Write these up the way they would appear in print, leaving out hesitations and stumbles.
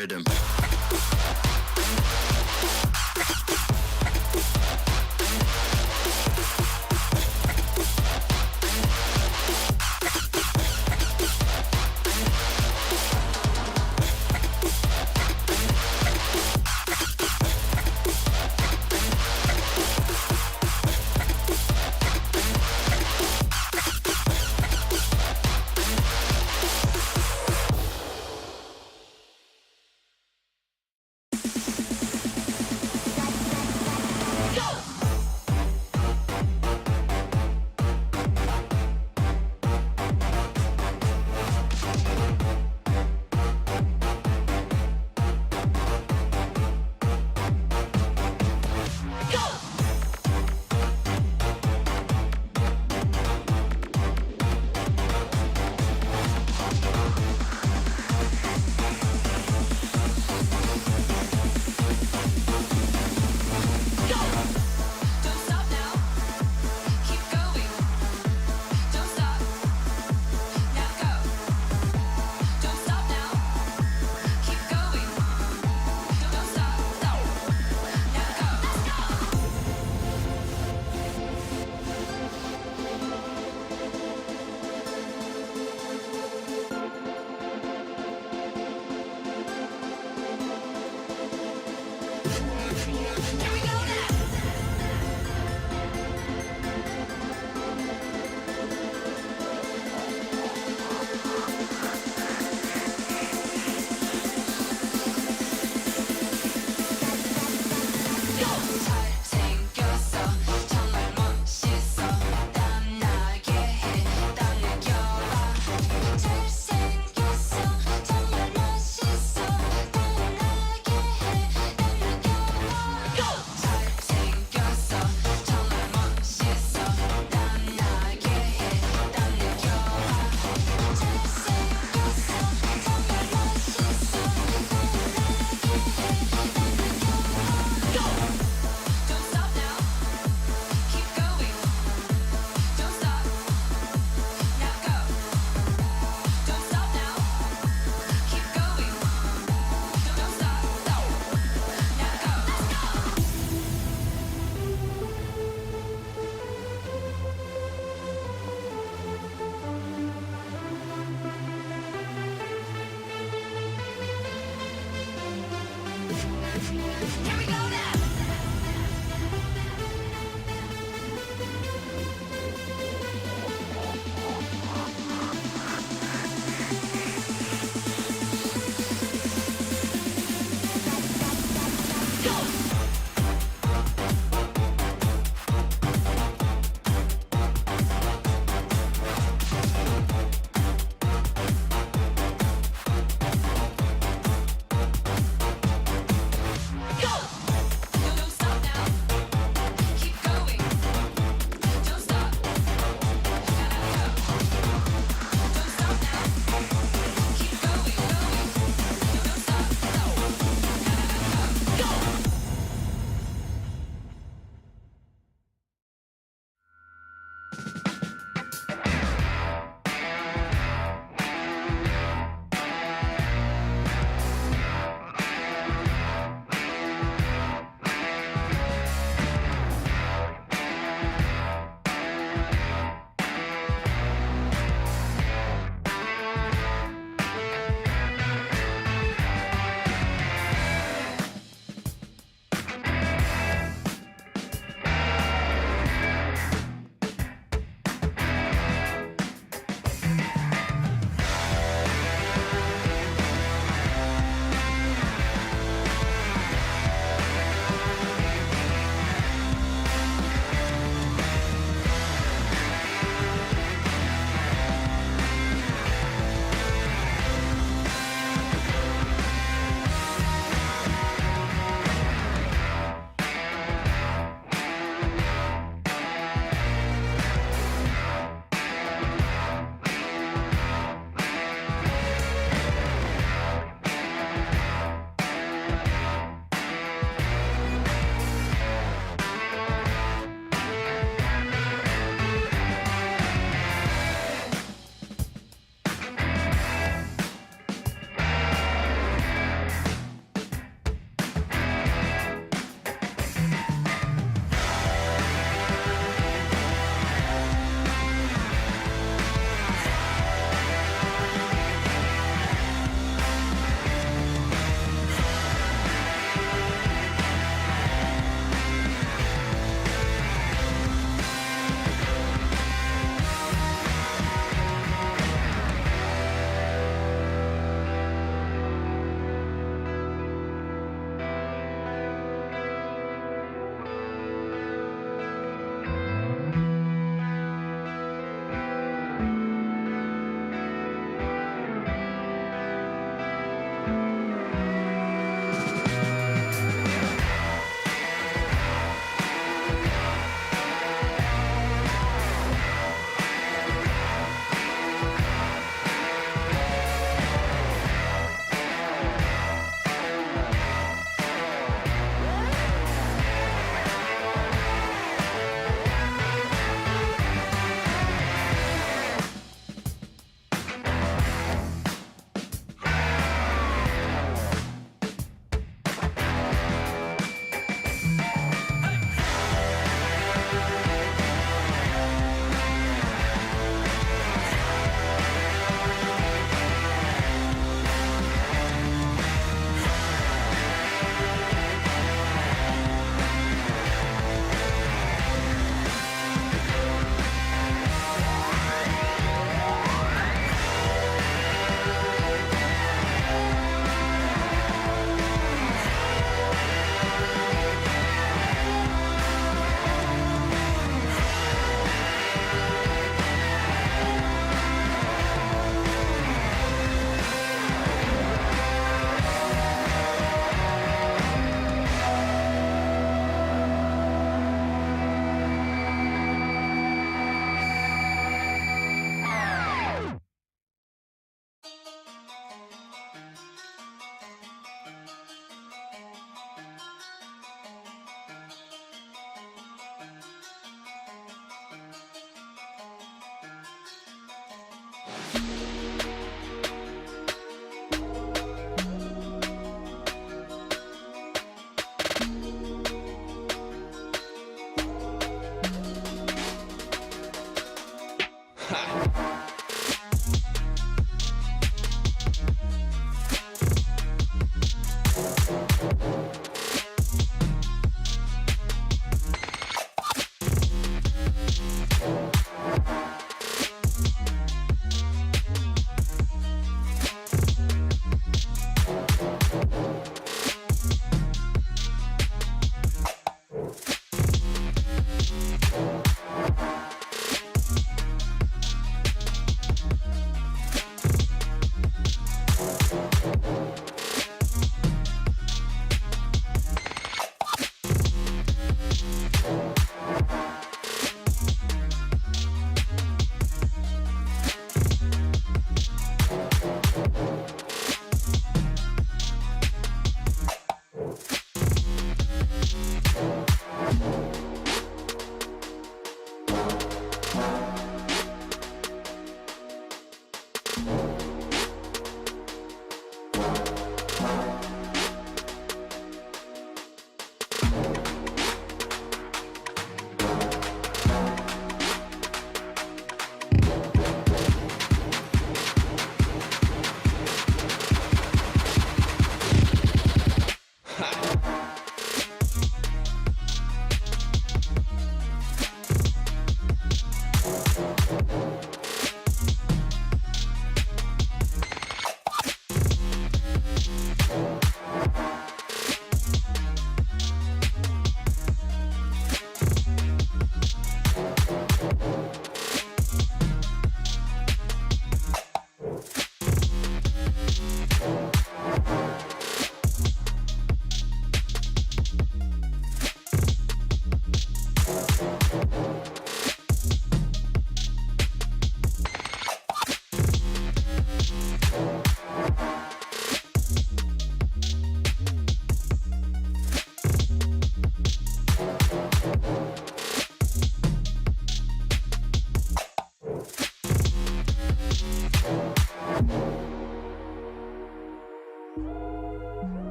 rhythm.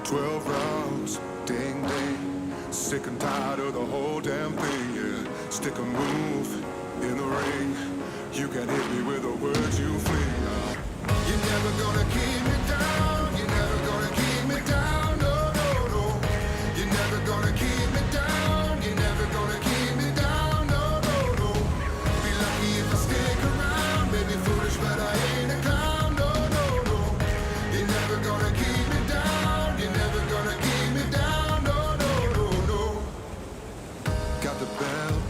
12 rounds, ding ding. Sick and tired of the whole damn thing, yeah. Stick a move in the ring. You can hit me with the words you fling. You're never gonna keep me down. You're never gonna keep me down. No, no, no. You're never gonna keep me down. You're never gonna keep me down. No, no, no. Be lucky if I stick around. Maybe foolish, but I ain't a clown. No, no, no. You're never gonna keep me down. You're never gonna keep me down. No, no, no, no. Got the belt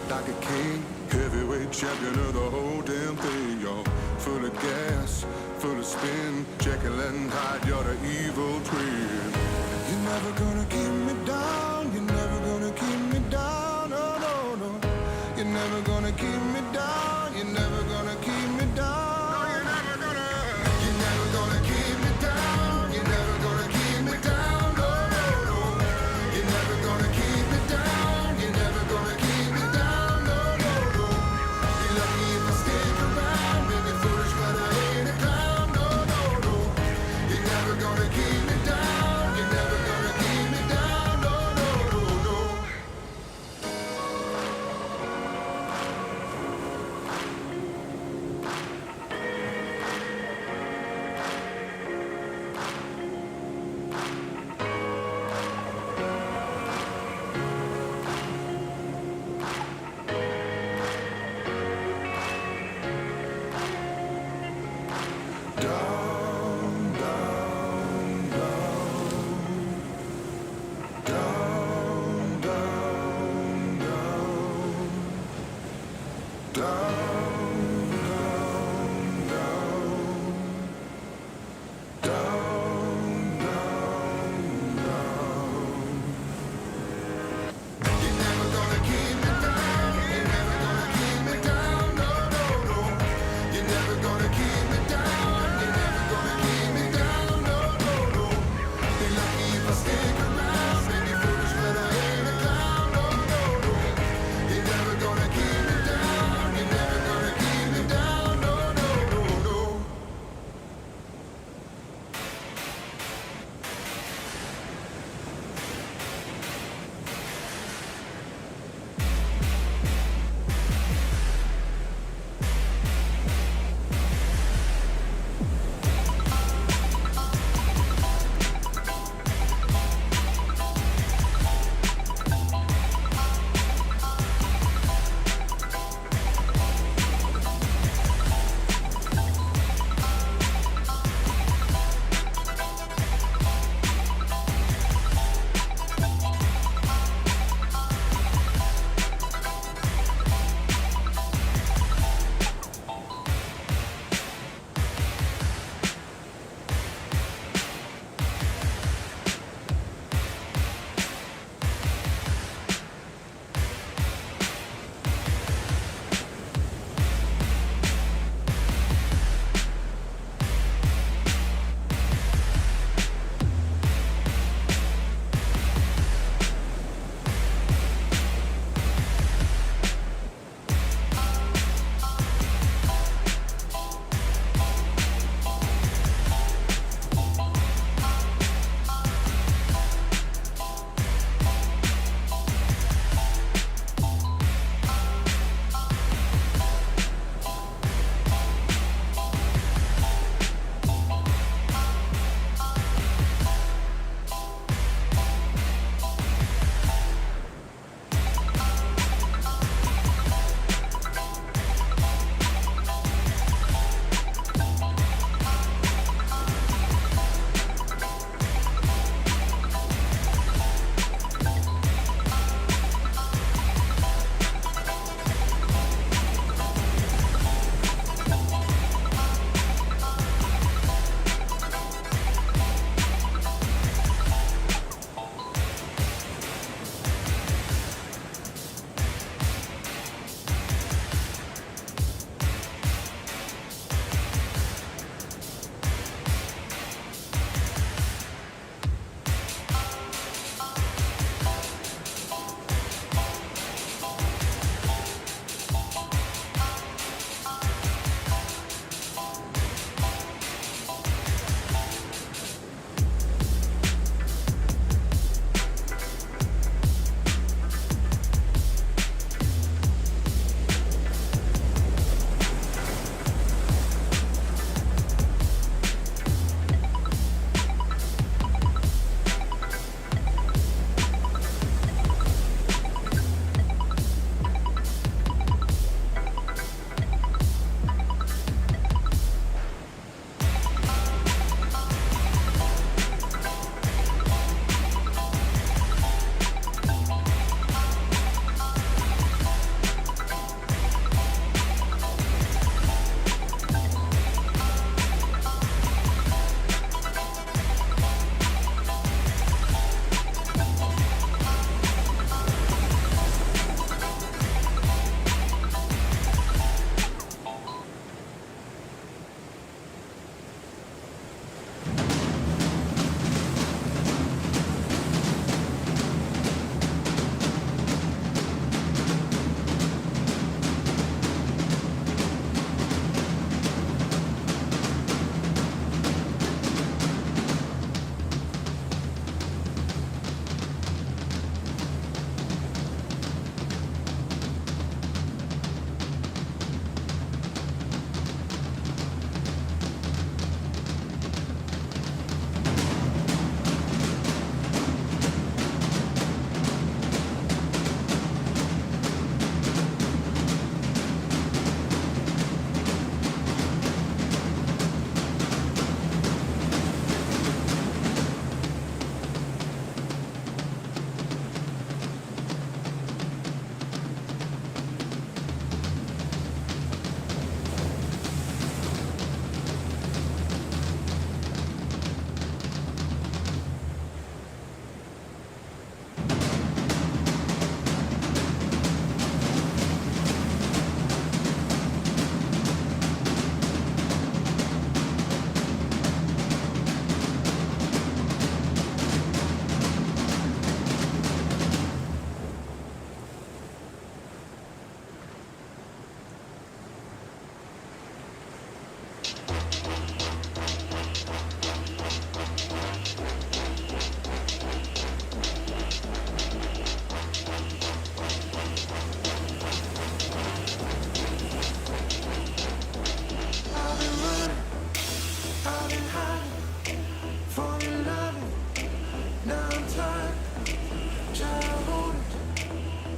like a king. Heavyweight champion of the whole damn thing, y'all. Full of gas, full of spin. Jekyll and Hyde, you're the evil twin. You're never gonna keep me down. You're never gonna keep me down. No, no, no. You're never gonna keep me down. You're never gonna keep me down. No, you're never gonna. You're never gonna keep me down. You're never gonna keep me down. No, no, no. You're never gonna keep me down. You're never gonna keep me down. No, no, no. Be lucky if I stick around. Maybe foolish, but I ain't a clown. No, no, no. You're never gonna keep me down. You're never gonna keep me down. No, no, no, no. Down, down, down.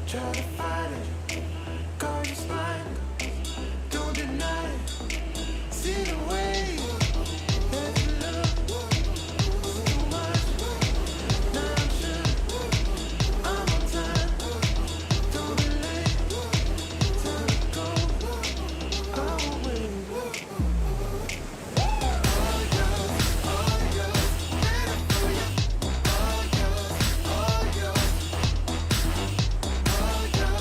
Try to fight it, guard your spine, don't deny it. See the way that you look too much. Now I'm sure I'm on time. Don't be late, time to go. I won't wait. All yours, better for you. All yours, all yours. All yours.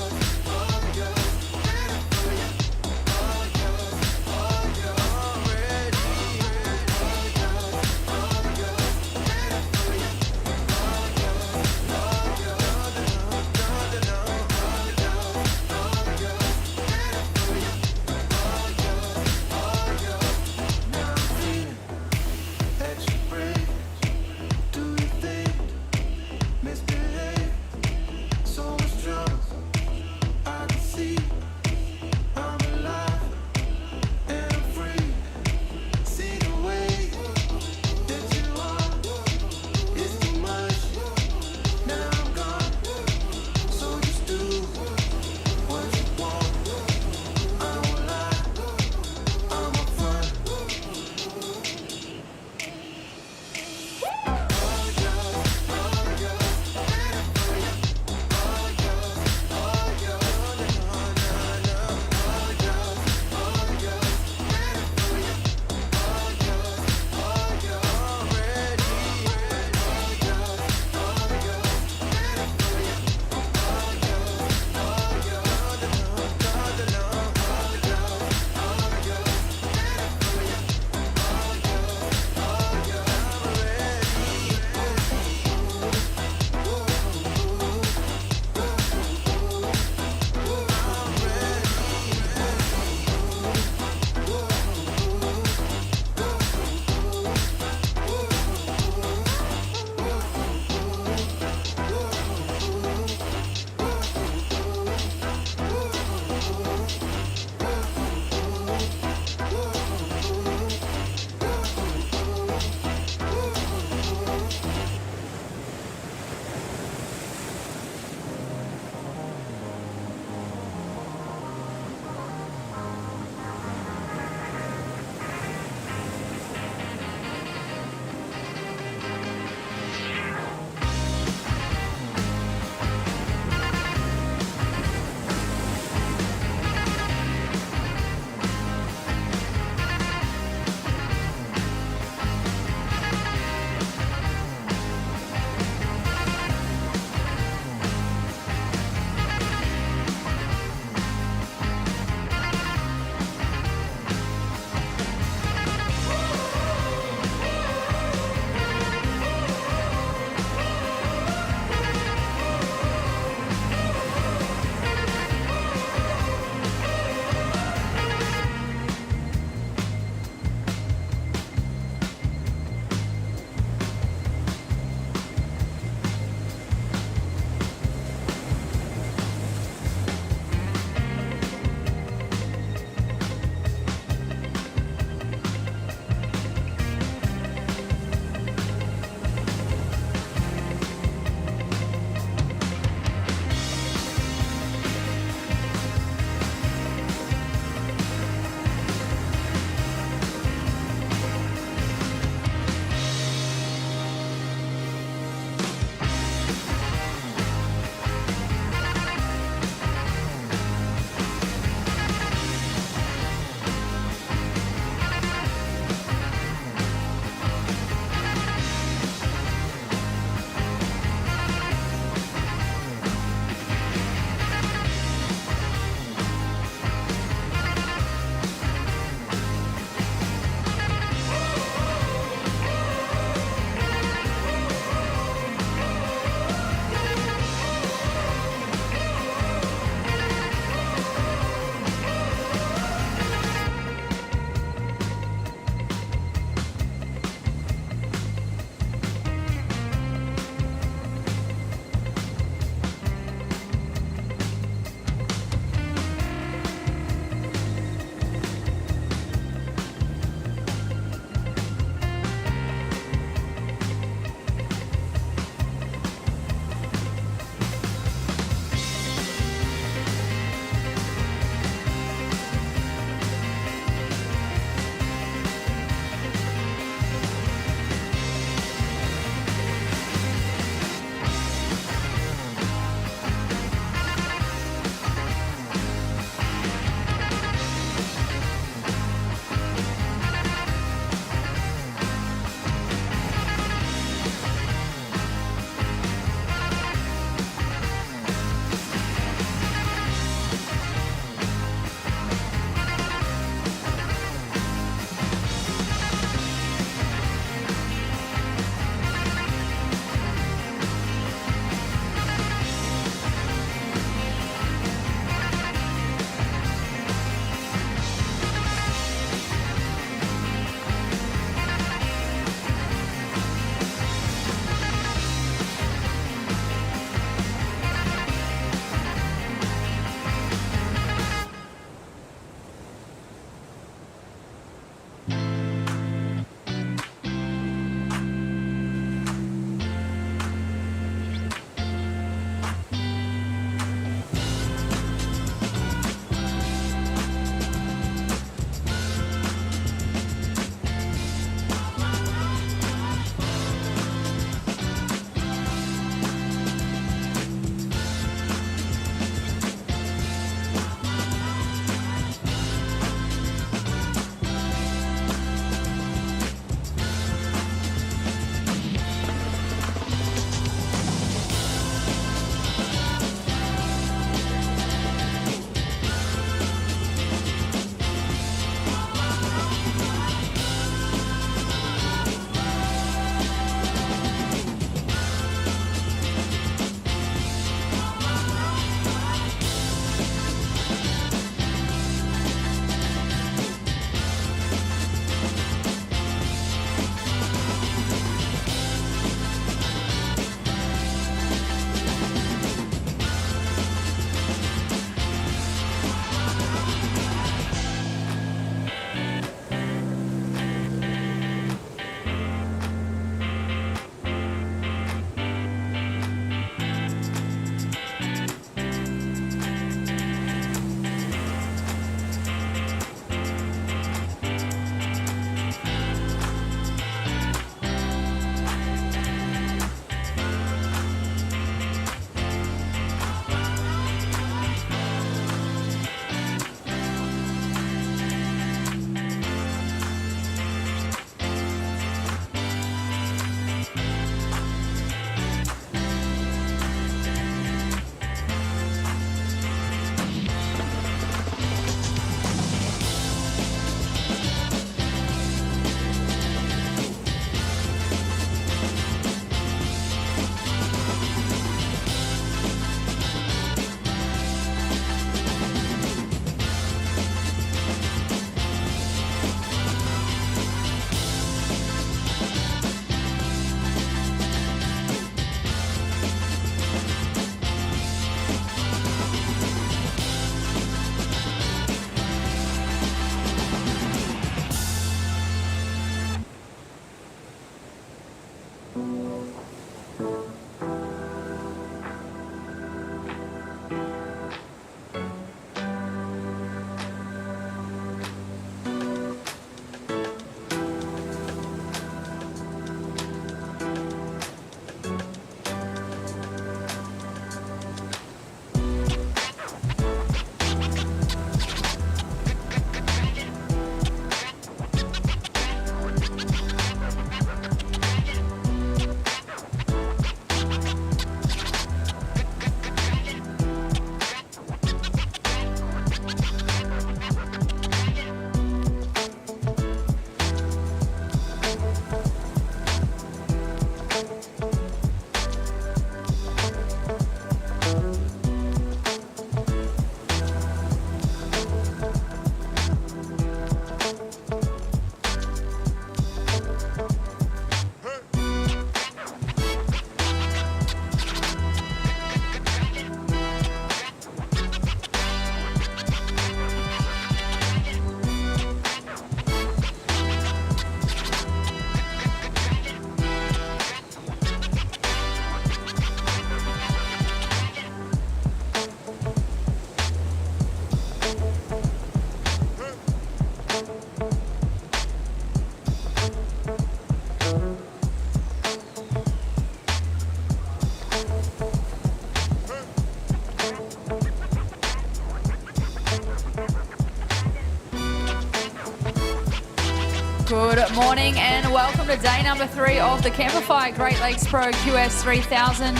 Good morning and welcome to day number 3 of the Camplify Great Lakes Pro QS 3000.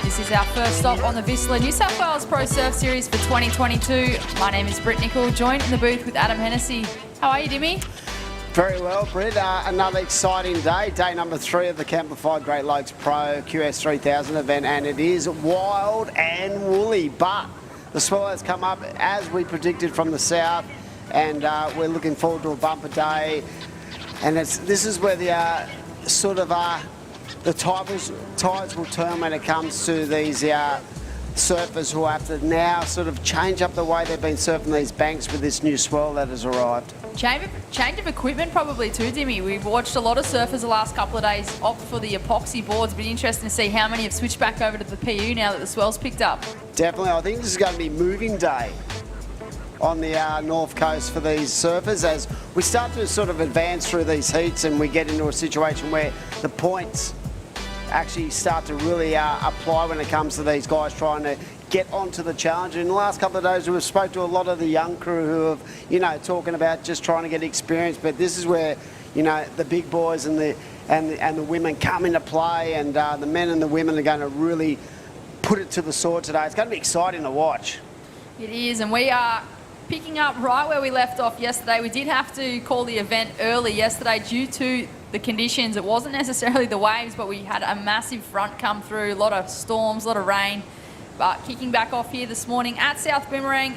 This is our first stop on the Vissla New South Wales Pro Surf Series for 2022. My name is Britt Nicol, joined in the booth with Adam Hennessy. How are you, Dimmy? Very well, Britt. Another exciting day, day number 3 of the Camplify Great Lakes Pro QS 3000 event, and it is wild and woolly, but the swell has come up as we predicted from the south, and we're looking forward to a bumper day. And this is where the tides will turn when it comes to these surfers who have to now sort of change up the way they've been surfing these banks with this new swell that has arrived. Change of equipment probably too, Dimmy. We've watched a lot of surfers the last couple of days opt for the epoxy boards. It'll be interesting to see how many have switched back over to the PU now that the swell's picked up. Definitely. I think this is going to be moving day on the north coast for these surfers as we start to sort of advance through these heats and we get into a situation where the points actually start to really apply when it comes to these guys trying to get onto the challenge. In the last couple of days we've spoke to a lot of the young crew who have, talking about just trying to get experience, but this is where, the big boys and the women come into play, and the men and the women are going to really put it to the sword today. It's going to be exciting to watch. It is, and we are picking up right where we left off yesterday. We did have to call the event early yesterday due to the conditions. It wasn't necessarily the waves, but we had a massive front come through, a lot of storms, a lot of rain. But kicking back off here this morning at South Boomerang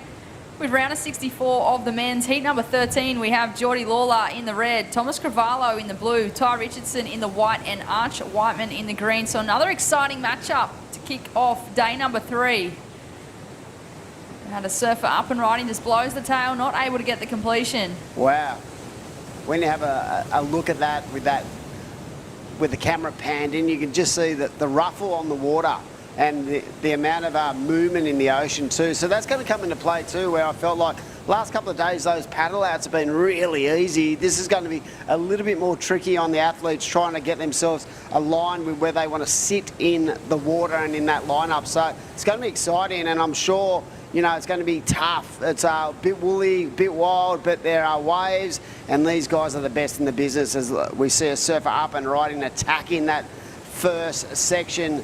with round of 64 of the men's. Heat number 13, we have Geordie Lawler in the red, Thomas Cravallo in the blue, Ty Richardson in the white, and Arch Whiteman in the green. So another exciting matchup to kick off day number 3. Had a surfer up and riding, just blows the tail, not able to get the completion. Wow. When you have a look at that with the camera panned in, you can just see the ruffle on the water and the amount of movement in the ocean too. So that's going to come into play too, where I felt like last couple of days those paddle outs have been really easy. This is going to be a little bit more tricky on the athletes trying to get themselves aligned with where they want to sit in the water and in that lineup. So it's going to be exciting, and I'm sure it's going to be tough. It's a bit woolly, a bit wild, but there are waves, and these guys are the best in the business as we see a surfer up and riding, attacking that first section.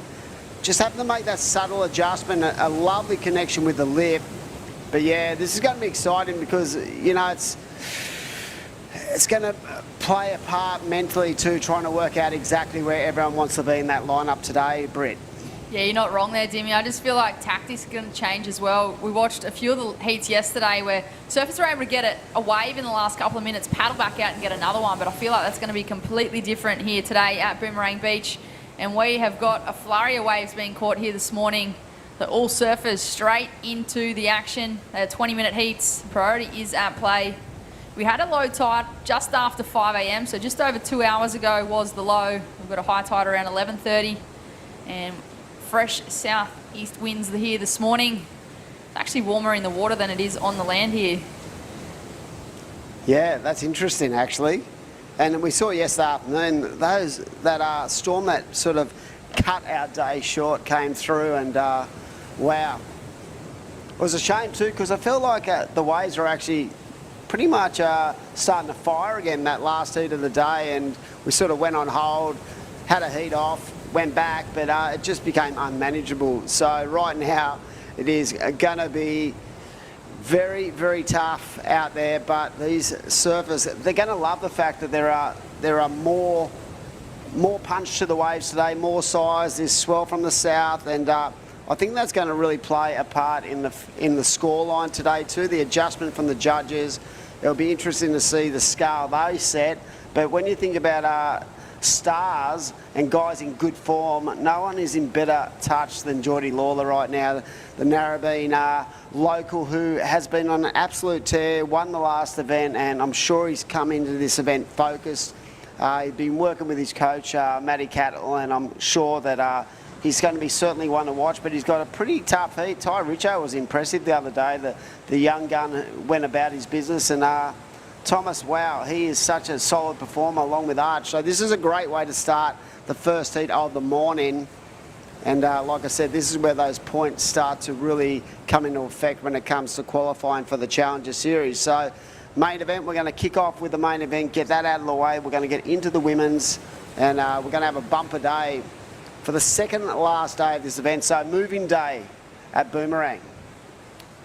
Just having to make that subtle adjustment, a lovely connection with the lip. But yeah, this is going to be exciting because, it's going to play a part mentally too, trying to work out exactly where everyone wants to be in that lineup today, Britt. Yeah, you're not wrong there, Dimmy. I just feel like tactics are going to change as well. We watched a few of the heats yesterday where surfers were able to get a wave in the last couple of minutes, paddle back out and get another one, but I feel like that's going to be completely different here today at Boomerang Beach. And we have got a flurry of waves being caught here this morning. So all surfers straight into the action. They're 20-minute heats. Priority is at play. We had a low tide just after 5 a.m, so just over 2 hours ago was the low. We've got a high tide around 11:30. And fresh southeast winds here this morning. It's actually warmer in the water than it is on the land here. Yeah, that's interesting actually. And we saw yesterday afternoon that storm that sort of cut our day short came through, and wow. It was a shame too because I felt like the waves were actually pretty much starting to fire again that last heat of the day, and we sort of went on hold, had a heat off, went back, but it just became unmanageable. So right now it is going to be very, very tough out there, but these surfers, they're going to love the fact that there are more punch to the waves today, more size, this swell from the south, and I think that's going to really play a part in the scoreline today too, the adjustment from the judges. It'll be interesting to see the scale they set, but when you think about stars and guys in good form, no one is in better touch than Geordie Lawler right now, the Narrabeen local who has been on an absolute tear, won the last event, and I'm sure he's come into this event focused. He's been working with his coach, Matty Cattle, and I'm sure that he's going to be certainly one to watch, but he's got a pretty tough heat. Ty Richo was impressive the other day. The young gun went about his business, and Thomas, wow, he is such a solid performer along with Arch. So this is a great way to start the first heat of the morning. And like I said, this is where those points start to really come into effect when it comes to qualifying for the Challenger Series. So main event. We're going to kick off with the main event, get that out of the way. We're going to get into the women's, and we're going to have a bumper day for the second last day of this event. So moving day at Boomerang.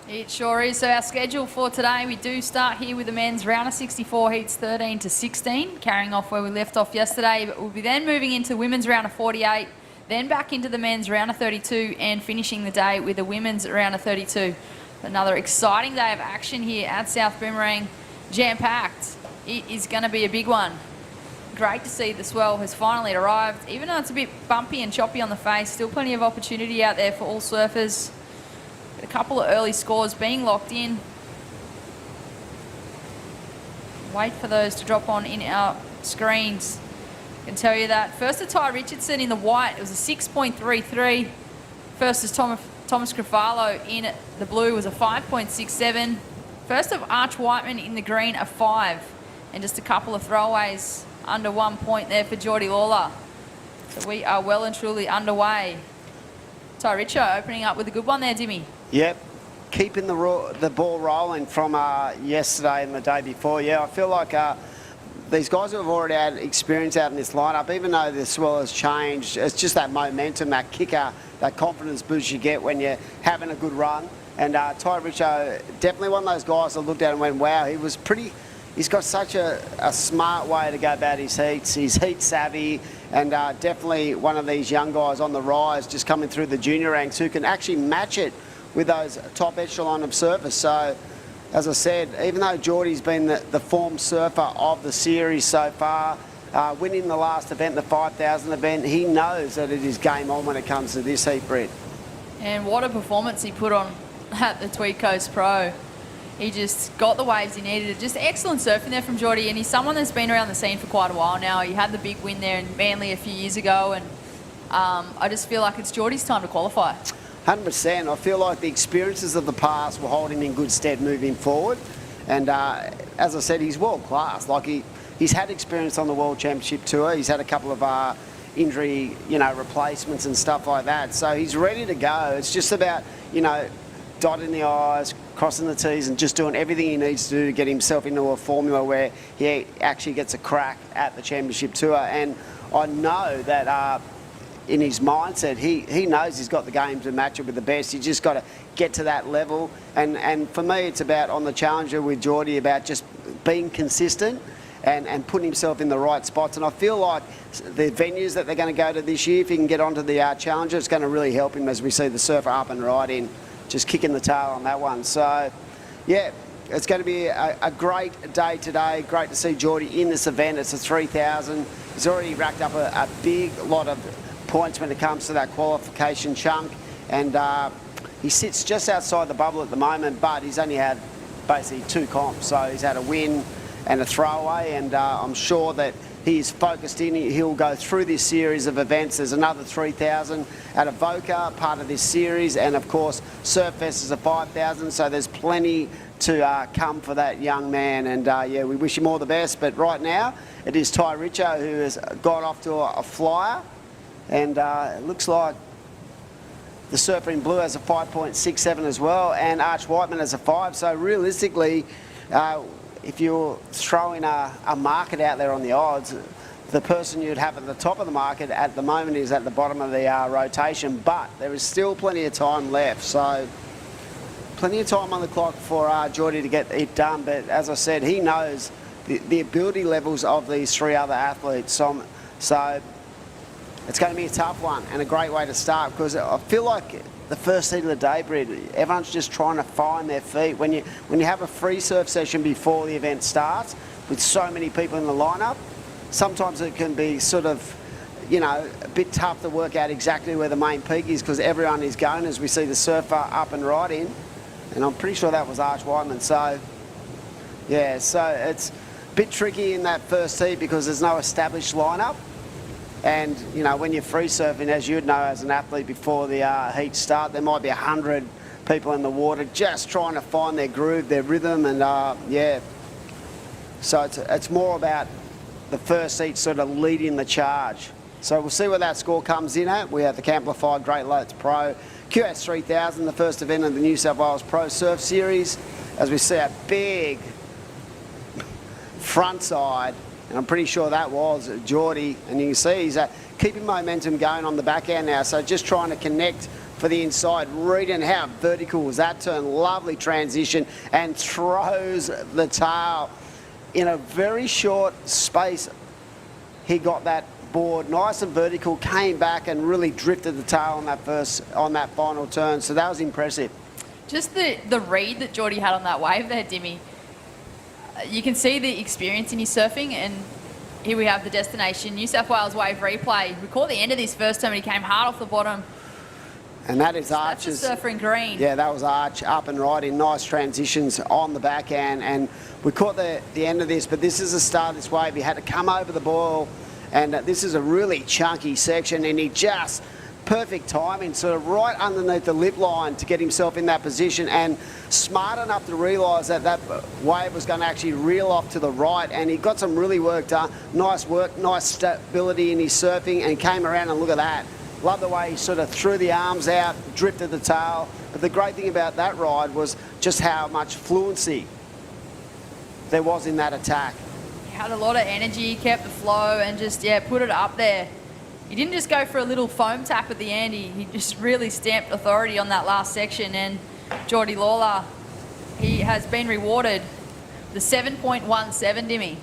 It sure is. So our schedule for today, we do start here with the men's round of 64, heats 13 to 16, carrying off where we left off yesterday. But we'll be then moving into women's round of 48, then back into the men's round of 32, and finishing the day with the women's round of 32. Another exciting day of action here at South Boomerang, jam-packed. It is going to be a big one. Great to see the swell has finally arrived. Even though it's a bit bumpy and choppy on the face, still plenty of opportunity out there for all surfers. A couple of early scores being locked in. Wait for those to drop on in our screens. I can tell you that. First to Ty Richardson in the white, it was a 6.33. First is Thomas Crefalo in the blue, was a 5.67. First of Arch Whiteman in the green, a 5. And just a couple of throwaways under 1 point there for Geordie Lawler. So we are well and truly underway. Ty Richo opening up with a good one there, Dimmy. Yep, keeping the ball rolling from yesterday and the day before. Yeah, I feel like these guys who have already had experience out in this lineup, even though the swell has changed, it's just that momentum, that kicker, that confidence boost you get when you're having a good run. And Ty Richo, definitely one of those guys I looked at and went, wow, he's got such a smart way to go about his heats. He's heat savvy, and definitely one of these young guys on the rise, just coming through the junior ranks, who can actually match it with those top echelon of surfers. So, as I said, even though Geordie's been the form surfer of the series so far, winning the last event, the 5,000 event, he knows that it is game on when it comes to this heat, Brett. And what a performance he put on at the Tweed Coast Pro. He just got the waves he needed. Just excellent surfing there from Geordie, and he's someone that's been around the scene for quite a while now. He had the big win there in Manly a few years ago, and I just feel like it's Geordie's time to qualify. 100%. I feel like the experiences of the past will hold him in good stead moving forward. And as I said, he's world class. Like he's had experience on the World Championship Tour. He's had a couple of injury, replacements and stuff like that. So he's ready to go. It's just about, dotting the I's, crossing the T's, and just doing everything he needs to do to get himself into a formula where he actually gets a crack at the Championship Tour. And I know that in his mindset, he knows he's got the game to match it with the best. He's just got to get to that level. And for me, it's about, on the Challenger with Geordie, about just being consistent and putting himself in the right spots. And I feel like the venues that they're going to go to this year, if he can get onto the Challenger, it's going to really help him as we see the surfer up and right in, just kicking the tail on that one. So, yeah, it's going to be a great day today. Great to see Geordie in this event. It's a 3,000. He's already racked up a big lot of points when it comes to that qualification chunk, and he sits just outside the bubble at the moment, but he's only had basically 2 comps. So he's had a win and a throwaway, and I'm sure that he's focused in. He'll go through this series of events. There's another 3,000 at Avoca, part of this series, and of course Surfest is a 5,000, so there's plenty to come for that young man. And yeah, we wish him all the best. But right now it is Ty Richo who has got off to a flyer, and it looks like the surfer in blue has a 5.67 as well, and Arch Whiteman has a 5. So realistically, if you're throwing a market out there on the odds, the person you'd have at the top of the market at the moment is at the bottom of the rotation, but there is still plenty of time left. So plenty of time on the clock for Geordie to get it done. But as I said, he knows the ability levels of these 3 other athletes. So it's going to be a tough one and a great way to start, because I feel like the first heat of the day, Brett, everyone's just trying to find their feet. When you have a free surf session before the event starts with so many people in the lineup, sometimes it can be sort of, a bit tough to work out exactly where the main peak is, because everyone is going as we see the surfer up and right in. And I'm pretty sure that was Arch Whiteman. So, yeah, so it's a bit tricky in that first heat because there's no established lineup. And, when you're free surfing, as you'd know as an athlete before the heat start, there might be 100 people in the water just trying to find their groove, their rhythm, and yeah. So it's more about the first heat sort of leading the charge. So we'll see where that score comes in at. We have the Camplify Great Lakes Pro QS 3000, the first event of the New South Wales Pro Surf Series, as we see a big front side, and I'm pretty sure that was Geordie, and you can see he's keeping momentum going on the backhand now, so just trying to connect for the inside. Reading how vertical was that turn, lovely transition, and throws the tail in a very short space. He got that board nice and vertical, came back and really drifted the tail on that final turn, so that was impressive. Just the read that Geordie had on that wave there, Dimmy. You can see the experience in his surfing, and here we have the destination New South Wales wave replay. We caught the end of this first time, and he came hard off the bottom. And that is Arch's. That's a surfer in green. Yeah, that was Arch up and right in nice transitions on the backhand, and we caught the end of this, but this is the start of this wave. He had to come over the ball, and this is a really chunky section, and he just perfect timing, sort of right underneath the lip line to get himself in that position, and smart enough to realise that that wave was going to actually reel off to the right, and he got some really work done. Nice work, nice stability in his surfing, and came around, and look at that. Love the way he sort of threw the arms out, drifted the tail. But the great thing about that ride was just how much fluency there was in that attack. He had a lot of energy, kept the flow, and just, yeah, put it up there. He didn't just go for a little foam tap at the end. He just really stamped authority on that last section. And Geordie Lawler, he has been rewarded the 7.17, Dimmy.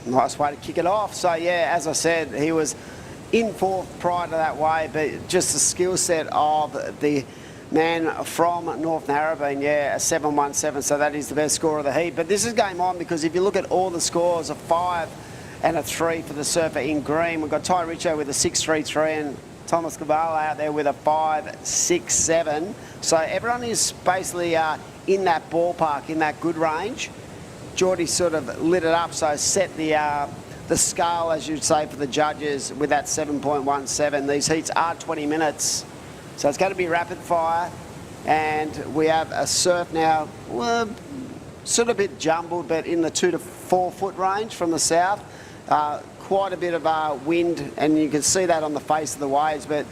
Nice way to kick it off. So, yeah, as I said, he was in fourth prior to that wave, but just the skill set of the man from North Narrabeen, yeah, a 7.17, so that is the best score of the heat. But this is game on, because if you look at all the scores, a 5 and a 3 for the surfer in green. We've got Ty Richo with a 6.33 and Thomas Cavallo out there with a 5.67. So everyone is basically in that ballpark, in that good range. Geordie sort of lit it up, so set the scale, as you'd say, for the judges with that 7.17. These heats are 20 minutes, so it's going to be rapid fire. And we have a surf now, well, sort of a bit jumbled, but in the 2 to 4 foot range from the south. Quite a bit of wind, and you can see that on the face of the waves, but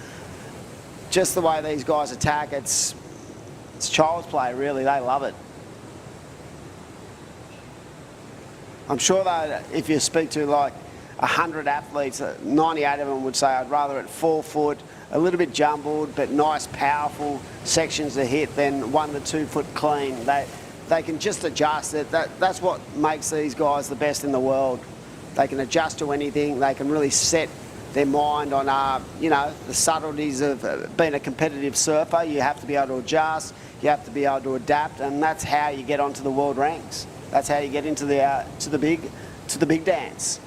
just the way these guys attack, it's child's play, really. They love it. I'm sure that if you speak to like 100 athletes, 98 of them would say, I'd rather at 4 foot, a little bit jumbled, but nice, powerful sections to hit than 1 to 2 foot clean. They can just adjust it. That's what makes these guys the best in the world. They can adjust to anything. They can really set their mind on, you know, the subtleties of being a competitive surfer. You have to be able to adjust. You have to be able to adapt, and that's how you get onto the world ranks. That's how you get into the to the big dance.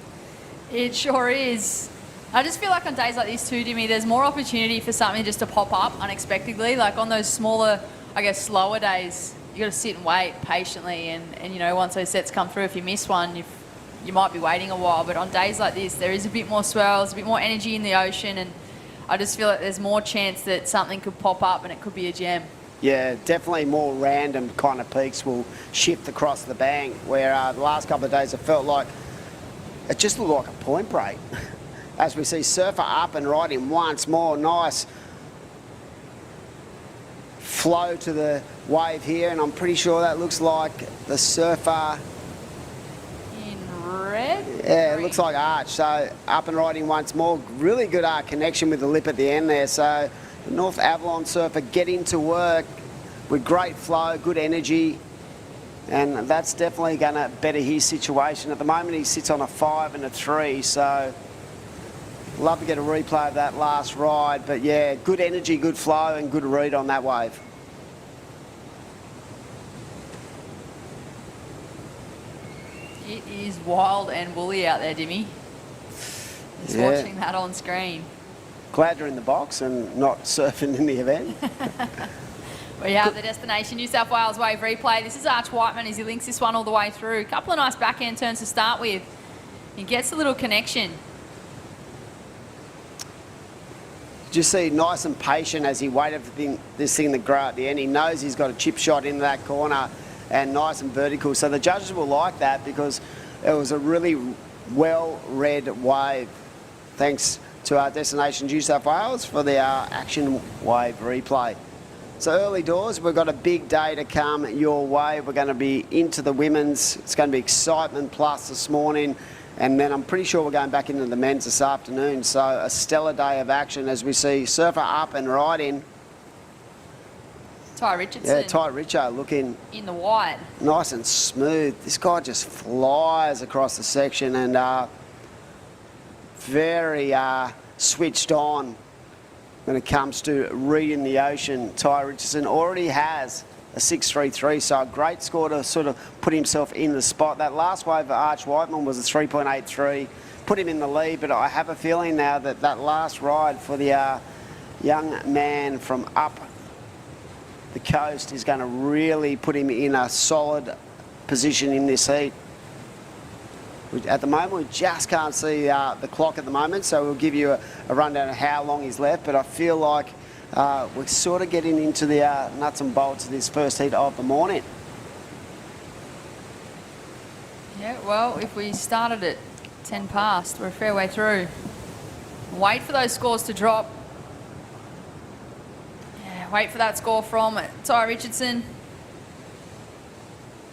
It sure is. I just feel like on days like this too, Dimmy, there's more opportunity for something just to pop up unexpectedly. Like on those smaller, I guess, slower days, you got to sit and wait patiently, and you know, once those sets come through, if you miss one, you might be waiting a while. But on days like this, there is a bit more swells, a bit more energy in the ocean, and I just feel like there's more chance that something could pop up and it could be a gem. Yeah, definitely more random kind of peaks will shift across the bank, where the last couple of days it felt like it just looked like a point break. As we see surfer up and riding once more, nice flow to the wave here, and I'm pretty sure that looks like the surfer In red? Yeah, it looks like Arch. So up and riding once more. Really good connection with the lip at the end there. So the North Avalon surfer getting to work with great flow, good energy, and that's definitely going to better his situation. At the moment he sits on a 5 and a 3, so love to get a replay of that last ride. But yeah, good energy, good flow, and good read on that wave. It is wild and woolly out there, Dimmy. Just watching that on screen. Glad you're in the box and not surfing in the event. We have the destination New South Wales wave replay. This is Arch Whiteman as he links this one all the way through. A couple of nice backhand turns to start with. He gets a little connection. Just see nice and patient as he waited for this thing to grow at the end. He knows he's got a chip shot into that corner and nice and vertical. So the judges will like that because it was a really well-read wave. Thanks to our destination New South Wales for the action wave replay. So early doors, we've got a big day to come your way. We're going to be into the women's. It's going to be excitement plus this morning. And then I'm pretty sure we're going back into the men's this afternoon. So a stellar day of action as we see Surfer up and riding. Ty Richardson. Yeah, Ty Richo looking in the white. Nice and smooth. This guy just flies across the section and very switched on when it comes to reading the ocean. Ty Richardson already has a 6.33, so a great score to sort of put himself in the spot. That last wave for Arch Whiteman was a 3.83, put him in the lead, but I have a feeling now that that last ride for the young man from up the coast is going to really put him in a solid position in this heat. At the moment, we just can't see the clock at the moment, so we'll give you a rundown of how long he's left, but I feel like we're sort of getting into the nuts and bolts of this first heat of the morning. Yeah, well, if we started at 10 past, we're a fair way through. Wait for those scores to drop. Yeah, wait for that score from Ty Richardson,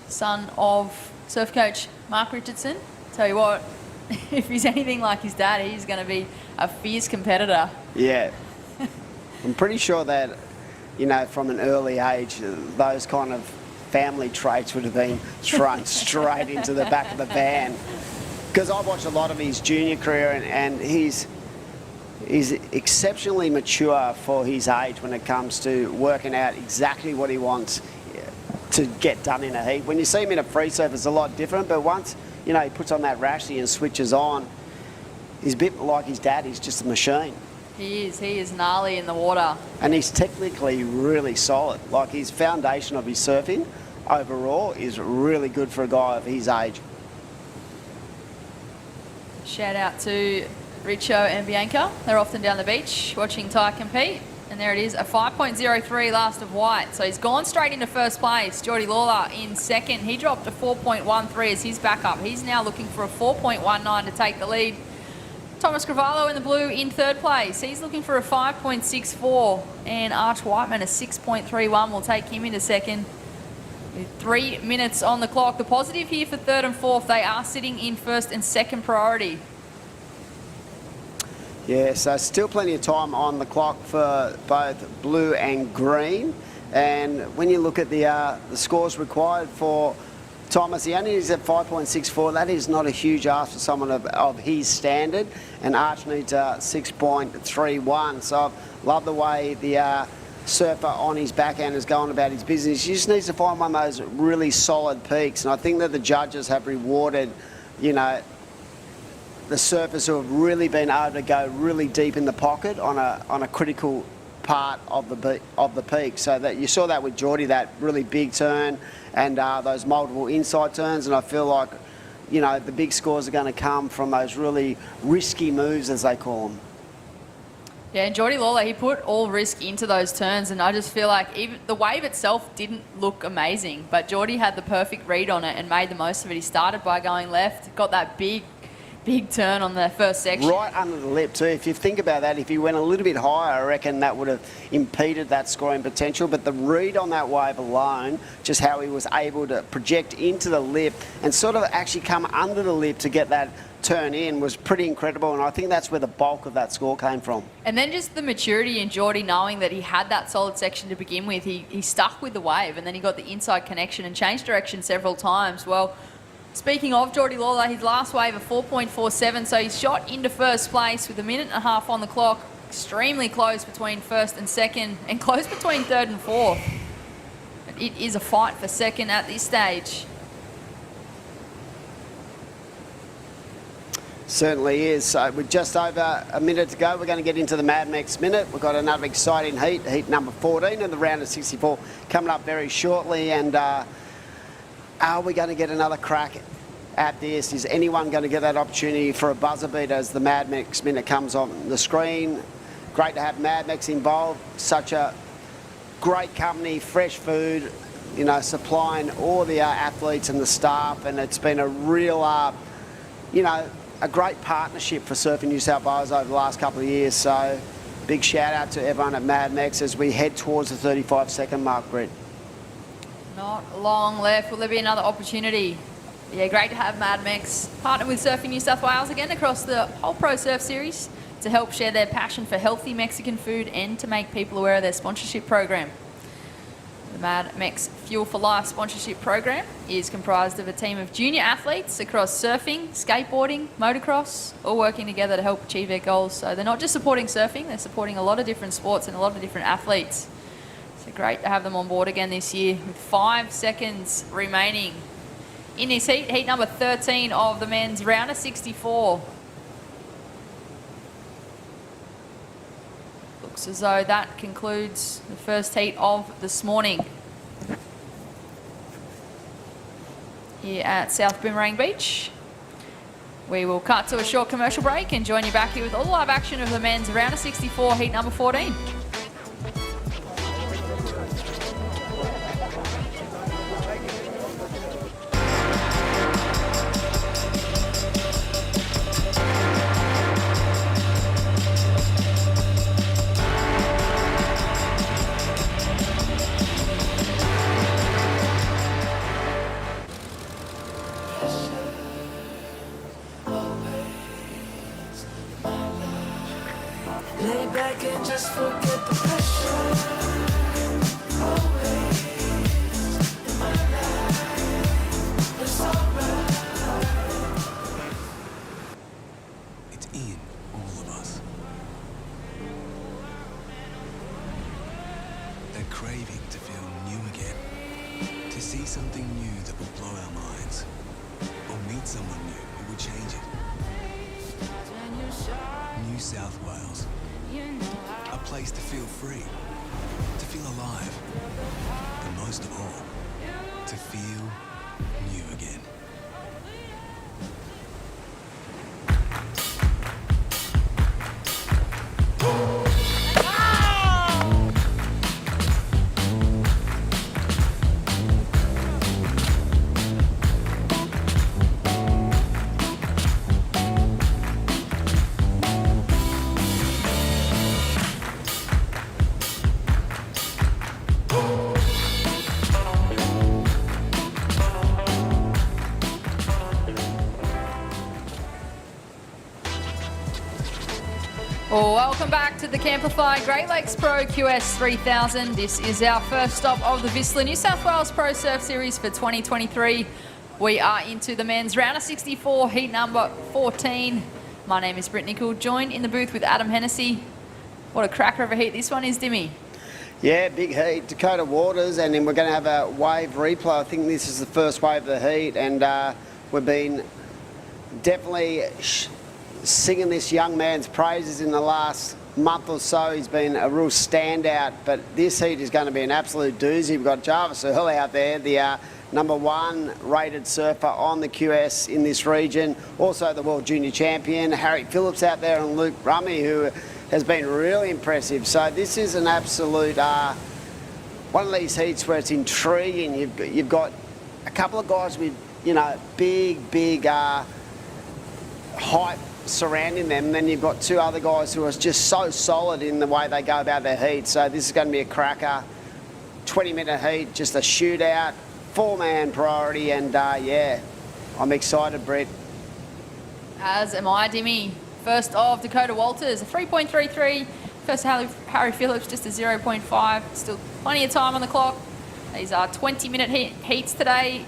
son of surf coach Mark Richardson. Tell you what, if he's anything like his dad, he's going to be a fierce competitor. Yeah. I'm pretty sure that, you know, from an early age, those kind of family traits would have been thrown straight into the back of the van. Because I watched a lot of his junior career and he's exceptionally mature for his age when it comes to working out exactly what he wants to get done in a heat. When you see him in a free surf, it's a lot different, but once, you know, he puts on that rashy and switches on, he's a bit like his dad. He's just a machine. He is gnarly in the water. And he's technically really solid. Like, his foundation of his surfing overall is really good for a guy of his age. Shout out to Richo and Bianca. They're often down the beach watching Ty compete. And there it is, a 5.03 last of white. So he's gone straight into first place. Geordie Lawler in second. He dropped a 4.13 as his backup. He's now looking for a 4.19 to take the lead. Thomas Cravallo in the blue in third place. He's looking for a 5.64. And Arch Whiteman, a 6.31, will take him into second. With 3 minutes on the clock. The positive here for third and fourth, they are sitting in first and second priority. Yeah, so still plenty of time on the clock for both blue and green. And when you look at the scores required for Thomas, he only is at 5.64. That is not a huge ask for someone of his standard. And Arch needs a 6.31. So I love the way the surfer on his backhand is going about his business. He just needs to find one of those really solid peaks. And I think that the judges have rewarded, you know, the surfers who have really been able to go really deep in the pocket on a critical part of the peak. So that you saw that with Geordie, that really big turn and those multiple inside turns. And I feel like, you know, the big scores are going to come from those really risky moves, as they call them. Yeah, and Geordie Lawler, he put all risk into those turns, and I just feel like even the wave itself didn't look amazing, but Geordie had the perfect read on it and made the most of it. He started by going left, got that big turn on the first section. Right under the lip too. If you think about that, if he went a little bit higher, I reckon that would have impeded that scoring potential. But the read on that wave alone, just how he was able to project into the lip and sort of actually come under the lip to get that turn in, was pretty incredible. And I think that's where the bulk of that score came from. And then just the maturity in Geordie, knowing that he had that solid section to begin with. He stuck with the wave, and then he got the inside connection and changed direction several times. Well, speaking of Geordie Lawler, his last wave of 4.47, so he's shot into first place with a minute and a half on the clock. Extremely close between first and second, and close between third and fourth. It is a fight for second at this stage. Certainly is. So with just over a minute to go, we're going to get into the Mad Max minute. We've got another exciting heat number 14 of the round of 64 coming up very shortly. And are we going to get another crack at this? Is anyone going to get that opportunity for a buzzer beater as the Mad Max minute comes on the screen? Great to have Mad Max involved. Such a great company, fresh food, you know, supplying all the athletes and the staff. And it's been a real, you know, a great partnership for Surfing New South Wales over the last couple of years. So big shout out to everyone at Mad Mex as we head towards the 35-second mark, Britt. Not long left. Will there be another opportunity? Yeah, great to have Mad Mex partner with Surfing New South Wales again across the whole Pro Surf Series to help share their passion for healthy Mexican food and to make people aware of their sponsorship program. The Mad Mex Fuel for Life sponsorship program is comprised of a team of junior athletes across surfing, skateboarding, motocross, all working together to help achieve their goals. So they're not just supporting surfing, they're supporting a lot of different sports and a lot of different athletes. So great to have them on board again this year with 5 seconds remaining in this heat number 13 of the men's round of 64. Looks as though that concludes the first heat of this morning here at South Boomerang Beach. We will cut to a short commercial break and join you back here with all the live action of the men's round of 64 heat number 14. Lay back and just forget the pressure. Always in my life, it's alright. It's in all of us. That craving to feel new again. To see something new that will blow our minds. Or meet someone new who will change it. New South Wales. A place to feel free, to feel alive, and most of all, to feel new again. Welcome back to the Camplify Great Lakes Pro QS 3000. This is our first stop of the Vissla New South Wales Pro Surf Series for 2023. We are into the men's round of 64, heat number 14. My name is Britt Nicol, joined in the booth with Adam Hennessy. What a cracker of a heat this one is, Dimmy. Yeah, big heat, Dakota Waters, and then we're going to have a wave replay. I think this is the first wave of the heat, and we've been definitely singing this young man's praises in the last month or so. He's been a real standout, but this heat is going to be an absolute doozy. We've got Jarvis Earl out there, the #1 rated surfer on the QS in this region. Also the World Junior Champion, Harry Phillips out there, and Luke Rummy, who has been really impressive. So this is an absolute one of these heats where it's intriguing. You've got a couple of guys with, you know, big hype surrounding them, and then you've got two other guys who are just so solid in the way they go about their heat. So this is going to be a cracker. 20-minute heat, just a shootout, 4-man priority, and yeah, I'm excited, Brett. As am I, Dimmy. First of Dakota Walters, a 3.33. First Harry Phillips, just a 0.5. Still plenty of time on the clock. These are 20-minute heats today.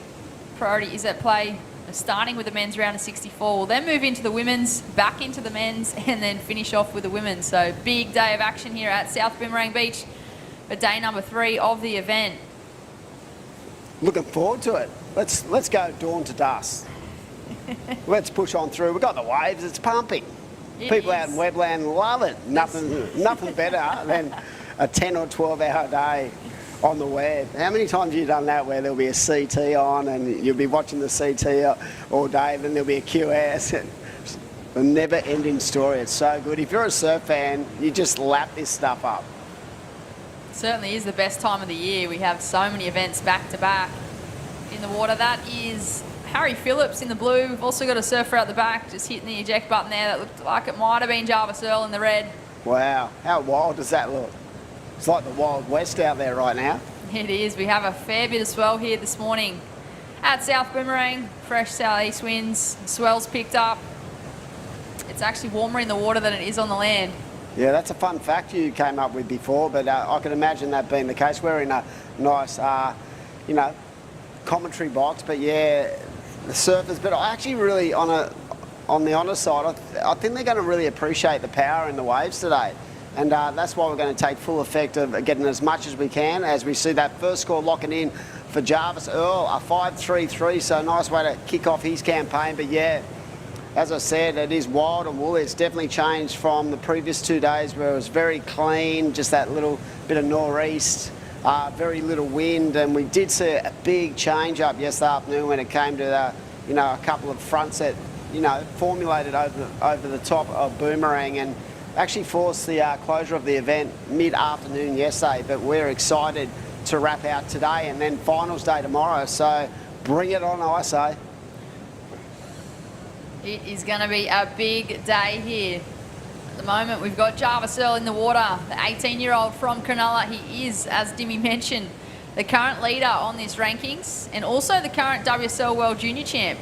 Priority is at play. Starting with the men's round of 64. We'll then move into the women's, back into the men's, and then finish off with the women's. So big day of action here at South Boomerang Beach for day number 3 of the event. Looking forward to it. Let's go dawn to dusk. Let's push on through. We've got the waves. It's pumping. People out in Webland love it. Nothing better than a 10 or 12 hour day on the web. How many times have you done that where there'll be a CT on and you'll be watching the CT all day, then there'll be a QS? A never ending story. It's so good. If you're a surf fan, you just lap this stuff up. It certainly is the best time of the year. We have so many events back to back in the water. That is Harry Phillips in the blue. We've also got a surfer out the back just hitting the eject button there. That looked like it might have been Jarvis Earl in the red. Wow, how wild does that look? It's like the Wild West out there right now. It is. We have a fair bit of swell here this morning. At South Boomerang, fresh southeast winds, swells picked up. It's actually warmer in the water than it is on the land. Yeah, that's a fun fact you came up with before, but I can imagine that being the case. We're in a nice, commentary box, but yeah, the surfers. But I actually really, on the honest side, I think they're going to really appreciate the power in the waves today. And that's why we're going to take full effect of getting as much as we can as we see that first score locking in for Jarvis Earl, a 5.33, so a nice way to kick off his campaign. But yeah, as I said, it is wild and woolly. It's definitely changed from the previous 2 days where it was very clean, just that little bit of nor'east, very little wind, and we did see a big change up yesterday afternoon when it came to a couple of fronts that formulated over the top of Boomerang and actually forced the closure of the event mid-afternoon yesterday. But we're excited to wrap out today and then finals day tomorrow. So bring it on, I say. It is going to be a big day here. At the moment, we've got Jarvis Earl in the water, the 18-year-old from Cronulla. He is, as Dimmy mentioned, the current leader on this rankings and also the current WSL World Junior Champ.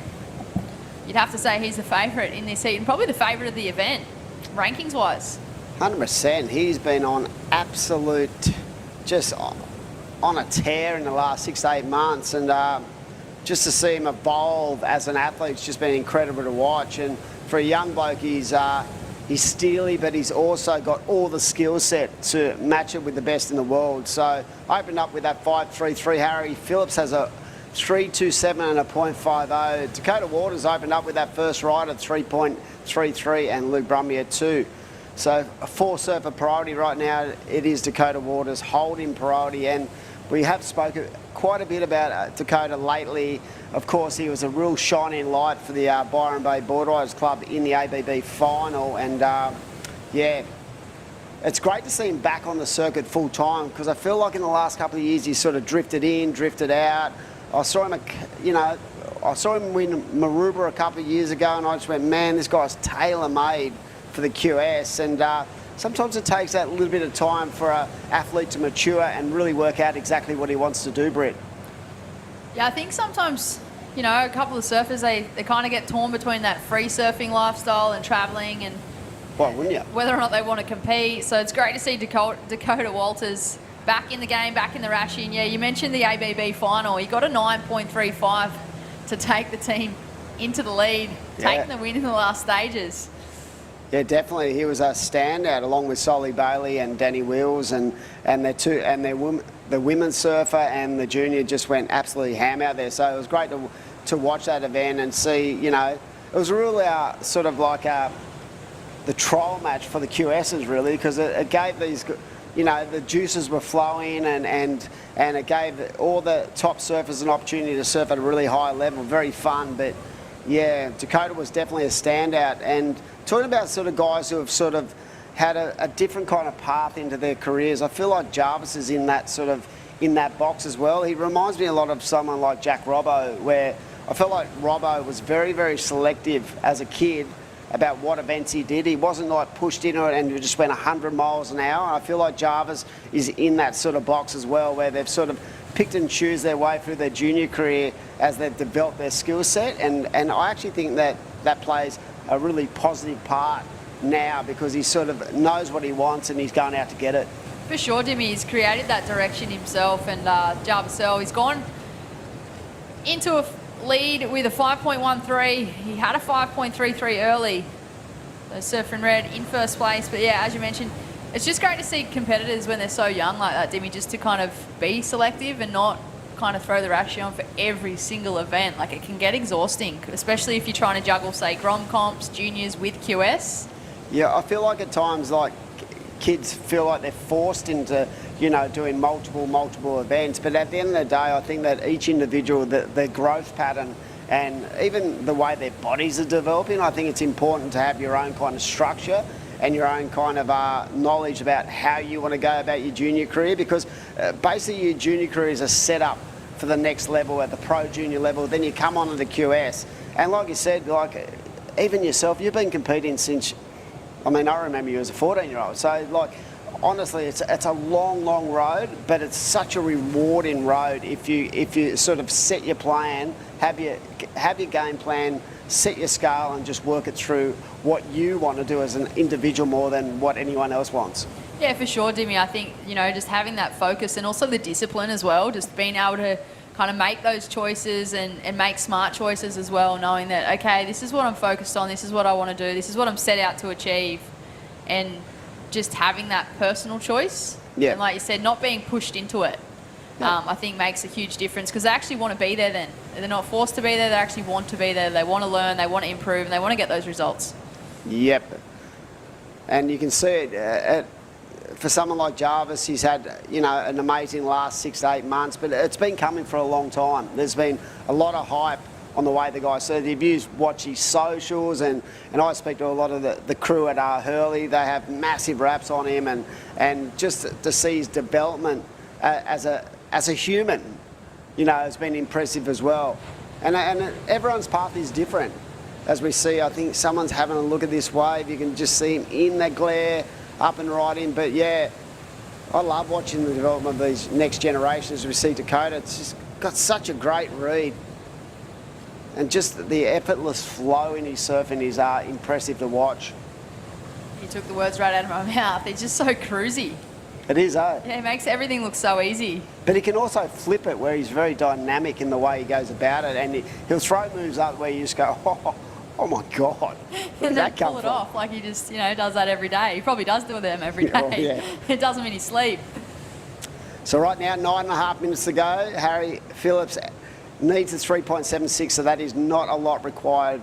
You'd have to say he's the favourite in this heat and probably the favourite of the event, rankings-wise. 100%. He's been on absolute, just on a tear in the last 6 to 8 months, and just to see him evolve as an athlete's just been incredible to watch. And for a young bloke, he's steely, but he's also got all the skill set to match it with the best in the world. So opened up with that 5.33. Harry Phillips has a 3.27 and a 0.50. Dakota Waters opened up with that first ride at 3.33 and Luke Brumby at 2. So a 4-surfer priority right now, it is Dakota Waters holding priority, and we have spoken quite a bit about Dakota lately. Of course, he was a real shining light for the Byron Bay Boardriders Club in the ABB final, and yeah, it's great to see him back on the circuit full time, because I feel like in the last couple of years he's sort of drifted in, drifted out. I saw him, I saw him win Maroubra a couple of years ago, and I just went, man, this guy's tailor-made for the QS. And sometimes it takes that little bit of time for an athlete to mature and really work out exactly what he wants to do, Britt. Yeah, I think sometimes, a couple of surfers, they kind of get torn between that free surfing lifestyle and travelling and Why wouldn't you? whether or not they want to compete. So it's great to see Dakota Walters back in the game, back in the Rashi. And yeah, you mentioned the ABB final. He got a 9.35 to take the team into the lead, taking the win in the last stages. Yeah, definitely. He was a standout along with Solly Bailey and Danny Wills, and the women's surfer and the junior just went absolutely ham out there. So it was great to watch that event and see, it was really sort of like the trial match for the QSs, really, because it gave these, the juices were flowing, and it gave all the top surfers an opportunity to surf at a really high level. Very fun, but yeah, Dakota was definitely a standout. And talking about sort of guys who have sort of had a different kind of path into their careers, I feel like Jarvis is in that box as well. He reminds me a lot of someone like Jack Robbo, where I felt like Robbo was very, very selective as a kid about what events he did. He wasn't like pushed into it and just went 100 miles an hour. I feel like Jarvis is in that sort of box as well, where they've sort of picked and choose their way through their junior career as they've developed their skill set. And I actually think that plays a really positive part now, because he sort of knows what he wants and he's going out to get it. For sure, Dimmy, he's created that direction himself, and Jarvis Earl, he's gone into a lead with a 5.13. He had a 5.33 early. So Surfer in Red in first place. But yeah, as you mentioned, it's just great to see competitors when they're so young like that, Dimmy, just to kind of be selective and not kind of throw the Rashi on for every single event. Like, it can get exhausting, especially if you're trying to juggle, say, Grom comps, juniors with QS. Yeah, I feel like at times, like, kids feel like they're forced into, doing multiple events. But at the end of the day, I think that each individual, their growth pattern and even the way their bodies are developing, I think it's important to have your own kind of structure and your own kind of knowledge about how you want to go about your junior career, because basically your junior career is a setup for the next level at the pro junior level. Then you come on to the QS. And like you said, like even yourself, you've been competing since I mean, I remember you as a 14-year-old. So, like, honestly, it's a long, long road, but it's such a rewarding road if you sort of set your plan, have your game plan, set your scale, and just work it through what you want to do as an individual more than what anyone else wants. Yeah, for sure, Dimmy. I think, just having that focus and also the discipline as well, just being able to kind of make those choices and make smart choices as well, knowing that, okay, this is what I'm focused on, this is what I want to do, this is what I'm set out to achieve, and just having that personal choice. Yeah. And like you said, not being pushed into it, I think makes a huge difference, because they actually want to be there then. They're not forced to be there, they actually want to be there, they want to learn, they want to improve, and they want to get those results. Yep. And you can see it for someone like Jarvis. He's had, an amazing last 6 to 8 months, but it's been coming for a long time. There's been a lot of hype on the way the guy. So if you watch his socials, and I speak to a lot of the crew at Hurley, they have massive raps on him, and just to see his development as a human, has been impressive as well. And everyone's path is different. As we see, I think someone's having a look at this wave. You can just see him in the glare, up and riding. But yeah, I love watching the development of these next generations. We see Dakota, it's just got such a great read. And just the effortless flow in his surfing is impressive to watch. You took the words right out of my mouth. It's just so cruisy. It is, eh? Yeah, it makes everything look so easy. But he can also flip it, where he's very dynamic in the way he goes about it. And he'll throw moves up where you just go, oh my God, where did And then that come pull it from? off like he just, does that every day. He probably does do them every day. Oh, yeah. It does them in his sleep. So right now, 9.5 minutes to go. Harry Phillips needs a 3.76, so that is not a lot required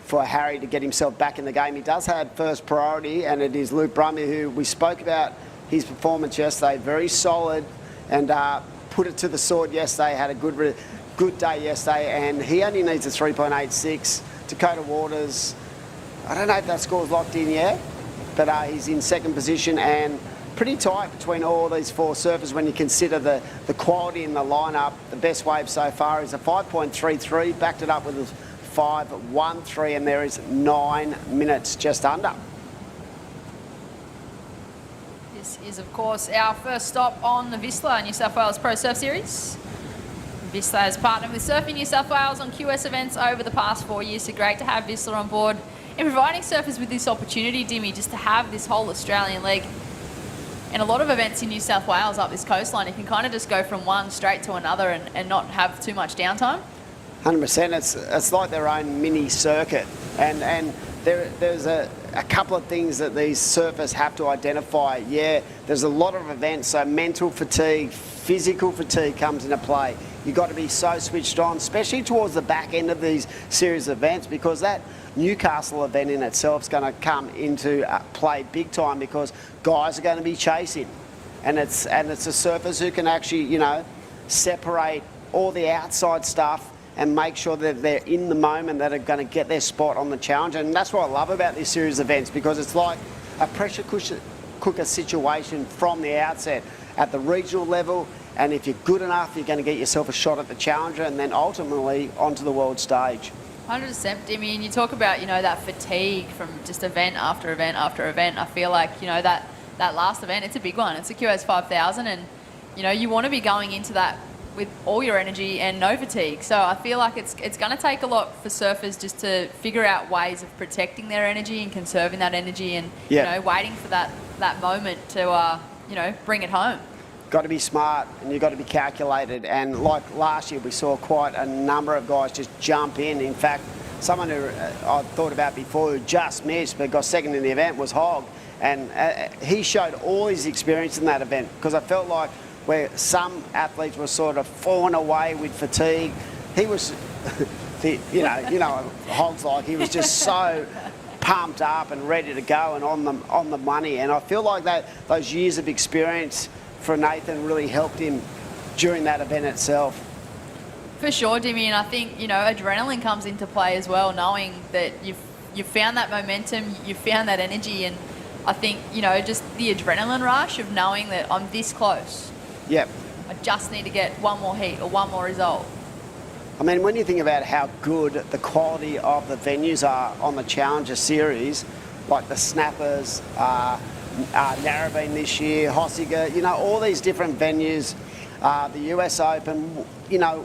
for Harry to get himself back in the game. He does have first priority, and it is Luke Brumby, who we spoke about his performance yesterday. Very solid, and put it to the sword yesterday. Had a good day yesterday, and he only needs a 3.86. Dakota Waters, I don't know if that score's locked in yet, but he's in second position, and pretty tight between all these four surfers when you consider the quality in the lineup. The best wave so far is a 5.33, backed it up with a 5.13, and there is 9 minutes just under. This is, of course, our first stop on the Whistler New South Wales Pro Surf Series. Whistler has partnered with Surfing New South Wales on QS events over the past 4 years, so great to have Whistler on board and providing surfers with this opportunity, Dimmy, just to have this whole Australian leg. And a lot of events in New South Wales up this coastline, you can kind of just go from one straight to another and not have too much downtime. 100%. It's like their own mini circuit, and there's a couple of things that these surfers have to identify. Yeah, there's a lot of events, so mental fatigue, physical fatigue comes into play. You've got to be so switched on, especially towards the back end of these series of events, because that Newcastle event in itself is going to come into play big time, because guys are going to be chasing, and it's the surfers who can actually separate all the outside stuff and make sure that they're in the moment, that are going to get their spot on the challenge. And that's what I love about these series of events, because it's like a pressure cooker situation from the outset at the regional level. And if you're good enough, you're going to get yourself a shot at the challenger, and then ultimately onto the world stage. 100%, Dimmy. And you talk about, that fatigue from just event after event after event. I feel like, that last event, it's a big one. It's a QS 5000, and, you want to be going into that with all your energy and no fatigue. So I feel like it's going to take a lot for surfers just to figure out ways of protecting their energy and conserving that energy, and, waiting for that moment to, bring it home. Got to be smart, and you've got to be calculated. And like last year, we saw quite a number of guys just jump in. In fact, someone who I thought about before who just missed but got second in the event was Hogg. And he showed all his experience in that event, because I felt like where some athletes were sort of falling away with fatigue, he was, Hogg's like, he was just so pumped up and ready to go and on the money. And I feel like those years of experience for Nathan really helped him during that event itself. For sure, Dimmy, and I think, adrenaline comes into play as well, knowing that you've found that momentum, you've found that energy, and I think, just the adrenaline rush of knowing that I'm this close. Yep. I just need to get one more heat or one more result. I mean, when you think about how good the quality of the venues are on the Challenger Series, like the Snappers, Narrabeen this year, Hossiger, you know, all these different venues, the US Open, you know,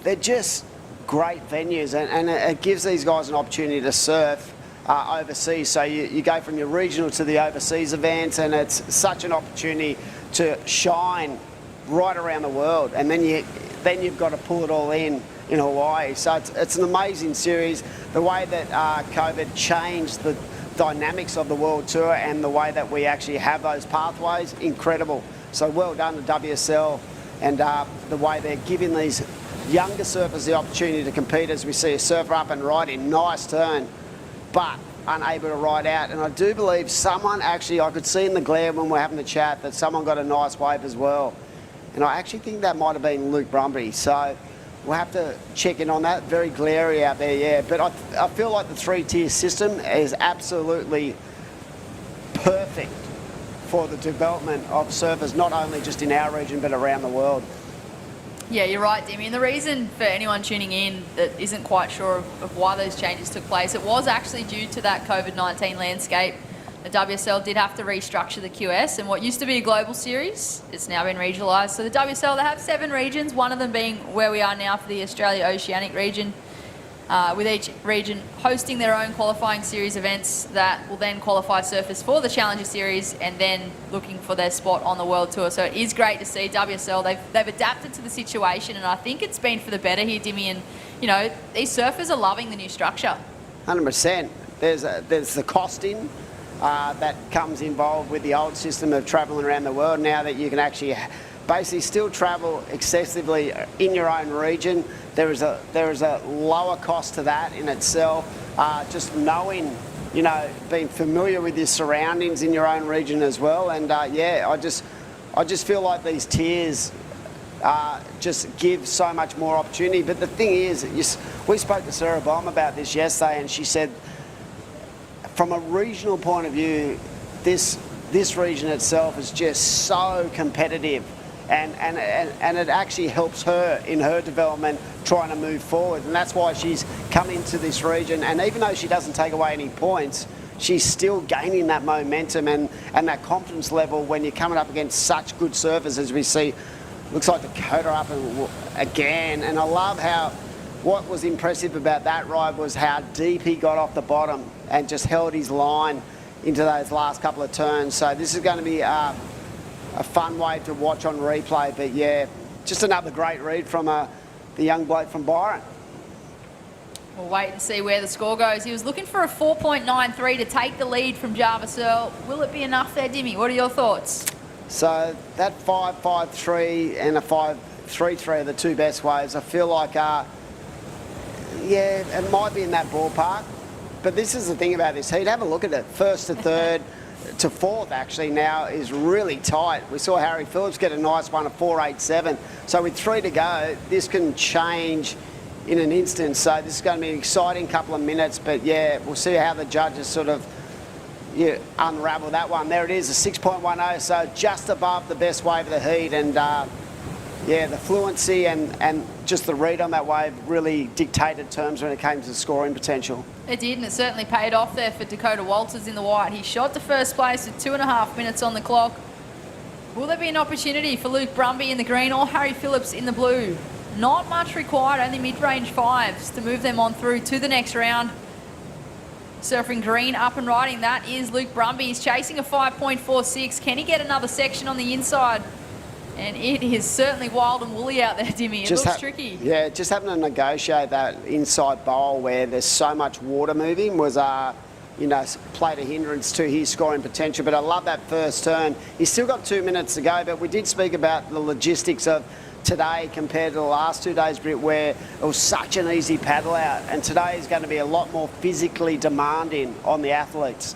they're just great venues, and it gives these guys an opportunity to surf overseas. So you go from your regional to the overseas events, and it's such an opportunity to shine right around the world. And then you've got to pull it all in Hawaii. So it's an amazing series. The way that COVID changed the dynamics of the World Tour and the way that we actually have those pathways, incredible. So well done to WSL, and the way they're giving these younger surfers the opportunity to compete, as we see a surfer up and riding, nice turn, but unable to ride out. And I do believe someone actually, I could see in the glare when we're having the chat, that someone got a nice wave as well. And I actually think that might have been Luke Brumby. So we'll have to check in on that. Very glary out there, yeah. But I feel like the three-tier system is absolutely perfect for the development of surfers, not only just in our region, but around the world. Yeah, you're right, Demi. And the reason for anyone tuning in that isn't quite sure of why those changes took place, it was actually due to that COVID-19 landscape. The WSL did have to restructure the QS, and what used to be a global series, it's now been regionalised. So the WSL, they have 7 regions, one of them being where we are now for the Australia-Oceanic region, with each region hosting their own qualifying series events that will then qualify surfers for the Challenger Series and then looking for their spot on the World Tour. So it is great to see WSL. They've adapted to the situation, and I think it's been for the better here, Dimmy. And, you know, these surfers are loving the new structure. 100%. There's the costing that comes involved with the old system of travelling around the world. Now that you can actually basically still travel excessively in your own region, there is a lower cost to that in itself. Just knowing, you know, being familiar with your surroundings in your own region as well. And yeah, I just feel like these tiers just give so much more opportunity. But the thing is, we spoke to Sarah Baum about this yesterday, and she said, from a regional point of view, this region itself is just so competitive, and it actually helps her in her development trying to move forward. And that's why she's come into this region, and even though she doesn't take away any points, she's still gaining that momentum and that confidence level when you're coming up against such good surfers as we see. Looks like Dakota up again, and I love how, what was impressive about that ride was how deep he got off the bottom and just held his line into those last couple of turns. So this is going to be a fun wave to watch on replay. But yeah, just another great read from the young bloke from Byron. We'll wait and see where the score goes. He was looking for a 4.93 to take the lead from Jarvis Earl. Will it be enough there, Dimmy? What are your thoughts? So that 5.53 and a 5.33 are the two best waves. I feel like, yeah, it might be in that ballpark. But this is the thing about this heat. Have a look at it. First to third to fourth, actually, now is really tight. We saw Harry Phillips get a nice one, a 4.87. So with 3 to go, this can change in an instant. So this is going to be an exciting couple of minutes. But yeah, we'll see how the judges sort of unravel that one. There it is, a 6.10, so just above the best wave of the heat. And yeah, the fluency and just the read on that wave really dictated terms when it came to scoring potential. It did, and it certainly paid off there for Dakota Walters in the white. He shot to first place with 2.5 minutes on the clock. Will there be an opportunity for Luke Brumby in the green or Harry Phillips in the blue? Not much required, only mid-range fives to move them on through to the next round. Surfing green, up and riding, that is Luke Brumby. He's chasing a 5.46. Can he get another section on the inside? And it is certainly wild and woolly out there, Dimmy. It looks tricky. Yeah, just having to negotiate that inside bowl where there's so much water moving was, you know, played a hindrance to his scoring potential. But I love that first turn. He's still got 2 minutes to go, but we did speak about the logistics of today compared to the last 2 days, Britt, where it was such an easy paddle out. And today is going to be a lot more physically demanding on the athletes.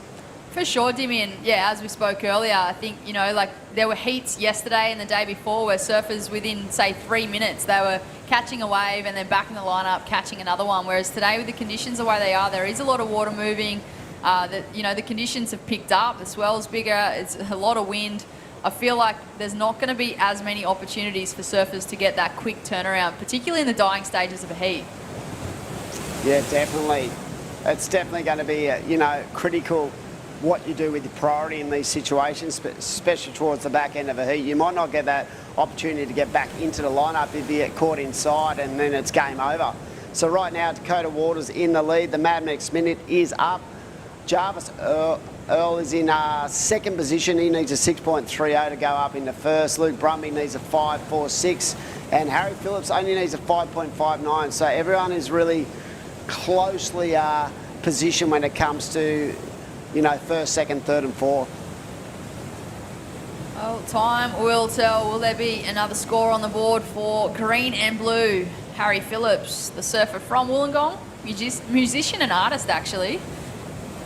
For sure, Dimmy, and yeah, as we spoke earlier, I think, you know, like there were heats yesterday and the day before where surfers within, say, 3 minutes, they were catching a wave and then back in the lineup, catching another one. Whereas today, with the conditions the way they are, there is a lot of water moving. You know, the conditions have picked up. The swell's bigger. It's a lot of wind. I feel like there's not going to be as many opportunities for surfers to get that quick turnaround, particularly in the dying stages of a heat. Yeah, definitely. it's definitely going to be, critical what you do with your priority in these situations, especially towards the back end of a heat. You might not get that opportunity to get back into the lineup if you get caught inside and then it's game over. So right now, Dakota Waters in the lead. The Mad Max minute is up. Jarvis Earl is in second position. He needs a 6.30 to go up into first. Luke Brumby needs a 5.46. And Harry Phillips only needs a 5.59. So everyone is really closely positioned when it comes to, first, second, third and fourth. Well, time will tell. Will there be another score on the board for green and blue? Harry Phillips, the surfer from Wollongong, musician and artist actually.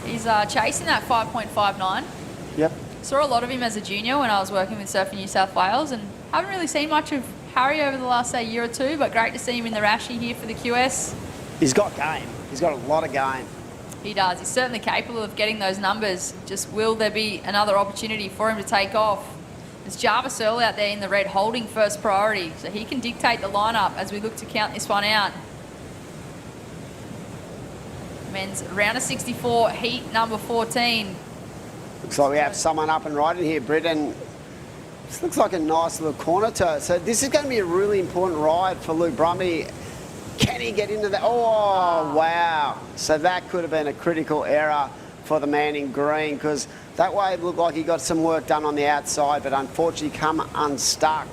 He's chasing that 5.59. Yep. Saw a lot of him as a junior when I was working with Surfing New South Wales, and haven't really seen much of Harry over the last, say, year or two, but great to see him in the Rashi here for the QS. He's got game. He's got a lot of game. He does. He's certainly capable of getting those numbers. Just will there be another opportunity for him to take off? There's Jarvis Earl out there in the red holding first priority, so he can dictate the lineup as we look to count this one out. Men's round of 64, heat number 14. Looks like we have someone up and riding here, Britt, and this looks like a nice little corner toe. So this is going to be a really important ride for Luke Brumby. Can he get into that? Oh, wow. So that could have been a critical error for the man in green, because that wave looked like he got some work done on the outside, but unfortunately come unstuck.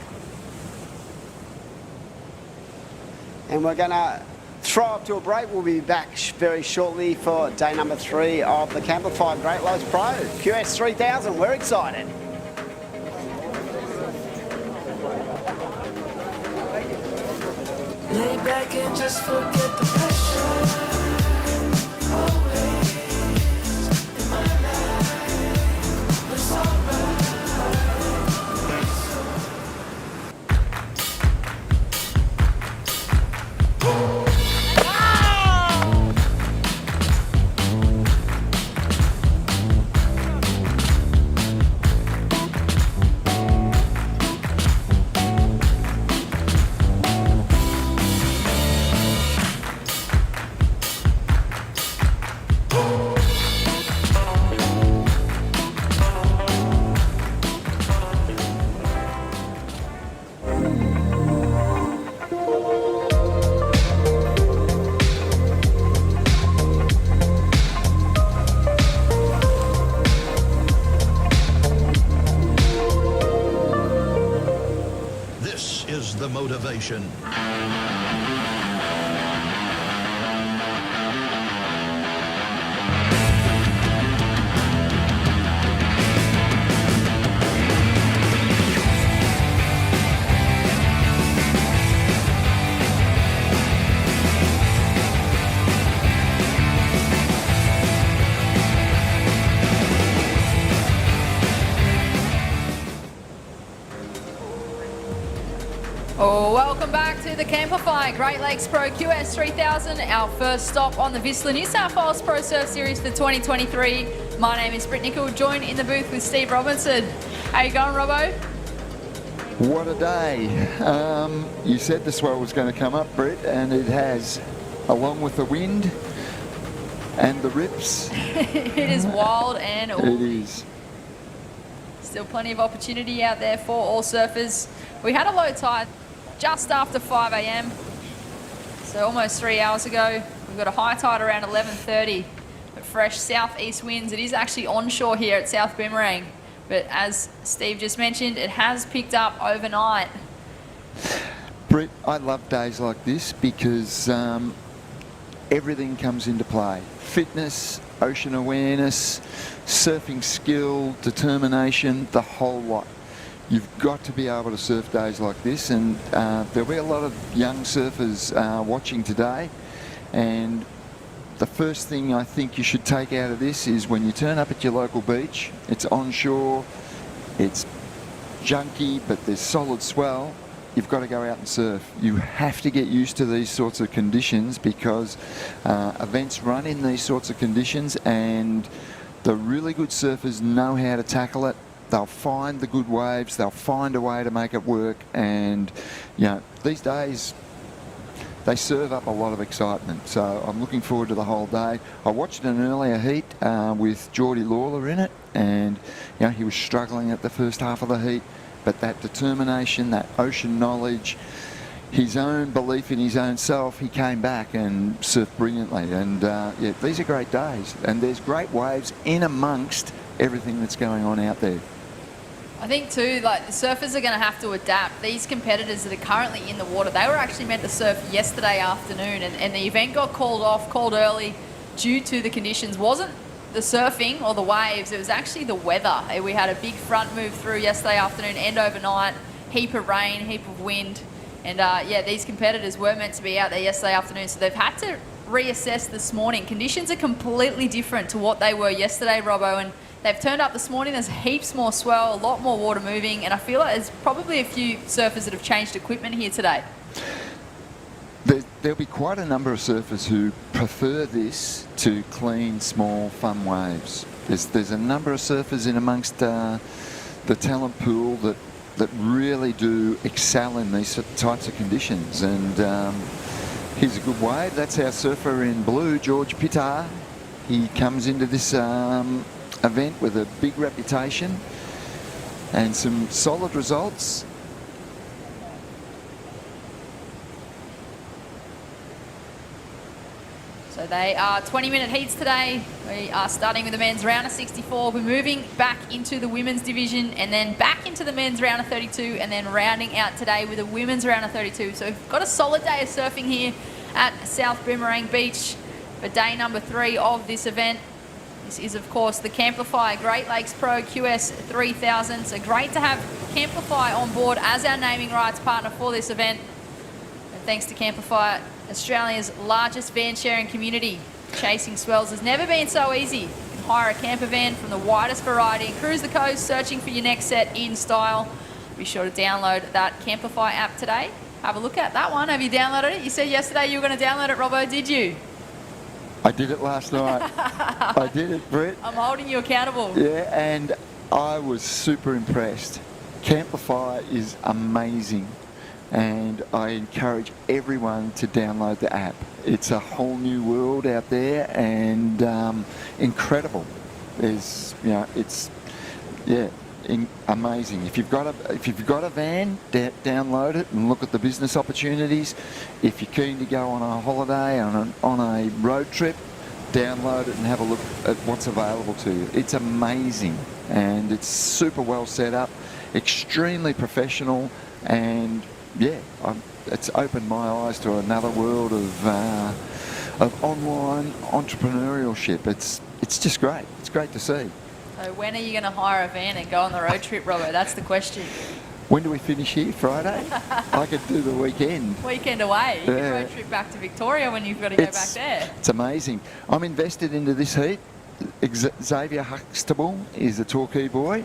And we're going to throw up to a break. We'll be back very shortly for day number 3 of the Camplify Great Lakes Pro. QS 3000, we're excited. Lay back and just forget the pressure. Always in my life, it's alright. This is the motivation. Oh, welcome back to the Camplify Great Lakes Pro QS 3000, our first stop on the Whistler New South Wales Pro Surf Series for 2023. My name is Britt Nicol, joined in the booth with Steve Robinson. How you going, Robbo? What a day. You said the swell was going to come up, Britt, and it has, along with the wind and the rips. It is wild and It is. still plenty of opportunity out there for all surfers. We had a low tide just after 5 a.m, so almost 3 hours ago. We've got a high tide around 11:30, but fresh southeast winds. It is actually onshore here at South Boomerang, but as Steve just mentioned, it has picked up overnight. Britt, I love days like this because everything comes into play. Fitness, ocean awareness, surfing skill, determination, the whole lot. You've got to be able to surf days like this, and there'll be a lot of young surfers watching today, and the first thing I think you should take out of this is when you turn up at your local beach, it's onshore, it's junky, but there's solid swell, you've got to go out and surf. You have to get used to these sorts of conditions because events run in these sorts of conditions, and the really good surfers know how to tackle it. They'll find the good waves, they'll find a way to make it work, and these days they serve up a lot of excitement. So I'm looking forward to the whole day. I watched an earlier heat with Geordie Lawler in it, and he was struggling at the first half of the heat, but that determination, that ocean knowledge, his own belief in his own self, he came back and surfed brilliantly. And these are great days, and there's great waves in amongst everything that's going on out there. I think too, like, the surfers are going to have to adapt. These competitors that are currently in the water, they were actually meant to surf yesterday afternoon, and the event got called early due to the conditions. Wasn't the surfing or the waves, it was actually the weather. We had a big front move through yesterday afternoon and overnight, heap of rain, heap of wind. And these competitors were meant to be out there yesterday afternoon, so they've had to reassess this morning. Conditions are completely different to what they were yesterday, Robbo, and they've turned up this morning. There's heaps more swell, a lot more water moving, and I feel like there's probably a few surfers that have changed equipment here today. There'll be quite a number of surfers who prefer this to clean, small, fun waves. There's a number of surfers in amongst the talent pool that really do excel in these types of conditions. And here's a good wave. That's our surfer in blue, George Pittar. He comes into this event with a big reputation and some solid results. So they are 20-minute heats today. We are starting with the men's round of 64. We're moving back into the women's division and then back into the men's round of 32 and then rounding out today with a women's round of 32. So we've got a solid day of surfing here at South Boomerang Beach for day number 3 of this event. This is, of course, the Camplify Great Lakes Pro QS 3000. So great to have Camplify on board as our naming rights partner for this event. And thanks to Camplify, Australia's largest van sharing community. Chasing swells has never been so easy. You can hire a camper van from the widest variety and cruise the coast searching for your next set in style. Be sure to download that Camplify app today. Have a look at that one. Have you downloaded it? You said yesterday you were going to download it, Robbo, did you? I did it last night. I did it, Brett. I'm holding you accountable. Yeah, and I was super impressed. Camplify is amazing, and I encourage everyone to download the app. It's a whole new world out there, and incredible. There's, it's, amazing. If you've got a van, download it and look at the business opportunities. If you're keen to go on a holiday, on a road trip, download it and have a look at what's available to you. It's amazing, and it's super well set up, extremely professional, and it's opened my eyes to another world of online entrepreneurship. It's just great. It's great to see. So when are you going to hire a van and go on the road trip, Robbo? That's the question. When do we finish here? Friday? I could do the weekend. Weekend away. You can road trip back to Victoria when you've got to go back there. It's amazing. I'm invested into this heat. Xavier Huxtable is a Torquay boy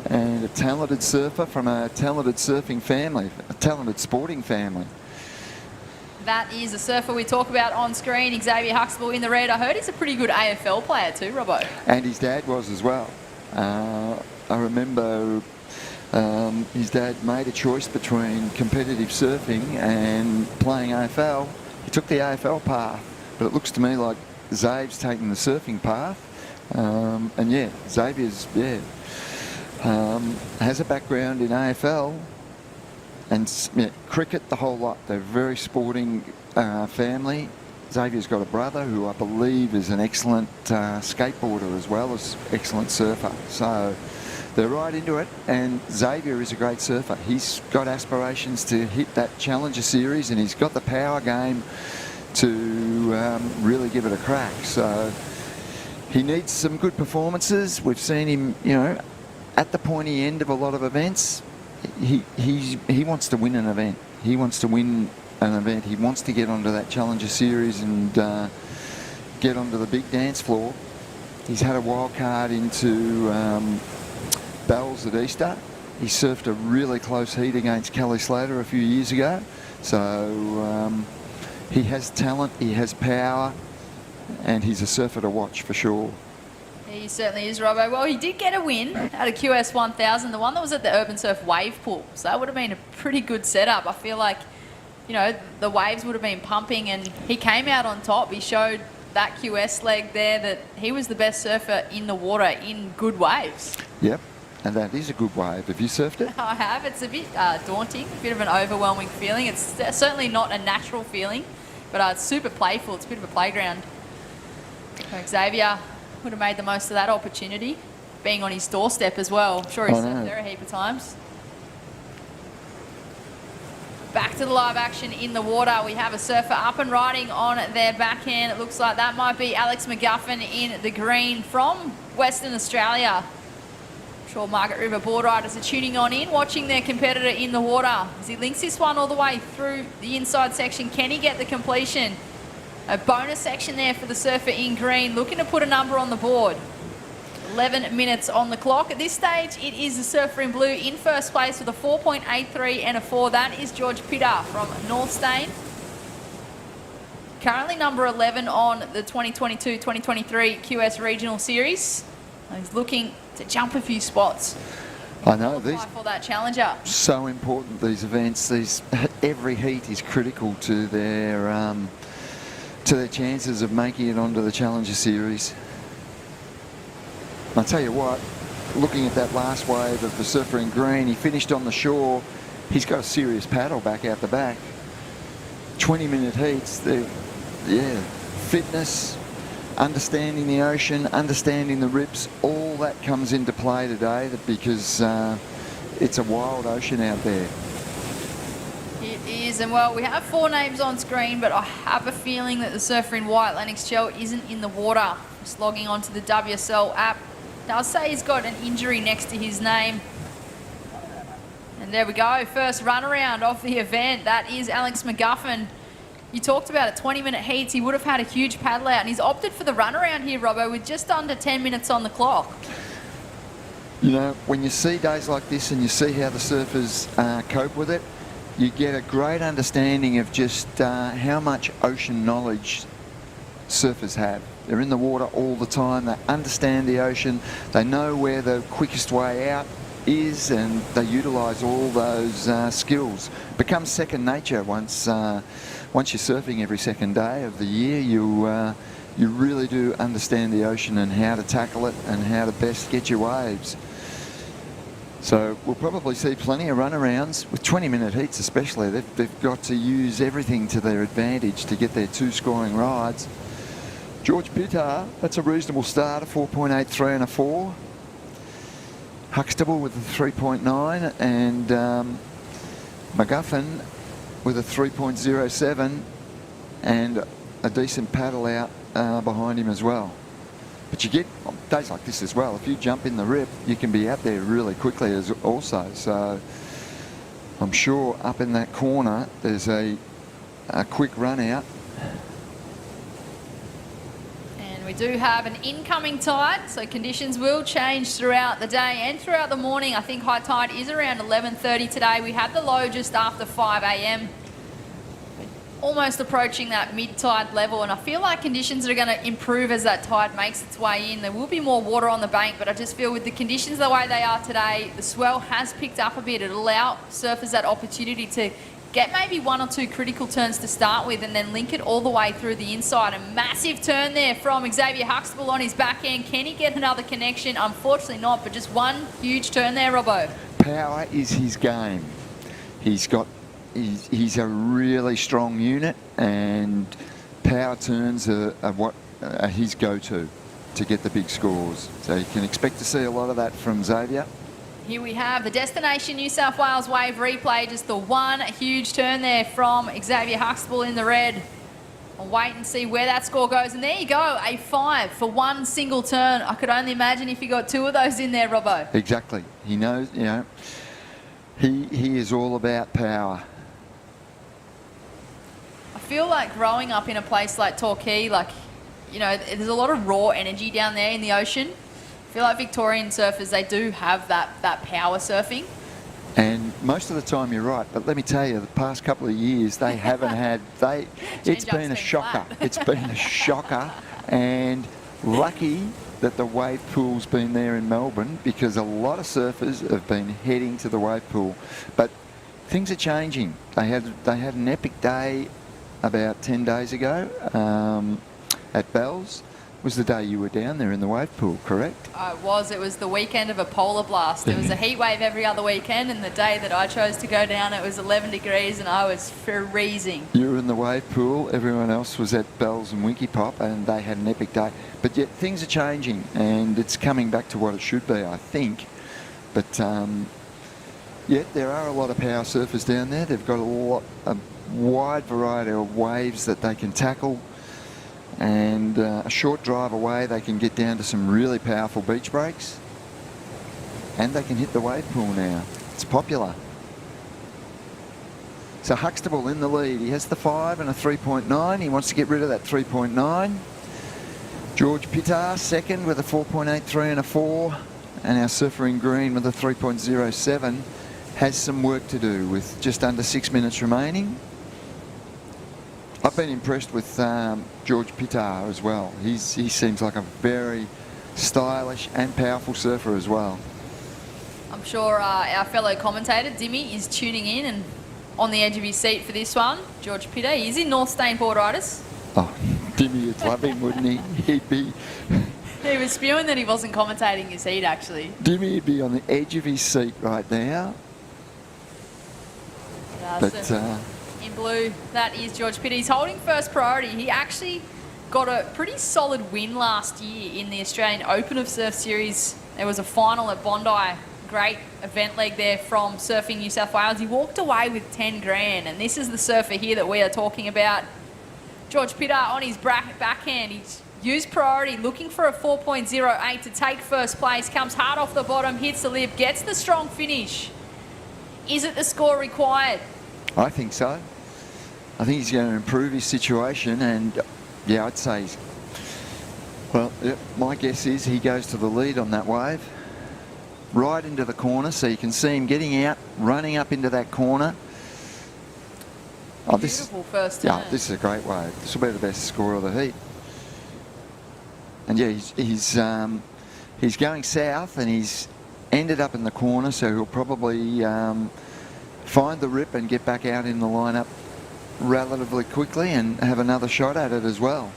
and a talented surfer from a talented surfing family, a talented sporting family. That is a surfer we talk about on screen, Xavier Huxtable in the red. I heard he's a pretty good AFL player too, Robbo. And his dad was as well. I remember his dad made a choice between competitive surfing and playing AFL. He took the AFL path, but it looks to me like Zave's taking the surfing path. Xavier's, has a background in AFL. And cricket, the whole lot. They're a very sporting family. Xavier's got a brother who I believe is an excellent skateboarder as well as excellent surfer. So they're right into it, and Xavier is a great surfer. He's got aspirations to hit that Challenger Series, and he's got the power game to really give it a crack. So he needs some good performances. We've seen him, at the pointy end of a lot of events. He wants to win an event. He wants to win an event. He wants to get onto that Challenger Series and get onto the big dance floor. He's had a wild card into Bells at Easter. He surfed a really close heat against Kelly Slater a few years ago. So he has talent, he has power, and he's a surfer to watch for sure. He certainly is, Robbo. Well, he did get a win at a QS 1000, the one that was at the Urban Surf Wave Pool. So that would have been a pretty good setup. I feel like you know, the waves would have been pumping, and he came out on top. He showed that QS leg there that he was the best surfer in the water in good waves. Yep, and that is a good wave. Have you surfed it? I have. It's a bit daunting, a bit of an overwhelming feeling. It's certainly not a natural feeling, but it's super playful. It's a bit of a playground. So Xavier would have made the most of that opportunity, being on his doorstep as well. I'm sure he's surfed there a heap of times. Back to the live action in the water. We have a surfer up and riding on their backhand. It looks like that might be Alex McGuffin in the green from Western Australia. I'm sure Margaret River board riders are tuning on in, watching their competitor in the water. As he links this one all the way through the inside section, can he get the completion? A bonus section there for the surfer in green, looking to put a number on the board. 11 minutes on the clock. At this stage, it is the surfer in blue in first place with a 4.83 and a 4. That is George Pitter from North Stain. Currently number 11 on the 2022-2023 QS Regional Series. He's looking to jump a few spots. I know, these For that challenger. so important, these events. Every heat is critical to their chances of making it onto the Challenger Series. I'll tell you what, looking at that last wave of the surfer in green, he finished on the shore. He's got a serious paddle back out the back. 20-minute heats. Fitness, understanding the ocean, understanding the rips, all that comes into play today because it's a wild ocean out there. It is, and well, we have 4 names on screen, but I have a feeling that the surfer in white, Lennox Chell, isn't in the water. Just logging onto the WSL app. Does say he's got an injury next to his name. And there we go, first runaround of the event. That is Alex McGuffin. You talked about it, 20-minute heats. He would have had a huge paddle out, and he's opted for the runaround here, Robbo, with just under 10 minutes on the clock. You know, when you see days like this and you see how the surfers cope with it, you get a great understanding of just how much ocean knowledge surfers have. They're in the water all the time. They understand the ocean. They know where the quickest way out is, and they utilise all those skills. Becomes second nature once you're surfing every second day of the year. You really do understand the ocean and how to tackle it and how to best get your waves. So we'll probably see plenty of runarounds with 20-minute heats, especially. They've got to use everything to their advantage to get their 2 scoring rides. George Pitter, that's a reasonable start, a 4.83 and a 4. Huxtable with a 3.9 and McGuffin with a 3.07 and a decent paddle out behind him as well. But you get days like this as well. If you jump in the rip, you can be out there really quickly as also. So I'm sure up in that corner there's a quick run out. We do have an incoming tide, so conditions will change throughout the day and throughout the morning. I think high tide is around 11:30 today. We had the low just after 5 a.m. Almost approaching that mid-tide level, and I feel like conditions are going to improve as that tide makes its way in. There will be more water on the bank, but I just feel with the conditions the way they are today, the swell has picked up a bit. It'll allow surfers that opportunity to get maybe 1 or 2 critical turns to start with and then link it all the way through the inside. A massive turn there from Xavier Huxtable on his backhand. Can he get another connection? Unfortunately not, but just one huge turn there, Robbo. Power is his game. He's a really strong unit, and power turns are what are his go-to to get the big scores. So you can expect to see a lot of that from Xavier. Here we have the Destination New South Wales wave replay. Just the one huge turn there from Xavier Huxtable in the red. I'll wait and see where that score goes. And there you go, a 5 for one single turn. I could only imagine if you got 2 of those in there, Robbo. Exactly. He knows, you know, he is all about power. I feel like growing up in a place like Torquay, like, you know, there's a lot of raw energy down there in the ocean. I feel like Victorian surfers, they do have that power surfing. And most of the time you're right, but let me tell you, the past couple of years they haven't had, it's been a shocker. It's been a shocker, and lucky that the wave pool's been there in Melbourne, because a lot of surfers have been heading to the wave pool. But things are changing. They had an epic day about 10 days ago at Bells. Was the day you were down there in the wave pool, correct? It was the weekend of a polar blast. It was a heat wave every other weekend, and the day that I chose to go down, it was 11 degrees and I was freezing. You were in the wave pool, everyone else was at Bells and Winky Pop, and they had an epic day. But yet things are changing, and it's coming back to what it should be, I think. But yet there are a lot of power surfers down there. They've got a wide variety of waves that they can tackle. And a short drive away, they can get down to some really powerful beach breaks. And they can hit the wave pool now. It's popular. So Huxtable in the lead. He has the 5 and a 3.9. He wants to get rid of that 3.9. George Pittar second with a 4.83 and a 4. And our surfer in green with a 3.07 has some work to do with just under 6 minutes remaining. I've been impressed with George Pittar as well. He seems like a very stylish and powerful surfer as well. I'm sure our fellow commentator, Dimmy, is tuning in and on the edge of his seat for this one. George Pittar, he's in North Stain Portitis. Oh, Dimmy would love him, wouldn't he? He'd be... He was spewing that he wasn't commentating his heat, actually. Dimmy would be on the edge of his seat right now. In blue, that is George Pittar. He's holding first priority. He actually got a pretty solid win last year in the Australian Open of Surf Series. There was a final at Bondi. Great event leg there from Surfing New South Wales. He walked away with 10 grand, and this is the surfer here that we are talking about. George Pittar on his backhand. He's used priority, looking for a 4.08 to take first place. Comes hard off the bottom, hits the lip, gets the strong finish. Is it the score required? I think so. I think he's going to improve his situation, and yeah, I'd say my guess is he goes to the lead on that wave, right into the corner, so you can see him getting out, running up into that corner. Oh, Beautiful first turn. Yeah, this is a great wave. This will be the best score of the heat. And yeah, he's going south, and he's ended up in the corner, so he'll probably find the rip and get back out in the lineup relatively quickly and have another shot at it as well.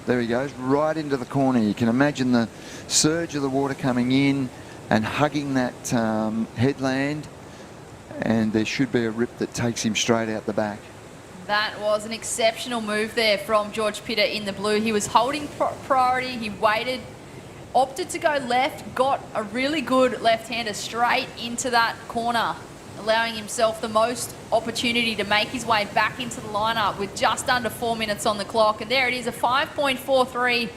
There he goes, right into the corner. You can imagine the surge of the water coming in and hugging that headland, and there should be a rip that takes him straight out the back. That was an exceptional move there from George Pittar in the blue. He was holding priority, he waited, opted to go left, got a really good left-hander straight into that corner, allowing himself the most opportunity to make his way back into the lineup with just under 4 minutes on the clock. And there it is, a 5.43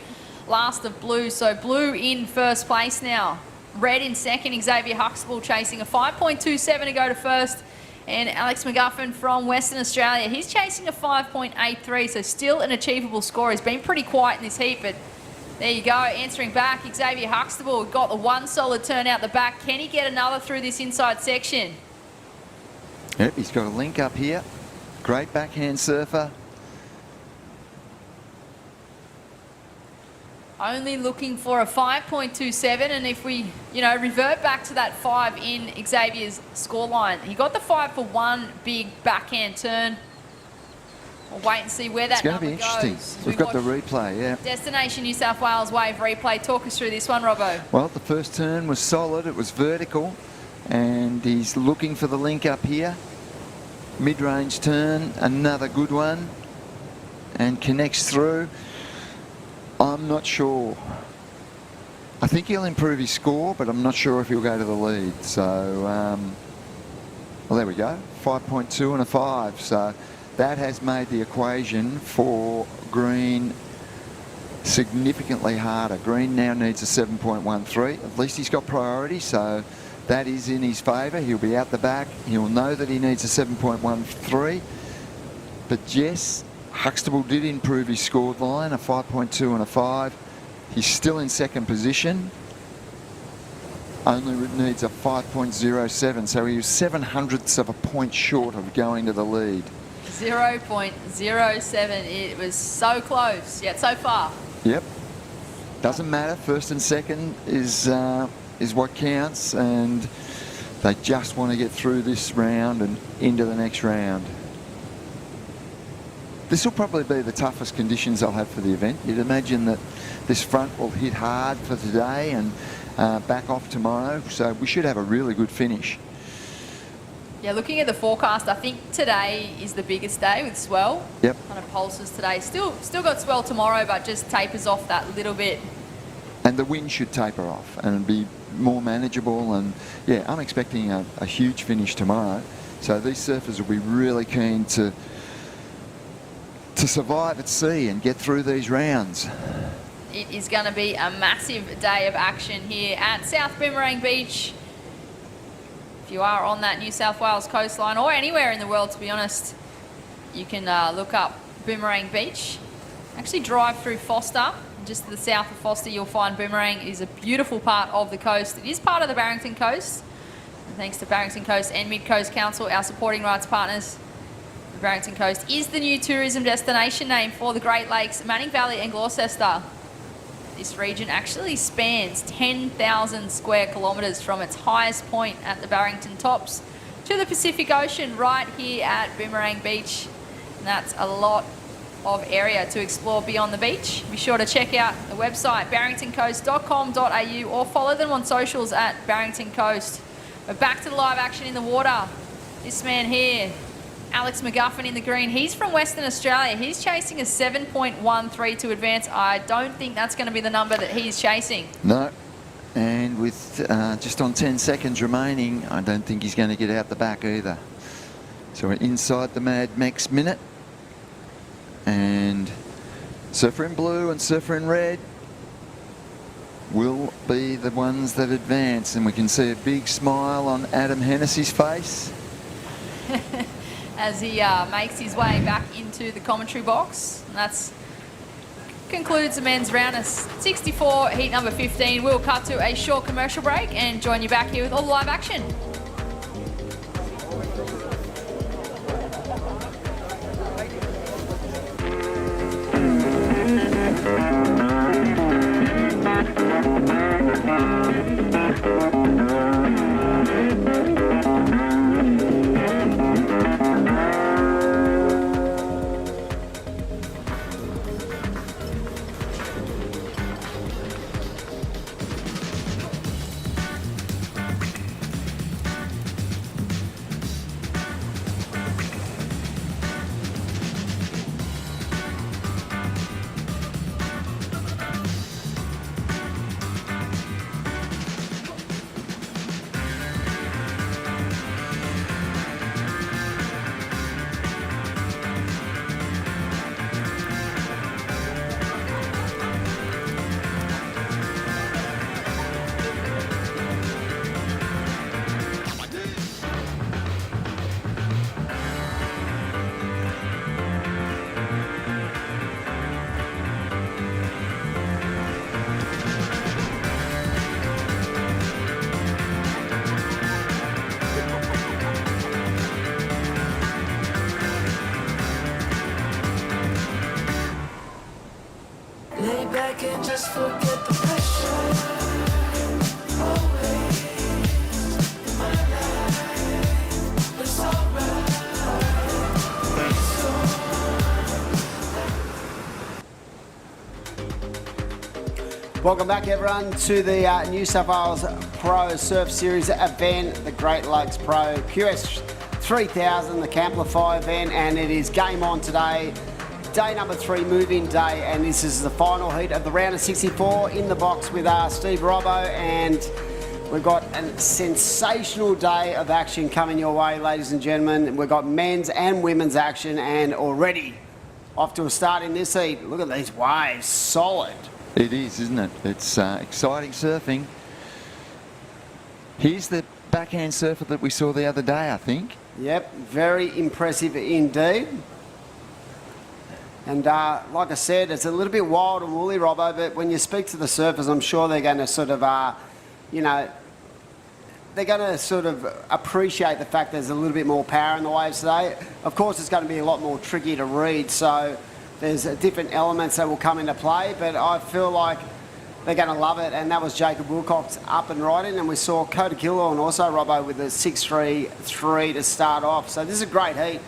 last of blue. So blue in first place now. Red in second, Xavier Huxtable chasing a 5.27 to go to first. And Alex McGuffin from Western Australia, he's chasing a 5.83, so still an achievable score. He's been pretty quiet in this heat, but there you go, answering back. Xavier Huxtable got the one solid turn out the back. Can he get another through this inside section? Yep, he's got a link up here. Great backhand surfer. Only looking for a 5.27, and if we, revert back to that 5 in Xavier's scoreline, he got the 5 for one big backhand turn. We'll wait and see where that number goes. It's going to be interesting. We've got the replay, yeah. Destination New South Wales wave replay. Talk us through this one, Robbo. Well, the first turn was solid. It was vertical, and he's looking for the link up here. Mid-range turn, another good one, and connects through. I'm not sure. I think he'll improve his score, but I'm not sure if he'll go to the lead. So, well, there we go. 5.2 and a 5. So that has made the equation for Green significantly harder. Green now needs a 7.13. At least he's got priority, so that is in his favour. He'll be out the back. He'll know that he needs a 7.13. But yes, Huxtable did improve his scored line, a 5.2 and a 5. He's still in second position. Only needs a 5.07, so he was 0.07 of a point short of going to the lead. 0.07. It was so close, yet so far. Yep. Doesn't matter. First and second is what counts, and They just want to get through this round and into the next round. This will probably be the toughest conditions they'll have for the event. You'd imagine that this front will hit hard for today and back off tomorrow, so we should have a really good finish. Yeah, looking at the forecast, I think today is the biggest day with swell. Yep. Kind of pulses today. Still got swell tomorrow, but just tapers off that little bit. And the wind should taper off and be more manageable. And yeah, I'm expecting a huge finish tomorrow. So these surfers will be really keen to survive at sea and get through these rounds. It is going to be a massive day of action here at South Boomerang Beach. If you are on that New South Wales coastline or anywhere in the world, to be honest, you can look up Boomerang Beach. Actually drive through Foster. Just to the south of Foster, you'll find Boomerang. It is a beautiful part of the coast. It is part of the Barrington Coast. And thanks to Barrington Coast and Mid Coast Council, our supporting rights partners, the Barrington Coast is the new tourism destination name for the Great Lakes, Manning Valley and Gloucester. This region actually spans 10,000 square kilometres from its highest point at the Barrington Tops to the Pacific Ocean right here at Boomerang Beach. And that's a lot of area to explore beyond the beach. Be sure to check out the website barringtoncoast.com.au or follow them on socials at Barrington Coast. We're back to the live action in the water. This man here, Alex McGuffin in the green, he's from Western Australia. He's chasing a 7.13 to advance. I don't think that's going to be the number that he's chasing. No, and with just on 10 seconds remaining, I don't think he's going to get out the back either. So we're inside the Mad Max minute. And surfer in blue and surfer in red will be the ones that advance, and we can see a big smile on Adam Hennessy's face as he makes his way back into the commentary box. And that's concludes the men's round of 64, heat number 15. We'll cut to a short commercial break and join you back here with all the live action. Lay back and just forget the pressure. Always in my life, it's alright. Welcome back, everyone, to the New South Wales Pro Surf Series event, the Great Lakes Pro QS 3000, the Camplify event, and it is game on today. Day number 3, move-in day, and this is the final heat of the round of 64 in the box with Steve Robbo, and we've got a sensational day of action coming your way, ladies and gentlemen. We've got men's and women's action, and already off to a start in this heat. Look at these waves, solid. It is, isn't it? It's exciting surfing. Here's the backhand surfer that we saw the other day, I think. Yep, very impressive indeed. And like I said, it's a little bit wild and woolly, Robbo, but when you speak to the surfers, I'm sure they're going to sort of, you know, they're going to sort of appreciate the fact there's a little bit more power in the waves today. Of course, it's going to be a lot more tricky to read, so there's different elements that will come into play, but I feel like they're going to love it. And that was Jacob Wilcox up and riding. And we saw Coda Killorn also, Robbo, with a 6.33 to start off. So this is a great heat.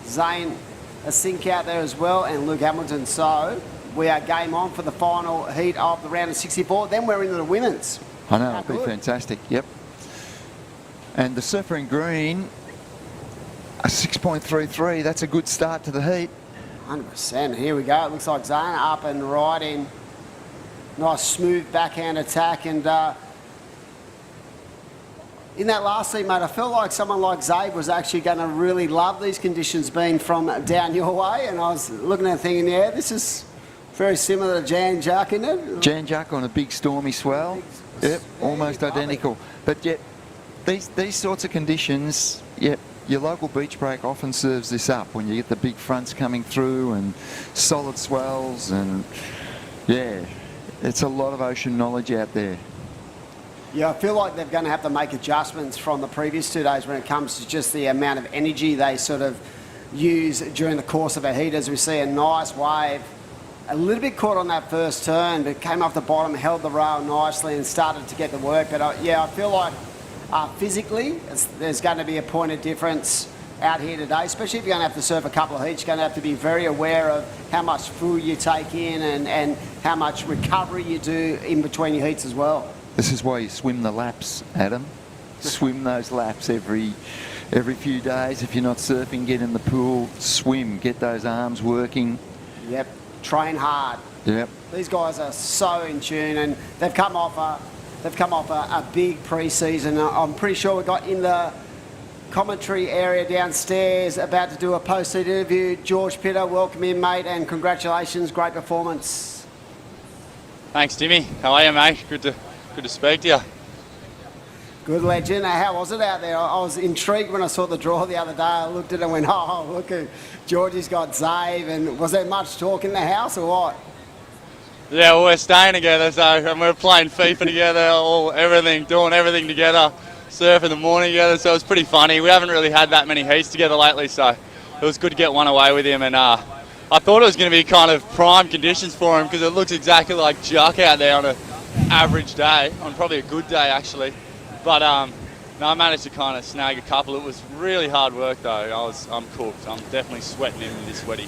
Zane, a sink out there as well, and Luke Hamilton. So we are game on for the final heat of the round of 64. Then we're into the women's. I know, How it'll be good. fantastic. Yep. And the surfer in green, a 6.33. That's a good start to the heat. 100%. Here we go. It looks like Zane up and riding. Nice smooth backhand attack. And in that last heat, mate, I felt like someone like Zabe was actually going to really love these conditions being from down your way. And I was looking at it thinking, yeah, this is very similar to Jan Jack, isn't it? Jan Jack on a big stormy swell. Yep, almost identical. But yet, these sorts of conditions, yep, your local beach break often serves this up when you get the big fronts coming through and solid swells, and yeah, it's a lot of ocean knowledge out there. Yeah, I feel like they're going to have to make adjustments from the previous 2 days when it comes to just the amount of energy they sort of use during the course of a heat. As we see a nice wave, a little bit caught on that first turn, but came off the bottom, held the rail nicely and started to get the work. But yeah, I feel like physically there's going to be a point of difference out here today, especially if you're going to have to surf a couple of heats. You're going to have to be very aware of how much food you take in and how much recovery you do in between your heats as well. This is why you swim the laps, Adam. Swim those laps every few days. If you're not surfing, get in the pool, swim, get those arms working. Yep, train hard. Yep. These guys are so in tune, and they've come off a big pre-season. I'm pretty sure we got in the commentary area downstairs about to do a post-heat interview. George Pitter, welcome in, mate, and congratulations, great performance. Thanks, Timmy. How are you, mate? Good to speak to you. Good legend. How was it out there? I was intrigued when I saw the draw the other day. I looked at it and went, oh, look at Georgie's got Zave. And was there much talk in the house or what? Yeah, well, we're staying together, and we're playing FIFA together, doing everything together, surf in the morning together, so it's pretty funny. We haven't really had that many heats together lately, so it was good to get one away with him. And I thought it was going to be kind of prime conditions for him because it looks exactly like Juck out there on an average day, on probably a good day actually. But no, I managed to kind of snag a couple. It was really hard work though. I'm cooked. I'm definitely sweating in this sweaty.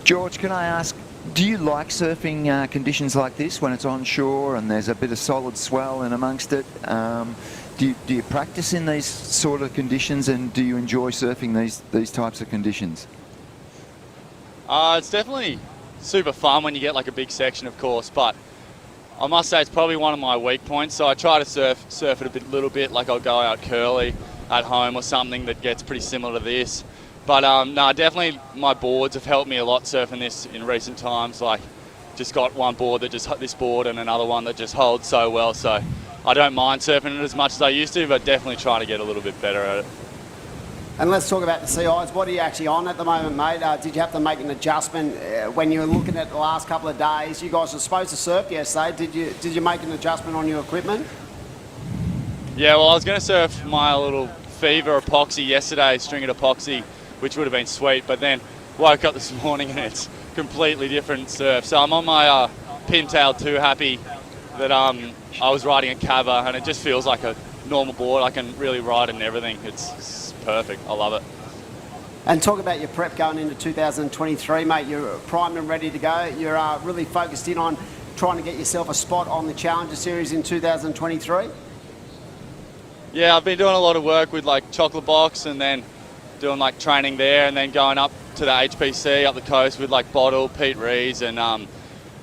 George, can I ask, do you like surfing conditions like this when it's onshore and there's a bit of solid swell in amongst it? Do you practice in these sort of conditions, and do you enjoy surfing these types of conditions? It's definitely super fun when you get like a big section, of course, but I must say it's probably one of my weak points. So I try to surf it a little bit, like I'll go out curly at home or something that gets pretty similar to this. But no, definitely my boards have helped me a lot surfing this in recent times. Like, just got one board that just this board and another one that just holds so well. So I don't mind surfing it as much as I used to, but definitely trying to get a little bit better at it. And let's talk about the sea eyes. What are you actually on at the moment, mate? Did you have to make an adjustment when you were looking at the last couple of days? You guys were supposed to surf yesterday. Did you make an adjustment on your equipment? Yeah, well, I was going to surf my little Fever epoxy yesterday, stringed epoxy, which would have been sweet, but then woke up this morning and it's completely different surf. So I'm on my Pintail 2 Happy that I was riding at Cava, and it just feels like a normal board. I can really ride it and everything. It's perfect. I love it. And talk about your prep going into 2023, mate. You're primed and ready to go. You're really focused in on trying to get yourself a spot on the Challenger Series in 2023? Yeah, I've been doing a lot of work with like Chocolate Box, and then doing like training there, and then going up to the HPC up the coast with like Bottle, Pete Rees and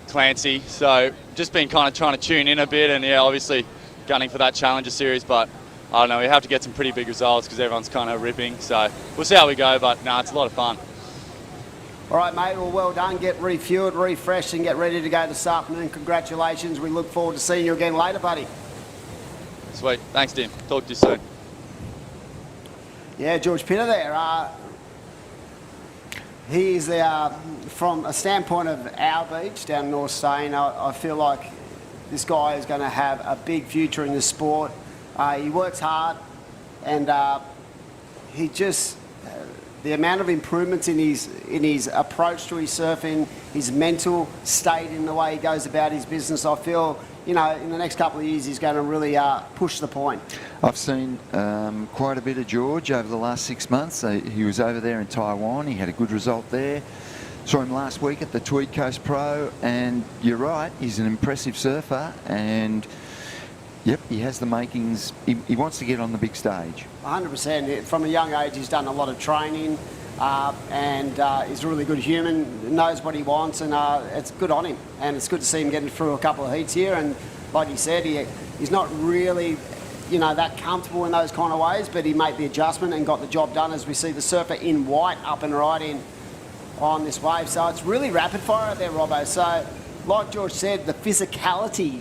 Clancy. So just been kind of trying to tune in a bit, and yeah, obviously gunning for that Challenger Series, but I don't know, we have to get some pretty big results because everyone's kind of ripping. So we'll see how we go, but no, it's a lot of fun. All right, mate, well done. Get refueled, refreshed and get ready to go this afternoon. Congratulations. We look forward to seeing you again later, buddy. Sweet. Thanks, Tim. Talk to you soon. Yeah, George Pitter there. He's from a standpoint of our beach down North Stain, I feel like this guy is going to have a big future in the sport. He works hard, and he just the amount of improvements in his approach to his surfing, his mental state in the way he goes about his business, I feel, in the next couple of years he's going to really push the point. I've seen quite a bit of George over the last 6 months. He was over there in Taiwan. He had a good result there. Saw him last week at the Tweed Coast Pro, and you're right, he's an impressive surfer, and yep, he has the makings. He wants to get on the big stage. 100%. From a young age, he's done a lot of training, and he's a really good human, knows what he wants, and it's good on him. And it's good to see him getting through a couple of heats here. And like he said, he's not really, that comfortable in those kind of ways, but he made the adjustment and got the job done, as we see the surfer in white up and riding on this wave. So it's really rapid fire out there, Robbo. So like George said, the physicality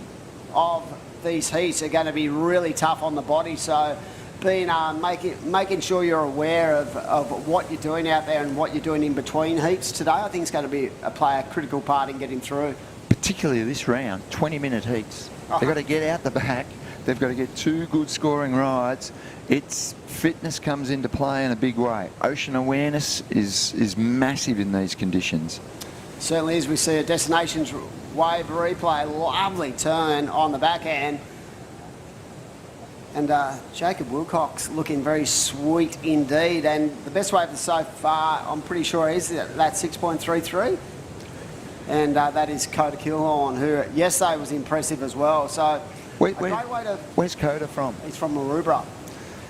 of these heats are going to be really tough on the body. So making sure you're aware of what you're doing out there and what you're doing in between heats today, I think is going to play a critical part in getting through. Particularly this round, 20-minute heats. They've got to get out the back. They've got to get 2 good scoring rides. Its fitness comes into play in a big way. Ocean awareness is massive in these conditions. Certainly, as we see a Destinations wave replay, lovely turn on the backhand. And Jacob Wilcox looking very sweet indeed. And the best wave so far, I'm pretty sure, is that 6.33. And that is Coda Kilhorn, who yesterday was impressive as well. So where's Coda from? He's from Maroubra.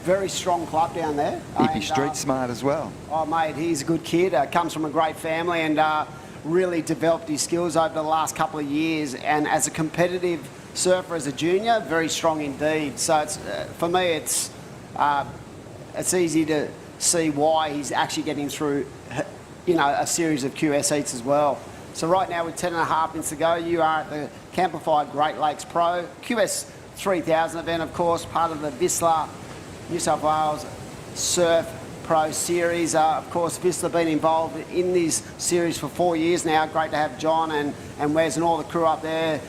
Very strong club down there. He'd be street smart as well. Oh, mate, he's a good kid. Comes from a great family and really developed his skills over the last couple of years. And as a competitive surfer as a junior, very strong indeed. So it's, for me, it's easy to see why he's actually getting through, a series of QS heats as well. So right now with 10.5 minutes to go, you are at the Camplify Great Lakes Pro QS 3000 event, of course, part of the Whistler New South Wales Surf Pro Series. Of course, Whistler been involved in this series for 4 years now. Great to have John and Wes and all the crew up there.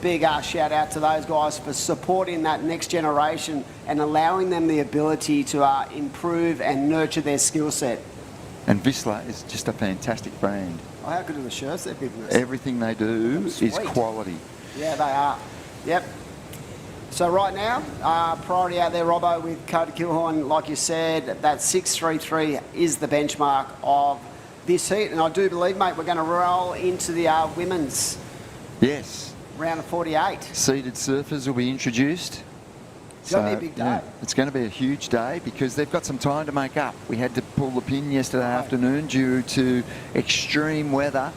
Big shout out to those guys for supporting that next generation and allowing them the ability to improve and nurture their skill set. And Whistler is just a fantastic brand. Oh, how good are the shirts they've given us? Everything they do is quality. Yeah, they are. Yep. So right now, priority out there, Robbo, with Coda Kilhorn, like you said, that 6.33 is the benchmark of this heat. And I do believe, mate, we're going to roll into the women's round of 48. Seeded surfers will be introduced. It's going to be a big day. Yeah, it's going to be a huge day because they've got some time to make up. We had to pull the pin yesterday afternoon due to extreme weather.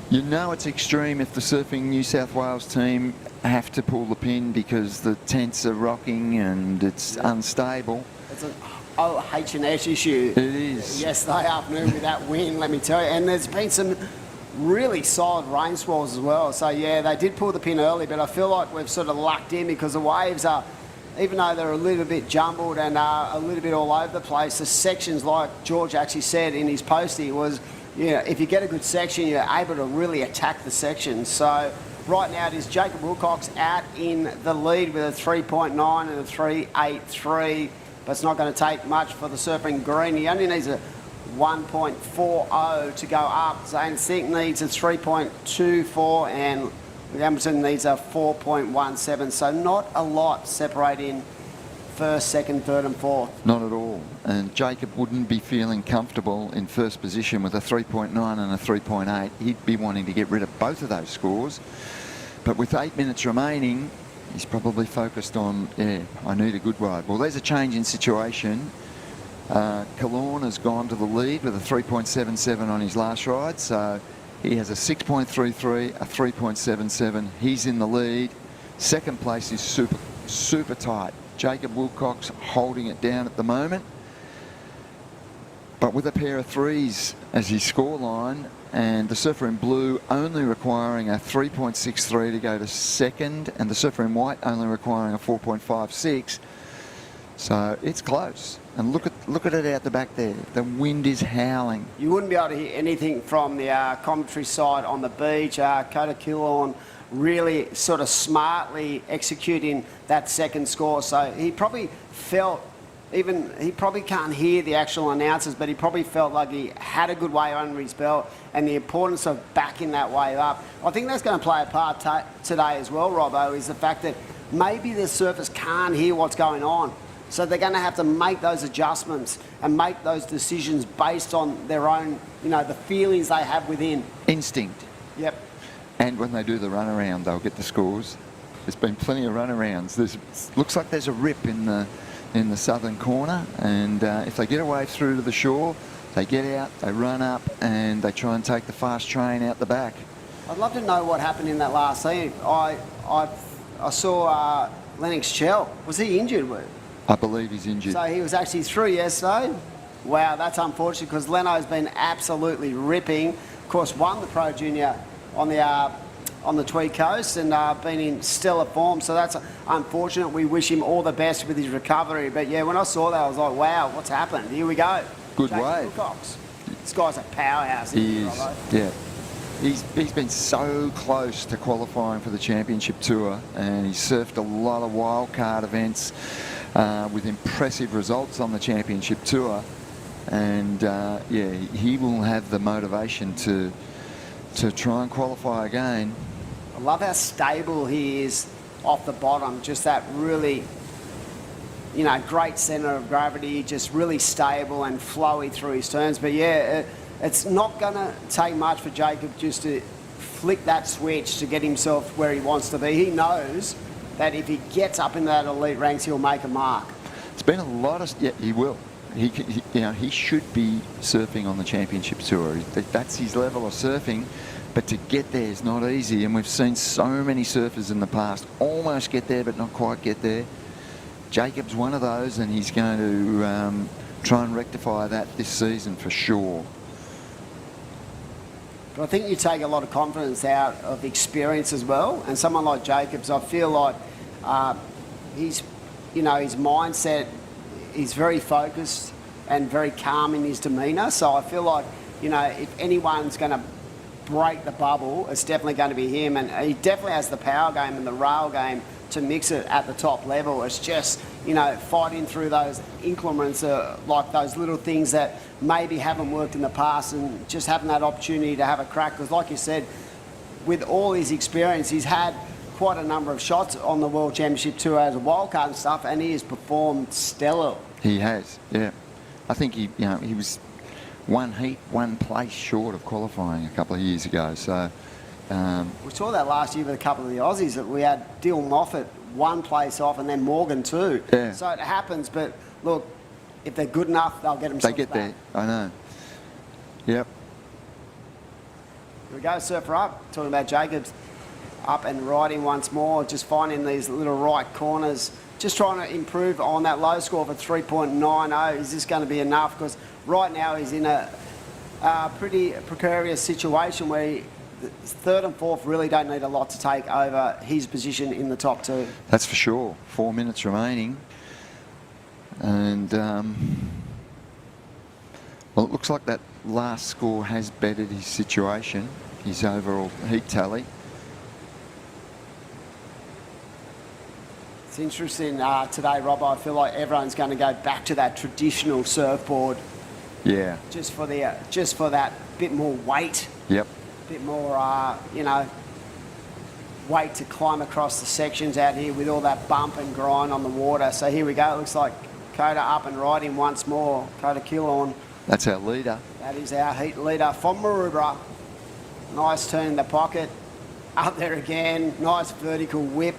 You know it's extreme if the Surfing New South Wales team have to pull the pin because the tents are rocking and it's unstable. It's an OH&S issue. It is. Yesterday afternoon with that wind, let me tell you. And there's been some really solid rain squalls as well. So yeah, they did pull the pin early, but I feel like we've sort of lucked in because the waves are, even though they're a little bit jumbled and a little bit all over the place, the sections, like George actually said in his postie, was, if you get a good section, you're able to really attack the section. So right now it is Jacob Wilcox out in the lead with a 3.9 and a 3.83, but it's not going to take much for the surfing green. He only needs a 1.40 to go up. Zane Sink needs a 3.24 and Emerson needs a 4.17. So not a lot separating first, second, third and fourth. Not at all. And Jacob wouldn't be feeling comfortable in first position with a 3.9 and a 3.8. He'd be wanting to get rid of both of those scores. But with 8 minutes remaining, he's probably focused on, I need a good ride. Well, there's a change in situation. Kilhorn has gone to the lead with a 3.77 on his last ride. So he has a 6.33, a 3.77. He's in the lead. Second place is super tight. Jacob Wilcox holding it down at the moment. But with a pair of threes as his scoreline, and the surfer in blue only requiring a 3.63 to go to second, and the surfer in white only requiring a 4.56. So it's close. And look at it out the back there. The wind is howling. You wouldn't be able to hear anything from the commentary side on the beach. Coda Kilhorn really sort of smartly executing that second score. So he probably felt even he probably can't hear the actual announcers, but he probably felt like he had a good wave under his belt, and the importance of backing that wave up. I think that's going to play a part today as well, Robbo, is the fact that maybe the surfers can't hear what's going on. So they're going to have to make those adjustments and make those decisions based on their own, the feelings they have within. Instinct. Yep. And when they do the runaround, they'll get the scores. There's been plenty of runarounds. Looks like there's a rip in the southern corner, and if they get a wave through to the shore, they get out, they run up, and they try and take the fast train out the back. I'd love to know what happened in that last scene. I saw Lennox Chell. Was he injured? I believe he's injured. So he was actually through yesterday. Wow, that's unfortunate because Leno's been absolutely ripping. Of course, won the Pro Junior on the Tweed Coast and been in stellar form. So that's unfortunate. We wish him all the best with his recovery. But yeah, when I saw that, I was like, wow, what's happened? Here we go. Good Jacob wave. Wilcox. This guy's a powerhouse. He is. Robbo? Yeah. He's been so close to qualifying for the championship tour, and he's surfed a lot of wildcard events with impressive results on the championship tour. And yeah, he will have the motivation to try and qualify again. I love how stable he is off the bottom. Just that really, great centre of gravity, just really stable and flowy through his turns. But yeah, it's not going to take much for Jacob just to flick that switch to get himself where he wants to be. He knows that if he gets up into that elite ranks, he'll make a mark. It's been a lot of... Yeah, he will. He should be surfing on the championship tour. That's his level of surfing. But to get there is not easy, and we've seen so many surfers in the past almost get there but not quite get there. Jacob's one of those, and he's going to try and rectify that this season for sure. But I think you take a lot of confidence out of experience as well. And someone like Jacobs, I feel like his mindset is very focused and very calm in his demeanour. So I feel like, if anyone's going to break the bubble, it's definitely going to be him. And he definitely has the power game and the rail game to mix it at the top level. It's just, fighting through those increments, like those little things that maybe haven't worked in the past, and just having that opportunity to have a crack. Because like you said, with all his experience, he's had quite a number of shots on the World Championship Tour as a wildcard and stuff, and he has performed stellar. He has, yeah. I think he was one heat, one place short of qualifying a couple of years ago. So we saw that last year with a couple of the Aussies, that we had Dylan Moffat one place off and then Morgan too. Yeah. So it happens, but look, if they're good enough, they'll get themselves they get back. there, I know. Yep. Here we go, surfer up. Talking about Jacobs up and riding once more, just finding these little right corners, just trying to improve on that low score for 3.90. Is this going to be enough? Because right now he's in a pretty precarious situation where third and fourth really don't need a lot to take over his position in the top two. That's for sure. 4 minutes remaining. And, well, it looks like that last score has bettered his situation, his overall heat tally. It's interesting today, Rob. I feel like everyone's going to go back to that traditional surfboard. Yeah. Just for that bit more weight. Yep. Bit more, weight to climb across the sections out here with all that bump and grind on the water. So here we go. It looks like Coda up and riding once more. Coda Killorn. That's our leader. That is our heat leader from Maroubra. Nice turn in the pocket. Up there again. Nice vertical whip.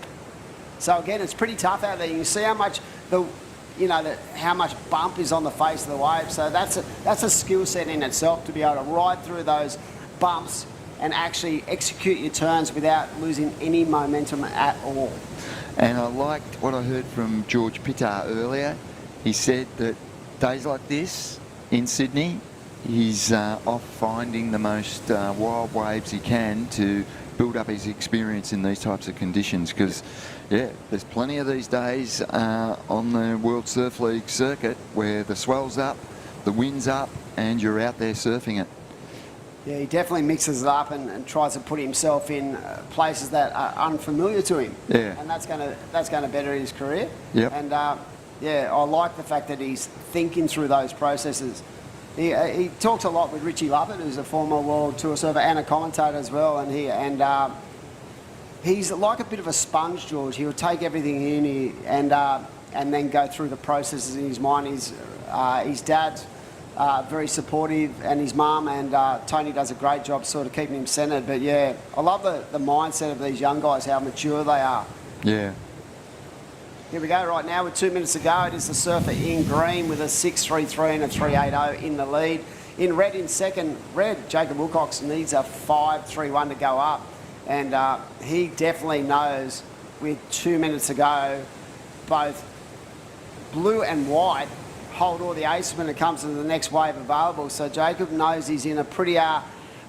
So again, it's pretty tough out there. You can see how much how much bump is on the face of the wave. So that's a skill set in itself, to be able to ride through those bumps and actually execute your turns without losing any momentum at all. And I liked what I heard from George Pittar earlier. He said that days like this in Sydney, he's off finding the most wild waves he can to build up his experience in these types of conditions, because yeah, there's plenty of these days on the World Surf League circuit where the swell's up, the wind's up, and you're out there surfing it. Yeah, he definitely mixes it up and tries to put himself in places that are unfamiliar to him. Yeah. And that's going to better his career. Yep. And Yeah, I like the fact that he's thinking through those processes. He talks a lot with Richie Lovett, who's a former World Tour surfer and a commentator as well, and he's like a bit of a sponge, George. He'll take everything in and then go through the processes in his mind. His dad's very supportive, and his mum and Tony does a great job sort of keeping him centred. But yeah, I love the mindset of these young guys, how mature they are. Yeah. Here we go right now with 2 minutes to go. It is the surfer in green with a 6.33 and a 3.80 in the lead. In red in second, Jacob Wilcox needs a 5.31 to go up. And he definitely knows with 2 minutes to go, both blue and white hold all the aces when it comes to the next wave available. So Jacob knows he's in a pretty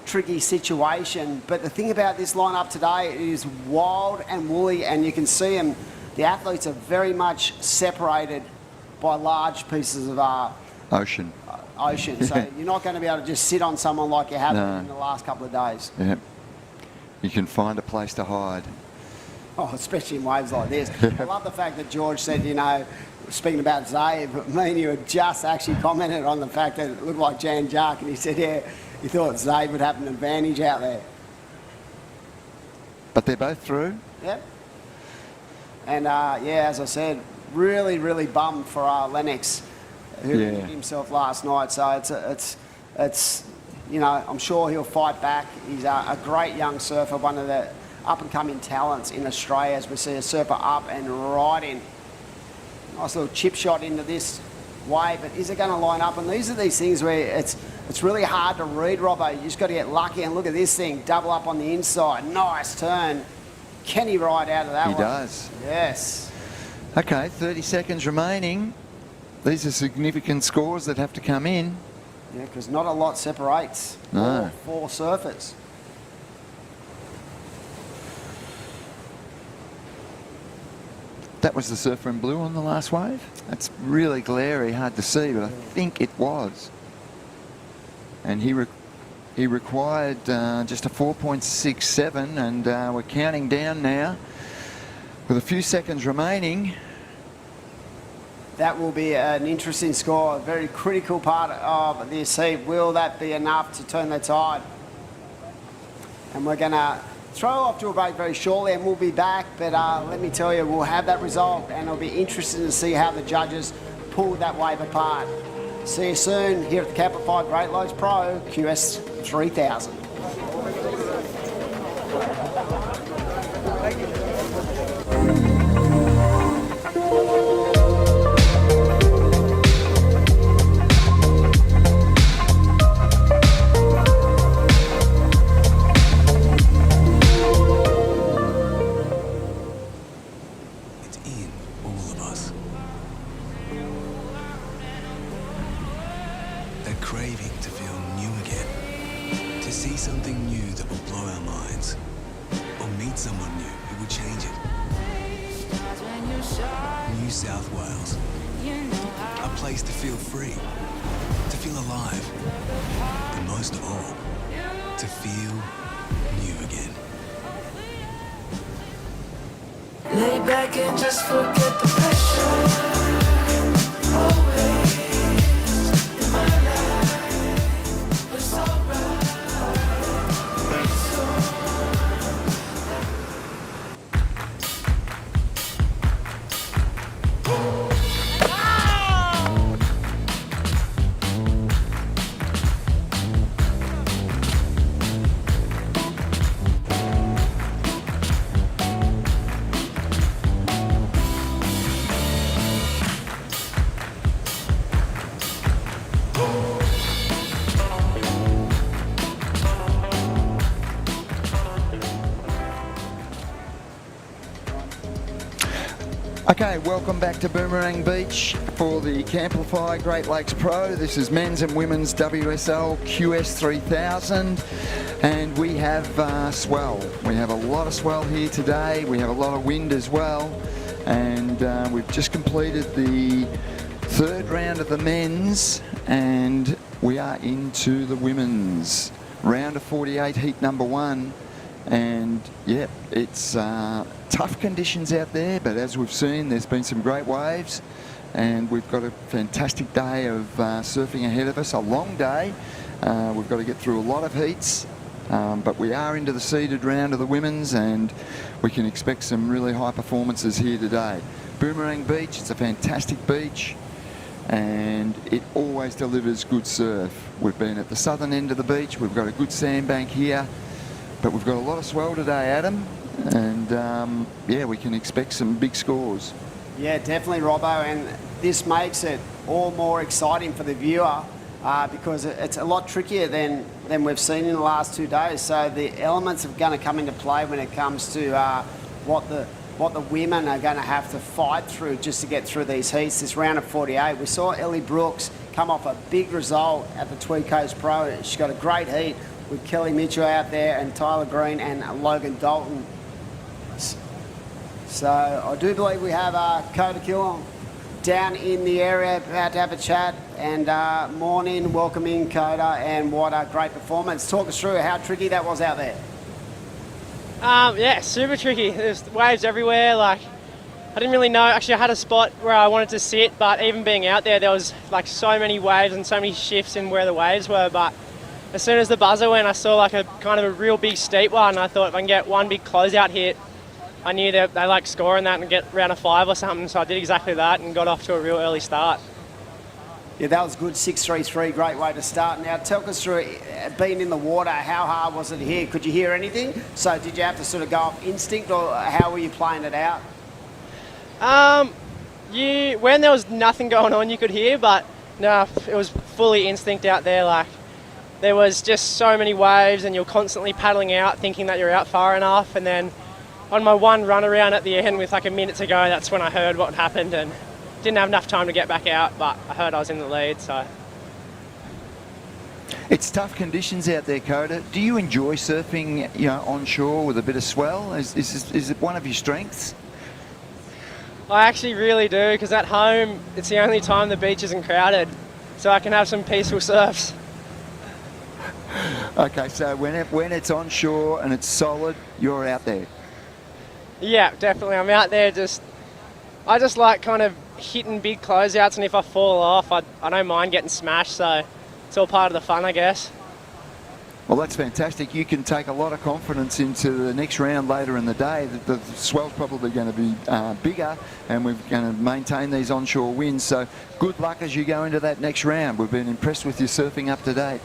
tricky situation. But the thing about this lineup today is wild and woolly, and you can see them. The athletes are very much separated by large pieces of Ocean. So you're not going to be able to just sit on someone like you have in the last couple of days. Yeah. You can find a place to hide. Oh, especially in waves like this. I love the fact that George said, you know, speaking about Zabe, but me and you had just actually commented on the fact that it looked like Jan Jark, and he said, yeah, he thought Zabe would have an advantage out there. But they're both through. Yep. And yeah, as I said, really, really bummed for Lennox, who hit himself last night. So it's you know, I'm sure he'll fight back. He's a great young surfer, one of the up-and-coming talents in Australia, as we see a surfer up and right in. Nice little chip shot into this wave, but is it going to line up? And these are these things where it's really hard to read, Robbo. You just got to get lucky, and look at this thing, double up on the inside. Nice turn. Can he ride out of that one? He does. Yes. Okay, 30 seconds remaining. These are significant scores that have to come in. Yeah, because not a lot separates No. four surfers. That was the surfer in blue on the last wave. That's really glary, hard to see, but I think it was. And he required just a 4.67, and we're counting down now with a few seconds remaining. That will be an interesting score, a very critical part of this heat. Will that be enough to turn the tide? And we're going to throw off to a break very shortly, and we'll be back. But let me tell you, we'll have that result, and it'll be interesting to see how the judges pull that wave apart. See you soon here at the Camplify Great Lakes Pro QS 3000. It's in all of us. That craving to feel new again. To see something new that will blow our minds. Or meet someone new who will change it. New South Wales. A place to feel free. To feel alive. And most of all, to feel new again. Lay back and just forget the pressure. Always in my life, it's alright. Okay, welcome back to Boomerang Beach for the Camplify Great Lakes Pro. This is men's and women's WSL QS 3000, and we have swell. We have a lot of swell here today. We have a lot of wind as well, and we've just completed the third round of the men's, and we are into the women's. Round of 48, heat number 1. And yeah, it's tough conditions out there, but as we've seen, there's been some great waves, and we've got a fantastic day of surfing ahead of us, a long day. We've got to get through a lot of heats, but we are into the seeded round of the women's, and we can expect some really high performances here today. Boomerang Beach, it's a fantastic beach, and it always delivers good surf. We've been at the southern end of the beach, we've got a good sandbank here, but we've got a lot of swell today, Adam, and yeah, we can expect some big scores. Yeah, definitely, Robbo, and this makes it all more exciting for the viewer because it's a lot trickier than we've seen in the last 2 days. So the elements are going to come into play when it comes to what the women are going to have to fight through just to get through these heats. This round of 48, we saw Ellie Brooks come off a big result at the Tweed Coast Pro. She got a great heat with Kelly Mitchell out there and Tyler Green and Logan Dalton. So I do believe we have Coda Killong down in the area, about to have a chat. And morning, welcome in, Coda, and what a great performance. Talk us through how tricky that was out there. Yeah, super tricky. There's waves everywhere. Like, I didn't really know. Actually, I had a spot where I wanted to sit, but even being out there was like so many waves and so many shifts in where the waves were. But as soon as the buzzer went, I saw like a kind of a real big steep one. I thought if I can get one big closeout hit, I knew that they like scoring that and get round of 5 or something. So I did exactly that and got off to a real early start. Yeah, that was good. 6.33, great way to start. Now, talk us through being in the water. How hard was it here? Could you hear anything? So did you have to sort of go off instinct, or how were you playing it out? When there was nothing going on, you could hear, but no, it was fully instinct out there. Like, there was just so many waves, and you're constantly paddling out, thinking that you're out far enough. And then on my one run around at the end with like a minute to go, that's when I heard what happened, and didn't have enough time to get back out, but I heard I was in the lead, so. It's tough conditions out there, Coda. Do you enjoy surfing, onshore with a bit of swell? Is it one of your strengths? I actually really do, because at home, it's the only time the beach isn't crowded, so I can have some peaceful surfs. Okay, so when it's onshore and it's solid, you're out there? Yeah, definitely. I'm out there I just like kind of hitting big closeouts, and if I fall off, I don't mind getting smashed, so it's all part of the fun, I guess. Well, that's fantastic. You can take a lot of confidence into the next round later in the day. The swell's probably going to be bigger, and we're going to maintain these onshore winds, so good luck as you go into that next round. We've been impressed with your surfing up to date.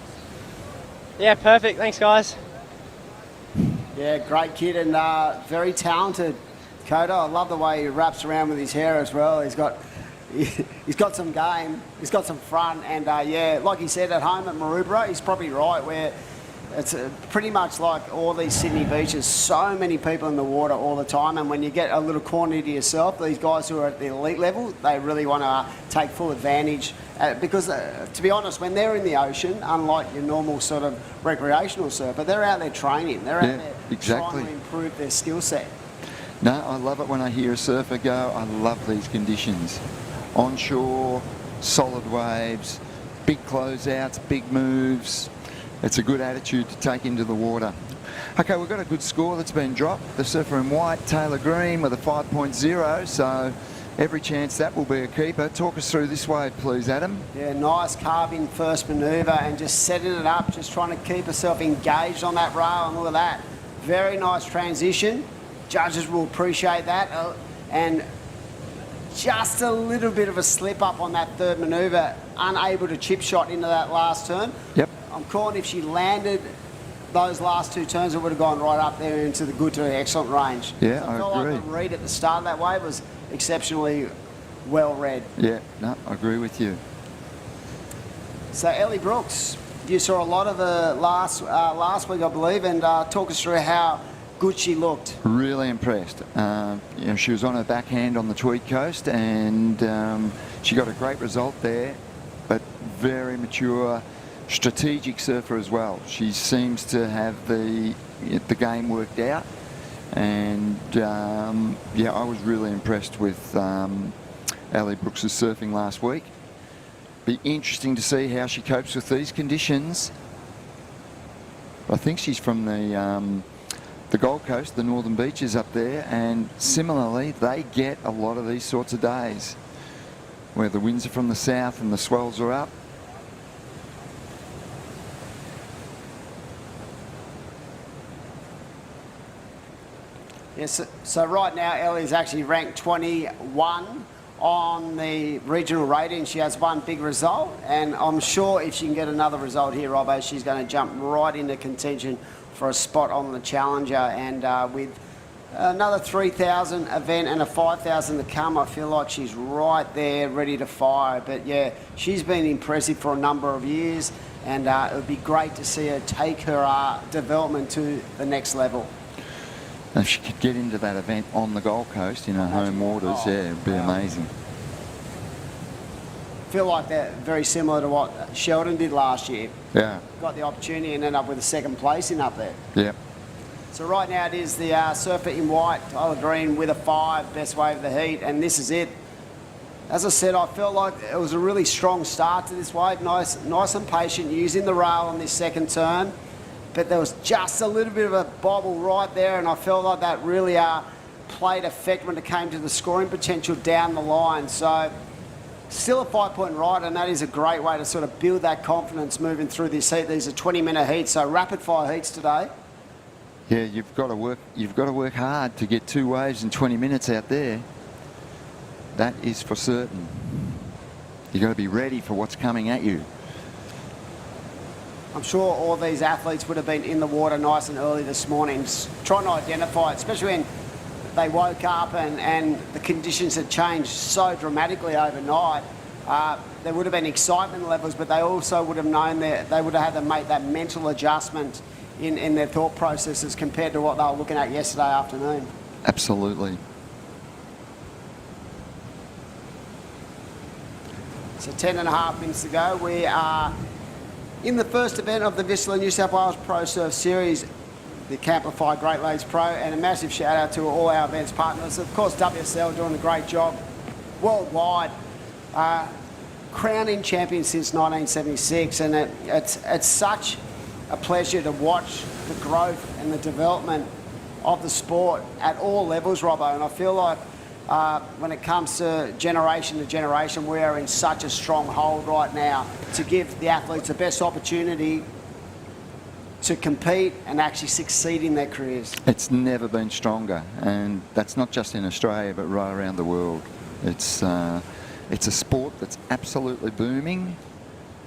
Yeah, perfect. Thanks, guys. Yeah, great kid and very talented. Coda, I love the way he wraps around with his hair as well. He's got some game, he's got some front, and yeah, like he said, at home at Maroubra, he's probably right, where it's pretty much like all these Sydney beaches, so many people in the water all the time, and when you get a little corner to yourself, these guys who are at the elite level, they really want to take full advantage. Because, to be honest, when they're in the ocean, unlike your normal sort of recreational surfer, they're out there training. They're out there trying to improve their skill set. No, I love it when I hear a surfer go, I love these conditions. Onshore, solid waves, big closeouts, big moves. It's a good attitude to take into the water. Okay, we've got a good score that's been dropped. The surfer in white, Taylor Green, with a 5.0, so every chance that will be a keeper. Talk us through this wave, please, Adam. Yeah, nice carving first manoeuvre and just setting it up, just trying to keep herself engaged on that rail, and look at that. Very nice transition. Judges will appreciate that. And just a little bit of a slip up on that third manoeuvre, unable to chip shot into that last turn. Yep. I'm calling if she landed those last 2 turns, it would have gone right up there into the good to excellent range. Yeah, so I felt agree. like the read at the start of that wave was exceptionally well read. Yeah, no, I agree with you. So Ellie Brooks, you saw a lot of her last week, I believe, and talk us through how good she looked. Really impressed. She was on her backhand on the Tweed Coast, and she got a great result there, but very mature, strategic surfer as well. She seems to have the game worked out, and yeah, I was really impressed with Ellie Brooks' surfing last week. Be interesting to see how she copes with these conditions. I think she's from the Gold Coast, the northern beaches up there, and similarly they get a lot of these sorts of days. where the winds are from the south and the swells are up. Yes, so right now Ellie's actually ranked 21 on the regional rating. She has one big result, and I'm sure if she can get another result here, Robbo, she's going to jump right into contention for a spot on the Challenger. And with another 3,000 event and a 5,000 to come, I feel like she's right there ready to fire. But yeah, she's been impressive for a number of years, and it would be great to see her take her development to the next level. If she could get into that event on the Gold Coast in her home waters, yeah, it would be amazing. Feel like they're very similar to what Sheldon did last year. Yeah. Got the opportunity and ended up with a second placing up there. Yeah. So right now it is the surfer in white, Tyler Green, with a 5, best wave of the heat, and this is it. As I said, I felt like it was a really strong start to this wave, nice and patient, using the rail on this second turn. But there was just a little bit of a bobble right there, and I felt like that really played effect when it came to the scoring potential down the line. So still a 5-point ride, and that is a great way to sort of build that confidence moving through this heat. These are 20-minute heats, so rapid fire heats today. Yeah, you've got to work hard to get 2 waves in 20 minutes out there. That is for certain. You've got to be ready for what's coming at you. I'm sure all these athletes would have been in the water nice and early this morning, trying to identify it, especially when they woke up and the conditions had changed so dramatically overnight. There would have been excitement levels, but they also would have known that they would have had to make that mental adjustment in their thought processes compared to what they were looking at yesterday afternoon. Absolutely. So 10.5 minutes to go. We are in the first event of the Vistula New South Wales Pro Surf Series, the Camplify Great Lakes Pro, and a massive shout out to all our events partners. Of course, WSL doing a great job worldwide, crowning champion since 1976, and it's such a pleasure to watch the growth and the development of the sport at all levels, Robbo, and I feel like when it comes to generation, we are in such a strong hold right now to give the athletes the best opportunity to compete and actually succeed in their careers. It's never been stronger, and that's not just in Australia but right around the world. It's a sport that's absolutely booming,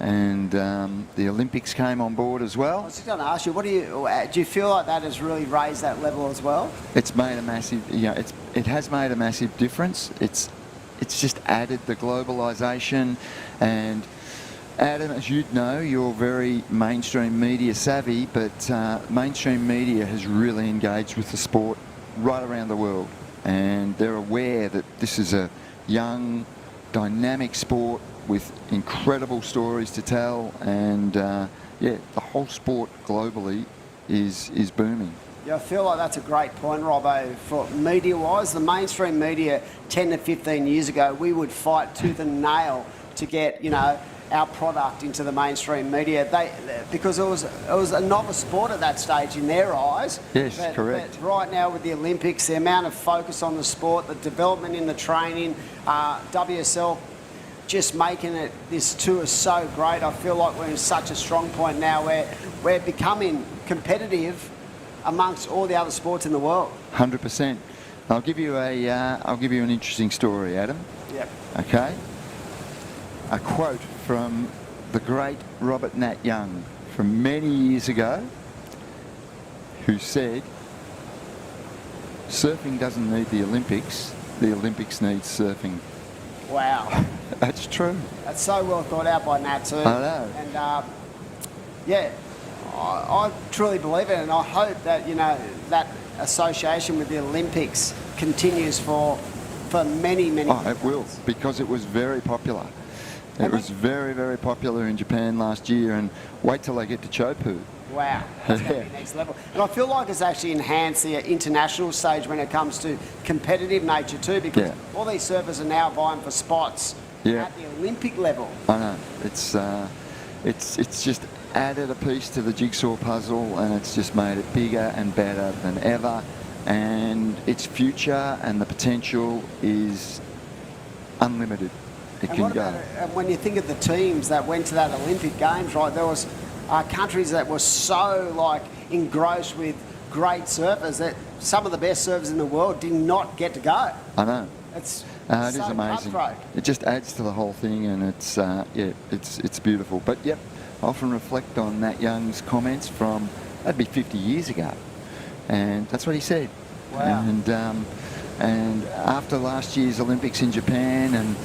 and the Olympics came on board as I well. was just going to ask you, do you feel like that has really raised that level as well? It's made a massive, it has made a massive difference. It's just added the globalisation, and Adam, as you'd know, you're very mainstream media savvy, but mainstream media has really engaged with the sport right around the world, and they're aware that this is a young, dynamic sport with incredible stories to tell, and yeah, the whole sport globally is booming. Yeah, I feel like that's a great point, Robbo. For media-wise, the mainstream media 10 to 15 years ago, we would fight tooth and nail to get, our product into the mainstream media. Because it was a novice sport at that stage in their eyes. Yes, correct. But right now with the Olympics, the amount of focus on the sport, the development in the training, WSL just making this tour so great. I feel like we're in such a strong point now where we're becoming competitive amongst all the other sports in the world. 100%. I'll give you an interesting story, Adam. Yep. Okay. A quote from the great Robert Nat Young from many years ago, who said, "Surfing doesn't need the Olympics needs surfing." Wow. That's true. That's so well thought out by Nat too. I know. And yeah, I truly believe it, and I hope that that association with the Olympics continues for many. Oh, it will, because it was very popular. It was very, very popular in Japan last year, and wait till they get to Chopu. Wow, that's going to be next level. And I feel like it's actually enhanced the international stage when it comes to competitive nature too, because all these surfers are now vying for spots at the Olympic level. I know. It's just added a piece to the jigsaw puzzle, and it's just made it bigger and better than ever. And its future and the potential is unlimited. It And can what go. about when you think of the teams that went to that Olympic Games, right? There was countries that were so like engrossed with great surfers that some of the best surfers in the world did not get to go. I know. It's It so is amazing. cutthroat. It just adds to the whole thing, and it's it's beautiful. But yep, I often reflect on Matt Young's comments from that'd be 50 years ago, and that's what he said. Wow. And after last year's Olympics in Japan, and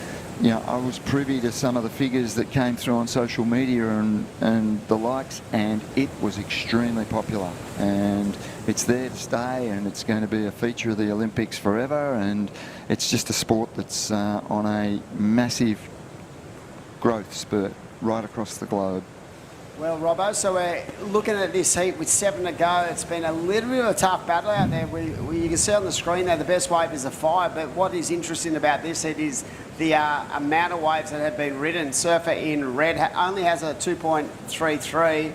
you know, I was privy to some of the figures that came through on social media and the likes, and it was extremely popular. And it's there to stay, and it's going to be a feature of the Olympics forever. And it's just a sport that's on a massive growth spurt right across the globe. Well, Robbo, so we're looking at this heat with 7 to go. It's been a little bit of a tough battle out there. You can see on the screen there the best wave is a 5, but what is interesting about this heat is the amount of waves that have been ridden. Surfer in red only has a 2.33.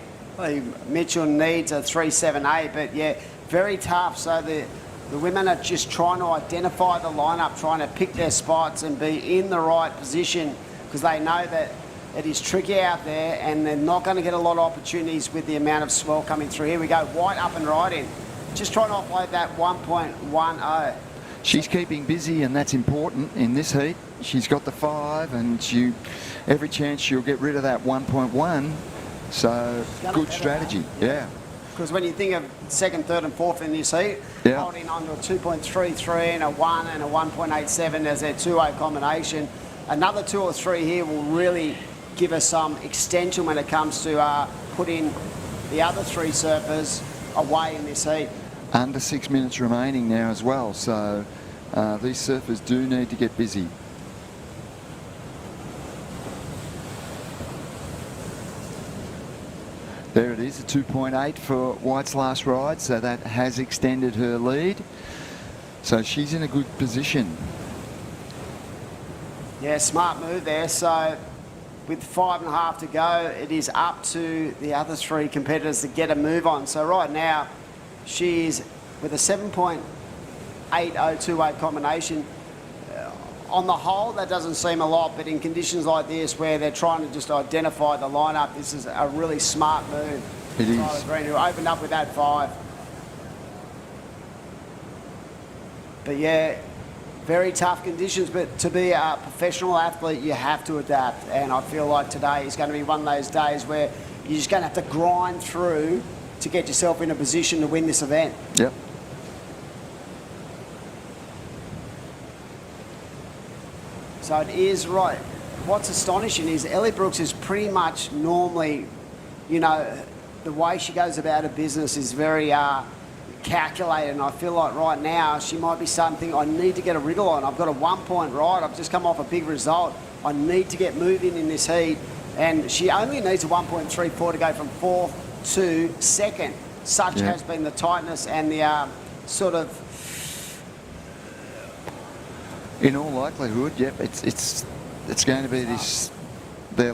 Mitchell needs a 3.78, but yeah, very tough. So the women are just trying to identify the lineup, trying to pick their spots and be in the right position, because they know that it is tricky out there and they're not going to get a lot of opportunities with the amount of swell coming through. Here we go, White up and right in. Just trying to offload that 1.10. She's keeping busy, and that's important in this heat. She's got the 5, and every chance she'll get rid of that 1.1. So good strategy, yeah. Because when you think of second, third and fourth in this heat, Yeah. holding on to a 2.33 and a 1 and a 1.87 as their 2-way combination, another 2 or 3 here will really give us some extension when it comes to putting the other 3 surfers away in this heat. Under 6 minutes remaining now as well, so these surfers do need to get busy. There it is, a 2.8 for White's last ride, so that has extended her lead. So she's in a good position. Yeah, smart move there. So with 5.5 to go, it is up to the other 3 competitors to get a move on. So right now, she's with a 7.80 two-way combination. On the whole, that doesn't seem a lot, but in conditions like this where they're trying to just identify the lineup, this is a really smart move. It is. Tyler Green, who opened up with that 5. But yeah, very tough conditions, but to be a professional athlete, you have to adapt. And I feel like today is going to be one of those days where you're just going to have to grind through to get yourself in a position to win this event. Yep. So it is right. What's astonishing is Ellie Brooks is pretty much normally, you know, the way she goes about her business is very calculated, and I feel like right now she might be starting to think, I need to get a wriggle on. I've got a 1-point ride. I've just come off a big result. I need to get moving in this heat. And she only needs a 1.34 to go from 4th to 2nd. Such has been the tightness and the sort of... In all likelihood, yep, it's going to be this. Their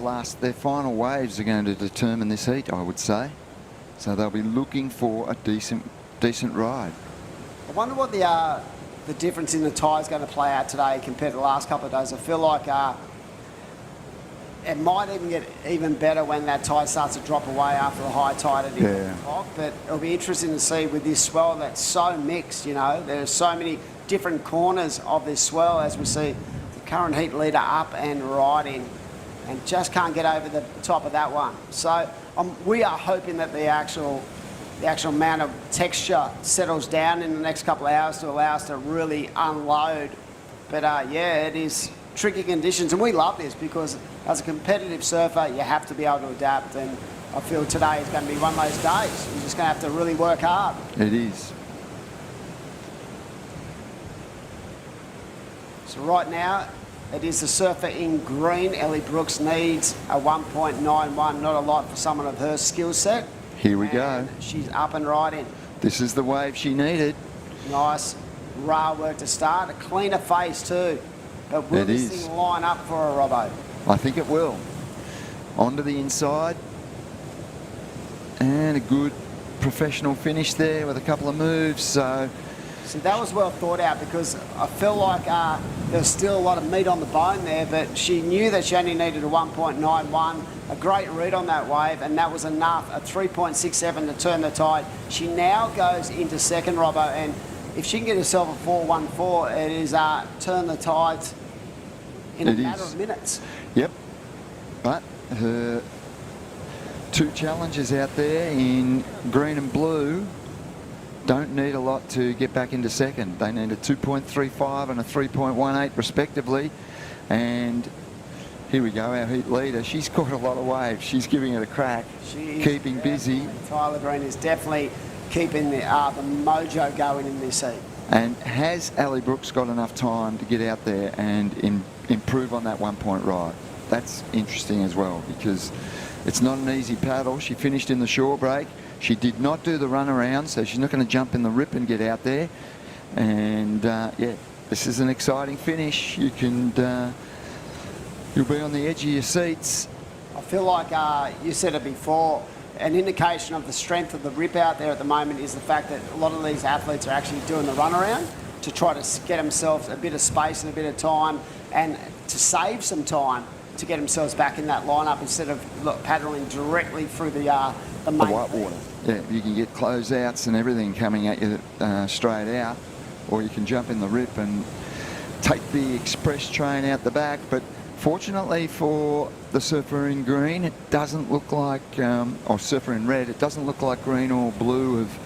final waves are going to determine this heat, I would say. So they'll be looking for a decent ride. I wonder what the difference in the tide is going to play out today compared to the last couple of days. I feel like it might even get even better when that tide starts to drop away after the high tide at 11 o'clock. But it'll be interesting to see with this swell that's so mixed, you know. There's so many different corners of this swell as we see the current heat leader up and riding and just can't get over the top of that one. So we are hoping that the actual amount of texture settles down in the next couple of hours to allow us to really unload. But yeah, it is tricky conditions, and we love this because as a competitive surfer, you have to be able to adapt, and I feel today is going to be one of those days. You're just going to have to really work hard. It is. So right now, it is the surfer in green. Ellie Brooks needs a 1.91, not a lot for someone of her skill set. Here we go. She's up and riding. This is the wave she needed. Nice rail work to start. A cleaner face too. But will this thing line up for a Robbo? I think it will. Onto the inside. And a good professional finish there with a couple of moves. So See, that was well thought out because I feel like there was still a lot of meat on the bone there, but she knew that she only needed a 1.91, a great read on that wave, and that was enough, a 3.67 to turn the tide. She now goes into second, Robbo, and if she can get herself a 4.14, it is turn the tides in a matter of minutes. Yep. But her two challenges out there in green and blue don't need a lot to get back into second. They need a 2.35 and a 3.18 respectively. And here we go, our heat leader. She's caught a lot of waves. She's giving it a crack, keeping busy. Tyler Green is definitely keeping the mojo going in this heat. And has Ali Brooks got enough time to get out there and improve on that 1 point ride? That's interesting as well, because it's not an easy paddle. She finished in the shore break. She did not do the run around, so she's not going to jump in the rip and get out there. And yeah, this is an exciting finish. You can, you'll be on the edge of your seats. I feel like you said it before, an indication of the strength of the rip out there at the moment is the fact that a lot of these athletes are actually doing the run around to try to get themselves a bit of space and a bit of time, and to save some time to get themselves back in that lineup instead of paddling directly through the main white water. Yeah, you can get closeouts and everything coming at you straight out, or you can jump in the rip and take the express train out the back. But fortunately for the surfer in green, it doesn't look like, or surfer in red, it doesn't look like green or blue have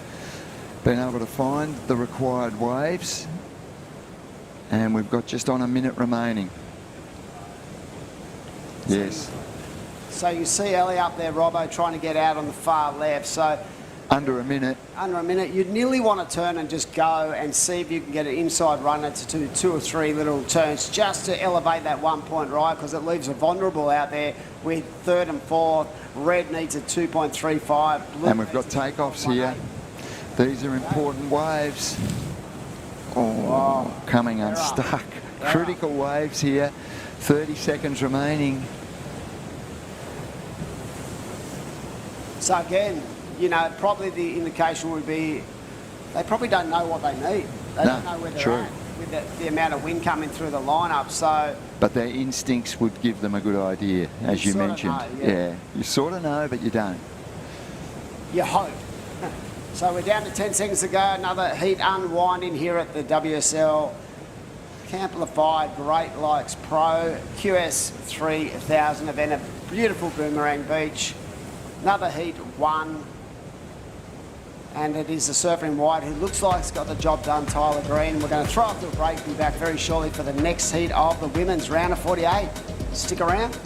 been able to find the required waves. And we've got just on a minute remaining. Yes. So you see Ellie up there, Robbo, trying to get out on the far left. So under a minute. Under a minute. You'd nearly want to turn and just go and see if you can get an inside runner to do 2 or 3 little turns just to elevate that 1 point ride, because it leaves a vulnerable out there with third and fourth. Red needs a 2.35. And we've got takeoffs here. These are important waves. Oh, coming unstuck. Critical waves here. 30 seconds remaining. So again, you know, probably the indication would be they probably don't know what they need. They don't know where they're at with the amount of wind coming through the lineup. So, but their instincts would give them a good idea, as you mentioned. Know, yeah, you sort of know, but you don't. You hope. So we're down to 10 seconds to go. Another heat unwinding here at the WSL Camplify Great Lakes Pro QS 3000 event at beautiful Boomerang Beach. Another heat 1, and it is the surfer in white who looks like he's got the job done, Tyler Green. We're going to throw up to a break and be back very shortly for the next heat of the women's round of 48. Stick around.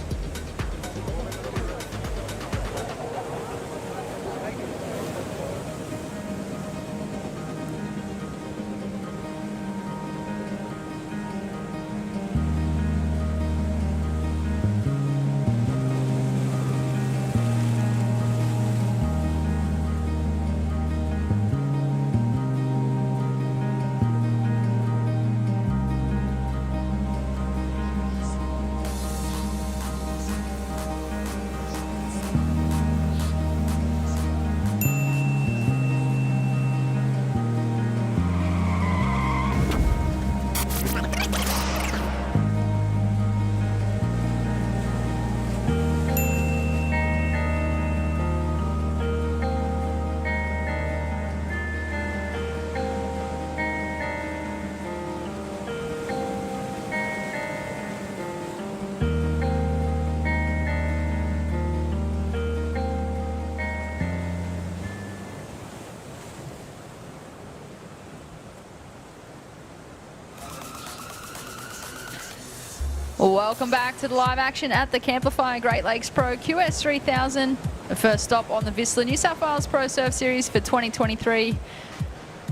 Welcome back to the live action at the Camplify Great Lakes Pro QS 3000. The first stop on the Vissla New South Wales Pro Surf Series for 2023.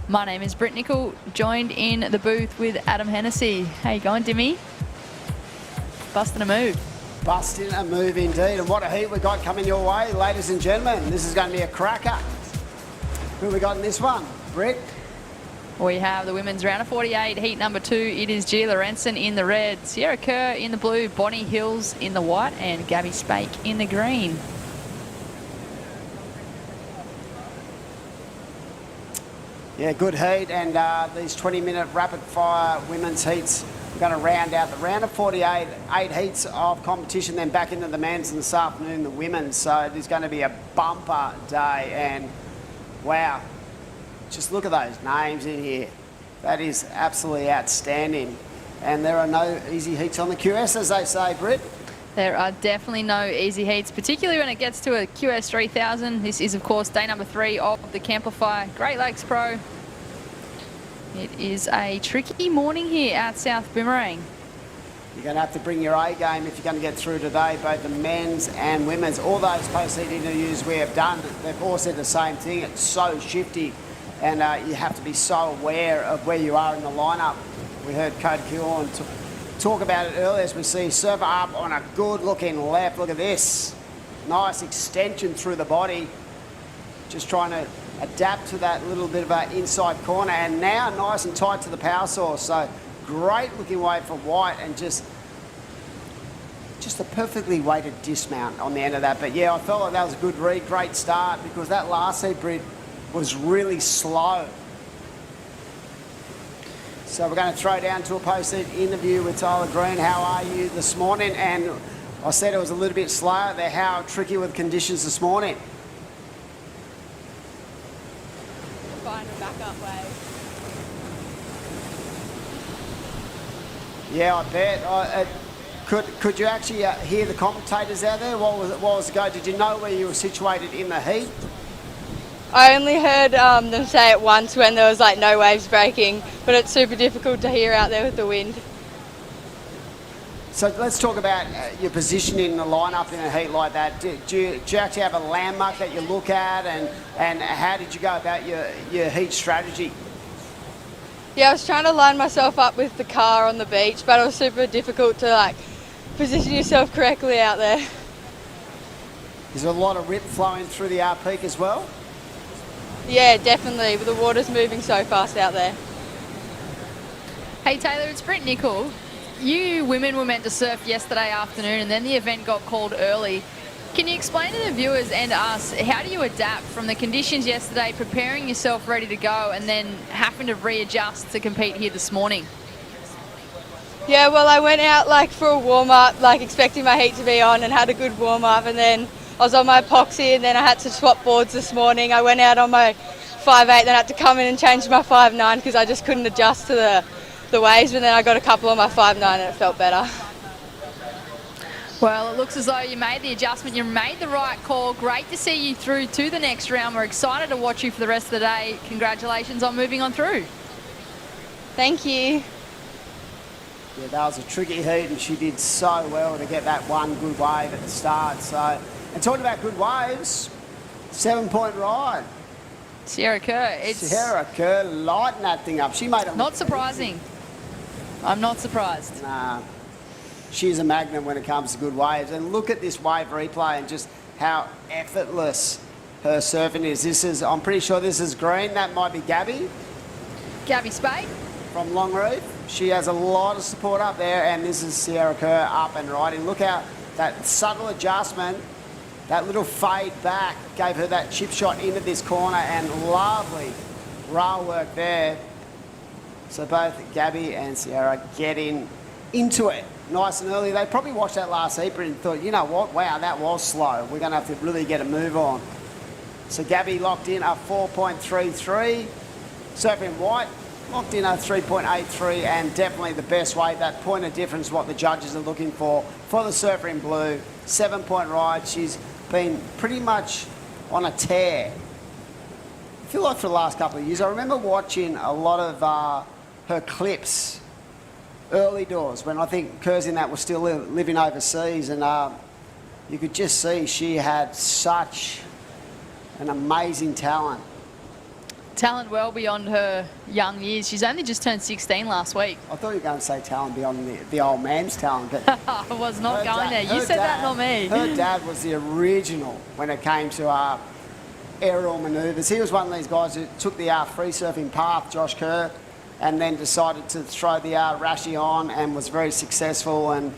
My name is Britt Nicol, joined in the booth with Adam Hennessy. How you going, Dimmy? Busting a move. Busting a move indeed. And what a heat we got coming your way, ladies and gentlemen. This is going to be a cracker. Who we got in this one? Britt? We have the women's round of 48, heat number 2. It is Gia Lorenzen in the red, Sierra Kerr in the blue, Bonnie Hills in the white, and Gabby Spake in the green. Yeah, good heat, and these 20-minute rapid-fire women's heats are going to round out the round of 48, 8 heats of competition, then back into the men's, and this afternoon the women's. So there's going to be a bumper day, and wow, just look at those names in here. That is absolutely outstanding. And there are no easy heats on the QS, as they say, Britt. There are definitely no easy heats, particularly when it gets to a QS 3000. This is, of course, day number 3 of the Camplify Great Lakes Pro. It is a tricky morning here at South Boomerang. You're going to have to bring your A game if you're going to get through today, both the men's and women's. All those post-heat interviews we have done, they've all said the same thing. It's so shifty, and you have to be so aware of where you are in the lineup. We heard Cody Keelan talk about it earlier as we see Surfer up on a good-looking left. Look at this. Nice extension through the body. Just trying to adapt to that little bit of an inside corner, and now nice and tight to the power source. So great looking wave for White, and just a perfectly weighted dismount on the end of that. But yeah, I felt like that was a good read, great start, because that last heat, Brit, was really slow. So we're going to throw down to a post-heat interview with Tyler Green. How are you this morning? And I said it was a little bit slower there. How tricky were the conditions this morning? Find a backup wave. Yeah, I bet. Could you actually hear the commentators out there? What was the go? Did you know where you were situated in the heat? I only heard them say it once when there was like no waves breaking, but it's super difficult to hear out there with the wind. So let's talk about your positioning in the lineup in a heat like that. Do you actually have a landmark that you look at, and how did you go about your heat strategy? Yeah, I was trying to line myself up with the car on the beach, but it was super difficult to like position yourself correctly out there. Is there a lot of rip flowing through the peak as well? Yeah, definitely. The water's moving so fast out there. Hey Taylor, it's Brent Nicol. You women were meant to surf yesterday afternoon, and then the event got called early. Can you explain to the viewers and us, how do you adapt from the conditions yesterday, preparing yourself ready to go, and then having to readjust to compete here this morning? Yeah, well, I went out like for a warm-up, like expecting my heat to be on, and had a good warm-up, and then I was on my epoxy, and then I had to swap boards this morning. I went out on my 5.8, then I had to come in and change my 5.9 because I just couldn't adjust to the waves, but then I got a couple on my 5.9 and it felt better. Well, it looks as though you made the adjustment. You made the right call. Great to see you through to the next round. We're excited to watch you for the rest of the day. Congratulations on moving on through. Thank you. Yeah, that was a tricky heat, and she did so well to get that one good wave at the start. So, and talking about good waves, 7-point ride. Sierra Kerr. Sierra Kerr lighting that thing up. She made it. Not surprising. I'm not surprised. Nah, she's a magnet when it comes to good waves. And look at this wave replay and just how effortless her surfing is. This is, I'm pretty sure this is green. That might be Gabby. Gabby Spade. From Long Reef. She has a lot of support up there, and this is Sierra Kerr up and riding. Look how that subtle adjustment, that little fade back, gave her that chip shot into this corner, and lovely rail work there. So both Gabby and Sierra getting into it nice and early. They probably watched that last heat and thought, you know what, wow, that was slow. We're going to have to really get a move on. So Gabby locked in a 4.33. Surfing White locked in a 3.83, and definitely the best wave. That point of difference, what the judges are looking for the surfer in blue. 7-point ride. She's been pretty much on a tear. I feel like for the last couple of years, I remember watching a lot of her clips early doors when I think Kerrs in that was still living overseas, and you could just see she had such an amazing talent. Talent well beyond her young years. She's only just turned 16 last week. I thought you were going to say talent beyond the old man's talent, but I was not going there. You said that, not me. Her dad was the original when it came to aerial manoeuvres. He was one of these guys who took the free surfing path, Josh Kerr, and then decided to throw the Rashi on, and was very successful and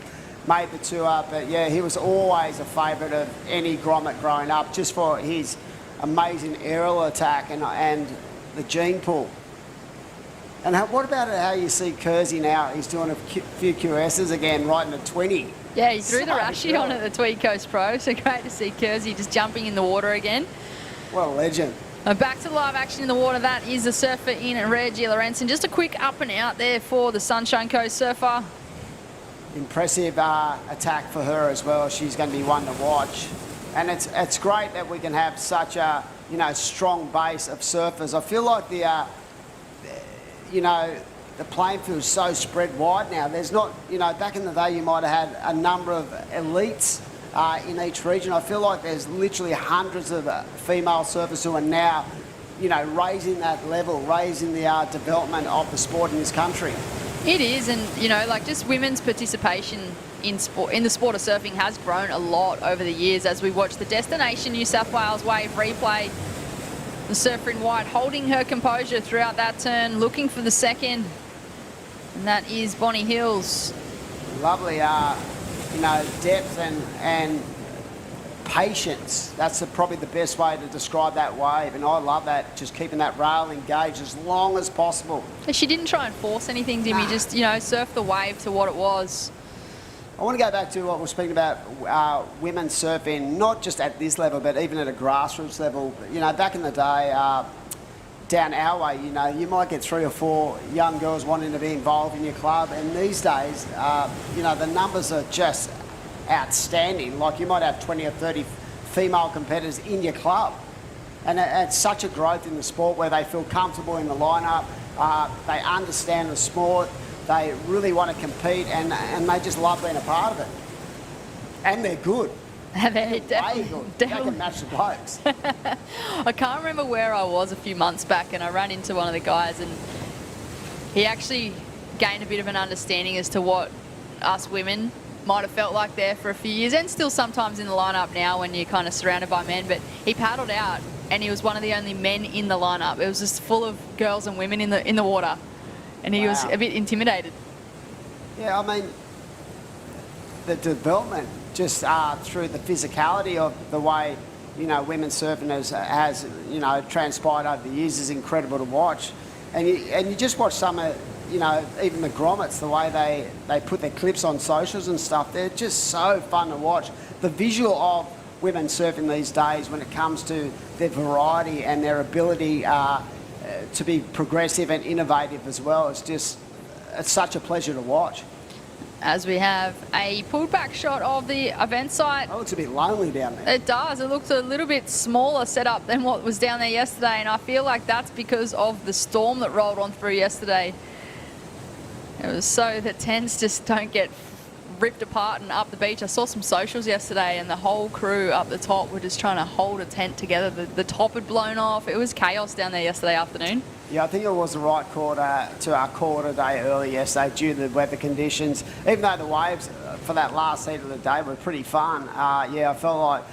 made the tour. But yeah, he was always a favourite of any grommet growing up, just for his amazing aerial attack and the gene pool. And what about how you see Kersey now? He's doing a few QSs again, right in the 20. Yeah, he threw the So Rashi good. on at the Tweed Coast Pro, so great to see Kersey just jumping in the water again. What a legend. Back to live action in the water. That is the surfer in Reggie Lorenzen. Just a quick up and out there for the Sunshine Coast surfer. Impressive attack for her as well. She's going to be one to watch. And it's great that we can have such a, strong base of surfers. I feel like the playing field is so spread wide now. There's not, back in the day you might have had a number of elites in each region. I feel like there's literally hundreds of female surfers who are now, raising that level, raising the development of the sport in this country. It is, and just women's participation in the sport of surfing has grown a lot over the years as we watch the Destination New South Wales wave replay. The surfer in white holding her composure throughout that turn, looking for the second, and that is Bonnie Hills. Lovely, depth and patience. That's probably the best way to describe that wave, and I love that, just keeping that rail engaged as long as possible. She didn't try and force anything, Dimmy, just, surf the wave to what it was. I want to go back to what we're speaking about, women surfing, not just at this level, but even at a grassroots level. Back in the day, down our way, you might get 3 or 4 young girls wanting to be involved in your club, and these days, the numbers are just outstanding. Like, you might have 20 or 30 female competitors in your club, and it's such a growth in the sport where they feel comfortable in the lineup, they understand the sport, they really want to compete, and they just love being a part of it. And they're good. They're Way good. They can match the blokes. I can't remember where I was a few months back, and I ran into one of the guys, and he actually gained a bit of an understanding as to what us women might have felt like there for a few years, and still sometimes in the lineup now when you're kind of surrounded by men. But he paddled out, and he was one of the only men in the lineup. It was just full of girls and women in the water, and he was a bit intimidated. Yeah, I mean, the development just through the physicality of the way, women surfing has transpired over the years is incredible to watch. And you just watch some of, even the grommets, the way they put their clips on socials and stuff, they're just so fun to watch. The visual of women surfing these days when it comes to their variety and their ability to be progressive and innovative as well, it's such a pleasure to watch. As we have a pulled back shot of the event site. Oh, it's a bit lonely down there. It does. It looks a little bit smaller setup than what was down there yesterday, and I feel like that's because of the storm that rolled on through yesterday. It was so that tents just don't get ripped apart and up the beach. I saw some socials yesterday, and the whole crew up the top were just trying to hold a tent together. The top had blown off. It was chaos down there yesterday afternoon. Yeah, I think it was the right call to our call today early yesterday due to the weather conditions. Even though the waves for that last heat of the day were pretty fun, I felt like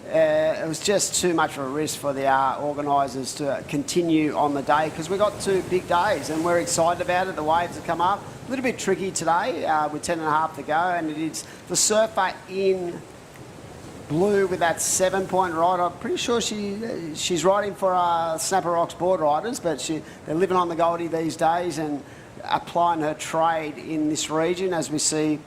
it was just too much of a risk for the organisers to continue on the day, because we got 2 big days and we're excited about it. The waves have come up. A little bit tricky today with 10.5 to go, and it is the surfer in blue with that 7-point ride. I'm pretty sure she's riding for Snapper Rocks board riders, but they're living on the Goldie these days and applying her trade in this region. As we see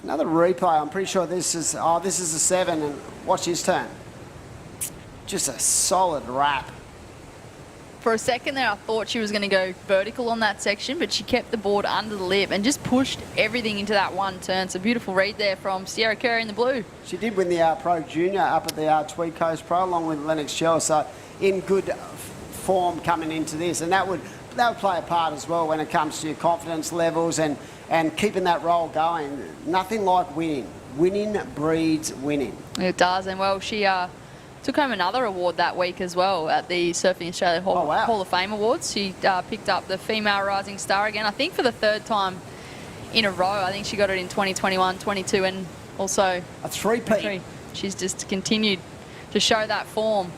another replay, I'm pretty sure this is the 7, and watch his turn. Just a solid wrap. For a second there, I thought she was going to go vertical on that section, but she kept the board under the lip and just pushed everything into that one turn. It's a beautiful read there from Sierra Kerr in the blue. She did win the Pro Junior up at the Tweed Coast Pro along with Lennox Shell, so in good form coming into this, and that would play a part as well when it comes to your confidence levels and keeping that roll going. Nothing like winning. Winning breeds winning. It does, and well, she took home another award that week as well at the Surfing Australia Hall of Fame Awards. She picked up the Female Rising Star again, I think for the 3rd time in a row. I think she got it in 2021, 22, and also a 3-peat. She's just continued to show that form.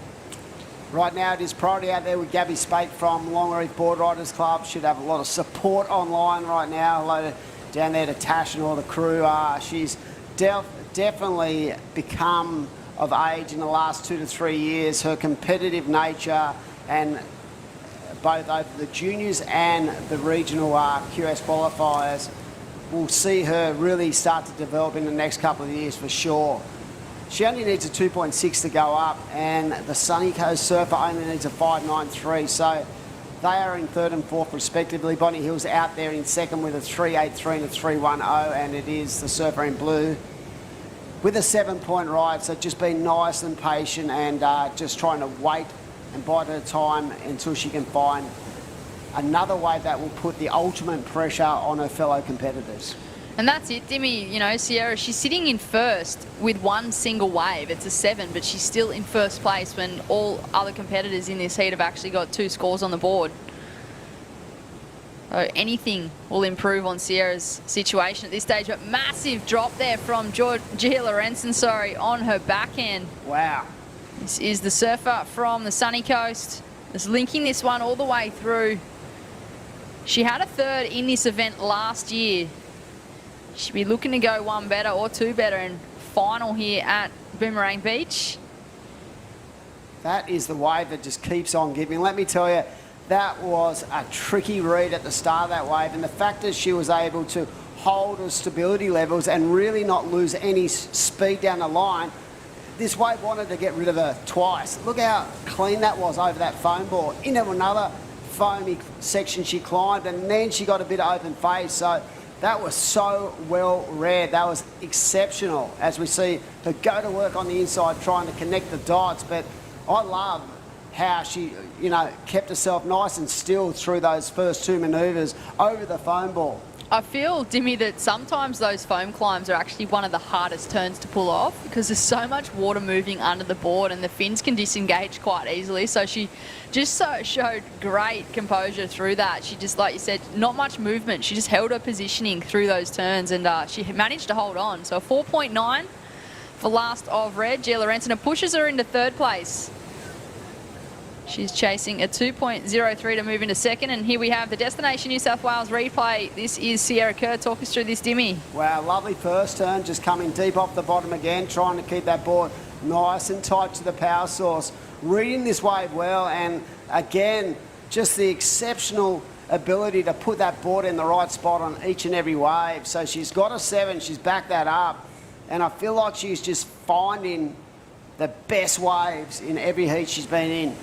Right now it is priority out there with Gabby Spate from Longreef Board Riders Club. Should have a lot of support online right now. Hello down there to Tash and all the crew. She's definitely become of age in the last 2 to 3 years. Her competitive nature and both over the juniors and the regional QS qualifiers. We'll see her really start to develop in the next couple of years for sure. She only needs a 2.6 to go up, and the Sunny Coast Surfer only needs a 5.93. So they are in third and fourth respectively. Bonnie Hill's out there in second with a 3.83 and a 3.10, and it is the Surfer in blue with a 7-point ride. So just being nice and patient and just trying to wait and bide her time until she can find another wave that will put the ultimate pressure on her fellow competitors. And that's it, Dimmy. You know, Sierra, she's sitting in first with one single wave. It's a 7, but she's still in first place when all other competitors in this heat have actually got 2 scores on the board. So anything will improve on Sierra's situation at this stage. But massive drop there from Gia Lorenzen, on her backhand. Wow. This is the Surfer from the Sunny Coast. Just linking this one all the way through. She had a third in this event last year. She'll be looking to go 1 better or 2 better in final here at Boomerang Beach. That is the wave that just keeps on giving. Let me tell you, that was a tricky read at the start of that wave, and the fact that she was able to hold her stability levels and really not lose any speed down the line. This wave wanted to get rid of her twice. Look how clean that was over that foam board. Into another foamy section she climbed, and then she got a bit of open face. So that was so well read. That was exceptional as we see her go to work on the inside trying to connect the dots. But I love how she, kept herself nice and still through those first 2 manoeuvres over the foam ball. I feel, Dimmy, that sometimes those foam climbs are actually one of the hardest turns to pull off because there's so much water moving under the board and the fins can disengage quite easily. So she just showed great composure through that. She just, like you said, not much movement. She just held her positioning through those turns, and she managed to hold on. So a 4.9 for last of red. Gia Lorenzen pushes her into third place. She's chasing a 2.03 to move into second. And here we have the Destination New South Wales replay. This is Sierra Kerr. Talk us through this, Dimmy. Wow, lovely first turn, just coming deep off the bottom again, trying to keep that board nice and tight to the power source. Reading this wave well, and again, just the exceptional ability to put that board in the right spot on each and every wave. So she's got a 7, she's backed that up, and I feel like she's just finding the best waves in every heat she's been in.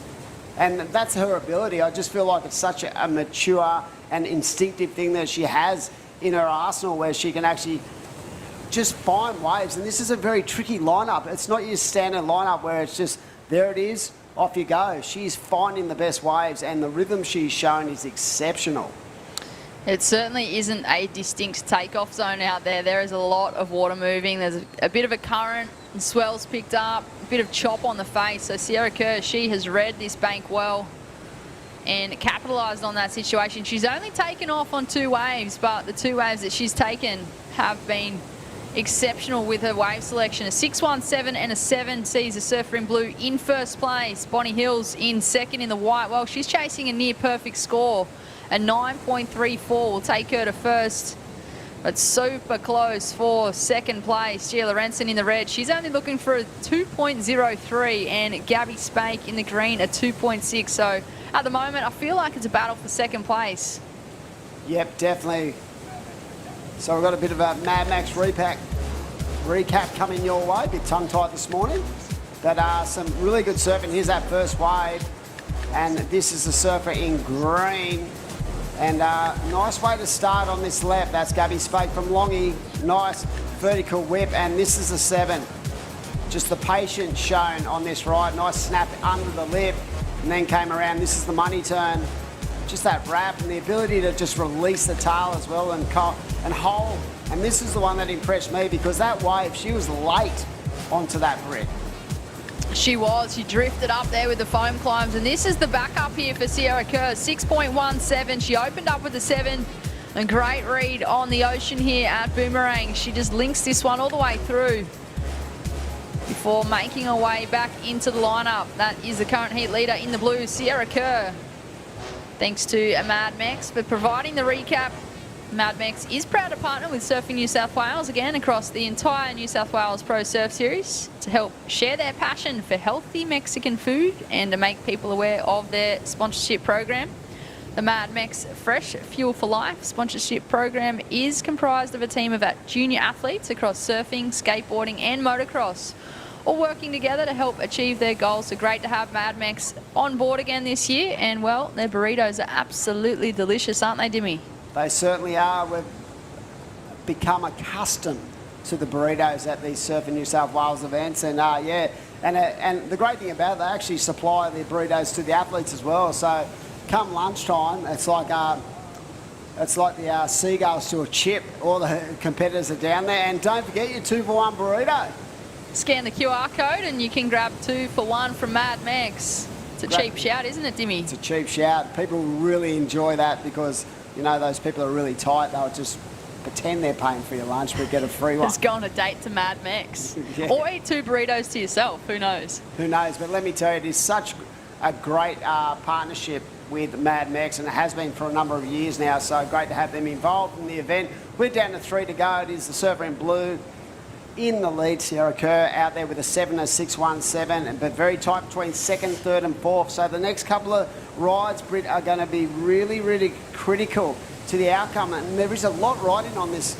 And that's her ability. I just feel like it's such a mature and instinctive thing that she has in her arsenal where she can actually just find waves. And this is a very tricky lineup. It's not your standard lineup where it's just, there it is, off you go. She's finding the best waves, and the rhythm she's shown is exceptional. It certainly isn't a distinct takeoff zone out there. There is a lot of water moving. There's a bit of a current, and swells picked up, a bit of chop on the face. So Sierra Kerr, she has read this bank well and capitalised on that situation. She's only taken off on 2 waves, but the 2 waves that she's taken have been exceptional with her wave selection. A 6.17 and a 7 sees the Surfer in blue in first place. Bonnie Hill's in second in the white. Well, she's chasing a near perfect score. A 9.34 will take her to first. But super close for second place. Gia Lorenzen in the red. She's only looking for a 2.03, and Gabby Spake in the green a 2.6. So at the moment, I feel like it's a battle for second place. Yep, definitely. So we've got a bit of a Mad Max recap coming your way. Bit tongue-tied this morning. But some really good surfing. Here's that first wave. And this is the Surfer in green. And nice way to start on this left. That's Gabby Spake from Longy. Nice vertical whip. And this is the 7. Just the patience shown on this ride. Nice snap under the lip. And then came around. This is the money turn. Just that wrap and the ability to just release the tail as well and hold. And this is the one that impressed me because that wave, she was late onto that brick. She was. She drifted up there with the foam climbs. And this is the backup here for Sierra Kerr. 6.17. She opened up with a 7. A great read on the ocean here at Boomerang. She just links this one all the way through before making her way back into the lineup. That is the current heat leader in the blue, Sierra Kerr. Thanks to Mad Max for providing the recap. Mad Max is proud to partner with Surfing New South Wales again across the entire New South Wales Pro Surf Series to help share their passion for healthy Mexican food and to make people aware of their sponsorship program. The Mad Mex Fresh Fuel for Life sponsorship program is comprised of a team of junior athletes across surfing, skateboarding and motocross, all working together to help achieve their goals. So great to have Mad Mex on board again this year, and well, their burritos are absolutely delicious, aren't they, Dimmy? They certainly are. We've become accustomed to the burritos at these Surfing New South Wales events, and and the great thing about it, they actually supply their burritos to the athletes as well. So come lunchtime, it's like the seagulls to a chip. All the competitors are down there, and don't forget your 2-for-1 burrito. Scan the QR code and you can grab 2 for 1 from Mad Mex. It's a cheap shout, isn't it, Dimmy? It's a cheap shout. People really enjoy that because, you know, those people are really tight. They'll just pretend they're paying for your lunch but get a free one. Just go on a date to Mad Mex. Yeah. Or eat 2 burritos to yourself, who knows? Who knows, but let me tell you, it is such a great partnership with Mad Mex, and it has been for a number of years now, so great to have them involved in the event. We're down to 3 to go. It is the Surfer in Blue in the lead, Sierra Kerr out there with a 7:06.17, but very tight between 2nd, 3rd and 4th. So the next couple of rides, Britt, are going to be really, really critical to the outcome, and there is a lot riding on these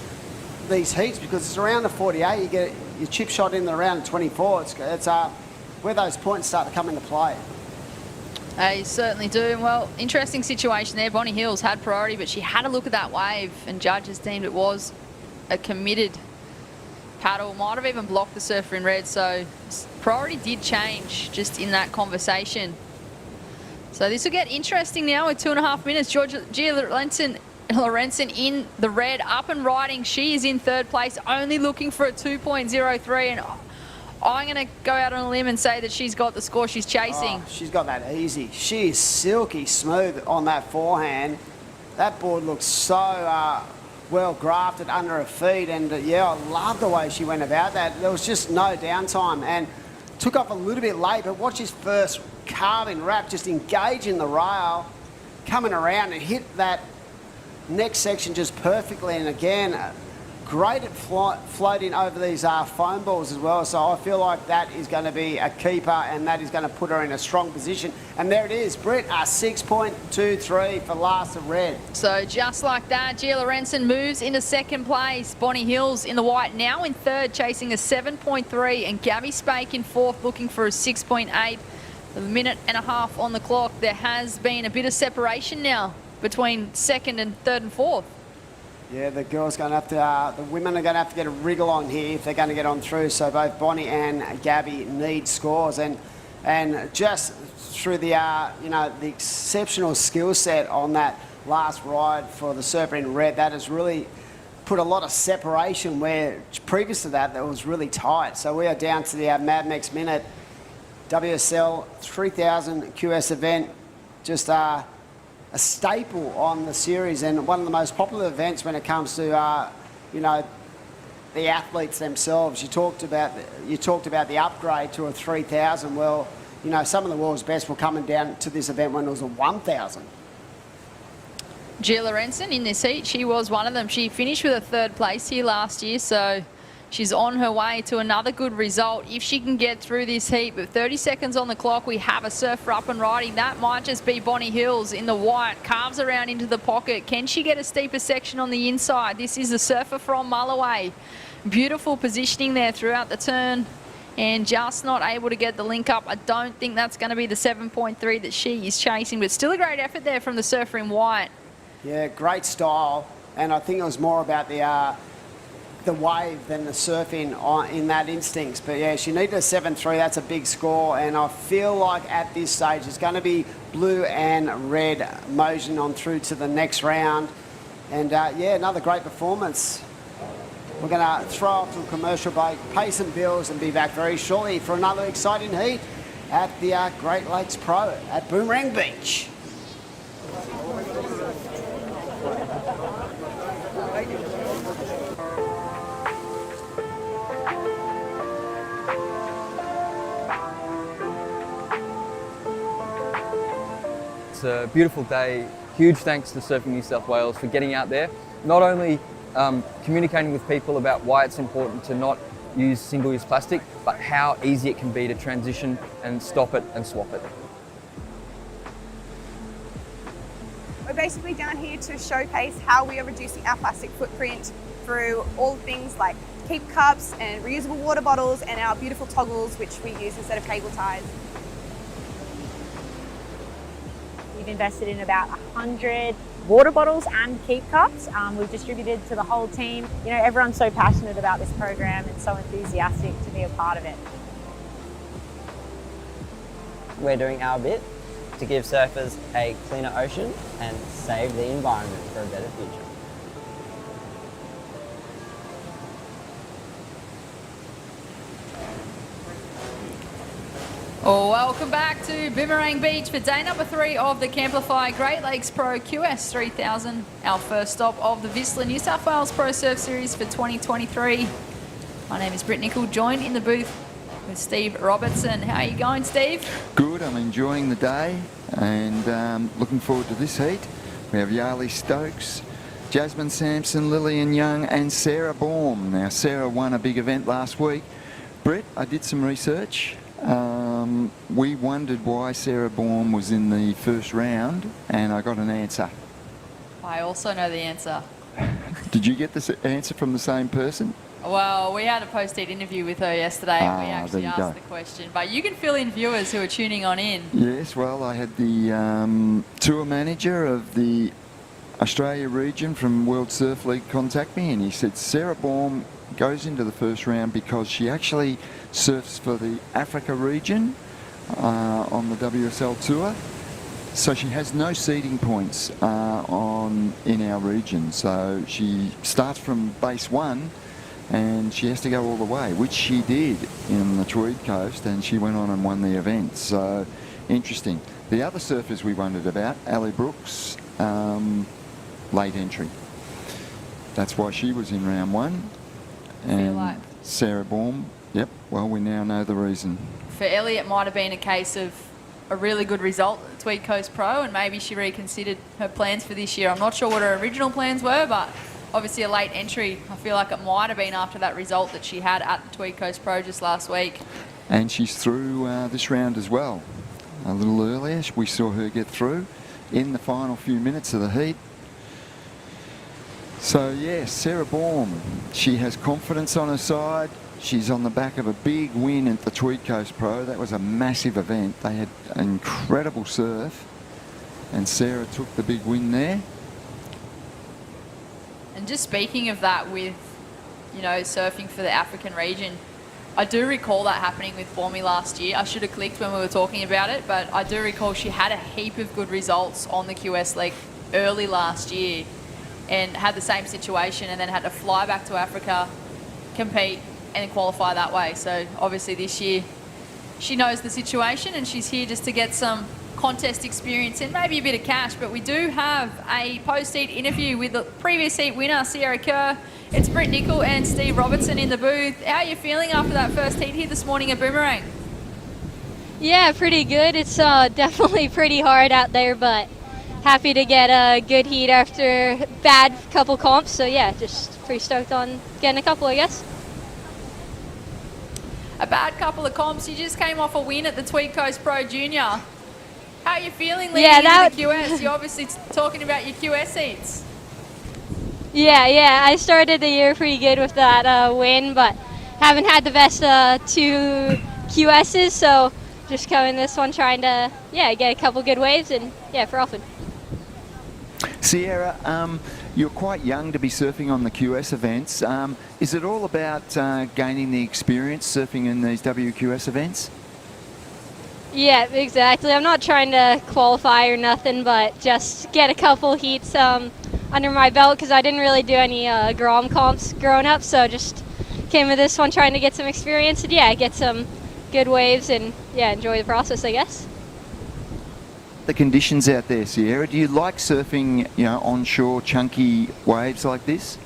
heats because it's around the 48. You get your chip shot in the round of 24. It's where those points start to come into play. You certainly do. Well, interesting situation there. Bonnie Hills had priority, but she had a look at that wave, and judges deemed it was a committed paddle. Might have even blocked the Surfer in red, so priority did change just in that conversation. So this will get interesting now with 2.5 minutes. Gia Lorenzen in the red, up and riding. She is in 3rd place, only looking for a 2.03, and I'm going to go out on a limb and say that she's got the score she's chasing. Oh, she's got that easy. She is silky smooth on that forehand. That board looks so well grafted under her feet, and yeah, I love the way she went about that. There was just no downtime, and took off a little bit late, but watch his first carving wrap, just engaging the rail, coming around and hit that next section just perfectly, and again, great at floating over these foam balls as well. So I feel like that is going to be a keeper, and that is going to put her in a strong position. And there it is, Britt, a 6.23 for last of red. So just like that, Gia Lorenzen moves into 2nd place. Bonnie Hills in the white now in 3rd, chasing a 7.3, and Gabby Spake in 4th, looking for a 6.8. A minute and a half on the clock. There has been a bit of separation now between 2nd and 3rd and 4th. Yeah, the girls going to have to, the women are going to have to get a wriggle on here if they're going to get on through. So both Bonnie and Gabby need scores, and just through the the exceptional skill set on that last ride for the Surfer in red, that has really put a lot of separation where previous to that was really tight. So we are down to the Mad Mex Minute WSL 3000 QS event, just a staple on the series, and one of the most popular events when it comes to the athletes themselves. You talked about the upgrade to a 3000. Well, you know, some of the world's best were coming down to this event when it was a 1000. Gia Lorenzen in this heat, she was one of them. She finished with a 3rd place here last year, so she's on her way to another good result if she can get through this heat. But 30 seconds on the clock, we have a surfer up and riding. That might just be Bonnie Hills in the white, carves around into the pocket. Can she get a steeper section on the inside? This is the surfer from Mulloway. Beautiful positioning there throughout the turn, and just not able to get the link up. I don't think that's going to be the 7.3 that she is chasing, but still a great effort there from the surfer in white. Yeah, great style, and I think it was more about the wave than the surfing in that instance. But yeah, she needed a 7.3. That's a big score, and I feel like at this stage it's going to be blue and red motion on through to the next round. And yeah, another great performance. We're going to throw off to a commercial break, pay some bills, and be back very shortly for another exciting heat at the Great Lakes Pro at Boomerang Beach. It's a beautiful day. Huge thanks to Surfing New South Wales for getting out there, not only communicating with people about why it's important to not use single-use plastic, but how easy it can be to transition and stop it and swap it. basically down here to showcase how we are reducing our plastic footprint through all things like keep cups and reusable water bottles and our beautiful toggles which we use instead of cable ties. We've invested in about 100 water bottles and keep cups. We've distributed to the whole team. You know, everyone's so passionate about this program and so enthusiastic to be a part of it. We're doing our bit to give surfers a cleaner ocean and save the environment for a better future. Welcome back to Boomerang Beach for day number 3 of the Camplify Great Lakes Pro QS 3000, our first stop of the Whistler New South Wales Pro Surf Series for 2023. My name is Britt Nicol, joined in the booth with Steve Robertson. How are you going, Steve? Good, I'm enjoying the day and looking forward to this heat. We have Yarlee Stokes, Jasmine Sampson, Lillian Young and Sarah Baum. Now Sarah won a big event last week. Britt, I did some research. We wondered why Sarah Baum was in the first round and I got an answer. I also know the answer. Did you get this answer from the same person? Well, we had a post-heat interview with her yesterday and we actually there you asked go. the question. But you can fill in viewers who are tuning on in. Yes, well, I had the tour manager of the Australia region from World Surf League contact me and he said Sarah Baum goes into the first round because she actually surfs for the Africa region on the WSL tour. So she has no seeding points in our region. So she starts from base 1 and she has to go all the way, which she did in the Tweed Coast, and she went on and won the event. So interesting. The other surfers we wondered about, Ali Brooks, late entry. That's why she was in round 1. And Sarah Baum, yep, well, we now know the reason. For Ellie, it might have been a case of a really good result at the Tweed Coast Pro and maybe she reconsidered her plans for this year. I'm not sure what her original plans were, but obviously a late entry. I feel like it might have been after that result that she had at the Tweed Coast Pro just last week. And she's through this round as well. A little earlier, we saw her get through in the final few minutes of the heat. So yes, Sarah Baum, she has confidence on her side. She's on the back of a big win at the Tweed Coast Pro. That was a massive event. They had an incredible surf and Sarah took the big win there. And just speaking of that with, you know, surfing for the African region, I do recall that happening with Baumie last year. I should have clicked when we were talking about it, but I do recall she had a heap of good results on the QS League early last year and had the same situation and then had to fly back to Africa, compete and qualify that way. So obviously this year she knows the situation and she's here just to get some contest experience and maybe a bit of cash. But we do have a post-heat interview with the previous heat winner, Sierra Kerr. It's Britt Nicol and Steve Robertson in the booth. How are you feeling after that first heat here this morning at Boomerang? Yeah, pretty good. It's definitely pretty hard out there, but happy to get a good heat after a bad couple comps. So yeah, just pretty stoked on getting a couple, I guess. A bad couple of comps. You just came off a win at the Tweed Coast Pro Junior. How are you feeling leading into the QS? You're obviously talking about your QS heats. Yeah, I started the year pretty good with that win, but haven't had the best 2 QSs, so just coming this one trying to, get a couple good waves and, for often. Sierra, you're quite young to be surfing on the QS events. Is it all about gaining the experience surfing in these WQS events? Yeah, exactly. I'm not trying to qualify or nothing, but just get a couple heats under my belt because I didn't really do any Grom comps growing up, so just came with this one trying to get some experience and get some good waves and enjoy the process, I guess. The conditions out there, Sierra, do you like surfing, onshore chunky waves like this?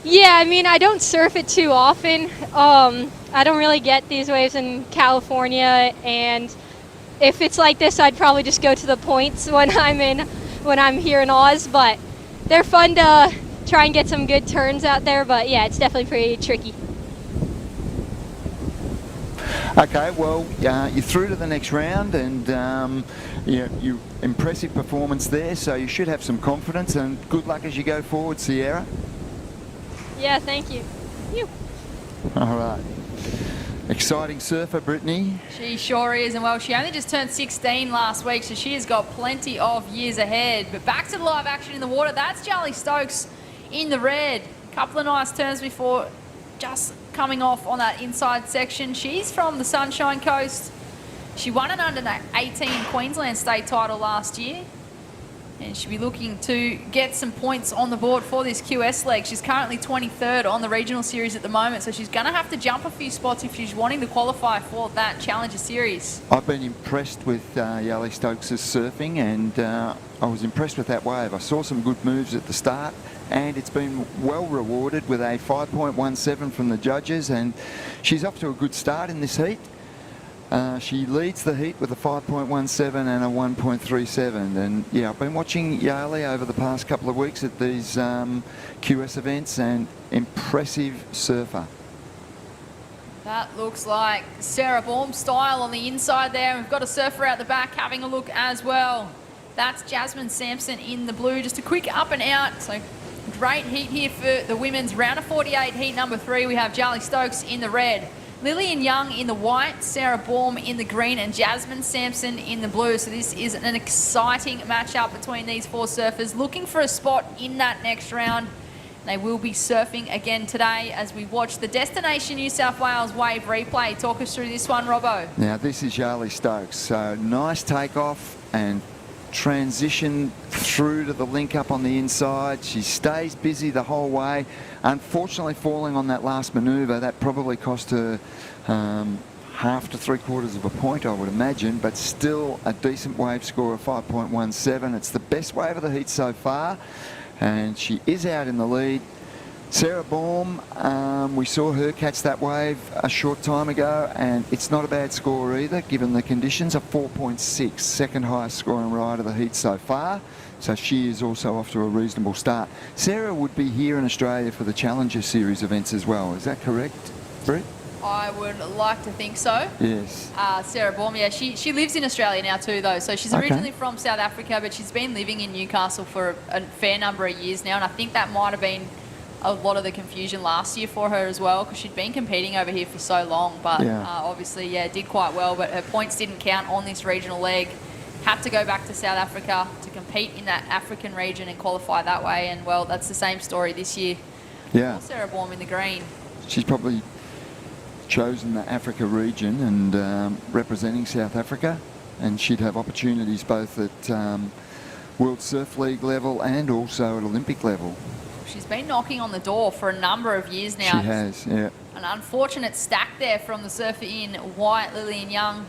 Yeah, I mean, I don't surf it too often. I don't really get these waves in California, and if it's like this, I'd probably just go to the points when I'm here in Oz, but they're fun to try and get some good turns out there, but yeah, it's definitely pretty tricky. Okay, well, you're through to the next round, and you impressive performance there, so you should have some confidence, and good luck as you go forward, Sierra. Yeah, thank you. All right. Exciting surfer, Brittany. She sure is, and well, she only just turned 16 last week, so she has got plenty of years ahead. But back to the live action in the water. That's Charlie Stokes in the red. Couple of nice turns before just coming off on that inside section. She's from the Sunshine Coast. She won an under 18 Queensland state title last year, and she'll be looking to get some points on the board for this QS leg. She's currently 23rd on the regional series at the moment, so she's going to have to jump a few spots if she's wanting to qualify for that Challenger Series. I've been impressed with Yali Stokes' surfing, and I was impressed with that wave. I saw some good moves at the start, and it's been well rewarded with a 5.17 from the judges, and she's off to a good start in this heat. She leads the heat with a 5.17 and a 1.37, and yeah, I've been watching Yali over the past couple of weeks at these QS events, and impressive surfer. That looks like Sarah Baum style on the inside there. We've got a surfer out the back having a look as well. That's Jasmine Sampson in the blue. Just a quick up and out. So great heat here for the women's round of 48 heat number 3. We have Charlie Stokes in the red, Lillian Young in the white, Sarah Baum in the green, and Jasmine Sampson in the blue. So this is an exciting matchup between these 4 surfers looking for a spot in that next round. They will be surfing again today as we watch the Destination New South Wales wave replay. Talk us through this one, Robbo. Now this is Yali Stokes, so nice takeoff and transition through to the link up on the inside. She stays busy the whole way. Unfortunately, falling on that last manoeuvre, that probably cost her half to 3/4 of a point, I would imagine, but still a decent wave score of 5.17. It's the best wave of the heat so far, and she is out in the lead. Sarah Baum, we saw her catch that wave a short time ago, and it's not a bad score either, given the conditions. A 4.6, second highest scoring ride of the heat so far. So she is also off to a reasonable start. Sarah would be here in Australia for the Challenger Series events as well. Is that correct, Brett? I would like to think so. Yes. Sarah Baum, yeah, she lives in Australia now too, though. So she's originally from South Africa, but she's been living in Newcastle for a fair number of years now, and I think that might have been a lot of the confusion last year for her as well, because she'd been competing over here for so long. But obviously, yeah, did quite well, but her points didn't count on this regional leg. Had to go back to South Africa to compete in that African region and qualify that way. And, well, that's the same story this year. Yeah. Sarah Baum in the green. She's probably chosen the Africa region and representing South Africa, and she'd have opportunities both at World Surf League level and also at Olympic level. She's been knocking on the door for a number of years now. She has, yeah. An unfortunate stack there from the surfer in white, Lillian Young.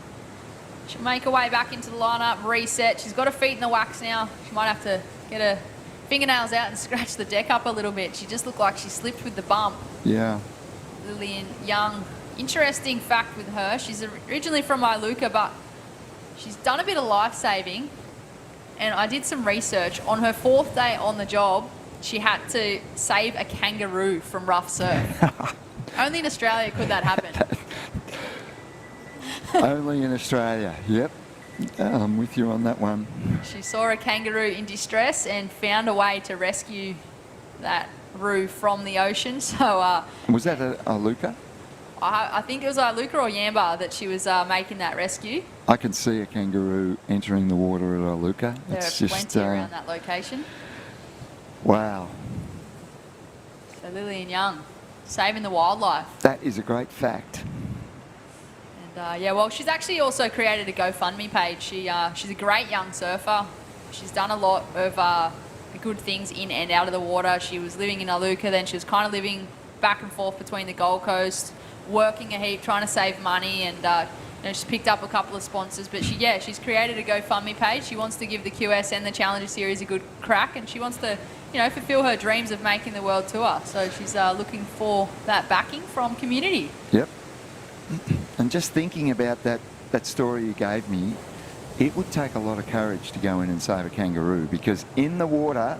She'll make her way back into the lineup, reset. She's got her feet in the wax now. She might have to get her fingernails out and scratch the deck up a little bit. She just looked like she slipped with the bump. Yeah. Lillian Young. Interesting fact with her, she's originally from Iluka, but she's done a bit of life-saving. And I did some research. On her 4th day on the job, she had to save a kangaroo from rough surf. Only in Australia could that happen. Only in Australia, yep. I'm with you on that one. She saw a kangaroo in distress and found a way to rescue that roo from the ocean. So was that a Luca? I think it was Iluka or Yamba that she was making that rescue. I can see a kangaroo entering the water at Iluka. There It's are just plenty around that location. Wow. So Lillian Young, saving the wildlife. That is a great fact. And yeah, well, she's actually also created a GoFundMe page. She's a great young surfer. She's done a lot of good things in and out of the water. She was living in Iluka, then she was kind of living back and forth between the Gold Coast, working a heap, trying to save money, and she's picked up a couple of sponsors. But she's created a GoFundMe page. She wants to give the QS and the Challenger Series a good crack, and she wants to, fulfill her dreams of making the world tour. So she's looking for that backing from community. Yep. And just thinking about that story you gave me, it would take a lot of courage to go in and save a kangaroo, because in the water,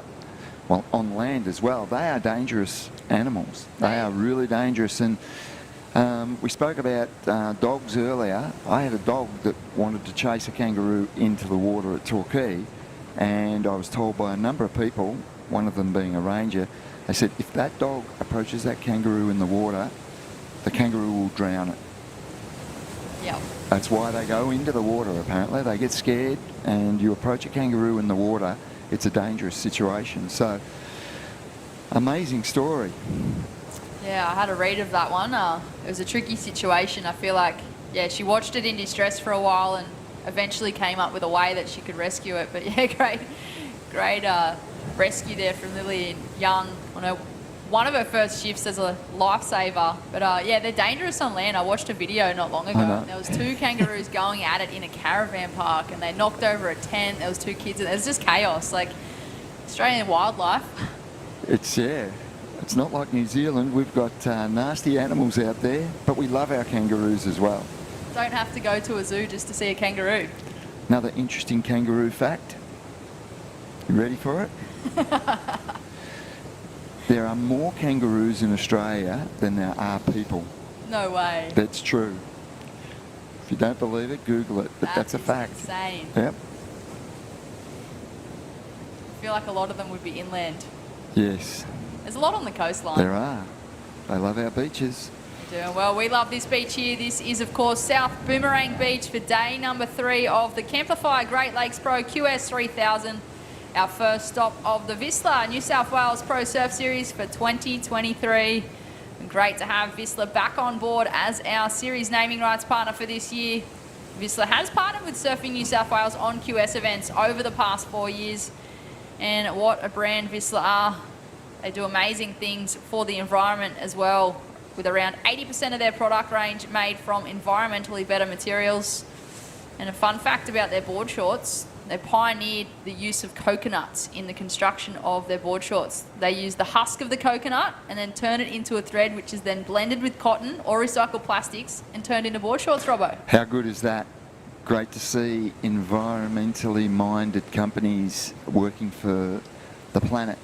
well, on land as well, they are dangerous animals. They are really dangerous, and We spoke about dogs earlier. I had a dog that wanted to chase a kangaroo into the water at Torquay, and I was told by a number of people, one of them being a ranger, they said if that dog approaches that kangaroo in the water, the kangaroo will drown it. Yep. That's why they go into the water, apparently. They get scared, and you approach a kangaroo in the water, it's a dangerous situation. So, amazing story. Yeah, I had a read of that one. It was a tricky situation. I feel like, yeah, she watched it in distress for a while and eventually came up with a way that she could rescue it. But yeah, great rescue there from Lillian Young on one of her first shifts as a lifesaver. But yeah, they're dangerous on land. I watched a video not long ago. And there was 2 kangaroos going at it in a caravan park, and they knocked over a tent. There was 2 kids. It was just chaos. Like Australian wildlife. It's not like New Zealand. We've got nasty animals out there, but we love our kangaroos as well. Don't have to go to a zoo just to see a kangaroo. Another interesting kangaroo fact. You ready for it? There are more kangaroos in Australia than there are people. No way. That's true. If you don't believe it, Google it, but that's a fact. Insane. Yep. I feel like a lot of them would be inland. Yes. There's a lot on the coastline. There are. They love our beaches. They do. Well, we love this beach here. This is, of course, South Boomerang Beach for day number 3 of the Camplify Great Lakes Pro QS 3000. Our first stop of the Vissla New South Wales Pro Surf Series for 2023. And great to have Vissla back on board as our series naming rights partner for this year. Vissla has partnered with Surfing New South Wales on QS events over the past 4 years. And what a brand Vissla are. They do amazing things for the environment as well, with around 80% of their product range made from environmentally better materials. And a fun fact about their board shorts, they pioneered the use of coconuts in the construction of their board shorts. They use the husk of the coconut and then turn it into a thread, which is then blended with cotton or recycled plastics and turned into board shorts, Robbo. How good is that? Great to see environmentally minded companies working for the planet.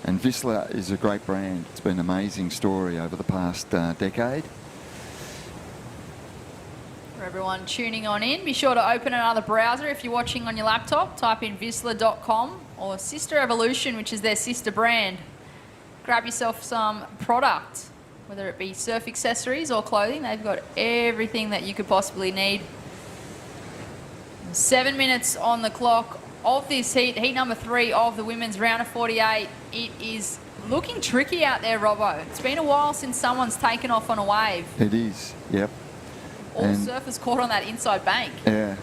And Vissla is a great brand. It's been an amazing story over the past decade. For everyone tuning on in, be sure to open another browser if you're watching on your laptop. Type in vissla.com or Sister Evolution, which is their sister brand. Grab yourself some product, whether it be surf accessories or clothing. They've got everything that you could possibly need. 7 minutes on the clock of this heat number 3 of the women's round of 48. It is looking tricky out there, Robbo. It's been a while since someone's taken off on a wave. It is, yep. All surfers caught on that inside bank. Yeah.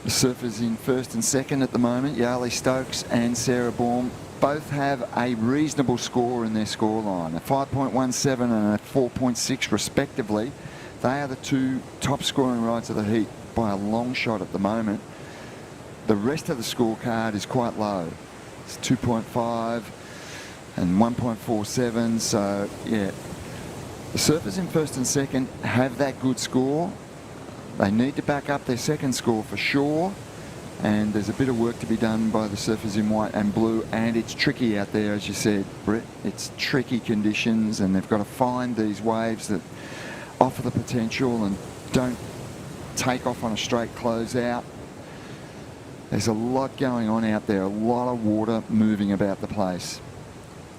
The surfers in first and second at the moment, Yarlee Stokes and Sarah Baum, both have a reasonable score in their scoreline, a 5.17 and a 4.6 respectively. They are the 2 top scoring rides of the heat by a long shot at the moment. The rest of the scorecard is quite low. It's 2.5 and 1.47, so yeah. The surfers in first and second have that good score. They need to back up their second score for sure, and there's a bit of work to be done by the surfers in white and blue, and it's tricky out there, as you said, Britt. It's tricky conditions, and they've got to find these waves that offer the potential and don't take off on a straight close out. There's a lot going on out there, a lot of water moving about the place.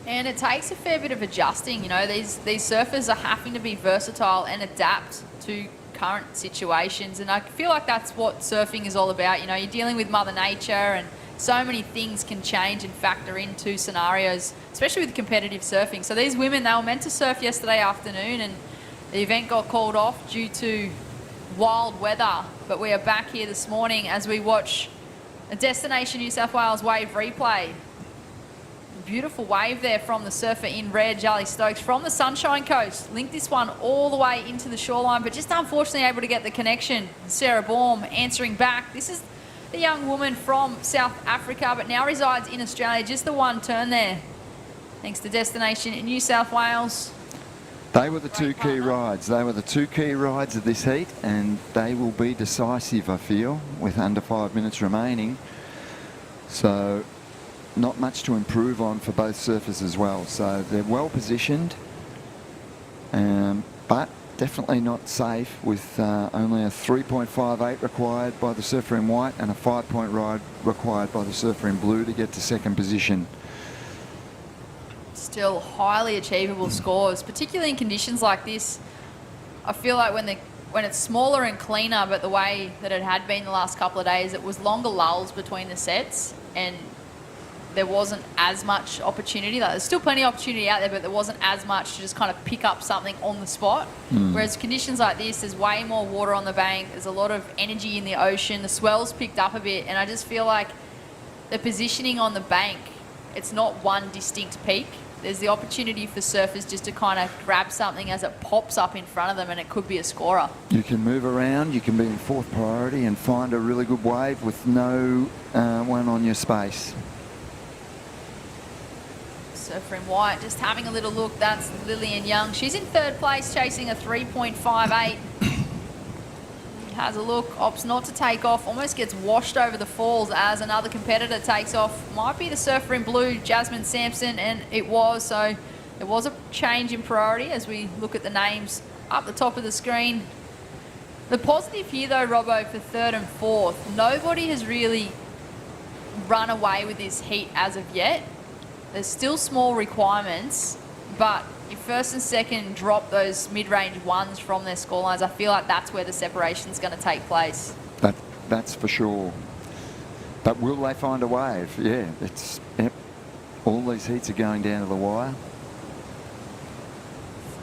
And it takes a fair bit of adjusting. You know, these surfers are having to be versatile and adapt to current situations. And I feel like that's what surfing is all about. You know, you're dealing with Mother Nature, and so many things can change and factor into scenarios, especially with competitive surfing. So these women, they were meant to surf yesterday afternoon, and the event got called off due to wild weather. But we are back here this morning as we watch a Destination New South Wales wave replay. Beautiful wave there from the surfer in red, Yarlee Stokes, from the Sunshine Coast. Linked this one all the way into the shoreline, but just unfortunately able to get the connection. Sarah Baum answering back. This is the young woman from South Africa, but now resides in Australia. Just the one turn there, thanks to Destination in New South Wales. They were the 2 key rides. They were the 2 key rides of this heat, and they will be decisive, I feel, with under 5 minutes remaining. So not much to improve on for both surfers as well. So they're well positioned. but definitely not safe with only a 3.58 required by the surfer in white and a 5-point ride required by the surfer in blue to get to second position. Still highly achievable scores, particularly in conditions like this. I feel like when it's smaller and cleaner, but the way that it had been the last couple of days, it was longer lulls between the sets and there wasn't as much opportunity. Like, there's still plenty of opportunity out there, but there wasn't as much to just kind of pick up something on the spot. Whereas conditions like this, there's way more water on the bank. There's a lot of energy in the ocean. The swell's picked up a bit. And I just feel like the positioning on the bank, it's not one distinct peak. There's the opportunity for surfers just to kind of grab something as it pops up in front of them, and it could be a scorer. You can move around, you can be in fourth priority and find a really good wave with no one on your space. Surfer in white, just having a little look. That's Lillian Young. She's in third place, chasing a 3.58. Has a look, opts not to take off, almost gets washed over the falls as another competitor takes off. Might be the surfer in blue, Jasmine Sampson, and it was. So there was a change in priority as we look at the names up the top of the screen. The positive here though, Robbo, for third and fourth, nobody has really run away with this heat as of yet. There's still small requirements, but if first and second drop those mid-range ones from their scorelines, I feel like that's where the separation's going to take place. That's for sure. But will they find a wave? Yeah, yep. All these heats are going down to the wire.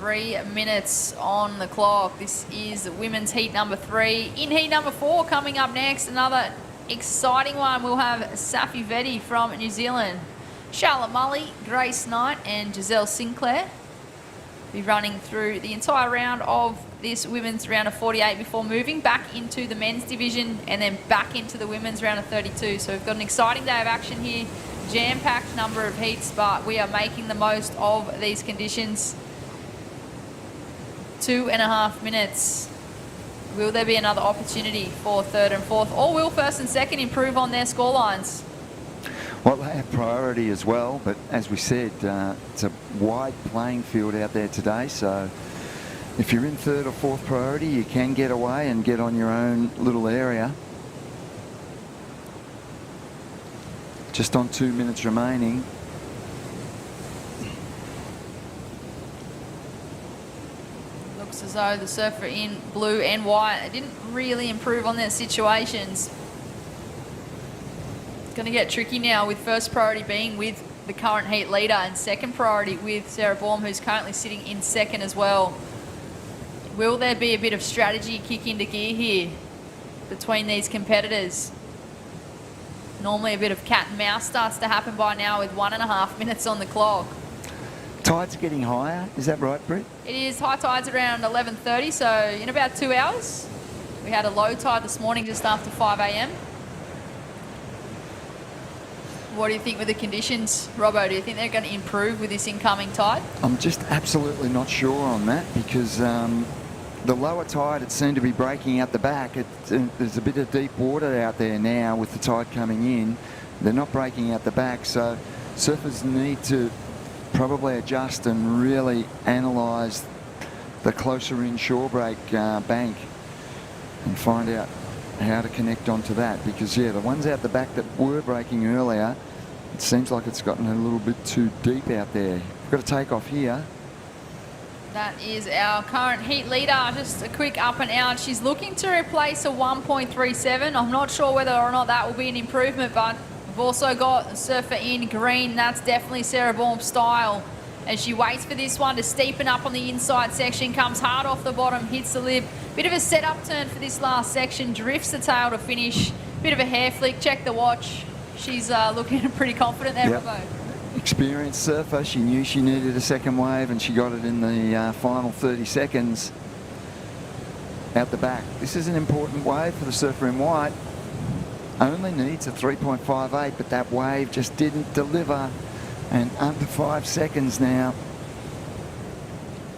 3 minutes on the clock. This is women's heat number 3. In heat number 4, coming up next, another exciting one. We'll have Safi Vetti from New Zealand, Charlotte Mully, Grace Knight, and Giselle Sinclair be running through the entire round of this women's round of 48 before moving back into the men's division and then back into the women's round of 32. So we've got an exciting day of action here, jam-packed number of heats, but we are making the most of these conditions. 2.5 minutes. Will there be another opportunity for third and fourth, or will first and second improve on their scorelines? Well, they have priority as well, but as we said, it's a wide playing field out there today, so if you're in third or fourth priority, you can get away and get on your own little area. Just on 2 minutes remaining. Looks as though the surfer in blue and white didn't really improve on their situations. Going to get tricky now with first priority being with the current heat leader and second priority with Sarah Baum, who's currently sitting in second as well. Will there be a bit of strategy kick into gear here between these competitors? Normally a bit of cat and mouse starts to happen by now with 1.5 minutes on the clock. Tide's getting higher, is that right, Britt? It is. High tide's around 11:30, so in about 2 hours. We had a low tide this morning just after 5 a.m. What do you think with the conditions, Robbo? Do you think they're going to improve with this incoming tide? I'm just absolutely not sure on that because the lower tide, it seemed to be breaking out the back. There's a bit of deep water out there now with the tide coming in. They're not breaking out the back, so surfers need to probably adjust and really analyse the closer in shore break bank and find out how to connect onto that, because yeah, the ones out the back that were breaking earlier, it seems like it's gotten a little bit too deep out there. We've got to take off here. That is our current heat leader. Just a quick up and out. She's looking to replace a 1.37. I'm not sure whether or not that will be an improvement, but we've also got the surfer in green. That's definitely Sarah Baum's style. As she waits for this one to steepen up on the inside section, comes hard off the bottom, hits the lip. Bit of a set-up turn for this last section, drifts the tail to finish. Bit of a hair flick, check the watch. She's looking pretty confident there, Yep. Robbo. Experienced surfer, she knew she needed a second wave and she got it in the final 30 seconds out the back. This is an important wave for the surfer in white. Only needs a 3.58, but that wave just didn't deliver. And under 5 seconds now.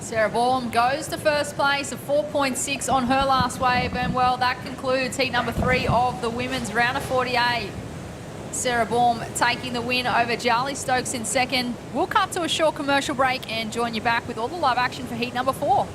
Sarah Baum goes to first place, a 4.6 on her last wave, and well, that concludes heat number 3 of the women's round of 48. Sarah Baum taking the win over Charlie Stokes in second. We'll cut to a short commercial break and join you back with all the live action for heat number 4.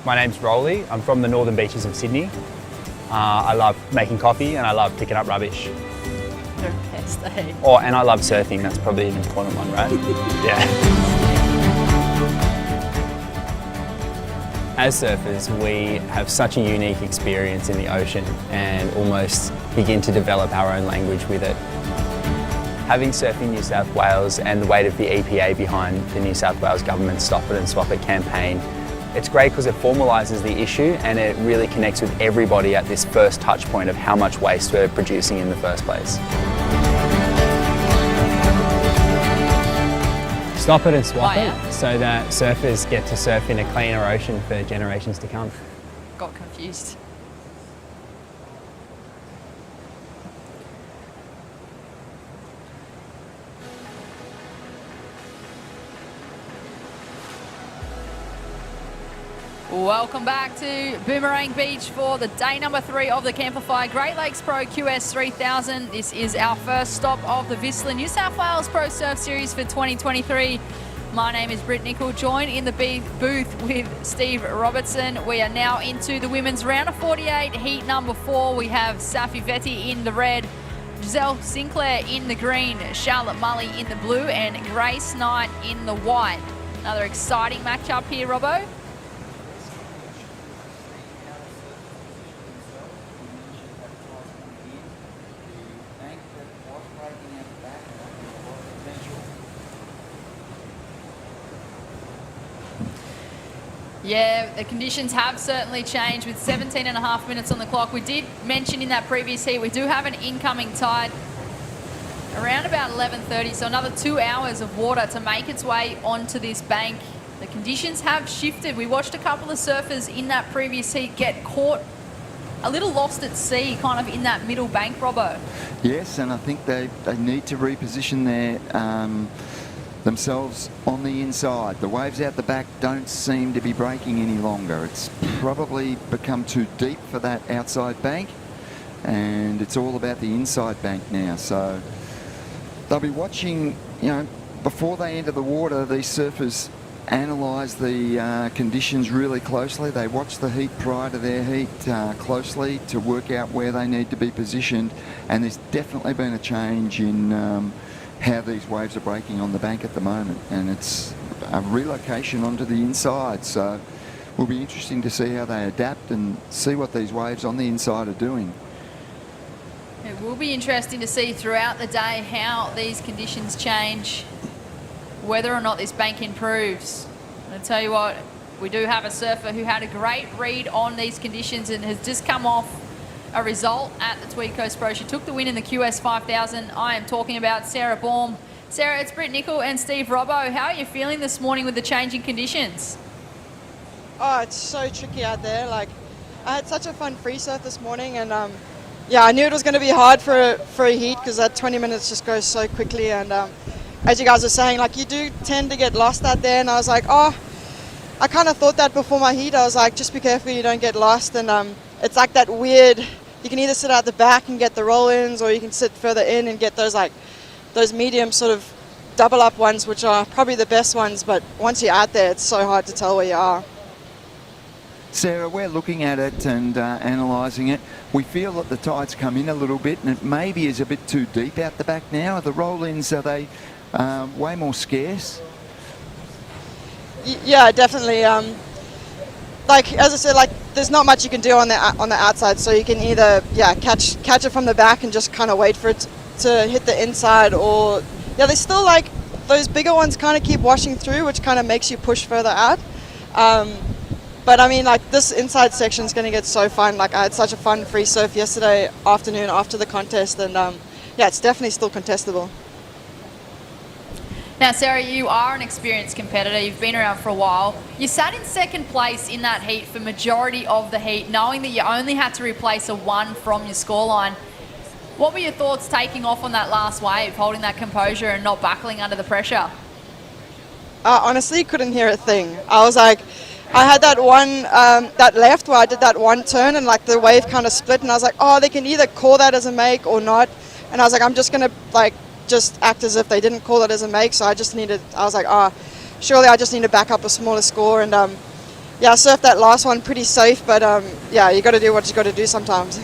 My name's Rolly. I'm from the northern beaches of Sydney. I love making coffee and I love picking up rubbish. You're the best, eh? And I love surfing. That's probably an important one, right? Yeah. As surfers, we have such a unique experience in the ocean and almost begin to develop our own language with it. Having Surfing New South Wales and the weight of the EPA behind the New South Wales government's Stop It and Swap It campaign, it's great because it formalises the issue and it really connects with everybody at this first touch point of how much waste we're producing in the first place. Stop it and swap it so that surfers get to surf in a cleaner ocean for generations to come. Got confused. Welcome back to Boomerang Beach for the day number 3 of the Camplify Great Lakes Pro QS 3000. This is our first stop of the Whistler New South Wales Pro Surf Series for 2023. My name is Britt Nicol, joined in the booth with Steve Robertson. We are now into the women's round of 48, heat number 4. We have Safi Vetti in the red, Giselle Sinclair in the green, Charlotte Mully in the blue, and Grace Knight in the white. Another exciting matchup here, Robbo. Yeah, the conditions have certainly changed with 17 and a half minutes on the clock. We did mention in that previous heat, we do have an incoming tide around about 11:30, so another 2 hours of water to make its way onto this bank. The conditions have shifted. We watched a couple of surfers in that previous heat get caught a little lost at sea, kind of in that middle bank, Robbo. Yes, and I think they need to reposition their themselves on the inside. The waves out the back don't seem to be breaking any longer. It's probably become too deep for that outside bank, and it's all about the inside bank now. So they'll be watching, before they enter the water, these surfers analyse the conditions really closely. They watch the heat prior to their heat closely to work out where they need to be positioned, and there's definitely been a change in how these waves are breaking on the bank at the moment, and it's a relocation onto the inside. So it will be interesting to see how they adapt and see what these waves on the inside are doing. It will be interesting to see throughout the day how these conditions change, whether or not this bank improves. And I'll tell you what, we do have a surfer who had a great read on these conditions and has just come off a result at the Tweed Coast Pro. She took the win in the QS 5000. I am talking about Sarah Baum. Sarah, it's Britt Nicol and Steve Robbo. How are you feeling this morning with the changing conditions? Oh, it's so tricky out there. Like, I had such a fun free surf this morning, and yeah, I knew it was going to be hard for a heat because that 20 minutes just goes so quickly. And as you guys were saying, like, you do tend to get lost out there, and I was like, oh, I kind of thought that before my heat. I was like, just be careful you don't get lost. And it's like that weird, you can either sit out the back and get the roll-ins, or you can sit further in and get those medium sort of double up ones, which are probably the best ones, but once you're out there, it's so hard to tell where you are. Sarah, we're looking at it and analysing it. We feel that the tide's come in a little bit, and it maybe is a bit too deep out the back now. Are the roll-ins, are they way more scarce? Yeah, definitely. Like, as I said, like, there's not much you can do on the outside, so you can either catch it from the back and just kind of wait for it to hit the inside, or they still, like, those bigger ones kind of keep washing through, which kind of makes you push further out. But I mean, like, this inside section is going to get so fun. Like, I had such a fun free surf yesterday afternoon after the contest, and yeah, it's definitely still contestable. Now, Sarah, you are an experienced competitor. You've been around for a while. You sat in second place in that heat for majority of the heat, knowing that you only had to replace a 1 from your scoreline. What were your thoughts taking off on that last wave, holding that composure and not buckling under the pressure? Honestly, couldn't hear a thing. I was like, I had that one, that left where I did that one turn, and like the wave kind of split, and I was like, oh, they can either call that as a make or not. And I was like, I'm just going to just act as if they didn't call it as a make. So I was like, surely I just need to back up a smaller score. And yeah, I surfed that last one pretty safe, but yeah, you got to do what you got to do sometimes.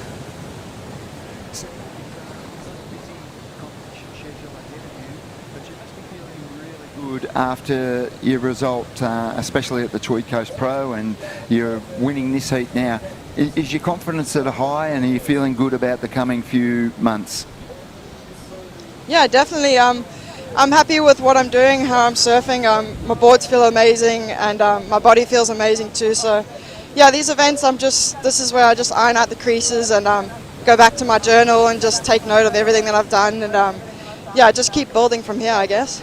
Good after your result, especially at the Tweed Coast Pro, and you're winning this heat now. Is your confidence at a high, and are you feeling good about the coming few months? Yeah, definitely. I'm happy with what I'm doing, how I'm surfing. My boards feel amazing, and my body feels amazing too. So, yeah, these events, this is where I just iron out the creases and go back to my journal and just take note of everything that I've done, and yeah, just keep building from here, I guess.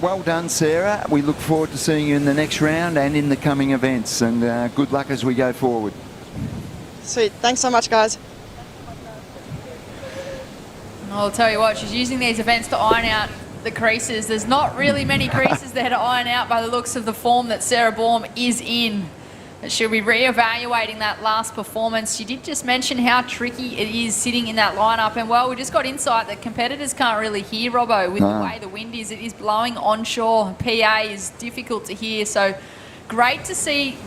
Well done, Sarah. We look forward to seeing you in the next round and in the coming events, and good luck as we go forward. Sweet. Thanks so much, guys. I'll tell you what, she's using these events to iron out the creases. There's not really many creases there to iron out by the looks of the form that Sarah Baum is in. She'll be re-evaluating that last performance. She did just mention how tricky it is sitting in that lineup, and well, we just got insight that competitors can't really hear, Robbo, with the way the wind is. It is blowing onshore. PA is difficult to hear, so great to see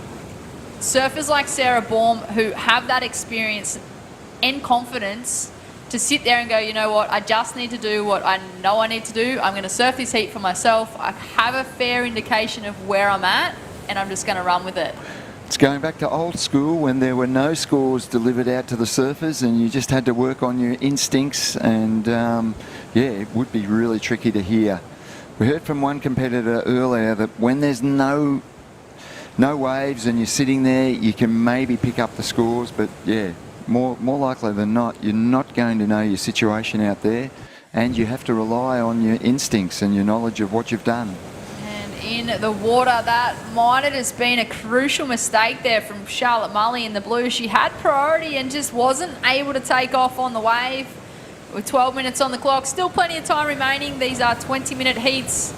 surfers like Sarah Baum who have that experience and confidence to sit there and go, you know what, I just need to do what I know I need to do. I'm going to surf this heat for myself. I have a fair indication of where I'm at, and I'm just going to run with it. It's going back to old school when there were no scores delivered out to the surfers and you just had to work on your instincts, and yeah, it would be really tricky to hear. We heard from one competitor earlier that when there's no waves and you're sitting there, you can maybe pick up the scores, but yeah, more likely than not, you're not going to know your situation out there, and you have to rely on your instincts and your knowledge of what you've done. In the water, that might have just been a crucial mistake there from Charlotte Mully in the blue. She had priority and just wasn't able to take off on the wave with 12 minutes on the clock. Still plenty of time remaining. These are 20-minute heats.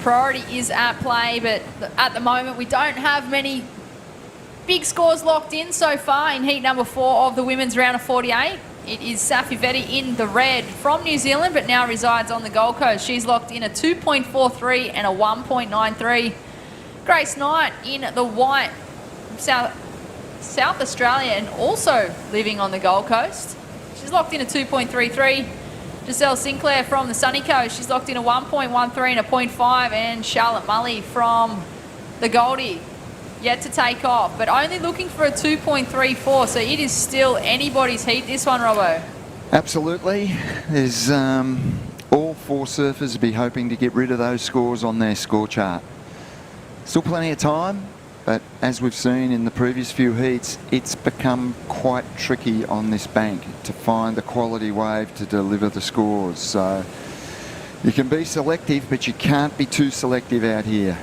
Priority is at play, but at the moment we don't have many big scores locked in so far in heat number 4 of the women's round of 48. It is Safi Vetti in the red from New Zealand, but now resides on the Gold Coast. She's locked in a 2.43 and a 1.93. Grace Knight in the white, South Australia, and also living on the Gold Coast. She's locked in a 2.33. Giselle Sinclair from the Sunny Coast. She's locked in a 1.13 and a 0.5. And Charlotte Mully from the Goldie, yet to take off, but only looking for a 2.34, so it is still anybody's heat, this one, Robbo. Absolutely. There's all 4 surfers will be hoping to get rid of those scores on their score chart. Still plenty of time, but as we've seen in the previous few heats, it's become quite tricky on this bank to find the quality wave to deliver the scores. So you can be selective, but you can't be too selective out here.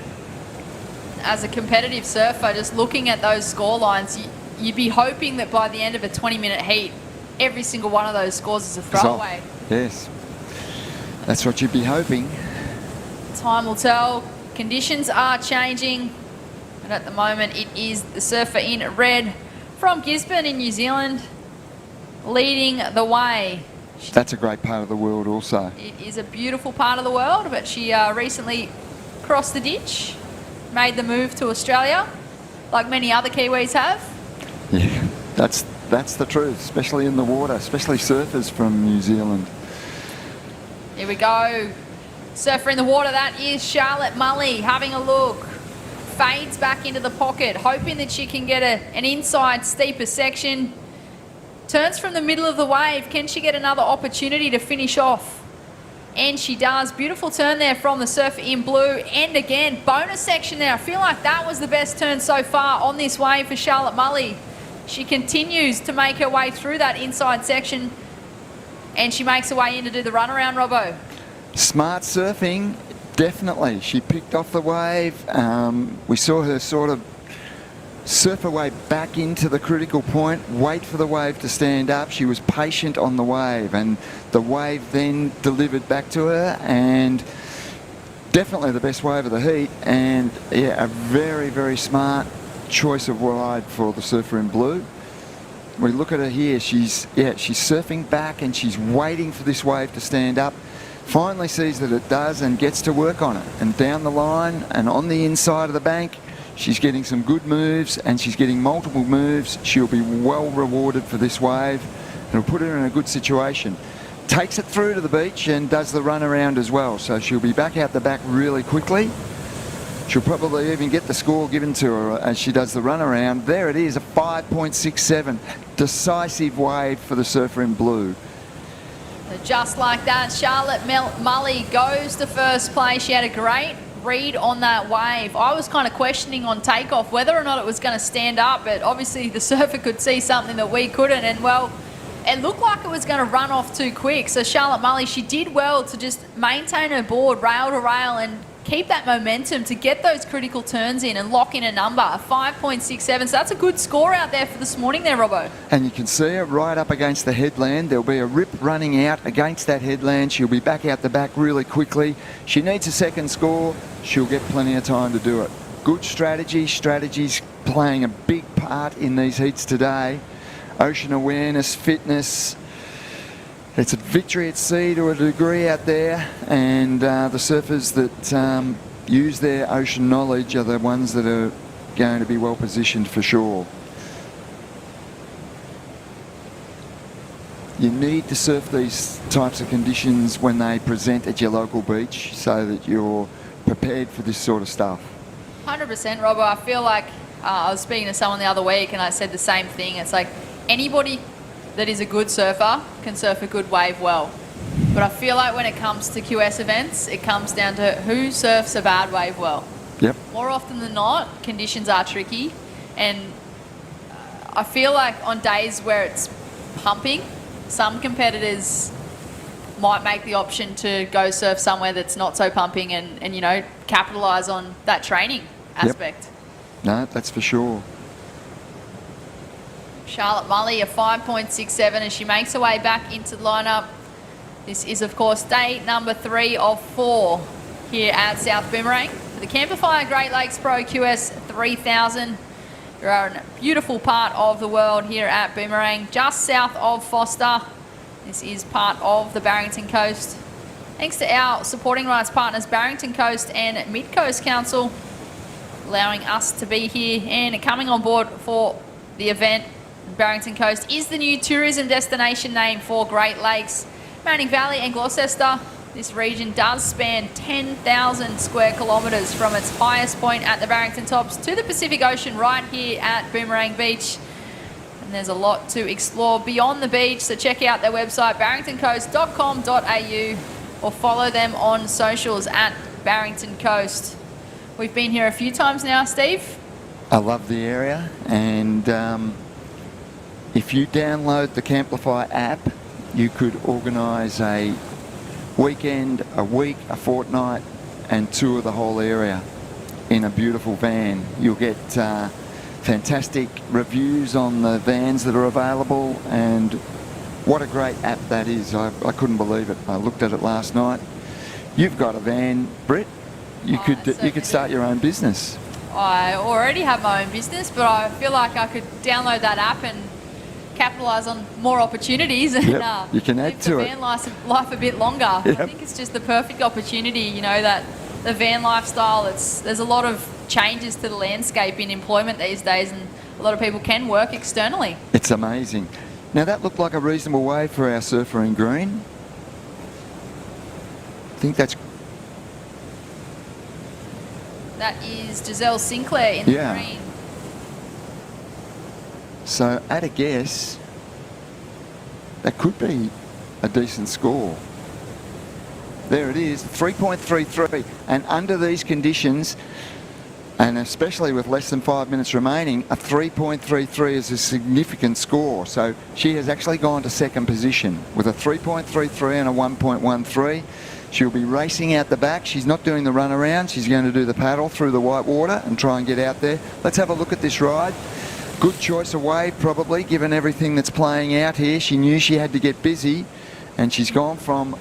As a competitive surfer, just looking at those score lines, you'd be hoping that by the end of a 20-minute heat, every single one of those scores is a throwaway. Yes, that's what you'd be hoping. Time will tell. Conditions are changing, and at the moment it is the surfer in red from Gisborne in New Zealand leading the way. That's a great part of the world also. It is a beautiful part of the world, but she recently crossed the ditch, made the move to Australia, like many other Kiwis have. Yeah, that's the truth, especially in the water, especially surfers from New Zealand. Here we go. Surfer in the water, that is Charlotte Mully having a look. Fades back into the pocket, hoping that she can get an inside steeper section. Turns from the middle of the wave. Can she get another opportunity to finish off? And she does. Beautiful turn there from the surfer in blue. And again, bonus section there. I feel like that was the best turn so far on this wave for Charlotte Mully. She continues to make her way through that inside section, and she makes her way in to do the runaround, Robbo. Smart surfing, definitely. She picked off the wave. We saw her sort of surf her way back into the critical point, wait for the wave to stand up. She was patient on the wave, and the wave then delivered back to her, and definitely the best wave of the heat. And yeah, a very, very smart choice of ride for the surfer in blue. We look at her here, she's surfing back and she's waiting for this wave to stand up. finally sees that it does and gets to work on it. And down the line and on the inside of the bank, she's getting some good moves and she's getting multiple moves. She'll be well rewarded for this wave. It'll put her in a good situation. Takes it through to the beach and does the run around as well. So she'll be back out the back really quickly. She'll probably even get the score given to her as she does the run around. There it is, a 5.67. Decisive wave for the surfer in blue. Just like that, Charlotte Mully goes to first place. She had a great read on that wave. I was kind of questioning on takeoff whether or not it was going to stand up, but obviously the surfer could see something that we couldn't, and well, it looked like it was going to run off too quick. So Charlotte Mully, she did well to just maintain her board rail to rail and keep that momentum to get those critical turns in and lock in a number, a 5.67. So that's a good score out there for this morning there, Robbo. And you can see her right up against the headland. There'll be a rip running out against that headland. She'll be back out the back really quickly. She needs a second score. She'll get plenty of time to do it. Good strategy. Strategy's playing a big part in these heats today. Ocean awareness, fitness. It's a victory at sea to a degree out there, and the surfers that use their ocean knowledge are the ones that are going to be well positioned for sure. You need to surf these types of conditions when they present at your local beach so that you're prepared for this sort of stuff. 100%, Robbo. I feel like I was speaking to someone the other week and I said the same thing. It's like anybody that is a good surfer can surf a good wave well. But I feel like when it comes to QS events, it comes down to who surfs a bad wave well. Yep. More often than not, conditions are tricky. And I feel like on days where it's pumping, some competitors might make the option to go surf somewhere that's not so pumping and you know, capitalise on that training aspect. Yep. No, that's for sure. Charlotte Mully, a 5.67 as she makes her way back into the lineup. This is, of course, day number 3 of 4 here at South Boomerang for the Camplify Great Lakes Pro QS 3000. You're in a beautiful part of the world here at Boomerang, just south of Foster. This is part of the Barrington Coast. Thanks to our supporting rights partners, Barrington Coast and Mid-Coast Council, allowing us to be here and coming on board for the event. Barrington Coast is the new tourism destination name for Great Lakes. Manning Valley and Gloucester, this region does span 10,000 square kilometres from its highest point at the Barrington Tops to the Pacific Ocean right here at Boomerang Beach. And there's a lot to explore beyond the beach, so check out their website barringtoncoast.com.au or follow them on socials at Barrington Coast. We've been here a few times now, Steve. I love the area, and if you download the Camplify app, you could organise a weekend, a week, a fortnight and tour the whole area in a beautiful van. You'll get fantastic reviews on the vans that are available, and what a great app that is. I couldn't believe it. I looked at it last night. You've got a van, Britt. You could start your own business. I already have my own business, but I feel like I could download that app and capitalise on more opportunities and you can add to live the van life a bit longer. Yep. I think it's just the perfect opportunity, you know, that the van lifestyle, there's a lot of changes to the landscape in employment these days, and a lot of people can work externally. It's amazing. Now that looked like a reasonable wave for our surfer in green. I think that is Giselle Sinclair in the green. So at a guess, that could be a decent score. There it is, 3.33. And under these conditions, and especially with less than 5 minutes remaining, a 3.33 is a significant score. So she has actually gone to second position with a 3.33 and a 1.13. She'll be racing out the back. She's not doing the run around. She's going to do the paddle through the white water and try and get out there. Let's have a look at this ride. Good choice of wave, probably, given everything that's playing out here. She knew she had to get busy, and she's gone from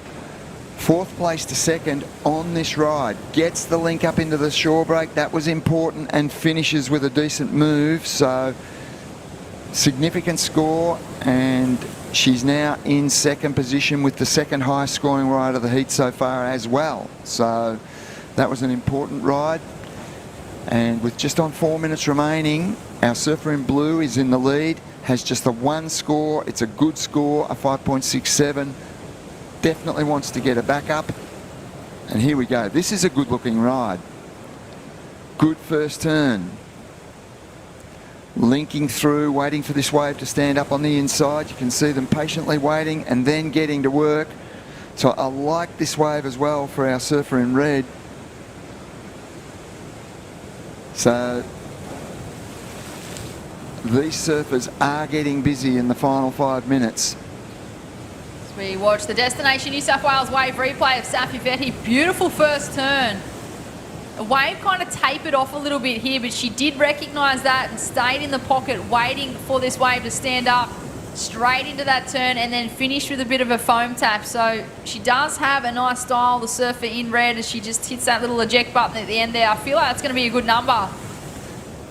4th place to 2nd on this ride. Gets the link up into the shore break. That was important, and finishes with a decent move. So significant score, and She's now in second position with the second highest scoring ride of the heat so far as well. So that was an important ride. And with just on 4 minutes remaining, our surfer in blue is in the lead, has just the one score. It's a good score, a 5.67. Definitely wants to get a back up. And here we go. This is a good looking ride. Good first turn. Linking through, waiting for this wave to stand up on the inside. You can see them patiently waiting and then getting to work. So I like this wave as well for our surfer in red. So these surfers are getting busy in the final 5 minutes. As we watch the Destination New South Wales wave replay of Safi Vetti. Beautiful first turn. The wave kind of tapered off a little bit here, but she did recognise that and stayed in the pocket waiting for this wave to stand up straight into that turn and then finished with a bit of a foam tap. So she does have a nice style, the surfer in red, as she just hits that little eject button at the end there. I feel like that's going to be a good number.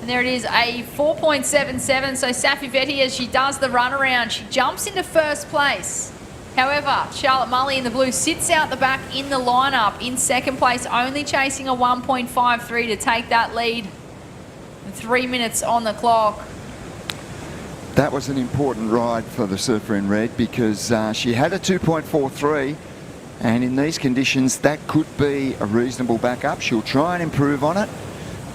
And there it is, a 4.77. So Safi Vetti, as she does the run around, she jumps into first place. However, Charlotte Mully in the blue sits out the back in the lineup in second place, only chasing a 1.53 to take that lead. 3 minutes on the clock. That was an important ride for the surfer in red because she had a 2.43, and in these conditions that could be a reasonable backup. She'll try and improve on it,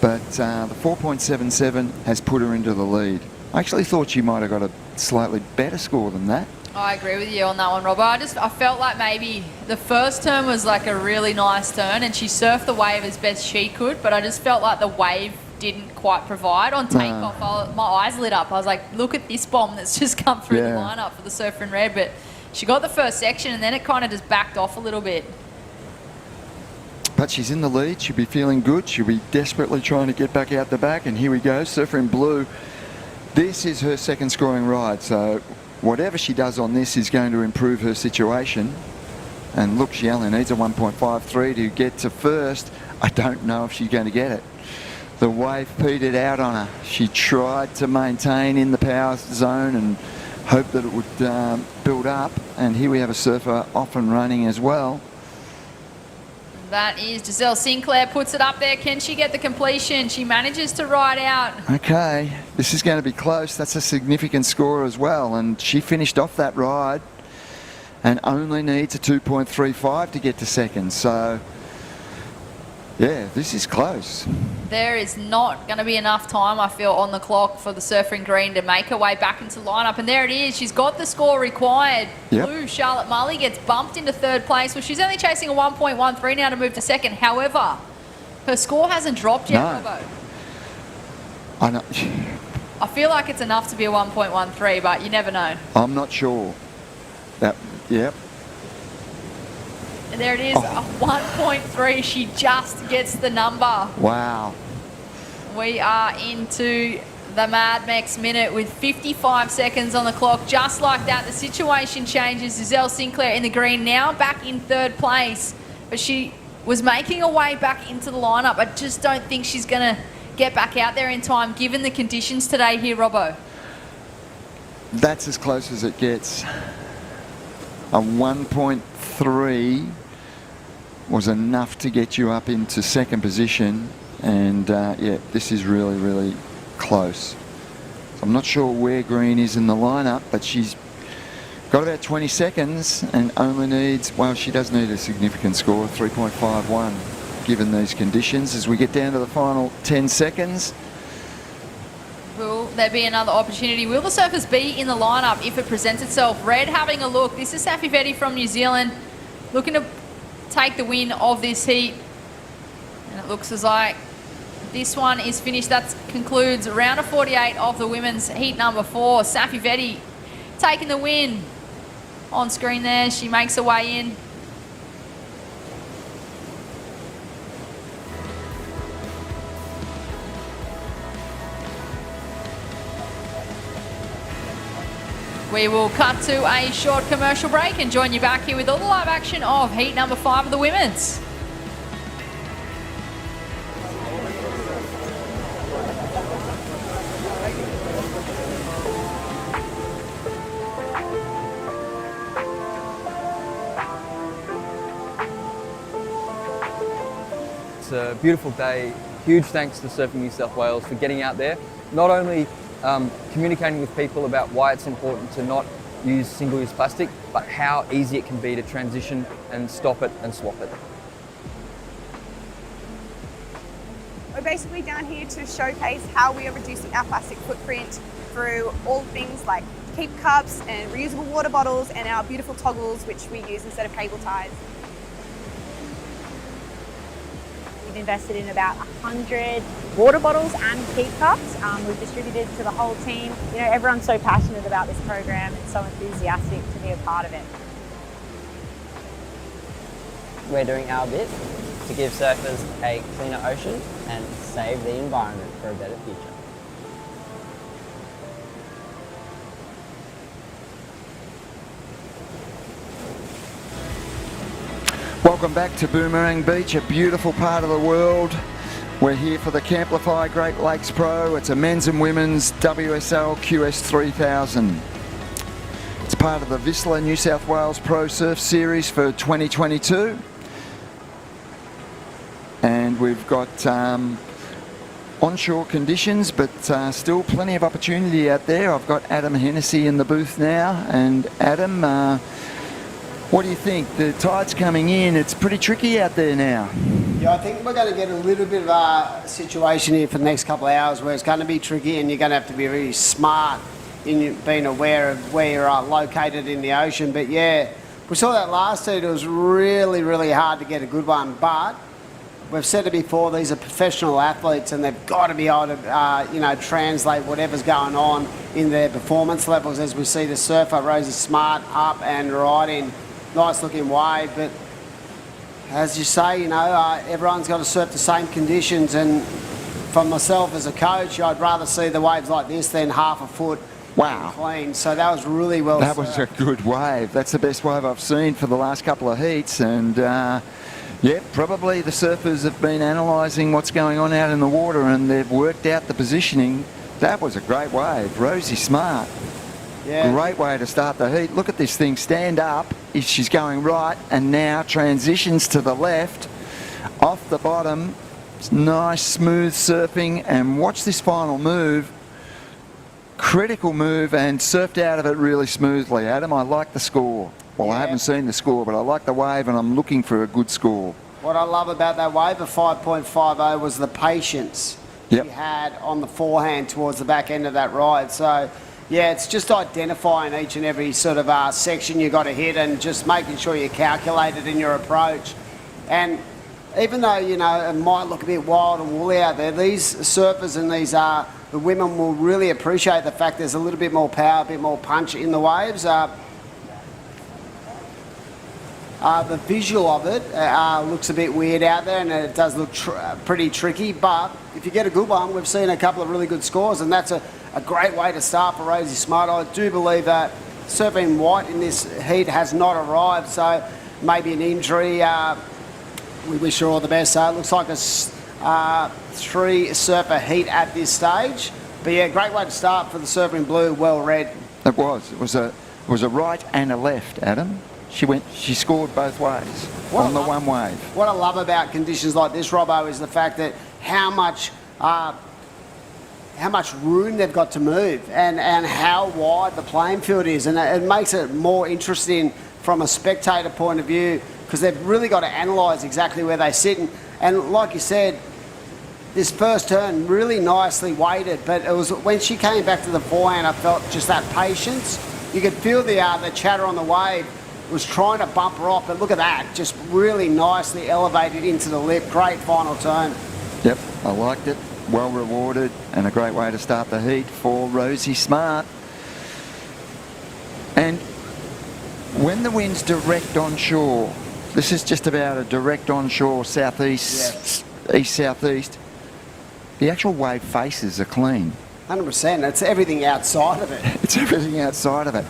but the 4.77 has put her into the lead. I actually thought she might have got a slightly better score than that. I agree with you on that one, Robbo. I felt like maybe the first turn was like a really nice turn and she surfed the wave as best she could, but I just felt like the wave didn't quite provide. On takeoff, my eyes lit up. I was like, look at this bomb that's just come through the lineup for the surfer in red. But she got the first section and then it kind of just backed off a little bit. But she's in the lead. She'll be feeling good. She'll be desperately trying to get back out the back. And here we go, surfer in blue. This is her second scoring ride. So whatever she does on this is going to improve her situation. And look, she only needs a 1.53 to get to first. I don't know if she's going to get it. The wave petered out on her. She tried to maintain in the power zone and hope that it would build up. And here we have a surfer off and running as well. That is Giselle Sinclair, puts it up there. Can she get the completion? She manages to ride out. Okay, this is going to be close. That's a significant score as well. And she finished off that ride and only needs a 2.35 to get to second. So, yeah, this is close. There is not going to be enough time, I feel, on the clock for the surfer in green to make her way back into lineup. And there it is. She's got the score required. Yep. Blue, Charlotte Mully gets bumped into third place. Well, she's only chasing a 1.13 now to move to second. However, her score hasn't dropped yet, Robbo. I know. I feel like it's enough to be a 1.13, but you never know. I'm not sure. Yep. And there it is, a 1.3. She just gets the number. Wow. We are into the Mad Max minute with 55 seconds on the clock. Just like that, the situation changes. Giselle Sinclair in the green, now back in third place. But she was making her way back into the lineup. I just don't think she's going to get back out there in time, given the conditions today here, Robbo. That's as close as it gets. A 1.3 was enough to get you up into second position, and yeah, this is really, really close. I'm not sure where green is in the lineup, but she's got about 20 seconds and only needs, well, she does need a significant score of 3.51 given these conditions. As we get down to the final 10 seconds. Will there be another opportunity? Will the surfers be in the lineup if it presents itself? Red having a look. This is Safi Vetti from New Zealand looking to take the win of this heat. And it looks as like this one is finished. That concludes round of 48 of the women's heat number 4. Safi Vetti taking the win. On screen there, she makes her way in. We will cut to a short commercial break and join you back here with all the live action of heat number 5 of the women's. a beautiful day. Huge thanks to Surfing New South Wales for getting out there, not only communicating with people about why it's important to not use single-use plastic, but how easy it can be to transition and stop it and swap it. We're basically down here to showcase how we are reducing our plastic footprint through all things like keep cups and reusable water bottles and our beautiful toggles which we use instead of cable ties. We've invested in about 100 water bottles and keep cups. We've distributed to the whole team. You know, everyone's so passionate about this program and so enthusiastic to be a part of it. We're doing our bit to give surfers a cleaner ocean and save the environment for a better future. Welcome back to Boomerang Beach, a beautiful part of the world. We're here for the Camplify Great Lakes Pro. It's a men's and women's WSL QS 3000. It's part of the Whistler New South Wales Pro Surf Series for 2022. And we've got onshore conditions, but still plenty of opportunity out there. I've got Adam Hennessy in the booth now. And Adam, what do you think? The tide's coming in. It's pretty tricky out there now. Yeah, I think we're going to get a little bit of a situation here for the next couple of hours where it's going to be tricky and you're going to have to be really smart in being aware of where you're located in the ocean. But yeah, we saw that last heat. It was really, really hard to get a good one. But we've said it before, these are professional athletes and they've got to be able to, translate whatever's going on in their performance levels. As we see the surfer, Rosie Smart, up and riding. Nice looking wave, but as you say, everyone's got to surf the same conditions, and for myself as a coach, I'd rather see the waves like this than half a foot clean. So that was really well That surfed. was a good wave. That's the best wave I've seen for the last couple of heats, and yeah, probably the surfers have been analysing what's going on out in the water and they've worked out the positioning. That was a great wave. Rosie Smart. Yeah. Great way to start the heat. Look at this thing stand up. She's going right and now transitions to the left off the bottom. It's nice smooth surfing, and watch this final move. Critical move, and surfed out of it really smoothly. Adam, I like the score. Well, I haven't seen the score, but I like the wave and I'm looking for a good score. What I love about that wave of 5.50 was the patience he had on the forehand towards the back end of that ride. So yeah, it's just identifying each and every sort of section you got to hit and just making sure you're calculated in your approach. And even though, it might look a bit wild and woolly out there, these surfers and these the women will really appreciate the fact there's a little bit more power, a bit more punch in the waves. The visual of it looks a bit weird out there, and it does look pretty tricky, but if you get a good one, we've seen a couple of really good scores, and that's a great way to start for Rosie Smart. I do believe that surfing white in this heat has not arrived, so maybe an injury. We wish her all the best. So it looks like a 3 surfer heat at this stage, but yeah, great way to start for the surfer in blue. Well read. It was a right and a left, Adam. She scored both ways on the one wave. What I love about conditions like this, Robbo, is the fact that how much room they've got to move and how wide the playing field is, and it makes it more interesting from a spectator point of view, because they've really got to analyse exactly where they sit. And like you said, this first turn really nicely weighted, but it was when she came back to the forehand, I felt just that patience. You could feel the chatter on the wave was trying to bump her off, but look at that, just really nicely elevated into the lip. Great final turn. Yep, I liked it. Well rewarded, and a great way to start the heat for Rosie Smart. And when the wind's direct onshore, this is just about a direct onshore southeast, east-southeast, the actual wave faces are clean. 100%, it's everything outside of it. It's everything outside of it.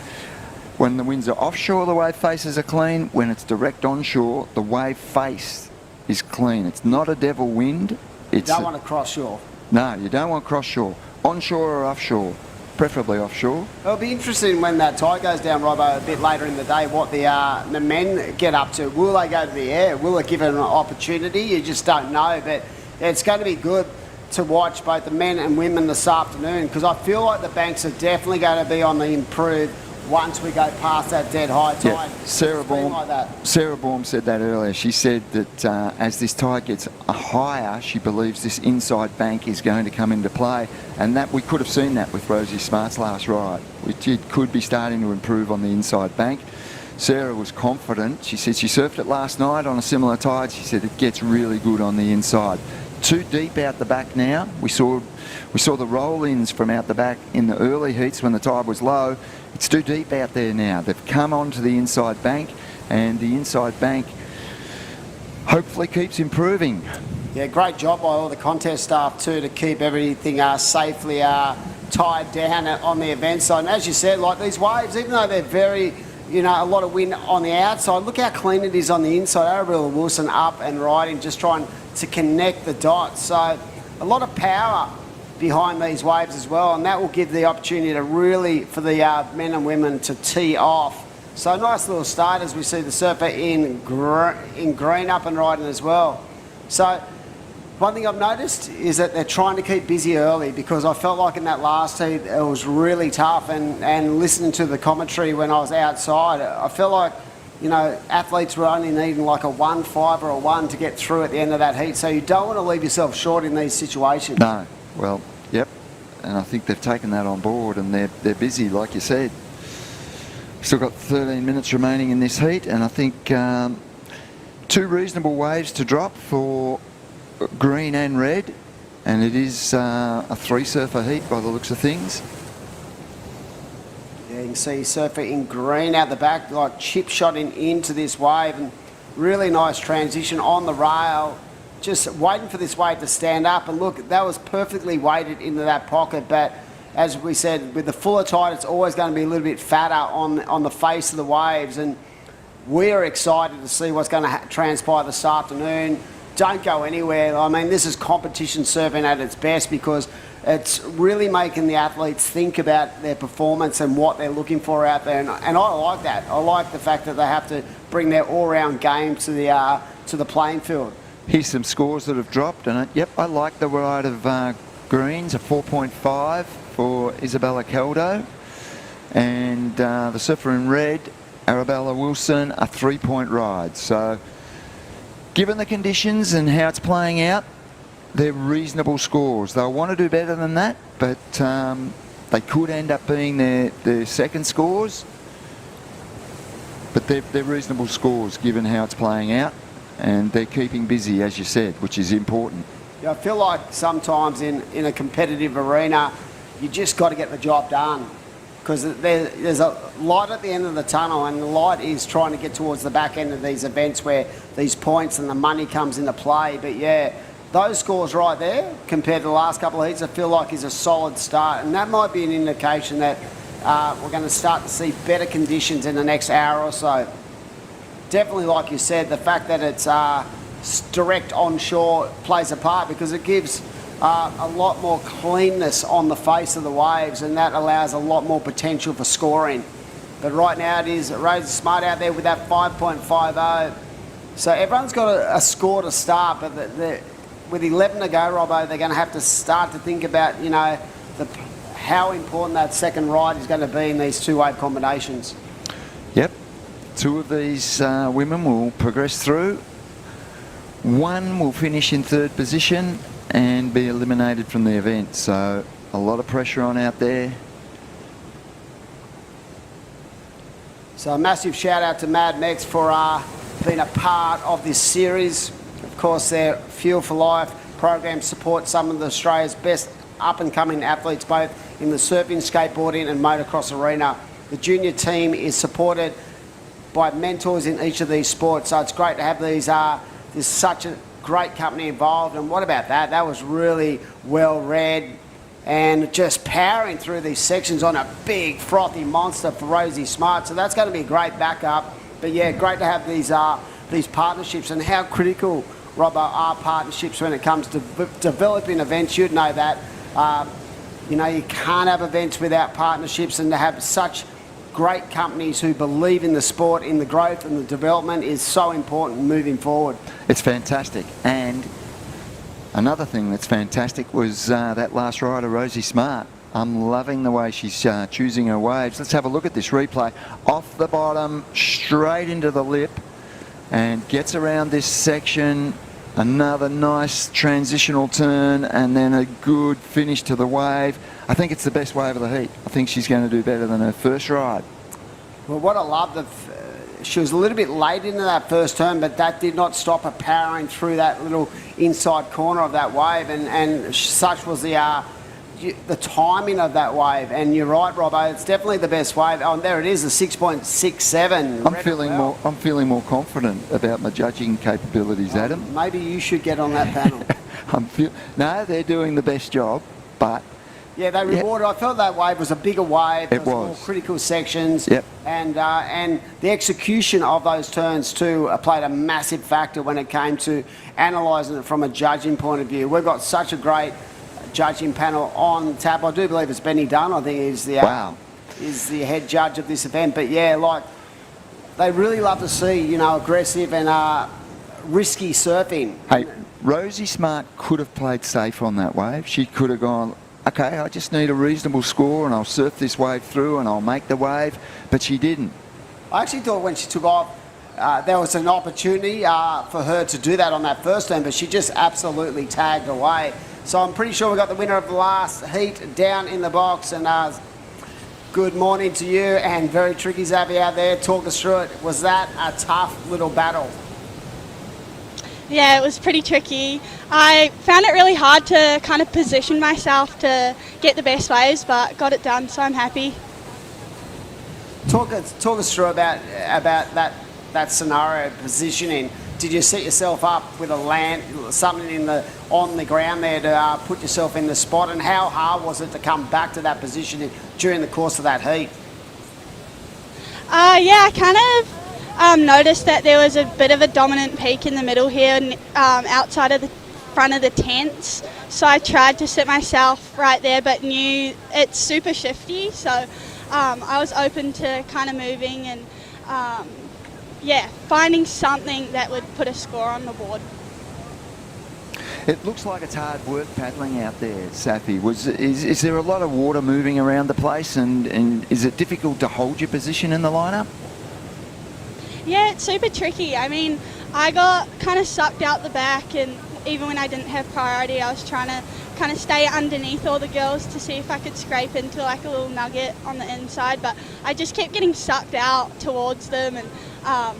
When the winds are offshore, the wave faces are clean. When it's direct onshore, the wave face is clean. It's not a devil wind. You don't want to cross shore. No, you don't want cross shore. Onshore or offshore, preferably offshore. It'll be interesting when that tide goes down, Robbo, a bit later in the day, what the men get up to. Will they go to the air? Will it give it an opportunity? You just don't know. But it's going to be good to watch both the men and women this afternoon, because I feel like the banks are definitely going to be on the improve once we go past that dead high tide. Yeah, Sarah Baum said that earlier. She said that as this tide gets higher, she believes this inside bank is going to come into play, and that we could have seen that with Rosie Smart's last ride, which it could be starting to improve on the inside bank. Sarah was confident. She said she surfed it last night on a similar tide. She said it gets really good on the inside. Too deep out the back now. We saw the roll-ins from out the back in the early heats when the tide was low. It's too deep out there now. They've come onto the inside bank, and the inside bank hopefully keeps improving. Yeah, great job by all the contest staff too to keep everything safely tied down on the event side. And as you said, like these waves, even though they're very, a lot of wind on the outside, look how clean it is on the inside. Arabella Wilson up and riding, just trying to connect the dots. So a lot of power behind these waves as well, and that will give the opportunity to really, for the men and women to tee off. So nice little start as we see the surfer in green up and riding as well. So one thing I've noticed is that they're trying to keep busy early, because I felt like in that last heat it was really tough, and listening to the commentary when I was outside, I felt like athletes were only needing like a 1.5 or a 1 to get through at the end of that heat. So you don't want to leave yourself short in these situations. No. Well, yep, and I think they've taken that on board, and they're busy, like you said. Still got 13 minutes remaining in this heat, and I think 2 reasonable waves to drop for green and red, and it is a 3-surfer heat by the looks of things. Yeah, you can see surfer in green out the back, like chip shotting into this wave, and really nice transition on the rail. Just waiting for this wave to stand up, and look, that was perfectly weighted into that pocket. But as we said, with the fuller tide, it's always going to be a little bit fatter on the face of the waves, and we're excited to see what's going to transpire this afternoon. Don't go anywhere. I mean, this is competition surfing at its best, because it's really making the athletes think about their performance and what they're looking for out there, and I like that. I like the fact that they have to bring their all-round game to the playing field. Here's some scores that have dropped, and yep, I like the ride of greens, a 4.5 for Isabella Caldo, and the surfer in red, Arabella Wilson, a 3-point ride. So given the conditions and how it's playing out, they're reasonable scores. They'll want to do better than that, but they could end up being their second scores, but they're reasonable scores given how it's playing out. And they're keeping busy, as you said, which is important. Yeah, I feel like sometimes in a competitive arena, you just got to get the job done, because there's a light at the end of the tunnel, and the light is trying to get towards the back end of these events where these points and the money comes into play. But yeah, those scores right there, compared to the last couple of heats, I feel like is a solid start, and that might be an indication that we're going to start to see better conditions in the next hour or so. Definitely, like you said, the fact that it's direct onshore plays a part, because it gives a lot more cleanness on the face of the waves, and that allows a lot more potential for scoring. But right now it is Rosie Smart out there with that 5.50. So everyone's got a score to start, but with 11 to go, Robbo, they're going to have to start to think about, how important that second ride is going to be in these 2-wave combinations. Yep. 2 of these women will progress through. 1 will finish in 3rd position and be eliminated from the event. So a lot of pressure on out there. So a massive shout out to Mad Mex for being a part of this series. Of course, their Fuel for Life program supports some of Australia's best up-and-coming athletes, both in the surfing, skateboarding and motocross arena. The junior team is supported by mentors in each of these sports, so it's great to have there's such a great company involved. And what about that? That was really well read, and just powering through these sections on a big frothy monster for Rosie Smart. So that's going to be a great backup. But yeah, great to have these partnerships, and how critical, Robbo, are partnerships when it comes to developing events. You'd know that. You know, you can't have events without partnerships, and to have such great companies who believe in the sport, in the growth and the development is so important moving forward. It's fantastic. And another thing that's fantastic was that last rider, Rosie Smart. I'm loving the way she's choosing her waves. Let's have a look at this replay. Off the bottom, straight into the lip, and gets around this section. Another nice transitional turn, and then a good finish to the wave. I think it's the best wave of the heat. I think she's going to do better than her first ride. Well, what I love, she was a little bit late into that first turn, but that did not stop her powering through that little inside corner of that wave, and such was the timing of that wave. And you're right, Robbo, it's definitely the best wave. Oh, and there it is, a 6.67. I'm feeling more confident about my judging capabilities, Adam. Maybe you should get on that panel. No, they're doing the best job, but yeah, they rewarded. I felt that wave was a bigger wave. It was more critical sections. Yep. And the execution of those turns too played a massive factor when it came to analysing it from a judging point of view. We've got such a great judging panel on tap. I do believe it's Benny Dunn. I think is the head judge of this event. But yeah, like they really love to see aggressive and risky surfing. Hey, Rosie Smart could have played safe on that wave. She could have gone, okay, I just need a reasonable score and I'll surf this wave through and I'll make the wave, but she didn't. I actually thought when she took off, there was an opportunity for her to do that on that first turn, but she just absolutely tagged away. So I'm pretty sure we got the winner of the last heat down in the box. And good morning to you, and very tricky, Xavier, out there. Talk us through it. Was that a tough little battle? Yeah, it was pretty tricky. I found it really hard to kind of position myself to get the best waves, but got it done, so I'm happy. Talk us through about that scenario, positioning. Did you set yourself up with something on the ground there to put yourself in the spot, and how hard was it to come back to that position during the course of that heat? Yeah, I kind of noticed that there was a bit of a dominant peak in the middle here, outside of the front of the tents. So I tried to set myself right there, but knew it's super shifty. So I was open to kind of moving and finding something that would put a score on the board. It looks like it's hard work paddling out there, Safi. Is there a lot of water moving around the place, and is it difficult to hold your position in the lineup? Yeah, it's super tricky. I mean, I got kind of sucked out the back, and even when I didn't have priority, I was trying to kind of stay underneath all the girls to see if I could scrape into like a little nugget on the inside, but I just kept getting sucked out towards them, and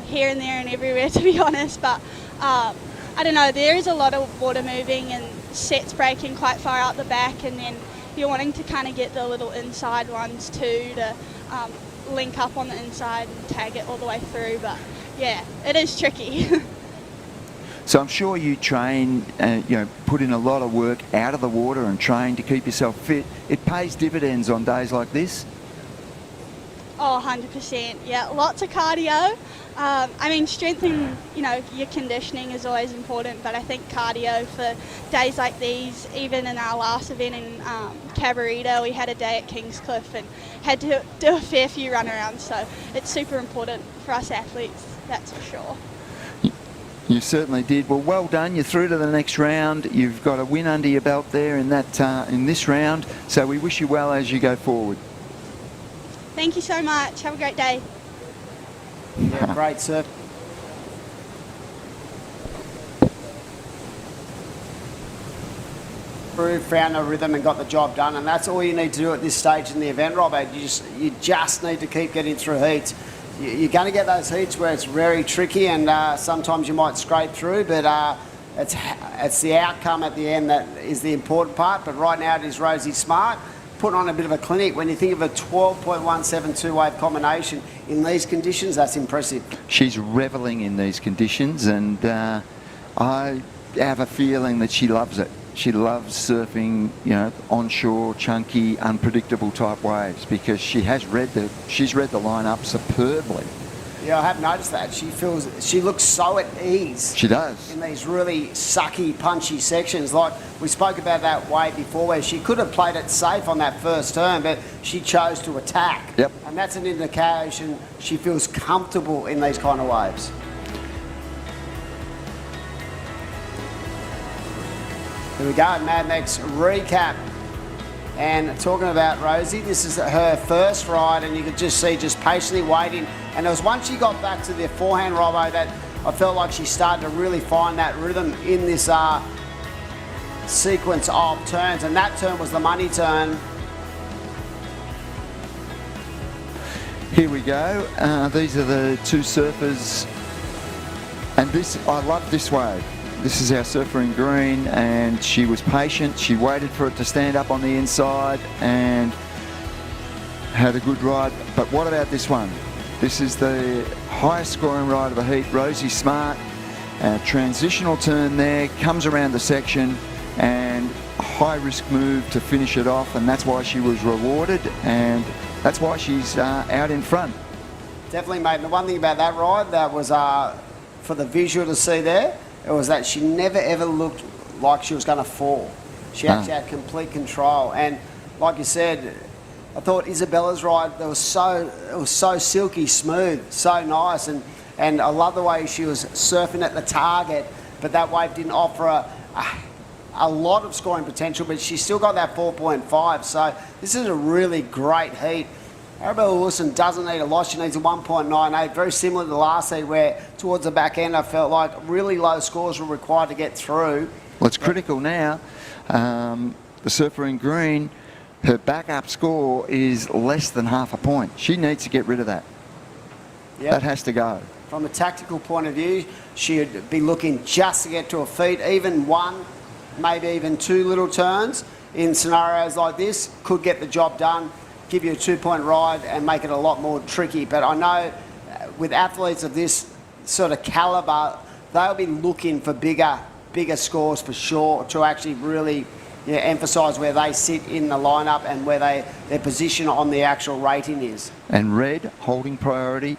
here and there and everywhere, to be honest. But I don't know, there is a lot of water moving and sets breaking quite far out the back, and then you're wanting to kind of get the little inside ones too to link up on the inside and tag it all the way through. But yeah, it is tricky. So I'm sure you train, put in a lot of work out of the water and train to keep yourself fit. It pays dividends on days like this? Oh, 100%. Yeah, lots of cardio. I mean, strength and, your conditioning is always important, but I think cardio for days like these, even in our last event in Cabarita, we had a day at Kingscliff and had to do a fair few runarounds, so it's super important for us athletes, that's for sure. You certainly did. Well done. You're through to the next round. You've got a win under your belt there in this round, so we wish you well as you go forward. Thank you so much. Have a great day. Yeah, great surf. Found a rhythm and got the job done, and that's all you need to do at this stage in the event, Robert. You just need to keep getting through heats. You're going to get those heats where it's very tricky, and sometimes you might scrape through, but it's the outcome at the end that is the important part. But right now it is Rosie Smart putting on a bit of a clinic. When you think of a 12.17 two-wave combination in these conditions, that's impressive. She's reveling in these conditions, and I have a feeling that she loves it. She loves surfing, onshore, chunky, unpredictable type waves, because she's read the lineup superbly. Yeah, I have noticed that. She looks so at ease. She does. In these really sucky, punchy sections. Like we spoke about that wave before where she could have played it safe on that first turn, but she chose to attack. Yep. And that's an indication she feels comfortable in these kind of waves. Here we go, Mad Max recap. And talking about Rosie, this is her first ride, and you could just see just patiently waiting. And it was once she got back to the forehand, Robbo, that I felt like she started to really find that rhythm in this sequence of turns. And that turn was the money turn. Here we go. These are the two surfers. And I love this wave. This is our surfer in green, and she was patient. She waited for it to stand up on the inside and had a good ride. But what about this one? This is the highest scoring ride of the heat, Rosie Smart. Transitional turn there, comes around the section, and a high risk move to finish it off, and that's why she was rewarded, and that's why she's out in front. Definitely, mate. And the one thing about that ride that was for the visual to see there, it was that she never ever looked like she was going to fall. She actually had complete control. And like you said, I thought Isabella's ride, it was so silky smooth, so nice. And I love the way she was surfing at the target, but that wave didn't offer a lot of scoring potential, but she still got that 4.5. So this is a really great heat. Arabella Wilson doesn't need a loss. She needs a 1.98, very similar to the last heat where towards the back end I felt like really low scores were required to get through. Well, it's critical now. The surfer in green, her backup score is less than half a point. She needs to get rid of that. Yep. That has to go. From a tactical point of view, she'd be looking just to get to her feet. Even one, maybe even two little turns in scenarios like this could get the job done, give you a 2-point ride and make it a lot more tricky. But I know with athletes of this sort of calibre, they'll be looking for bigger scores for sure to actually really emphasise where they sit in the lineup and where their position on the actual rating is. And red, holding priority,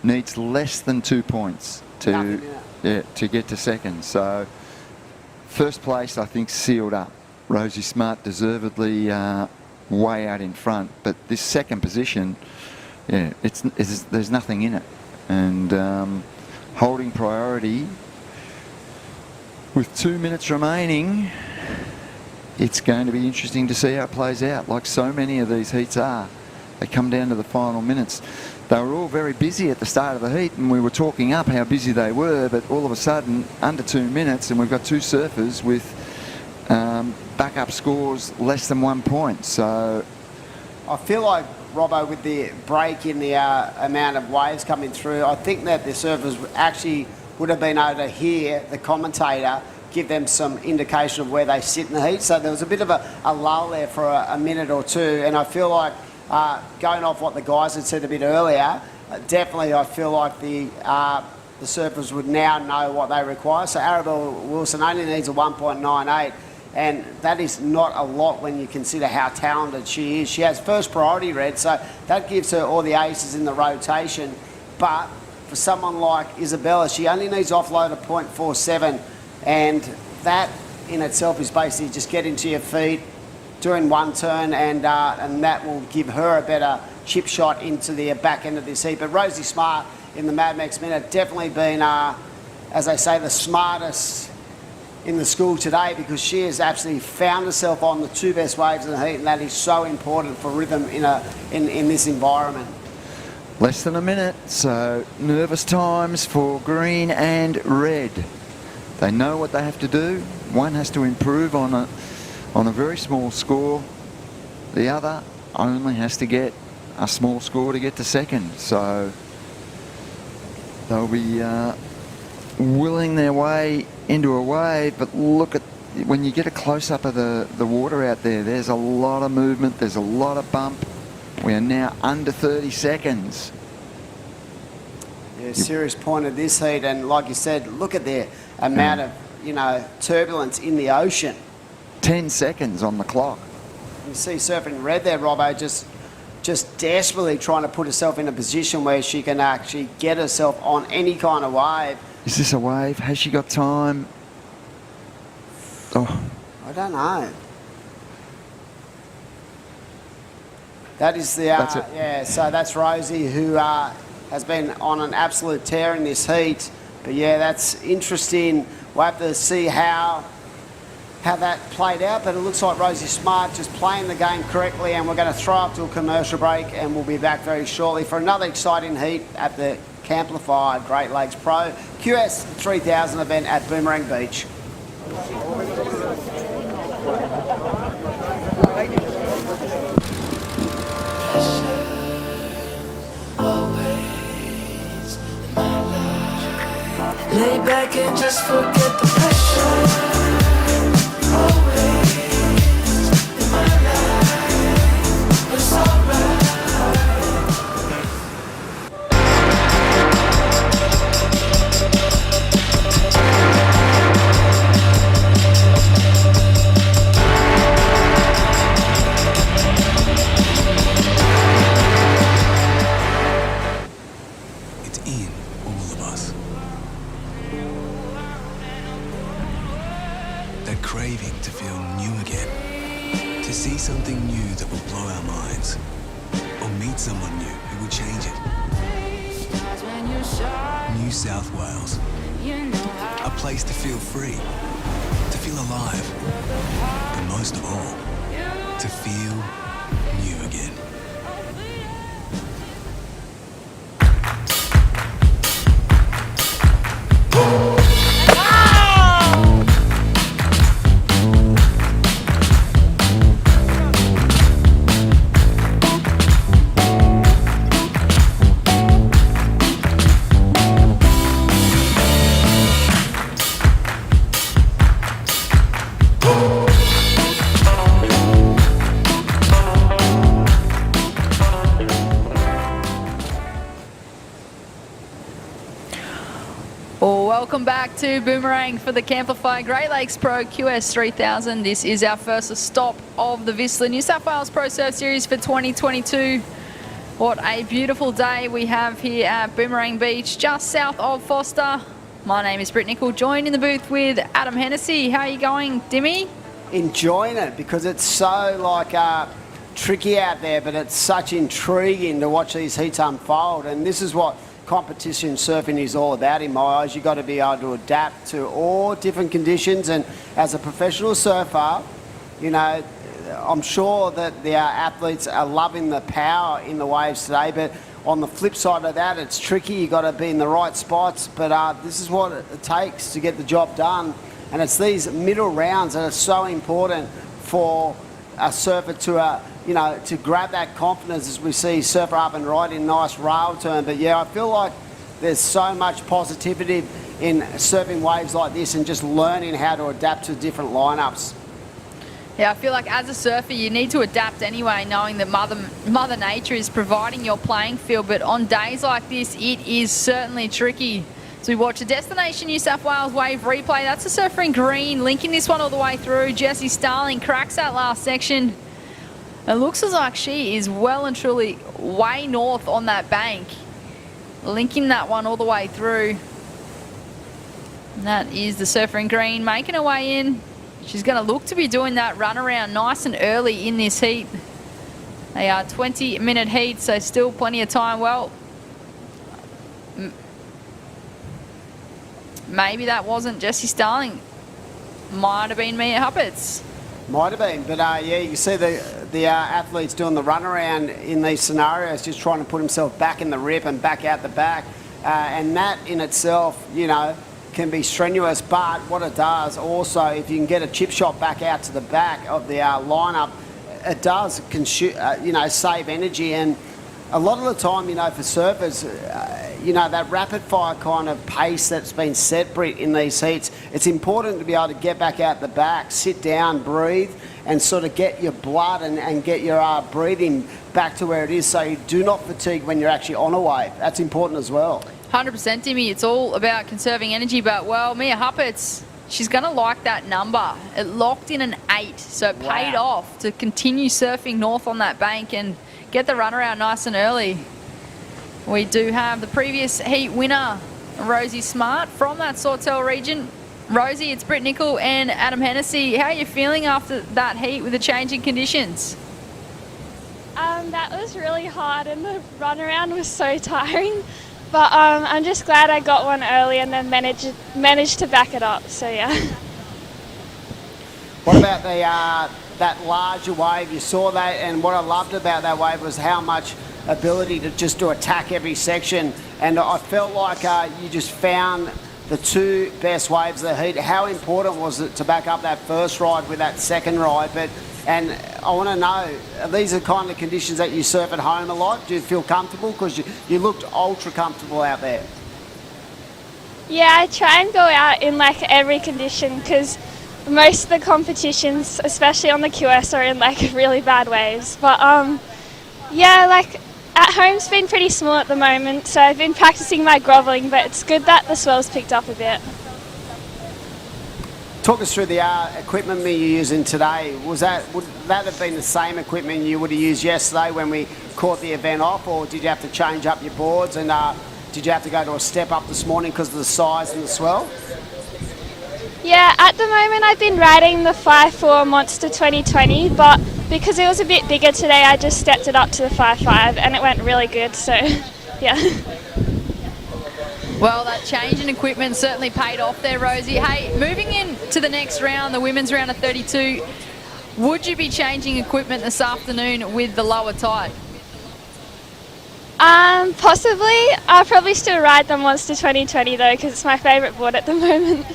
needs less than 2 points to get to second. So first place, I think, sealed up. Rosie Smart deservedly way out in front, but this second position, there's nothing in it. And holding priority with 2 minutes remaining, it's going to be interesting to see how it plays out. Like so many of these heats are, they come down to the final minutes. They were all very busy at the start of the heat, and we were talking up how busy they were, but all of a sudden, under 2 minutes, and we've got two surfers with backup scores less than 1 point. So I feel like, Robbo, with the break in the amount of waves coming through, I think that the surfers actually would have been able to hear the commentator give them some indication of where they sit in the heat. So there was a bit of a lull there for a minute or two, and I feel like going off what the guys had said a bit earlier, definitely I feel like the surfers would now know what they require. So Arabella Wilson only needs a 1.98, and that is not a lot when you consider how talented she is. She has first priority red, so that gives her all the aces in the rotation. But for someone like Isabella, she only needs offload of 0.47, and that in itself is basically just getting to your feet, doing one turn, and that will give her a better chip shot into the back end of this heat. But Rosie Smart in the Mad Max Minute definitely been, as they say, the smartest in the school today, because she has absolutely found herself on the two best waves in the heat, and that is so important for rhythm in this environment. less than a minute, so nervous times for green and red. They know what they have to do. One has to improve on a very small score. The other only has to get a small score to get to second. So they'll be willing their way into a wave, but look at when you get a close-up of the water out there, there's a lot of movement, there's a lot of bump. We are now under 30 seconds. Yeah, serious point of this heat, and like you said, look at the amount of turbulence in the ocean. 10 seconds on the clock. You see surfing red there, Robbo, just just desperately trying to put herself in a position where she can actually get herself on any kind of wave. Is this a wave? Has she got time? Oh. I don't know. That is the, That's it. yeah, so that's Rosie, who has been on an absolute tear in this heat. But yeah, that's interesting. We'll have to see how that played out, but it looks like Rosie Smart just playing the game correctly, and we're going to throw up to a commercial break, and we'll be back very shortly for another exciting heat at the Camplify Great Lakes Pro QS 3000 event at Boomerang Beach. Lay back and just forget the pressure. Always in my life, it's alright. It's in all of us. That craving to feel new again. To see something new that will blow our minds. Or meet someone new who will change it. New South Wales. A place to feel free. To feel alive. And most of all, to feel new again. Welcome back to Boomerang for the Camplify Great Lakes Pro QS 3000. This is our first stop of the Vistler New South Wales Pro Surf Series for 2022. What a beautiful day we have here at Boomerang Beach, just south of Foster. My name is Britt Nicol, joined in the booth with Adam Hennessy. How are you going, Dimmy? Enjoying it because it's so tricky out there, but it's such intriguing to watch these heats unfold, and this is what competition surfing is all about in my eyes. You've got to be able to adapt to all different conditions, and as a professional surfer, you know, I'm sure that the athletes are loving the power in the waves today, but on the flip side of that, it's tricky. You've got to be in the right spots, but this is what it takes to get the job done, and it's these middle rounds that are so important for a surfer to to grab that confidence as we see surfer up and right in nice rail turn. But yeah, I feel like there's so much positivity in surfing waves like this and just learning how to adapt to different lineups. Yeah, I feel like as a surfer you need to adapt anyway, knowing that Mother Nature is providing your playing field, but on days like this it is certainly tricky. So we watch a Destination New South Wales wave replay. That's the surfer in green, linking this one all the way through. Jessie Starling cracks that last section. It looks as like she is well and truly way north on that bank, linking that one all the way through. And that is the surfer in green making her way in. She's going to look to be doing that run around nice and early in this heat. They are 20-minute heats, so still plenty of time. Well, maybe that wasn't Jessie Starling. Might have been Mia Huppatz. Might have been, but yeah, you can see the athletes doing the runaround in these scenarios, just trying to put himself back in the rip and back out the back, and that in itself, you know, can be strenuous. But what it does also, if you can get a chip shot back out to the back of the lineup, it does save energy. And a lot of the time, you know, for surfers, you know, that rapid fire kind of pace that's been set, Britt, in these heats, it's important to be able to get back out the back, sit down, breathe, and sort of get your blood and get your breathing back to where it is, so you do not fatigue when you're actually on a wave. That's important as well. 100%, Timmy. It's all about conserving energy, but, well, Mia Huppatz, she's going to like that number. It locked in an 8, so it paid off to continue surfing north on that bank and get the runaround nice and early. We do have the previous heat winner, Rosie Smart, from that Sawtell region. Rosie, it's Britt Nickel and Adam Hennessy. How are you feeling after that heat with the changing conditions? That was really hard and the runaround was so tiring. But I'm just glad I got one early and then managed to back it up, so yeah. What about that larger wave? You saw that, and what I loved about that wave was how much ability to attack every section. And I felt like you just found the two best waves of the heat. How important was it to back up that first ride with that second ride? And I want to know, are these the kind of conditions that you surf at home a lot? Do you feel comfortable? Because you looked ultra comfortable out there. Yeah, I try and go out in like every condition because most of the competitions, especially on the QS, are in like really bad waves. But yeah, like at home's been pretty small at the moment, so I've been practicing my groveling, but it's good that the swell's picked up a bit. Talk us through the equipment you're using today. Would that have been the same equipment you would have used yesterday when we caught the event off, or did you have to change up your boards, and did you have to go to a step up this morning because of the size and the swell? Yeah, at the moment I've been riding the 5.4 Monster 2020, but because it was a bit bigger today, I just stepped it up to the 5.5 and it went really good, so yeah. Well, that change in equipment certainly paid off there, Rosie. Hey, moving in to the next round, the women's round of 32, would you be changing equipment this afternoon with the lower tide? Possibly. I'll probably still ride the Monster 2020 though, because it's my favourite board at the moment.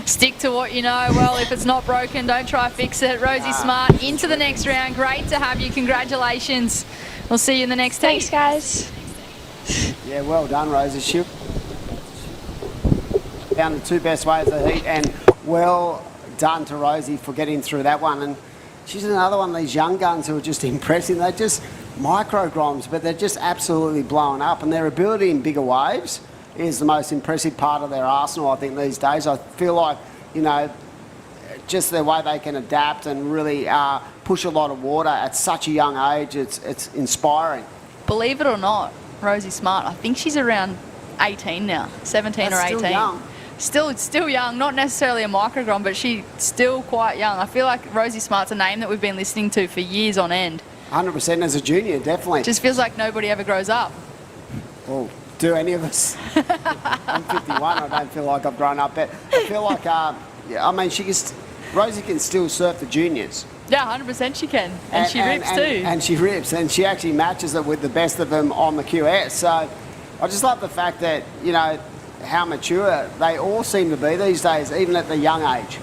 Stick to what you know. Well, if it's not broken, don't try to fix it. Rosie Smart into the next round. Great to have you. Congratulations. We'll see you in the next heat. Thanks, guys. Yeah, well done, Rosie. She found the two best waves of the heat, and well done to Rosie for getting through that one. And she's another one of these young guns who are just impressive. They're just micro-groms, but they're just absolutely blowing up, and their ability in bigger waves is the most impressive part of their arsenal, I think, these days. I feel like, you know, just the way they can adapt and really push a lot of water at such a young age, it's inspiring. Believe it or not, Rosie Smart, I think she's around 18 now, 17 That's or 18. still young. Still young, not necessarily a microgrom, but she's still quite young. I feel like Rosie Smart's a name that we've been listening to for years on end. 100% as a junior, definitely. Just feels like nobody ever grows up. Well, do any of us? I'm 51, I don't feel like I've grown up, but I feel like, yeah, I mean, Rosie can still surf the juniors. Yeah, 100% she can, and she rips too. And she rips, and she actually matches it with the best of them on the QS. So I just love the fact that, you know, how mature they all seem to be these days, even at the young age.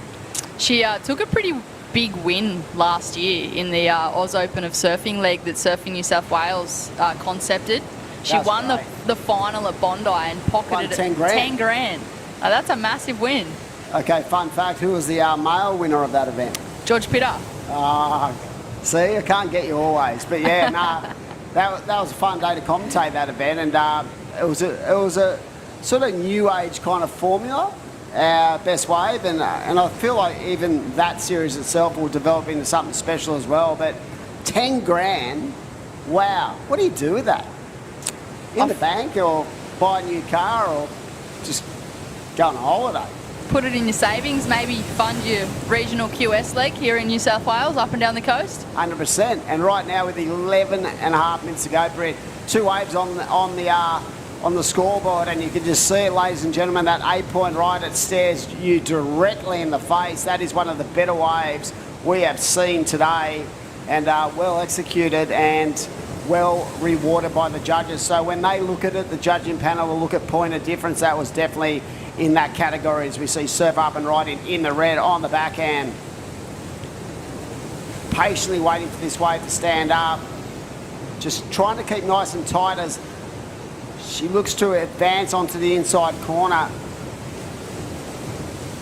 She took a pretty big win last year in the Oz Open of Surfing League that Surfing New South Wales concepted. She won the final at Bondi and pocketed it 10 grand. 10 grand. That's a massive win. Okay, fun fact, who was the male winner of that event? George Pitter. See, I can't get you always, but yeah, that was a fun day to commentate that event, and it was a sort of new age kind of formula, best wave, and I feel like even that series itself will develop into something special as well. But 10 grand, wow! What do you do with that? In the bank, or buy a new car, or just go on a holiday? Put it in your savings, maybe fund your regional QS league here in New South Wales, up and down the coast. 100%. And right now, with 11 and a half minutes to go, Brett, two waves on the scoreboard, and you can just see it, ladies and gentlemen, that 8-point ride, it stares you directly in the face. That is one of the better waves we have seen today, and well executed and well rewarded by the judges. So when they look at it, the judging panel will look at point of difference. That was definitely in that category, as we see Surf Up and Riding in the red on the backhand. Patiently waiting for this wave to stand up. Just trying to keep nice and tight as she looks to advance onto the inside corner.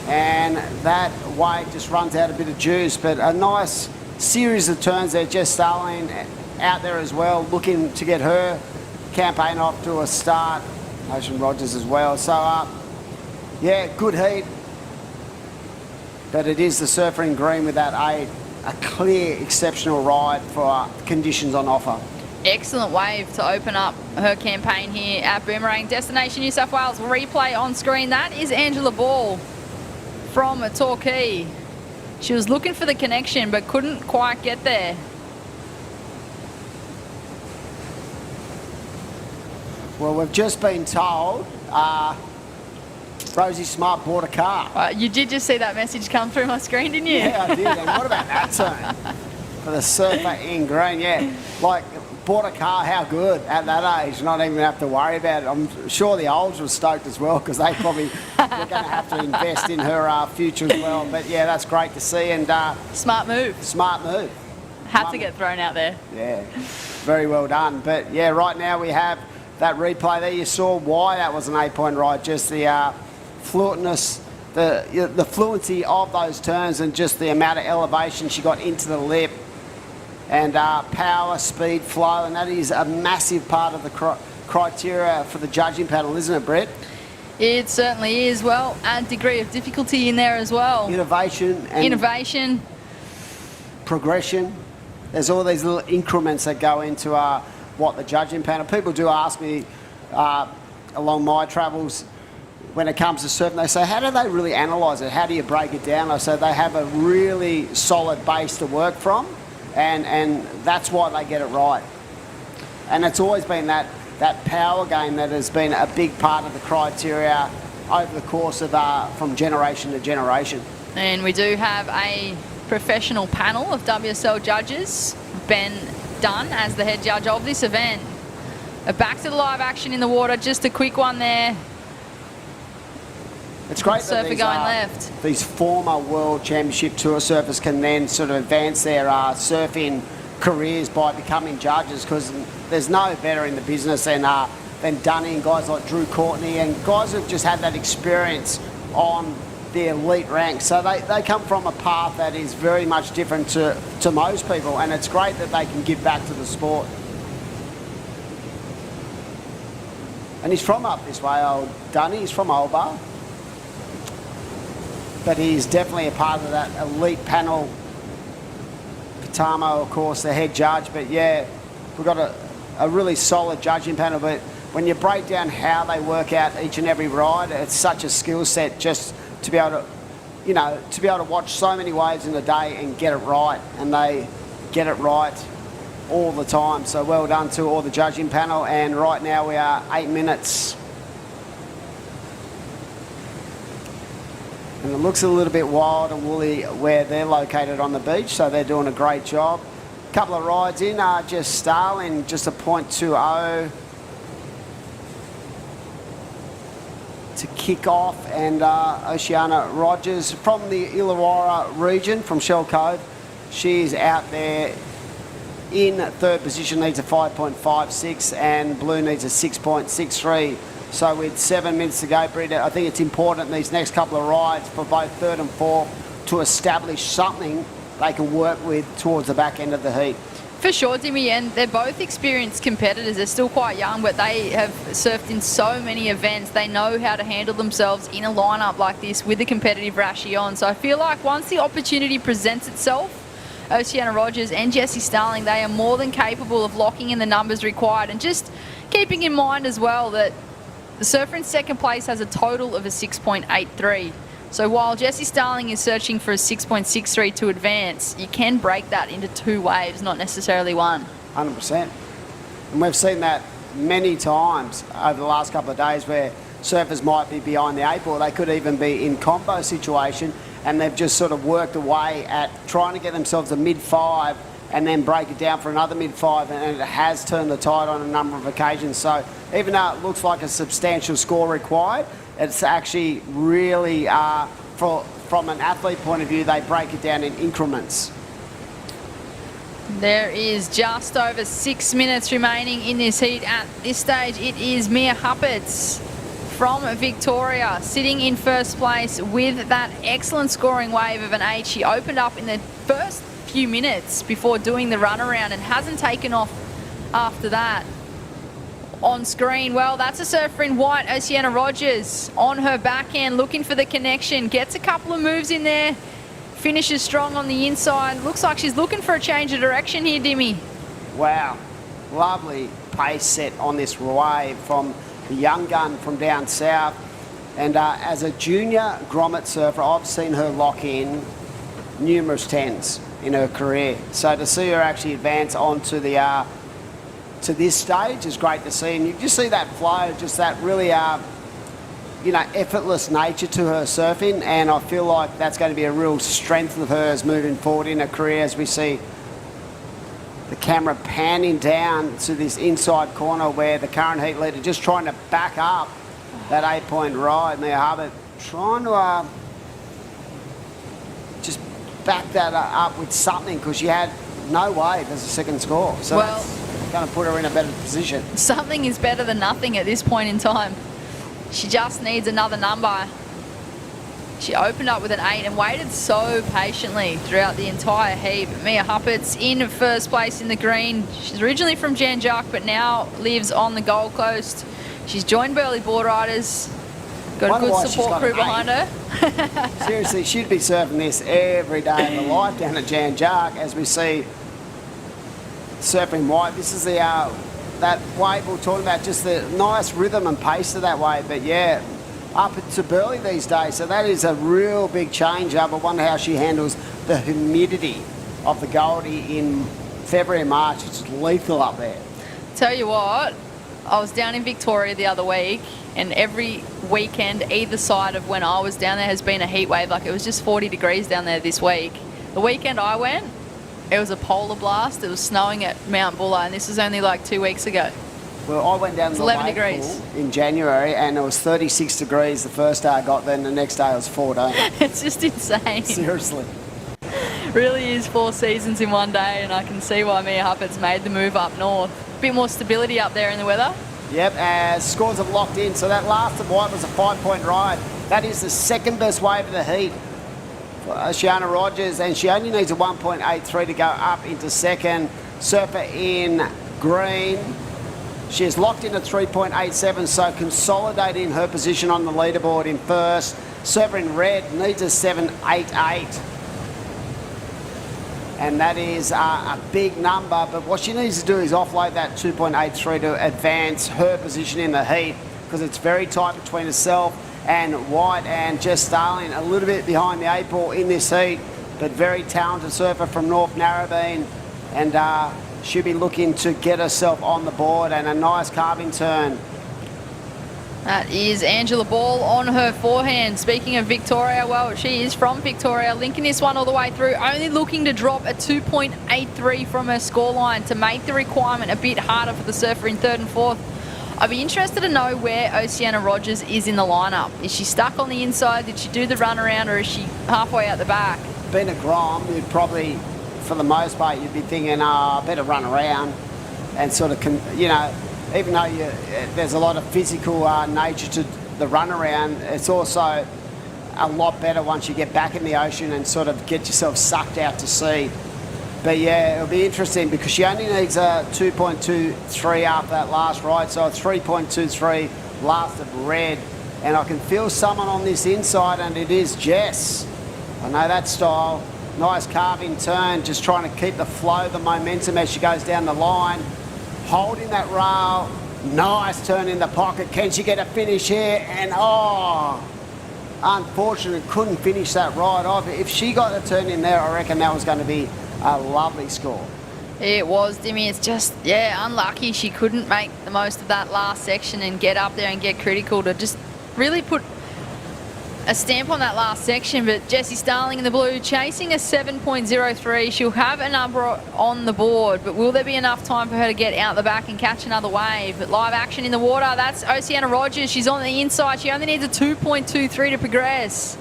And that wave just runs out a bit of juice, but a nice series of turns there. Jess Starling out there as well, looking to get her campaign off to a start. Ocean Rogers as well. So, yeah, good heat. But it is the surfer in green with that 8. a clear, exceptional ride for conditions on offer. Excellent wave to open up her campaign here at Boomerang. Destination New South Wales replay on screen. That is Angela Ball from Torquay. She was looking for the connection but couldn't quite get there. Well, we've just been told Rosie Smart bought a car. You did just see that message come through my screen, didn't you? Yeah, I did. And what about that turn? For the surfer in green, yeah. Like, bought a car, how good at that age, not even have to worry about it. I'm sure the olds were stoked as well because they probably were going to have to invest in her future as well. But yeah, that's great to see. And smart move. Smart move. Had to get thrown out there. Yeah, very well done. But yeah, right now we have that replay there. You saw why that was an 8-point ride, just the fluentness, the fluency of those turns and just the amount of elevation she got into the lip. And power, speed, flow, and that is a massive part of the criteria for the judging panel, isn't it, Brett? It certainly is. Well, a degree of difficulty in there as well. Innovation. And progression. There's all these little increments that go into what the judging panel. People do ask me along my travels when it comes to surfing, they say, how do they really analyse it? How do you break it down? I say they have a really solid base to work from. And that's why they get it right. And it's always been that power game that has been a big part of the criteria over the course of from generation to generation. And we do have a professional panel of WSL judges. Ben Dunn as the head judge of this event. Back to the live action in the water, just a quick one there. It's great Surfer that going left. These former World Championship Tour surfers can then sort of advance their surfing careers by becoming judges, because there's no better in the business than Dunning, guys like Drew Courtney, and guys who've just had that experience on the elite ranks. So they come from a path that is very much different to most people, and it's great that they can give back to the sport. And he's from up this way, old Dunny. He's from Old Bar. But he's definitely a part of that elite panel. Patamo, of course, the head judge. But yeah, we've got a really solid judging panel. But when you break down how they work out each and every ride, it's such a skill set just to be able to, watch so many waves in a day and get it right. And they get it right all the time. So well done to all the judging panel. And right now we are 8 minutes. And it looks a little bit wild and woolly where they're located on the beach, so they're doing a great job. A couple of rides in, Jess Starling, just a .20 to kick off, and Oceana Rogers from the Illawarra region, from Shell Cove. She's out there in third position, needs a 5.56, and Blue needs a 6.63. So with 7 minutes to go, Britt, I think it's important in these next couple of rides for both third and fourth to establish something they can work with towards the back end of the heat. For sure, Dimmy, and they're both experienced competitors. They're still quite young, but they have surfed in so many events. They know how to handle themselves in a lineup like this with a competitive Rashi on. So I feel like once the opportunity presents itself, Oceana Rogers and Jessie Starling, they are more than capable of locking in the numbers required. And just keeping in mind as well that the surfer in second place has a total of a 6.83. So while Jessie Starling is searching for a 6.63 to advance, you can break that into 2 waves, not necessarily 1. 100%. And we've seen that many times over the last couple of days where surfers might be behind the 8 ball. They could even be in combo situation, and they've just sort of worked away at trying to get themselves a mid-5 and then break it down for another mid-5, and it has turned the tide on a number of occasions. So even though it looks like a substantial score required, it's actually really, from an athlete point of view, they break it down in increments. There is just over 6 minutes remaining in this heat. At this stage, it is Mia Hupperts from Victoria sitting in first place with that excellent scoring wave of an 8. She opened up in the first few minutes before doing the runaround and hasn't taken off after that. On screen, well, that's a surfer in white, Oceana Rogers, on her backhand looking for the connection, gets a couple of moves in there finishes strong on the inside. Looks like she's looking for a change of direction here, Dimmy. Wow, lovely pace set on this wave from the young gun from down south. And as a junior grommet surfer, I've seen her lock in numerous tens in her career. So to see her actually advance onto the to this stage is great to see. And you just see that flow, just that really effortless nature to her surfing, and I feel like that's going to be a real strength of hers moving forward in her career as we see the camera panning down to this inside corner where the current heat leader just trying to back up that 8-point ride. Mia Hubbard trying to just back that up with something because she had no wave as a second score. So it's going to put her in a better position. Something is better than nothing at this point in time. She just needs another number. She opened up with an 8 and waited so patiently throughout the entire heat. Mia Huppat's in first place in the green. She's originally from Jan Jark, but now lives on the Gold Coast. She's joined Burleigh Board Riders. Got a good support crew behind her. Seriously, she'd be surfing this every day of her life down at Jan Jark as we see surfing white. This is the that wave we were talking about, just the nice rhythm and pace of that wave. But yeah, up to Burleigh these days, so that is a real big change up. I wonder how she handles the humidity of the Goldie in February and March. It's lethal up there. Tell you what, I was down in Victoria the other week, and every weekend either side of when I was down there has been a heat wave. Like, it was just 40 degrees down there this week. The weekend I went, it was a polar blast. It was snowing at Mount Buller, and this was only like 2 weeks ago. Well, I went down to the 11 wave degrees pool in January, and it was 36 degrees the first day I got there, and the next day it was 14. It's just insane. Seriously. Really is 4 seasons in one day, and I can see why Mia Huppat's made the move up north. A bit more stability up there in the weather. Yep, as scores have locked in. So that last of white was a 5-point ride. That is the second best wave of the heat for Shiana Rogers, and she only needs a 1.83 to go up into second. Surfer in green. She is locked in at 3.87, so consolidating her position on the leaderboard in first. Surfer in red needs a 7.88. And that is a big number, but what she needs to do is offload that 2.83 to advance her position in the heat, because it's very tight between herself and White, and Jess Starling a little bit behind the 8 ball in this heat, but very talented surfer from North Narrabeen, and she'll be looking to get herself on the board, and a nice carving turn. That is Angela Ball on her forehand. Speaking of Victoria, well, she is from Victoria, linking this one all the way through, only looking to drop a 2.83 from her scoreline to make the requirement a bit harder for the surfer in third and fourth. I'd be interested to know where Oceana Rogers is in the lineup. Is she stuck on the inside? Did she do the run around, or is she halfway out the back? Being a Grom, you'd probably, for the most part, you'd be thinking, better run around and sort of, even though there's a lot of physical nature to the run around, it's also a lot better once you get back in the ocean and sort of get yourself sucked out to sea. But yeah, it'll be interesting because she only needs a 2.23 after that last ride, so a 3.23 last of red. And I can feel someone on this inside, and it is Jess. I know that style. Nice carving turn, just trying to keep the flow, the momentum as she goes down the line. Holding that rail, nice turn in the pocket. Can she get a finish here? And unfortunately couldn't finish that ride off. If she got a turn in there, I reckon that was going to be a lovely score. It was, Dimmy. It's just, unlucky she couldn't make the most of that last section and get up there and get critical to just really put a stamp on that last section. But Jessie Starling in the blue chasing a 7.03. She'll have a number on the board, but will there be enough time for her to get out the back and catch another wave? But live action in the water, that's Oceana Rogers. She's on the inside. She only needs a 2.23 to progress.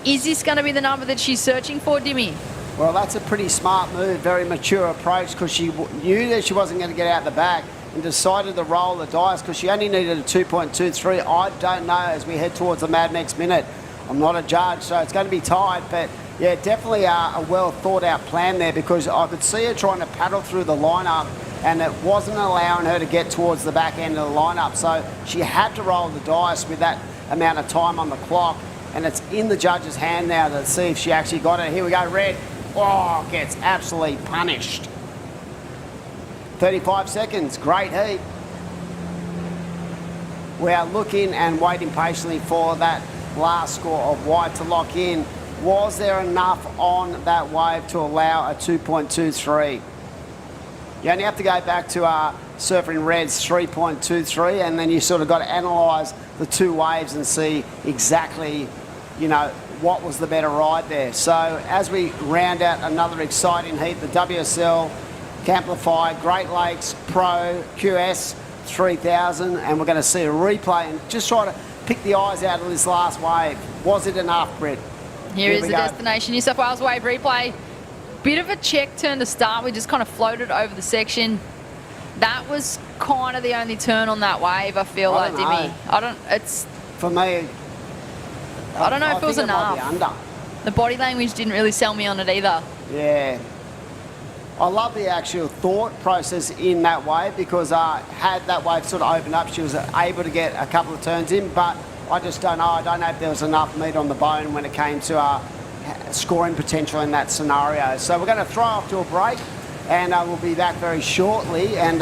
Is this going to be the number that she's searching for, Dimmy? Well, that's a pretty smart move, very mature approach, because she knew that she wasn't going to get out the back and decided to roll the dice because she only needed a 2.23. I don't know as we head towards the mad next minute. I'm not a judge, so it's going to be tight, but yeah, definitely a well thought out plan there, because I could see her trying to paddle through the lineup and it wasn't allowing her to get towards the back end of the lineup, so she had to roll the dice with that amount of time on the clock. and it's in the judge's hand now to see if she actually got it. Here we go, Red. Oh, gets absolutely punished. 35 seconds, great heat. We are looking and waiting patiently for that last score of white to lock in. Was there enough on that wave to allow a 2.23? You only have to go back to Surfing Red's 3.23, and then you sort of got to analyse the two waves and see exactly, you know, what was the better ride there. So as we round out another exciting heat, the WSL Camplify Great Lakes Pro QS 3000, and we're going to see a replay and just try to pick the eyes out of this last wave. Was it enough, Britt? Here is the Destination New South Wales wave replay. Bit of a check turn to start. We just kind of floated over the section. That was kind of the only turn on that wave, I feel like, Dimmy. For me, I don't know if it was enough. Might be under. The body language didn't really sell me on it either. Yeah. I love the actual thought process in that wave, because had that wave sort of opened up, she was able to get a couple of turns in, but I just don't know. I don't know if there was enough meat on the bone when it came to scoring potential in that scenario. So we're going to throw off to a break, and we'll be back very shortly. And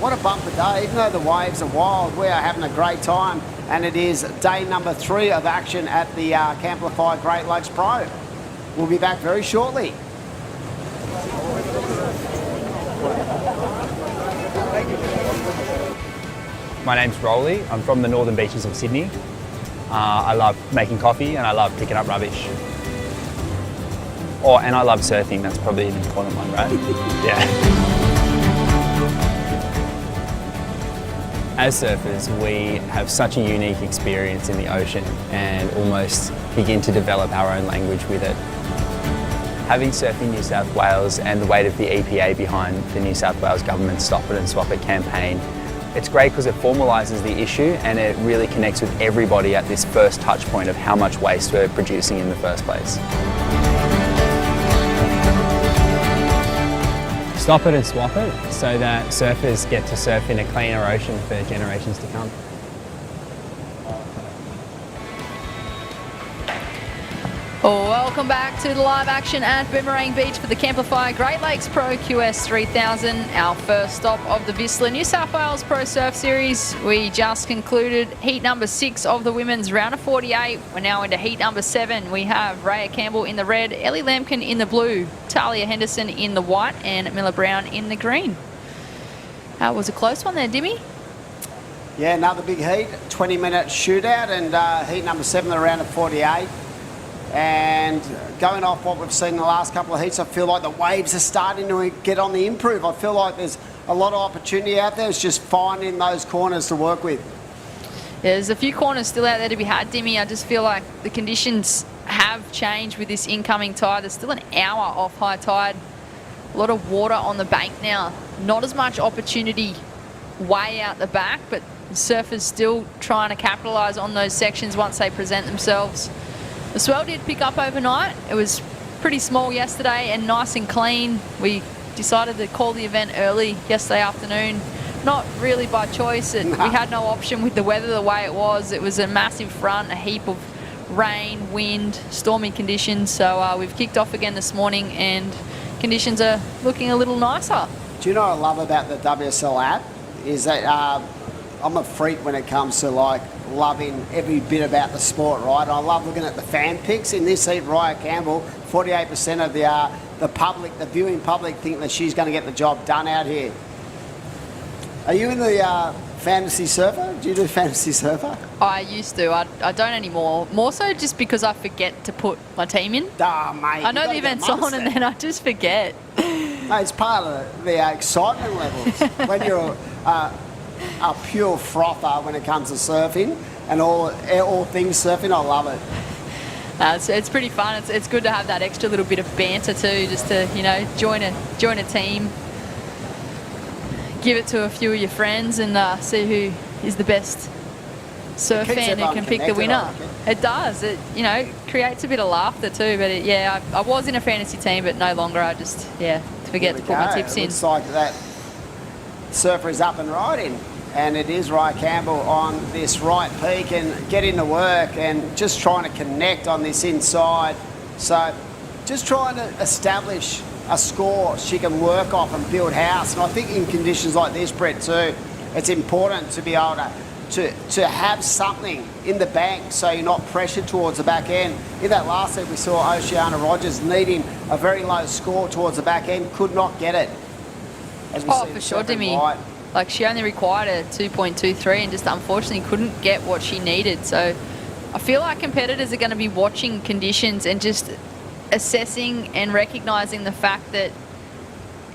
what a bumper day. Even though the waves are wild, we are having a great time, and it is day number 3 of action at the Camplify Great Lakes Pro. We'll be back very shortly. My name's Rolly. I'm from the northern beaches of Sydney. I love making coffee and I love picking up rubbish. And I love surfing. That's probably an important one, right? Yeah. As surfers, we have such a unique experience in the ocean and almost begin to develop our own language with it. Having Surfing New South Wales and the weight of the EPA behind the New South Wales government's Stop It and Swap It campaign, it's great because it formalises the issue and it really connects with everybody at this first touch point of how much waste we're producing in the first place. Stop it and swap it so that surfers get to surf in a cleaner ocean for generations to come. Welcome back to the live action at Boomerang Beach for the Camplify Great Lakes Pro QS 3000, our first stop of the Vissla New South Wales Pro Surf Series. We just concluded heat number 6 of the women's round of 48. We're now into heat number 7. We have Raya Campbell in the red, Ellie Lampkin in the blue, Talia Henderson in the white, and Miller Brown in the green. That was a close one there, Dimmy. Yeah, another big heat, 20-minute shootout, and heat number 7, the round of 48. And going off what we've seen in the last couple of heats, I feel like the waves are starting to get on the improve. I feel like there's a lot of opportunity out there. It's just finding those corners to work with. Yeah, there's a few corners still out there to be had, Dimmy. I just feel like the conditions have changed with this incoming tide. There's still an hour off high tide. A lot of water on the bank now. Not as much opportunity way out the back, but the surfers still trying to capitalise on those sections once they present themselves. The swell did pick up overnight. It was pretty small yesterday and nice and clean. We decided to call the event early yesterday afternoon. Not really by choice. We had no option with the weather the way it was. It was a massive front, a heap of rain, wind, stormy conditions. So we've kicked off again this morning and conditions are looking a little nicer. Do you know what I love about the WSL app? Is that I'm a freak when it comes to like loving every bit about the sport, right? I love looking at the fan picks. In this heat, Raya Campbell, 48% of the public, the viewing public, think that she's going to get the job done out here. Are you in the fantasy surfer? Do you do fantasy surfer? I used to. I don't anymore. More so just because I forget to put my team in. Mate, I know the event's on and then I just forget. No, it's part of the excitement levels. When you're a pure frother when it comes to surfing and all things surfing, I love it. It's pretty fun. It's good to have that extra little bit of banter too, just to join a team, give it to a few of your friends, and see who is the best surf fan who can pick the winner. It does. It creates a bit of laughter too. But I was in a fantasy team, but no longer. I just forget to put my tips in. Looks like that surfer is up and riding. and it is Ryan Campbell on this right peak and getting to work and just trying to connect on this inside. So just trying to establish a score she can work off and build house. And I think in conditions like this, Brett, too, it's important to be able to have something in the bank so you're not pressured towards the back end. In that last set, we saw Oceana Rogers needing a very low score towards the back end, could not get it. As we see For sure, Demi. Right. Like, she only required a 2.23 and just unfortunately couldn't get what she needed. So I feel like competitors are going to be watching conditions and just assessing and recognising the fact that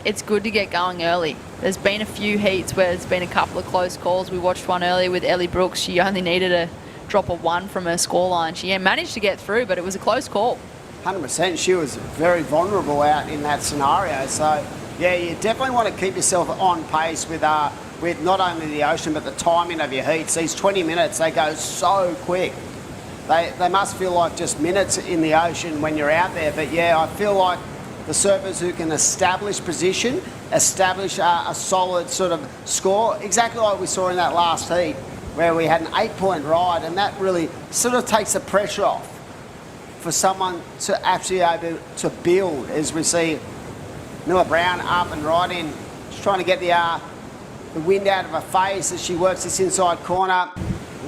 it's good to get going early. There's been a few heats where there's been a couple of close calls. We watched one earlier with Ellie Brooks. She only needed a drop of 1 from her scoreline. She managed to get through, but it was a close call. 100%. She was very vulnerable out in that scenario. So, yeah, you definitely want to keep yourself on pace with not only the ocean, but the timing of your heats. These 20 minutes, they go so quick. They must feel like just minutes in the ocean when you're out there. But, yeah, I feel like the surfers who can establish position, establish a solid sort of score, exactly like we saw in that last heat where we had an 8-point ride, and that really sort of takes the pressure off for someone to actually be able to build, as we see Noah Brown up and right in. She's trying to get the wind out of her face as she works this inside corner.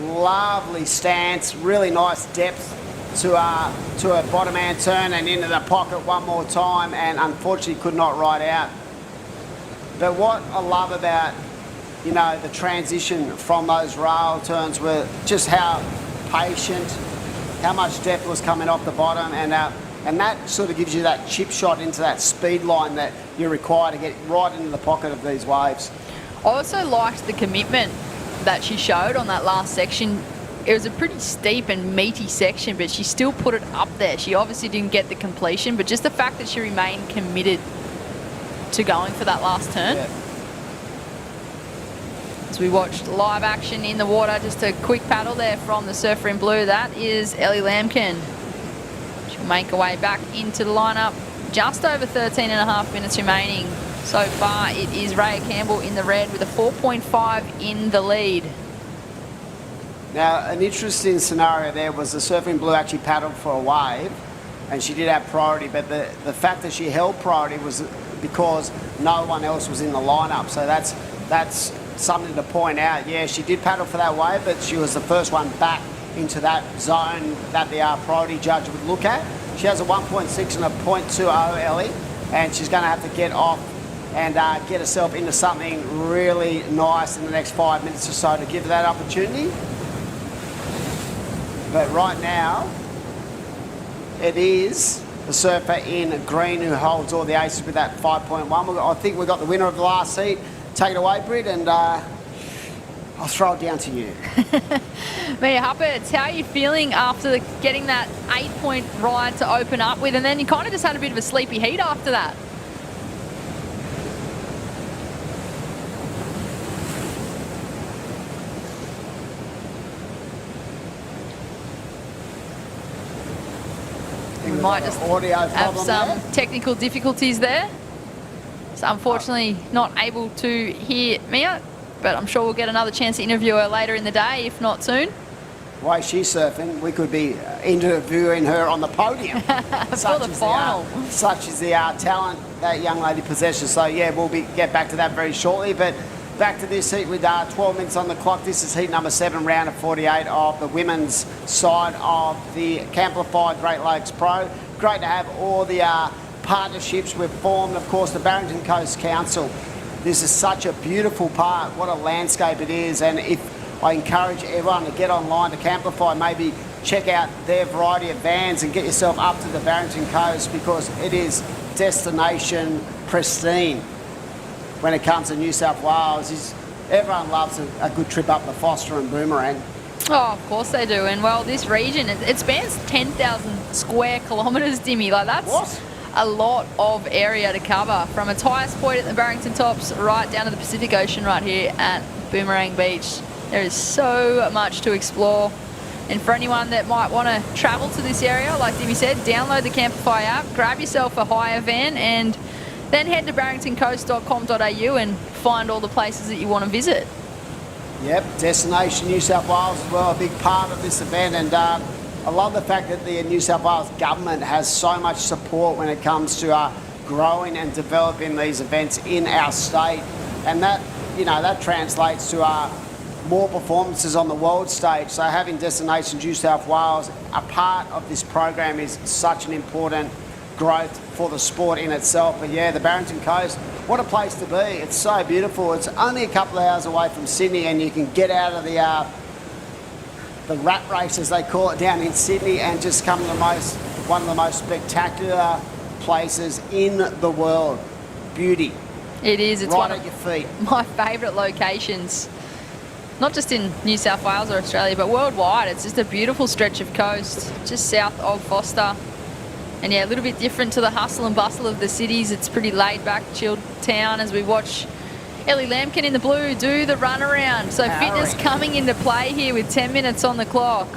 Lovely stance, really nice depth to her bottom hand turn and into the pocket one more time, and unfortunately could not ride out. But what I love about, you know, the transition from those rail turns were just how patient, how much depth was coming off the bottom, and that sort of gives you that chip shot into that speed line that you require to get right into the pocket of these waves. I also liked the commitment that she showed on that last section. It was a pretty steep and meaty section, but she still put it up there. She obviously didn't get the completion, but just the fact that she remained committed to going for that last turn. Yeah. As we watched live action in the water, just a quick paddle there from the surfer in blue. That is Ellie Lambkin. She'll make her way back into the lineup. Just over 13 and a half minutes remaining. So far, it is Raya Campbell in the red with a 4.5 in the lead. Now, an interesting scenario there was the surfing blue actually paddled for a wave, and she did have priority, but the fact that she held priority was because no one else was in the lineup. So that's something to point out. Yeah, she did paddle for that wave, but she was the first one back into that zone that the priority judge would look at. She has a 1.6 and a 0.20, Ellie, and she's going to have to get off and get herself into something really nice in the next 5 minutes or so to give her that opportunity. But right now, it is the surfer in green who holds all the aces with that 5.1. I think we got the winner of the last heat. Take it away, Britt, and I'll throw it down to you. Mia Hupperts, how are you feeling after getting that 8-point ride to open up with, and then you kind of just had a bit of a sleepy heat after that? We might just have some technical difficulties there. So unfortunately not able to hear Mia, but I'm sure we'll get another chance to interview her later in the day, if not soon. The way she's surfing, we could be interviewing her on the podium. For the final. Such is the talent that young lady possesses. So yeah, we'll get back to that very shortly. But back to this heat with 12 minutes on the clock. This is heat number 7, round of 48 of the women's side of the Camplify Great Lakes Pro. Great to have all the partnerships we've formed. Of course, the Barrington Coast Council. This is such a beautiful part. What a landscape it is. And I encourage everyone to get online to Camplify, maybe check out their variety of vans and get yourself up to the Barrington Coast, because it is destination pristine when it comes to New South Wales. Everyone loves a good trip up the Foster and Boomerang. Oh, of course they do. And well, this region, it spans 10,000 square kilometres, Dimmy. Like, that's a lot of area to cover, from its highest point at the Barrington Tops right down to the Pacific Ocean right here at Boomerang Beach. There is so much to explore. And for anyone that might want to travel to this area, like Dimmy said, download the Camplify app, grab yourself a hire van, and then head to barringtoncoast.com.au and find all the places that you want to visit. Yep, Destination New South Wales as well, a big part of this event, and I love the fact that the New South Wales government has so much support when it comes to growing and developing these events in our state, and that, you know, that translates to more performances on the world stage. So having Destination New South Wales a part of this program is such an important growth for the sport in itself. But yeah, the Barrington Coast, what a place to be. It's so beautiful. It's only a couple of hours away from Sydney, and you can get out of the rat race, as they call it, down in Sydney, and just come to one of the most spectacular places in the world. Beauty. It is. It's right one at of your feet. my favourite locations, not just in New South Wales or Australia, but worldwide. It's just a beautiful stretch of coast, just south of Foster. And yeah, a little bit different to the hustle and bustle of the cities. It's pretty laid back, chilled town as we watch Ellie Lampkin in the blue do the run around. So fitness coming into play here with 10 minutes on the clock.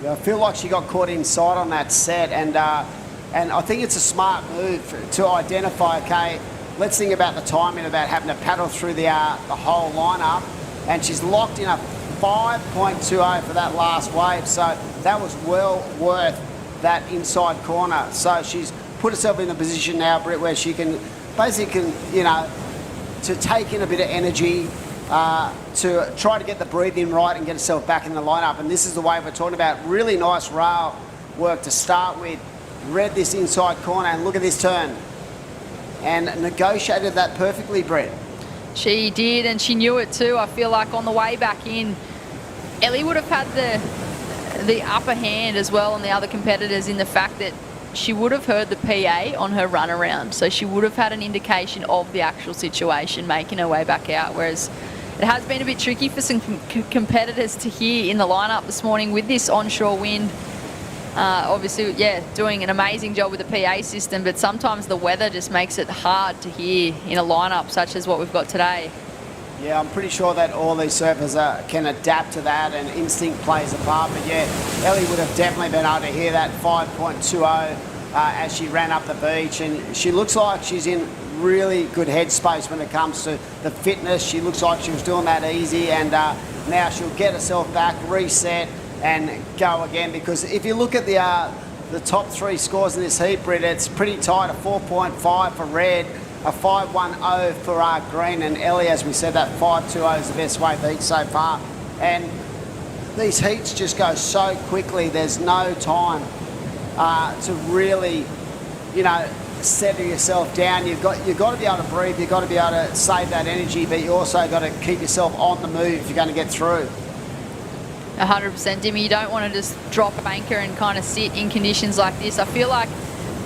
Yeah, I feel like she got caught inside on that set, and I think it's a smart move to identify, okay, let's think about the timing about having to paddle through the whole lineup, and she's locked in a 5.20 for that last wave, so that was well worth that inside corner. So she's put herself in a position now, Britt, where she can basically, you know, to take in a bit of energy, to try to get the breathing right and get herself back in the lineup. And this is the wave we're talking about. Really nice rail work to start with. Read this inside corner, and look at this turn. And negotiated that perfectly, Brett. She did, and she knew it too. I feel like on the way back in, Ellie would have had the upper hand as well on the other competitors, in the fact that she would have heard the PA on her run around. So she would have had an indication of the actual situation making her way back out, whereas it has been a bit tricky for some competitors to hear in the lineup this morning with this onshore wind. Obviously, yeah, doing an amazing job with the PA system, but sometimes the weather just makes it hard to hear in a lineup such as what we've got today. Yeah, I'm pretty sure that all these surfers can adapt to that, and instinct plays a part. But yeah, Ellie would have definitely been able to hear that 5.20 as she ran up the beach, and she looks like she's in really good headspace when it comes to the fitness. She looks like she was doing that easy, and now she'll get herself back, reset, and go again. Because if you look at the top three scores in this heat, Britt, it's pretty tight. A 4.5 for Red, a 5.10 for Green, and Ellie, as we said, that 5.20 is the best wave beat so far. And these heats just go so quickly. There's no time to really, you know, settle yourself down. You've got to be able to breathe. You've got to be able to save that energy, but you also got to keep yourself on the move if you're going to get through. 100%, Dimmy. You don't want to just drop anchor and kind of sit in conditions like this. I feel like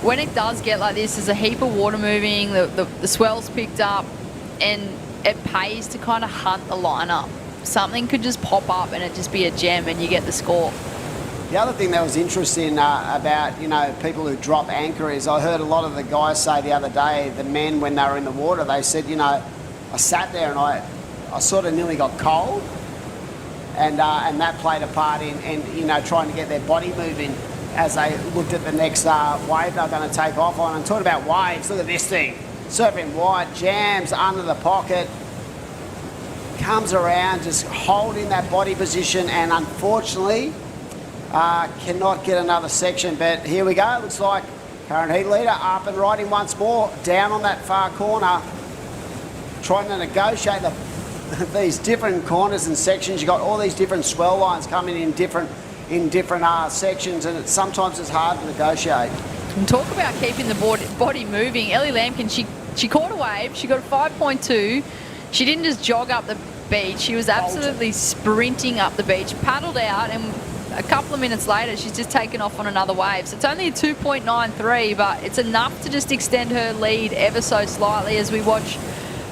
when it does get like this, there's a heap of water moving, the swell's picked up, and it pays to kind of hunt the lineup. Something could just pop up and it just be a gem and you get the score. The other thing that was interesting about, you know, people who drop anchor is I heard a lot of the guys say the other day, the men, when they were in the water, they said, you know, I sat there and I sort of nearly got cold, and that played a part in you know, trying to get their body moving as they looked at the next wave they're going to take off on. And talking about waves, look at this thing. Surfing wide, jams under the pocket, comes around, just holding that body position, and unfortunately cannot get another section. But here we go. Looks like current heat leader up and riding once more, down on that far corner, trying to negotiate these different corners and sections. You've got all these different swell lines coming in different sections, and sometimes it's hard to negotiate. And talk about keeping the body moving. Ellie Lampkin, she caught a wave. She got a 5.2. She didn't just jog up the beach. She was absolutely sprinting up the beach, paddled out, and a couple of minutes later, she's just taken off on another wave. So it's only a 2.93, but it's enough to just extend her lead ever so slightly as we watch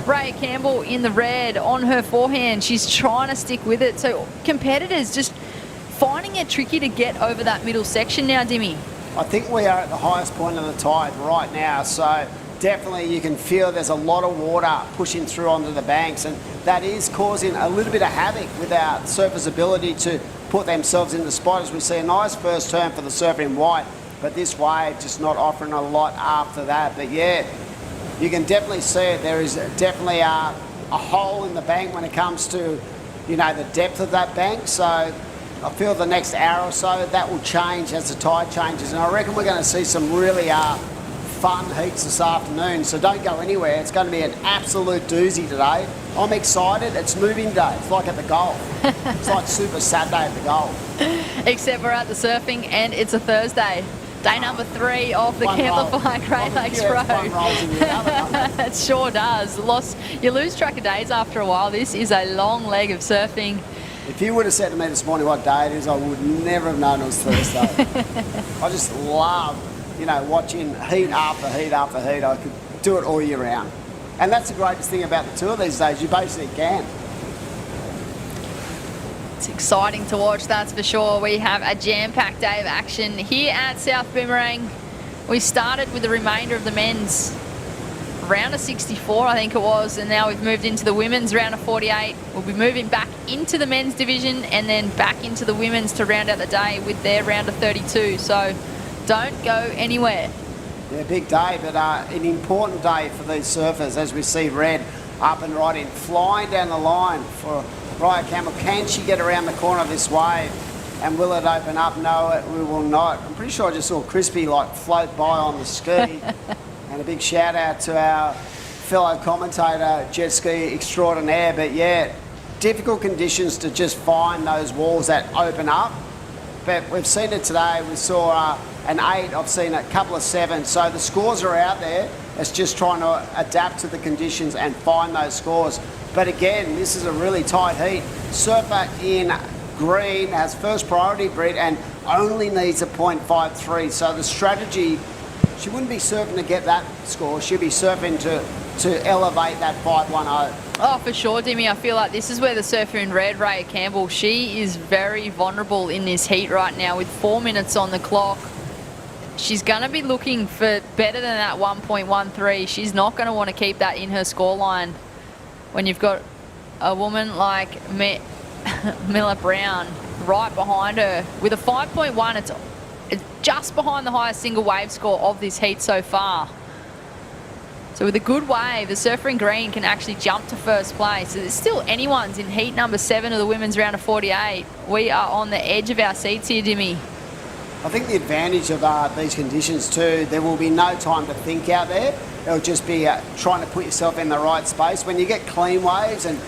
Ray Campbell in the red on her forehand. She's trying to stick with it. So competitors just finding it tricky to get over that middle section now, Dimmy. I think we are at the highest point of the tide right now, so definitely you can feel there's a lot of water pushing through onto the banks, and that is causing a little bit of havoc with our surfers' ability to put themselves in the spot, as we see a nice first turn for the surfer in white, but this wave just not offering a lot after that. But yeah, you can definitely see it. There is definitely a hole in the bank when it comes to, you know, the depth of that bank. So I feel the next hour or so that will change as the tide changes, and I reckon we're going to see some really fun heats this afternoon. So don't go anywhere. It's going to be an absolute doozy today. I'm excited. It's moving day. It's like at the golf. It's like Super Saturday at the golf. Except we're at the surfing and it's a Thursday. Day number 3 of the Camplify Great Lakes Pro. It sure does. You lose track of days after a while. This is a long leg of surfing. If you would have said to me this morning what day it is, I would never have known it was Thursday. I just love, you know, watching heat after heat after heat. I could do it all year round. And that's the greatest thing about the tour these days. You basically can. It's exciting to watch, that's for sure. We have a jam-packed day of action here at South Boomerang. We started with the remainder of the men's round of 64, I think it was, and now we've moved into the women's round of 48. We'll be moving back into the men's division and then back into the women's to round out the day with their round of 32. So don't go anywhere. Yeah, big day, but an important day for these surfers as we see Red up and right in, flying down the line for Raya Campbell. Can she get around the corner of this wave? And will it open up? No, we will not. I'm pretty sure I just saw Crispy like float by on the ski. And a big shout out to our fellow commentator, jet ski extraordinaire. But yeah, difficult conditions to just find those walls that open up. But we've seen it today. We saw an 8. I've seen a couple of 7. So the scores are out there. It's just trying to adapt to the conditions and find those scores. But again, this is a really tight heat. Surfer in green has first priority, Britt, and only needs a 0.53. So the strategy, she wouldn't be surfing to get that score. She'll be surfing to elevate that 510. Oh, for sure, Dimmy. I feel like this is where the surfer in red, Raya Campbell, she is very vulnerable in this heat right now with 4 minutes on the clock. She's going to be looking for better than that 1.13. She's not going to want to keep that in her scoreline when you've got a woman like Miller Brown right behind her with a 5.1. It's just behind the highest single wave score of this heat so far. So with a good wave, the surfer in green can actually jump to first place. So it's still anyone's in heat number 7 of the women's round of 48. We are on the edge of our seats here, Dimmy. I think the advantage of these conditions too, there will be no time to think out there. It'll just be trying to put yourself in the right space. When you get clean waves and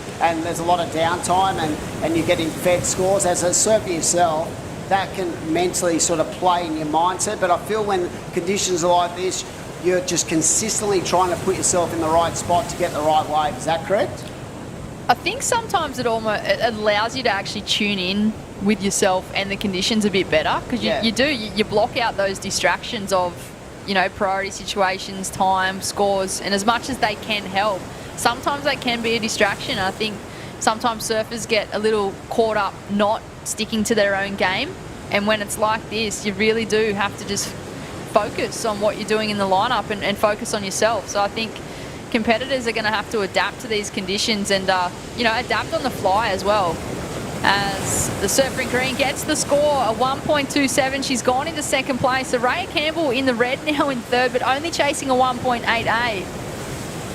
there's a lot of downtime and you're getting fed scores, as a surfer yourself, that can mentally sort of play in your mindset. But I feel when conditions are like this, you're just consistently trying to put yourself in the right spot to get the right wave. Is that correct? I think sometimes it allows you to actually tune in with yourself and the conditions a bit better, because you block out those distractions of, you know, priority situations, time, scores, and as much as they can help, sometimes they can be a distraction. I think sometimes surfers get a little caught up not sticking to their own game, and when it's like this, you really do have to just focus on what you're doing in the lineup and focus on yourself. So I think competitors are going to have to adapt to these conditions and you know, adapt on the fly as well. As the surfer in green gets the score, a 1.27. She's gone into second place. So Raya Campbell in the red now in third, but only chasing a 1.88.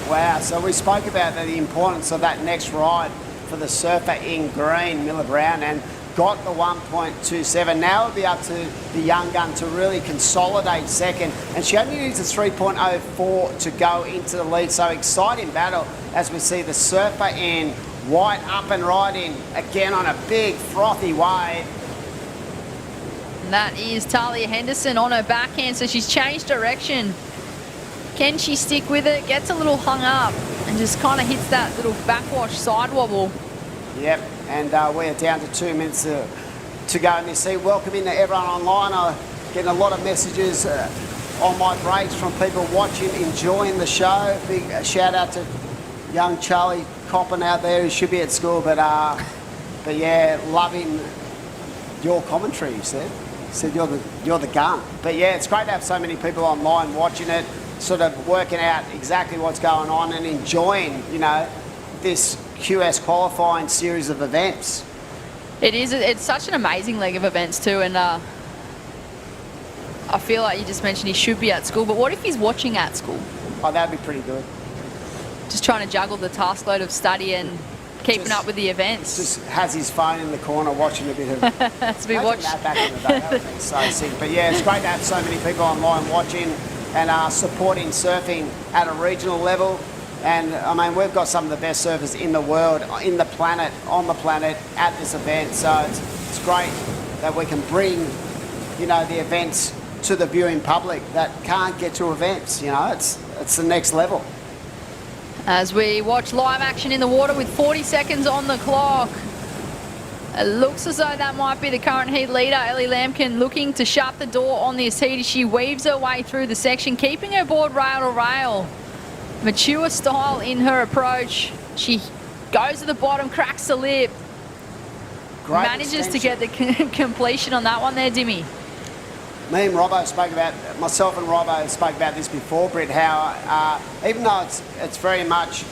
Wow, so we spoke about the importance of that next ride for the surfer in green, Miller Brown, and got the 1.27. Now it'll be up to the young gun to really consolidate second, and she only needs a 3.04 to go into the lead. So exciting battle as we see the surfer in white up and right in again on a big frothy wave. And that is Talia Henderson on her backhand, so she's changed direction. Can she stick with it? Gets a little hung up and just kind of hits that little backwash side wobble. Yep, and we're down to 2 minutes to go in this heat. Welcoming to everyone online. I'm getting a lot of messages on my breaks from people watching, enjoying the show. Big shout out to young Charlie Coppin out there who should be at school, but yeah, loving your commentary. You said you're the gun. But yeah, it's great to have so many people online watching it, sort of working out exactly what's going on and enjoying, you know, this QS qualifying series of events. It is. It's such an amazing leg of events too, and I feel like you just mentioned he should be at school, but what if he's watching at school? Oh, that'd be pretty good. just trying to juggle the task load of study and keeping up with the events. Just has his phone in the corner watching a bit of... That's we watched that back in the day. That would be so sick. But yeah, it's great to have so many people online watching and supporting surfing at a regional level. And I mean, we've got some of the best surfers in the world, on the planet, at this event. So it's great that we can bring, you know, the events to the viewing public that can't get to events. You know, it's the next level. As we watch live action in the water with 40 seconds on the clock. It looks as though that might be the current heat leader, Ellie Lampkin, looking to shut the door on this heat as she weaves her way through the section, keeping her board rail to rail. Mature style in her approach. She goes to the bottom, cracks the lip. Great manages extension. to get the completion on that one there, Dimmy. Me and Robbo spoke about, myself and Robbo spoke about this before, Britt, how even though it's very much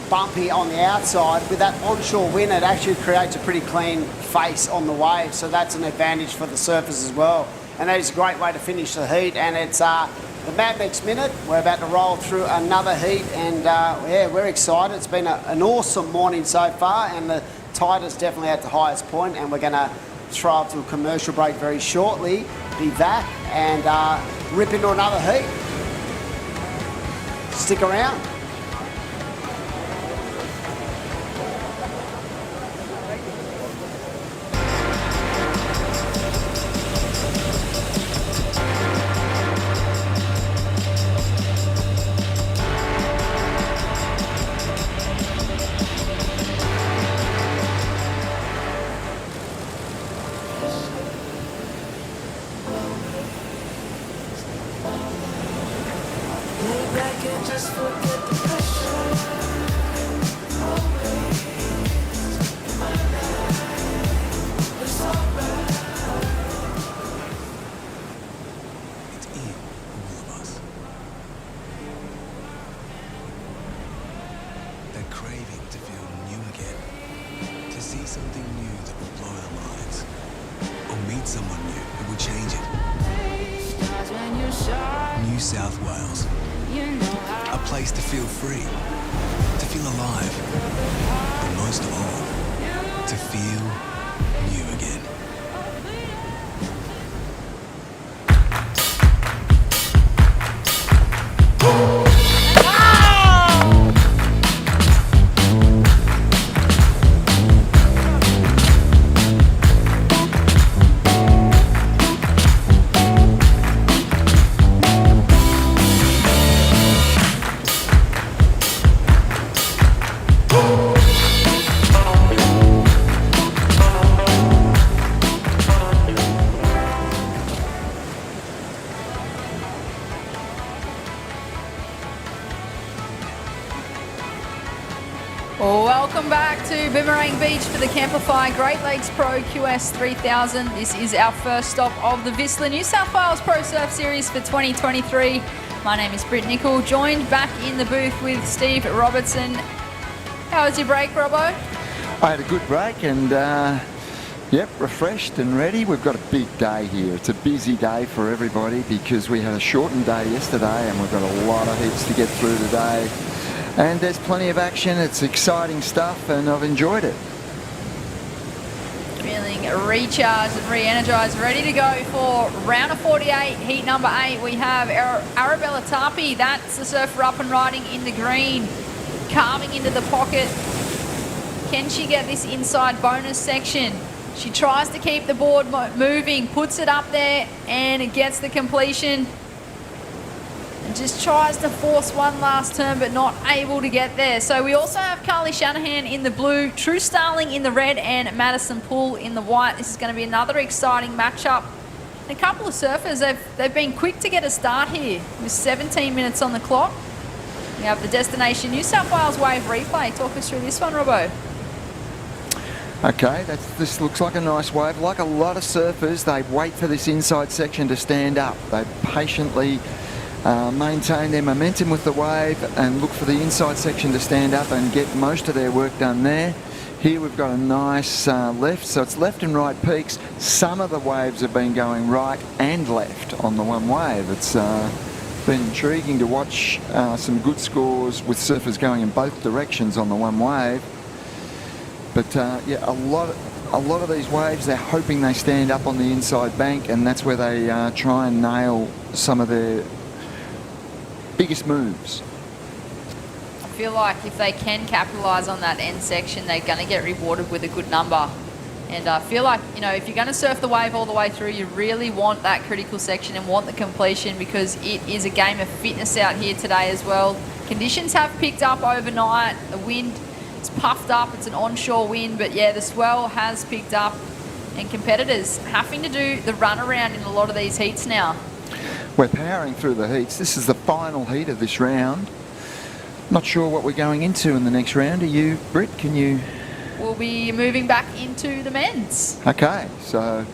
bumpy on the outside, with that onshore wind, it actually creates a pretty clean face on the wave, so that's an advantage for the surfers as well. And that is a great way to finish the heat, and it's the Mad Max Minute. We're about to roll through another heat, and yeah, we're excited. It's been an awesome morning so far, and the tide is definitely at the highest point, and we're going to throw up to a commercial break very shortly, be back, and rip into another heat. Stick around. Lay back and just forget the pressure. Always in my life. It's alright. It's in all of us. That craving to feel new again. To see something new that will blow our minds. Or meet someone new who will change it. New South Wales. A place to feel free. To feel alive. But most of all, to feel new again. Welcome back to Boomerang Beach for the Camplify Great Lakes Pro QS 3000. This is our first stop of the Vissla New South Wales Pro Surf Series for 2023. My name is Britt Nicol, joined back in the booth with Steve Robertson. How was your break, Robbo? I had a good break and yep, refreshed and ready. We've got a big day here. It's a busy day for everybody because we had a shortened day yesterday and we've got a lot of heats to get through today. And there's plenty of action. It's exciting stuff and I've enjoyed it. Feeling recharged and re-energized, ready to go for round of 48, heat number 8. We have Arabella Tapi. That's the surfer up and riding in the green, carving into the pocket. Can she get this inside bonus section? She tries to keep the board moving, puts it up there, and it gets the completion. And just tries to force one last turn, but not able to get there. So we also have Carly Shanahan in the blue, True Starling in the red, and Madison Poole in the white. This is going to be another exciting matchup. And a couple of surfers, they've been quick to get a start here with 17 minutes on the clock. We have the Destination New South Wales Wave replay. Talk us through this one, Robbo. Okay, this looks like a nice wave. Like a lot of surfers, they wait for this inside section to stand up. They patiently maintain their momentum with the wave and look for the inside section to stand up and get most of their work done there. Here we've got a nice left, so it's left and right peaks. Some of the waves have been going right and left on the one wave. It's Been intriguing to watch some good scores with surfers going in both directions on the one wave. But yeah, a lot of these waves, they're hoping they stand up on the inside bank, and that's where they try and nail some of their biggest moves. I feel like if they can capitalise on that end section, they're going to get rewarded with a good number. And I feel like, you know, if you're going to surf the wave all the way through, you really want that critical section and want the completion, because it is a game of fitness out here today as well. Conditions have picked up overnight. The wind is puffed up. It's an onshore wind, but yeah, the swell has picked up, and competitors having to do the run around in a lot of these heats now. We're powering through the heats. This is the final heat of this round. Not sure what we're going into in the next round. Are you, Britt? Can you... We'll be moving back into the men's. Okay, so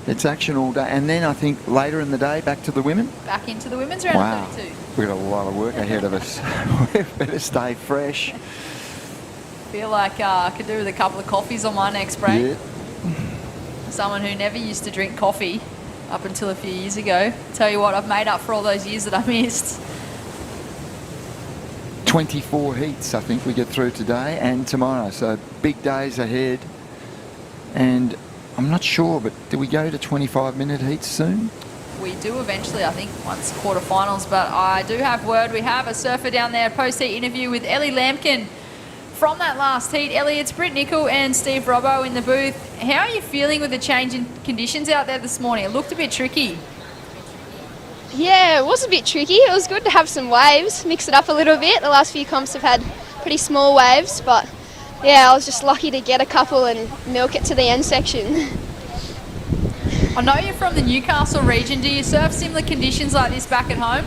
it's action all day. And then I think later in the day, back to the women? Back into the women's round wow. of 32. We've got a lot of work ahead of us. We better stay fresh. Feel like I could do with a couple of coffees on my next break. Yeah. Someone who never used to drink coffee up until a few years ago. Tell you what, I've made up for all those years that I missed. 24 heats I think we get through today and tomorrow, so big days ahead. And I'm not sure, but do we go to 25-minute heats soon? We do eventually, I think, once quarterfinals, but I do have word. We have a surfer down there, post-heat interview with Ellie Lampkin from that last heat. Ellie, it's Britt Nicol and Steve Robbo in the booth. How are you feeling with the change in conditions out there this morning? It looked a bit tricky. Yeah, it was a bit tricky. It was good to have some waves, mix it up a little bit. The last few comps have had pretty small waves, but yeah, I was just lucky to get a couple and milk it to the end section. I know you're from the Newcastle region. Do you surf similar conditions like this back at home?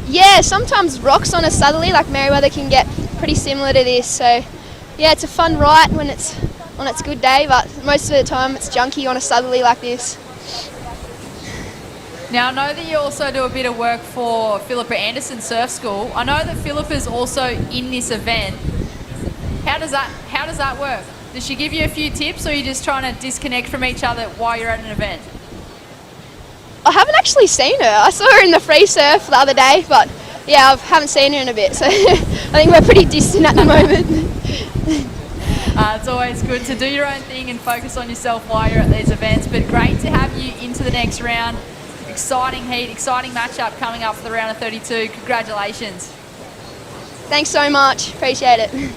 Yeah, sometimes rocks on a southerly like Merriweather can get pretty similar to this. So yeah, it's a fun ride when it's on its good day, but most of the time it's junky on a southerly like this. Now, I know that you also do a bit of work for Philippa Anderson Surf School. I know that Philippa's also in this event. How does that work? Does she give you a few tips, or are you just trying to disconnect from each other while you're at an event? I haven't actually seen her. I saw her in the free surf the other day, but yeah, I haven't seen her in a bit, so I think we're pretty distant at the moment. It's always good to do your own thing and focus on yourself while you're at these events, but great to have you into the next round. Exciting heat, exciting matchup coming up for the round of 32. Congratulations. Thanks so much. Appreciate it.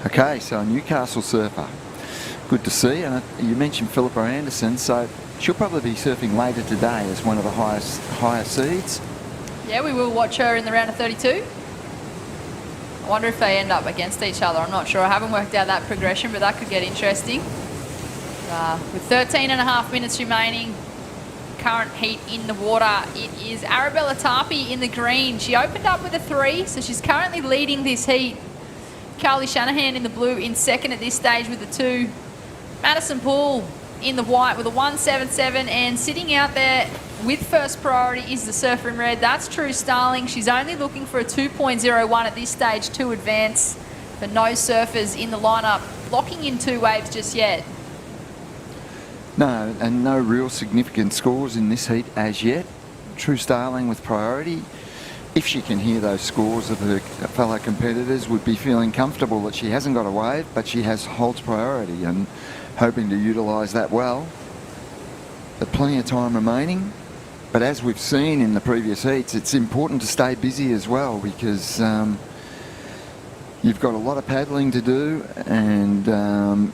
Okay, so a Newcastle surfer. Good to see. And you mentioned Philippa Anderson, so she'll probably be surfing later today as one of the higher seeds. Yeah, we will watch her in the round of 32. I wonder if they end up against each other. I'm not sure. I haven't worked out that progression, but that could get interesting. With 13 and a half minutes remaining, current heat in the water, it is Arabella Tarpey in the green. She opened up with a 3, so she's currently leading this heat. Carly Shanahan in the blue in second at this stage with a 2. Madison Poole in the white with a 177, and sitting out there with first priority is the surfer in red. That's True Starling. She's only looking for a 2.01 at this stage to advance, but no surfers in the lineup locking in 2 waves just yet. No, and no real significant scores in this heat as yet. True Starling with priority. If she can hear those scores of her fellow competitors, would be feeling comfortable that she hasn't got a wave, but she holds priority and hoping to utilise that well. But plenty of time remaining. But as we've seen in the previous heats, it's important to stay busy as well, because you've got a lot of paddling to do, and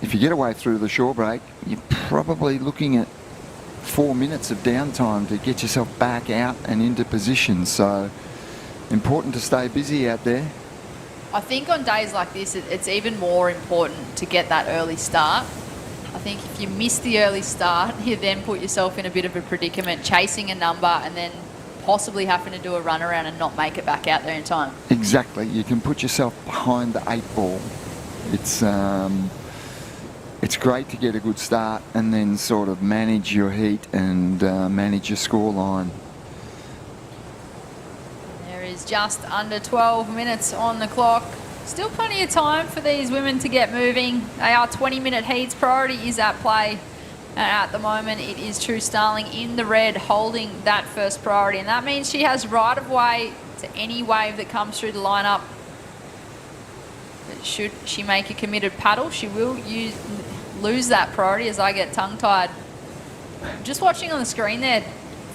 if you get away through the shore break, you're probably looking at 4 minutes of downtime to get yourself back out and into position. So important to stay busy out there. I think on days like this, it's even more important to get that early start. I think if you miss the early start, you then put yourself in a bit of a predicament, chasing a number and then possibly having to do a run around and not make it back out there in time. Exactly. You can put yourself behind the 8 ball. It's great to get a good start and then sort of manage your heat and manage your score line. There is just under 12 minutes on the clock. Still plenty of time for these women to get moving. They are 20-minute heats. Priority is at play. And at the moment, it is True Starling in the red, holding that first priority. And that means she has right of way to any wave that comes through the lineup. But should she make a committed paddle, she will lose that priority as I get tongue-tied. Just watching on the screen there,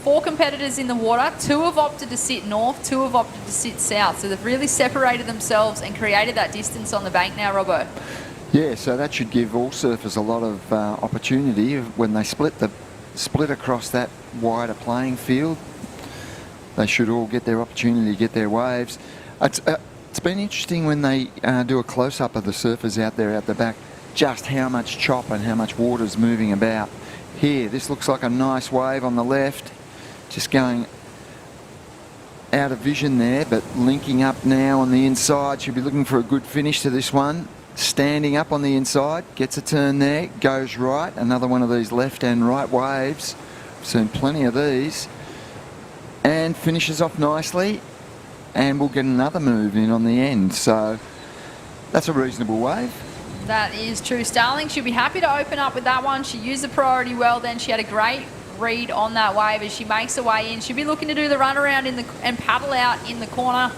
4 competitors in the water. 2 have opted to sit north, 2 have opted to sit south. So they've really separated themselves and created that distance on the bank now, Robbo. Yeah, so that should give all surfers a lot of opportunity when they split across that wider playing field. They should all get their opportunity to get their waves. It's been interesting when they do a close-up of the surfers out there at the back, just how much chop and how much water's moving about. Here, this looks like a nice wave on the left, just going out of vision there, but linking up now on the inside. Should be looking for a good finish to this one. Standing up on the inside, gets a turn there, goes right. Another one of these left and right waves. I've seen plenty of these. And finishes off nicely. And we'll get another move in on the end. So that's a reasonable wave. That is True Starling. She'll be happy to open up with that one. She used the priority well then. She had a great read on that wave as she makes her way in. She'll be looking to do the runaround and paddle out in the corner.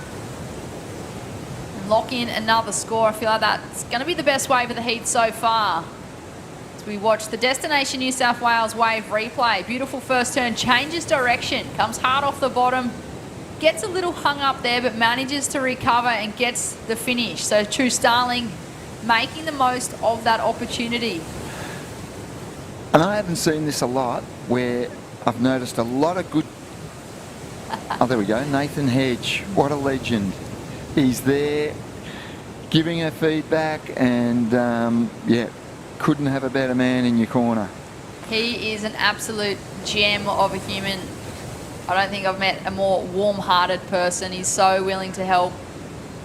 Lock in another score. I feel like that's going to be the best wave of the heat so far. As we watch the Destination New South Wales wave replay. Beautiful first turn, changes direction, comes hard off the bottom, gets a little hung up there, but manages to recover and gets the finish. So True Starling making the most of that opportunity. And I haven't seen this a lot, where I've noticed a lot of good... Oh, there we go, Nathan Hedge. What a legend. He's there giving her feedback and, yeah, couldn't have a better man in your corner. He is an absolute gem of a human. I don't think I've met a more warm-hearted person. He's so willing to help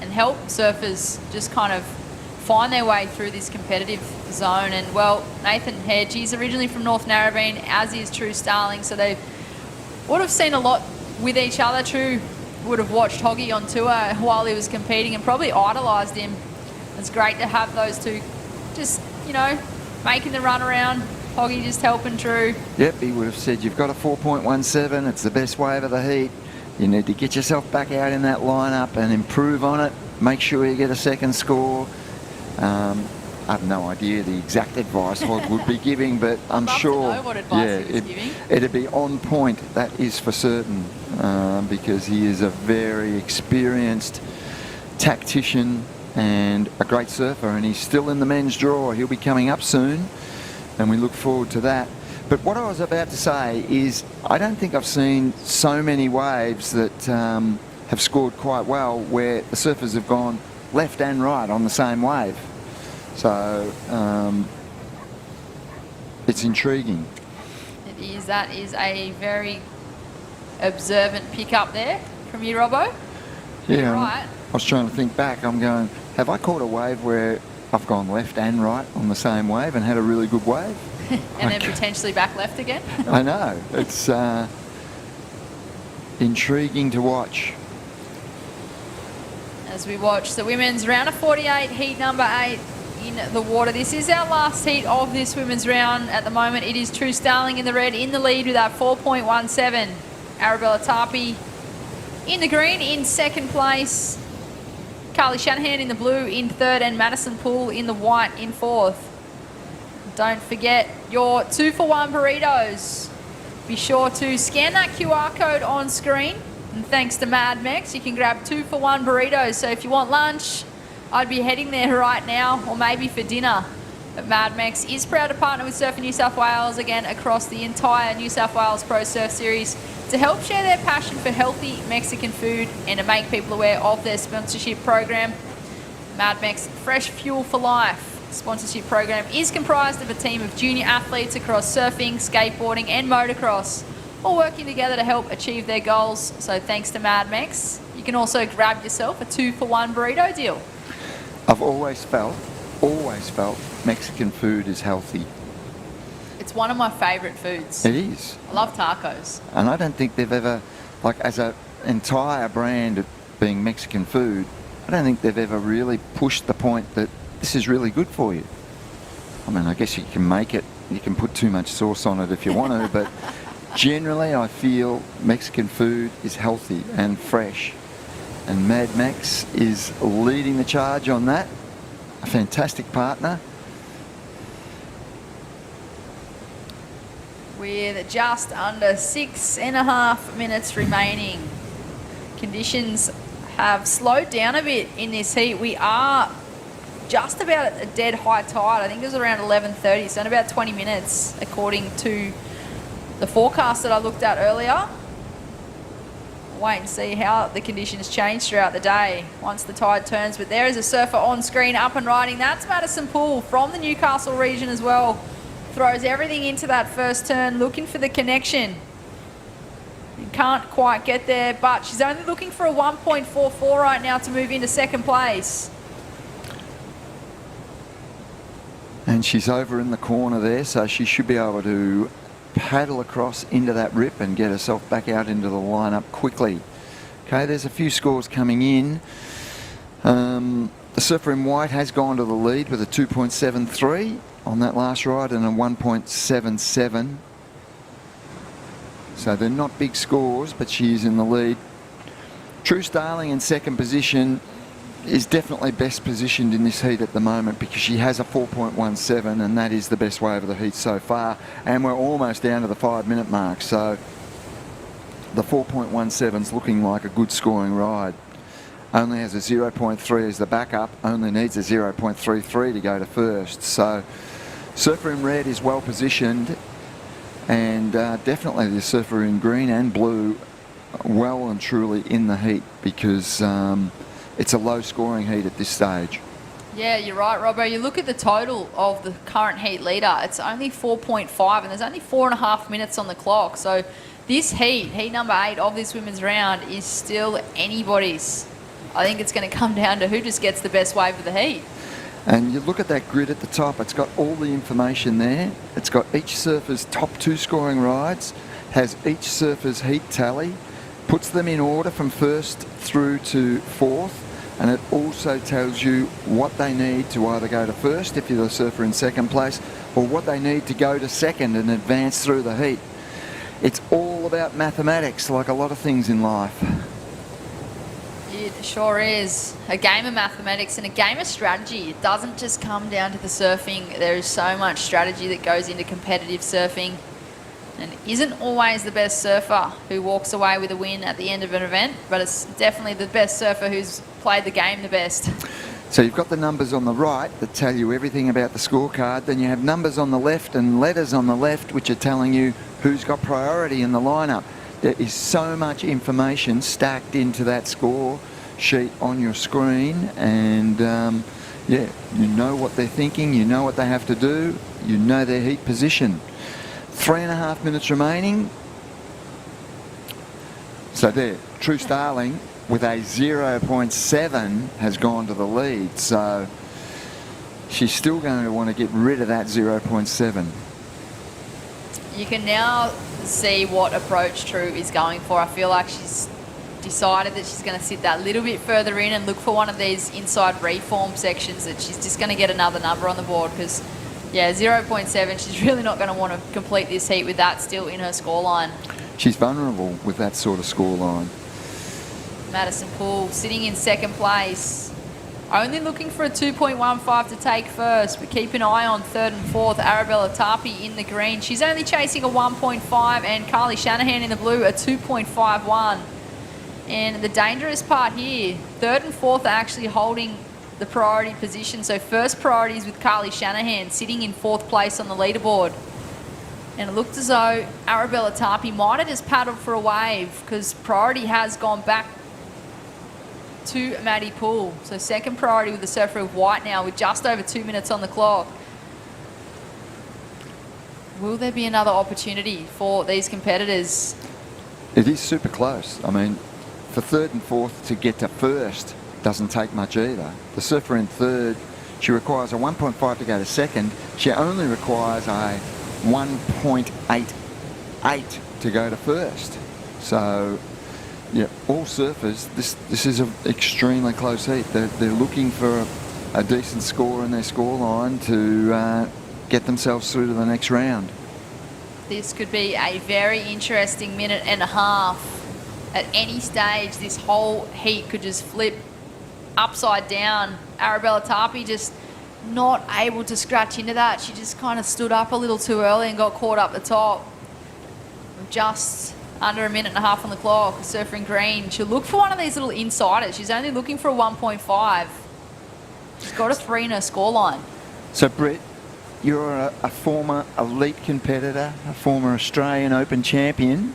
surfers just kind of find their way through this competitive zone. And, well, Nathan Hedge, he's originally from North Narrabeen, as is True Starling, so they would have seen a lot with each other. True would have watched Hoggy on tour while he was competing and probably idolised him. It's great to have those two just, you know, making the run around. Hoggy just helping True. Yep, he would have said, you've got a 4.17, it's the best wave of the heat. You need to get yourself back out in that lineup and improve on it. Make sure you get a second score. I have no idea the exact advice Hog would be giving, but I'm sure, to know what advice he was giving. It'd be on point, that is for certain, because he is a very experienced tactician and a great surfer, and he's still in the men's draw. He'll be coming up soon, and we look forward to that. But what I was about to say is, I don't think I've seen so many waves that have scored quite well where the surfers have gone left and right on the same wave. So it's intriguing. It is. That is a very observant pick up there from you, Robbo. Yeah, right. I was trying to think back. I'm going, have I caught a wave where I've gone left and right on the same wave and had a really good wave? And then potentially back left again? I know. It's intriguing to watch. As we watch the women's round of 48, heat number 8 in the water. This is our last heat of this women's round. At the moment, it is True Starling in the red in the lead with that 4.17. Arabella Tarpey in the green in second place. Carly Shanahan in the blue in third, and Madison Poole in the white in fourth. Don't forget your 2-for-1 burritos. Be sure to scan that QR code on screen. And thanks to Mad Mex, you can grab 2-for-1 burritos. So if you want lunch, I'd be heading there right now, or maybe for dinner. But Mad Mex is proud to partner with Surfing New South Wales, again, across the entire New South Wales Pro Surf Series, to help share their passion for healthy Mexican food and to make people aware of their sponsorship program. Mad Mex Fresh Fuel for Life sponsorship program is comprised of a team of junior athletes across surfing, skateboarding and motocross, all working together to help achieve their goals. So thanks to Mad Mex, you can also grab yourself a 2-for-1 burrito deal. I've always felt Mexican food is healthy. It's one of my favourite foods. It is. I love tacos. And I don't think they've ever, like as an entire brand of being Mexican food, I don't think they've ever really pushed the point that this is really good for you. I mean, I guess you can make it You can put too much sauce on it if you want to, but generally I feel Mexican food is healthy and fresh. And Mad Max is leading the charge on that. A fantastic partner. With just under 6.5 minutes remaining. Conditions have slowed down a bit in this heat. We are just about at a dead high tide. I think it was around 11:30, so in about 20 minutes, according to the forecast that I looked at earlier. Wait and see how the conditions change throughout the day once the tide turns. But there is a surfer on screen up and riding. That's Madison Poole from the Newcastle region as well. Throws everything into that first turn, looking for the connection. You can't quite get there, but she's only looking for a 1.44 right now to move into second place. And she's over in the corner there, so she should be able to paddle across into that rip and get herself back out into the lineup quickly. Okay, there's a few scores coming in. The surfer in white has gone to the lead with a 2.73 on that last ride and a 1.77. So they're not big scores, but she is in the lead. True Starling in second position is definitely best positioned in this heat at the moment because she has a 4.17, and that is the best wave of the heat so far. And we're almost down to the 5-minute mark, so the 4.17 is looking like a good scoring ride. Only has a 0.3 as the backup, only needs a 0.33 to go to first. So surfer in red is well positioned, and definitely the surfer in green and blue well and truly in the heat because it's a low scoring heat at this stage. Yeah, you're right, Robbo. You look at the total of the current heat leader, it's only 4.5 and there's only 4.5 minutes on the clock. So this heat number 8 of this women's round is still anybody's. I think it's going to come down to who just gets the best wave of the heat. And you look at that grid at the top, it's got all the information there. It's got each surfer's top 2 scoring rides, has each surfer's heat tally, puts them in order from first through to fourth, and it also tells you what they need to either go to first if you're the surfer in second place, or what they need to go to second and advance through the heat. It's all about mathematics, like a lot of things in life. It sure is. A game of mathematics and a game of strategy. It doesn't just come down to the surfing. There is so much strategy that goes into competitive surfing. And it isn't always the best surfer who walks away with a win at the end of an event, but it's definitely the best surfer who's played the game the best. So you've got the numbers on the right that tell you everything about the scorecard. Then you have numbers on the left and letters on the left which are telling you who's got priority in the lineup. There is so much information stacked into that score sheet on your screen, and yeah, you know what they're thinking, you know what they have to do, you know their heat position. 3.5 minutes remaining. So there, True Starling with a 0.7 has gone to the lead. So she's still going to want to get rid of that 0.7. You can now see what approach True is going for. I feel like she's decided that she's going to sit that little bit further in and look for one of these inside reform sections that she's just going to get another number on the board because, yeah, 0.7, she's really not going to want to complete this heat with that still in her scoreline. She's vulnerable with that sort of scoreline. Madison Poole sitting in second place. Only looking for a 2.15 to take first, but keep an eye on third and fourth. Arabella Tapi in the green. She's only chasing a 1.5 and Carly Shanahan in the blue a 2.51. And the dangerous part here, third and fourth are actually holding the priority position. So first priority is with Carly Shanahan sitting in fourth place on the leaderboard. And it looked as though Arabella Tapi might have just paddled for a wave because priority has gone back to Maddie Poole. So second priority with the surfer of white now with just over 2 minutes on the clock. Will there be another opportunity for these competitors? It is super close. I mean, for third and fourth to get to first doesn't take much either. The surfer in third, she requires a 1.5 to go to second. She only requires a 1.88 to go to first. So, yeah, all surfers, this is an extremely close heat. They're looking for a decent score in their scoreline to get themselves through to the next round. This could be a very interesting minute and a half. At any stage, this whole heat could just flip upside down. Arabella Tarpey just not able to scratch into that. She just kind of stood up a little too early and got caught up the top. Just under a minute and a half on the clock. Surfer in green. She'll look for one of these little insiders. She's only looking for a 1.5. She's got a 3 in her scoreline. So, Britt, you're a former elite competitor, a former Australian Open champion.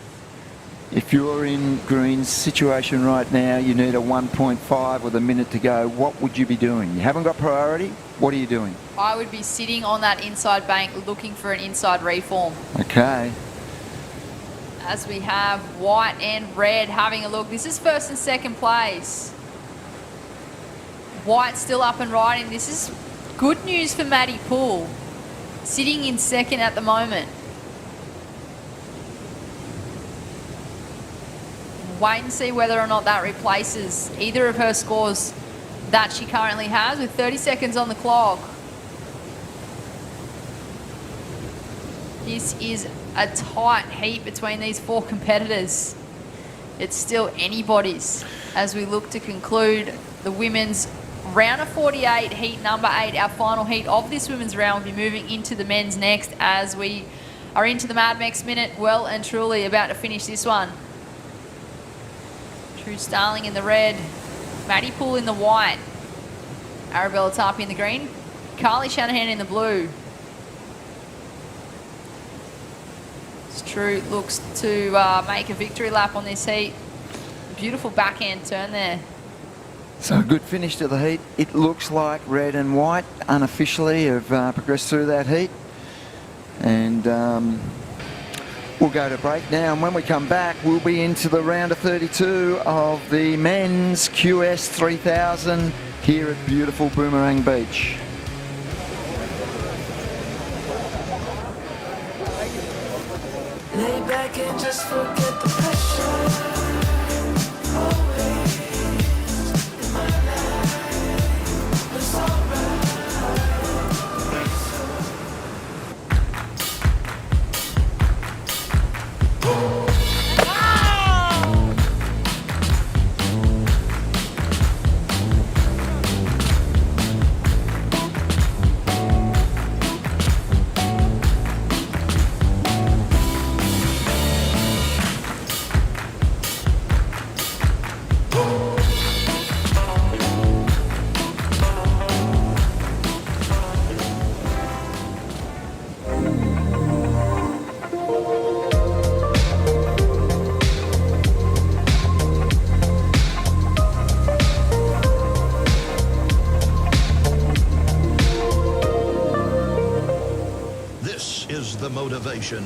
If you're in Green's situation right now, you need a 1.5 with a minute to go, what would you be doing? You haven't got priority, what are you doing? I would be sitting on that inside bank looking for an inside reform. Okay. As we have white and red having a look. This is first and second place. White still up and riding. This is good news for Maddie Poole. Sitting in second at the moment. Wait and see whether or not that replaces either of her scores that she currently has with 30 seconds on the clock. This is a tight heat between these 4 competitors. It's still anybody's as we look to conclude the women's round of 48, heat number 8. Our final heat of this women's round will be moving into the men's next as we are into the Mad Max minute, well and truly about to finish this one. True Starling in the red, Maddie Poole in the white, Arabella Tarpey in the green, Carly Shanahan in the blue. True looks to make a victory lap on this heat. Beautiful backhand turn there. So a good finish to the heat. It looks like red and white unofficially have progressed through that heat. And we'll go to break now. And when we come back, we'll be into the round of 32 of the men's QS 3000 here at beautiful Boomerang Beach. Lay back and just forget the pressure. Always in my life, it's alright. The motivation.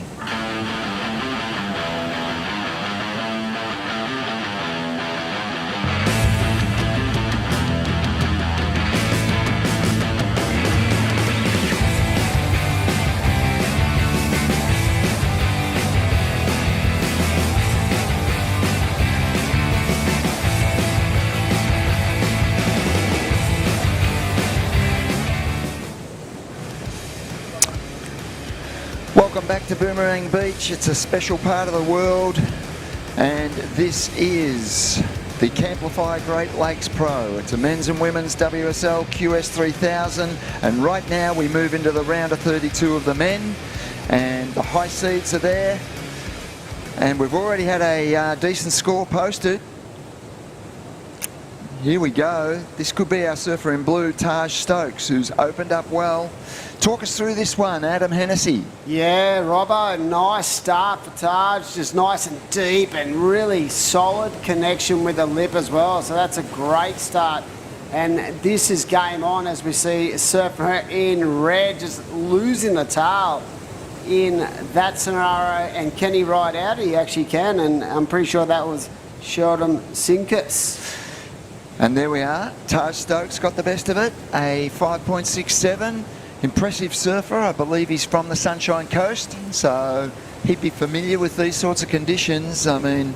Welcome back to Boomerang Beach. It's a special part of the world, and this is the Camplify Great Lakes Pro. It's a men's and women's WSL QS 3000, and right now we move into the round of 32 of the men, and the high seeds are there, and we've already had a decent score posted. Here we go. This could be our surfer in blue, Taj Stokes, who's opened up well. Talk us through this one, Adam Hennessy. Yeah, Robbo, nice start for Taj, just nice and deep and really solid connection with the lip as well. So that's a great start. And this is game on as we see surfer in red just losing the tail in that scenario. And can he ride out? He actually can, and I'm pretty sure that was Sheldon Sinkus. And there we are. Taj Stokes got the best of it, a 5.67. Impressive surfer. I believe he's from the Sunshine Coast, so he'd be familiar with these sorts of conditions. I mean,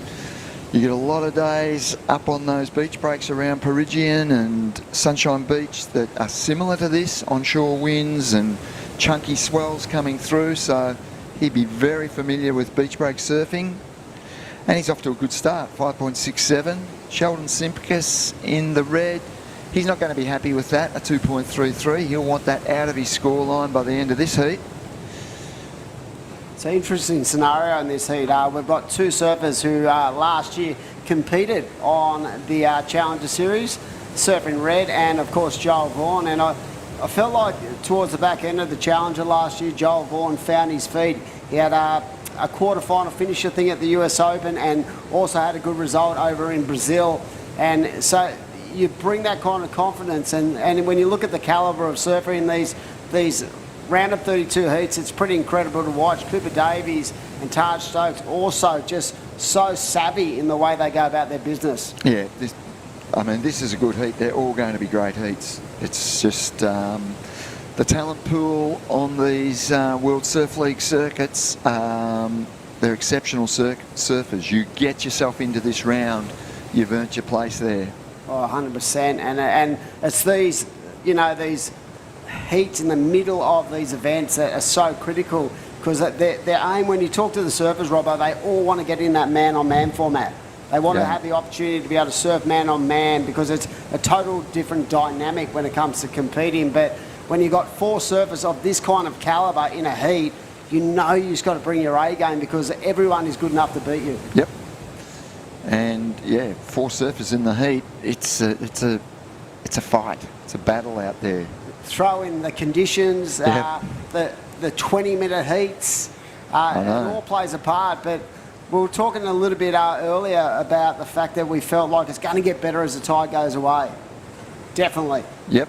you get a lot of days up on those beach breaks around Perigian and Sunshine Beach that are similar to this, onshore winds and chunky swells coming through, so he'd be very familiar with beach break surfing. And he's off to a good start, 5.67. Sheldon Simpkins in the red. He's not going to be happy with that, a 2.33. He'll want that out of his scoreline by the end of this heat. It's an interesting scenario in this heat. We've got two surfers who last year competed on the Challenger Series, surfing red and, of course, Joel Vaughan. And I felt like towards the back end of the Challenger last year, Joel Vaughan found his feet. He had a quarter-final finish, I think, at the US Open, and also had a good result over in Brazil. And so you bring that kind of confidence, and when you look at the calibre of surfing in these round of 32 heats, it's pretty incredible to watch. Cooper Davies and Taj Stokes also just so savvy in the way they go about their business. Yeah, this is a good heat. They're all going to be great heats. It's just the talent pool on these World Surf League circuits, they're exceptional surfers. You get yourself into this round, you've earned your place there. Oh, 100%. And it's these, these heats in the middle of these events that are so critical, because their aim, when you talk to the surfers, Robbo, they all want to get in that man-on-man format. They want to have the opportunity to be able to surf man-on-man, because it's a total different dynamic when it comes to competing. But when you've got four surfers of this kind of calibre in a heat, you've just got to bring your A game, because everyone is good enough to beat you. Yep. And yeah, four surfers in the heat. It's a fight. It's a battle out there. Throw in the conditions, the 20-minute heats. It all plays a part. But we were talking a little bit earlier about the fact that we felt like it's going to get better as the tide goes away. Definitely. Yep.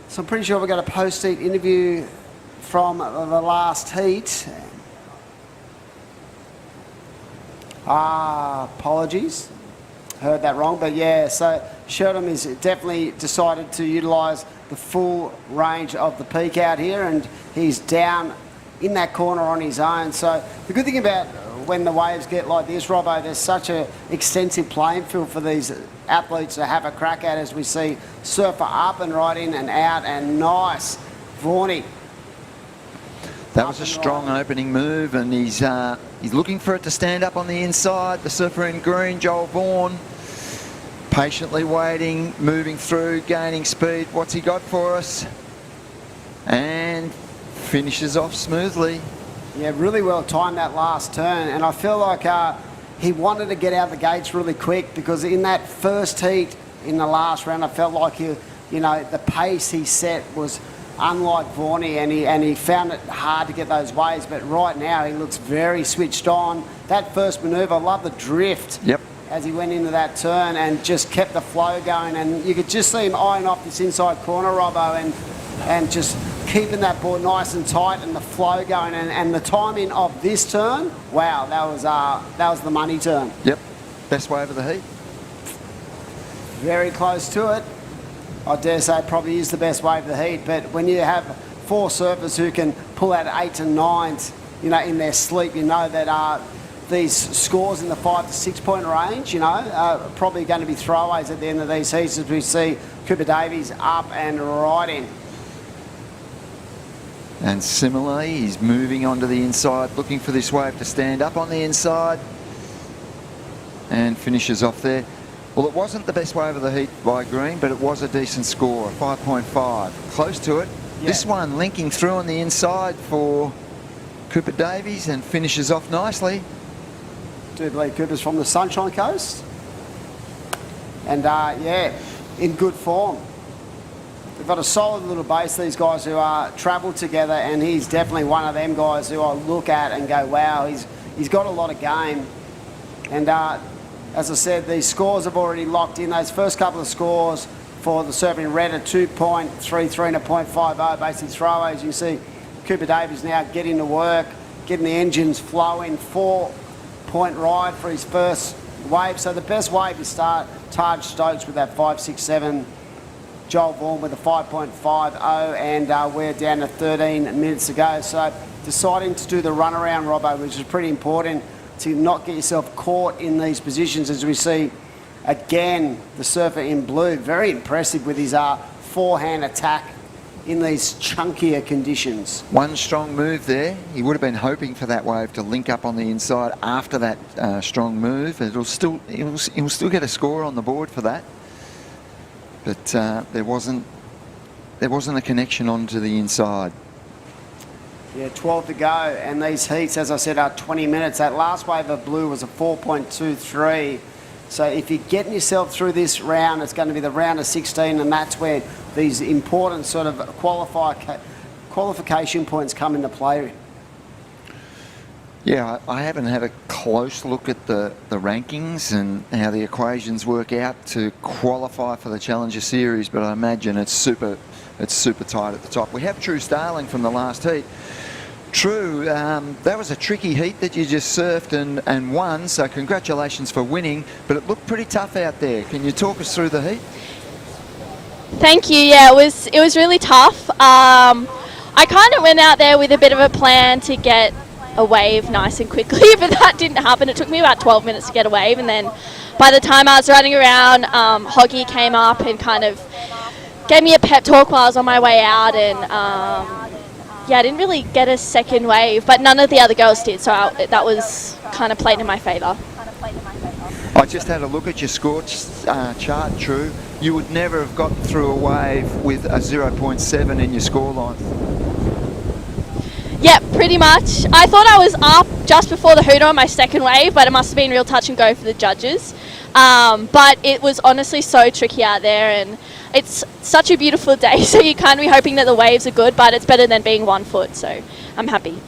So I'm pretty sure we've got a post-heat interview from the last heat. Apologies. Heard that wrong. But yeah, so Sheldon has definitely decided to utilise the full range of the peak out here, and he's down in that corner on his own. So the good thing about when the waves get like this, Robbo, there's such an extensive playing field for these athletes to have a crack at, as we see surfer up and right in and out, and nice Vaughny. That was a strong opening move, and he's looking for it to stand up on the inside. The surfer in green, Joel Vaughan, patiently waiting, moving through, gaining speed. What's he got for us? And finishes off smoothly. Yeah, really well timed that last turn, and I feel like he wanted to get out the gates really quick, because in that first heat in the last round, I felt like the pace he set was unlike Vaughny, and he found it hard to get those waves. But right now he looks very switched on. That first manoeuvre, I love the drift. Yep. As he went into that turn and just kept the flow going, and you could just see him eyeing off this inside corner, Robbo, and just keeping that board nice and tight and the flow going, and the timing of this turn, wow, that was the money turn. Yep, best wave of the heat. Very close to it. I dare say it probably is the best wave of the heat, but when you have four surfers who can pull out 8s and 9s, in their sleep, that these scores in the 5 to 6 point range, are probably going to be throwaways at the end of these heats, as we see Cooper Davies up and right in. And similarly, he's moving onto the inside, looking for this wave to stand up on the inside, and finishes off there. Well, it wasn't the best wave of the heat by Green, but it was a decent score, 5.5. Close to it. Yeah. This one linking through on the inside for Cooper Davies and finishes off nicely. I do believe Cooper's from the Sunshine Coast. And yeah, in good form. They've got a solid little base, these guys who travel together, and he's definitely one of them guys who I look at and go, wow, he's got a lot of game. And as I said, these scores have already locked in. Those first couple of scores for the surfing red are 2.33 and a 0.50, basically throwaways. You see Cooper Davies now getting to work, getting the engines flowing, 4-point ride for his first wave. So the best wave is Taj Stokes with that 5.67, Joel Vaughan with a 5.50, and we're down to 13 minutes to go. So deciding to do the runaround, Robbo, which is pretty important to not get yourself caught in these positions, as we see again the surfer in blue, very impressive with his forehand attack in these chunkier conditions. One strong move there. He would have been hoping for that wave to link up on the inside after that strong move. He'll still get a score on the board for that. But there wasn't a connection onto the inside. Yeah, 12 to go, and these heats, as I said, are 20 minutes. That last wave of blue was a 4.23. So if you're getting yourself through this round, it's going to be the round of 16, and that's where these important sort of qualification points come into play. Yeah, I haven't had a close look at the rankings and how the equations work out to qualify for the Challenger Series, but I imagine it's super tight at the top. We have True Starling from the last heat. True, that was a tricky heat that you just surfed and won, so congratulations for winning, but it looked pretty tough out there. Can you talk us through the heat? Thank you. Yeah, it was really tough. I kind of went out there with a bit of a plan to get a wave nice and quickly, but that didn't happen. It took me about 12 minutes to get a wave, and then by the time I was running around, Hoggy came up and kind of gave me a pep talk while I was on my way out, and yeah, I didn't really get a second wave, but none of the other girls did, so that was kind of played in my favour. I just had a look at your score chart, True. You would never have gotten through a wave with a 0.7 in your scoreline. Yeah, pretty much. I thought I was up just before the hooter on my second wave, but it must have been real touch and go for the judges. But it was honestly so tricky out there, and it's such a beautiful day, so you can't be hoping that the waves are good, but it's better than being 1 foot, so I'm happy.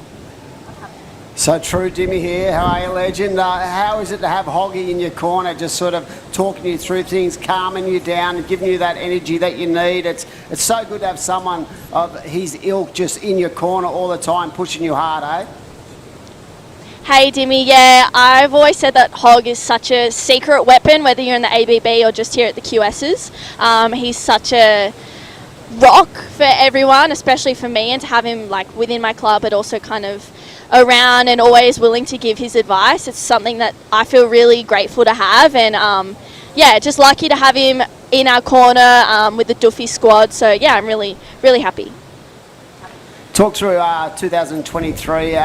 So True, Dimmy here. How are you, legend? How is it to have Hoggy in your corner, just sort of talking you through things, calming you down, and giving you that energy that you need? It's so good to have someone of his ilk just in your corner all the time, pushing you hard, eh? Hey Dimmy, yeah, I've always said that Hog is such a secret weapon, whether you're in the ABB or just here at the QSs. He's such a rock for everyone, especially for me, and to have him like within my club, but also kind of around and always willing to give his advice. It's something that I feel really grateful to have, and yeah, just lucky to have him in our corner with the Duffy squad. So yeah, I'm really, really happy. Talk through 2023.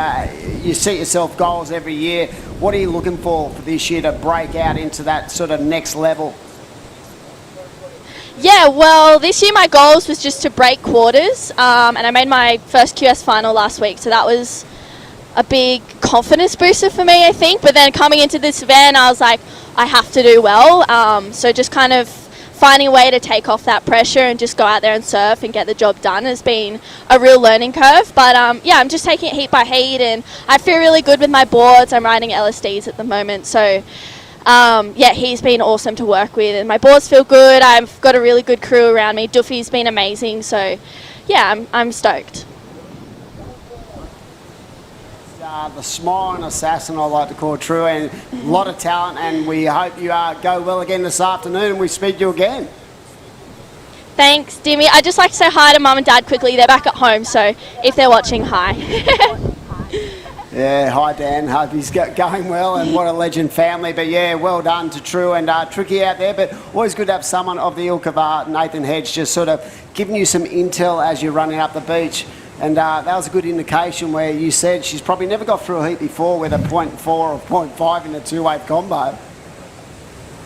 You set yourself goals every year. What are you looking for this year to break out into that sort of next level? Yeah, well, this year my goals was just to break quarters, and I made my first QS final last week, so that was a big confidence booster for me, I think. But then coming into this event, I was like, I have to do well. So just kind of finding a way to take off that pressure and just go out there and surf and get the job done has been a real learning curve. But yeah, I'm just taking it heat by heat, and I feel really good with my boards. I'm riding LSDs at the moment, so yeah, he's been awesome to work with, and my boards feel good. I've got a really good crew around me. Duffy's been amazing, so yeah, I'm stoked. The smiling assassin, I like to call True, and a lot of talent, and we hope you go well again this afternoon, and we speak to you again. Thanks, Dimmy. I'd just like to say hi to Mum and Dad quickly. They're back at home, so if they're watching, hi. Yeah, hi Dan. Hope he's going well, and what a legend family. But yeah, well done to True, and tricky out there, but always good to have someone of the ilk of Nathan Hedge just sort of giving you some intel as you're running up the beach. And that was a good indication where you said she's probably never got through a heat before with a 0.4 or 0.5 in a two-wave combo.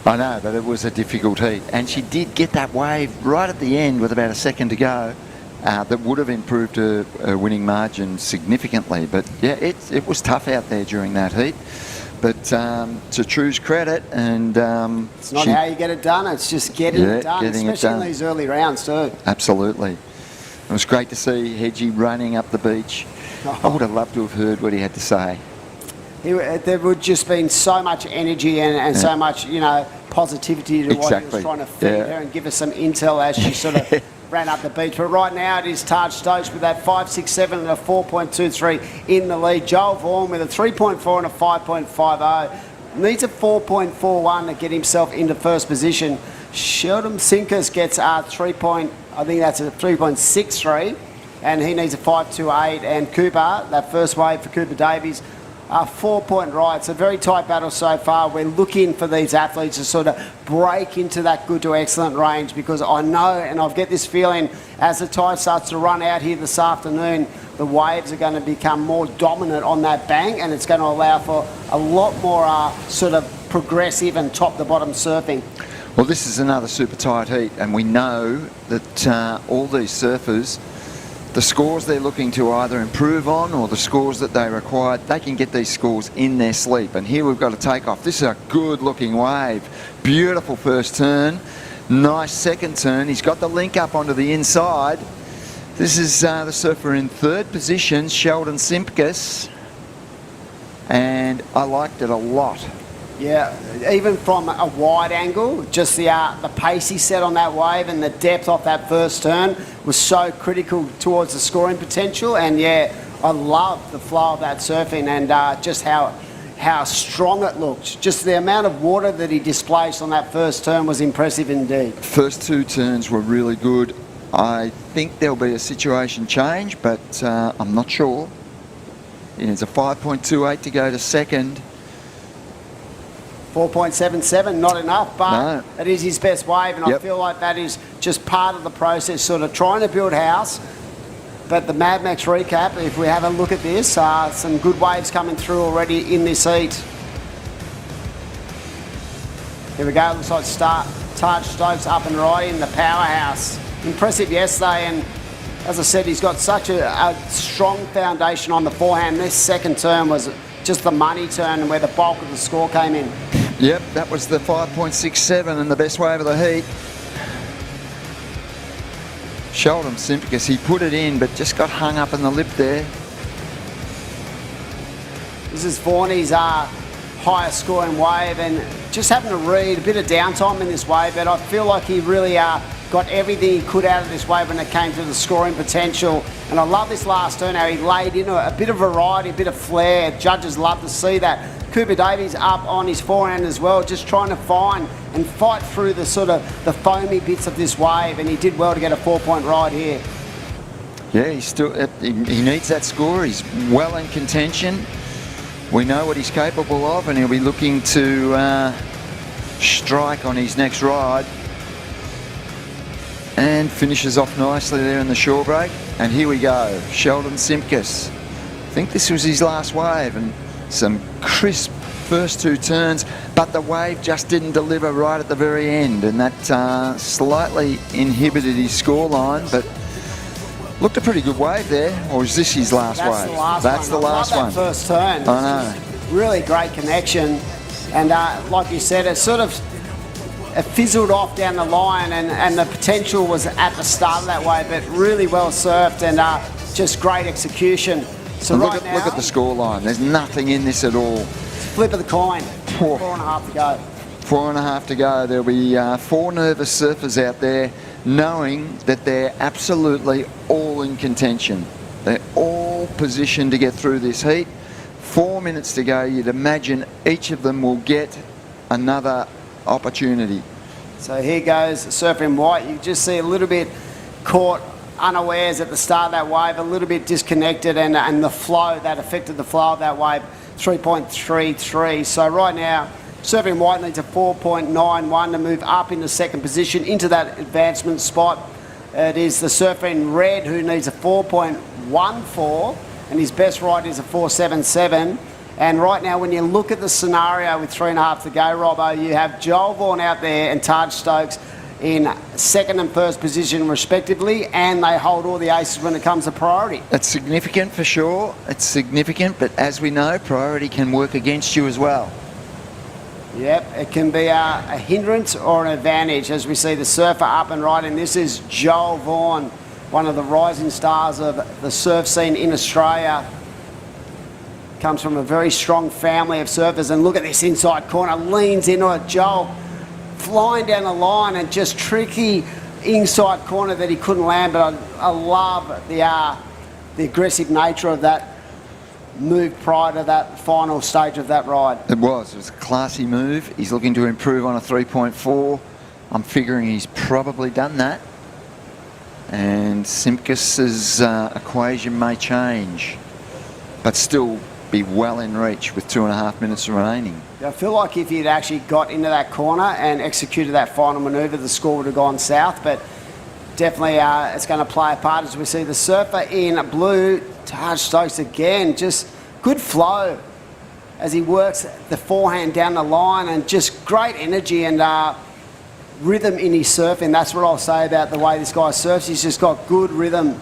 I know, but it was a difficult heat. And she did get that wave right at the end with about a second to go that would have improved her winning margin significantly. But yeah, it was tough out there during that heat. But to True's credit, and it's not how you get it done, it's just getting it done, especially in these early rounds too. Absolutely. It was great to see Hedgie running up the beach. I would have loved to have heard what he had to say. There would just been so much energy and so much, positivity to what he was trying to feed her and give us some intel as she sort of ran up the beach. But right now it is Taj Stokes with that 5.67 and a 4.23 in the lead. Joel Vaughan with a 3.4 and a 5.50. Needs a 4.41 to get himself into first position. Sheldon Sinkers gets a 3.63, and he needs a 5.28. And Cooper, that first wave for Cooper Davies, 4-point ride. It's a very tight battle so far. We're looking for these athletes to sort of break into that good to excellent range, because I know, and I get this feeling, as the tide starts to run out here this afternoon, the waves are going to become more dominant on that bank, and it's going to allow for a lot more sort of progressive and top-to-bottom surfing. Well, this is another super tight heat, and we know that all these surfers, the scores they're looking to either improve on or the scores that they require, they can get these scores in their sleep. And here we've got a takeoff. This is a good-looking wave. Beautiful first turn. Nice second turn. He's got the link up onto the inside. This is the surfer in third position, Sheldon Simpkis. And I liked it a lot. Yeah, even from a wide angle, just the pace he set on that wave and the depth off that first turn was so critical towards the scoring potential. And yeah, I love the flow of that surfing and just how strong it looked. Just the amount of water that he displaced on that first turn was impressive indeed. First two turns were really good. I think there'll be a situation change, but I'm not sure. It's a 5.28 to go to second. 4.77, not enough, but no. It is his best wave, and I feel like that is just part of the process, sort of trying to build house. But the Mad Max recap, if we have a look at this, some good waves coming through already in this heat. Here we go, looks like Taj Stokes up and riding the powerhouse. Impressive yesterday, and as I said, he's got such a strong foundation on the forehand. This second turn was just the money turn and where the bulk of the score came in. Yep, that was the 5.67 and the best wave of the heat. Sheldon Simpkis, he put it in but just got hung up in the lip there. This is Vorney's highest scoring wave, and just having to read a bit of downtime in this wave, but I feel like he really got everything he could out of this wave when it came to the scoring potential. And I love this last turn, how he laid in a bit of variety, a bit of flair. Judges love to see that. Cooper Davies up on his forehand as well, just trying to find and fight through the sort of the foamy bits of this wave, and he did well to get a 4-point ride here. Yeah, he needs that score. He's well in contention. We know what he's capable of, and he'll be looking to strike on his next ride. And finishes off nicely there in the shore break. And here we go, Sheldon Simpkis. I think this was his last wave, and some crisp first two turns, but the wave just didn't deliver right at the very end, and that slightly inhibited his scoreline, but looked a pretty good wave there. Or is this his last wave? That's the last one. That first turn. I know. Really great connection, and like you said, it sort of fizzled off down the line, and the potential was at the start of that wave, but really well surfed and just great execution. So look at the scoreline. There's nothing in this at all. Flip of the coin. 4.5 to go. 4.5 to go. There'll be 4 nervous surfers out there knowing that they're absolutely all in contention. They're all positioned to get through this heat. 4 minutes to go. You'd imagine each of them will get another opportunity. So here goes surfer in white. You just see a little bit caught unawares at the start of that wave, a little bit disconnected, and the flow that affected the flow of that wave, 3.33. So right now, surfing white needs a 4.91 to move up into second position into that advancement spot. It is the surfer in red who needs a 4.14, and his best ride is a 4.77. And right now, when you look at the scenario with 3.5 to go, Robbo, you have Joel Vaughan out there and Taj Stokes in second and first position respectively, and they hold all the aces when it comes to priority. It's significant for sure. It's significant, but as we know, priority can work against you as well. Yep, it can be a hindrance or an advantage, as we see the surfer up and riding. This is Joel Vaughan, one of the rising stars of the surf scene in Australia. Comes from a very strong family of surfers, and look at this inside corner, leans into it. Joel flying down the line, and just tricky inside corner that he couldn't land, but I love the aggressive nature of that move prior to that final stage of that ride. It was a classy move. He's looking to improve on a 3.4. I'm figuring he's probably done that, and Simpkis's equation may change, but still be well in reach with 2.5 minutes remaining. I feel like if he'd actually got into that corner and executed that final manoeuvre, the score would have gone south, but definitely it's going to play a part as we see the surfer in blue, Taj Stokes again, just good flow as he works the forehand down the line and just great energy and rhythm in his surfing. That's what I'll say about the way this guy surfs. He's just got good rhythm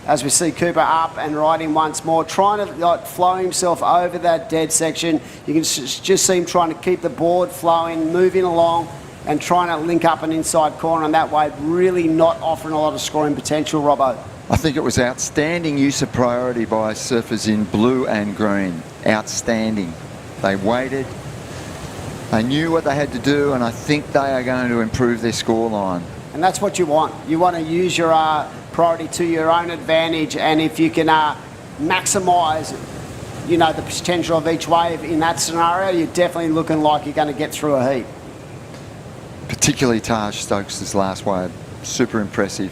as we see Cooper up and riding once more, trying to like flow himself over that dead section. You can just see him trying to keep the board flowing, moving along and trying to link up an inside corner, and that way really not offering a lot of scoring potential, Robbo. I think it was outstanding use of priority by surfers in blue and green. Outstanding. They waited. They knew what they had to do, and I think they are going to improve their scoreline. And that's what you want. You want to use your priority to your own advantage, and if you can maximise, you know, the potential of each wave in that scenario, you're definitely looking like you're going to get through a heat. Particularly Taj Stokes' last wave. Super impressive.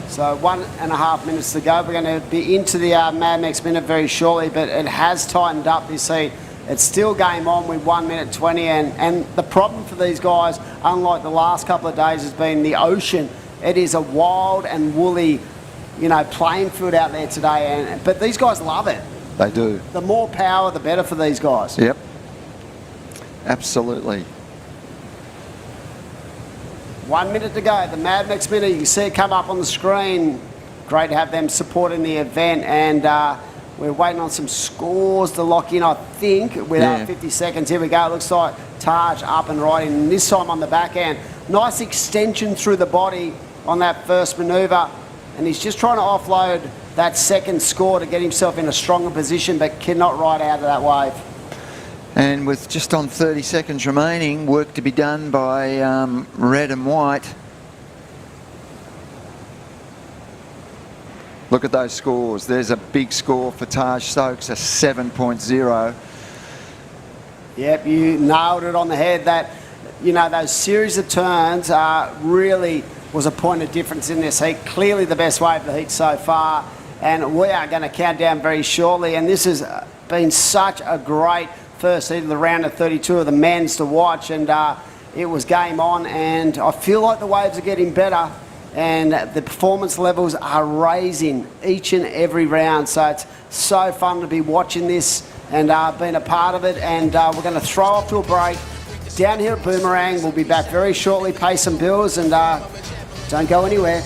So 1.5 minutes to go. We're going to be into the Mad Max minute very shortly, but it has tightened up this heat. It's still game on with 1 minute 20, and the problem for these guys, unlike the last couple of days, has been the ocean. It is a wild and woolly, you know, playing field out there today, but these guys love it. They do. The more power, the better for these guys. Yep. Absolutely. 1 minute to go. The Mad Max minute, you can see it come up on the screen. Great to have them supporting the event, and we're waiting on some scores to lock in, I think, without 50 seconds. Here we go. It looks like Taj up and riding, and this time on the back end. Nice extension through the body on that first manoeuvre, and he's just trying to offload that second score to get himself in a stronger position, but cannot ride out of that wave. And with just on 30 seconds remaining, work to be done by red and white. Look at those scores. There's a big score for Taj Stokes, a 7.0. Yep, you nailed it on the head. That, you know, those series of turns really was a point of difference in this heat. Clearly the best wave of the heat so far, and we are going to count down very shortly. And this has been such a great first heat of the round of 32 of the men's to watch, and it was game on, and I feel like the waves are getting better and the performance levels are raising each and every round, so it's so fun to be watching this and being a part of it. And we're going to throw off to a break down here at Boomerang. We'll be back very shortly, pay some bills, and don't go anywhere.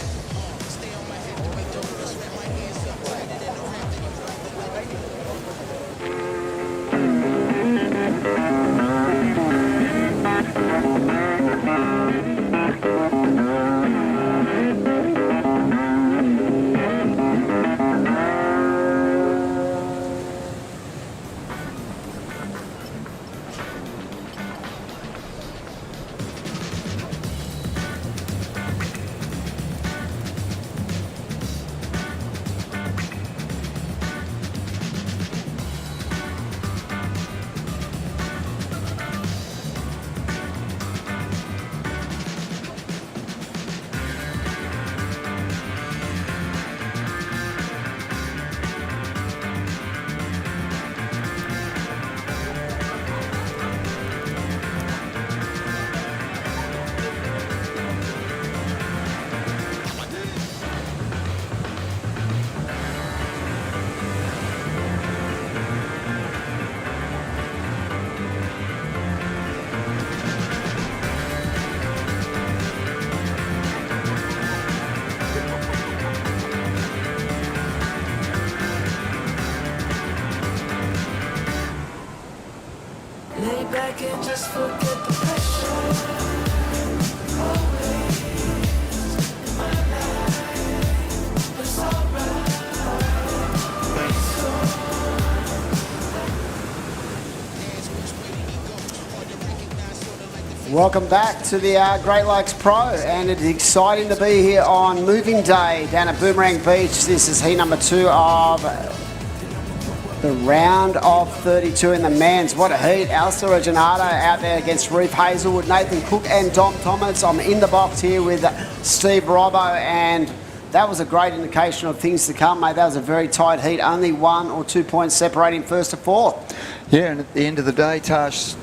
Lay back and just forget the pressure. Always in my life, it's alright. Welcome back to the Great Lakes Pro, and it's exciting to be here on moving day down at Boomerang Beach. This is heat number 2 of the round of 32 in the men's. What a heat. Alistair Reginato out there against Reef Hazelwood, Nathan Cook and Dom Thomas. I'm in the box here with Steve Robbo, and that was a great indication of things to come, mate. That was a very tight heat, only 1 or 2 points separating first to fourth. Yeah, and at the end of the day, Taj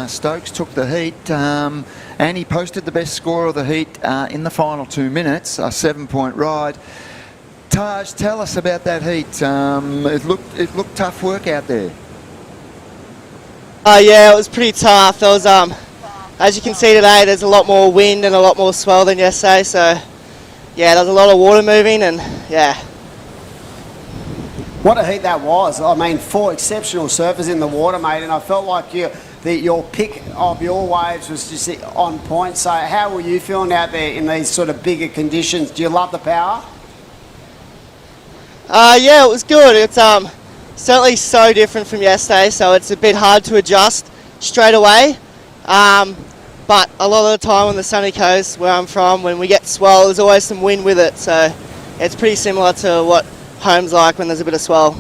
Stokes took the heat, and he posted the best score of the heat in the final 2 minutes, a 7-point ride. Taj, tell us about that heat. It looked tough work out there. Yeah, it was pretty tough. There was, as you can see today, there's a lot more wind and a lot more swell than yesterday. So, yeah, there's a lot of water moving, and yeah. What a heat that was. I mean, 4 exceptional surfers in the water, mate, and I felt like your pick of your waves was just on point. So how were you feeling out there in these sort of bigger conditions? Do you love the power? Yeah, it was good. It's certainly so different from yesterday, so it's a bit hard to adjust straight away. But a lot of the time on the sunny coast where I'm from, when we get swell, there's always some wind with it. So it's pretty similar to what home's like when there's a bit of swell.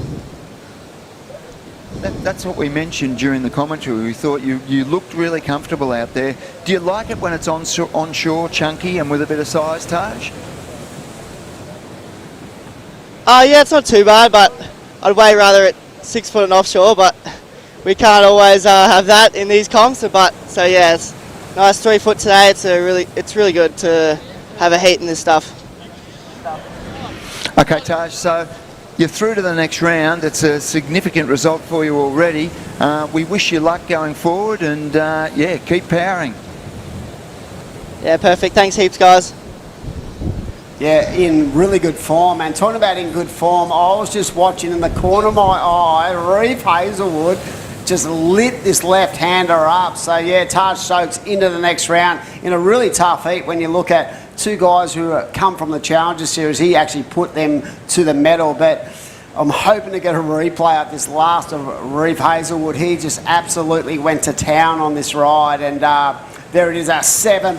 That's what we mentioned during the commentary. We thought you looked really comfortable out there. Do you like it when it's onshore, chunky, and with a bit of size, Taj? Yeah, it's not too bad, but I'd way rather it 6 foot and offshore, but we can't always have that in these comps. But so yeah, it's nice 3 foot today. It's really good to have a heat in this stuff. Okay, Taj, so you're through to the next round. It's a significant result for you already. We wish you luck going forward, and yeah, keep powering. Yeah, perfect. Thanks heaps, guys. Yeah, in really good form. And talking about in good form, I was just watching in the corner of my eye, Reeve Hazelwood just lit this left-hander up. So yeah, Taj Stokes into the next round in a really tough heat. When you look at 2 guys who come from the Challenger Series, he actually put them to the medal. But I'm hoping to get a replay of this last of Reeve Hazelwood. He just absolutely went to town on this ride, and there it is, a 7.83,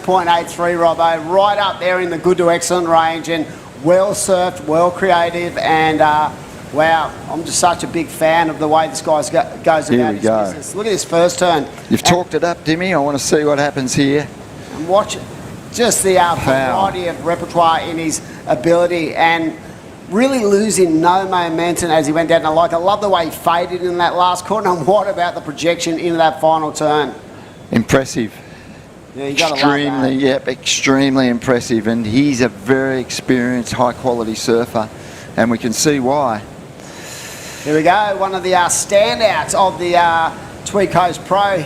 Robbo, right up there in the good to excellent range, and well surfed, well creative, and wow, I'm just such a big fan of the way this guy goes about his business. Look at this first turn. You've talked it up, Dimmy. I want to see what happens here. And watch it. Just the variety of repertoire in his ability, and really losing no momentum as he went down. I love the way he faded in that last corner, and what about the projection into that final turn? Impressive. Yeah, you gotta love that. Yep, extremely impressive, and he's a very experienced, high-quality surfer, and we can see why. Here we go, one of the standouts of the Tweed Coast Pro.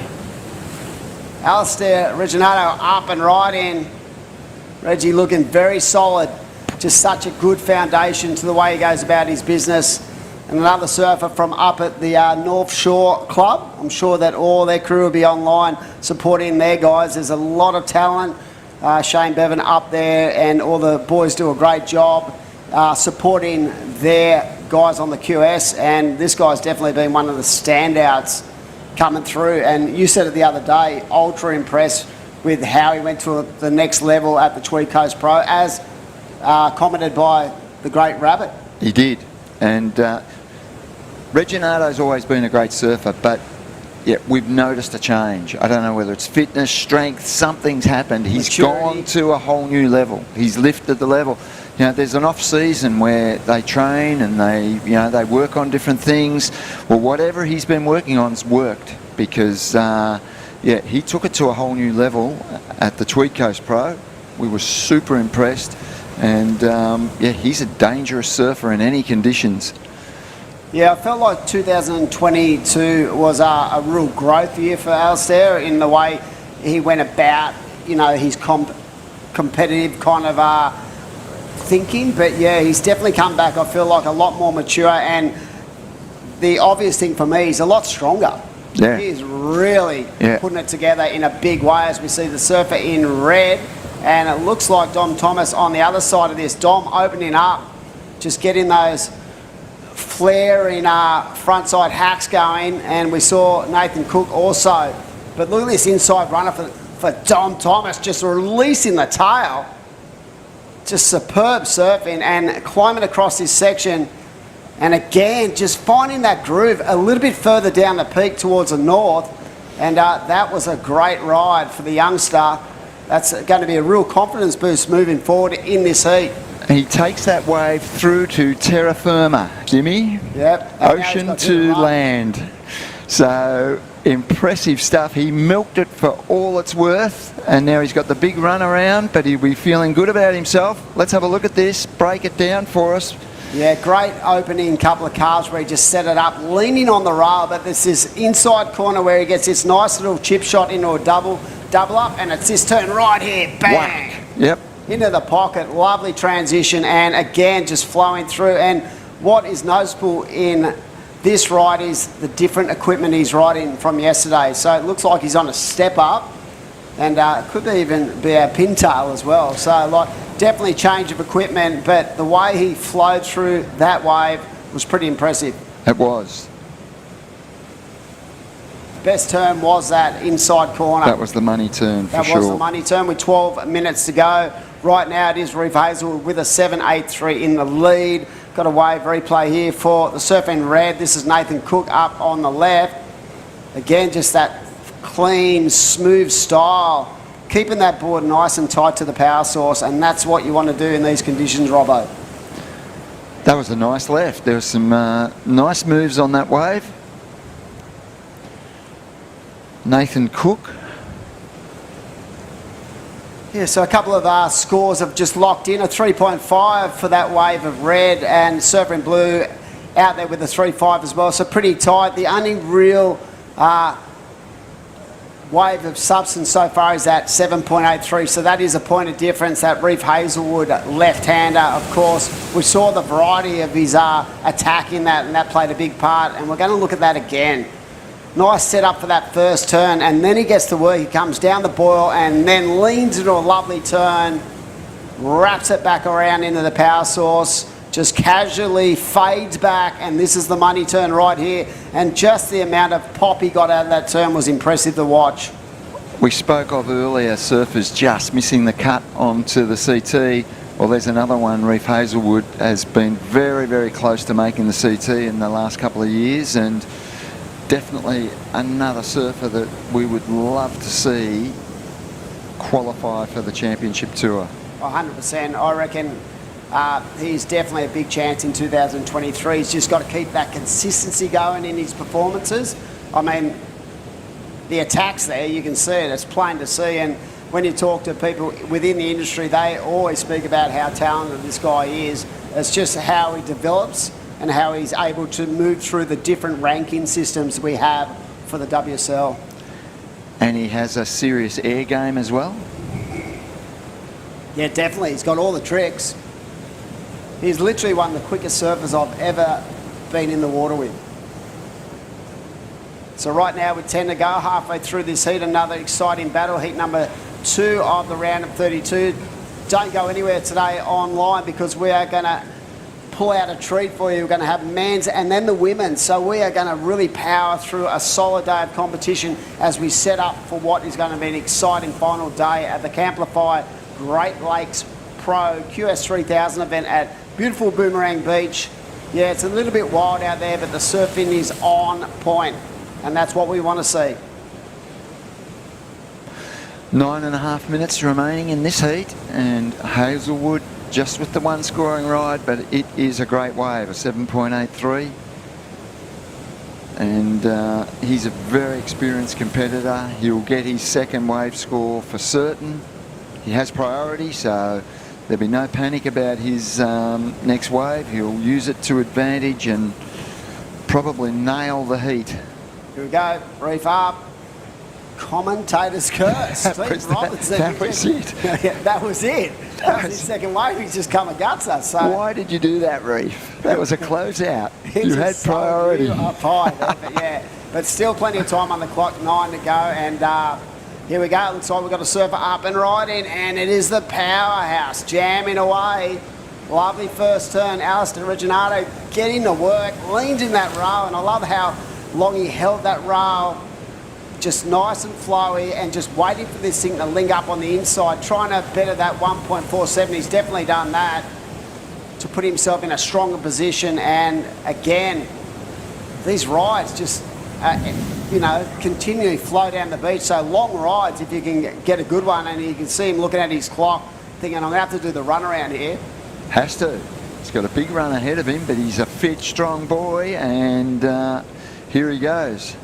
Alistair Reginato up and right in. Reggie looking very solid. Just such a good foundation to the way he goes about his business. And another surfer from up at the North Shore Club. I'm sure that all their crew will be online supporting their guys. There's a lot of talent. Shane Bevan up there, and all the boys do a great job supporting their guys on the QS. And this guy's definitely been one of the standouts coming through. And you said it the other day, ultra impressed with how he went to the next level at the Tweed Coast Pro, as commented by the great Rabbit. He did. And Reginato's always been a great surfer, but yeah, we've noticed a change. I don't know whether it's fitness, strength, something's happened. He's Maturity. gone to a whole new level. He's lifted the level. You know, there's an off season where they train and they work on different things. Well, whatever he's been working on's worked, because yeah, he took it to a whole new level at the Tweed Coast Pro. We were super impressed, and yeah, he's a dangerous surfer in any conditions. Yeah, I felt like 2022 was a real growth year for Alistair in the way he went about, his competitive kind of thinking. But yeah, he's definitely come back, I feel like, a lot more mature, and the obvious thing for me, he's a lot stronger. Yeah. He is really putting it together in a big way, as we see the surfer in red, and it looks like Dom Thomas on the other side of this. Dom opening up, just getting those flaring frontside hacks going, and we saw Nathan Cook also. But look at this inside runner for Dom Thomas, just releasing the tail. Just superb surfing and climbing across this section. And again, just finding that groove a little bit further down the peak towards the north. And that was a great ride for the youngster. That's going to be a real confidence boost moving forward in this heat. He takes that wave through to terra firma, Jimmy. Yep. Ocean to land. So impressive stuff. He milked it for all it's worth, and now he's got the big run around, but he'll be feeling good about himself. Let's have a look at this. Break it down for us. Yeah, great opening couple of cars where he just set it up, leaning on the rail, but there's this inside corner where he gets this nice little chip shot into a double up, and it's this turn right here, bang! Whack. Yep. Into the pocket, lovely transition, and again just flowing through. And what is noticeable in this ride is the different equipment he's riding from yesterday. So it looks like he's on a step up, and it could even be a pintail as well. So like definitely change of equipment, but the way he flowed through that wave was pretty impressive. It was. Best turn was that inside corner. That was the money turn for sure. That was the money turn with 12 minutes to go. Right now it is Reef Hazelwood with a 7.83 in the lead. Got a wave replay here for the Surfing Red. This is Nathan Cook up on the left. Again, just that clean, smooth style. Keeping that board nice and tight to the power source, and that's what you want to do in these conditions, Robbo. That was a nice left. There were some nice moves on that wave. Nathan Cook. Yeah, so a couple of scores have just locked in. A 3.5 for that wave of red, and Surfing Blue out there with a 3.5 as well. So pretty tight. The only real wave of substance so far is that 7.83. So that is a point of difference. That Reef Hazelwood left-hander, of course. We saw the variety of his attack in that, and that played a big part. And we're going to look at that again. Nice setup for that first turn, and then he gets to work. He comes down the boil and then leans into a lovely turn, wraps it back around into the power source, just casually fades back, and this is the money turn right here. And just the amount of pop he got out of that turn was impressive to watch. We spoke of earlier surfers just missing the cut onto the CT. Well, there's another one. Reef Hazelwood has been very, very close to making the CT in the last couple of years, and definitely another surfer that we would love to see qualify for the championship tour. 100%. I reckon he's definitely a big chance in 2023. He's just got to keep that consistency going in his performances. I mean, the attack's there, you can see it, it's plain to see. And when you talk to people within the industry, they always speak about how talented this guy is. It's just how he develops and how he's able to move through the different ranking systems we have for the WSL. And he has a serious air game as well. Yeah, definitely. He's got all the tricks. He's literally one of the quickest surfers I've ever been in the water with. So right now with 10 to go, halfway through this heat, another exciting battle, heat number 2 of the round of 32. Don't go anywhere today online, because we are going to pull out a treat for you. We're going to have men's and then the women's. So we are going to really power through a solid day of competition as we set up for what is going to be an exciting final day at the Camplify Great Lakes Pro QS 3000 event at beautiful Boomerang Beach. Yeah, it's a little bit wild out there, but the surfing is on point, and that's what we want to see. 9.5 minutes remaining in this heat, and Hazelwood just with the one scoring ride, but it is a great wave, a 7.83. And he's a very experienced competitor. He'll get his second wave score for certain. He has priority, so there'll be no panic about his next wave. He'll use it to advantage and probably nail the heat. Here we go, reef up. Commentator's curse. That was it. Yeah, that was it. That was his second wave. He's just come and guts us. So. Why did you do that, Reef? That was a closeout. You had priority. Up high, yeah. But still plenty of time on the clock, 9 to go. And here we go. Looks like we've got a surfer up and riding, and it is the powerhouse jamming away. Lovely first turn. Alistair Reginato getting to work, leans in that rail, and I love how long he held that rail. Just nice and flowy, and just waiting for this thing to link up on the inside, trying to better that 1.47. He's definitely done that to put himself in a stronger position. And again, these rides just, you know, continually flow down the beach. So long rides, if you can get a good one, and you can see him looking at his clock, thinking, I'm going to have to do the run around here. Has to. He's got a big run ahead of him, but he's a fit, strong boy, and here he goes.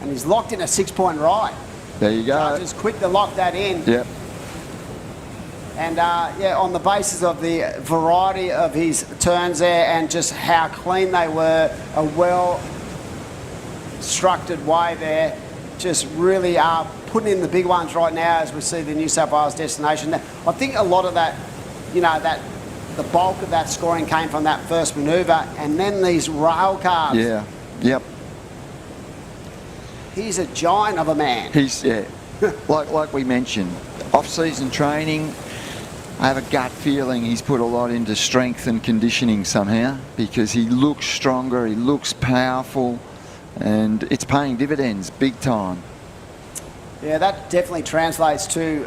And he's locked in a 6-point right. There you go. Just quick to lock that in. Yep. And yeah, on the basis of the variety of his turns there and just how clean they were, a well-structured way there, just really putting in the big ones right now as we see the New South Wales destination. I think a lot of that, the bulk of that scoring came from that first manoeuvre and then these rail cars. Yeah, yep. He's a giant of a man. He's, like we mentioned, off-season training, I have a gut feeling he's put a lot into strength and conditioning somehow because he looks stronger, he looks powerful, and it's paying dividends big time. Yeah, that definitely translates to,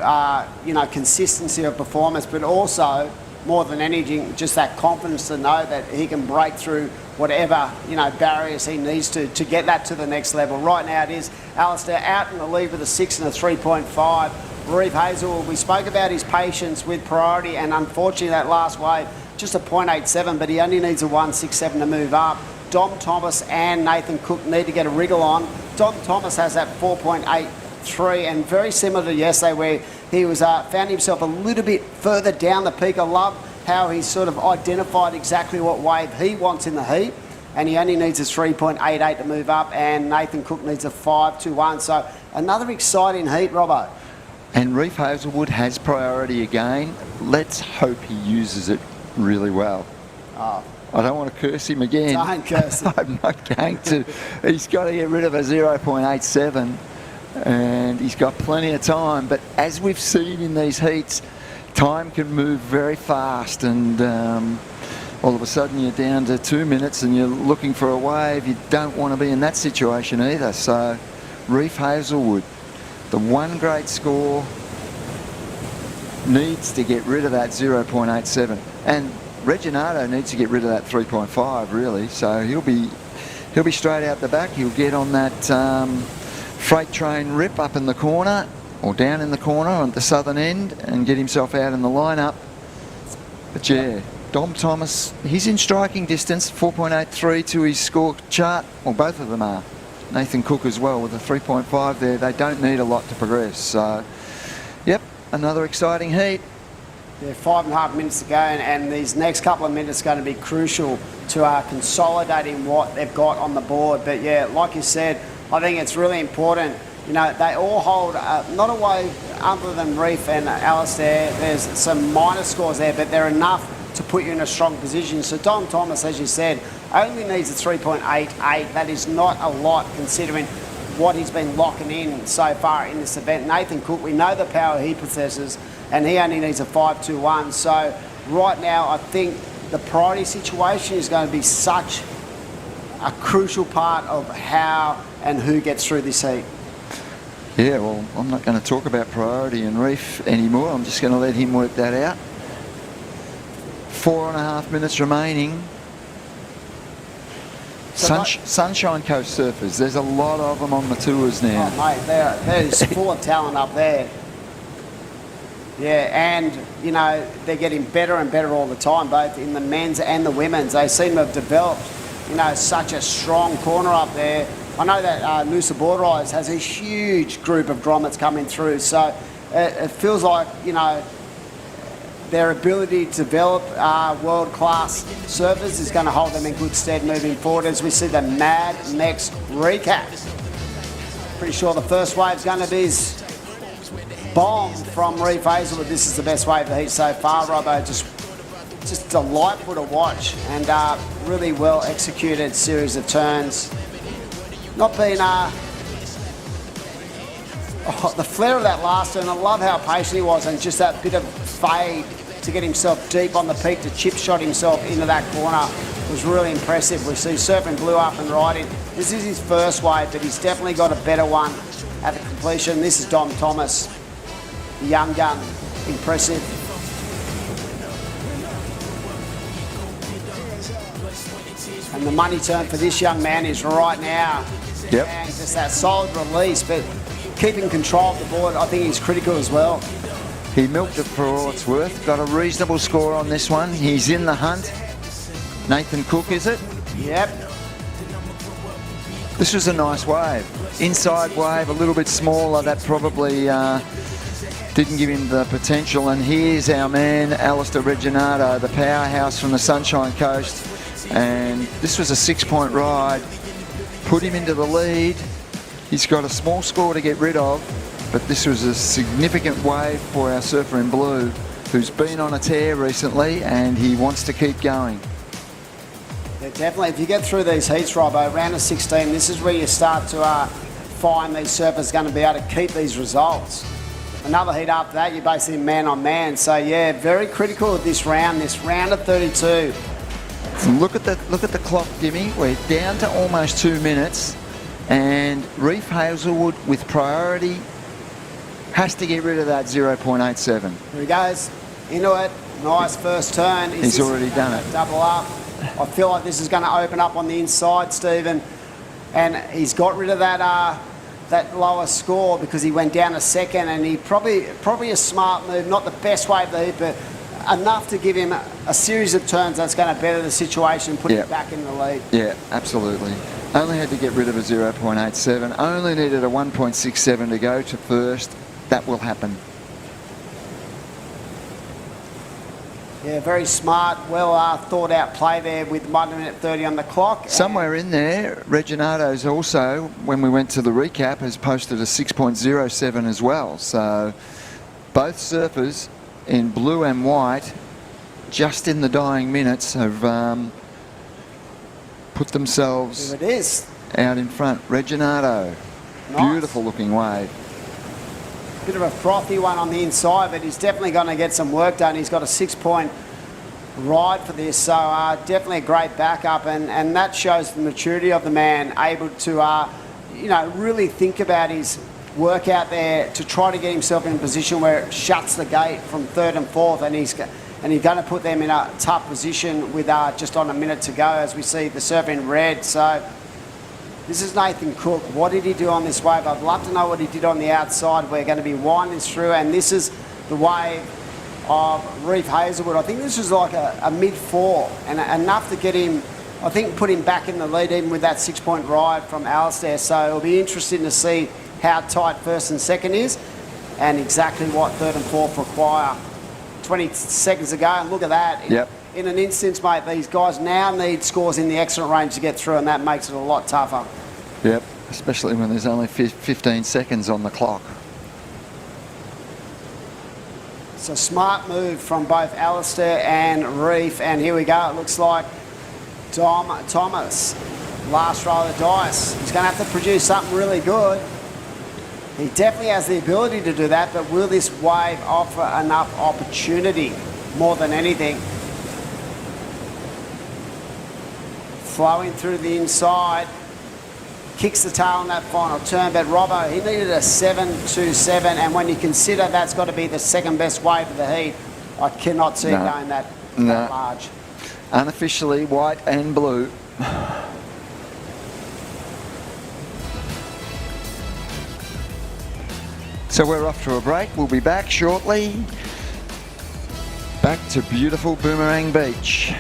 consistency of performance, but also, more than anything, just that confidence to know that he can break through whatever, barriers he needs to get that to the next level. Right now it is Alistair out in the lead with a 6 and a 3.5. Reef Hazel, we spoke about his patience with priority, and unfortunately that last wave, just a 0.87, but he only needs a 1.67 to move up. Dom Thomas and Nathan Cook need to get a wriggle on. Dom Thomas has that 4.83, and very similar to yesterday where he was found himself a little bit further down the peak. I love how he sort of identified exactly what wave he wants in the heat, and he only needs a 3.88 to move up, and Nathan Cook needs a 5.21. So another exciting heat, Robbo. And Reef Hazelwood has priority again. Let's hope he uses it really well. Oh. I don't want to curse him again. Don't curse him. I'm not going to. He's got to get rid of a 0.87 and he's got plenty of time. But as we've seen in these heats, time can move very fast, and all of a sudden you're down to 2 minutes and you're looking for a wave. You don't want to be in that situation either. So Reef Hazelwood, the one great score, needs to get rid of that 0.87, and Reginato needs to get rid of that 3.5 really. So he'll be straight out the back. He'll get on that freight train rip up in the corner or down in the corner on the southern end and get himself out in the lineup. But yeah, Dom Thomas, he's in striking distance, 4.83 to his score chart. Well, both of them are. Nathan Cook as well with a 3.5 there. They don't need a lot to progress. So, yep, another exciting heat. Yeah, 5.5 minutes to go, and these next couple of minutes are going to be crucial to consolidating what they've got on the board. But yeah, like you said, I think it's really important. They all hold, not a wave other than Reef and Alistair. There's some minor scores there, but they're enough to put you in a strong position. So Dom Thomas, as you said, only needs a 3.88. That is not a lot considering what he's been locking in so far in this event. Nathan Cook, we know the power he possesses, and he only needs a 5.21. So right now, I think the priority situation is going to be such a crucial part of how and who gets through this heat. Yeah, well, I'm not going to talk about priority and Reef anymore. I'm just going to let him work that out. 4.5 minutes remaining. Sunshine Coast surfers, there's a lot of them on the tours now. Oh mate, they're full of talent up there. Yeah, and they're getting better and better all the time, both in the men's and the women's. They seem to have developed, such a strong corner up there. I know that Noosa Borderise has a huge group of grommets coming through, so it feels like, their ability to develop world-class surfers is going to hold them in good stead moving forward as we see the Mad Next recap. Pretty sure the first wave's going to be bomb from Reef Hazelwood. This is the best wave of the heat so far, Robbo. Just delightful to watch, and really well executed series of turns. Not been the flare of that last turn. I love how patient he was, and just that bit of fade to get himself deep on the peak to chip shot himself into that corner was really impressive. We see Surfing Blue up and riding. This is his first wave, but he's definitely got a better one at the completion. This is Dom Thomas, the young gun, impressive. And the money turn for this young man is right now. Yep. And just that solid release, but keeping control of the board, I think, is critical as well. He milked it for all it's worth. Got a reasonable score on this one. He's in the hunt. Nathan Cook, is it? Yep. This was a nice wave. Inside wave, a little bit smaller. That probably didn't give him the potential. And here's our man, Alistair Reginato, the powerhouse from the Sunshine Coast. And this was a 6-point ride. Put him into the lead. He's got a small score to get rid of, but this was a significant wave for our surfer in blue, who's been on a tear recently, and he wants to keep going. Yeah, definitely. If you get through these heats, Robbo, round of 16, this is where you start to find these surfers going to be able to keep these results. Another heat after that, you're basically man on man. So yeah, very critical of this round of 32. So look at the clock, Dimmy. We're down to almost 2 minutes, and Reef Hazelwood with priority has to get rid of that 0.87. Here he goes, into it. Nice first turn. He's already done it. Double up. I feel like this is going to open up on the inside, Stephen, and he's got rid of that lower score because he went down a second, and he probably a smart move, not the best way of the heat, but enough to give him a series of turns that's going to better the situation and put him back in the lead. Yeah, absolutely. Only had to get rid of a 0.87. Only needed a 1.67 to go to first. That will happen. Yeah, very smart, well thought out play there with 1 minute 30 on the clock. Somewhere in there, Reginato's also, when we went to the recap, has posted a 6.07 as well. So both surfers in blue and white, just in the dying minutes, have put themselves out in front. Reginato, beautiful looking wave. Bit of a frothy one on the inside, but he's definitely going to get some work done. He's got a 6-point ride for this, so definitely a great backup, and that shows the maturity of the man, able to really think about his work out there to try to get himself in a position where it shuts the gate from third and fourth, and he's going to put them in a tough position with just on a minute to go, as we see the surf in red. So this is Nathan Cook. What did he do on this wave? I'd love to know what he did on the outside. We're going to be winding through, and this is the wave of Reef Hazelwood. I think this was like a mid-4, and enough to get him, I think, put him back in the lead, even with that 6-point ride from Alistair. So it'll be interesting to see how tight first and second is, and exactly what third and fourth require. 20 seconds ago, and look at that. Yep. In an instance, mate, these guys now need scores in the excellent range to get through, and that makes it a lot tougher. Yep, especially when there's only 15 seconds on the clock. It's a smart move from both Alistair and Reef, and here we go. It looks like Thomas, last roll of the dice. He's going to have to produce something really good. He definitely has the ability to do that, but will this wave offer enough opportunity more than anything? Flowing through the inside, kicks the tail on that final turn, but Robbo, he needed a 7.27, and when you consider that's got to be the second best wave of the heat, I cannot see it going that large. Unofficially, white and blue. So we're off to a break. We'll be back shortly. Back to beautiful Boomerang Beach.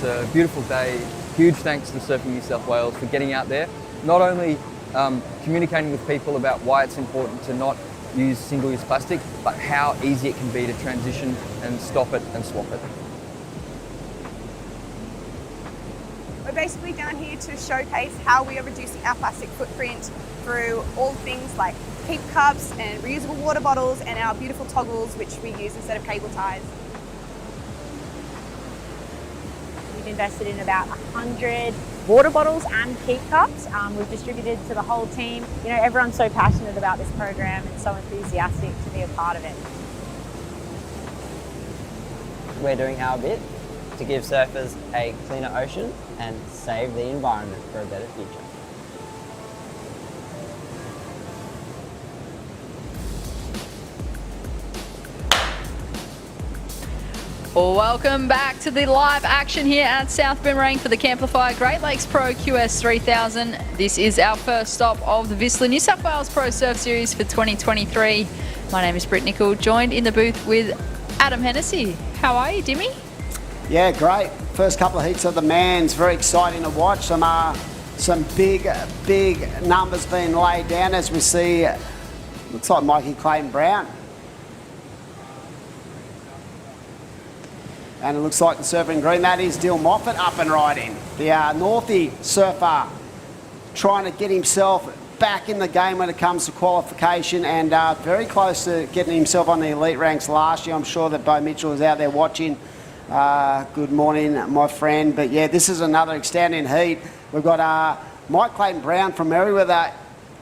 A beautiful day. Huge thanks to Surfing New South Wales for getting out there, not only communicating with people about why it's important to not use single-use plastic, but how easy it can be to transition and stop it and swap it. We're basically down here to showcase how we are reducing our plastic footprint through all things like keep cups and reusable water bottles and our beautiful toggles, which we use instead of cable ties. We've invested in about 100 water bottles and keep cups. We've distributed to the whole team. You know, everyone's so passionate about this program and so enthusiastic to be a part of it. We're doing our bit to give surfers a cleaner ocean and save the environment for a better future. Welcome back to the live action here at South Boomerang for the Camplify Great Lakes Pro QS 3000. This is our first stop of the Vistler New South Wales Pro Surf Series for 2023. My name is Britt Nicol, joined in the booth with Adam Hennessy. How are you, Dimmy? Yeah, great. First couple of heats of the Mans, very exciting to watch. Some big numbers being laid down as we see, looks like Mikey Clayton Brown. And it looks like the surfer in green, that is Dill Moffat up and riding. The Northie surfer trying to get himself back in the game when it comes to qualification, and very close to getting himself on the elite ranks last year. I'm sure that Bo Mitchell is out there watching. Good morning, my friend. But yeah, this is another outstanding heat. We've got Mike Clayton Brown from Merriweather.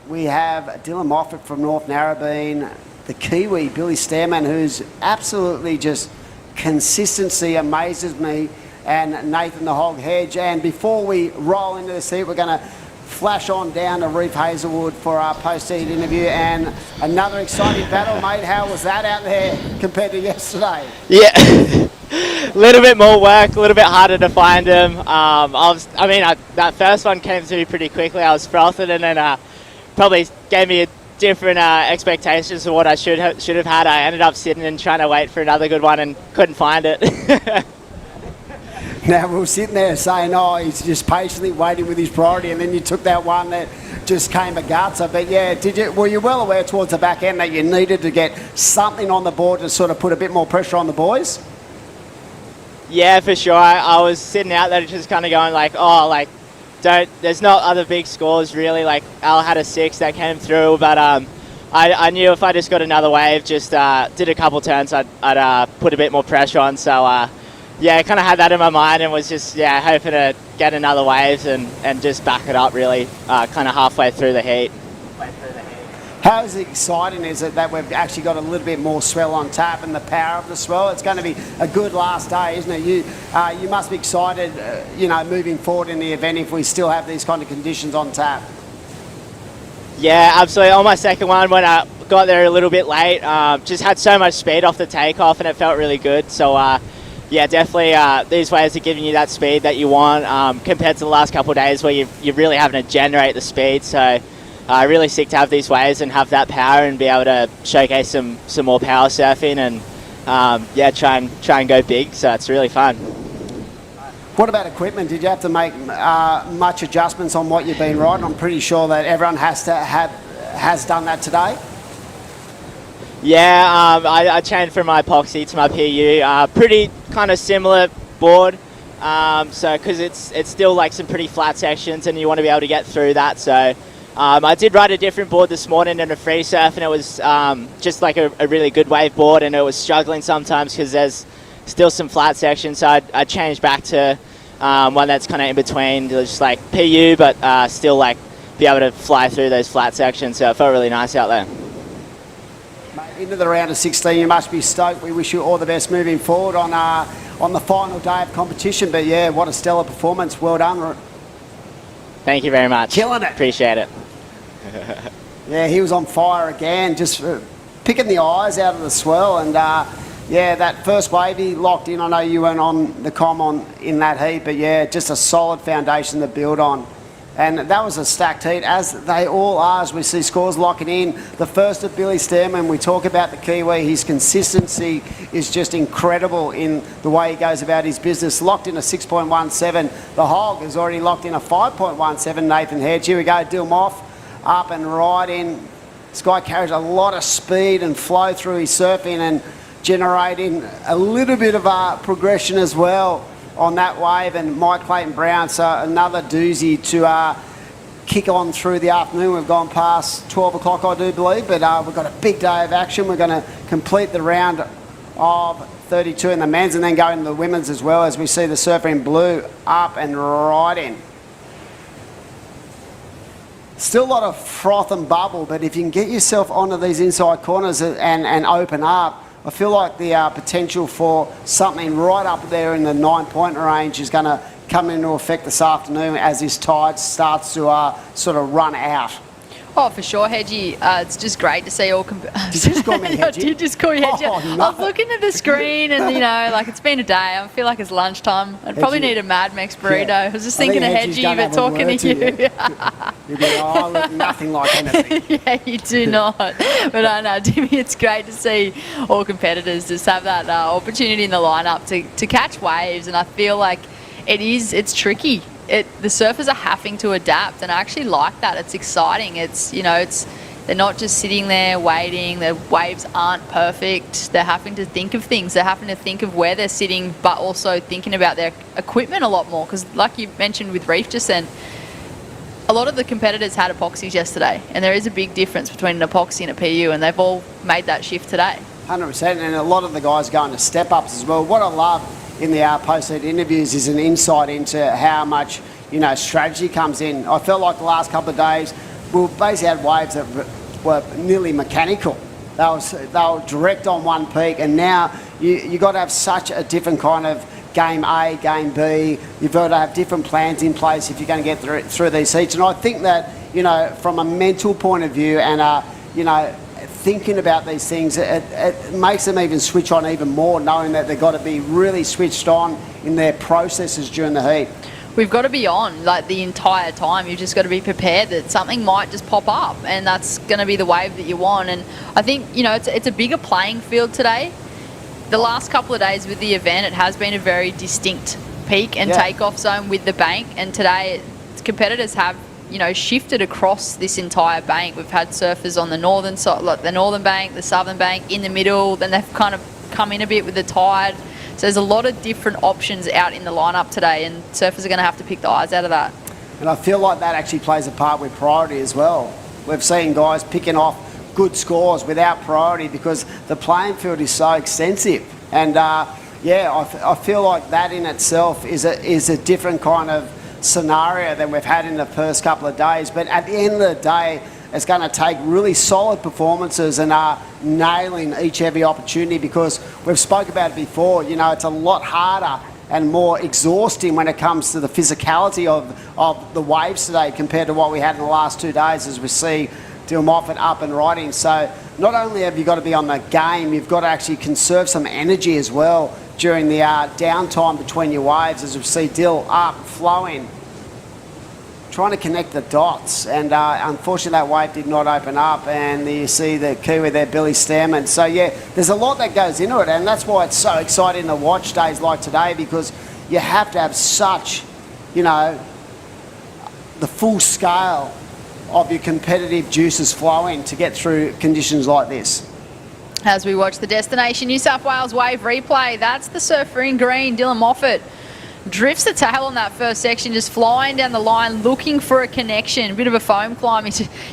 We have Dylan Moffat from North Narrabeen. The Kiwi, Billy Stairman, who's absolutely just consistency amazes me, and Nathan the Hog Hedge. And before we roll into this heat, we're going to flash on down to Reef Hazelwood for our post-heat interview, and another exciting battle, mate. How was that out there compared to yesterday? Yeah, a little bit more work, a little bit harder to find them. That first one came through pretty quickly. I was frothing, and then probably gave me a different expectations of what I should have had. I ended up sitting and trying to wait for another good one and couldn't find it. Now, we were sitting there saying, oh, he's just patiently waiting with his priority, and then you took that one that just came a gutser. But yeah, were you well aware towards the back end that you needed to get something on the board to sort of put a bit more pressure on the boys? Yeah, for sure. I was sitting out there just kind of going there's not other big scores really. Like Al had a 6 that came through, but I knew if I just got another wave, just did a couple turns, I'd put a bit more pressure on. So I kind of had that in my mind and was just hoping to get another wave and just back it up really, kind of halfway through the heat. How exciting is it that we've actually got a little bit more swell on tap and the power of the swell? It's going to be a good last day, isn't it? You must be excited, moving forward in the event if we still have these kind of conditions on tap. Yeah, absolutely. On my second one, when I got there a little bit late, just had so much speed off the takeoff and it felt really good. So, definitely these waves are giving you that speed that you want compared to the last couple of days where you're really having to generate the speed. So, really sick to have these waves and have that power and be able to showcase some more power surfing and try and go big. So it's really fun. What about equipment? Did you have to make much adjustments on what you've been riding? I'm pretty sure that everyone has done that today. Yeah, I changed from my epoxy to my PU. Pretty kind of similar board. So because it's still like some pretty flat sections and you want to be able to get through that. So I did ride a different board this morning in a free surf, and it was just like a really good wave board, and it was struggling sometimes because there's still some flat sections. So I changed back to one that's kind of in between, just like PU, but still like be able to fly through those flat sections. So it felt really nice out there. Mate, into the round of 16, you must be stoked. We wish you all the best moving forward on the final day of competition. But yeah, what a stellar performance. Well done. Thank you very much. Killing it. Appreciate it. Yeah, he was on fire again, just picking the eyes out of the swell. And that first wave he locked in. I know you weren't on the comm in that heat, but yeah, just a solid foundation to build on. And that was a stacked heat, as they all are, as we see scores locking in. The first of Billy Stairman, we talk about the Kiwi. His consistency is just incredible in the way he goes about his business. Locked in a 6.17. The Hog has already locked in a 5.17, Nathan Hedge. Here we go, Dill Moff up and riding. This guy carries a lot of speed and flow through his surfing and generating a little bit of progression as well on that wave. And Mike Clayton Brown, so another doozy to kick on through the afternoon. We've gone past 12 o'clock, I do believe, but we've got a big day of action. We're going to complete the round of 32 in the men's and then go into the women's as well, as we see the surfer in blue up and riding. Still a lot of froth and bubble, but if you can get yourself onto these inside corners and open up, I feel like the potential for something right up there in the 9-point range is going to come into effect this afternoon as this tide starts to sort of run out. Oh, for sure, Hedgie. It's just great to see all... Did you just call me Hedgie? I did just call you Hedgie. Oh, no. I was looking at the screen and, you know, like it's been a day. I feel like it's lunchtime. I'd probably need a Mad Max burrito. Yeah. I was just thinking of Hedgie, but talking to you. You'd be, I look nothing like anything. Yeah, you do not. But I know, Timmy, it's great to see all competitors just have that opportunity in the lineup to catch waves, and I feel like it's tricky. The surfers are having to adapt, and I actually like that. It's exciting. They're not just sitting there waiting. The waves aren't perfect. They're having to think of things. They're having to think of where they're sitting, but also thinking about their equipment a lot more. Because like you mentioned with Reef just then, a lot of the competitors had epoxies yesterday, and there is a big difference between an epoxy and a PU, and they've all made that shift today. 100%, and a lot of the guys going to step-ups as well. What I love in the post-heat interviews is an insight into how much, strategy comes in. I felt like the last couple of days, we basically had waves that were nearly mechanical. They were direct on one peak, and now you got to have such a different kind of game A, game B. You've got to have different plans in place if you're going to get through these heats. And I think that, from a mental point of view and, thinking about these things, it makes them even switch on even more, knowing that they've got to be really switched on in their processes during the heat. We've got to be on like the entire time. You've just got to be prepared that something might just pop up, and that's going to be the wave that you want. And I think, it's a bigger playing field today. The last couple of days with the event, it has been a very distinct peak and takeoff zone with the bank, and today competitors have shifted across this entire bank. We've had surfers on the northern side, like the northern bank, the southern bank, in the middle, then they've kind of come in a bit with the tide. So there's a lot of different options out in the lineup today, and surfers are going to have to pick the eyes out of that. And I feel like that actually plays a part with priority as well. We've seen guys picking off good scores without priority because the playing field is so extensive. And I feel like that in itself is a different kind of scenario than we've had in the first couple of days. But at the end of the day, it's going to take really solid performances and nailing each every opportunity, because we've spoke about it before. It's a lot harder and more exhausting when it comes to the physicality of the waves today compared to what we had in the last 2 days, as we see Dylan Moffat up and riding. So not only have you got to be on the game, you've got to actually conserve some energy as well during the downtime between your waves, as we see Dill up, flowing, trying to connect the dots. And unfortunately that wave did not open up, and you see the Kiwi there, Billy Stammen. So there's a lot that goes into it, and that's why it's so exciting to watch days like today, because you have to have such, the full scale of your competitive juices flowing to get through conditions like this. As we watch the Destination New South Wales wave replay, that's the surfer in green, Dylan Moffat. Drifts the tail on that first section, just flying down the line, looking for a connection. A bit of a foam climb.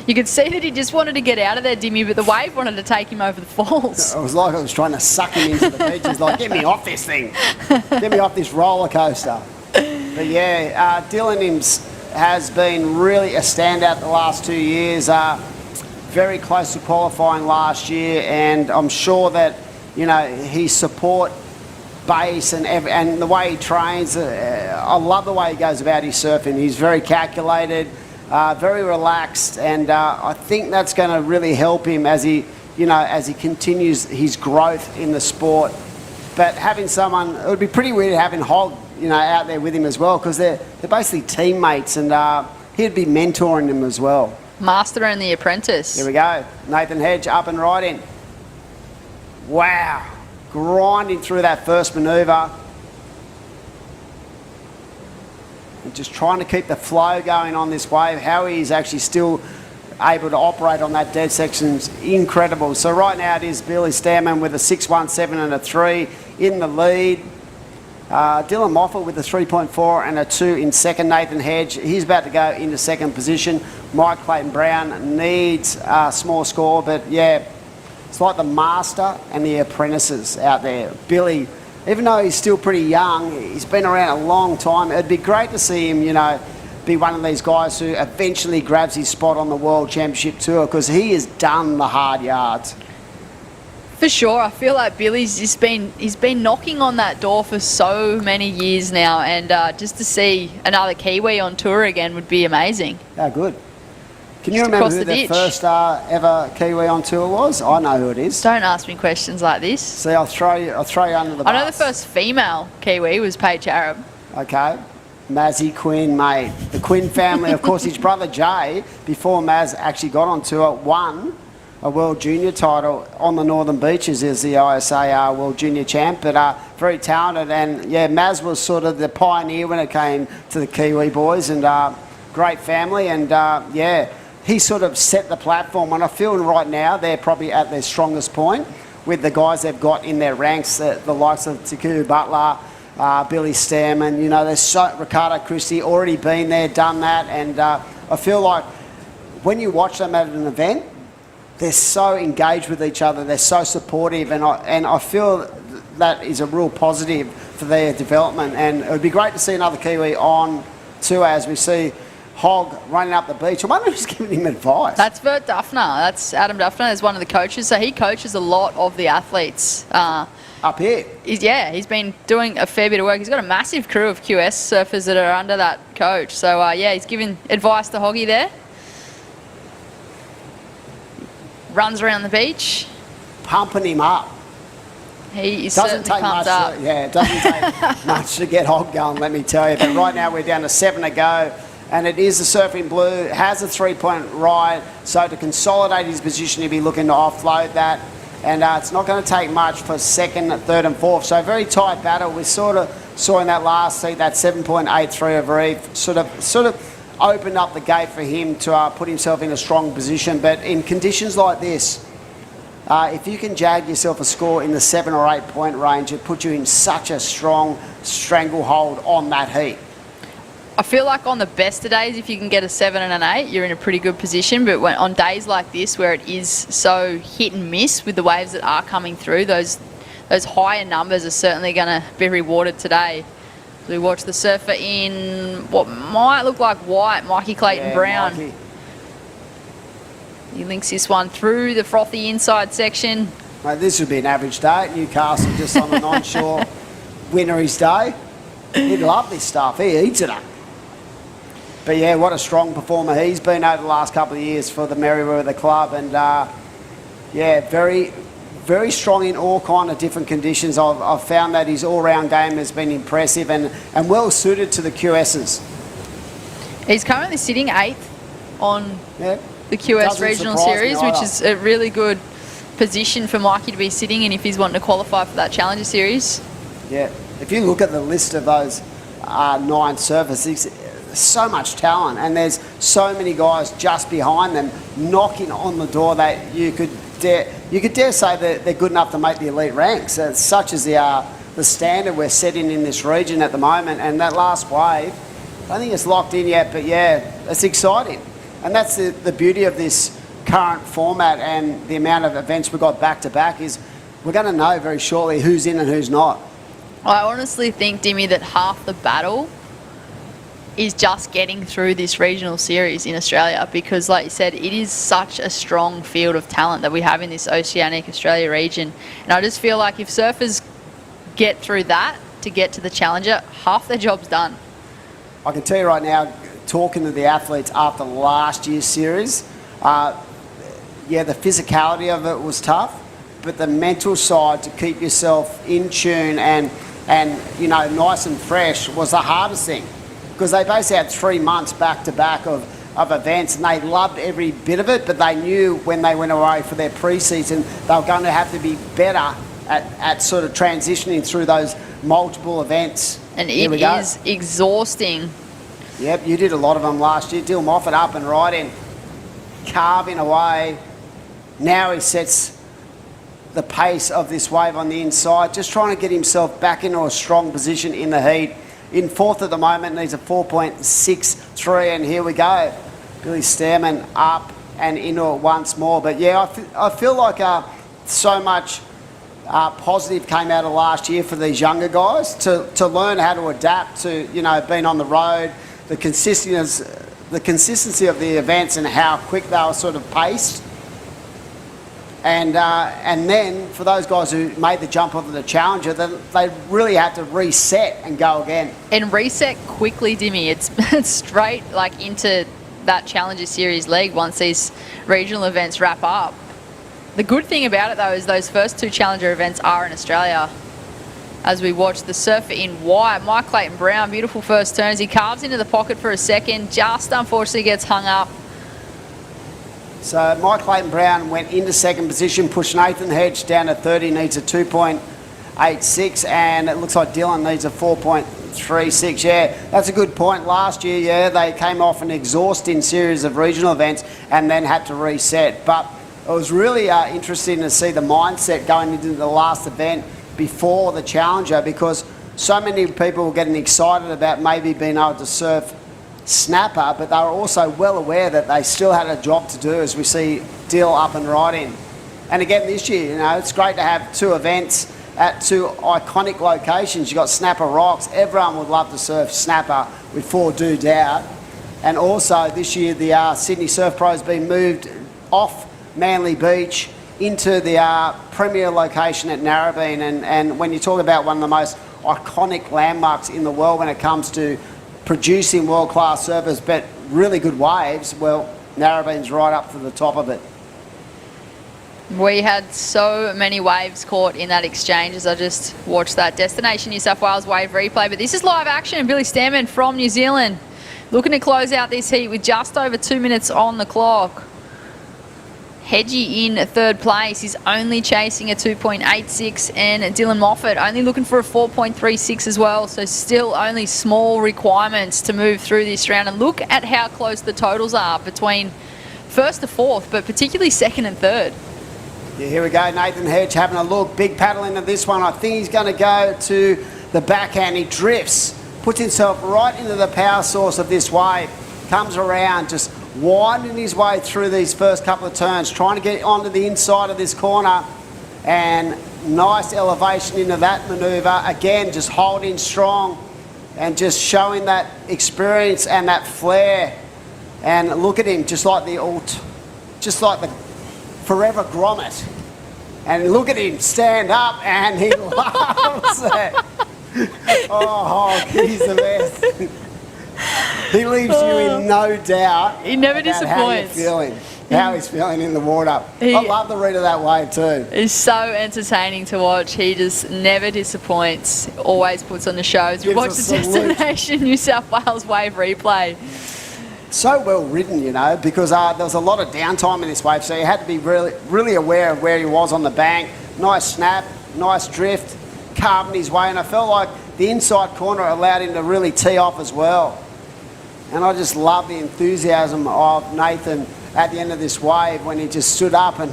You could see that he just wanted to get out of there, Dimmy, but the wave wanted to take him over the falls. It was like I was trying to suck him into the beach. He's like, get me off this thing. Get me off this roller coaster. But Dylan has been really a standout the last 2 years. Very close to qualifying last year, and I'm sure that his support base and the way he trains, I love the way he goes about his surfing. He's very calculated, very relaxed, and I think that's going to really help him as he continues his growth in the sport. But having someone, it would be pretty weird having Hog out there with him as well, because they're basically teammates, and he'd be mentoring them as well. Master and the apprentice. Here we go. Nathan Hedge up and riding. Wow. Grinding through that first manoeuvre. And just trying to keep the flow going on this wave. How he's actually still able to operate on that dead section's incredible. So right now it is Billy Stammen with a 6.17 and a 3 in the lead. Dylan Moffat with a 3.4 and a 2 in second. Nathan Hedge, he's about to go into second position. Mike Clayton Brown needs a small score, but it's like the master and the apprentices out there. Billy, even though he's still pretty young, he's been around a long time. It'd be great to see him, be one of these guys who eventually grabs his spot on the World Championship Tour, because he has done the hard yards. For sure, I feel like Billy's he's been knocking on that door for so many years now, and just to see another Kiwi on tour again would be amazing. How good. Can you Just remember across who the the ditch. first ever Kiwi on tour was? I know who it is. Don't ask me questions like this. See, I'll throw you under the bus. I know the first female Kiwi was Paige Arab. Okay. Mazzy Quinn, mate. The Quinn family, of course, his brother Jay, before Maz actually got on tour, won a World Junior title on the Northern Beaches as the ISA World Junior champ, but very talented. And yeah, Maz was sort of the pioneer when it came to the Kiwi boys, and great family. And yeah, he sort of set the platform. And I feel right now they're probably at their strongest point with the guys they've got in their ranks, the likes of Taku Butler, Billy Stearman, you know, there's Ricardo Christie already been there, done that. And I feel like when you watch them at an event, they're so engaged with each other, they're so supportive, and I feel that is a real positive for their development. And it would be great to see another Kiwi on tour as we see Hogg running up the beach. I wonder who's giving him advice. That's Bert Duffner. That's Adam Duffner is one of the coaches. So he coaches a lot of the athletes. Up here? He's been doing a fair bit of work. He's got a massive crew of QS surfers that are under that coach. So yeah, he's giving advice to Hoggy there. Runs around the beach. Pumping him up. He is Doesn't certainly take much. pumped up. It doesn't take much to get Hogg going, let me tell you. But right now we're down to 7 to go, and it is the Surfing Blue, has a 3-point ride, so to consolidate his position, he'll be looking to offload that. And it's not going to take much for second, third and fourth. So very tight battle. We sort of saw in that last seat, that 7.83 of Reef sort of opened up the gate for him to put himself in a strong position. But in conditions like this, if you can jag yourself a score in the 7 or 8 point range, it puts you in such a strong stranglehold on that heat. I feel like on the best of days, if you can get a 7 and an 8, you're in a pretty good position. But when, on days like this, where it is so hit and miss with the waves that are coming through, those higher numbers are certainly going to be rewarded today. We watch the surfer in what might look like white, Mikey Clayton Brown. Mikey. He links this one through the frothy inside section. Mate, this would be an average day at Newcastle, just on an onshore wintery's day. He'd love this stuff. He eats it up. But yeah, what a strong performer he's been over the last couple of years for the Merriweather Club. And yeah, very, very strong in all kind of different conditions. I've found that his all-round game has been impressive and well suited to the QSs. He's currently sitting 8th on the QS Doesn't Regional surprise me Series, either. which is a really good position for Mikey to be sitting in if he's wanting to qualify for that Challenger Series. Yeah, if you look at the list of those 9 surfers, so much talent, and there's so many guys just behind them knocking on the door that you could dare say that they're good enough to make the elite ranks. Such as the standard we're setting in this region at the moment. And that last wave, I don't think it's locked in yet, but yeah, it's exciting. And that's the beauty of this current format and the amount of events we've got back to back is we're going to know very shortly who's in and who's not. I honestly think, Dimmy, that half the battle is just getting through this regional series in Australia, because like you said, it is such a strong field of talent that we have in this Oceanic Australia region. And I just feel like if surfers get through that to get to the Challenger, half their job's done. I can tell you right now, talking to the athletes after last year's series, yeah, the physicality of it was tough, but the mental side to keep yourself in tune and you know, nice and fresh was the hardest thing. Because they basically had 3 months back to back of events, and they loved every bit of it, but they knew when they went away for their pre-season, they were going to have to be better at sort of transitioning through those multiple events. And it is exhausting. Yep, you did a lot of them last year. Dill Moffat up and riding, carving away. Now he sets the pace of this wave on the inside, just trying to get himself back into a strong position in the heat. In 4th at the moment, needs a 4.63, and here we go. Billy Stearman up and into it once more. But yeah, I feel like so much positive came out of last year for these younger guys to learn how to adapt to, you know, being on the road, the consistency of the events and how quick they were sort of paced. And then for those guys who made the jump onto the Challenger, they really had to reset and go again. And reset quickly, Dimmy. It's straight like into that Challenger Series leg once these regional events wrap up. The good thing about it though is those first 2 Challenger events are in Australia. As we watch the surfer in white, Mike Clayton Brown, beautiful first turns. He carves into the pocket for a second, just unfortunately gets hung up. So Mike Clayton Brown went into second position, pushed Nathan Hedge down to 30, needs a 2.86, and it looks like Dylan needs a 4.36. Yeah, that's a good point. Last year, yeah, they came off an exhausting series of regional events and then had to reset. But it was really interesting to see the mindset going into the last event before the Challenger, because so many people were getting excited about maybe being able to surf snapper, but they were also well aware that they still had a job to do, as we see Dill up and riding. And again this year, you know, it's great to have 2 events at 2 iconic locations. You've got Snapper Rocks. Everyone would love to surf snapper with 4 Doubt. And also this year the Sydney Surf Pro has been moved off Manly Beach into the premier location at Narrabeen. And when you talk about one of the most iconic landmarks in the world when it comes to producing world-class surfers but really good waves, well, Narrabeen's right up to the top of it. We had so many waves caught in that exchange as I just watched that Destination New South Wales wave replay. But this is live action. Billy Stanman from New Zealand looking to close out this heat with just over 2 minutes on the clock. Hedgie in 3rd place. He's only chasing a 2.86, and Dylan Moffat only looking for a 4.36 as well. So still only small requirements to move through this round. And look at how close the totals are between 1st to 4th, but particularly 2nd and 3rd. Yeah, here we go. Nathan Hedge having a look. Big paddle into this one. I think he's going to go to the backhand. He drifts, puts himself right into the power source of this wave. Comes around, just winding his way through these first couple of turns, trying to get onto the inside of this corner, and nice elevation into that manoeuvre. Again, just holding strong and just showing that experience and that flair. And look at him, just like the forever grommet. And look at him stand up, and he loves it. Oh, he's the best. He leaves you in no doubt. He never disappoints. How he's feeling in the water. I love the read of that wave too. It's so entertaining to watch. He just never disappoints. Always puts on the shows. We watch the Destination New South Wales wave replay. So well ridden, you know, because there was a lot of downtime in this wave, so you had to be really aware of where he was on the bank. Nice snap, nice drift, carving his way, and I felt like the inside corner allowed him to really tee off as well. And I just love the enthusiasm of Nathan at the end of this wave when he just stood up and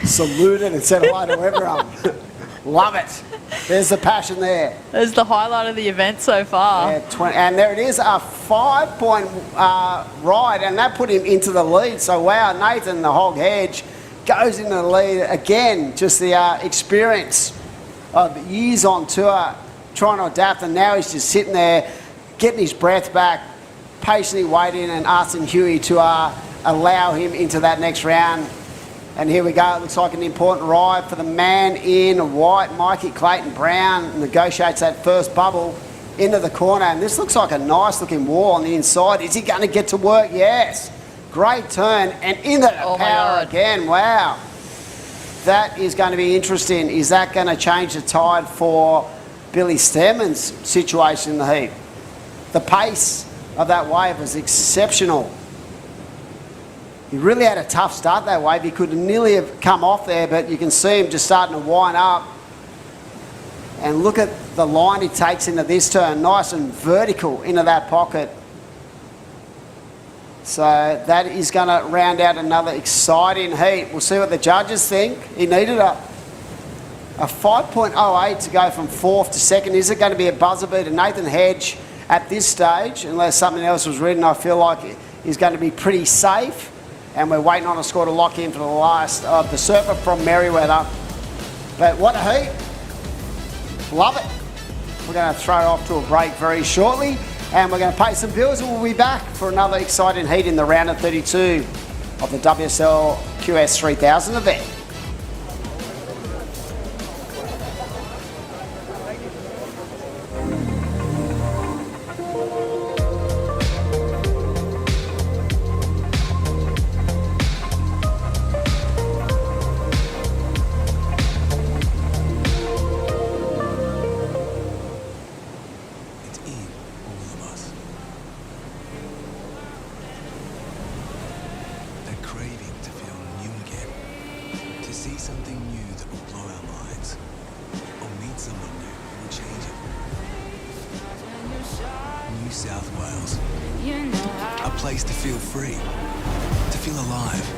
saluted and said hello to everyone. Love it. There's the passion there. There's the highlight of the event so far. Yeah, and there it is, a 5-point ride, and that put him into the lead. So wow, Nathan, the hog hedge, goes into the lead again. Just the experience of years on tour, trying to adapt, and now he's just sitting there, getting his breath back, patiently waiting and asking Huey to allow him into that next round. And here we go. It looks like an important ride for the man in white. Mikey Clayton Brown negotiates that first bubble into the corner. And this looks like a nice looking wall on the inside. Is he going to get to work? Yes. Great turn. And into the power again. Wow. That is going to be interesting. Is that going to change the tide for Billy Sterman's situation in the heat? The pace of that wave was exceptional. He really had a tough start that wave. He could nearly have come off there, but you can see him just starting to wind up. And look at the line he takes into this turn, nice and vertical into that pocket. So that is going to round out another exciting heat. We'll see what the judges think. He needed a 5.08 to go from 4th to 2nd. Is it going to be a buzzer beater? Nathan Hedge at this stage, unless something else was written, I feel like he's going to be pretty safe. And we're waiting on a score to lock in for the last of the surfer from Merriweather. But what a heat. Love it. We're going to throw it off to a break very shortly. And we're going to pay some bills and we'll be back for another exciting heat in the round of 32 of the WSL QS 3000 event. New South Wales. A place to feel free, to feel alive,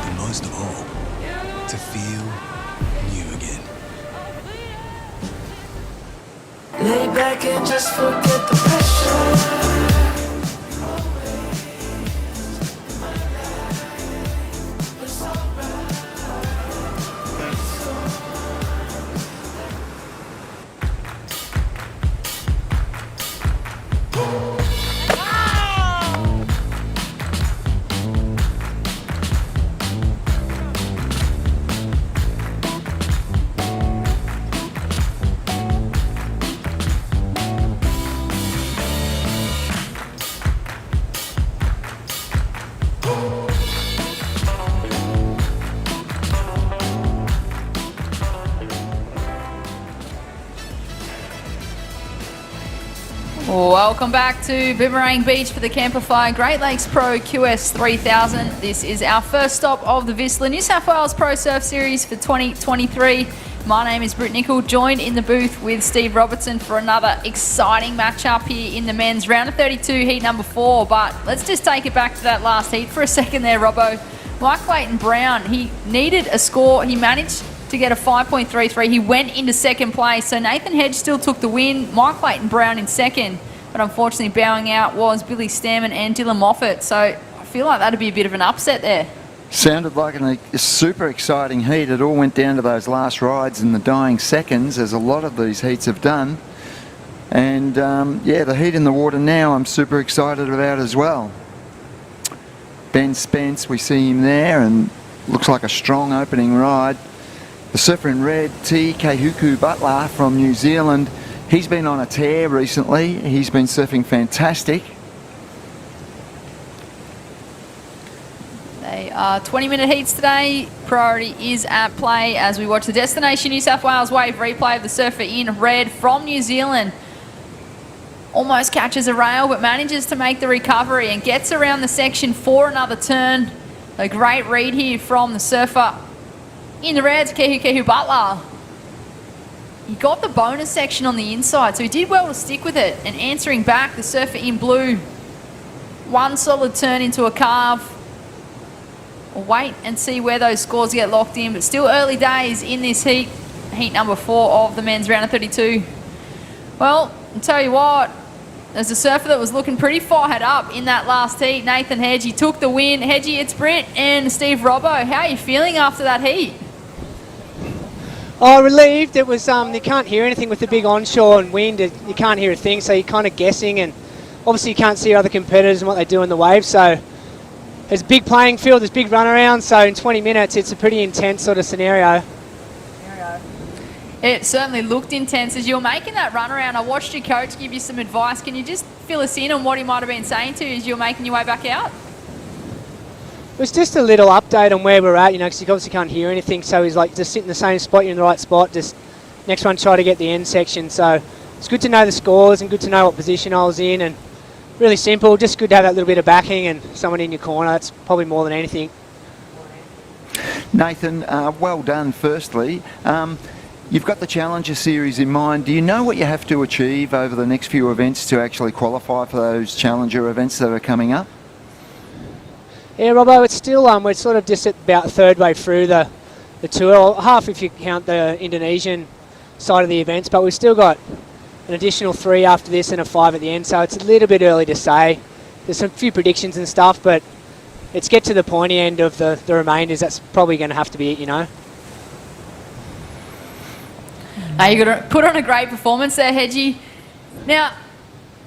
and most of all, to feel new again. Lay back and just forget the pressure. Welcome back to Boomerang Beach for the Camplify Great Lakes Pro QS 3000. This is our first stop of the Vistler New South Wales Pro Surf Series for 2023. My name is Britt Nicol, joined in the booth with Steve Robertson for another exciting matchup here in the men's round of 32, heat number 4. But let's just take it back to that last heat for a second there, Robbo. Mike Clayton Brown, he needed a score. He managed to get a 5.33. He went into second place. So Nathan Hedge still took the win. Mike Clayton Brown in second. But unfortunately, bowing out was Billy Stammen and Dylan Moffat. So I feel like that'd be a bit of an upset there. Sounded like a super exciting heat. It all went down to those last rides in the dying seconds, as a lot of these heats have done. And yeah, the heat in the water now I'm super excited about as well. Ben Spence, we see him there, and looks like a strong opening ride. The surfer in red, T. Kehuku Butler from New Zealand. He's been on a tear recently. He's been surfing fantastic. They are 20-minute heats today. Priority is at play as we watch the Destination New South Wales wave replay of the surfer in red from New Zealand. Almost catches a rail but manages to make the recovery and gets around the section for another turn. A great read here from the surfer in the red, Kehu Butler. He got the bonus section on the inside, so he did well to stick with it. And answering back, the surfer in blue. One solid turn into a carve. We'll wait and see where those scores get locked in, but still early days in this heat. Heat number 4 of the men's round of 32. Well, I'll tell you what, there's a surfer that was looking pretty fired up in that last heat, Nathan Hedge. He took the win. Hedgie, it's Britt and Steve Robbo. How are you feeling after that heat? Oh, relieved. It was, you can't hear anything with the big onshore and wind. You can't hear a thing, so you're kind of guessing, and obviously you can't see other competitors and what they do in the wave, so there's a big playing field, there's big runaround, so in 20 minutes it's a pretty intense sort of scenario. It certainly looked intense. As you were making that runaround, I watched your coach give you some advice. Can you just fill us in on what he might have been saying to you as you were making your way back out? It was just a little update on where we're at, you know, because you obviously can't hear anything, so he's like, just sit in the same spot, you're in the right spot, just next one try to get the end section. So it's good to know the scores and good to know what position I was in, and really simple, just good to have that little bit of backing and someone in your corner. That's probably more than anything. Nathan, well done firstly. You've got the Challenger Series in mind. Do you know what you have to achieve over the next few events to actually qualify for those Challenger events that are coming up? Yeah, Robbo, it's still, we're sort of just at about third way through the tour, half if you count the Indonesian side of the events, but we've still got an additional 3 after this and a 5 at the end, so it's a little bit early to say. There's some few predictions and stuff, but it's get to the pointy end of the remainders. That's probably going to have to be it, you know. You've got to put on a great performance there, Hedgie. Now,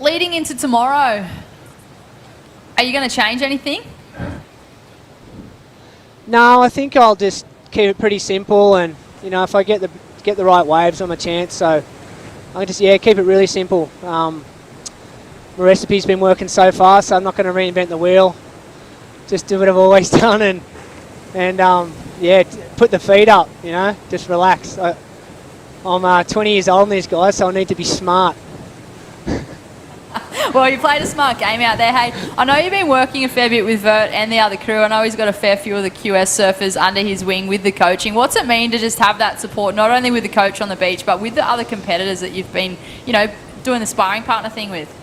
leading into tomorrow, are you going to change anything? No, I think I'll just keep it pretty simple, and if I get the right waves, I'm a chance. So I'll just keep it really simple. My recipe's been working so far, so I'm not going to reinvent the wheel. Just do what I've always done, and put the feet up. Just relax. I'm 20 years old in these guys, so I need to be smart. Well, you played a smart game out there. Hey, I know you've been working a fair bit with Vert and the other crew. I know he's got a fair few of the QS surfers under his wing with the coaching. What's it mean to just have that support, not only with the coach on the beach, but with the other competitors that you've been, doing the sparring partner thing with?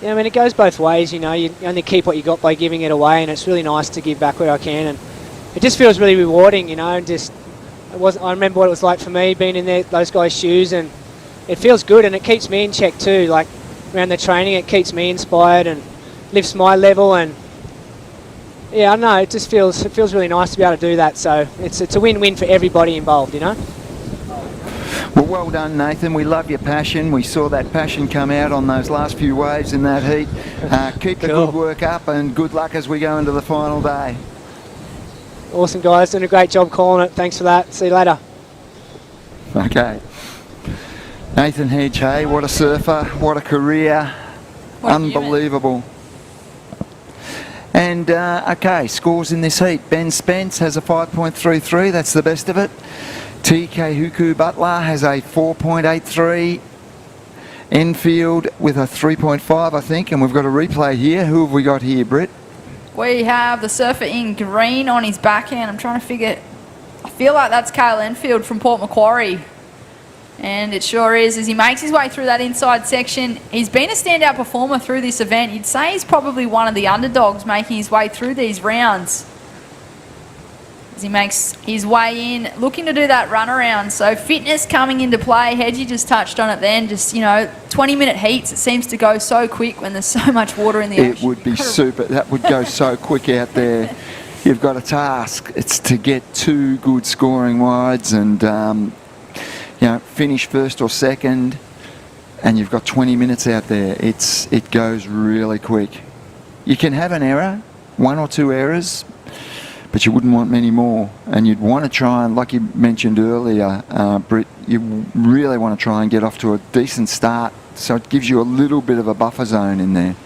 Yeah, I mean, it goes both ways. You only keep what you got by giving it away, and it's really nice to give back where I can. And it just feels really rewarding, and just I remember what it was like for me being in those guys' shoes, and it feels good, and it keeps me in check too. Like around the training, it keeps me inspired and lifts my level, and I know it just feels really nice to be able to do that. So it's a win-win for everybody involved, Well done, Nathan. We love your passion. We saw that passion come out on those last few waves in that heat. Keep the good work up, and good luck as we go into the final day. Awesome, guys. Doing a great job calling it. Thanks for that. See you later. Okay. Nathan Hedge, hey, what a surfer, what a career. Unbelievable. And, okay, scores in this heat. Ben Spence has a 5.33, that's the best of it. TK Huku Butler has a 4.83. Enfield with a 3.5, I think, and we've got a replay here. Who have we got here, Britt? We have the surfer in green on his backhand. I'm trying to figure... I feel like that's Cale Enfield from Port Macquarie. And it sure is, as he makes his way through that inside section. He's been a standout performer through this event. You'd say he's probably one of the underdogs making his way through these rounds. As he makes his way in, looking to do that run around. So fitness coming into play. Hedgie just touched on it then. Just, 20-minute heats. It seems to go so quick when there's so much water in the ocean. It would be super. That would go so quick out there. You've got a task. It's to get 2 good scoring wides and... finish first or second, and you've got 20 minutes out there. It goes really quick. You can have an error, 1 or 2 errors, but you wouldn't want many more. And you'd want to try and, like you mentioned earlier, Britt, you really want to try and get off to a decent start, so it gives you a little bit of a buffer zone in there.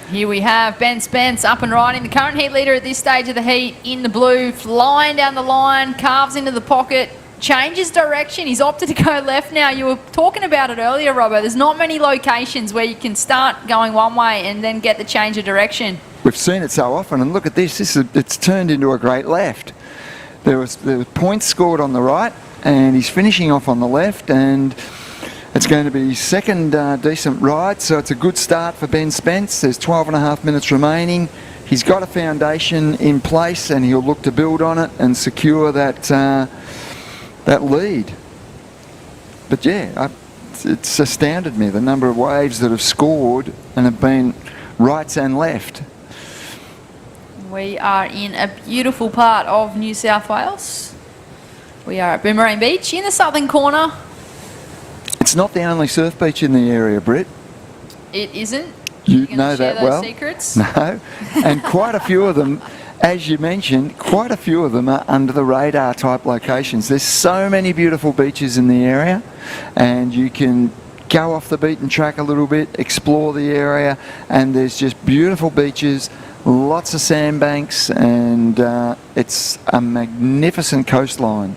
Here we have Ben Spence up and riding, the current heat leader at this stage of the heat, in the blue, flying down the line, carves into the pocket, changes direction. He's opted to go left now. You were talking about it earlier, Robbo. There's not many locations where you can start going one way and then get the change of direction. We've seen it so often, and look at this. It's turned into a great left. There was points scored on the right, and he's finishing off on the left, and it's going to be his second decent ride, so it's a good start for Ben Spence. There's 12.5 minutes remaining. He's got a foundation in place, and he'll look to build on it and secure that lead. But it's astounded me, the number of waves that have scored and have been rights and left. We are in a beautiful part of New South Wales. We are at Boomerang Beach in the southern corner. It's not the only surf beach in the area, Britt. It isn't. You know that well. Secrets? No. And quite a few of them, as you mentioned, quite a few of them are under the radar type locations. There's so many beautiful beaches in the area, and you can go off the beaten track a little bit, explore the area, and there's just beautiful beaches, lots of sandbanks, and it's a magnificent coastline.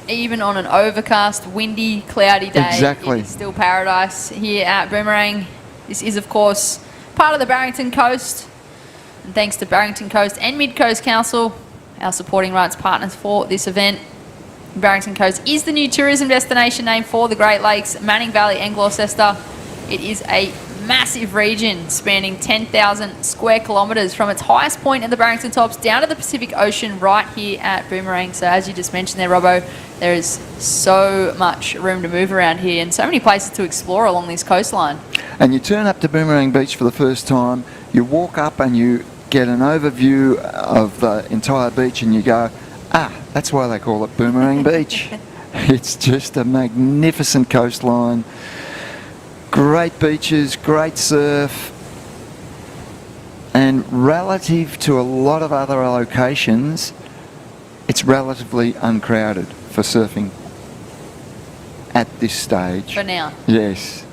Even on an overcast, windy, cloudy day, exactly. It's still paradise here at Boomerang. This is, of course, part of the Barrington Coast. And thanks to Barrington Coast and Mid Coast Council, our supporting rights partners for this event. Barrington Coast is the new tourism destination name for the Great Lakes, Manning Valley and Gloucester. It is a massive region spanning 10,000 square kilometres from its highest point at the Barrington Tops down to the Pacific Ocean right here at Boomerang. So as you just mentioned there, Robbo, there is so much room to move around here and so many places to explore along this coastline. And you turn up to Boomerang Beach for the first time, you walk up and you get an overview of the entire beach and you go, that's why they call it Boomerang Beach. It's just a magnificent coastline. Great beaches, great surf. And relative to a lot of other locations, it's relatively uncrowded for surfing at this stage. For now. Yes.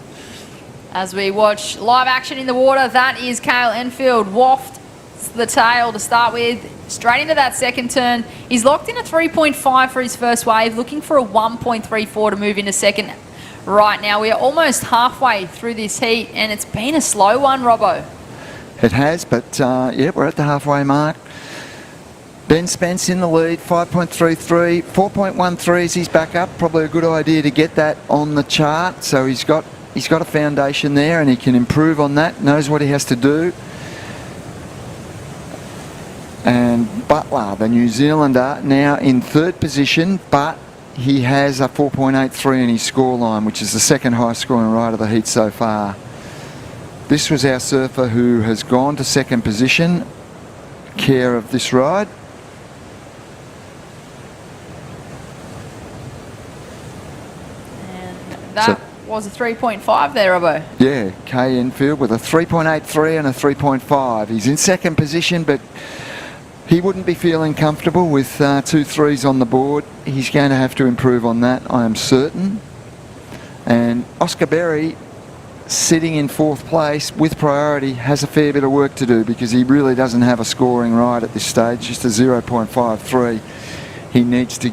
As we watch live action in the water, that is Cale Enfield. Waft the tail to start with, straight into that second turn. He's locked in a 3.5 for his first wave, looking for a 1.34 to move into second right now. We are almost halfway through this heat, and it's been a slow one, Robbo. It has, but yeah, we're at the halfway mark. Ben Spence in the lead, 5.33, 4.13 is his backup. Probably a good idea to get that on the chart. So he's got a foundation there, and he can improve on that. Knows what he has to do. And Butler, the New Zealander, now in third position, but he has a 4.83 in his scoreline, which is the second highest scoring ride of the heat so far. This was our surfer who has gone to second position, care of this ride. That was a 3.5 there, Robbo. Yeah, Kay Enfield with a 3.83 and a 3.5. He's in second position, but he wouldn't be feeling comfortable with 2 threes on the board. He's going to have to improve on that, I am certain. And Oscar Berry, sitting in fourth place with priority, has a fair bit of work to do because he really doesn't have a scoring ride at this stage, just a 0.53. He needs to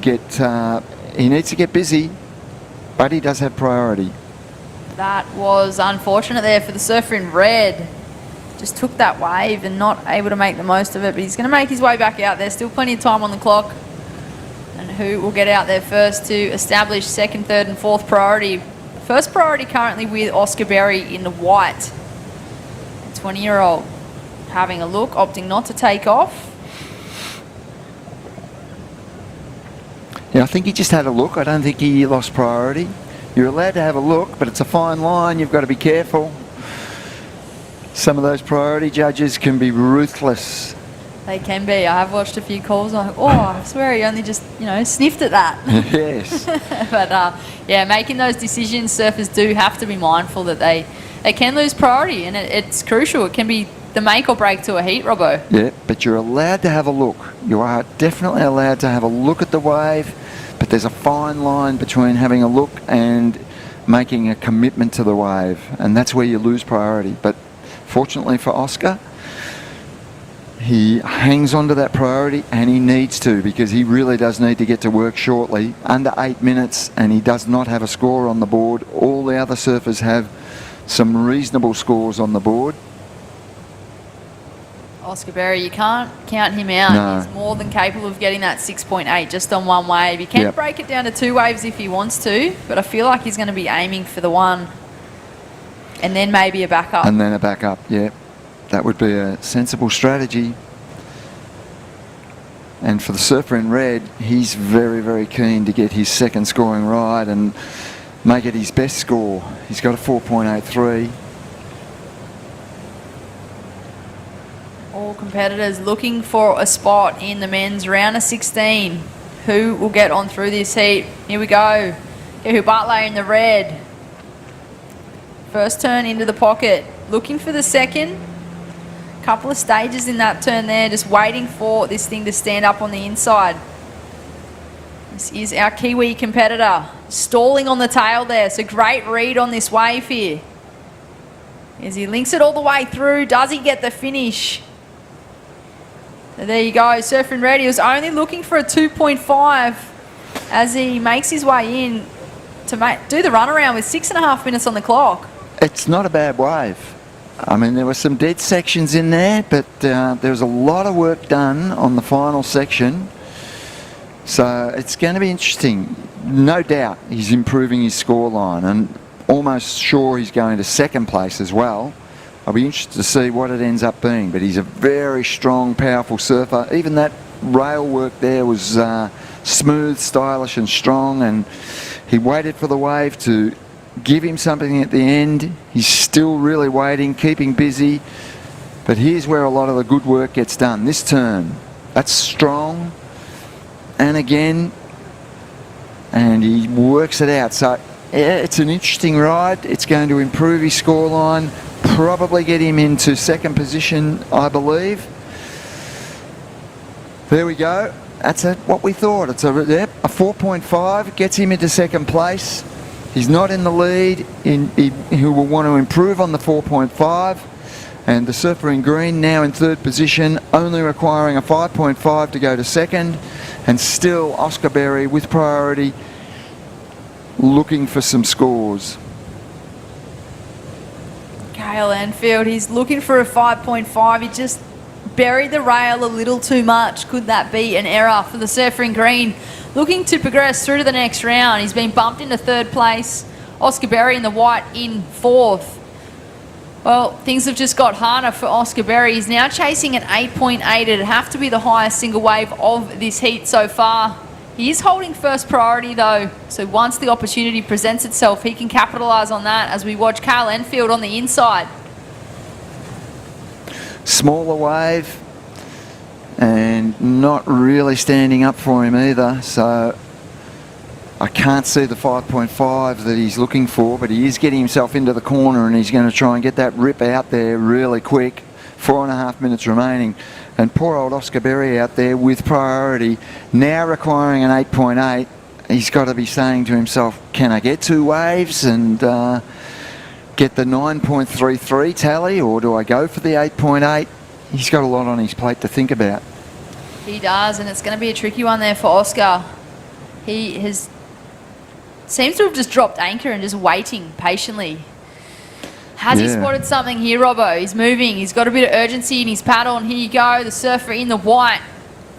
get busy, but he does have priority. That was unfortunate there for the surfer in red. Just took that wave and not able to make the most of it, but he's going to make his way back out there. Still plenty of time on the clock. And who will get out there first to establish second, third and fourth priority? First priority currently with Oscar Berry in the white. A 20-year-old having a look, opting not to take off. Yeah, I think he just had a look. I don't think he lost priority. You're allowed to have a look, but it's a fine line. You've got to be careful. Some of those priority judges can be ruthless. They can be. I have watched a few calls. I'm like, oh, I swear he only just, sniffed at that. Yes. But, yeah, making those decisions, surfers do have to be mindful that they can lose priority, and it's crucial. It can be the make or break to a heat, Robbo. Yeah, but you're allowed to have a look. You are definitely allowed to have a look at the wave, but there's a fine line between having a look and making a commitment to the wave, and that's where you lose priority. But fortunately for Oscar, he hangs on to that priority, and he needs to, because he really does need to get to work shortly. Under 8 minutes, and he does not have a score on the board. All the other surfers have some reasonable scores on the board. Oscar Berry, you can't count him out. No. He's more than capable of getting that 6.8 just on one wave. He can break it down to 2 waves if he wants to, but I feel like he's going to be aiming for the one and then maybe a backup. And then a backup, yeah. That would be a sensible strategy. And for the surfer in red, he's very, very keen to get his second scoring ride and make it his best score. He's got a 4.83. All competitors looking for a spot in the men's round of 16. Who will get on through this heat? Here we go. Kehu Butler in the red. First turn into the pocket. Looking for the second. Couple of stages in that turn there. Just waiting for this thing to stand up on the inside. This is our Kiwi competitor. Stalling on the tail there. So great read on this wave here. As he links it all the way through. Does he get the finish? So there you go, surfing red. He was only looking for a 2.5 as he makes his way in to do the runaround with 6.5 minutes on the clock. It's not a bad wave. I mean, there were some dead sections in there, but there was a lot of work done on the final section. So it's going to be interesting. No doubt he's improving his scoreline, and almost sure he's going to second place as well. I'll be interested to see what it ends up being, but he's a very strong, powerful surfer. Even that rail work there was smooth, stylish and strong, and he waited for the wave to give him something at the end. He's still really waiting, keeping busy, but here's where a lot of the good work gets done. This turn, that's strong, and again, and he works it out. So yeah, it's an interesting ride. It's going to improve his scoreline, probably get him into second position, I believe. There we go. That's what we thought. It's a 4.5 gets him into second place. He's not in the lead. He will want to improve on the 4.5. And the surfer in green now in third position, only requiring a 5.5 to go to second. And still Oscar Berry with priority, looking for some scores. Kyle Enfield, he's looking for a 5.5. He just buried the rail a little too much. Could that be an error for the surfer in green? Looking to progress through to the next round. He's been bumped into third place. Oscar Berry in the white in fourth. Well, things have just got harder for Oscar Berry. He's now chasing an 8.8. It'd have to be the highest single wave of this heat so far. He is holding first priority though, so once the opportunity presents itself, he can capitalise on that as we watch Kyle Enfield on the inside. Smaller wave and not really standing up for him either, so I can't see the 5.5 that he's looking for, but he is getting himself into the corner and he's going to try and get that rip out there really quick. 4.5 minutes remaining, and poor old Oscar Berry out there with priority, now requiring an 8.8. He's got to be saying to himself, can I get two waves and get the 9.33 tally, or do I go for the 8.8? He's got a lot on his plate to think about. He does, and it's going to be a tricky one there for Oscar. He seems to have just dropped anchor and just waiting patiently. Has he spotted something here, Robbo? He's moving. He's got a bit of urgency in his paddle, and here you go. The surfer in the white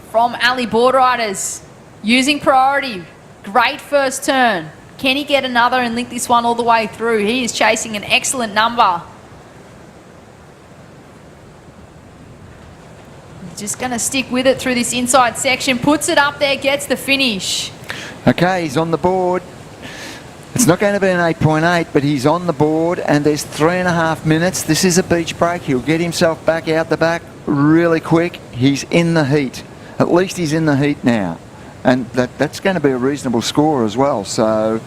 from Ali Board Riders using priority. Great first turn. Can he get another and link this one all the way through? He is chasing an excellent number. Just going to stick with it through this inside section. Puts it up there, gets the finish. Okay, he's on the board. It's not going to be an 8.8, but he's on the board, and there's 3.5 minutes. This is a beach break. He'll get himself back out the back really quick. He's in the heat. At least he's in the heat now. And that's going to be a reasonable score as well. So,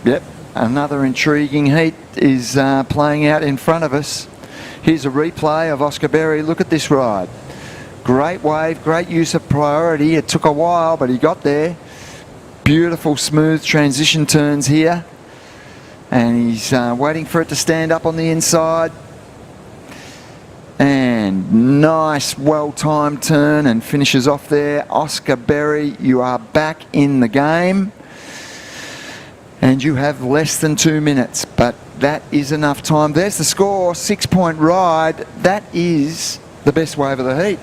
yep, another intriguing heat is playing out in front of us. Here's a replay of Oscar Berry. Look at this ride. Great wave, great use of priority. It took a while, but he got there. Beautiful smooth transition turns here, and he's waiting for it to stand up on the inside, and nice well-timed turn and finishes off there. Oscar Berry, you are back in the game, and you have less than 2 minutes, but that is enough time. There's the score, 6-point ride. That is the best wave of the heat.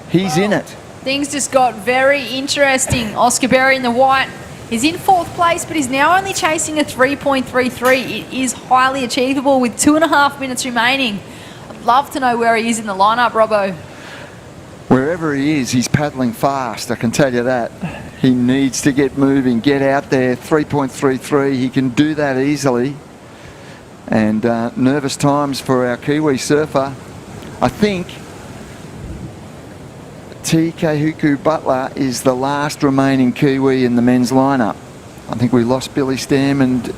He's in it. Things just got very interesting. Oscar Berry in the white. He's in fourth place, but he's now only chasing a 3.33. It is highly achievable with 2.5 minutes remaining. I'd love to know where he is in the lineup, Robbo. Wherever he is, he's paddling fast, I can tell you that. He needs to get moving, get out there. 3.33, he can do that easily. And nervous times for our Kiwi surfer. I think T. Kahuku Butler is the last remaining Kiwi in the men's lineup. I think we lost Billy Stamond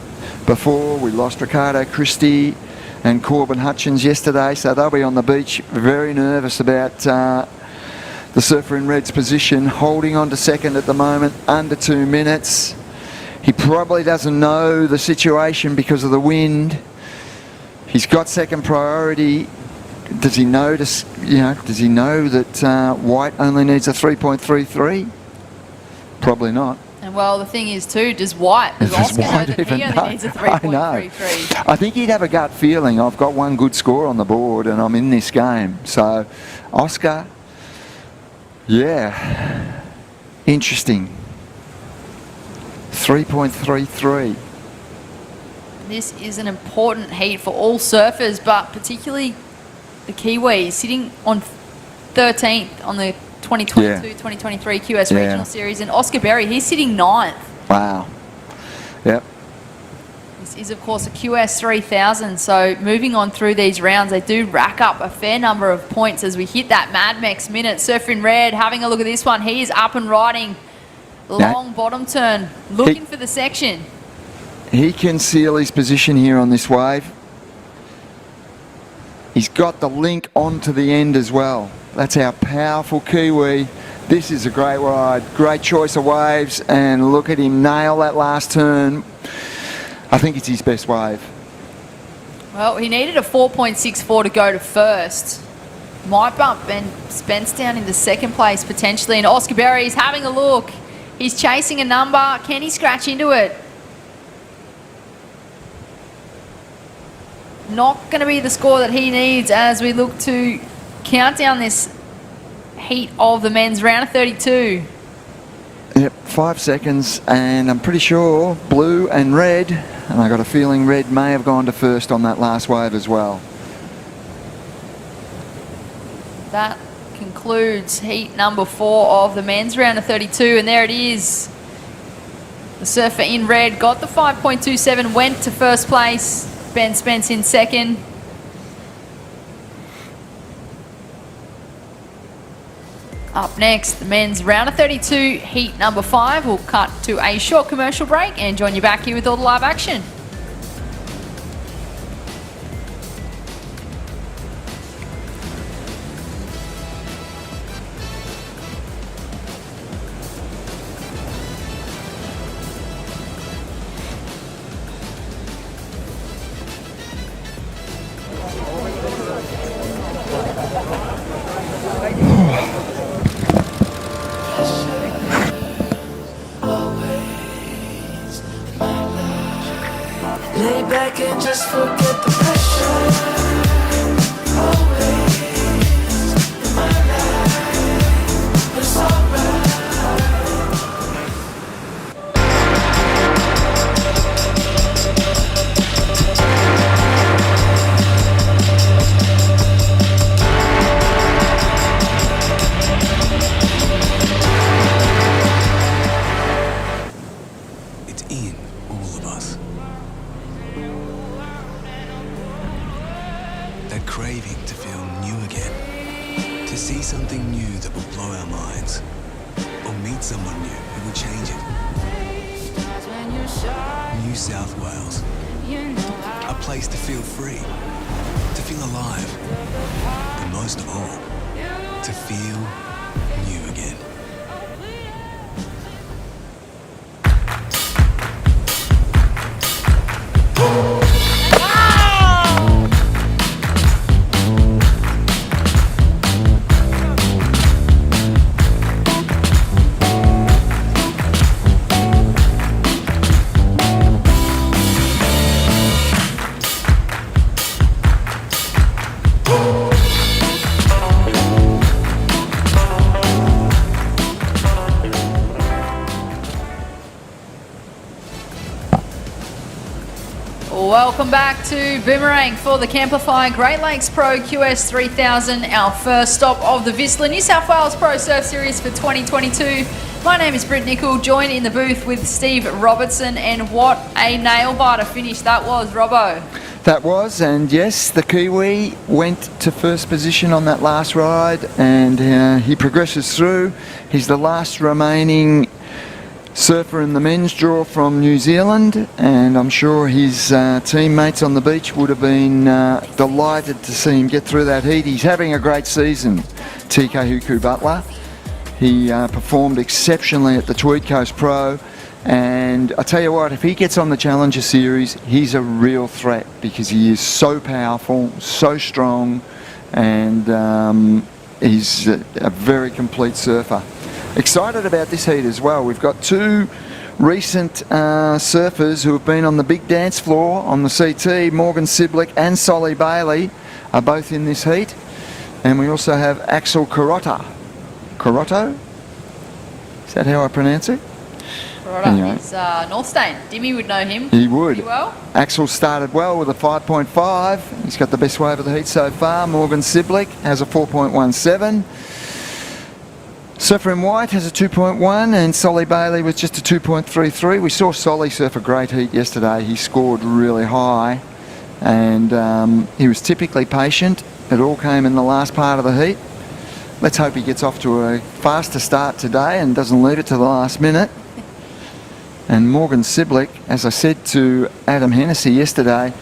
before, we lost Ricardo Christie and Corbin Hutchins yesterday, so they'll be on the beach very nervous about the surfer in red's position, holding on to second at the moment, under 2 minutes. He probably doesn't know the situation because of the wind. He's got second priority. Does he know does he know that white only needs a 3.33? Probably not. And well, the thing is too, does Oscar know that he only needs a 3.33? I think he'd have a gut feeling, I've got one good score on the board and I'm in this game. So, Oscar, yeah, interesting. 3.33. This is an important heat for all surfers, but particularly the Kiwis, sitting on 13th on the 2022-2023 QS Regional Series, and Oscar Berry, he's sitting 9th. Wow. Yep. This is, of course, a QS 3000, so moving on through these rounds, they do rack up a fair number of points as we hit that Mad Mex minute. Surfer in red, having a look at this one, he is up and riding. Long bottom turn, looking for the section. He can seal his position here on this wave. He's got the link onto the end as well. That's our powerful Kiwi. This is a great ride, great choice of waves, and look at him nail that last turn. I think it's his best wave. Well, he needed a 4.64 to go to first. Might bump Ben Spence down into second place potentially, and Oscar Berry's having a look. He's chasing a number. Can he scratch into it? Not going to be the score that he needs as we look to count down this heat of the men's round of 32. Yep, 5 seconds, and I'm pretty sure blue and red, and I got a feeling red may have gone to first on that last wave as well. That concludes heat number 4 of the men's round of 32, and there it is. The surfer in red got the 5.27, went to first place. Ben Spence in second. Up next, the men's round of 32, heat number 5. We'll cut to a short commercial break and join you back here with all the live action. Lay back and just forget the pressure. Always in my life, it's alright. It's in all of us. That craving to feel new again. To see something new that will blow our minds. Or meet someone new who will change it. New South Wales. A place to feel free. To feel alive. And most of all, to feel new again. Welcome back to Boomerang for the Camplify Great Lakes Pro QS 3000, our first stop of the Vistler New South Wales Pro Surf Series for 2022. My name is Britt Nicol, joined in the booth with Steve Robertson, and what a nail-biter finish that was, Robbo. That was, and yes, the Kiwi went to first position on that last ride, and he progresses through. He's the last remaining surfer in the men's draw from New Zealand, and I'm sure his teammates on the beach would have been delighted to see him get through that heat. He's having a great season, TK Huku Butler. He performed exceptionally at the Tweed Coast Pro, and I tell you what, if he gets on the Challenger Series, he's a real threat because he is so powerful, so strong, and he's a very complete surfer. Excited about this heat as well. We've got two recent surfers who have been on the big dance floor on the CT. Morgan Siblick and Solly Bailey are both in this heat. And we also have Axel Carotto. Carotto? Is that how I pronounce it? Carotto, anyway. It's North Stain. Dimmy would know him. He would. Pretty well. Axel started well with a 5.5. He's got the best wave of the heat so far. Morgan Siblick has a 4.17. Surfer in white has a 2.1, and Solly Bailey with just a 2.33. We saw Solly surf a great heat yesterday. He scored really high, and he was typically patient. It all came in the last part of the heat, let's hope he gets off to a faster start today and doesn't leave it to the last minute. And Morgan Siblick, as I said to Adam Hennessy yesterday,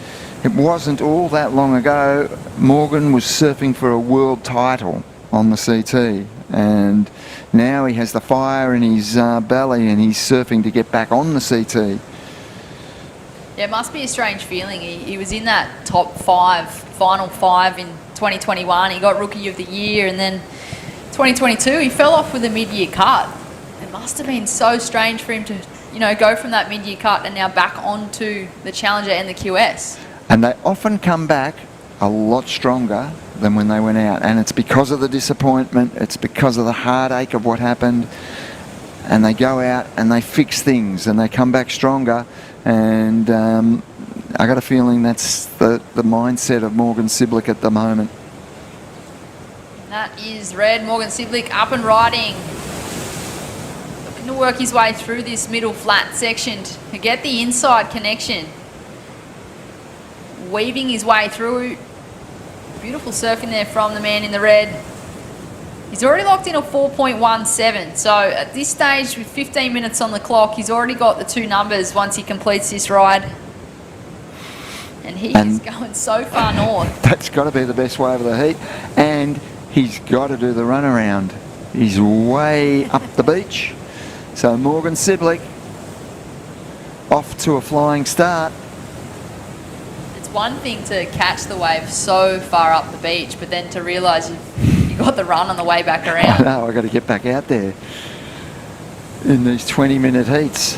it wasn't all that long ago Morgan was surfing for a world title on the CT, and now he has the fire in his belly and he's surfing to get back on the CT. Yeah, it must be a strange feeling. He was in that top five, final five in 2021. He got Rookie of the Year, and then 2022 he fell off with a mid-year cut. It must have been so strange for him to, you know, go from that mid-year cut and now back onto the Challenger and the QS. And they often come back a lot stronger than when they went out, and it's because of the disappointment, it's because of the heartache of what happened, and they go out and they fix things and they come back stronger. And I got a feeling that's the mindset of Morgan Siblick at the moment. That is red. Morgan Siblick up and riding. Looking to work his way through this middle flat section to get the inside connection. Weaving his way through. Beautiful surfing there from the man in the red. He's already locked in a 4.17. So at this stage, with 15 minutes on the clock, he's already got the two numbers once he completes this ride. And he is going so far north. That's got to be the best wave of the heat. And he's got to do the runaround. He's way up the beach. So Morgan Siblick off to a flying start. It's one thing to catch the wave so far up the beach, but then to realise you got the run on the way back around. I know, I've got to get back out there in these 20-minute heats.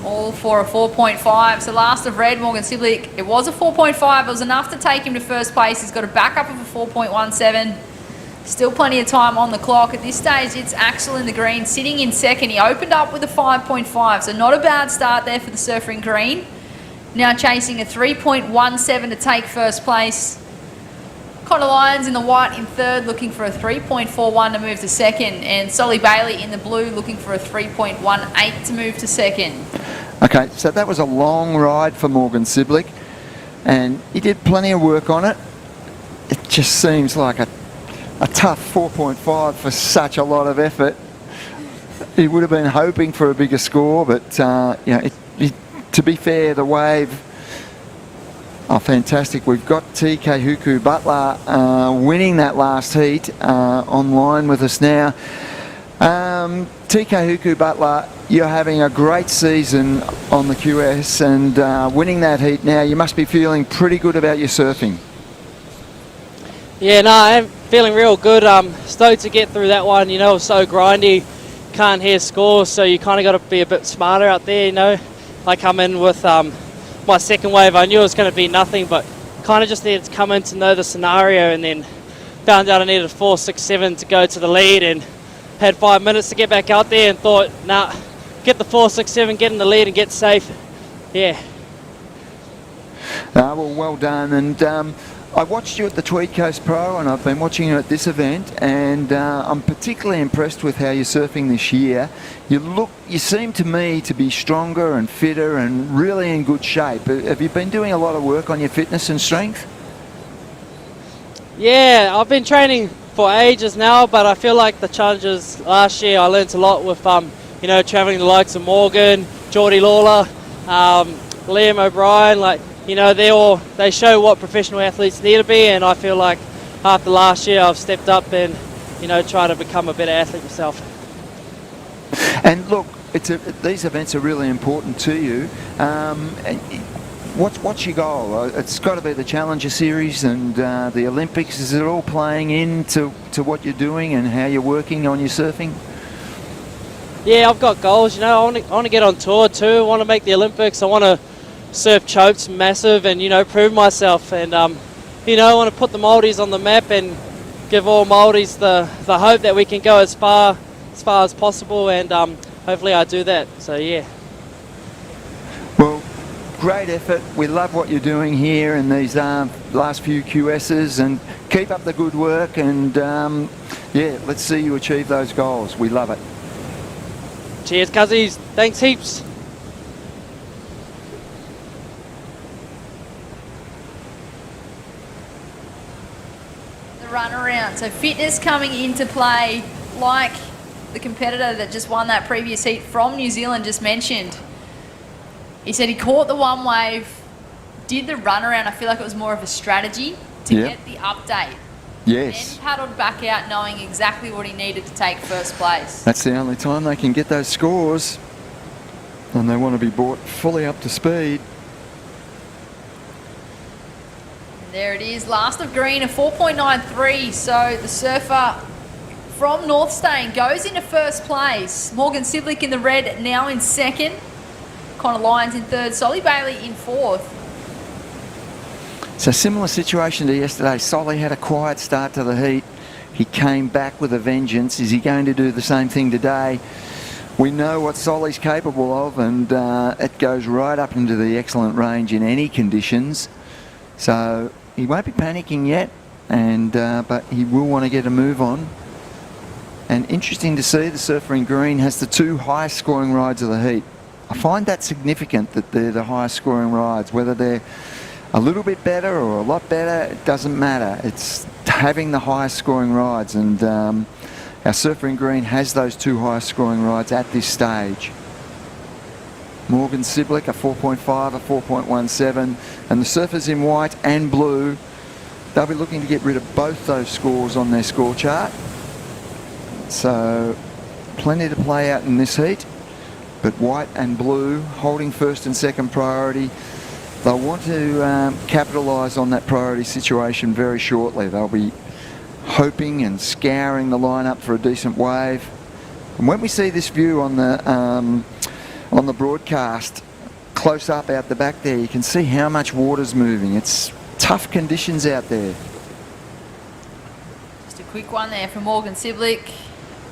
All for a 4.5. So last of red, Morgan Siblick. It was a 4.5. It was enough to take him to first place. He's got a backup of a 4.17. Still plenty of time on the clock. At this stage, it's Axel in the green, sitting in second. He opened up with a 5.5, so not a bad start there for the surfer in green. Now chasing a 3.17 to take first place. Connor Lyons in the white in third, looking for a 3.41 to move to second. And Solly Bailey in the blue, looking for a 3.18 to move to second. Okay, so that was a long ride for Morgan Siblick, and he did plenty of work on it. It just seems like a tough 4.5 for such a lot of effort. He would have been hoping for a bigger score, but you know, to be fair, the wave, oh, fantastic. We've got TK Huku Butler winning that last heat online with us now. TK Huku Butler, you're having a great season on the QS and winning that heat now. You must be feeling pretty good about your surfing. Yeah, no, I'm feeling real good. Stoked to get through that one. You know, it was so grindy, can't hear scores, so you kind of got to be a bit smarter out there, you know. I come in with my second wave. I knew it was going to be nothing, but kind of just needed to come in to know the scenario, and then found out I needed a 4.67 to go to the lead, and had 5 minutes to get back out there and thought, nah, get the 4.67, get in the lead and get safe. Yeah. Well done. And I watched you at the Tweed Coast Pro, and I've been watching you at this event, and I'm particularly impressed with how you're surfing this year. You seem to me to be stronger and fitter and really in good shape. Have you been doing a lot of work on your fitness and strength? Yeah, I've been training for ages now, but I feel like the challenges last year I learnt a lot with you know, traveling the likes of Morgan, Geordie Lawler, Liam O'Brien. Like, you know, they show what professional athletes need to be, and I feel like after last year I've stepped up and, you know, try to become a better athlete myself. And look, these events are really important to you. What's your goal? It's got to be the Challenger Series and the Olympics. Is it all playing into what you're doing and how you're working on your surfing? Yeah, I've got goals. You know, I want to get on tour too. I want to make the Olympics. I want to surf chokes massive and, you know, prove myself. And, you know, I want to put the Maldives on the map and give all Maldives the hope that we can go as far as possible. And hopefully I do that. So, yeah. Well, great effort. We love what you're doing here in these last few QSs, and keep up the good work, and yeah, let's see you achieve those goals. We love it. Cheers, Cuzzies. Thanks heaps. The run around. So fitness coming into play, like the competitor that just won that previous heat from New Zealand just mentioned. He said he caught the one wave, did the run around. I feel like it was more of a strategy to get the update. Yes. Then paddled back out knowing exactly what he needed to take first place. That's the only time they can get those scores. And they want to be brought fully up to speed. There it is, last of green, a 4.93. So the surfer from North Stain goes into first place. Morgan Siblick in the red, now in second. Connor Lyons in third. Solly Bailey in fourth. So similar situation to yesterday. Solly had a quiet start to the heat. He came back with a vengeance. Is he going to do the same thing today? We know what Solly's capable of, and it goes right up into the excellent range in any conditions. So he won't be panicking yet, and but he will want to get a move on. And interesting to see, the surfer in green has the 2 highest scoring rides of the heat. I find that significant that they're the highest scoring rides. Whether they're a little bit better or a lot better, it doesn't matter. It's having the highest scoring rides, and our surfer in green has those 2 highest scoring rides at this stage. Morgan Siblick, a 4.5, a 4.17, and the surfers in white and blue, they'll be looking to get rid of both those scores on their score chart. So plenty to play out in this heat, but white and blue holding first and second priority. They'll want to capitalise on that priority situation very shortly. They'll be hoping and scouring the lineup for a decent wave. And when we see this view on the broadcast, close up out the back there, you can see how much water's moving. It's tough conditions out there. Just a quick one there for Morgan Siblick.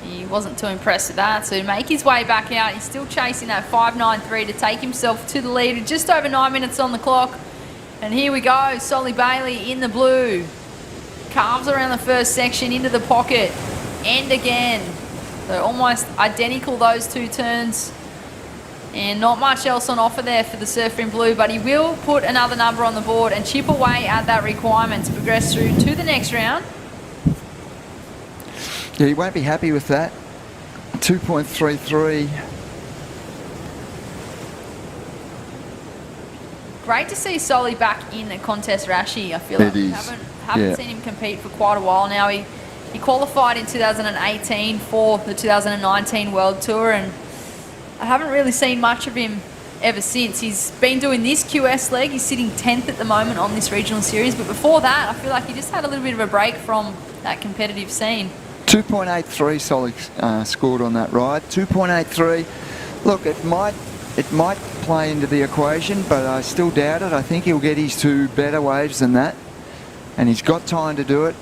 He wasn't too impressed with that, so to make his way back out, he's still chasing that 5.93 to take himself to the lead with just over 9 minutes on the clock. And here we go, Solly Bailey in the blue. Carves around the first section into the pocket, and again. So almost identical those 2 turns. And not much else on offer there for the surfer in blue, but he will put another number on the board and chip away at that requirement to progress through to the next round. Yeah, he won't be happy with that. 2.33. Great to see Solly back in the contest Rashi. I feel like we haven't seen him compete for quite a while now. He qualified in 2018 for the 2019 World Tour, and I haven't really seen much of him ever since. He's been doing this QS leg. He's sitting 10th at the moment on this regional series, but before that, I feel like he just had a little bit of a break from that competitive scene. 2.83 Solly scored on that ride. 2.83. Look, it might play into the equation, but I still doubt it. I think he'll get his 2 better waves than that, and he's got time to do it.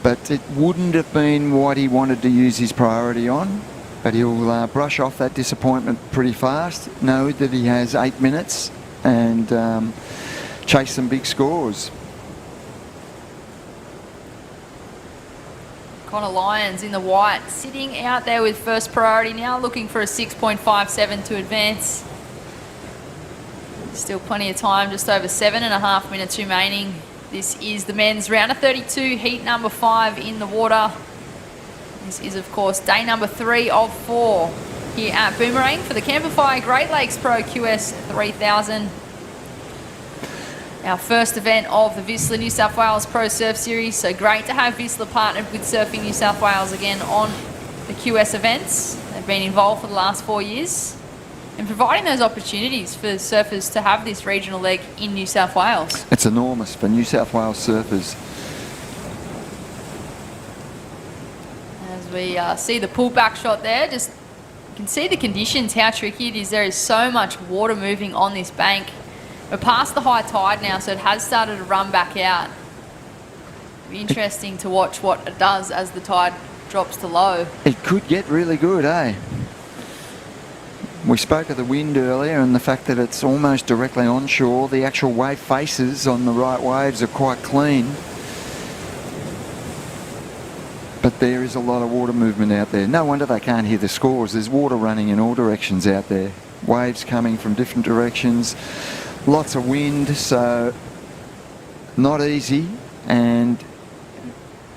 But it wouldn't have been what he wanted to use his priority on. But he'll brush off that disappointment pretty fast, know that he has 8 minutes, and chase some big scores. Connor Lyons in the white, sitting out there with first priority, now looking for a 6.57 to advance. Still plenty of time, just over 7.5 minutes remaining. This is the men's round of 32, heat number 5 in the water. This is, of course, day number 3 of 4 here at Boomerang for the Camplify Great Lakes Pro QS 3000. Our first event of the Vissla New South Wales Pro Surf Series. So great to have Vissla partnered with Surfing New South Wales again on the QS events. They've been involved for the last 4 years and providing those opportunities for surfers to have this regional leg in New South Wales. It's enormous for New South Wales surfers. As we see the pullback shot there, just you can see the conditions, how tricky it is. There is so much water moving on this bank. We're past the high tide now, so it has started to run back out. It'll be interesting to watch what it does as the tide drops to low. It could get really good, eh? We spoke of the wind earlier and the fact that it's almost directly onshore. The actual wave faces on the right waves are quite clean. But there is a lot of water movement out there. No wonder they can't hear the scores. There's water running in all directions out there. Waves coming from different directions. Lots of wind, so not easy. And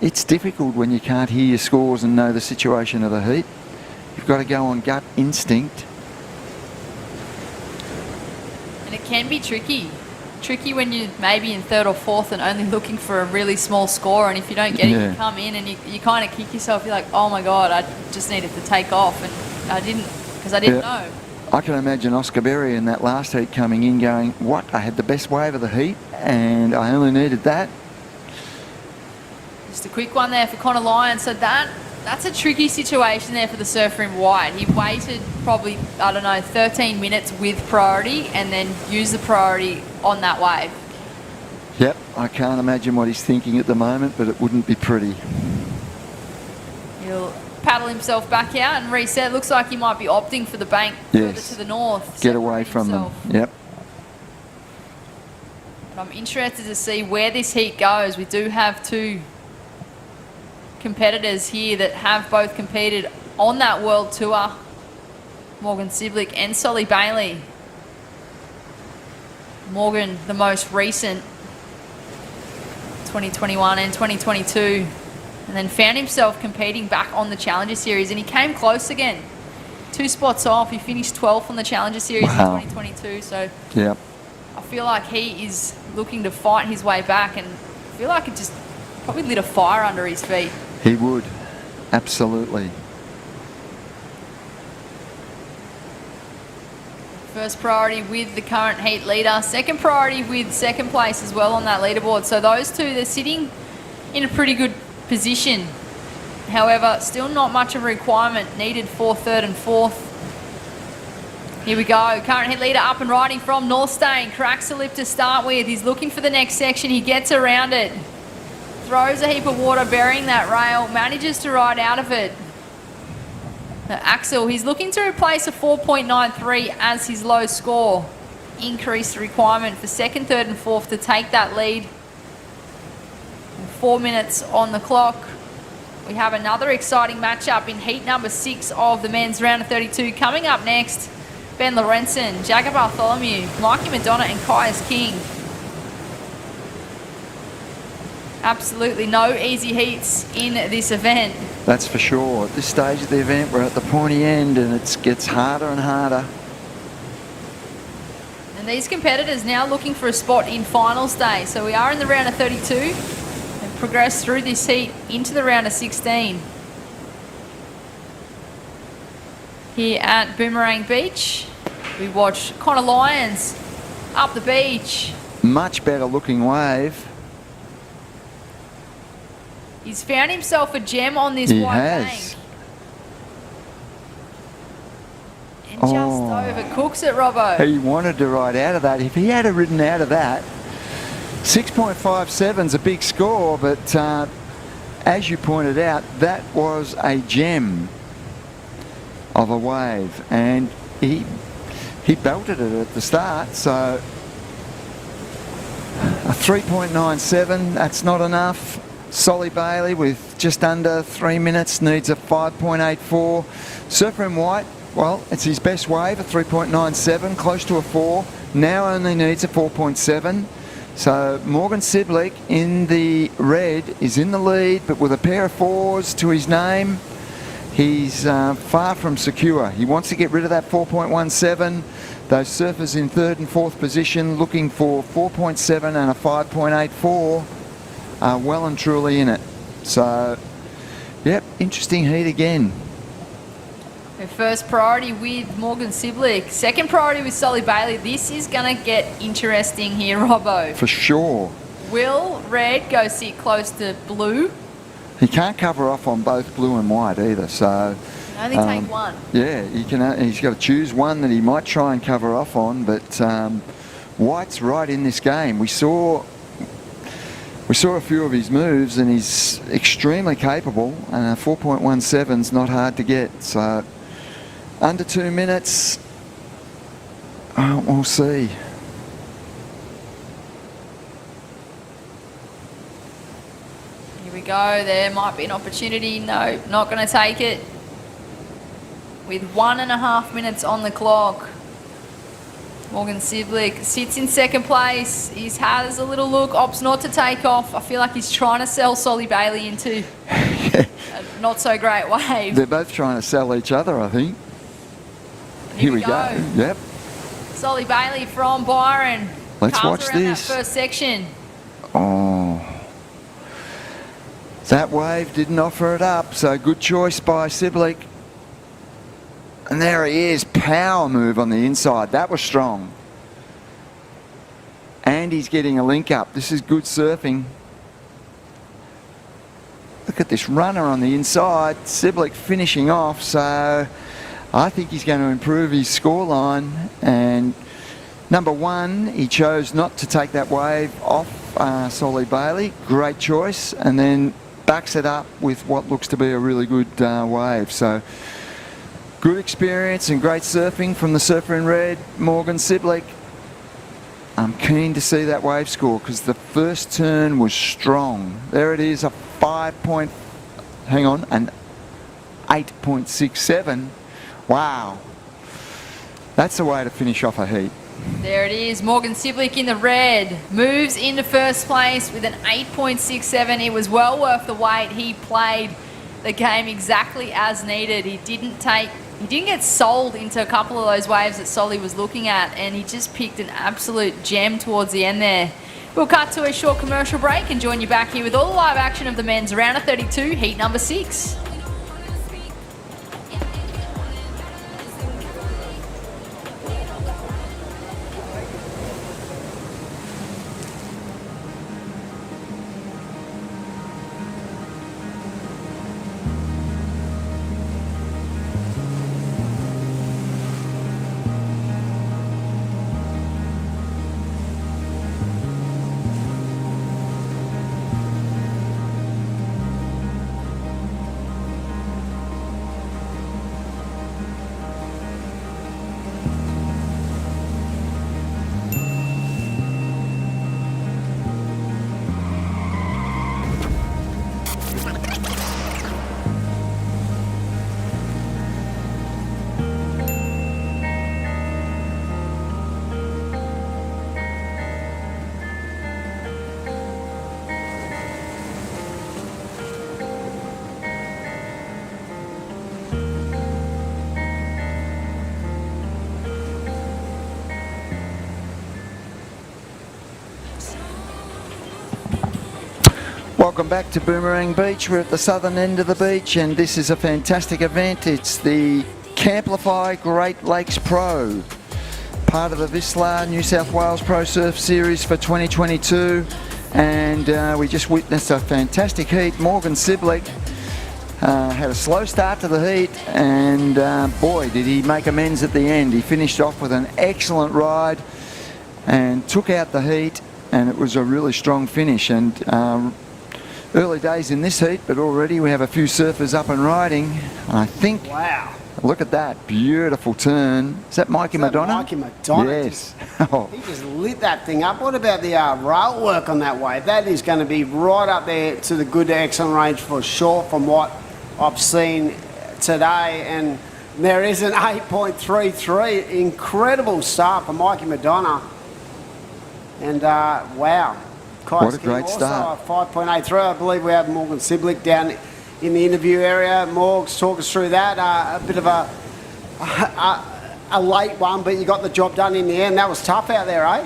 it's difficult when you can't hear your scores and know the situation of the heat. You've got to go on gut instinct. And it can be tricky. Tricky when you're maybe in third or fourth and only looking for a really small score, and if you don't get it, you come in and you kind of kick yourself. You're like, oh my God, I just needed to take off, and I didn't, because I didn't know. I can imagine Oscar Berry in that last heat coming in going, what, I had the best wave of the heat and I only needed that. Just a quick one there for Connor Lyons. So that's a tricky situation there for the surfer in white. He waited probably, I don't know, 13 minutes with priority and then used the priority on that wave. Yep, I can't imagine what he's thinking at the moment, but it wouldn't be pretty. He'll paddle himself back out and reset. Looks like he might be opting for the bank further to the north. Get away from them. Yep. But I'm interested to see where this heat goes. We do have two competitors here that have both competed on that world tour. Morgan Siblick and Solly Bailey. Morgan, the most recent, 2021 and 2022. And then found himself competing back on the Challenger Series, and he came close again. 2 spots off. He finished 12th on the Challenger Series in 2022. So yep. I feel like he is looking to fight his way back, and I feel like it just probably lit a fire under his feet. He would, absolutely. First priority with the current heat leader. Second priority with second place as well on that leaderboard. So those two, they're sitting in a pretty good position. However, still not much of a requirement needed for third and fourth. Here we go. Current heat leader up and riding from North Stain. Cracks the lip to start with. He's looking for the next section. He gets around it. Throws a heap of water, burying that rail. Manages to ride out of it. Axel, he's looking to replace a 4.93 as his low score. Increase the requirement for second, third and fourth to take that lead. 4 minutes on the clock. We have another exciting matchup in heat number 6 of the men's round of 32. Coming up next, Ben Lorenzen, Jagger Bartholomew, Mikey Madonna and Caius King. Absolutely no easy heats in this event. That's for sure. At this stage of the event, we're at the pointy end and it gets harder and harder. And these competitors now looking for a spot in finals day. So we are in the round of 32 and progress through this heat into the round of 16. Here at Boomerang Beach, we watch Connor Lyons up the beach. Much better looking wave. He's found himself a gem on this white bank. And just overcooks it, Robbo. He wanted to ride out of that. If he had ridden out of that, 6.57's a big score, but as you pointed out, that was a gem of a wave, and he belted it at the start. So a 3.97, that's not enough. Solly Bailey with just under 3 minutes needs a 5.84. Surfer in white, well, it's his best wave, a 3.97, close to a 4. Now only needs a 4.7. So Morgan Siblick in the red is in the lead, but with a pair of 4s to his name, he's far from secure. He wants to get rid of that 4.17. Those surfers in third and fourth position looking for 4.7 and a 5.84. Are well and truly in it. So, yep, interesting heat again. First priority with Morgan Siblick. Second priority with Solly Bailey. This is going to get interesting here, Robbo. For sure. Will red go sit close to blue? He can't cover off on both blue and white either, so... Only take one. Yeah, he's got to choose one that he might try and cover off on, but white's right in this game. We saw a few of his moves and he's extremely capable, and a 4.17's not hard to get. So under 2 minutes, we'll see. Here we go, there might be an opportunity. No, not going to take it. With 1.5 minutes on the clock. Morgan Siblick sits in second place. He's has a little look, opts not to take off. I feel like he's trying to sell Solly Bailey into a not so great wave. They're both trying to sell each other, I think. Here we go. Yep. Solly Bailey from Byron. Let's Carls watch around this. That first section. Oh. That wave didn't offer it up, so good choice by Siblick. And there he is, power move on the inside. That was strong. And he's getting a link up. This is good surfing. Look at this runner on the inside. Siblick finishing off, so I think he's going to improve his scoreline. And number one, he chose not to take that wave off Solly Bailey. Great choice. And then backs it up with what looks to be a really good wave. So good experience and great surfing from the surfer in red, Morgan Siblick. I'm keen to see that wave score because the first turn was strong. There it is, an 8.67. Wow. That's the way to finish off a heat. There it is, Morgan Siblick in the red. Moves into first place with an 8.67. It was well worth the wait. He played the game exactly as needed. He didn't get sold into a couple of those waves that Solly was looking at, and he just picked an absolute gem towards the end there. We'll cut to a short commercial break and join you back here with all the live action of the men's round of 32, heat number 6. Welcome back to Boomerang Beach. We're at the southern end of the beach and this is a fantastic event. It's the Camplify Great Lakes Pro, part of the Visla New South Wales Pro Surf Series for 2022, and we just witnessed a fantastic heat. Morgan Siblick had a slow start to the heat and boy did he make amends at the end. He finished off with an excellent ride and took out the heat, and it was a really strong finish. And early days in this heat, but already we have a few surfers up and riding. And I think, wow, look at that beautiful turn. Is that Mikey Madonna? Mikey Madonna. Yes. He just lit that thing up. What about the rail work on that wave? That is going to be right up there to the good to excellent range for sure from what I've seen today. And there is an 8.33. Incredible start for Mikey Madonna. And wow. What a great start. Also 5.83. I believe we have Morgan Siblick down in the interview area. Morgs, talk us through that. A bit of a late one, but you got the job done in the end. That was tough out there, eh?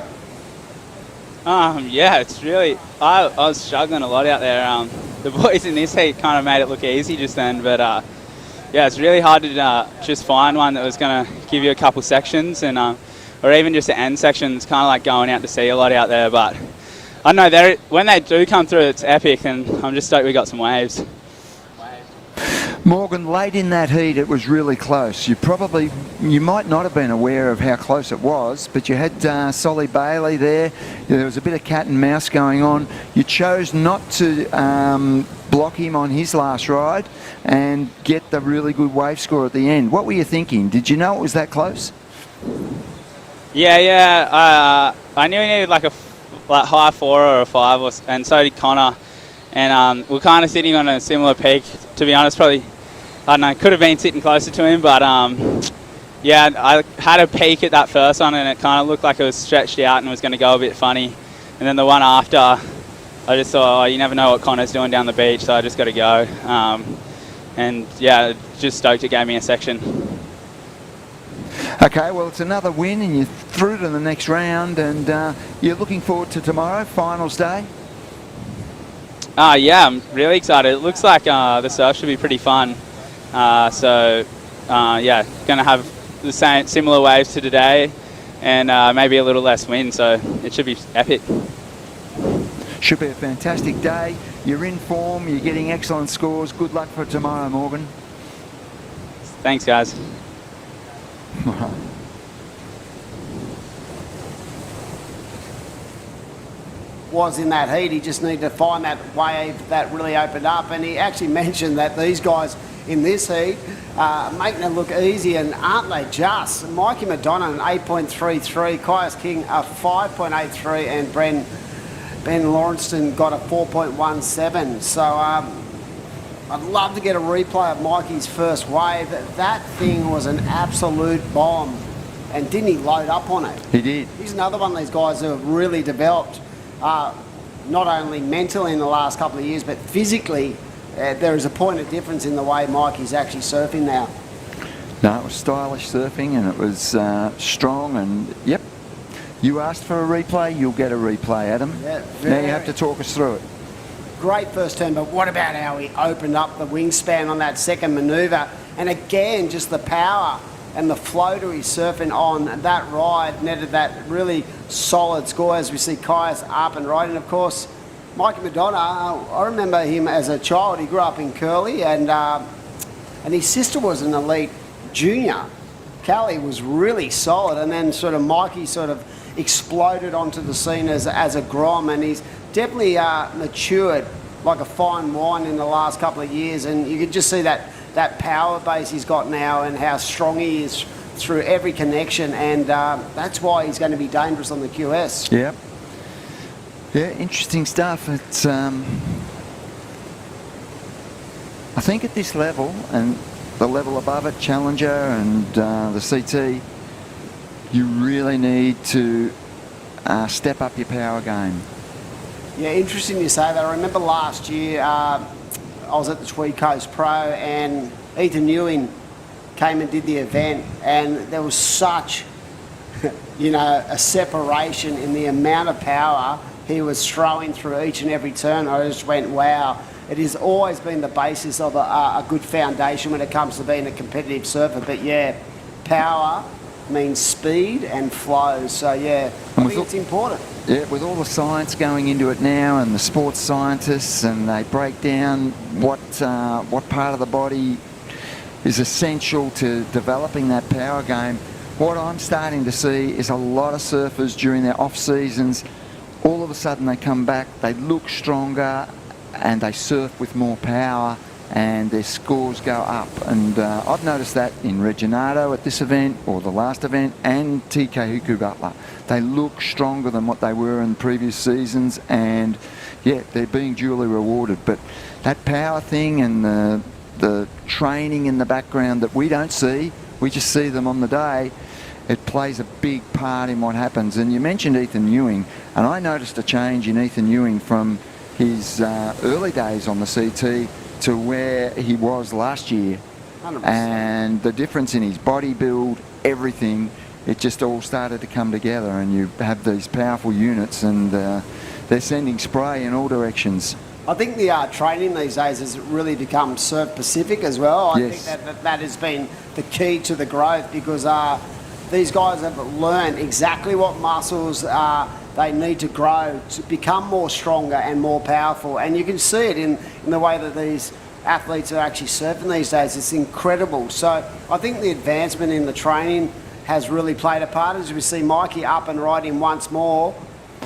Yeah, it's really... I was struggling a lot out there. The boys in this heat kind of made it look easy just then, but yeah, it's really hard to just find one that was going to give you a couple sections, and or even just the end section. It's kind of like going out to sea a lot out there, but I don't know, when they do come through, it's epic, and I'm just stoked we got some waves. Morgan, late in that heat, it was really close. You might not have been aware of how close it was, but you had Solly Bailey there. There was a bit of cat and mouse going on. You chose not to block him on his last ride and get the really good wave score at the end. What were you thinking? Did you know it was that close? Yeah. I knew he needed like a high 4 or a 5, and so did Connor. And we're kind of sitting on a similar peak, to be honest. Probably, I don't know, could have been sitting closer to him, but yeah, Yeah, I had a peek at that first one and it kind of looked like it was stretched out and was going to go a bit funny. And then the one after, I just thought, oh, you never know what Connor's doing down the beach, so I just got to go. And yeah, just stoked it gave me a section. Okay, well, it's another win and you're through to the next round, and you're looking forward to tomorrow, finals day? Yeah, I'm really excited. It looks like the surf should be pretty fun. Yeah, going to have the similar waves to today, and maybe a little less wind, so it should be epic. Should be a fantastic day. You're in form, you're getting excellent scores. Good luck for tomorrow, Morgan. Thanks, guys. Was in that heat, he just needed to find that wave that really opened up, and he actually mentioned that these guys in this heat making it look easy, and aren't they just? Mikey Madonna an 8.33, Caius King a 5.83, and Ben Lawrenston got a 4.17. So I'd love to get a replay of Mikey's first wave. That thing was an absolute bomb, and didn't he load up on it? He did. He's another one of these guys who have really developed not only mentally in the last couple of years, but physically. There is a point of difference in the way Mikey's actually surfing now. No, it was stylish surfing, and it was strong, and yep. You asked for a replay, you'll get a replay, Adam. Yeah, now you have to talk us through it. Great first turn, but what about how he opened up the wingspan on that second manoeuvre? And again, just the power and the floater he's surfing on that ride netted that really solid score as we see Caius up and right. And of course, Mikey Madonna, I remember him as a child. He grew up in Curly, and his sister was an elite junior. Callie was really solid, and then sort of Mikey sort of exploded onto the scene as a Grom, and he's definitely matured like a fine wine in the last couple of years, and you can just see that power base he's got now and how strong he is through every connection, and that's why he's going to be dangerous on the QS. Yep. Yeah, interesting stuff. It's I think at this level and the level above it, Challenger and the CT, you really need to step up your power game. Yeah, interesting you say that. I remember last year I was at the Tweed Coast Pro, and Ethan Ewing came and did the event, and there was such a separation in the amount of power he was throwing through each and every turn. I just went, wow. It has always been the basis of a good foundation when it comes to being a competitive surfer. But yeah, power means speed and flow. So yeah, I think it's important. Yeah, with all the science going into it now, and the sports scientists, and they break down what part of the body is essential to developing that power game. What I'm starting to see is a lot of surfers during their off seasons, all of a sudden they come back, they look stronger, and they surf with more power, and their scores go up. And I've noticed that in Reginato at this event, or the last event, and TK Huku Butler. They look stronger than what they were in previous seasons, and yeah, they're being duly rewarded. But that power thing and the training in the background that we don't see, we just see them on the day, it plays a big part in what happens. And you mentioned Ethan Ewing, and I noticed a change in Ethan Ewing from his early days on the CT to where he was last year. 100%. And the difference in his body build, everything, it just all started to come together, and you have these powerful units, and they're sending spray in all directions. I think the training these days has really become surf Pacific as well. I Yes. think that has been the key to the growth, because these guys have learned exactly what muscles they need to grow to become more stronger and more powerful. And you can see it in the way that these athletes are actually surfing these days. It's incredible. So I think the advancement in the training has really played a part, as we see Mikey up and riding once more.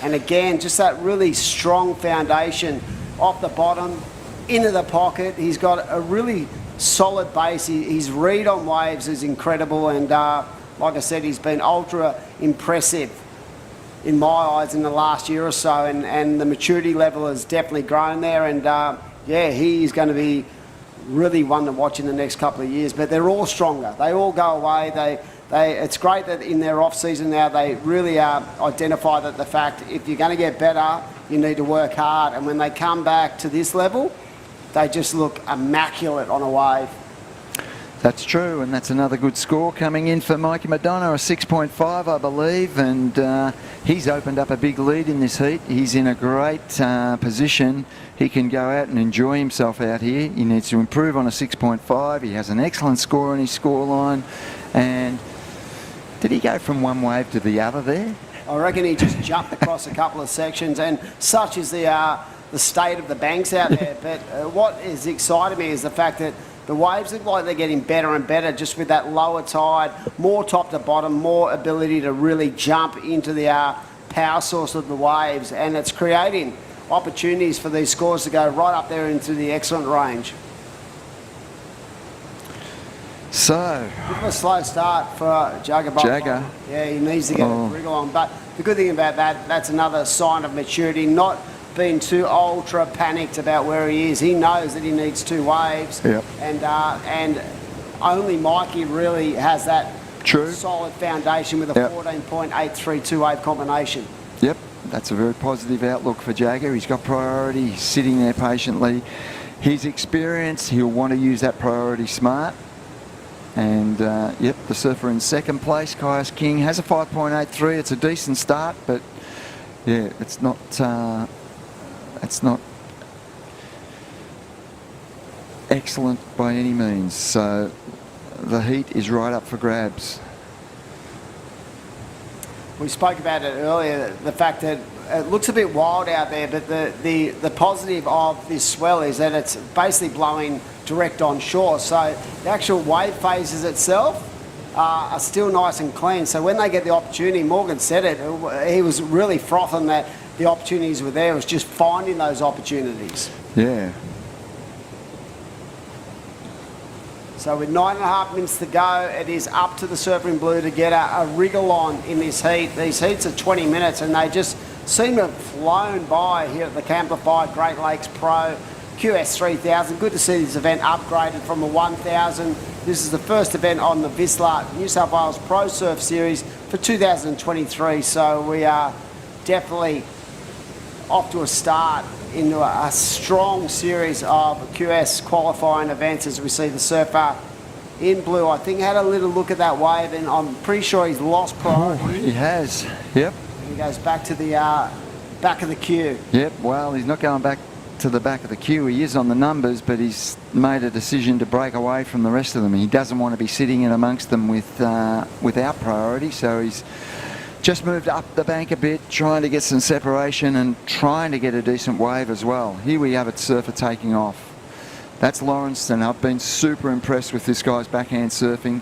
And again, just that really strong foundation off the bottom, into the pocket. He's got a really solid base. His read on waves is incredible. And like I said, he's been ultra impressive in my eyes in the last year or so, and the maturity level has definitely grown there, and yeah, he is going to be really one to watch in the next couple of years. But they're all stronger. They all go away. It's great that in their off season now they really identify that the fact if you're going to get better, you need to work hard. And when they come back to this level, they just look immaculate on a wave. That's true, and that's another good score coming in for Mikey Madonna, a 6.5, I believe, and he's opened up a big lead in this heat. He's in a great position. He can go out and enjoy himself out here. He needs to improve on a 6.5. He has an excellent score on his scoreline, and did he go from one wave to the other there? I reckon he just jumped across a couple of sections, and such is the state of the banks out there. But what is exciting me is the fact that the waves look like they're getting better and better just with that lower tide, more top to bottom, more ability to really jump into the power source of the waves, and it's creating opportunities for these scores to go right up there into the excellent range. So, bit of a slow start for Jagger. Jagger. Yeah, he needs to get a wriggle on. But the good thing about that, that's another sign of maturity, not being too ultra panicked about where he is. He knows that he needs 2 waves. Yep. And only Mikey really has that True. solid foundation with a 14.83 2-wave combination. Yep, that's a very positive outlook for Jagger. He's got priority, he's sitting there patiently. His experience, he'll want to use that priority smart. And yep, the surfer in second place, Caius King, has a 5.83. It's a decent start, but yeah, it's not excellent by any means. So the heat is right up for grabs. We spoke about it earlier, the fact that it looks a bit wild out there, but the positive of this swell is that it's basically blowing direct on shore. So the actual wave phases itself are still nice and clean. So when they get the opportunity, Morgan said it, he was really frothing that the opportunities were there. It was just finding those opportunities. Yeah. So with 9.5 minutes to go, it is up to the surfer in blue to get a wriggle on in this heat. These heats are 20 minutes and they just seem to have flown by here at the Camplify Great Lakes Pro QS 3000. Good to see this event upgraded from a 1000. This is the first event on the Vissla New South Wales Pro Surf Series for 2023. So we are definitely off to a start into a strong series of QS qualifying events as we see the surfer in blue. I think had a little look at that wave and I'm pretty sure he's lost priority. Oh, he has, yep. He goes back to the back of the queue. Yep, well, he's not going back to the back of the queue. He is on the numbers, but he's made a decision to break away from the rest of them. He doesn't want to be sitting in amongst them without priority, so he's just moved up the bank a bit, trying to get some separation and trying to get a decent wave as well. Here we have it, surfer taking off. That's Lawrence, I've been super impressed with this guy's backhand surfing.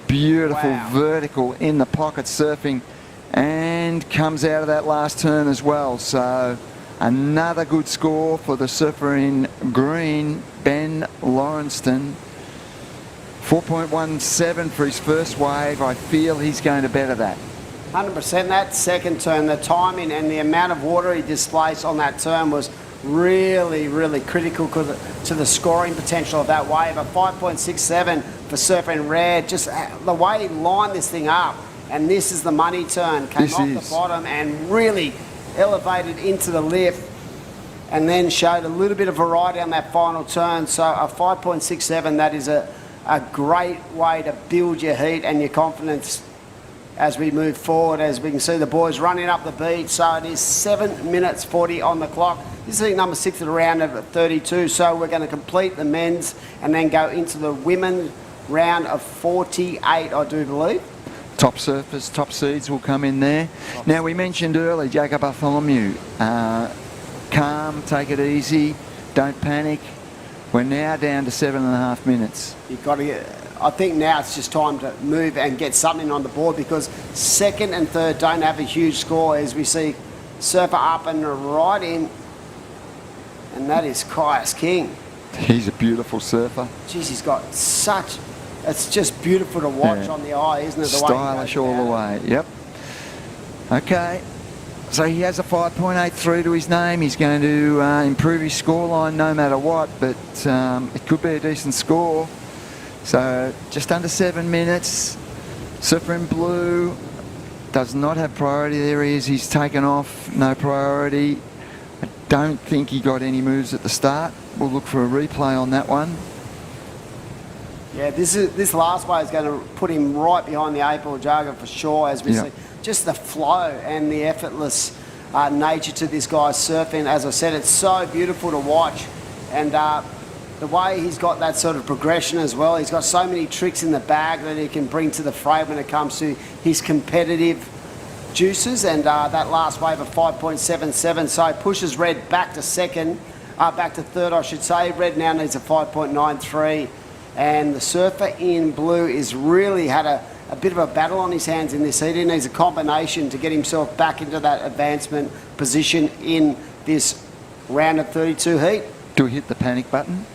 Beautiful vertical in the pocket surfing, and comes out of that last turn as well. So another good score for the surfer in green, Ben Lawrenston. 4.17 for his first wave. I feel he's going to better that. 100%. That second turn, the timing and the amount of water he displaced on that turn was really, really critical to the scoring potential of that wave. A 5.67 for surfer in red. Just the way he lined this thing up, and this is the money turn. Came off the bottom and really elevated into the lift, and then showed a little bit of variety on that final turn. So a 5.67, that is a great way to build your heat and your confidence as we move forward. As we can see the boys running up the beach. So it is 7 minutes 40 on the clock. This is heat number 6 at a round of 32. So we're going to complete the men's and then go into the women's round of 48, I do believe. Top surfers, top seeds will come in there. Now, we mentioned earlier, Jacob Bartholomew, calm, take it easy, don't panic. We're now down to 7.5 minutes. You've got to get, I think now it's just time to move and get something on the board, because second and third don't have a huge score, as we see surfer up and right in, and that is Caius King. He's a beautiful surfer. Jeez, he's got such, it's just beautiful to watch on the eye, isn't it? The stylish all the way, yep. Okay, So he has a 5.83 to his name. He's going to improve his scoreline no matter what, but it could be a decent score. So just under 7 minutes. Surfer in blue does not have priority. There he is. He's taken off. No priority. I don't think he got any moves at the start. We'll look for a replay on that one. Yeah, this last wave is going to put him right behind the 8 ball jugger for sure, as we see. Just the flow and the effortless nature to this guy's surfing. As I said, it's so beautiful to watch. And the way he's got that sort of progression as well, he's got so many tricks in the bag that he can bring to the fray when it comes to his competitive juices. And that last wave of 5.77, so he pushes Red back to back to third, I should say. Red now needs a 5.93. And the surfer in blue is really had a bit of a battle on his hands in this heat. He needs a combination to get himself back into that advancement position in this round of 32 heat. Do we hit the panic button?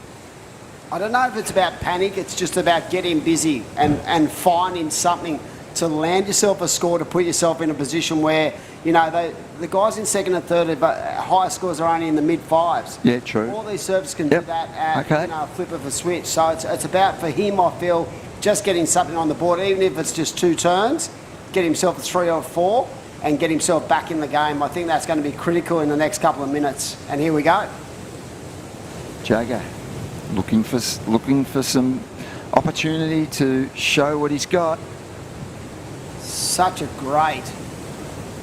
I don't know if it's about panic. It's just about getting busy and finding something to land yourself a score, to put yourself in a position where, you know, the guys in second and third, high scores are only in the mid-5s. Yeah, true. All these surfers can do that at a flip of a switch. So it's about, for him, I feel, just getting something on the board, even if it's just 2 turns, get himself a 3 or 4 and get himself back in the game. I think that's going to be critical in the next couple of minutes. And here we go. Jagger looking for some opportunity to show what he's got. Such a great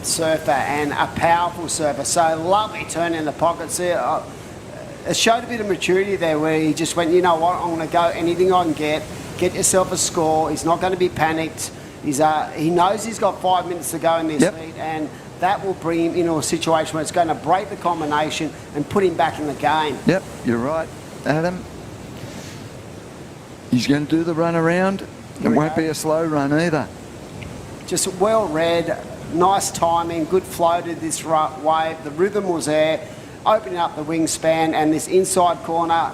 surfer and a powerful surfer. So lovely turn in the pocket. See, it showed a bit of maturity there where he just went, you know what, I'm going to go anything I can get yourself a score. He's not going to be panicked. He knows he's got 5 minutes to go in this heat, and that will bring him into a situation where it's going to break the combination and put him back in the game. Yep, you're right, Adam. He's going to do the run around. It won't be a slow run either. Just well read, nice timing, good flow to this wave. The rhythm was there, opening up the wingspan, and this inside corner.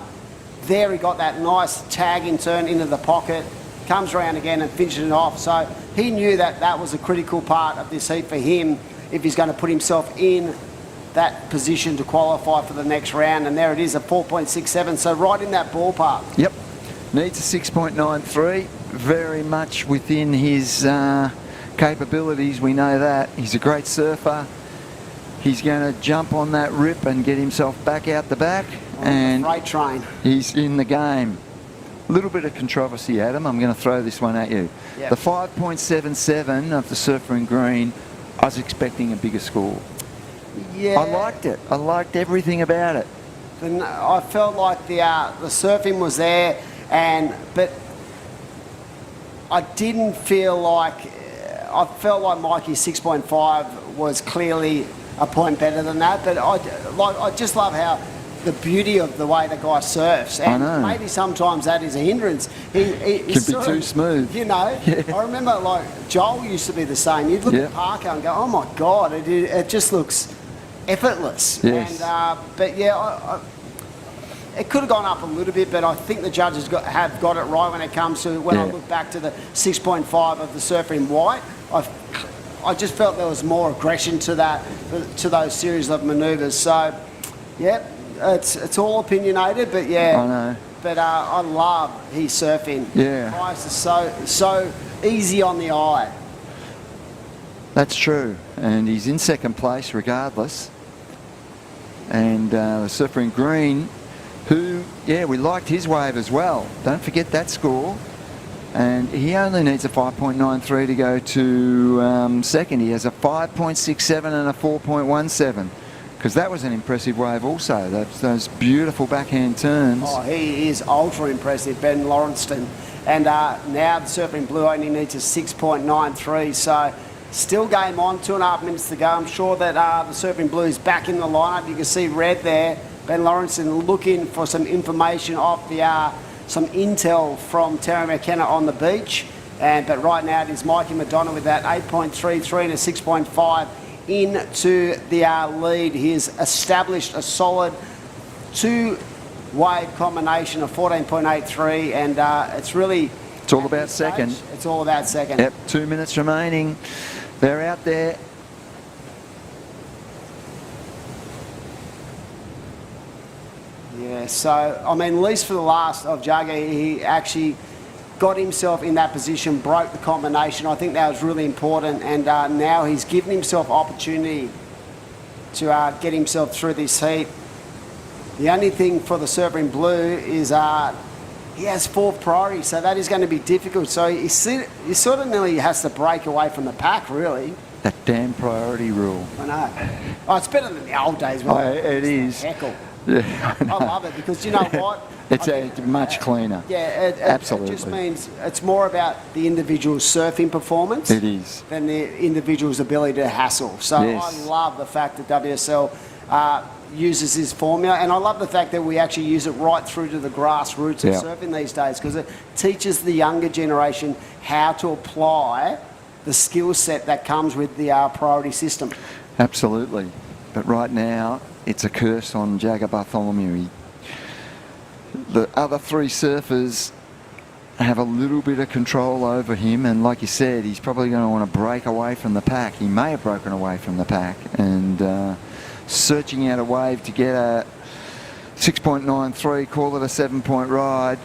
There he got that nice tagging turn into the pocket, comes around again and finishes it off. So he knew that that was a critical part of this heat for him if he's going to put himself in that position to qualify for the next round. And there it is, a 4.67, so right in that ballpark. Yep, needs a 6.93, very much within his capabilities, we know that. He's a great surfer. He's going to jump on that rip and get himself back out the back. And freight train. He's in the game. A little bit of controversy, Adam. I'm going to throw this one at you. Yep. The 5.77 of the surfer in green, I was expecting a bigger score. Yeah. I liked it. I liked everything about it. I felt like the surfing was there, but I didn't feel like... I felt like Mikey's 6.5 was clearly a point better than that, but I just love how the beauty of the way the guy surfs, and maybe sometimes that is a hindrance. He can be too smooth. You know, I remember like Joel used to be the same. You'd look at Parker and go, "Oh my God, it just looks effortless." Yes. And but yeah, it could have gone up a little bit, but I think the judges have got it right when it comes to when I look back to the 6.5 of the surfer in white. I just felt there was more aggression to those series of manoeuvres. So, yeah, it's all opinionated, but yeah. I know. But I love his surfing. Yeah. Price is so easy on the eye. That's true, and he's in second place regardless. And the surfer in green, who, we liked his wave as well. Don't forget that score. And he only needs a 5.93 to go to second. He has a 5.67 and a 4.17, because that was an impressive wave also. Those beautiful backhand turns. Oh, he is ultra impressive, Ben Lawrenston. And now the surfing blue only needs a 6.93, so still game on, 2.5 minutes to go. I'm sure that the surfing blue is back in the lineup. You can see red there. Ben Lawrenston looking for some information off the some intel from Terry McKenna on the beach. But right now it is Mikey Madonna with that 8.33 and a 6.5 into the lead. He has established a solid 2-wave combination of 14.83, and it's really... It's all about second. It's all about second. Yep, 2 minutes remaining. They're out there. So, I mean, at least for the last of Juggy, he actually got himself in that position, broke the combination. I think that was really important, and now he's given himself opportunity to get himself through this heat. The only thing for the surfer in blue is he has 4th priority, so that is going to be difficult. So he sort of nearly has to break away from the pack, really. That damn priority rule. I know. Oh, it's better than the old days. It is. Heckle. Yeah, I love it because you know what? It's much cleaner. Yeah, Absolutely. It just means it's more about the individual's surfing performance. It is. Than the individual's ability to hassle. So Yes. I love the fact that WSL uses this formula, and I love the fact that we actually use it right through to the grassroots of Yeah. surfing these days, because it teaches the younger generation how to apply the skill set that comes with the priority system. Absolutely. But right now, it's a curse on Jagger Bartholomew. The other 3 surfers have a little bit of control over him, and like you said, he's probably going to want to break away from the pack. He may have broken away from the pack, and searching out a wave to get a 6.93, call it a 7-point ride.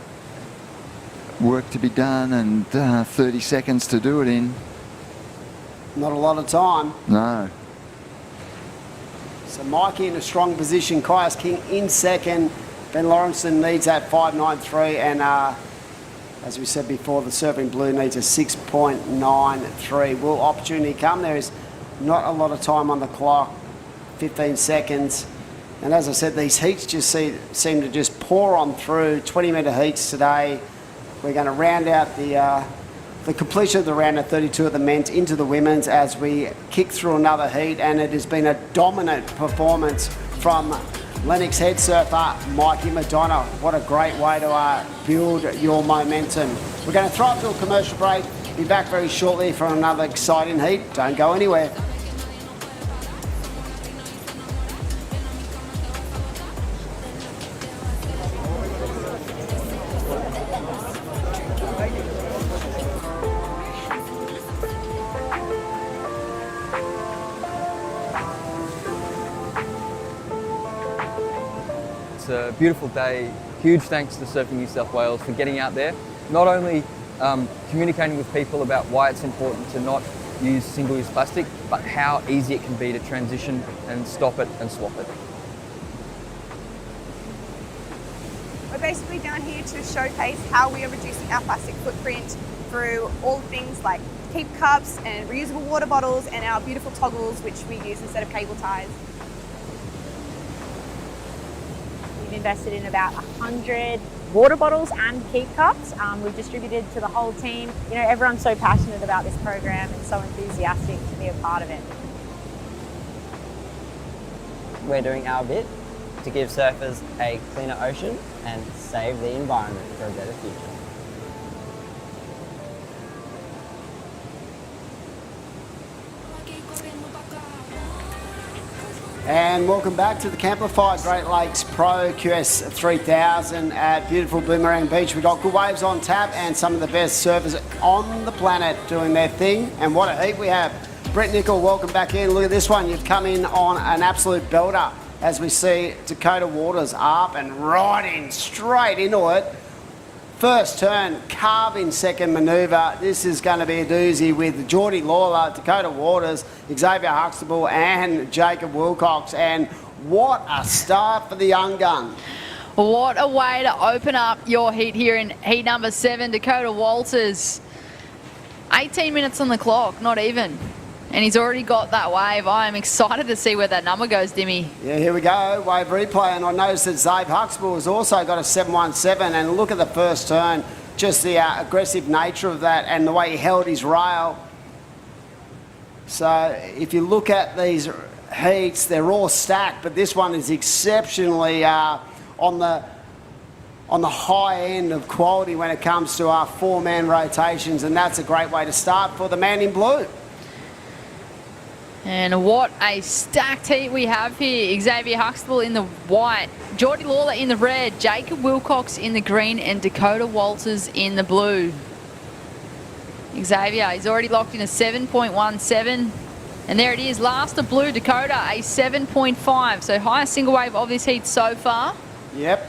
Work to be done, and 30 seconds to do it in. Not a lot of time. No. So Mikey in a strong position, Kaius King in second. Ben Lawrenson needs that 5.93, and as we said before, the surfing blue needs a 6.93. Will opportunity come? There is not a lot of time on the clock, 15 seconds. And as I said, these heats just seem to just pour on through. 20-metre heats today. We're going to round out the completion of the round at 32 of the men's into the women's as we kick through another heat, and it has been a dominant performance from Lennox head surfer Mikey Madonna. What a great way to build your momentum. We're going to throw up to a commercial break. Be back very shortly for another exciting heat. Don't go anywhere. It's a beautiful day. Huge thanks to Surfing New South Wales for getting out there, not only communicating with people about why it's important to not use single-use plastic, but how easy it can be to transition and stop it and swap it. We're basically down here to showcase how we are reducing our plastic footprint through all things like keep cups and reusable water bottles and our beautiful toggles, which we use instead of cable ties. We've invested in about 100 water bottles and keep cups. We've distributed to the whole team. You know, everyone's so passionate about this program and so enthusiastic to be a part of it. We're doing our bit to give surfers a cleaner ocean and save the environment for a better future. And welcome back to the Camplify Great Lakes Pro QS 3000 at beautiful Boomerang Beach. We've got good waves on tap and some of the best surfers on the planet doing their thing. And what a heat we have. Brett Nicol, welcome back in. Look at this one. You've come in on an absolute belter as we see Dakota Waters up and riding straight into it. First turn, carving second manoeuvre. This is going to be a doozy with Geordie Lawler, Dakota Waters, Xavier Huxtable and Jacob Wilcox. And what a start for the young gun. What a way to open up your heat here in heat number 7. Dakota Walters, 18 minutes on the clock, not even. And he's already got that wave. I am excited to see where that number goes, Dimmy. Yeah, here we go, wave replay. And I noticed that Zabe Huxtable has also got a 717. And look at the first turn, just the aggressive nature of that and the way he held his rail. So if you look at these heats, they're all stacked, but this one is exceptionally on the high end of quality when it comes to our 4-man rotations. And that's a great way to start for the man in blue. And what a stacked heat we have here. Xavier Huxtable in the white, Geordie Lawler in the red, Jacob Wilcox in the green, and Dakota Walters in the blue. Xavier, he's already locked in a 7.17. And there it is, last of blue, Dakota, a 7.5. So highest single wave of this heat so far. Yep.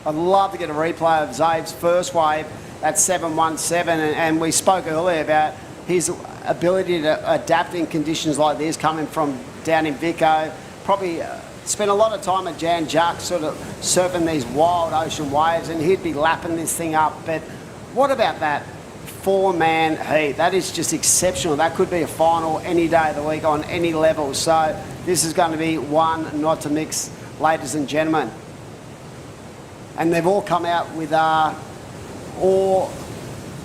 I'd love to get a replay of Zabe's first wave at 717, and we spoke earlier about his ability to adapt in conditions like this, coming from down in Vico. Probably spent a lot of time at Jan Jack sort of surfing these wild ocean waves, and he'd be lapping this thing up. But what about that 4-man heat? That is just exceptional. That could be a final any day of the week on any level. So this is going to be one not to mix, ladies and gentlemen. And they've all come out with all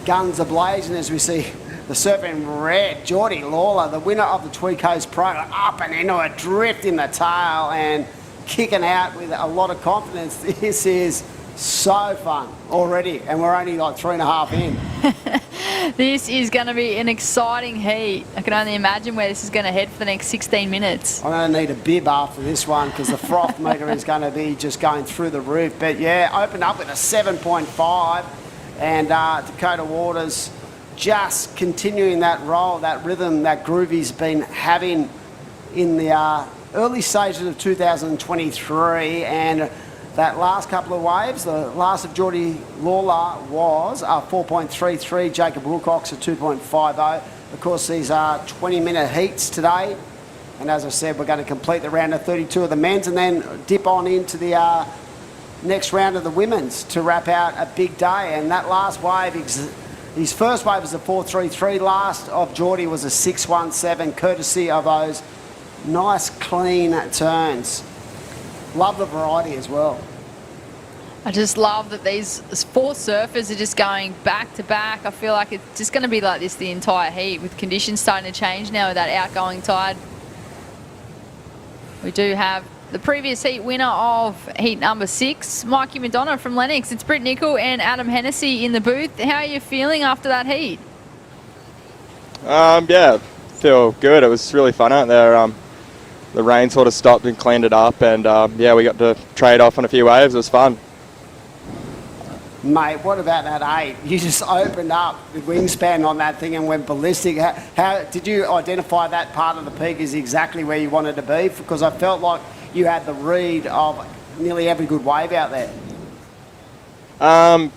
guns ablazing, as we see the surfing red. Geordie Lawler, the winner of the Tweed Coast Pro, up and into a drift in the tail and kicking out with a lot of confidence. This is so fun already, and we're only like 3.5 in. This is going to be an exciting heat. I can only imagine where this is going to head for the next 16 minutes. I'm going to need a bib after this one because the froth meter is going to be just going through the roof. But yeah, opened up with a 7.5, and Dakota Waters just continuing that roll, that rhythm, that groove he's been having in the early stages of 2023, and that last couple of waves, the last of Geordie Lawler was 4.33, Jacob Wilcox at 2.50. Of course, these are 20-minute heats today, and as I said, we're going to complete the round of 32 of the men's and then dip on into the next round of the women's to wrap out a big day. And that last wave, his first wave was a 4.33, last of Geordie was a 6.17, courtesy of those nice clean turns. Love the variety as well. I just love that these 4 surfers are just going back to back. I feel like it's just going to be like this the entire heat, with conditions starting to change now with that outgoing tide. We do have the previous heat winner of heat number 6, Mikey Madonna from Lennox. It's Britt Nicol and Adam Hennessy in the booth. How are you feeling after that heat? Yeah, feel good. It was really fun out there. The rain sort of stopped and cleaned it up, and yeah, we got to trade off on a few waves. It was fun. Mate, what about that 8? You just opened up the wingspan on that thing and went ballistic. How did you identify that part of the peak as exactly where you wanted to be? Because I felt like you had the read of nearly every good wave out there.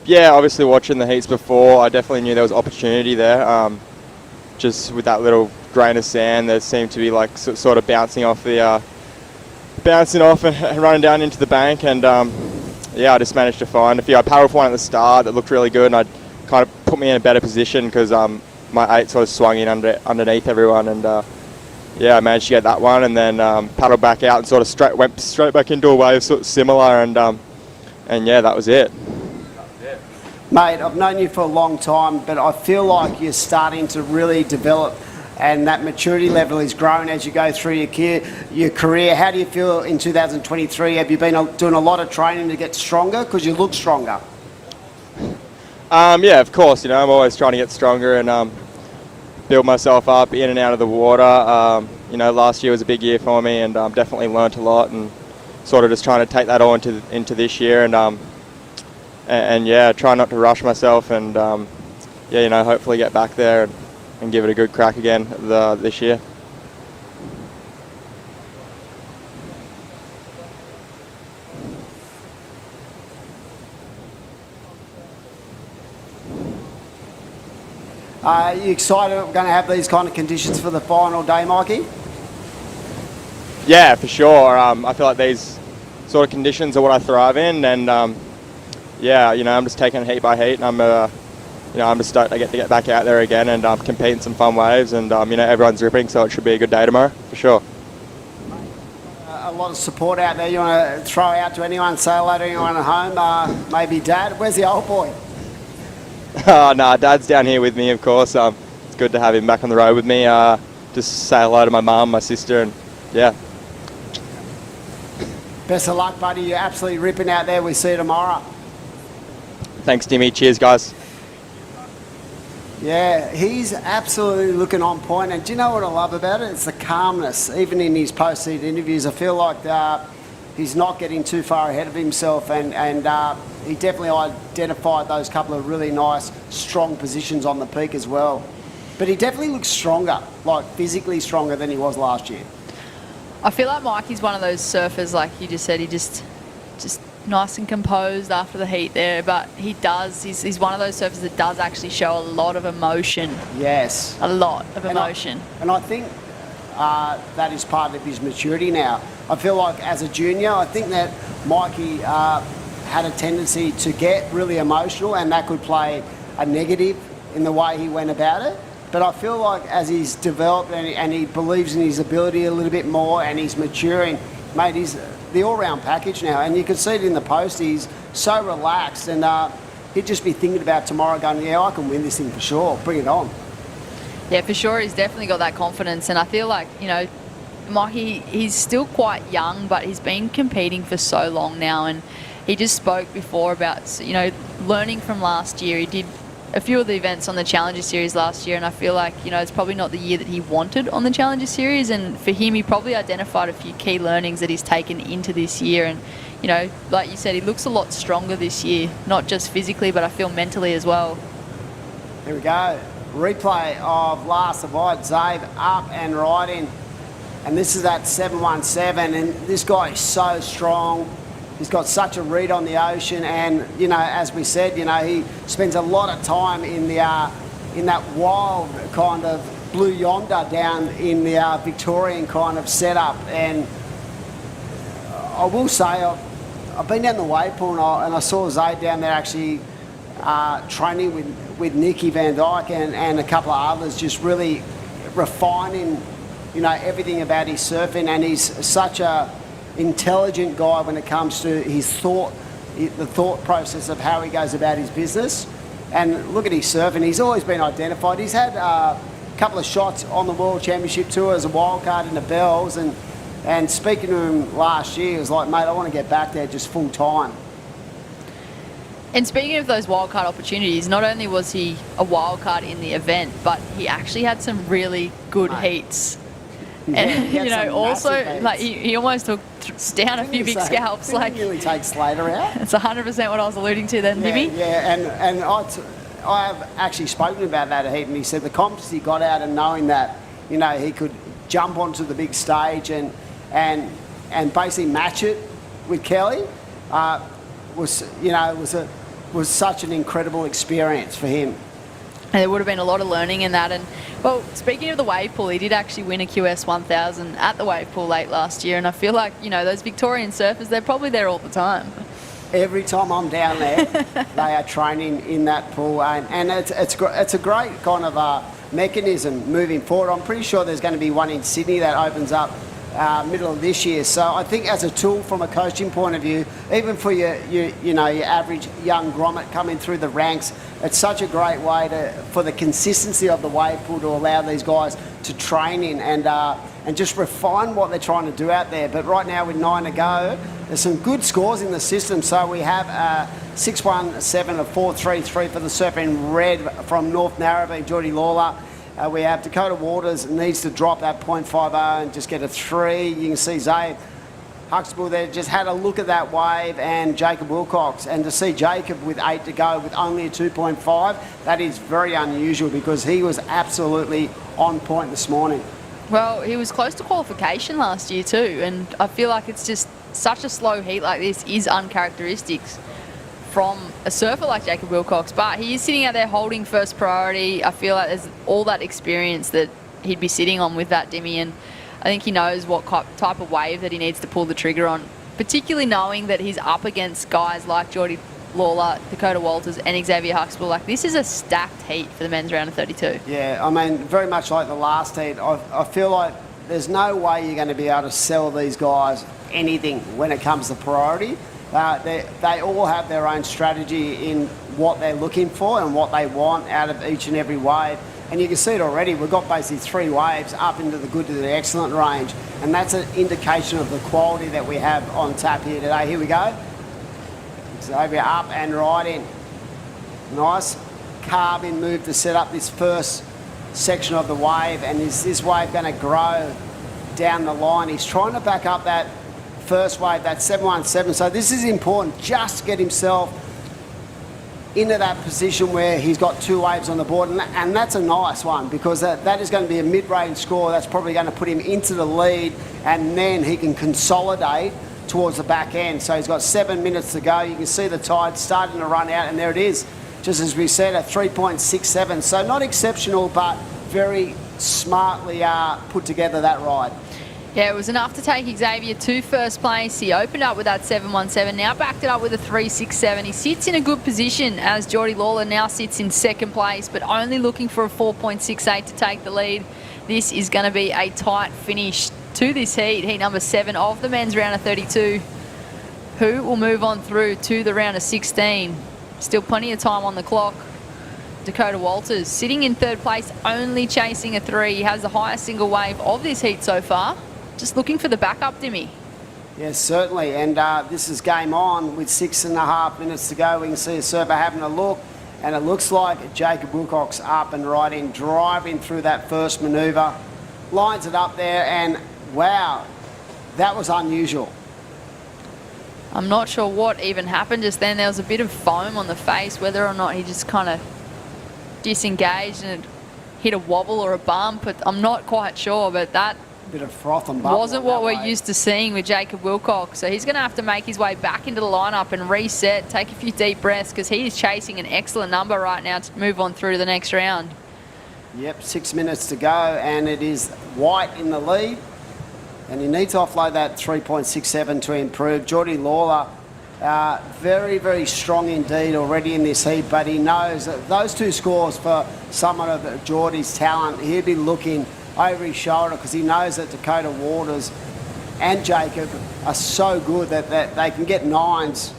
Yeah, obviously watching the heats before, I definitely knew there was opportunity there. Just with that little grain of sand that seemed to be like sort of bouncing off and running down into the bank, and yeah, I just managed to find a few. I paddled for one at the start that looked really good, and I kind of put me in a better position because my 8 sort of swung in underneath everyone, and yeah, I managed to get that one, and then paddled back out and sort of went straight back into a wave sort of similar, and yeah, that was it. Mate, I've known you for a long time, but I feel like you're starting to really develop, and that maturity level is growing as you go through your career. How do you feel in 2023? Have you been doing a lot of training to get stronger? Because you look stronger. Yeah, of course. I'm always trying to get stronger and build myself up in and out of the water. Last year was a big year for me, and definitely learnt a lot, and sort of just trying to take that all into this year, and yeah, try not to rush myself, and yeah, hopefully get back there and give it a good crack again this year. Are you excited we're going to have these kind of conditions for the final day, Mikey? Yeah, for sure. I feel like these sort of conditions are what I thrive in, and yeah, I'm just taking it heat by heat, and I'm just stoked I get to get back out there again and compete in some fun waves, and everyone's ripping, so it should be a good day tomorrow for sure. A lot of support out there. You want to throw out to anyone, say hello to anyone at home? Maybe Dad. Where's the old boy? Oh, no, Dad's down here with me, of course. It's good to have him back on the road with me. Just say hello to my mum, my sister, and yeah. Best of luck, buddy. You're absolutely ripping out there. We see you tomorrow. Thanks, Timmy. Cheers, guys. Yeah, he's absolutely looking on point. And do you know what I love about it? It's the calmness. Even in his post-heat interviews, I feel like he's not getting too far ahead of himself. And he definitely identified those couple of really nice, strong positions on the peak as well. But he definitely looks stronger, like physically stronger than he was last year. I feel like Mikey's one of those surfers, like you just said, he just nice and composed after the heat there, but he's one of those surfers that does actually show a lot of emotion. Yes. A lot of emotion. And I think that is part of his maturity now. I feel like as a junior, I think that Mikey had a tendency to get really emotional, and that could play a negative in the way he went about it. But I feel like as he's developed and he believes in his ability a little bit more and he's maturing, mate, he's the all-round package now. And you can see it in the post. He's so relaxed, and he'd just be thinking about tomorrow going, yeah, I can win this thing for sure. Bring it on. Yeah, for sure. He's definitely got that confidence. And I feel like, you know, Mikey, he's still quite young, but he's been competing for so long now. And he just spoke before about, you know, learning from last year. He did a few of the events on the Challenger Series last year, and I feel like, you know, it's probably not the year that he wanted on the Challenger Series, and for him, he probably identified a few key learnings that he's taken into this year. And, you know, like you said, he looks a lot stronger this year, not just physically, but I feel mentally as well. Here we go. Replay of last avoid. Zabe up and riding, and this is at 717, and this guy is so strong. He's got such a read on the ocean, and, you know, as we said, you know, he spends a lot of time in the in that wild kind of blue yonder down in the Victorian kind of setup. And I will say, I've been down the wave pool and I saw Zabe down there actually training with Nicky Van Dyke and a couple of others, just really refining, you know, everything about his surfing. And he's such a intelligent guy when it comes to his the thought process of how he goes about his business. And look at his surfing. He's always been identified. He's had a couple of shots on the World Championship Tour as a wild card in the Bells. And speaking to him last year, he was like, mate, I want to get back there just full time. And speaking of those wildcard opportunities, not only was he a wildcard in the event, but he actually had some really good heats. Yeah, and, he had you know, some also, massive heats. like, he almost took down a few big scalps. Didn't Like, he nearly take Slater out? it's 100% what I was alluding to then, Yeah, Dimmy. yeah, and I have actually spoken about that at heat, and he said the confidence he got out of knowing that, you know, he could jump onto the big stage and basically match it with Kelly was such an incredible experience for him. And there would have been a lot of learning in that. And, well, speaking of the wave pool, he did actually win a QS 1000 at the wave pool late last year. And I feel like, you know, those Victorian surfers, they're probably there all the time. Every time I'm down there, they are training in that pool. And it's a great kind of mechanism moving forward. I'm pretty sure there's going to be one in Sydney that opens up middle of this year. So I think as a tool from a coaching point of view, even for your average young grommet coming through the ranks, it's such a great way for the consistency of the wave pool to allow these guys to train in and just refine what they're trying to do out there. But right now with 9 to go, there's some good scores in the system. So we have 617, a 433 for the surfing red from North Narrabee, Geordie Lawler. We have Dakota Waters needs to drop that 0.50 and just get a 3. You can see Zabe Huxtable there just had a look at that wave, and Jacob Wilcox. And to see Jacob with 8 to go with only a 2.5, that is very unusual because he was absolutely on point this morning. Well, he was close to qualification last year too, and I feel like it's just such a slow heat like this is uncharacteristic from a surfer like Jacob Wilcox, but he is sitting out there holding first priority. I feel like there's all that experience that he'd be sitting on with that Dimmy, and I think he knows what type of wave that he needs to pull the trigger on, particularly knowing that he's up against guys like Geordie Lawler, Dakota Walters and Xavier Huxtable. Like, this is a stacked heat for the men's round of 32. Yeah, I mean, very much like the last heat, I feel like there's no way you're going to be able to sell these guys anything when it comes to priority. They all have their own strategy in what they're looking for and what they want out of each and every wave. And you can see it already. We've got basically 3 waves up into the good to the excellent range. And that's an indication of the quality that we have on tap here today. Here we go. Xavier up and right in. Nice carving move to set up this first section of the wave. And is this wave going to grow down the line? He's trying to back up that first wave, that 717. So this is important, just to get himself into that position where he's got 2 waves on the board, and that's a nice one because that is going to be a mid-range score. That's probably going to put him into the lead, and then he can consolidate towards the back end. So he's got 7 minutes to go. You can see the tide starting to run out, and there it is. Just as we said, a 3.67. So not exceptional, but very smartly put together that ride. Yeah, it was enough to take Xavier to first place. He opened up with that 7.17, now backed it up with a 3.67. He sits in a good position as Geordie Lawler now sits in second place, but only looking for a 4.68 to take the lead. This is going to be a tight finish to this heat number 7 of the men's round of 32, who will move on through to the round of 16. Still plenty of time on the clock. Dakota Walters sitting in third place, only chasing a 3. He has the highest single wave of this heat so far. Just looking for the backup, Dimmy. Yes, certainly. And this is game on with 6.5 minutes to go. We can see a surfer having a look. And it looks like Jacob Wilcox up and right in, driving through that first manoeuvre. Lines it up there, and wow, that was unusual. I'm not sure what even happened just then. There was a bit of foam on the face, whether or not he just kind of disengaged and it hit a wobble or a bump, but I'm not quite sure. But that bit of froth and bubble wasn't what we're used to seeing with Jacob Wilcox. So he's going to have to make his way back into the lineup and reset, take a few deep breaths, because he is chasing an excellent number right now to move on through to the next round. Yep, 6 minutes to go, and it is White in the lead. And he needs to offload that 3.67 to improve. Geordie Lawler, very, very strong indeed already in this heat, but he knows that those two scores for someone of Geordie's talent, he'll be looking over his shoulder, because he knows that Dakota Waters and Jacob are so good that they can get 9s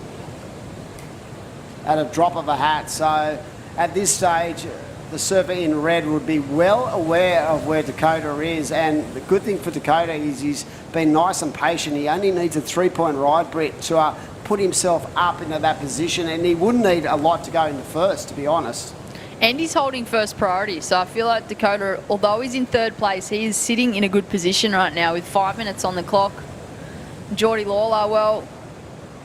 at a drop of a hat. So at this stage, the surfer in red would be well aware of where Dakota is, and the good thing for Dakota is he's been nice and patient. He only needs a 3-point ride, Brett, to put himself up into that position, and he wouldn't need a lot to go into first, to be honest. And he's holding first priority, so I feel like Dakota, although he's in third place, he is sitting in a good position right now with 5 minutes on the clock. Geordie Lawler, well,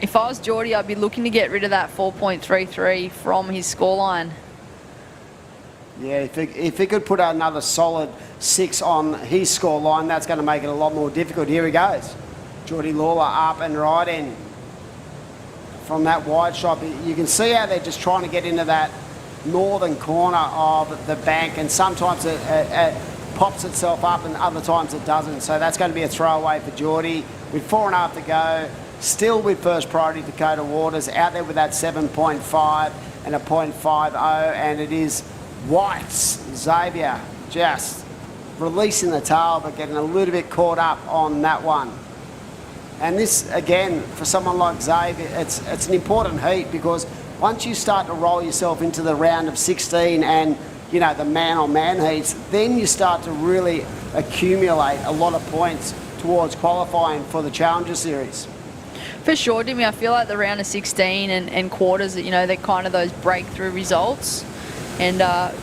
if I was Geordie, I'd be looking to get rid of that 4.33 from his scoreline. Yeah, if he could put another solid 6 on his scoreline, that's going to make it a lot more difficult. Here he goes. Geordie Lawler up and right in from that wide shot. You can see how they're just trying to get into that northern corner of the bank, and sometimes it pops itself up and other times it doesn't. So that's going to be a throwaway for Geordie with 4.5 to go. Still with first priority Dakota Waters, out there with that 7.5 and a 0.50, and it is White's Xavier just releasing the tail but getting a little bit caught up on that one. And this, again, for someone like Xavier, it's an important heat, because once you start to roll yourself into the round of 16 and, you know, the man-on-man heats, then you start to really accumulate a lot of points towards qualifying for the Challenger Series. For sure, Dimmy, I feel like the round of 16 and quarters, you know, they're kind of those breakthrough results. And,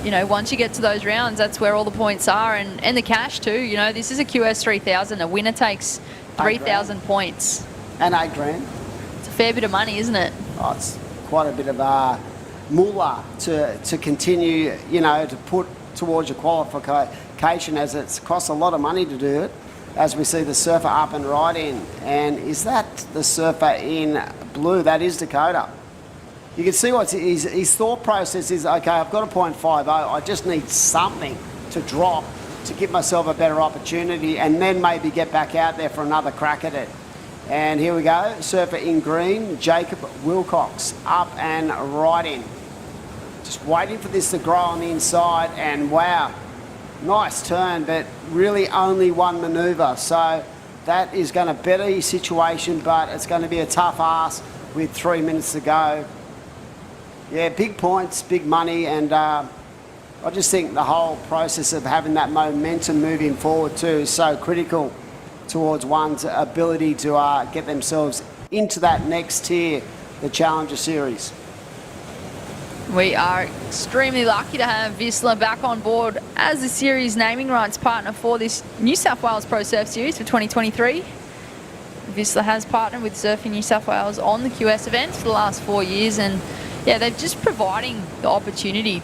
you know, once you get to those rounds, that's where all the points are, and the cash too. You know, this is a QS 3000. A winner takes 3,000 points. And $8,000. It's a fair bit of money, isn't it? Oh, it's quite a bit of moolah to continue, you know, to put towards your qualification, as it's cost a lot of money to do it, as we see the surfer up and right in. And is that the surfer in blue? That is Dakota. You can see what his thought process is. Okay, I've got a 0.50. I just need something to drop to give myself a better opportunity, and then maybe get back out there for another crack at it. And here we go, surfer in green, Jacob Wilcox, up and right in. Just waiting for this to grow on the inside, and wow, nice turn, but really only one manoeuvre. So that is going to better his situation, but it's going to be a tough ask with 3 minutes to go. Yeah, big points, big money, and I just think the whole process of having that momentum moving forward too is so critical towards one's ability to get themselves into that next tier, the Challenger Series. We are extremely lucky to have Vissla back on board as the series naming rights partner for this New South Wales Pro Surf Series for 2023. Vissla has partnered with Surfing New South Wales on the QS events for the last 4 years, and yeah, they're just providing the opportunity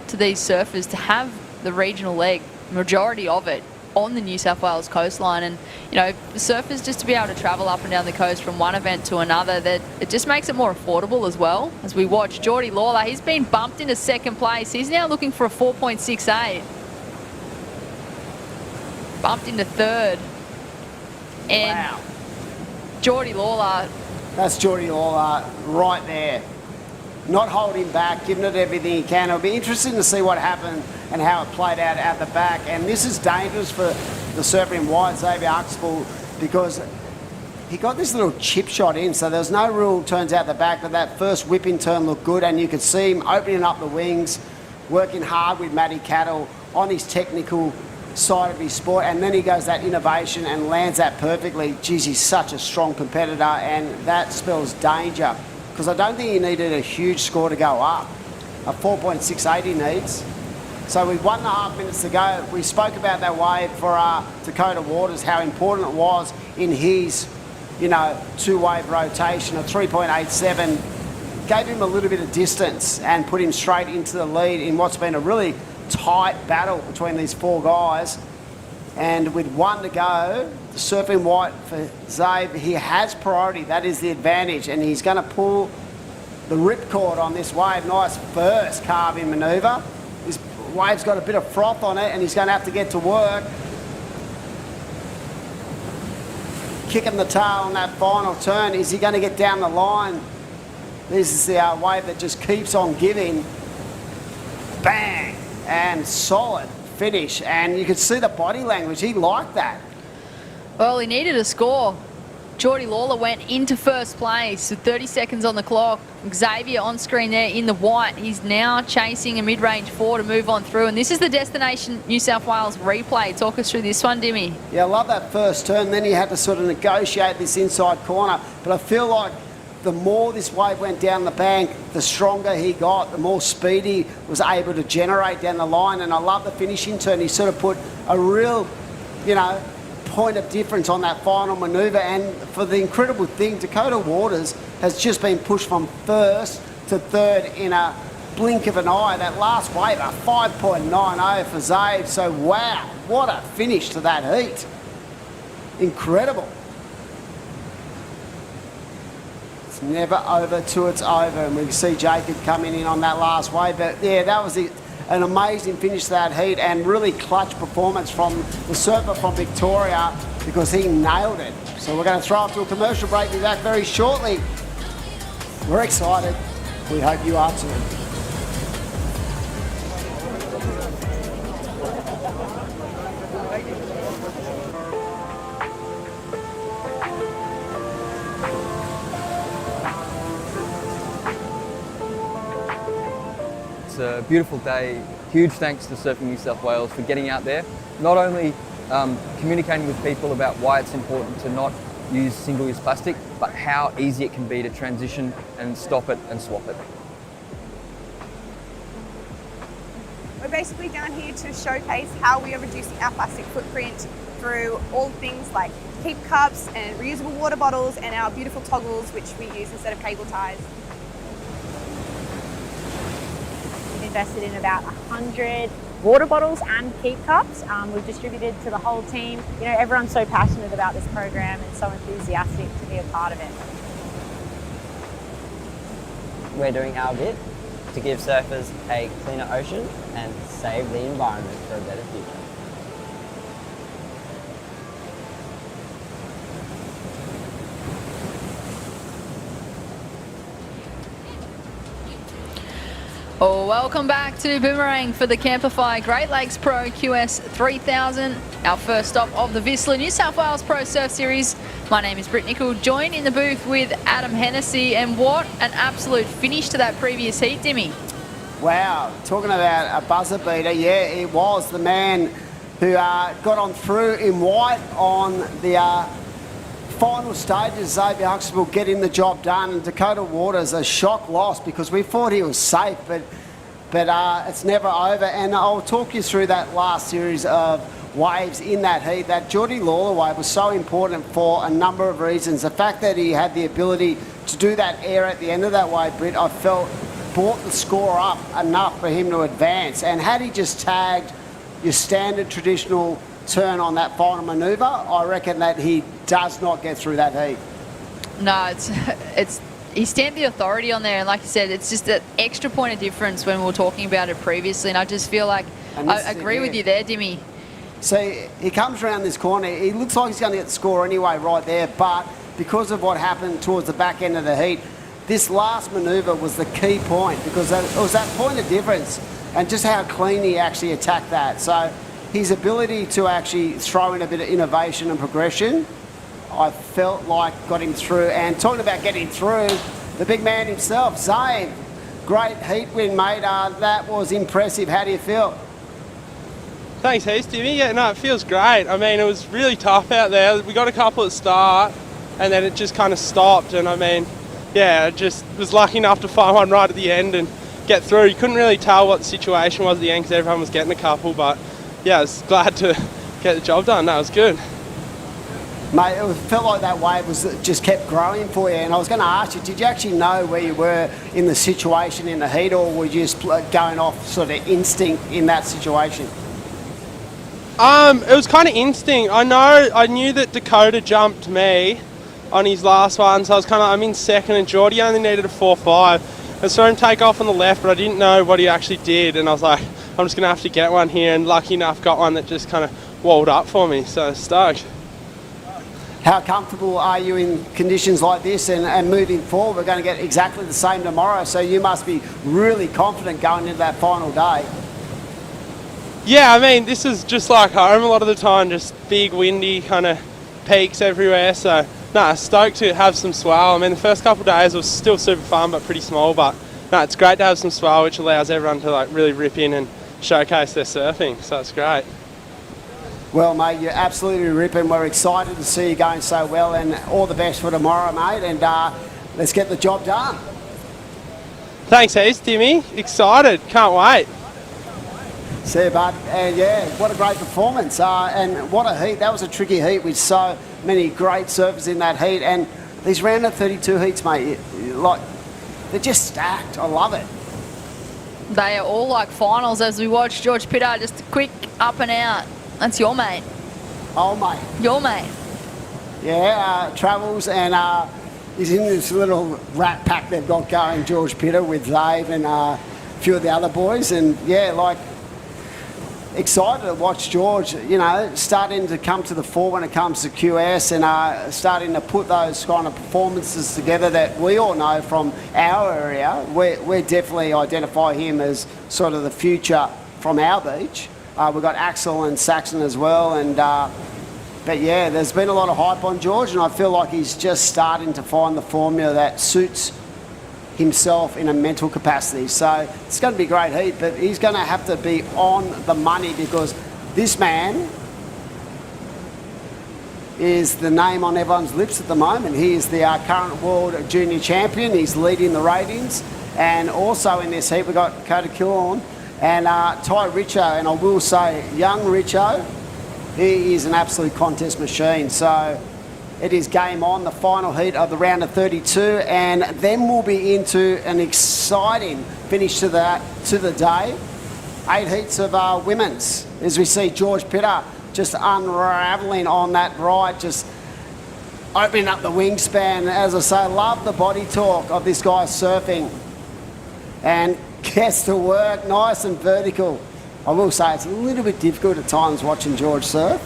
to these surfers to have the regional leg, majority of it, on the New South Wales coastline. And, you know, for surfers just to be able to travel up and down the coast from one event to another, that it just makes it more affordable as well. As we watch Geordie Lawler, he's been bumped into second place. He's now looking for a 4.68. Bumped into third. And wow. Geordie Lawler. That's Geordie Lawler right there. Not holding back, giving it everything he can. It'll be interesting to see what happened and how it played out at the back. And this is dangerous for the surfer in white, Xavier Huxtable, because he got this little chip shot in, so there was no real turns out the back, but that first whipping turn looked good, and you could see him opening up the wings, working hard with Matty Cattle on his technical side of his sport, and then he goes that innovation and lands that perfectly. Geez, he's such a strong competitor, and that spells danger, because I don't think he needed a huge score to go up. A 4.68 he needs. So with 1.5 minutes to go, we spoke about that wave for Dakota Waters, how important it was in his, you know, two-wave rotation. A 3.87 gave him a little bit of distance and put him straight into the lead in what's been a really tight battle between these four guys. And with one to go, the surfing white for Zabe, he has priority. That is the advantage, and he's going to pull the ripcord on this wave. Nice first carving manoeuvre. This wave's got a bit of froth on it, and he's going to have to get to work. Kicking the tail on that final turn. Is he going to get down the line? This is the wave that just keeps on giving. Bang! And solid finish. And you could see the body language. He liked that. Well, he needed a score. Geordie Lawler went into first place with 30 seconds on the clock. Xavier on screen there in the white. He's now chasing a mid-range four to move on through. And this is the Destination New South Wales replay. Talk us through this one, Dimmy. Yeah, I love that first turn. Then he had to sort of negotiate this inside corner. But I feel like the more this wave went down the bank, the stronger he got, the more speed he was able to generate down the line. And I love the finishing turn. He sort of put a real, you know, point of difference on that final manoeuvre. And for the incredible thing, Dakota Waters has just been pushed from first to third in a blink of an eye. That last wave, a 5.90 for Zabe. So wow, what a finish to that heat. Incredible. It's never over till it's over, and we can see Jacob coming in on that last wave. But yeah, that was an amazing finish to that heat, and really clutch performance from the surfer from Victoria, because he nailed it. So we're going to throw up to a commercial break. Be back very shortly. We're excited. We hope you are too. It's a beautiful day. Huge thanks to Surfing New South Wales for getting out there, not only communicating with people about why it's important to not use single-use plastic, but how easy it can be to transition and stop it and swap it. We're basically down here to showcase how we are reducing our plastic footprint through all things like keep cups and reusable water bottles and our beautiful toggles, which we use instead of cable ties. We've invested in about 100 water bottles and keep cups. We've distributed to the whole team. You know, everyone's so passionate about this program and so enthusiastic to be a part of it. We're doing our bit to give surfers a cleaner ocean and save the environment for a better future. Oh, welcome back to Boomerang for the Camplify Great Lakes Pro QS 3000, our first stop of the Vissla New South Wales Pro Surf Series. My name is Britt Nicol, joined in the booth with Adam Hennessy, and what an absolute finish to that previous heat, Dimmy. Wow, talking about a buzzer beater, yeah, it was the man who got on through in white on the final stages. Xavier Huxtable getting the job done, and Dakota Waters a shock loss, because we thought he was safe, but it's never over. And I'll talk you through that last series of waves in that heat. That Geordie Lawler wave was so important for a number of reasons. The fact that he had the ability to do that air at the end of that wave, Britt, I felt brought the score up enough for him to advance. And had he just tagged your standard traditional turn on that final manoeuvre, I reckon that he does not get through that heat. No, it's he stamped the authority on there, and like you said, it's just an extra point of difference when we were talking about it previously, and I just feel like I agree with you there, Dimmy. See, he comes around this corner, he looks like he's going to get the score anyway right there, but because of what happened towards the back end of the heat, this last manoeuvre was the key point, because it was that point of difference and just how clean he actually attacked that. So his ability to actually throw in a bit of innovation and progression, I felt like got him through. And talking about getting through, the big man himself, Zane, great heat win, mate. That was impressive. How do you feel? Thanks, Heath, Timmy. Yeah, no, it feels great. I mean, it was really tough out there. We got a couple at start, and then it just kind of stopped. And I mean, yeah, I just was lucky enough to find one right at the end and get through. You couldn't really tell what the situation was at the end because everyone was getting a couple, but yeah, I was glad to get the job done. That was good. Mate, it felt like that wave just kept growing for you, and I was going to ask you, did you actually know where you were in the situation in the heat, or were you just going off sort of instinct in that situation? It was kind of instinct. I knew that Dakota jumped me on his last one, so I'm in second, and Geordie only needed a 4.5. I saw him take off on the left, but I didn't know what he actually did, and I was like, I'm just going to have to get one here, and lucky enough got one that just kind of walled up for me, so stoked. How comfortable are you in conditions like this and moving forward? We're going to get exactly the same tomorrow, so you must be really confident going into that final day. Yeah, I mean, this is just like home a lot of the time, just big, windy, kind of peaks everywhere, so stoked to have some swell. I mean, the first couple of days was still super fun, but pretty small, but it's great to have some swell, which allows everyone to like really rip in and showcase their surfing, so it's great. Well, mate, you're absolutely ripping. We're excited to see you going so well, and all the best for tomorrow, mate, and let's get the job done. Thanks, Heath, Timmy. Excited. Can't wait. See you, bud. And yeah, what a great performance. And what a heat. That was a tricky heat with so many great surfers in that heat. And these round of 32 heats, mate, like, they're just stacked. I love it. They are all like finals as we watch George Pitter just a quick up and out. That's your mate. Oh, mate. Your mate. Yeah, travels, and he's in this little rat pack they've got going, George Pitter, with Dave and a few of the other boys. And yeah, like, excited to watch George, starting to come to the fore when it comes to QS, and starting to put those kind of performances together that we all know from our area. We definitely identify him as sort of the future from our beach. We've got Axel and Saxon as well, and but yeah, there's been a lot of hype on George, and I feel like he's just starting to find the formula that suits himself in a mental capacity. So it's going to be a great heat, but he's going to have to be on the money, because this man is the name on everyone's lips at the moment. He is the current world junior champion. He's leading the ratings, and also in this heat we've got Dakota Killorn and Ty Richo, and I will say, young Richo, he is an absolute contest machine. So it is game on, the final heat of the round of 32, and then we'll be into an exciting finish to the day. 8 heats of women's, as we see George Pitter just unravelling on that ride, just opening up the wingspan. As I say, love the body talk of this guy surfing, and gets to work nice and vertical. I will say it's a little bit difficult at times watching George surf.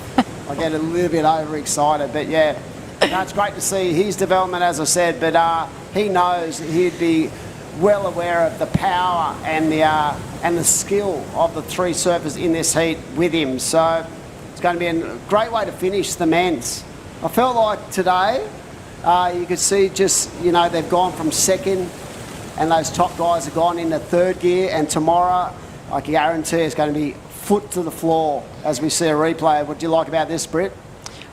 I get a little bit overexcited, but yeah, it's great to see his development, as I said, but he knows he'd be well aware of the power and the skill of the 3 surfers in this heat with him. So it's going to be a great way to finish the men's. I felt like today, you could see just, they've gone from second, and those top guys have gone into 3rd gear, and tomorrow, I can guarantee it's going to be foot to the floor as we see a replay. What do you like about this, Britt?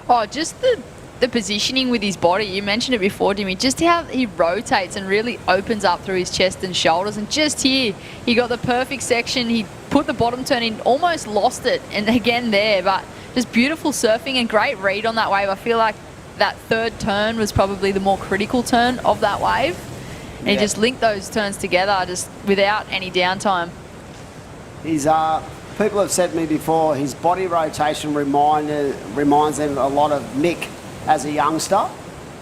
Oh, just the positioning with his body. You mentioned it before, Jimmy, just how he rotates and really opens up through his chest and shoulders. And just here, he got the perfect section. He put the bottom turn in, almost lost it, and again there, but just beautiful surfing and great read on that wave. I feel like that 3rd turn was probably the more critical turn of that wave. And he just linked those turns together just without any downtime. He's people have said to me before, his body rotation reminds them a lot of Mick as a youngster.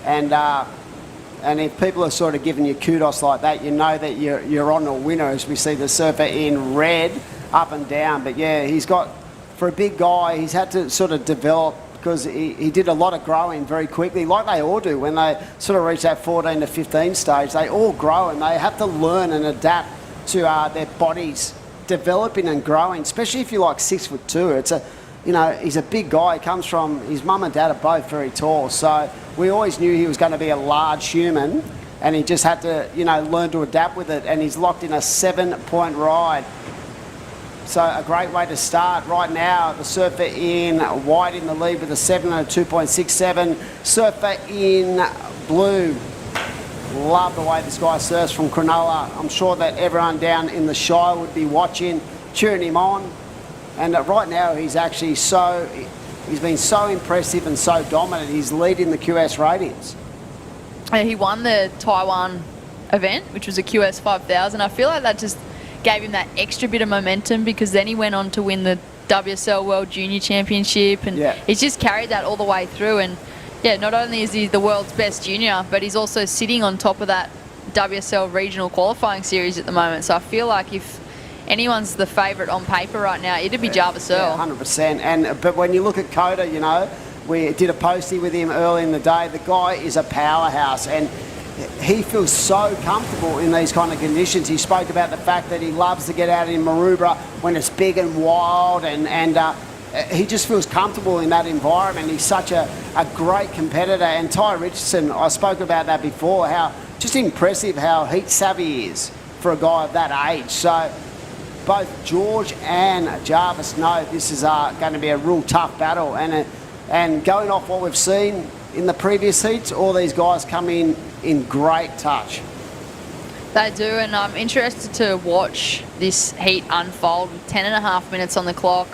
And if people are sort of giving you kudos like that, you know that you're on a winner, as we see the surfer in red up and down. But yeah, he's got, for a big guy, he's had to sort of develop, because he did a lot of growing very quickly, like they all do. When they sort of reach that 14 to 15 stage, they all grow and they have to learn and adapt to their bodies developing and growing, especially if you're like 6'2". It's a, you know, he's a big guy. He comes from, his mum and dad are both very tall. So we always knew he was going to be a large human, and he just had to, you know, learn to adapt with it. And he's locked in a 7-point ride. So a great way to start. Right now, the surfer in white in the lead with a 7 and a 2.67. Surfer in blue. Love the way this guy surfs from Cronulla. I'm sure that everyone down in the Shire would be watching, cheering him on. And right now, he's actually he's been so impressive and so dominant. He's leading the QS ratings. He won the Taiwan event, which was a QS 5000. I feel like that just gave him that extra bit of momentum, because then he went on to win the WSL World Junior Championship, and he's just carried that all the way through. And yeah, not only is he the world's best junior, but he's also sitting on top of that WSL regional qualifying series at the moment. So I feel like if anyone's the favourite on paper right now, it'd be Jarvis Earl. Yeah, 100%. But when you look at Coda, you know, we did a postie with him early in the day. The guy is a powerhouse, and he feels so comfortable in these kind of conditions. He spoke about the fact that he loves to get out in Maroubra when it's big and wild, and he just feels comfortable in that environment. He's such a great competitor. And Ty Richardson, I spoke about that before, how just impressive how heat savvy he is for a guy of that age. So both George and Jarvis know this is going to be a real tough battle. And going off what we've seen in the previous heats, all these guys come in great touch. They do, and I'm interested to watch this heat unfold with 10.5 minutes on the clock.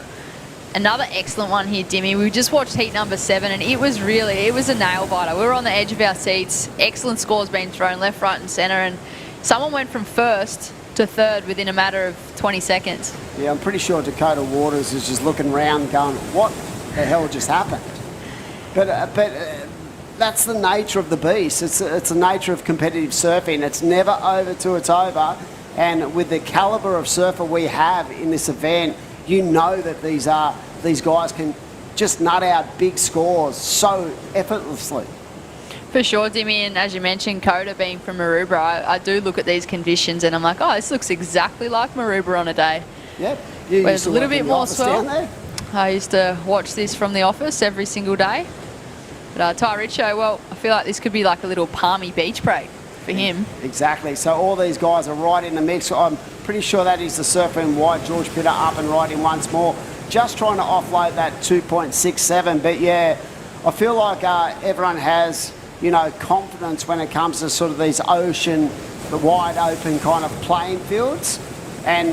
Another excellent one here, Dimmy. We just watched heat number 7, and it was a nail biter. We were on the edge of our seats. Excellent scores being thrown left, right and centre, and someone went from first to third within a matter of 20 seconds. Yeah, I'm pretty sure Dakota Waters is just looking around going, what the hell just happened? But that's the nature of the beast. It's the nature of competitive surfing. It's never over till it's over. And with the calibre of surfer we have in this event, you know that these guys can just nut out big scores so effortlessly. For sure, Dimmy, and as you mentioned, Coda being from Maroubra, I do look at these conditions and I'm like, oh, this looks exactly like Maroubra on a day. Yep. Where there's a little bit more swell. I used to watch this from the office every single day. But Ty Richo, well, I feel like this could be like a little palmy beach break for him. Exactly. So all these guys are right in the mix. I'm pretty sure that is the surfer in white, George Pitter, up and riding once more. Just trying to offload that 2.67. But yeah, I feel like everyone has, you know, confidence when it comes to sort of these ocean, the wide open kind of playing fields. And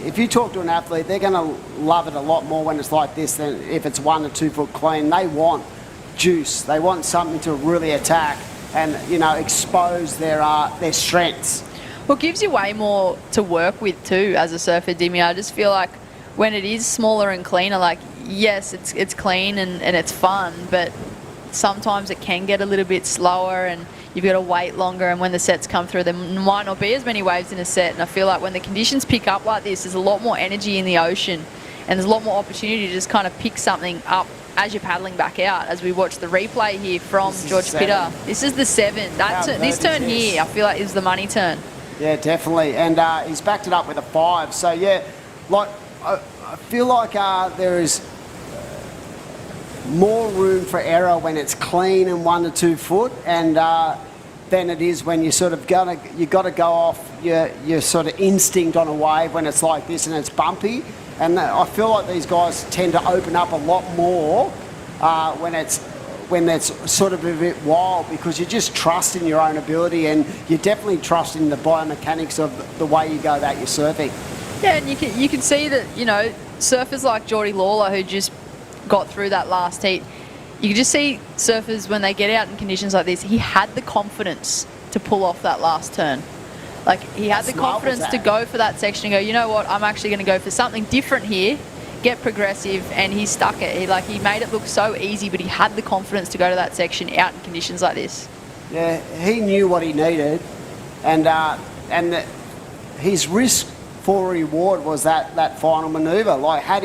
if you talk to an athlete, they're going to love it a lot more when it's like this than if it's 1 to 2 foot clean. They want juice. They want something to really attack and, you know, expose their strengths. Well, it gives you way more to work with too as a surfer, Dimmy. I just feel like when it is smaller and cleaner, like, yes, it's clean and it's fun, but sometimes it can get a little bit slower and you've got to wait longer, and when the sets come through there might not be as many waves in a set. And I feel like when the conditions pick up like this, there's a lot more energy in the ocean and there's a lot more opportunity to just kind of pick something up as you're paddling back out. As we watch the replay here from George Pitter, this is the 7. This turn here I feel like is the money turn. Yeah, definitely. And he's backed it up with a 5. So yeah, like I feel like there is more room for error when it's clean and 1 to 2 foot, and than it is when you sort of you got to go off your sort of instinct on a wave when it's like this and it's bumpy. And I feel like these guys tend to open up a lot more when it's sort of a bit wild, because you just trust in your own ability and you definitely trust in the biomechanics of the way you go about your surfing. Yeah, and you can see that, you know, surfers like Geordie Lawler, who just got through that last heat, you can just see surfers when they get out in conditions like this, he had the confidence to pull off that last turn. Like, he had the smart was confidence to that? go for that section and go, you know what, I'm actually going to go for something different here, get progressive, and he stuck it. He made it look so easy, but he had the confidence to go to that section out in conditions like this. Yeah, he knew what he needed, and his risk for reward was that final manoeuvre. Like, had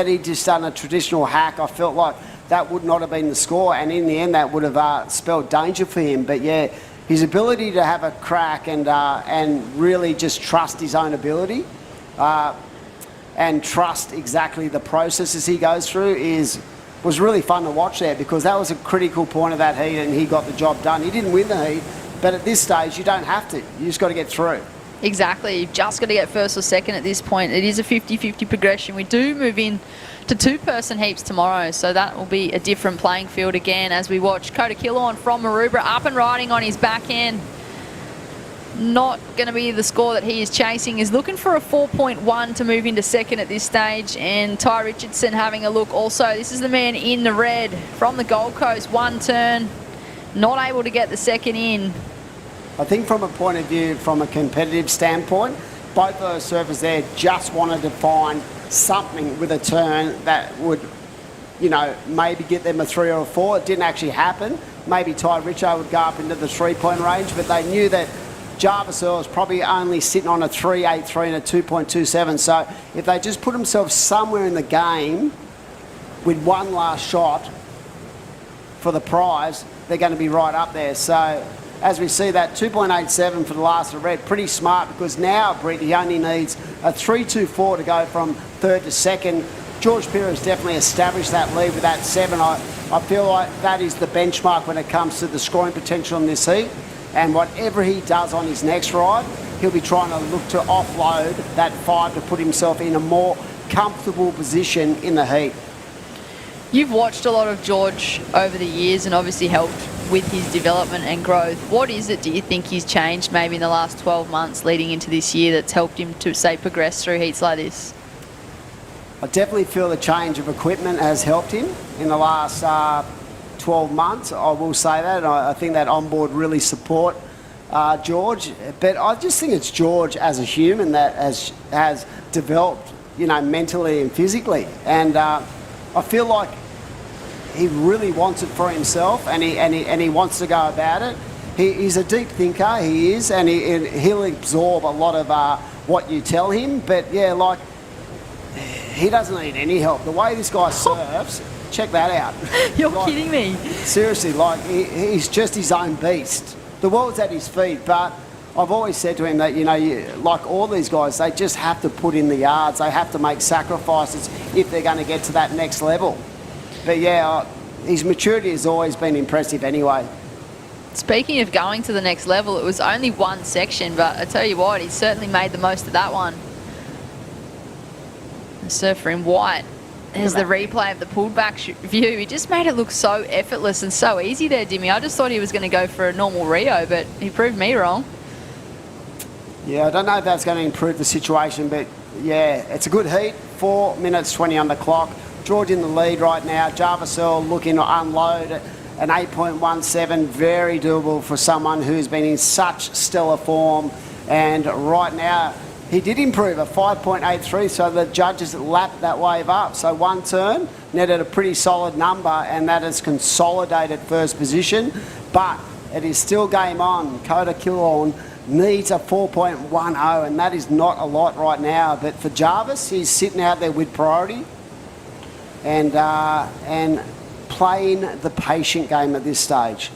he just done a traditional hack, I felt like that would not have been the score, and in the end that would have spelled danger for him. But yeah, his ability to have a crack and really just trust his own ability and trust exactly the processes he goes through was really fun to watch there, because that was a critical point of that heat and he got the job done. He didn't win the heat, but at this stage you don't have to. You just got to get through. Exactly. You've just got to get first or second at this point. It is a 50-50 progression. We do move in to two-person heaps tomorrow, so that will be a different playing field again as we watch Kota Killorn from Maroubra up and riding on his back end. Not going to be the score that he is chasing. Is looking for a 4.1 to move into second at this stage, and Ty Richardson having a look also. This is the man in the red from the Gold Coast. One turn, not able to get the second in. I think from a point of view, from a competitive standpoint, both of those surfers there just wanted to find something with a turn that would, maybe get them a 3 or a 4. It didn't actually happen. Maybe Ty Richo would go up into the 3-point range, but they knew that Jarvis Earl is probably only sitting on a 3.83 and a 2.27. So if they just put themselves somewhere in the game with one last shot for the prize, they're going to be right up there. So as we see that 2.87 for the last of red, pretty smart, because now, Brett, he only needs a 3.24 to go from third to second. George Pira has definitely established that lead with that 7. I feel like that is the benchmark when it comes to the scoring potential in this heat. And whatever he does on his next ride, he'll be trying to look to offload that 5 to put himself in a more comfortable position in the heat. You've watched a lot of George over the years and obviously helped with his development and growth. What is it, do you think, he's changed maybe in the last 12 months leading into this year that's helped him to, say, progress through heats like this? I definitely feel the change of equipment has helped him in the last 12 months. I will say that. I think that onboard really support George. But I just think it's George as a human that has developed, mentally and physically. And I feel like he really wants it for himself, and he wants to go about it. He's a deep thinker, he is, and he'll absorb a lot of what you tell him. But yeah, like, he doesn't need any help. The way this guy surfs, check that out. You're kidding me. Seriously, like, he's just his own beast. The world's at his feet, but I've always said to him that, like all these guys, they just have to put in the yards. They have to make sacrifices if they're going to get to that next level. But yeah, his maturity has always been impressive anyway. Speaking of going to the next level, it was only one section, but I tell you what, he certainly made the most of that one. The surfer in white. There's the replay of the pulled back view. He just made it look so effortless and so easy there, Dimmy. I just thought he was going to go for a normal Rio, but he proved me wrong. Yeah, I don't know if that's going to improve the situation, but yeah, it's a good heat. 4 minutes 20 on the clock. George in the lead right now. Jarvis Earl looking to unload an 8.17. Very doable for someone who's been in such stellar form. And right now, he did improve a 5.83, so the judges lapped that wave up. So one turn, netted a pretty solid number, and that has consolidated first position. But it is still game on. Kota Killorn needs a 4.10, and that is not a lot right now. But for Jarvis, he's sitting out there with priority and playing the patient game at this stage.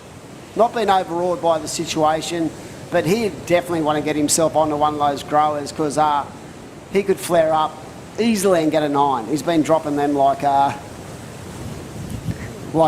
Not being overawed by the situation, but he'd definitely want to get himself onto one of those growers, because he could flare up easily and get a 9. He's been dropping them like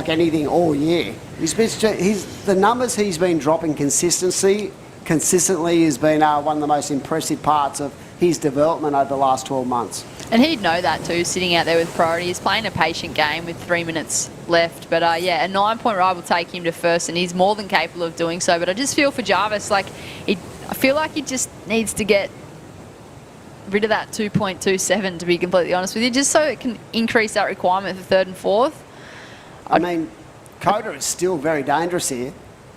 anything all year. The numbers he's been dropping consistently has been one of the most impressive parts of his development over the last 12 months. And he'd know that too, sitting out there with priority. He's playing a patient game with 3 minutes left. But yeah, a 9-point ride will take him to first, and he's more than capable of doing so. But I just feel for Jarvis, I feel like he just needs to get rid of that 2.27, to be completely honest with you, just so it can increase that requirement for third and fourth. I mean, Kota is still very dangerous here.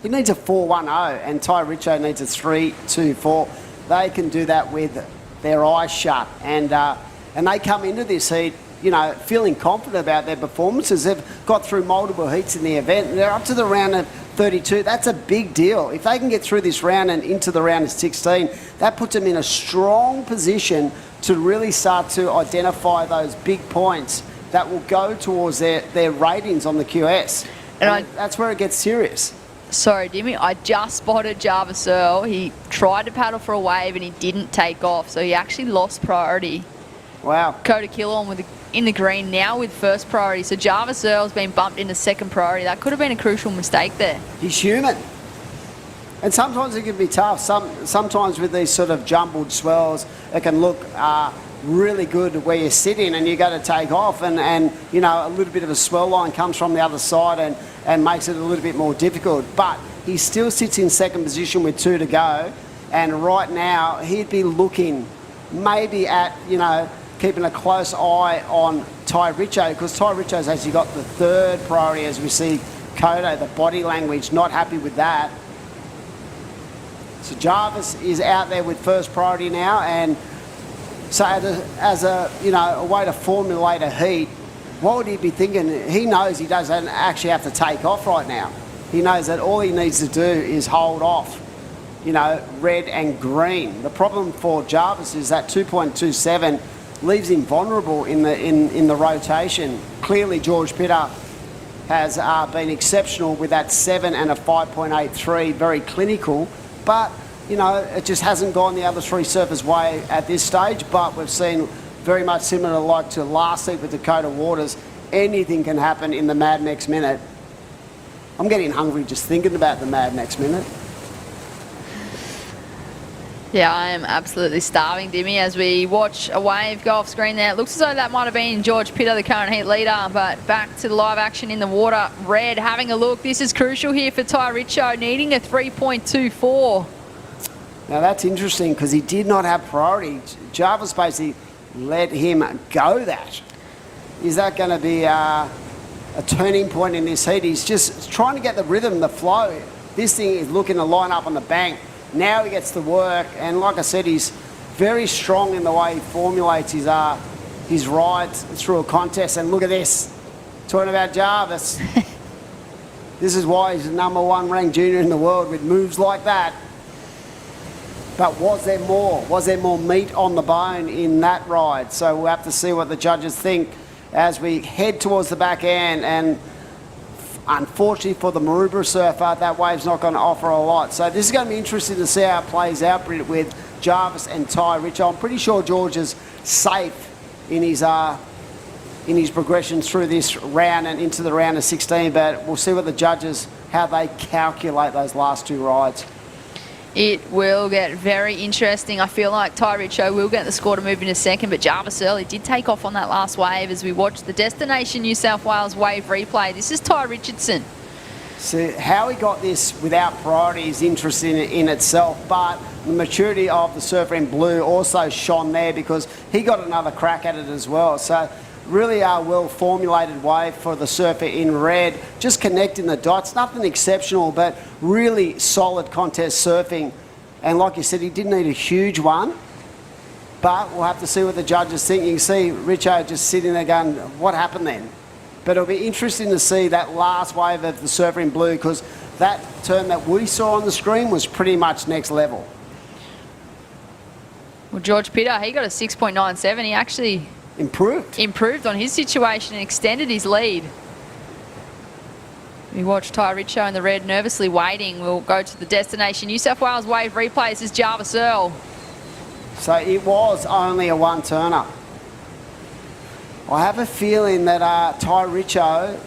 He needs a 4-1-0, and Ty Richo needs a 3-2-4. They can do that with their eyes shut, and they come into this heat, you know, feeling confident about their performances. They've got through multiple heats in the event. They're up to the round of 32. That's a big deal. If they can get through this round and into the round of 16, that puts them in a strong position to really start to identify those big points that will go towards their ratings on the QS. And that's where it gets serious. Sorry, Dimmy, I just spotted Jarvis Earl. He tried to paddle for a wave and he didn't take off, so he actually lost priority. Wow. Coda Killorn in the green now with first priority, so Jarvis Earl's been bumped into second priority. That could have been a crucial mistake there. He's human. And sometimes it can be tough. Sometimes with these sort of jumbled swells, it can look really good where you're sitting and you got to take off, and you know, a little bit of a swell line comes from the other side and makes it a little bit more difficult. But he still sits in second position with 2 to go, and right now he'd be looking maybe at, you know, keeping a close eye on Ty Richo, because Ty Richo's actually got the third priority, as we see Kodo, the body language, not happy with that. So Jarvis is out there with first priority now, and so as a you know, a way to formulate a heat, what would he be thinking? He knows he doesn't actually have to take off right now. He knows that all he needs to do is hold off, you know, red and green. The problem for Jarvis is that 2.27 leaves him vulnerable in the rotation. Clearly, George Pitter has been exceptional with that 7 and a 5.83, very clinical, but you know, it just hasn't gone the other three surfers' way at this stage. But we've seen very much similar like to last heat with Dakota Waters. Anything can happen in the mad next minute. I'm getting hungry just thinking about the mad next minute. Yeah, I am absolutely starving, Dimmy, as we watch a wave go off screen there. It looks as though that might have been George Pitter, the current heat leader, but back to the live action in the water. Red having a look. This is crucial here for Ty Richo, needing a 3.24. Now that's interesting because he did not have priority. Jarvis basically let him go that. Is that going to be a turning point in this heat? He's just trying to get the rhythm, the flow. This thing is looking to line up on the bank. Now he gets to work, and like I said, he's very strong in the way he formulates his rides through a contest. And look at this, talking about Jarvis. This is why he's the #1 ranked junior in the world with moves like that. But was there more? Was there more meat on the bone in that ride? So we'll have to see what the judges think as we head towards the back end. And unfortunately for the Maroubra surfer, that wave's not going to offer a lot. So this is going to be interesting to see how it plays out with Jarvis and Ty Richo. I'm pretty sure George is safe in his progression through this round and into the round of 16. But we'll see what the judges, how they calculate those last two rides. It will get very interesting. I feel like Ty Richo will get the score to move into second, but Jarvis Earl did take off on that last wave as we watch the Destination New South Wales wave replay. This is Ty Richardson. So how he got this without priority is interesting in itself, but the maturity of the surfer in blue also shone there because he got another crack at it as well. So really a well formulated wave for the surfer in red, just connecting the dots, nothing exceptional, but really solid contest surfing. And like you said, he didn't need a huge one, but we'll have to see what the judges think. You can see Richo just sitting there going, what happened then? But it'll be interesting to see that last wave of the surfer in blue, because that turn that we saw on the screen was pretty much next level. Well, George Pitter, he got a 6.97. He actually improved on his situation and extended his lead. We watch Ty Richo in the red nervously waiting. We'll go to the Destination New South Wales wave replay. This is Jarvis Earl. So it was only a one-turner. I have a feeling that Ty Richo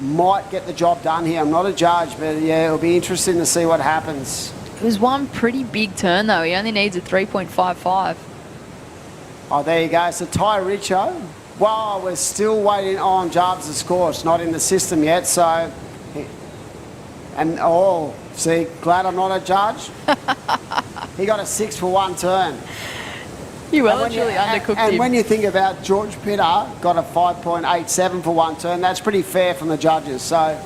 might get the job done here. I'm not a judge, but yeah, it'll be interesting to see what happens. It was one pretty big turn though. He only needs a 3.55. Oh, there you go. So Ty Richo. Well, we're still waiting on Jarvis' score. It's not in the system yet. So, and oh, see, glad I'm not a judge. He got a 6 for one turn. You well and truly undercooked him. And when you think about George Pitter got a 5.87 for one turn, that's pretty fair from the judges. So,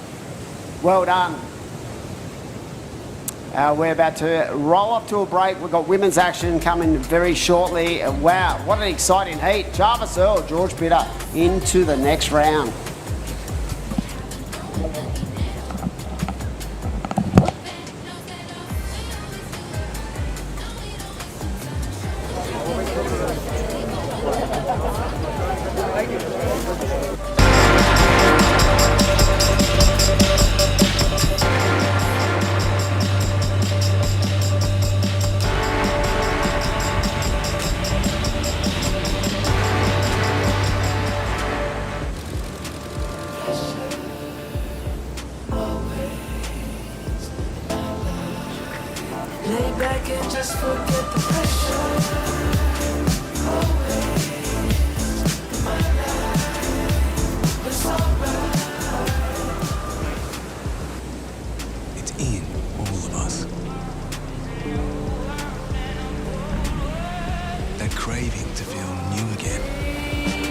well done. We're about to roll off to a break. We've got women's action coming very shortly. Wow, what an exciting heat. Jarvis Earl, George Pitter into the next round. Lay back and just forget the pressure. Always my life. It's alright. It's in all of us. That craving to feel new again.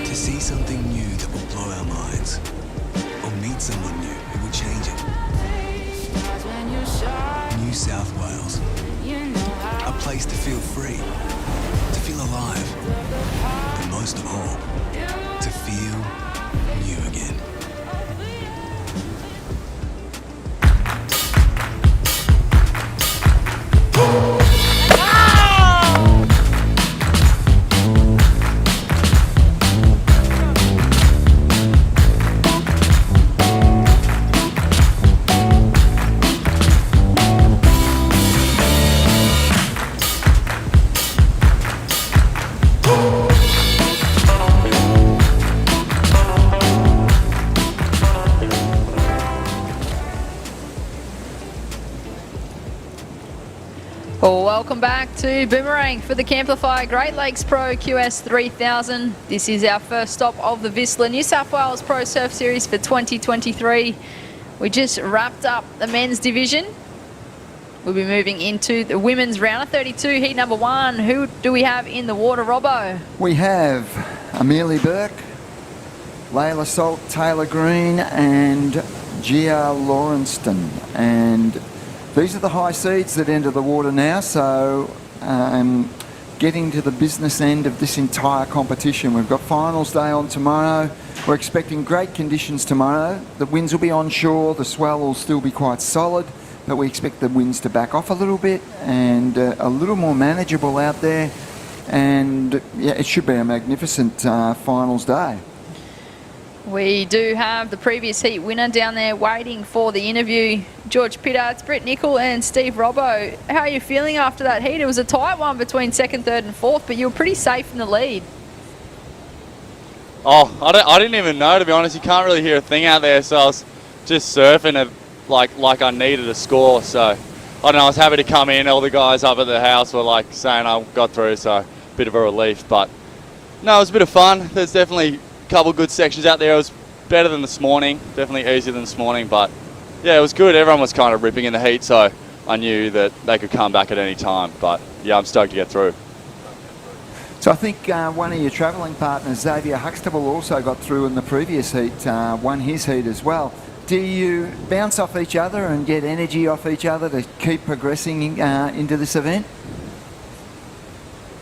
To see something new that will blow our minds. Or meet someone new who will change it. New South Wales. A place to feel free. To feel alive. But most of all, to feel new again. Well, welcome back to Boomerang for the Camplify Great Lakes Pro QS 3000. This is our first stop of the Vissla New South Wales Pro Surf Series for 2023. We just wrapped up the men's division. We'll be moving into the women's round of 32, heat number 1. Who do we have in the water, Robbo? We have Amelia Burke, Layla Salt, Taylor Green and Gia Lawrenston. And these are the high seeds that enter the water now, so getting to the business end of this entire competition. We've got finals day on tomorrow. We're expecting great conditions tomorrow. The winds will be onshore, the swell will still be quite solid, but we expect the winds to back off a little bit and a little more manageable out there. And yeah, it should be a magnificent finals day. We do have the previous heat winner down there waiting for the interview. George Pitter, it's Britt Nicol and Steve Robbo. How are you feeling after that heat? It was a tight one between second, third and fourth, but you were pretty safe in the lead. Oh, I didn't even know, to be honest. You can't really hear a thing out there, so I was just surfing it like I needed a score. So I don't know, I was happy to come in. All the guys up at the house were like saying I got through, so a bit of a relief. But no, it was a bit of fun. There's definitely a couple good sections out there. It was better than this morning, definitely easier than this morning, but yeah, it was good. Everyone was kind of ripping in the heat, so I knew that they could come back at any time. But yeah, I'm stoked to get through. So I think one of your travelling partners, Xavier Huxtable, also got through in the previous heat, won his heat as well. Do you bounce off each other and get energy off each other to keep progressing into this event?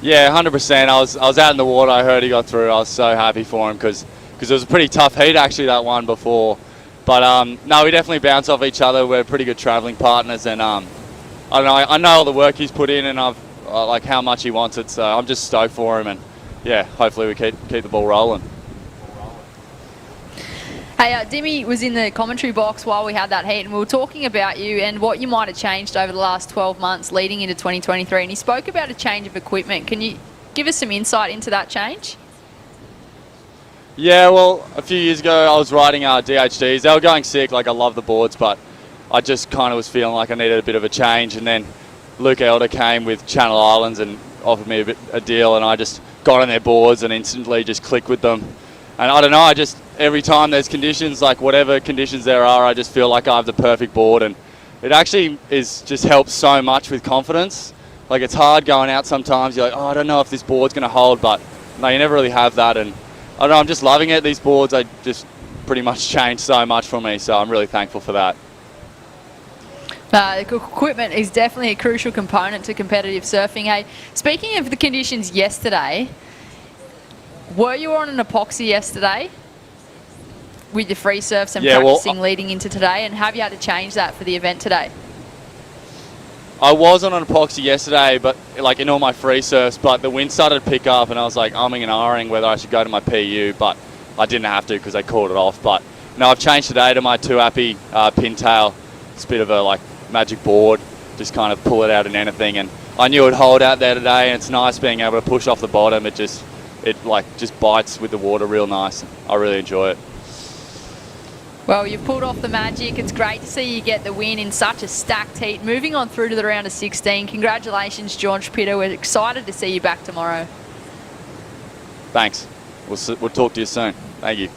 Yeah, 100%. I was out in the water. I heard he got through. I was so happy for him because it was a pretty tough heat, actually, that one before. But no, we definitely bounce off each other. We're pretty good travelling partners, and I don't know. I know all the work he's put in, and I've like how much he wants it. So I'm just stoked for him, and yeah, hopefully we keep the ball rolling. Hey, Dimmy was in the commentary box while we had that heat, and we were talking about you and what you might have changed over the last 12 months leading into 2023, and he spoke about a change of equipment. Can you give us some insight into that change? Yeah, well, a few years ago I was riding DHDs. They were going sick, like I love the boards, but I just kind of was feeling like I needed a bit of a change, and then Luke Elder came with Channel Islands and offered me a deal, and I just got on their boards and instantly just clicked with them. And I don't know, every time there's conditions, like whatever conditions there are, I just feel like I have the perfect board, and it actually just helps so much with confidence. Like it's hard going out sometimes, you're like, oh, I don't know if this board's going to hold, but no, you never really have that, and I don't know, I'm just loving it. These boards, they just pretty much changed so much for me, so I'm really thankful for that. Equipment is definitely a crucial component to competitive surfing. Hey, speaking of the conditions yesterday, were you on an epoxy yesterday with your free surfs and practicing leading into today, and have you had to change that for the event today? I was on an epoxy yesterday, but like in all my free surfs, but the wind started to pick up and I was like umming and ahhing whether I should go to my PU, but I didn't have to because they called it off. But no, I've changed today to my 2-appy pintail. It's a bit of a like magic board, just kind of pull it out in anything, and I knew it would hold out there today, and it's nice being able to push off the bottom. It just bites with the water real nice. I really enjoy it. Well, you've pulled off the magic. It's great to see you get the win in such a stacked heat. Moving on through to the round of 16. Congratulations, George Pitter. We're excited to see you back tomorrow. Thanks. We'll talk to you soon. Thank you.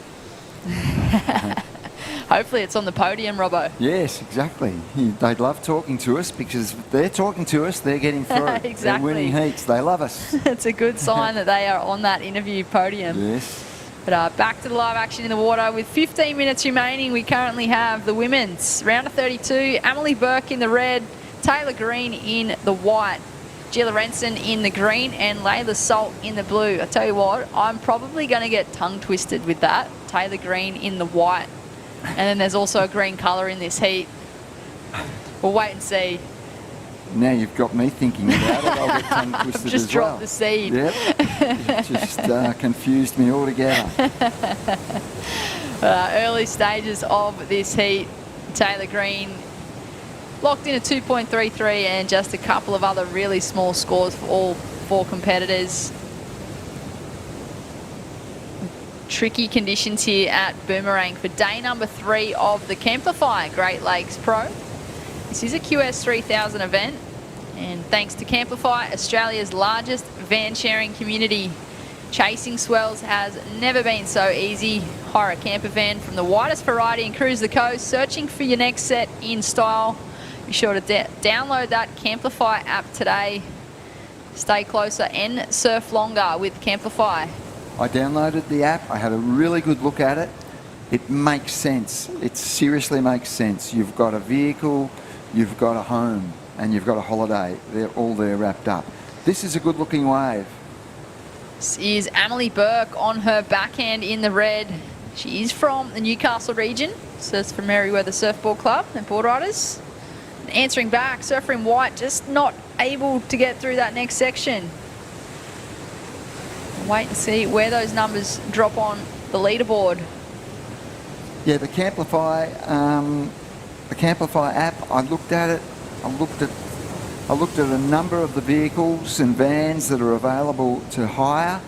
Hopefully it's on the podium, Robbo. Yes, exactly. They'd love talking to us because they're talking to us, they're getting through. Exactly. They're winning heats. They love us. It's a good sign that they are on that interview podium. Yes. But back to the live action in the water. With 15 minutes remaining, we currently have the women's round of 32. Emily Burke in the red, Taylor Green in the white, Gila Renson in the green, and Layla Salt in the blue. I tell you what, I'm probably going to get tongue twisted with that. Taylor Green in the white. And then there's also a green colour in this heat. We'll wait and see. Now you've got me thinking about it. I'll get tongue twisted just as well. dropped the seed. Yep. It just confused me altogether. Early stages of this heat. Taylor Green locked in a 2.33 and just a couple of other really small scores for all 4 competitors. Tricky conditions here at Boomerang for day number 3 of the Camplify Great Lakes Pro. This is a QS 3000 event, and thanks to Camplify, Australia's largest van sharing community, chasing swells has never been so easy. Hire a camper van from the widest variety and cruise the coast, searching for your next set in style. Be sure to download that Camplify app today. Stay closer and surf longer with Camplify. I downloaded the app. I had a really good look at it. It makes sense. It seriously makes sense. You've got a vehicle, you've got a home, and you've got a holiday. They're all there wrapped up. This is a good looking wave. This is Emily Burke on her backhand in the red. She is from the Newcastle region, surfs for Merriweather Surfboard Club and board riders. And answering back, surfer in white, just not able to get through that next section. Wait and see where those numbers drop on the leaderboard. Yeah, the Camplify app. I looked at it. I looked at a number of the vehicles and vans that are available to hire,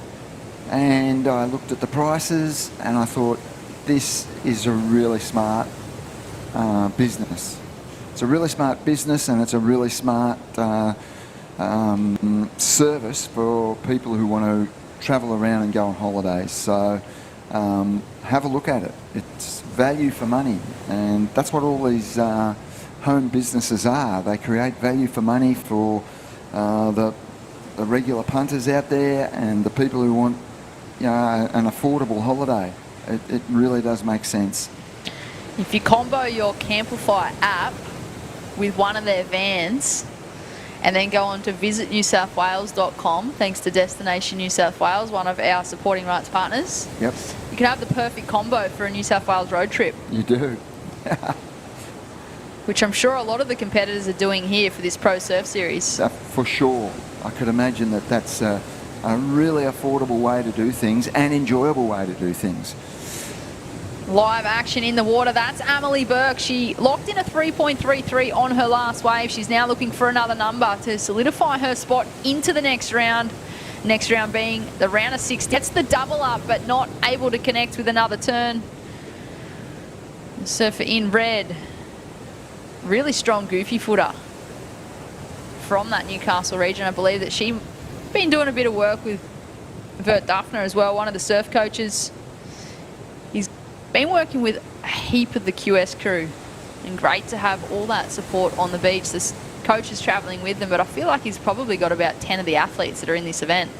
and I looked at the prices, and I thought this is a really smart business. It's a really smart business, and it's a really smart service for people who want to travel around and go on holidays. So have a look at it. It's value for money, and that's what all these home businesses are. They create value for money for the regular punters out there and the people who want, you know, an affordable holiday. It really does make sense. If you combo your Camplify app with one of their vans and then go on to visitnewsouthwales.com, thanks to Destination New South Wales, one of our supporting rights partners. Yep. You can have the perfect combo for a New South Wales road trip. You do. Which I'm sure a lot of the competitors are doing here for this Pro Surf Series. For sure. I could imagine that that's a really affordable way to do things and enjoyable way to do things. Live action in the water. That's Emily Burke. She locked in a 3.33 on her last wave. She's now looking for another number to solidify her spot into the next round. Next round being the round of 6. Gets the double up, but not able to connect with another turn. The surfer in red. Really strong goofy footer from that Newcastle region. I believe that she's been doing a bit of work with Vert Duffner as well, one of the surf coaches. He's been working with a heap of the QS crew, and great to have all that support on the beach. This coach is travelling with them, but I feel like he's probably got about 10 of the athletes that are in this event.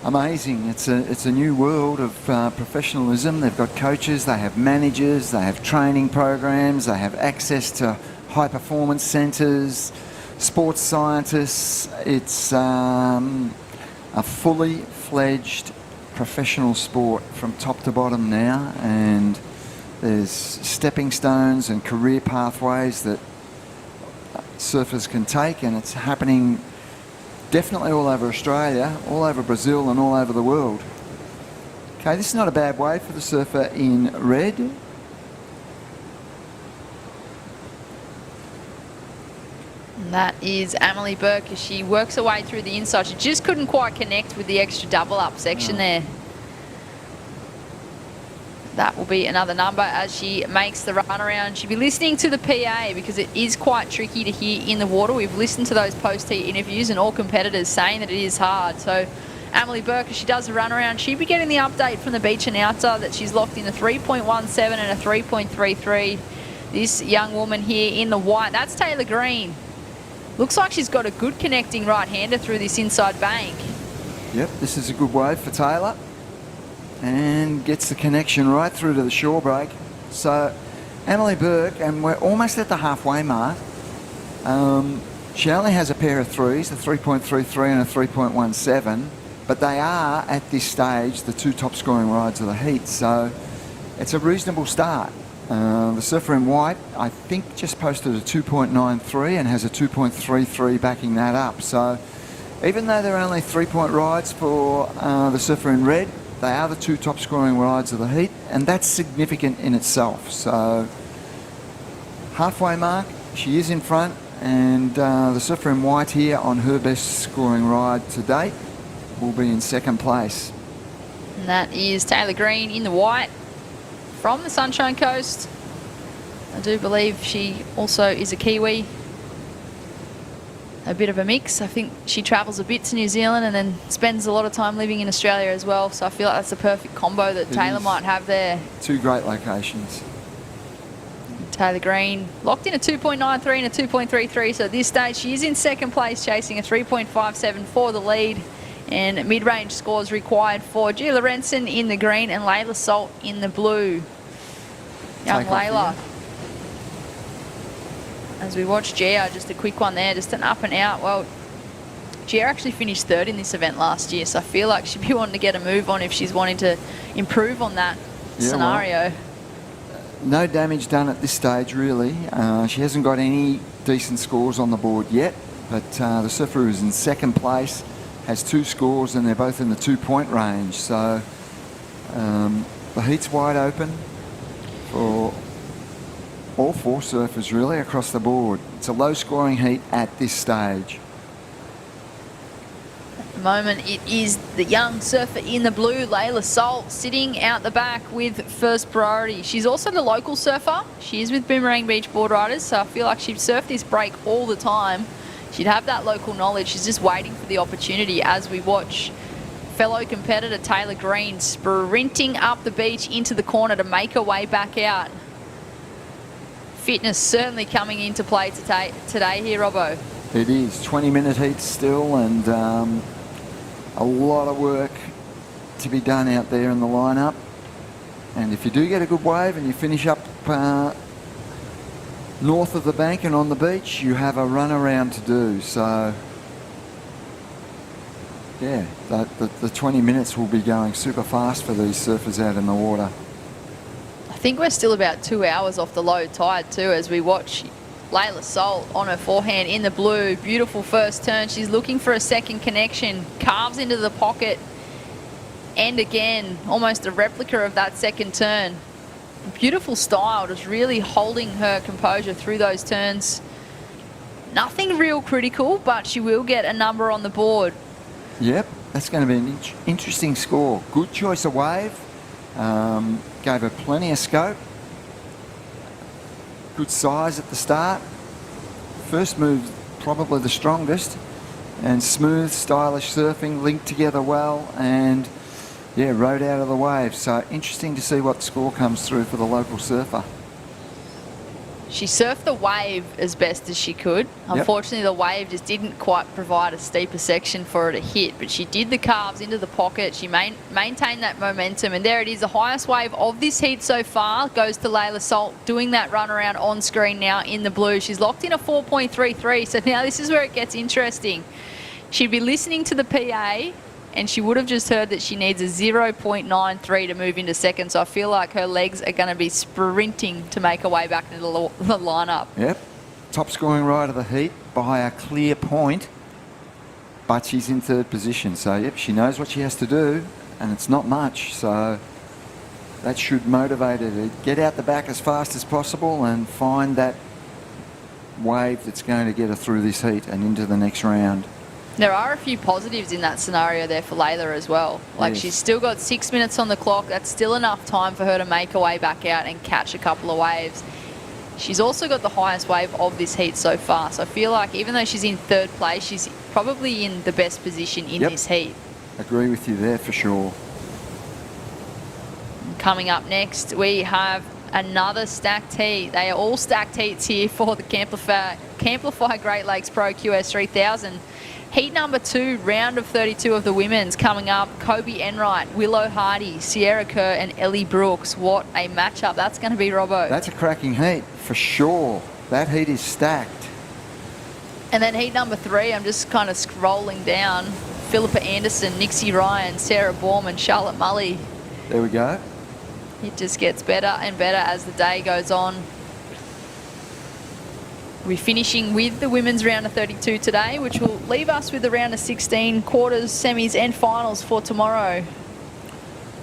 Amazing. It's a new world of professionalism. They've got coaches, they have managers, they have training programs, they have access to high performance centres, sports scientists. It's a fully fledged professional sport from top to bottom now, and there's stepping stones and career pathways that surfers can take, and it's happening definitely all over Australia, all over Brazil and all over the world. Okay, this is not a bad wave for the surfer in red. And that is Emily Burke as she works her way through the inside. She just couldn't quite connect with the extra double up section there. That will be another number as she makes the run around. She'll be listening to the PA because it is quite tricky to hear in the water. We've listened to those post-heat interviews and all competitors saying that it is hard. So Emily Burke, as she does the run around, she'll be getting the update from the beach announcer that she's locked in a 3.17 and a 3.33. This young woman here in the white, that's Taylor Green. Looks like she's got a good connecting right-hander through this inside bank. Yep, this is a good wave for Taylor. And gets the connection right through to the shore break. So Emily Burke, and we're almost at the halfway mark. She only has a pair of threes, a 3.33 and a 3.17, but they are at this stage the two top scoring rides of the heat. So it's a reasonable start. The surfer in white, I think, just posted a 2.93 and has a 2.33 backing that up. So even though they're only 3-point rides for the surfer in red, they are the two top scoring rides of the heat, and that's significant in itself. So halfway mark, she is in front, and the surfer in white here on her best scoring ride to date will be in second place. And that is Taylor Green in the white from the Sunshine Coast. I do believe she also is a Kiwi. A bit of a mix. I think she travels a bit to New Zealand and then spends a lot of time living in Australia as well. So I feel like that's the perfect combo that Taylor might have there. Two great locations. Taylor Green locked in a 2.93 and a 2.33. So at this stage, she is in second place, chasing a 3.57 for the lead. And mid-range scores required for Gia Lorenzen in the green and Layla Salt in the blue. Young Layla. As we watch Gia, just a quick one there, just an up and out. Well, Gia actually finished third in this event last year, so I feel like she'd be wanting to get a move on if she's wanting to improve on that scenario. Well, no damage done at this stage, really. She hasn't got any decent scores on the board yet, but the surfer is in second place, has 2 scores, and they're both in the 2-point range. So the heat's wide open for all 4 surfers really across the board. It's a low scoring heat at this stage. At the moment it is the young surfer in the blue, Layla Salt, sitting out the back with first priority. She's also the local surfer. She is with Boomerang Beach Board Riders, so I feel like she'd surf this break all the time. She'd have that local knowledge. She's just waiting for the opportunity as we watch fellow competitor Taylor Green sprinting up the beach into the corner to make her way back out. Fitness certainly coming into play today here, Robbo. It is 20-minute heat still, and a lot of work to be done out there in the lineup. And if you do get a good wave and you finish up north of the bank and on the beach, you have a run around to do. So yeah, the 20 minutes will be going super fast for these surfers out in the water. I think we're still about 2 hours off the low tide too as we watch Layla Salt on her forehand in the blue. Beautiful first turn. She's looking for a second connection. Carves into the pocket. And again, almost a replica of that second turn. Beautiful style, just really holding her composure through those turns. Nothing real critical, but she will get a number on the board. Yep, that's going to be an interesting score. Good choice of wave. Gave her plenty of scope. Good size at the start. First move probably the strongest, and smooth, stylish surfing linked together well, and yeah, rode out of the wave. So interesting to see what score comes through for the local surfer. She surfed the wave as best as she could. Unfortunately, the wave just didn't quite provide a steeper section for her to hit, but she did the calves into the pocket. She maintained that momentum, and there it is. The highest wave of this heat so far goes to Layla Salt, doing that run around on screen now in the blue. She's locked in a 4.33, so now this is where it gets interesting. She'd be listening to the PA, and she would have just heard that she needs a 0.93 to move into second. So I feel like her legs are going to be sprinting to make her way back into the lineup. Yep. Top scoring ride of the heat by a clear point, but she's in third position. So, yep, she knows what she has to do, and it's not much. So that should motivate her to get out the back as fast as possible and find that wave that's going to get her through this heat and into the next round. There are a few positives in that scenario there for Layla as well. Like, yes. She's still got 6 minutes on the clock. That's still enough time for her to make her way back out and catch a couple of waves. She's also got the highest wave of this heat so far. So I feel like even though she's in third place, she's probably in the best position in this heat. Agree with you there for sure. Coming up next, we have another stacked heat. They are all stacked heats here for the Camplify Great Lakes Pro QS3000. Heat number 2, round of 32 of the women's coming up. Kobe Enright, Willow Hardy, Sierra Kerr and Ellie Brooks. What a matchup that's going to be, Robbo. That's a cracking heat for sure. That heat is stacked. And then heat number 3, I'm just kind of scrolling down. Philippa Anderson, Nixie Ryan, Sarah Borman, Charlotte Mully. There we go. It just gets better and better as the day goes on. We're finishing with the women's round of 32 today, which will leave us with the round of 16, quarters, semis and finals for tomorrow.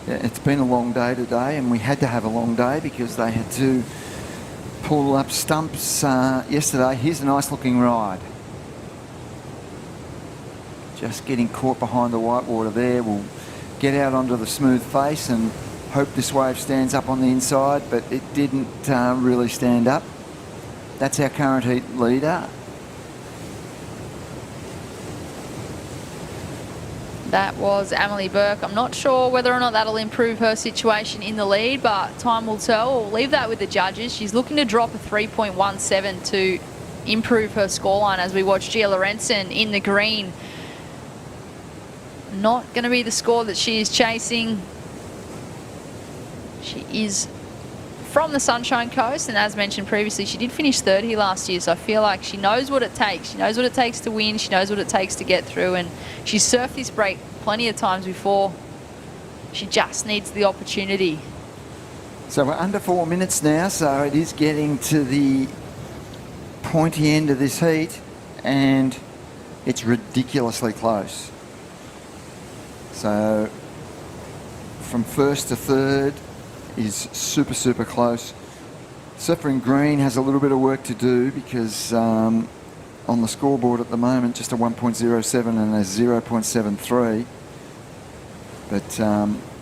Yeah, it's been a long day today, and we had to have a long day because they had to pull up stumps yesterday. Here's a nice looking ride. Just getting caught behind the whitewater there. We'll get out onto the smooth face and hope this wave stands up on the inside, but it didn't really stand up. That's our current heat leader. That was Emily Burke. I'm not sure whether or not that'll improve her situation in the lead, but time will tell. We'll leave that with the judges. She's looking to drop a 3.17 to improve her scoreline as we watch Gia Lorenzen in the green. Not going to be the score that she is chasing. She is from the Sunshine Coast, and as mentioned previously, she did finish third here last year, so I feel like she knows what it takes. She knows what it takes to win. She knows what it takes to get through, and she's surfed this break plenty of times before. She just needs the opportunity. So we're under 4 minutes now, so it is getting to the pointy end of this heat, and it's ridiculously close. So from first to third is super, super close. Surfer in green has a little bit of work to do because on the scoreboard at the moment, just a 1.07 and a 0.73. But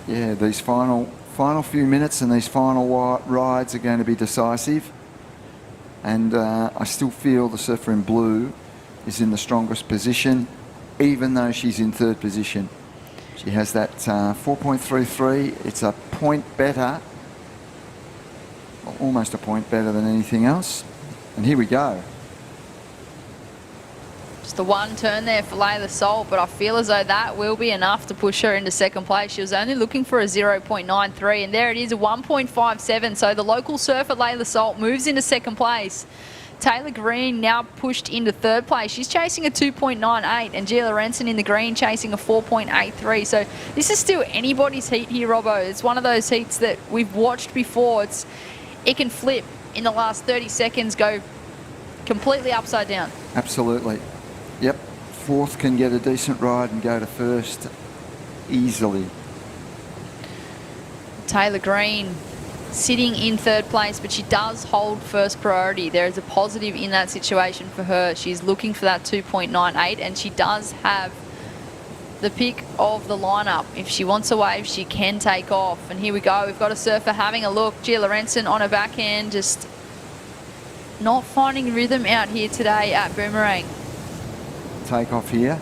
yeah, these final few minutes and these final rides are going to be decisive. And I still feel the surfer in blue is in the strongest position, even though she's in third position. She has that 4.33. It's a point better, well, almost a point better than anything else. And here we go. Just the one turn there for Layla Salt, but I feel as though that will be enough to push her into second place. She was only looking for a 0.93, and there it is, a 1.57. So the local surfer, Layla Salt, moves into second place. Taylor Green now pushed into third place. She's chasing a 2.98, and Gia Lorenzen in the green chasing a 4.83. So this is still anybody's heat here, Robbo. It's one of those heats that we've watched before. It can flip in the last 30 seconds, go completely upside down. Absolutely. Yep. Fourth can get a decent ride and go to first easily. Taylor Green sitting in third place, but she does hold first priority. There is a positive in that situation for her. She's looking for that 2.98, and she does have the pick of the lineup. If she wants a wave, she can take off. And here we go. We've got a surfer having a look. Gia Lorenzen on her backhand, just not finding rhythm out here today at Boomerang. Take off here.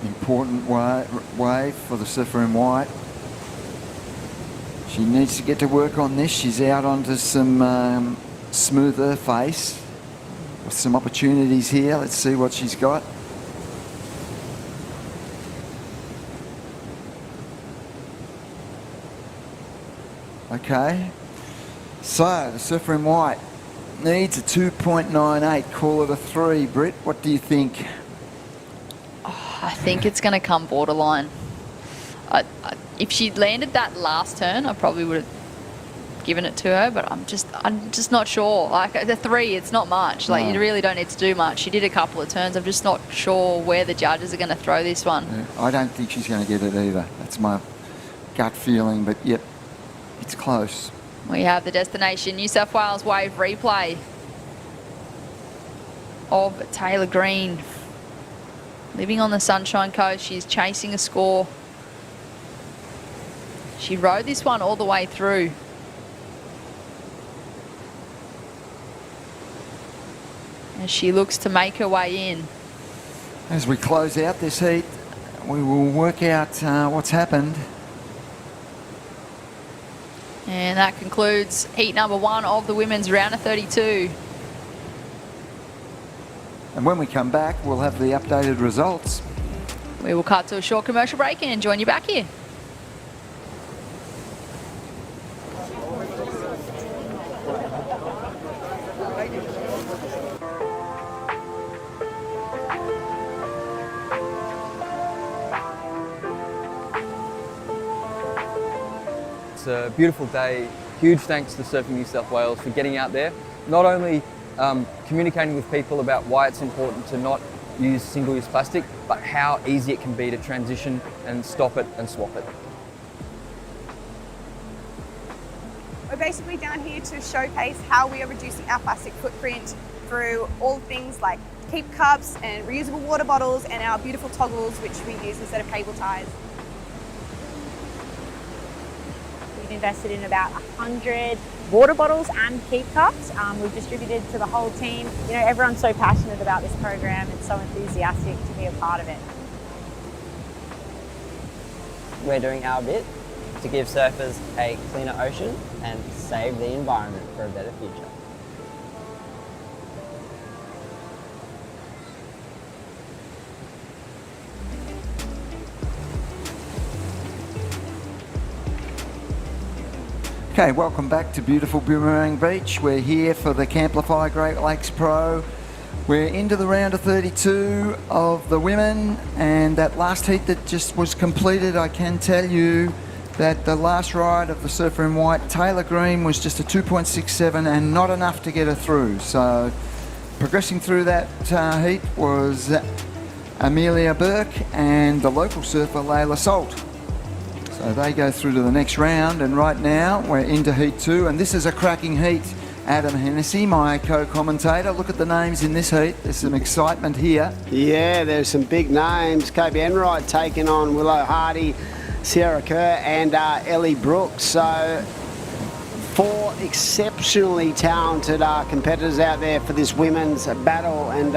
Important wave for the surfer in white. She needs to get to work on this. She's out onto some smoother face with some opportunities here. Let's see what she's got. Okay, so the surfer in white needs a 2.98, call it a 3. Britt, what do you think? I think it's going to come borderline. If she landed that last turn, I probably would have given it to her, but I'm just not sure. Like the 3, it's not much. Like you really don't need to do much. She did a couple of turns. I'm just not sure where the judges are going to throw this one. Yeah, I don't think she's going to get it either. That's my gut feeling, but yep, it's close. We have the Destination New South Wales wave replay of Taylor Green. Living on the Sunshine Coast, she's chasing a score. She rode this one all the way through. As she looks to make her way in. As we close out this heat, we will work out what's happened. And that concludes heat number 1 of the women's round of 32. And when we come back, we'll have the updated results. We will cut to a short commercial break and join you back here. It's a beautiful day. Huge thanks to Surfing New South Wales for getting out there, not only communicating with people about why it's important to not use single-use plastic, but how easy it can be to transition and stop it and swap it. We're basically down here to showcase how we are reducing our plastic footprint through all things like keep cups and reusable water bottles and our beautiful toggles which we use instead of cable ties. We've invested in about 100 water bottles and keep cups. We've distributed to the whole team. You know, everyone's so passionate about this program and so enthusiastic to be a part of it. We're doing our bit to give surfers a cleaner ocean and save the environment for a better future. Okay, welcome back to beautiful Boomerang Beach. We're here for the Camplify Great Lakes Pro. We're into the round of 32 of the women, and that last heat that just was completed, I can tell you that the last ride of the surfer in white, Taylor Green, was just a 2.67 and not enough to get her through. So progressing through that heat was Amelia Burke and the local surfer Layla Salt. So they go through to the next round, and right now we're into heat 2, and this is a cracking heat. Adam Hennessy, my co-commentator, look at the names in this heat. There's some excitement here. Yeah, there's some big names. Kobe Enright taking on Willow Hardy, Sierra Kerr and Ellie Brooks. So 4 exceptionally talented competitors out there for this women's battle, and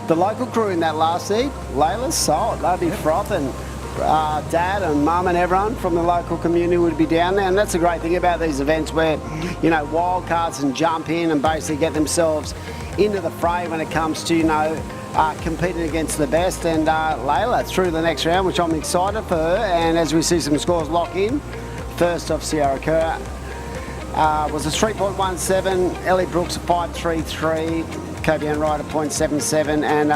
the local crew in that last heat, Layla Salt, they'll be frothing. Dad and Mum and everyone from the local community would be down there, and that's the great thing about these events where, you know, wildcards and jump in and basically get themselves into the fray when it comes to, you know, competing against the best. And Layla through the next round, which I'm excited for her, and as we see some scores lock in, first off Sierra Kerr was a 3.17, Ellie Brooks a 5.33, Kobe Enright a 0.77, and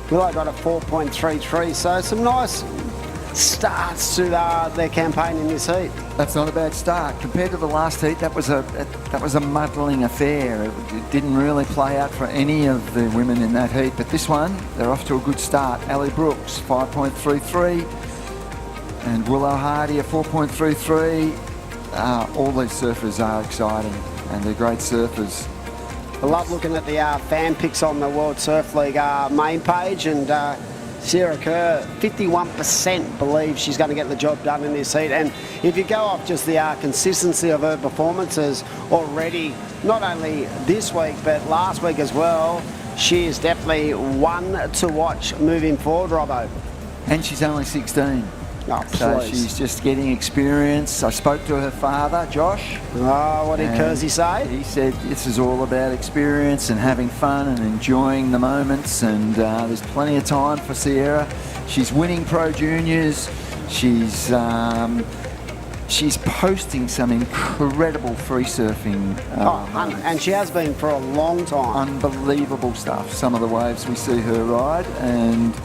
Willow got a 4.33, so some nice starts to their campaign in this heat. That's not a bad start. Compared to the last heat, that was a muddling affair. It didn't really play out for any of the women in that heat, but this one, they're off to a good start. Ellie Brooks, 5.33, and Willow Hardy, a 4.33. All these surfers are exciting, and they're great surfers. I love looking at the fan picks on the World Surf League main page, and Sierra Kerr, 51% believe she's going to get the job done in this heat. And if you go off just the consistency of her performances already, not only this week but last week as well, she is definitely one to watch moving forward, Robbo. And she's only 16. Oh, So please. she's just getting experience. I spoke to her father, Josh. Oh, what did Kersey say? He said this is all about experience and having fun and enjoying the moments, and there's plenty of time for Sierra. She's winning Pro Juniors. She's posting some incredible free surfing. And she has been for a long time. Unbelievable stuff. Some of the waves we see her ride, and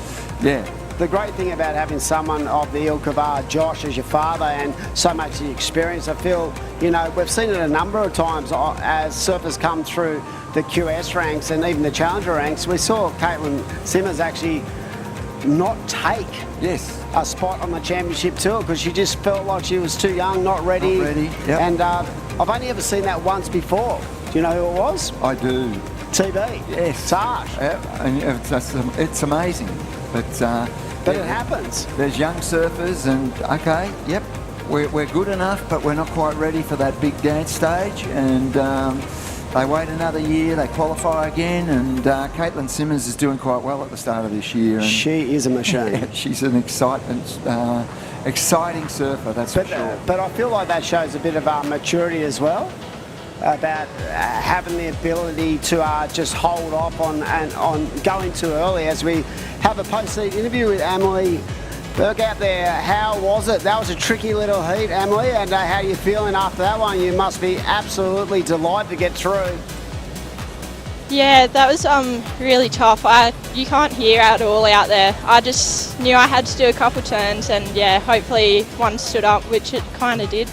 yeah. The great thing about having someone of the ilk of Josh as your father and so much the experience, I feel, we've seen it a number of times as surfers come through the QS ranks and even the Challenger ranks. We saw Caitlin Simmers actually not take a spot on the championship tour because she just felt like she was too young, not ready. Yep. And I've only ever seen that once before. Do you know who it was? I do. TB. Yes. Sarge. Yeah, and it's amazing. But it happens. There's young surfers, and okay, yep, we're good enough, but we're not quite ready for that big dance stage. And they wait another year, they qualify again, and Caitlin Simmers is doing quite well at the start of this year. And she is a machine. She's an exciting surfer, that's for sure. But I feel like that shows a bit of maturity as well, about having the ability to just hold off on going too early. As we have a post-heat interview with Emily Burke out there. How was it? That was a tricky little heat, Emily, and how are you feeling after that one? You must be absolutely delighted to get through. Yeah, that was really tough. You can't hear at all out there. I just knew I had to do a couple turns, and yeah, hopefully one stood up, which it kind of did.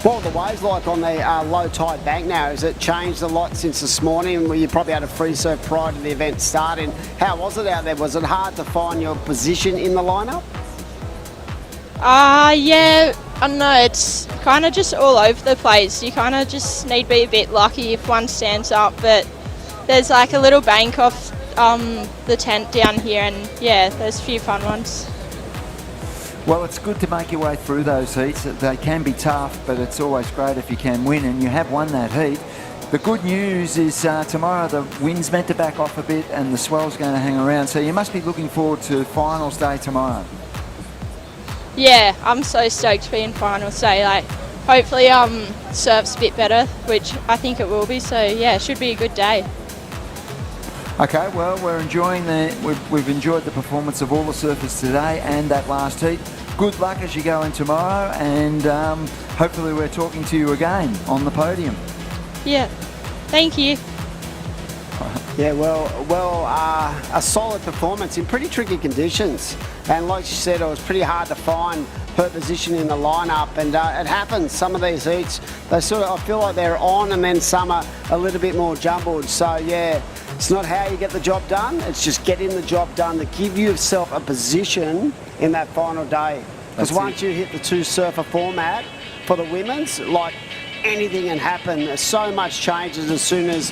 What are the waves like on the low tide bank now? Has it changed a lot since this morning? Where you probably had a free surf prior to the event starting. How was it out there? Was it hard to find your position in the lineup? Yeah, I don't know, it's kind of just all over the place. You kind of just need to be a bit lucky if one stands up, but there's like a little bank off the tent down here, and yeah, there's a few fun ones. Well, it's good to make your way through those heats. They can be tough, but it's always great if you can win, and you have won that heat. The good news is tomorrow the wind's meant to back off a bit and the swell's going to hang around, so you must be looking forward to finals day tomorrow. Yeah, I'm so stoked to be in finals day. Like, hopefully surf's a bit better, which I think it will be, so yeah, it should be a good day. Okay, well, we're enjoying we've enjoyed the performance of all the surfers today and that last heat. Good luck as you go in tomorrow, and hopefully we're talking to you again on the podium. Yeah, thank you. Yeah, well, a solid performance in pretty tricky conditions, and like she said, it was pretty hard to find her position in the lineup, and it happens. Some of these heats, I feel like they're on, and then some are a little bit more jumbled. So yeah, it's not how you get the job done, it's just getting the job done to give yourself a position in that final day. Because once you hit the two surfer format for the women's, like, anything can happen. There's so much changes as soon as,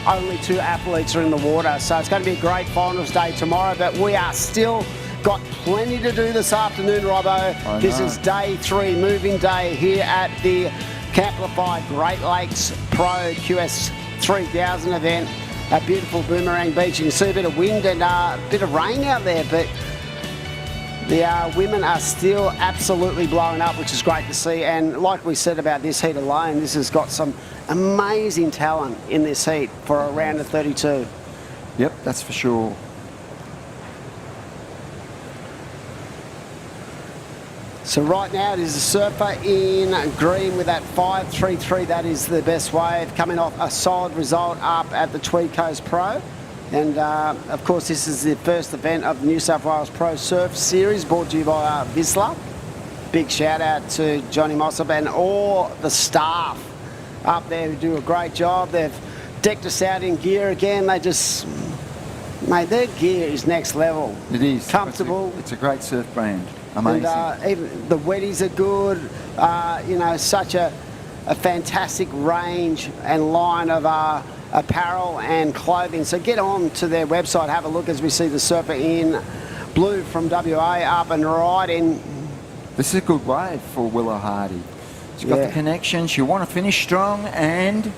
only two athletes are in the water. So it's going to be a great finals day tomorrow, but we are still got plenty to do this afternoon, Robbo. This is day 3, moving day here at the Camplify Great Lakes Pro QS 3000 event at beautiful Boomerang Beach. You can see a bit of wind and a bit of rain out there, but the women are still absolutely blowing up, which is great to see. And like we said about this heat alone, this has got some amazing talent in this heat for a round of 32. Yep, that's for sure. So right now it is a surfer in green with that 5.33. That is the best wave, coming off a solid result up at the Tweed Coast Pro. And of course this is the first event of the New South Wales Pro Surf Series, brought to you by Vizsla. Big shout out to Johnny Mossop and all the staff up there who do a great job. They've decked us out in gear again. They just, mate, their gear is next level. It is. Comfortable. It's a great surf brand. Amazing. And even the wetties are good. Such a fantastic range and line of apparel and clothing. So get on to their website, have a look as we see the surfer in blue from WA up and right in. This is a good wave for Willow Hardy. She's got the connection. She'll want to finish strong, and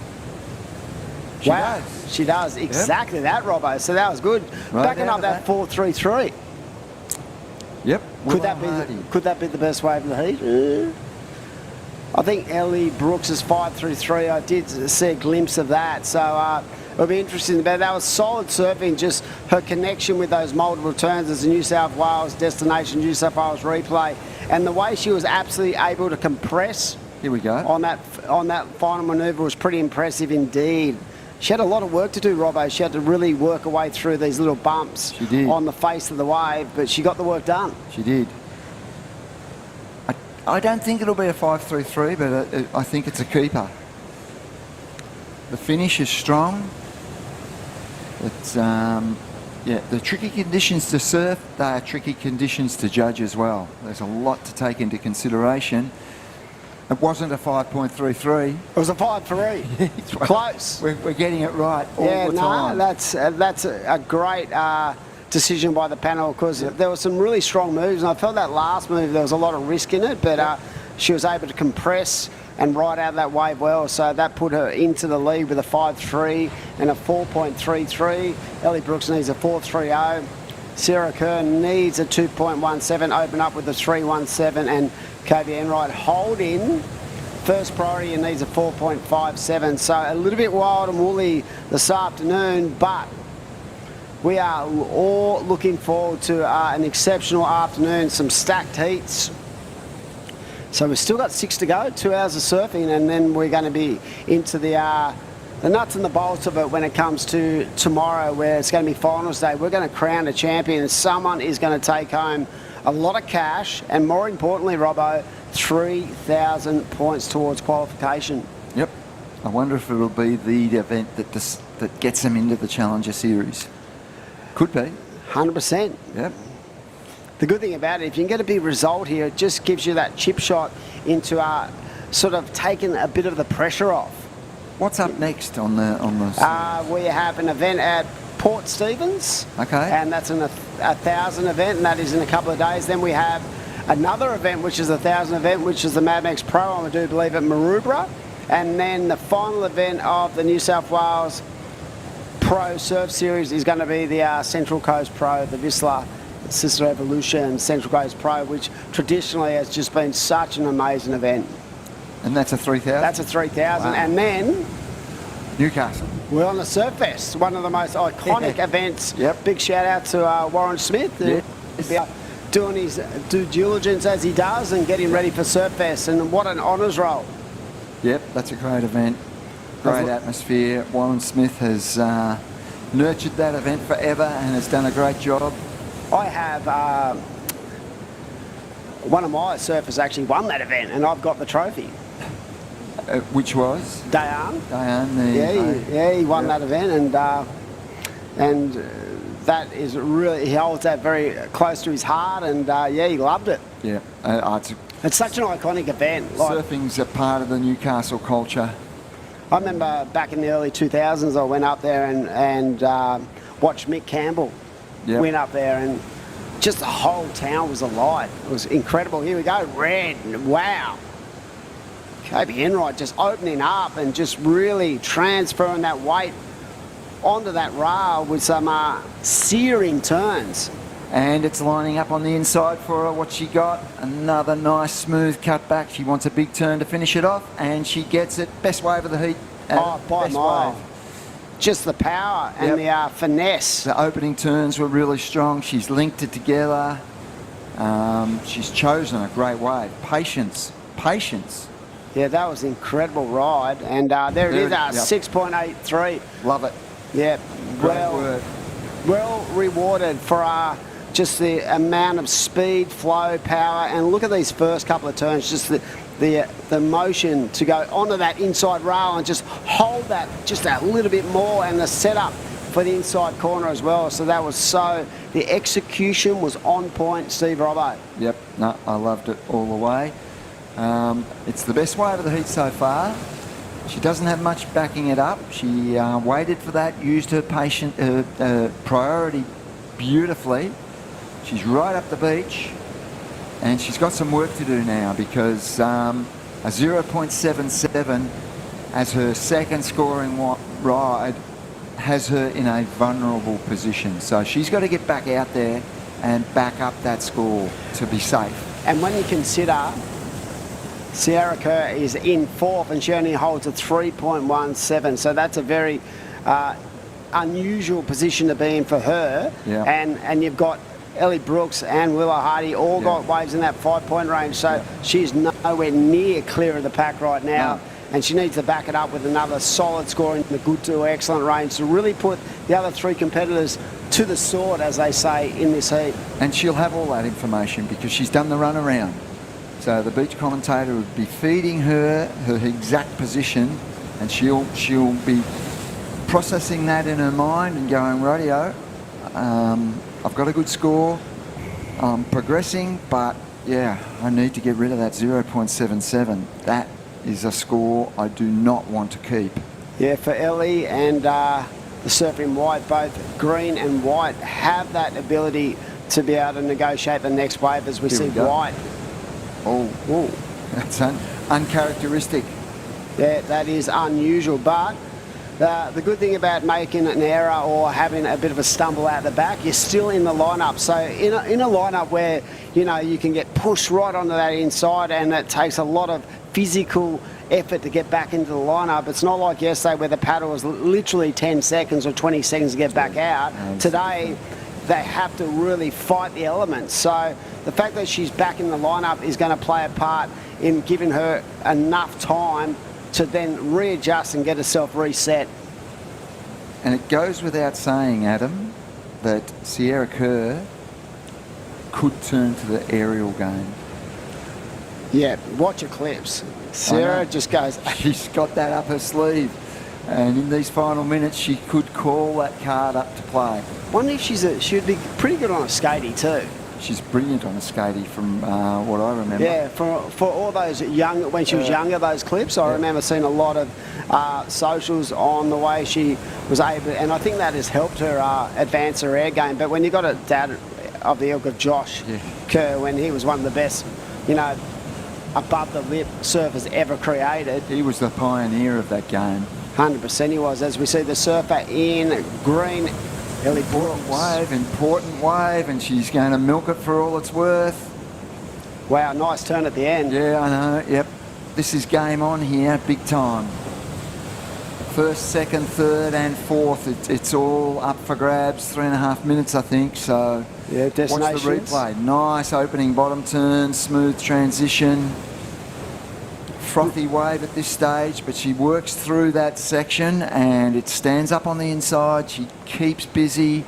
she does. She does. Exactly that, Robbo. So that was good. Right Backing up that 4.33. Yep. Could that be the best wave of the heat? I think Ellie Brooks' 5-3-3. I did see a glimpse of that. So it'll be interesting. But that was solid surfing. Just her connection with those multiple turns as a New South Wales destination, New South Wales replay, and the way she was absolutely able to compress. Here we go. On that final manoeuvre was pretty impressive indeed. She had a lot of work to do, Robbo. She had to really work her way through these little bumps on the face of the wave, but she got the work done. She did. I don't think it'll be a 5-3-3, but I think it's a keeper. The finish is strong. It's the tricky conditions to surf, they are tricky conditions to judge as well. There's a lot to take into consideration. It wasn't a 5.33. It was a 5.3. Close. We're getting it right all the time. That's a great decision by the panel, because there were some really strong moves, and I felt that last move there was a lot of risk in it, but she was able to compress and ride out of that wave well, so that put her into the lead with a 5.3 and a 4.33. Ellie Brooks needs a 4.30. Sarah Kerr needs a 2.17, open up with a 3.17, and Kobe Enright holding first priority and needs a 4.57. So a little bit wild and woolly this afternoon, but we are all looking forward to an exceptional afternoon, some stacked heats. So we've still got 6 to go, 2 hours of surfing, and then we're going to be into the nuts and the bolts of it when it comes to tomorrow, where it's going to be finals day. We're going to crown a champion. Someone is going to take home a lot of cash, and more importantly, Robbo, 3,000 points towards qualification. Yep. I wonder if it'll be the event that gets them into the Challenger Series. Could be. 100%. Yep. The good thing about it, if you can get a big result here, it just gives you that chip shot into sort of taking a bit of the pressure off. What's up next on the? We have an event at Port Stephens. Okay. And that's a 1,000 event, and that is in a couple of days. Then we have another event, which is a 1,000 event, which is the Mad Max Pro, I do believe, at Maroubra. And then the final event of the New South Wales Pro Surf Series is going to be the Central Coast Pro, the Whistler Sister Evolution Central Coast Pro, which traditionally has just been such an amazing event. And that's a 3,000? That's a 3,000. Wow. And then Newcastle. We're on the Surf Fest, one of the most iconic events. Yep. Big shout out to Warren Smith, doing his due diligence as he does and getting ready for Surf Fest. And what an honours roll. Yep, that's a great event. Great atmosphere. Warren Smith has nurtured that event forever and has done a great job. I have one of my surfers actually won that event, and I've got the trophy. Which was? Dayan. Dayan. He won that event, and that is really, he holds that very close to his heart, and he loved it. Yeah, it's such an iconic event. Surfing's a part of the Newcastle culture. I remember back in the early 2000s, I went up there and watched Mick Campbell win up there, and just the whole town was alight. It was incredible. Here we go, red, wow. Kobe Enright just opening up and just really transferring that weight onto that rail with some searing turns. And it's lining up on the inside for her. What she got? Another nice smooth cut back. She wants a big turn to finish it off, and she gets it. Best wave of the heat. By a mile. Just the power and the finesse. The opening turns were really strong. She's linked it together. She's chosen a great wave. Patience. Yeah, that was an incredible ride. And there it is, 6.83. Love it. Yeah, well rewarded for just the amount of speed, flow, power, and look at these first couple of turns, just the motion to go onto that inside rail and just hold that just a little bit more, and the setup for the inside corner as well. So that was the execution was on point, Steve Robbo. Yep, no, I loved it all the way. It's the best wave of the heat so far. She doesn't have much backing it up. She waited for that, used her priority beautifully. She's right up the beach, and she's got some work to do now, because a 0.77 as her second scoring ride has her in a vulnerable position. So she's got to get back out there and back up that score to be safe. And when you consider Sierra Kerr is in fourth and she only holds a 3.17, so that's a very unusual position to be in for her. Yeah. And you've got Ellie Brooks and Willow Hardy all got waves in that 5-point range, so she's nowhere near clear of the pack right now. And she needs to back it up with another solid score in the good to excellent range to really put the other three competitors to the sword, as they say, in this heat. And she'll have all that information because she's done the run around. So the beach commentator would be feeding her exact position, and she'll be processing that in her mind and going, radio, I've got a good score, I'm progressing, but yeah, I need to get rid of that 0.77. That is a score I do not want to keep. Yeah, for Ellie and the surf in white, both green and white have that ability to be able to negotiate the next wave, as we see white. Oh, that's uncharacteristic. Yeah, that is unusual, but the good thing about making an error or having a bit of a stumble out the back, you're still in the lineup. So in a lineup where, you know, you can get pushed right onto that inside and it takes a lot of physical effort to get back into the lineup. It's not like yesterday where the paddle was literally 10 seconds or 20 seconds to get back out. Today, they have to really fight the elements. So the fact that she's back in the lineup is going to play a part in giving her enough time to then readjust and get herself reset. And it goes without saying, Adam, that Sierra Kerr could turn to the aerial game. Yeah, watch her clips. Sarah just goes... She's got that up her sleeve. And in these final minutes, she could call that card up to play. Wonder if she'd be pretty good on a skatey too. She's brilliant on a skatey from what I remember. Yeah, for all those young, when she was younger, those clips, I remember seeing a lot of socials on the way she was able, and I think that has helped her advance her air game. But when you got a dad of the ilk of Josh Kerr, when he was one of the best, you know, above the lip surfers ever created. He was the pioneer of that game. 100% he was. As we see the surfer in green, Ellie Brooks. Important wave, and she's going to milk it for all it's worth. Wow, nice turn at the end. Yeah, I know, yep. This is game on here, big time. First, second, third and fourth, it's all up for grabs, 3.5 minutes I think, so yeah, watch the replay. Nice opening bottom turn, smooth transition. Frothy wave at this stage, but she works through that section and it stands up on the inside. She keeps busy.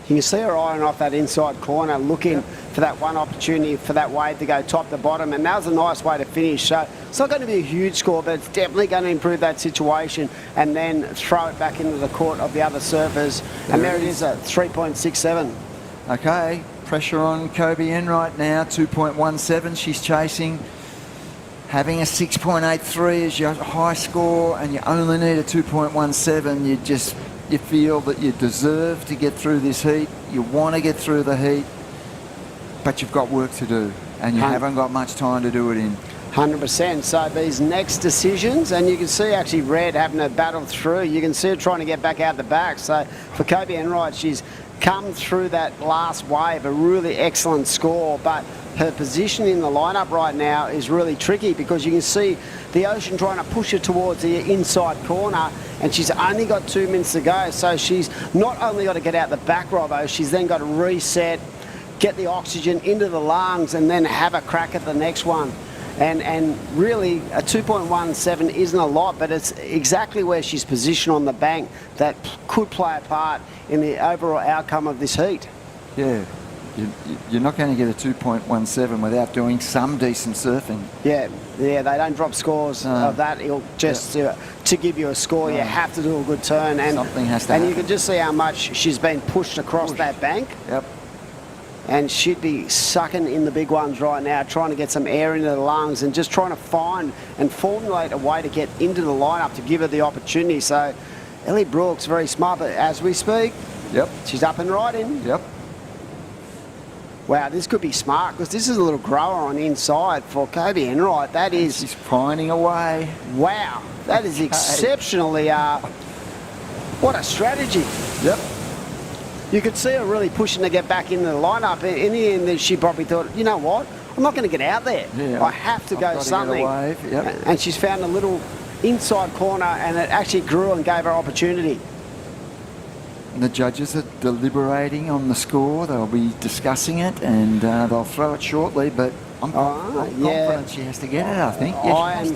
You can see her eyeing off that inside corner, looking for that one opportunity for that wave to go top to bottom, and that was a nice way to finish. So it's not going to be a huge score, but it's definitely going to improve that situation and then throw it back into the court of the other surfers. And there it is at 3.67. Okay, pressure on Kobe Enright now, 2.17 she's chasing. Having a 6.83 as your high score and you only need a 2.17, you feel that you deserve to get through this heat. You want to get through the heat, but you've got work to do and you haven't got much time to do it in. 100%. So these next decisions, and you can see actually Red having to battle through. You can see her trying to get back out the back. So for Kobe Enright, she's come through that last wave, a really excellent score, but her position in the lineup right now is really tricky because you can see the ocean trying to push her towards the inside corner, and she's only got 2 minutes to go. So she's not only got to get out the back, Robbo, she's then got to reset, get the oxygen into the lungs, and then have a crack at the next one. And really, a 2.17 isn't a lot, but it's exactly where she's positioned on the bank that could play a part in the overall outcome of this heat. Yeah. You're not going to get a 2.17 without doing some decent surfing. Yeah, they don't drop scores of that. It'll just to give you a score, you have to do a good turn. And something has to and happen. you can just see how much she's been pushed across that bank. Yep. And she'd be sucking in the big ones right now, trying to get some air into the lungs and just trying to find and formulate a way to get into the lineup to give her the opportunity. So Ellie Brooks, very smart, but as we speak, she's up and riding. Yep. Wow, this could be smart because this is a little grower on the inside for Kobe Enright. That is... She's finding a way. Wow, that is exceptionally... what a strategy. Yep. you could see her really pushing to get back into the lineup. In the end, she probably thought, you know what, I'm not going to get out there. Yeah, I have to I've go got to get a something. wave, yep. And she's found a little inside corner, and it actually grew and gave her opportunity. And the judges are deliberating on the score. They'll be discussing it, and they'll throw it shortly, but I'm confident she has to get it, I think. I'm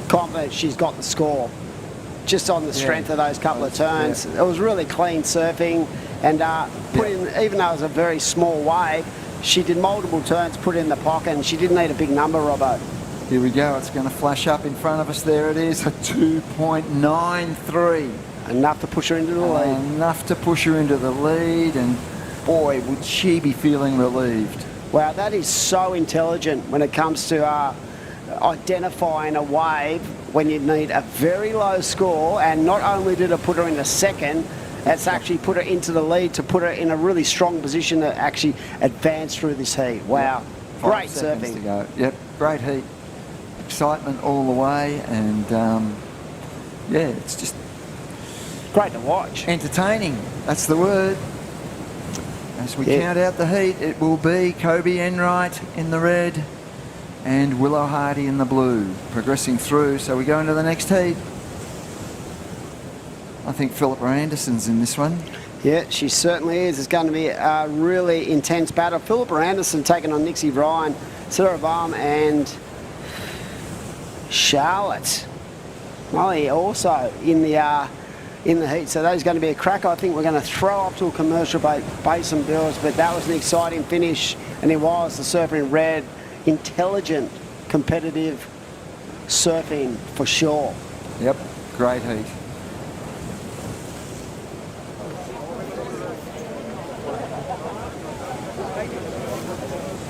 confident she's got the score. Just on the strength of those couple of turns. It was really clean surfing, and even though it was a very small wave, she did multiple turns, put it in the pocket, and she didn't need a big number, Robbo. Here we go. It's going to flash up in front of us. There it is, a 2.93. Enough to push her into the lead. Enough to push her into the lead, and boy, would she be feeling relieved. Wow, that is so intelligent when it comes to identifying a wave when you need a very low score, and not only did it put her in the second, it's actually put her into the lead to put her in a really strong position to actually advance through this heat. Wow, great 5 seconds surfing. to go. Yep, great heat. Excitement all the way, and it's just great to watch. Entertaining, that's the word. As we count out the heat, it will be Kobe Enright in the red and Willow Hardy in the blue, progressing through. So we go into the next heat. I think Philippa Anderson's in this one. Yeah, she certainly is. It's going to be a really intense battle. Philippa Anderson taking on Nixie Ryan, Sarah Baum, and Charlotte Molly also in the heat. So that's going to be a cracker. I think we're going to throw off to a commercial break, pay some bills, but that was an exciting finish, and it was the surfer in red. Intelligent, competitive surfing for sure. Yep, great heat.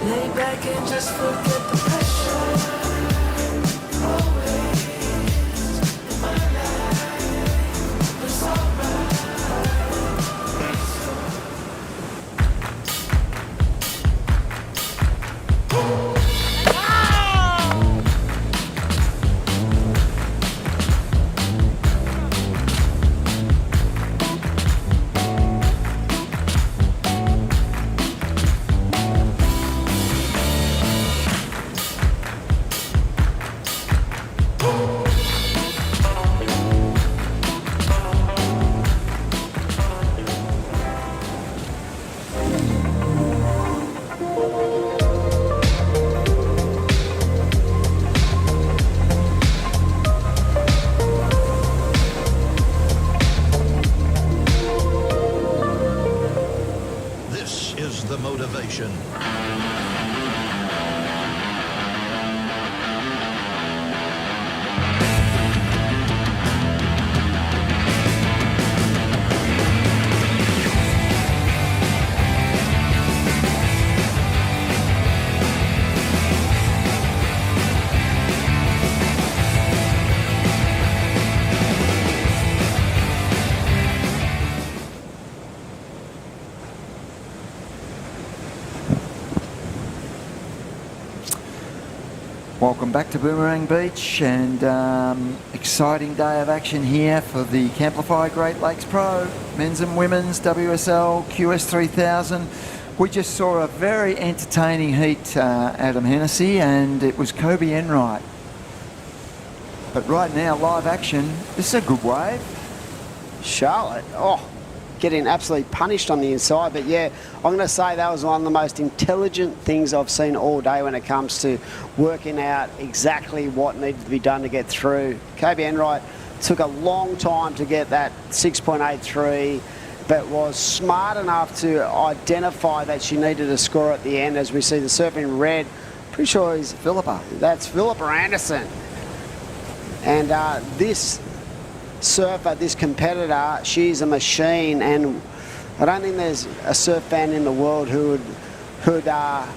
Lay back and just forget the pressure. Always in my life, it's alright. This is the motivation. Welcome back to Boomerang Beach, and exciting day of action here for the Camplify Great Lakes Pro, men's and women's WSL QS 3000. We just saw a very entertaining heat, Adam Hennessy, and it was Kobe Enright. But right now, live action, this is a good wave. Charlotte, getting absolutely punished on the inside. But yeah, I'm going to say that was one of the most intelligent things I've seen all day when it comes to working out exactly what needed to be done to get through. Kobe Enright took a long time to get that 6.83, but was smart enough to identify that she needed a score at the end. As we see the surf in red, pretty sure is Philippa. That's Philippa Anderson. And this surfer, this competitor, she's a machine, and I don't think there's a surf fan in the world who would not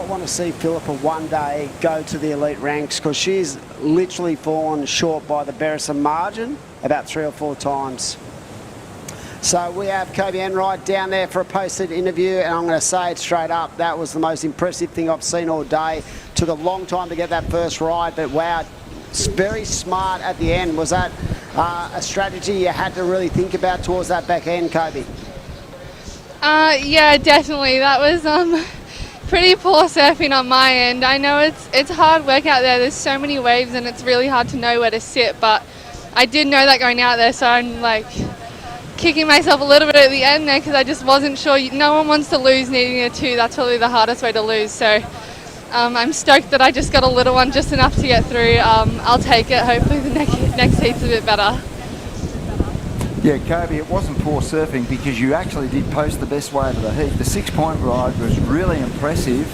want to see Philippa one day go to the elite ranks, because she's literally fallen short by the barest margin about 3 or 4 times. So we have Kobe Enright down there for a posted interview, and I'm going to say it straight up, that was the most impressive thing I've seen all day. Took a long time to get that first ride, but wow, very smart at the end. Was that a strategy you had to really think about towards that back end, Kobe? Yeah, definitely. That was pretty poor surfing on my end. I know it's hard work out there. There's so many waves and it's really hard to know where to sit, but I did know that going out there, so I'm like kicking myself a little bit at the end there because I just wasn't sure. No one wants to lose needing a 2. That's probably the hardest way to lose. So I'm stoked that I just got a little one, just enough to get through. I'll take it. Hopefully the next heat's a bit better. Yeah, Kobe, it wasn't poor surfing because you actually did post the best wave of the heat. The 6-point ride was really impressive,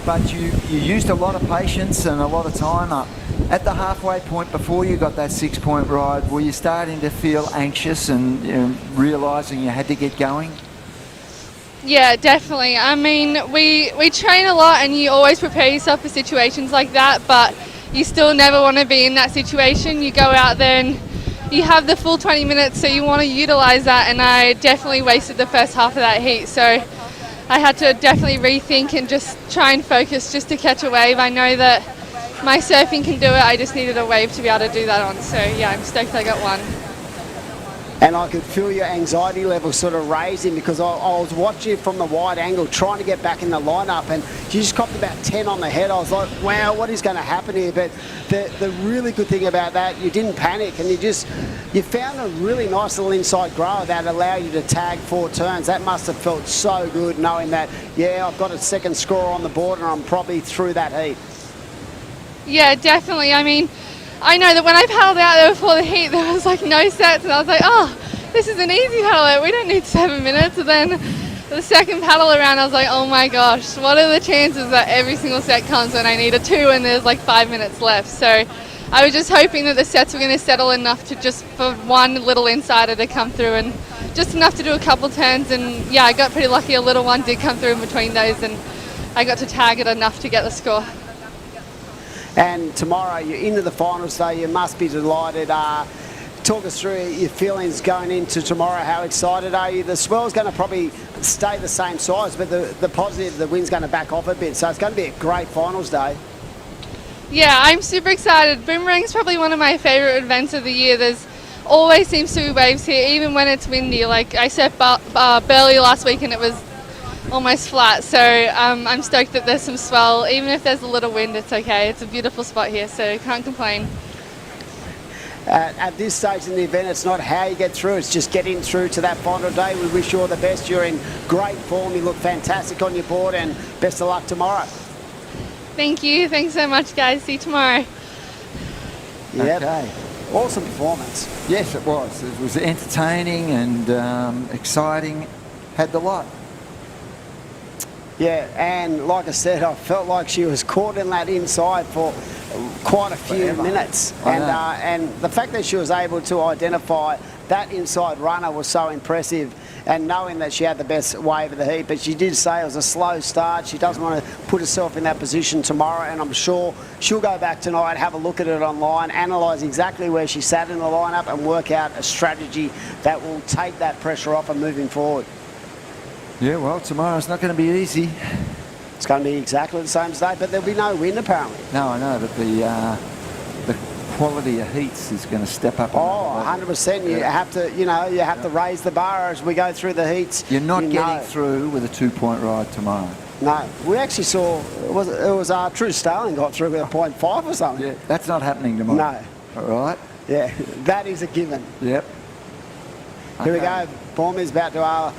but you used a lot of patience and a lot of time up. At the halfway point before you got that 6-point ride, were you starting to feel anxious and realising you had to get going? Yeah, definitely. I mean, we train a lot and you always prepare yourself for situations like that, but you still never want to be in that situation. You go out there and you have the full 20 minutes, so you want to utilise that, and I definitely wasted the first half of that heat, so I had to definitely rethink and just try and focus just to catch a wave. I know that my surfing can do it, I just needed a wave to be able to do that on, so yeah, I'm stoked I got one. And I could feel your anxiety level sort of raising because I was watching you from the wide angle trying to get back in the lineup, and you just copped about 10 on the head. I was like, wow, what is going to happen here? But the really good thing about that, you didn't panic, and you found a really nice little inside grower that allowed you to tag 4 turns. That must have felt so good knowing that, yeah, I've got a second score on the board and I'm probably through that heat. Yeah, definitely. I mean, I know that when I paddled out there before the heat, there was like no sets, and I was like, oh, this is an easy paddle out. We don't need 7 minutes. And then the second paddle around, I was like, oh my gosh, what are the chances that every single set comes when I need a 2 and there's like 5 minutes left? So I was just hoping that the sets were going to settle enough to just for one little insider to come through and just enough to do a couple turns. And yeah, I got pretty lucky. A little one did come through in between those, and I got to tag it enough to get the score. And tomorrow you're into the finals day, you must be delighted. Talk us through your feelings going into tomorrow. How excited are you? The swell's going to probably stay the same size, but the positive, the wind's going to back off a bit. So it's going to be a great finals day. Yeah, I'm super excited. Boomerang's probably one of my favourite events of the year. There's always seems to be waves here, even when it's windy. Like I surfed Burley last week and it was almost flat, so I'm stoked that there's some swell. Even if there's a little wind, it's okay. It's a beautiful spot here, so can't complain. At this stage in the event, it's not how you get through, it's just getting through to that final day. We wish you all the best. You're in great form, you look fantastic on your board, and best of luck tomorrow. Thank you. Thanks so much, guys. See you tomorrow. Yep. Okay. Awesome performance. Yes, it was. It was entertaining and exciting. Had the lot. Yeah, and like I said, I felt like she was caught in that inside for quite a few minutes. And the fact that she was able to identify that inside runner was so impressive, and knowing that she had the best wave of the heat. But she did say it was a slow start. She doesn't want to put herself in that position tomorrow, and I'm sure she'll go back tonight, have a look at it online, analyse exactly where she sat in the lineup and work out a strategy that will take that pressure off and moving forward. Yeah, well, tomorrow's not going to be easy. It's going to be exactly the same as today, but there'll be no wind apparently. No, I know, but the quality of heats is going to step up. Oh, 100%. You have to, you have to raise the bar as we go through the heats. You're not getting through with a 2-point ride tomorrow. No, we actually saw it was True Starling got through with a 0.5 or something. Yeah, that's not happening tomorrow. No. All right. Yeah, that is a given. Yep. Here we go. Bormy's about to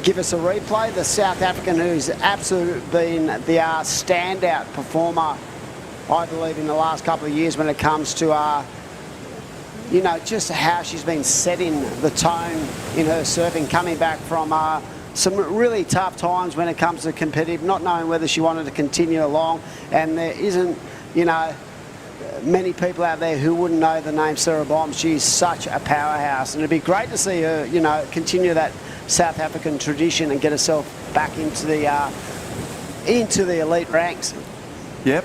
give us a replay. The South African who's absolutely been the standout performer, I believe, in the last couple of years when it comes to, just how she's been setting the tone in her surfing, coming back from some really tough times when it comes to competitive, not knowing whether she wanted to continue along. And there isn't, many people out there who wouldn't know the name Sarah Bomb. She's such a powerhouse, and it'd be great to see her, continue that South African tradition and get herself back into the elite ranks. Yep.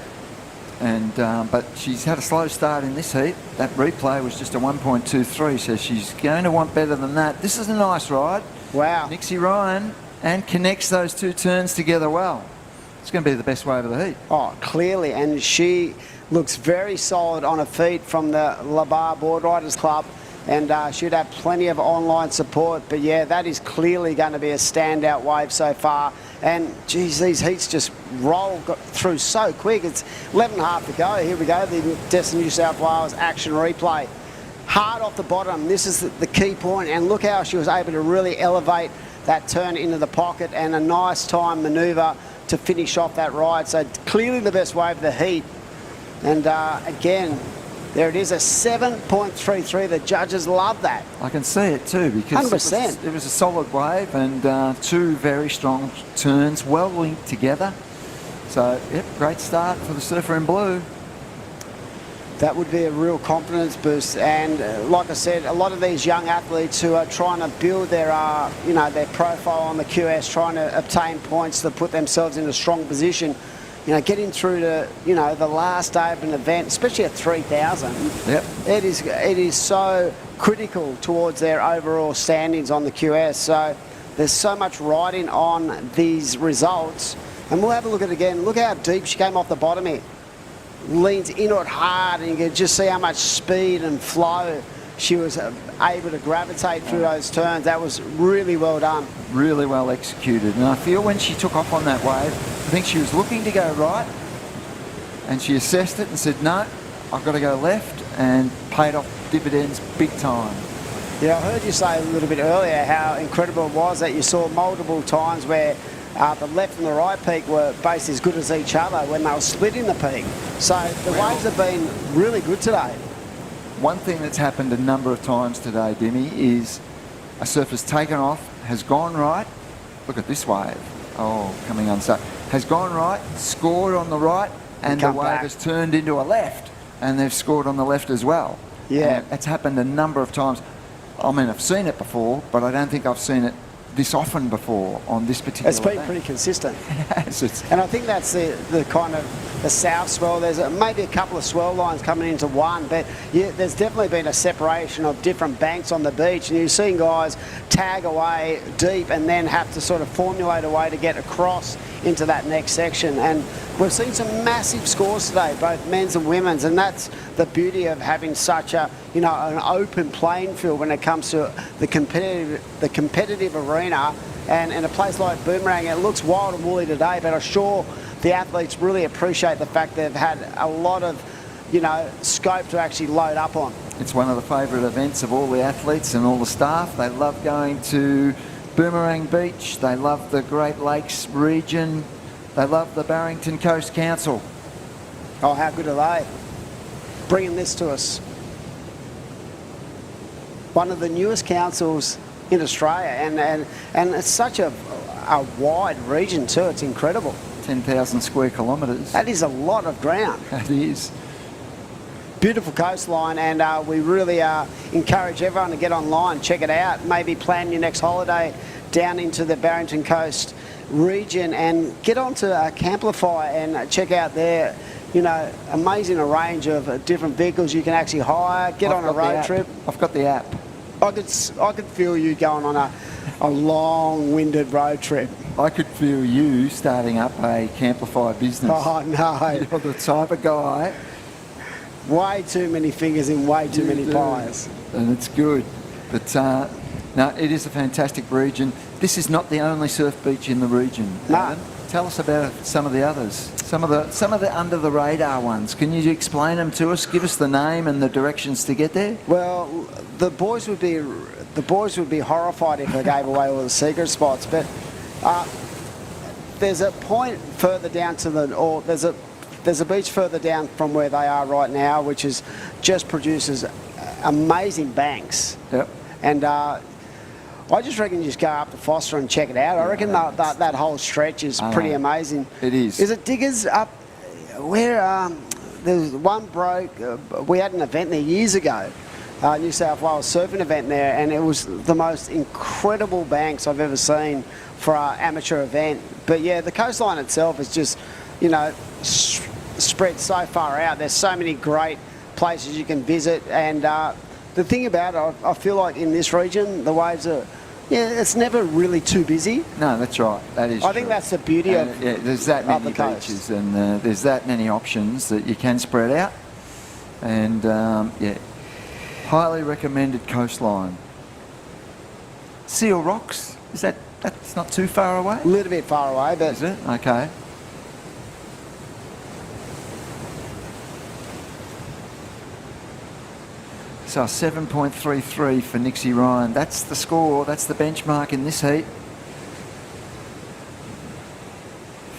And but she's had a slow start in this heat. That replay was just a 1.23, so she's going to want better than that. This is a nice ride. Wow. Nixie Ryan, and connects those 2 turns together well. It's going to be the best wave of the heat. Oh, clearly, and she looks very solid on her feet from the Labar Board Riders Club, and should have plenty of online support. But yeah, that is clearly going to be a standout wave so far. And geez, these heats just got through so quick. It's 11.5 to go. Here we go, the Destin New South Wales action replay. Hard off the bottom, this is the key point, and look how she was able to really elevate that turn into the pocket, and a nice time manoeuvre to finish off that ride. So clearly the best wave of the heat. And again, there it is, a 7.33. The judges love that. I can see it too, because 100%. It was a solid wave, and two very strong turns, well linked together. So, yep, great start for the surfer in blue. That would be a real confidence boost, and like I said, a lot of these young athletes who are trying to build their, their profile on the QS, trying to obtain points to put themselves in a strong position. Getting through to, the last day of an event, especially at 3,000, yep. It is so critical towards their overall standings on the QS. So there's so much riding on these results, and we'll have a look at it again. Look how deep she came off the bottom here. Leans into it hard, and you can just see how much speed and flow she was able to gravitate through those turns. That was really well done. Really well executed. And I feel when she took off on that wave, I think she was looking to go right, and she assessed it and said, no, I've got to go left, and paid off dividends big time. Yeah, I heard you say a little bit earlier how incredible it was that you saw multiple times where the left and the right peak were basically as good as each other when they were splitting the peak. So the waves have been really good today. One thing that's happened a number of times today, Demi, is a surfer's taken off, has gone right. Look at this wave. Oh, coming unstuck. Has gone right, scored on the right, and the wave has turned into a left, and they've scored on the left as well. Yeah. It's happened a number of times. I mean, I've seen it before, but I don't think I've seen it this often before on this particular It's been event. pretty consistent. Yes, and I think that's the kind of the south swell. There's maybe a couple of swell lines coming into one, but yeah, there's definitely been a separation of different banks on the beach, and you're seeing guys tag away deep and then have to sort of formulate a way to get across into that next section. And we've seen some massive scores today, both men's and women's, and that's the beauty of having such a an open playing field when it comes to the competitive arena. And in a place like Boomerang, it looks wild and woolly today, but I'm sure the athletes really appreciate the fact they've had a lot of scope to actually load up on. It's one of the favourite events of all the athletes and all the staff. They love going to Boomerang Beach. They love the Great Lakes region. They love the Barrington Coast Council. Oh, how good are they? Bringing this to us. One of the newest councils in Australia, and it's such a wide region too. It's incredible. 10,000 square kilometres. That is a lot of ground. That is. Beautiful coastline, and we really encourage everyone to get online, check it out, maybe plan your next holiday down into the Barrington Coast region and get onto Camplify and check out their amazing range of different vehicles you can actually hire, get on a road trip. I've got the app. I could feel you going on a long-winded road trip. I could feel you starting up a Camplify business. Oh, no. You're the type of guy. Way too many fingers in way too many pies. And it's good. But no, it is a fantastic region. This is not the only surf beach in the region. No. Tell us about some of the others. Some of the under the radar ones. Can you explain them to us? Give us the name and the directions to get there. Well, the boys would be horrified if I gave away all the secret spots. But there's a point further down to there's a beach further down from where they are right now, which just produces amazing banks. Yep. And I just reckon you just go up to Foster and check it out. I reckon that whole stretch is pretty amazing. It is. Is it Diggers up where there's one broke? We had an event there years ago, New South Wales surfing event there, and it was the most incredible banks I've ever seen for our amateur event. But yeah, the coastline itself is just, spread so far out. There's so many great places you can visit, and the thing about it, I feel like in this region, the waves are Yeah, it's never really too busy. No, that's right. That is I think that's the beauty of yeah, there's that of many the coast. beaches and there's that many options that you can spread out. And yeah, highly recommended coastline. Seal Rocks, that's not too far away? A little bit far away, but... Is it? Okay. So 7.33 for Nixie Ryan. That's the score, that's the benchmark in this heat.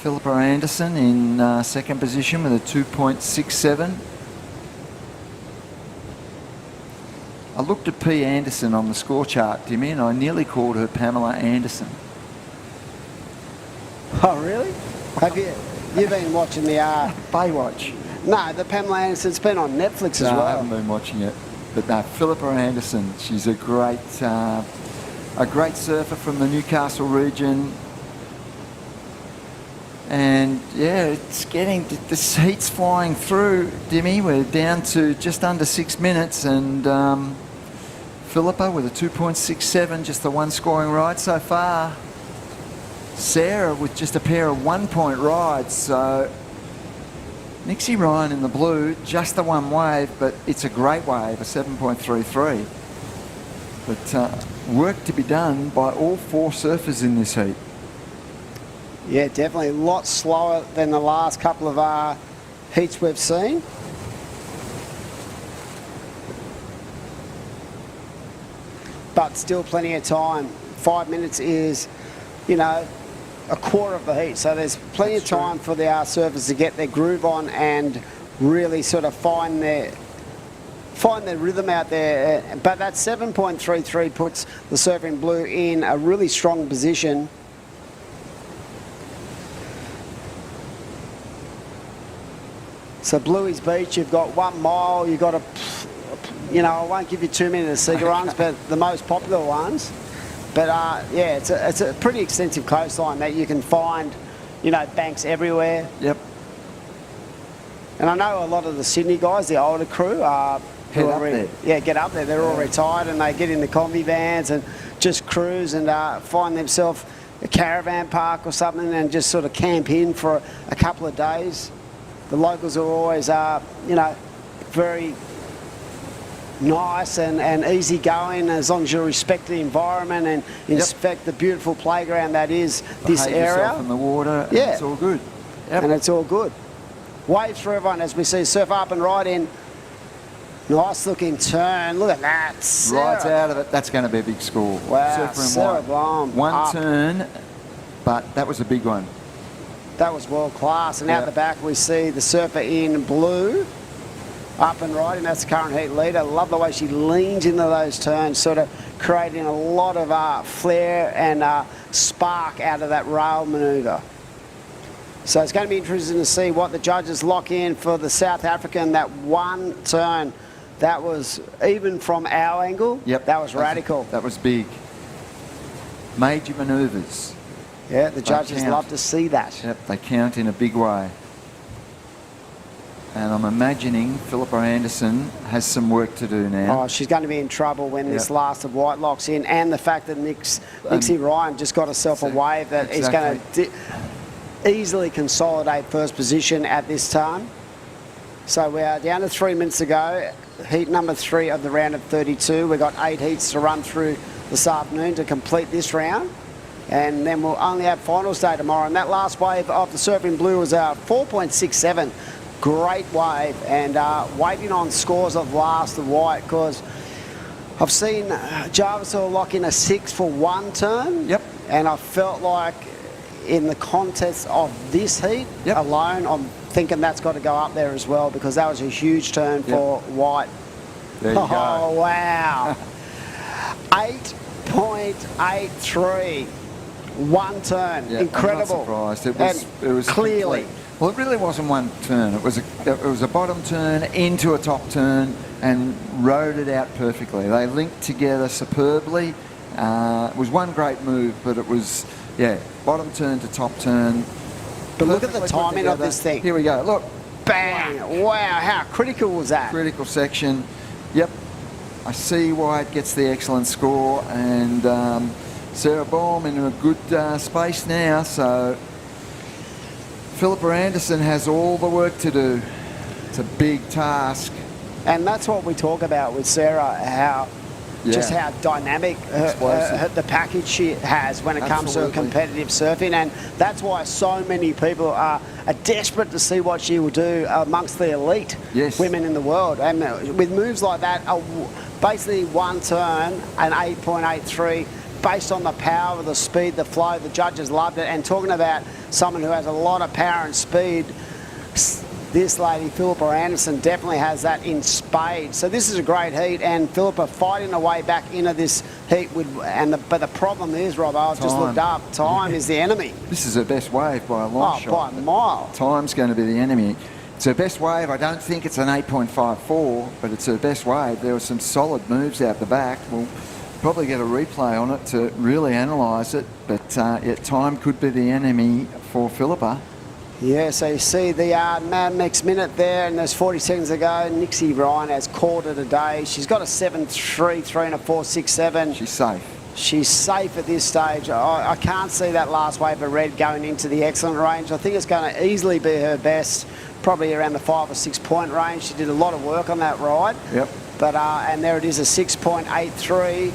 Philippa Anderson in second position with a 2.67. I looked at P. Anderson on the score chart, Timmy, and I nearly called her Pamela Anderson. Oh, really? Have you been watching the... Baywatch. No, the Pamela Anderson's been on Netflix as No, well. I haven't been watching it. But no, Philippa Anderson, she's a great surfer from the Newcastle region. And yeah, it's getting, the heat's flying through, Dimmy. We're down to just under 6 minutes, and Philippa with a 2.67, just the one scoring ride so far. Sarah with just a pair of 1 point rides, so Nixie Ryan in the blue, just the one wave, but it's a great wave, a 7.33. But work to be done by all four surfers in this heat. Yeah, definitely a lot slower than the last couple of heats we've seen. But still plenty of time. 5 minutes is, you know, a quarter of the heat. So there's plenty of time for the surfers to get their groove on and really sort of find their rhythm out there. But that 7.33 puts the Surfing Blue in a really strong position. So Bluey's Beach, you've got 1 mile, you've got you know, I won't give you too many of the Sega runs, but the most popular ones. But yeah, it's a pretty extensive coastline that you can find, you know, banks everywhere. Yep. And I know a lot of the Sydney guys, the older crew, Head up there. Yeah, get up there. They're all retired and they get in the combi vans and just cruise and find themselves a caravan park or something and just sort of camp in for a couple of days. The locals are always, you know, very nice and easy going as long as you respect the environment and inspect the beautiful playground that is this Behave area. yourself in the water, and Yeah. it's all good. Yep. And it's all good. Waves for everyone as we see surf up and right in. Nice looking turn. Look at that. Rides out of it. That's going to be a big score. Wow, Surfer in Sarah white. Blom One up. turn, but that was a big one. That was world class. And out the back we see the surfer in blue. Up and riding, that's the current heat leader. Love the way she leans into those turns, sort of creating a lot of flair and spark out of that rail manoeuvre. So it's going to be interesting to see what the judges lock in for the South African. That one turn, that was, even from our angle, that was radical. That was big. Major manoeuvres. Yeah, the judges love to see that. Yep, they count in a big way. And I'm imagining Philippa Anderson has some work to do now. Oh, she's going to be in trouble when this last of white locks in, and the fact that Nixie Ryan just got herself a wave that is going to easily consolidate first position at this time. So we are down to 3 minutes to go. Heat number 3 of the round of 32. We've got 8 heats to run through this afternoon to complete this round. And then we'll only have finals day tomorrow. And that last wave of the Surfing Blue was 4.67. Great wave, and waiting on scores of last of white, because I've seen Jarvis lock in a 6 for one turn. Yep. And I felt like in the context of this heat alone, I'm thinking that's got to go up there as well, because that was a huge turn for white. There you oh, go. Wow. 8.83. One turn. Yeah, incredible. I'm not surprised. It was clearly. Complete. Well, it really wasn't one turn. It was a bottom turn into a top turn and rode it out perfectly. They linked together superbly. It was one great move, but it was, bottom turn to top turn. But look at the timing of this thing. Here we go. Look. Bang. Wow, how critical was that? Critical section. Yep. I see why it gets the excellent score, and Sarah Baum in a good space now, so Philippa Anderson has all the work to do. It's a big task. And that's what we talk about with Sarah, just how dynamic the package she has when it comes to competitive surfing. And that's why so many people are desperate to see what she will do amongst the elite women in the world. And with moves like that, basically one turn, an 8.83, based on the power, the speed, the flow, the judges loved it. And talking about someone who has a lot of power and speed, this lady, Philippa Anderson, definitely has that in spades. So this is a great heat, and Philippa fighting her way back into this heat. But the problem is, Rob, I've just looked up, time is the enemy. This is her best wave by a long shot. By a mile. Time's going to be the enemy. It's her best wave. I don't think it's an 8.54, but it's her best wave. There were some solid moves out the back. We'll probably get a replay on it to really analyse it, but time could be the enemy for Philippa. Yeah, so you see the next minute there, and there's 40 seconds to go. Nixie Ryan has called it a day. She's got a 7.33 and a 4.67. She's safe. She's safe at this stage. I can't see that last wave of red going into the excellent range. I think it's going to easily be her best, probably around the 5 or 6 point range. She did a lot of work on that ride. Yep. But and there it is, a 6.83.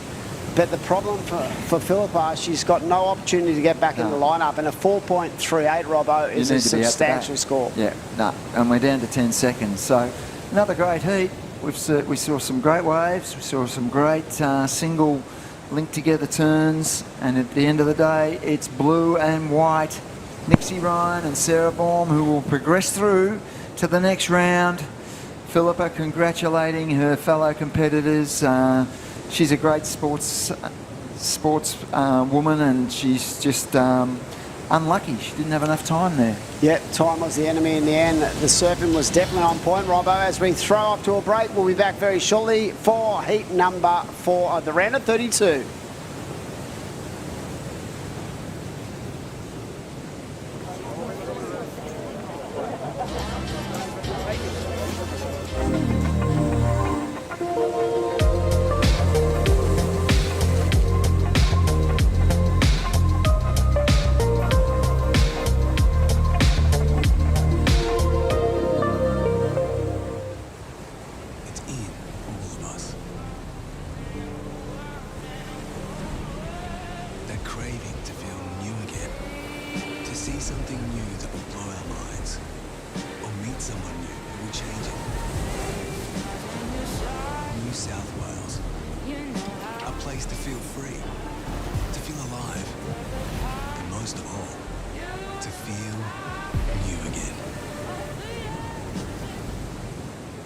But the problem for Philippa, she's got no opportunity to get back in the lineup, and a 4.38, Robbo, is a substantial score. Yeah, no, and we're down to 10 seconds. So another great heat. We saw some great waves. We saw some great single linked together turns, and at the end of the day, it's blue and white. Nixie Ryan and Sarah Baum, who will progress through to the next round. Philippa congratulating her fellow competitors. She's a great sports woman, and she's just unlucky. She didn't have enough time there. Yeah, time was the enemy in the end. The surfing was definitely on point, Robbo. As we throw off to a break, we'll be back very shortly for heat number 4 of the round of 32.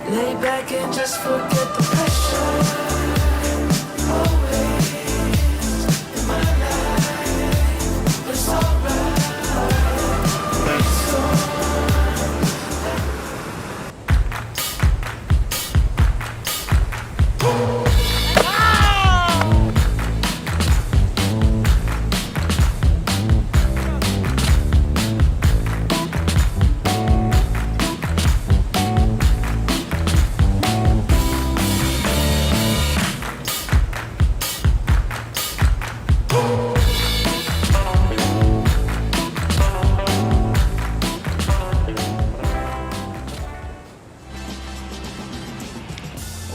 Lay back and just forget the pressure. Always in my life, it's alright. It's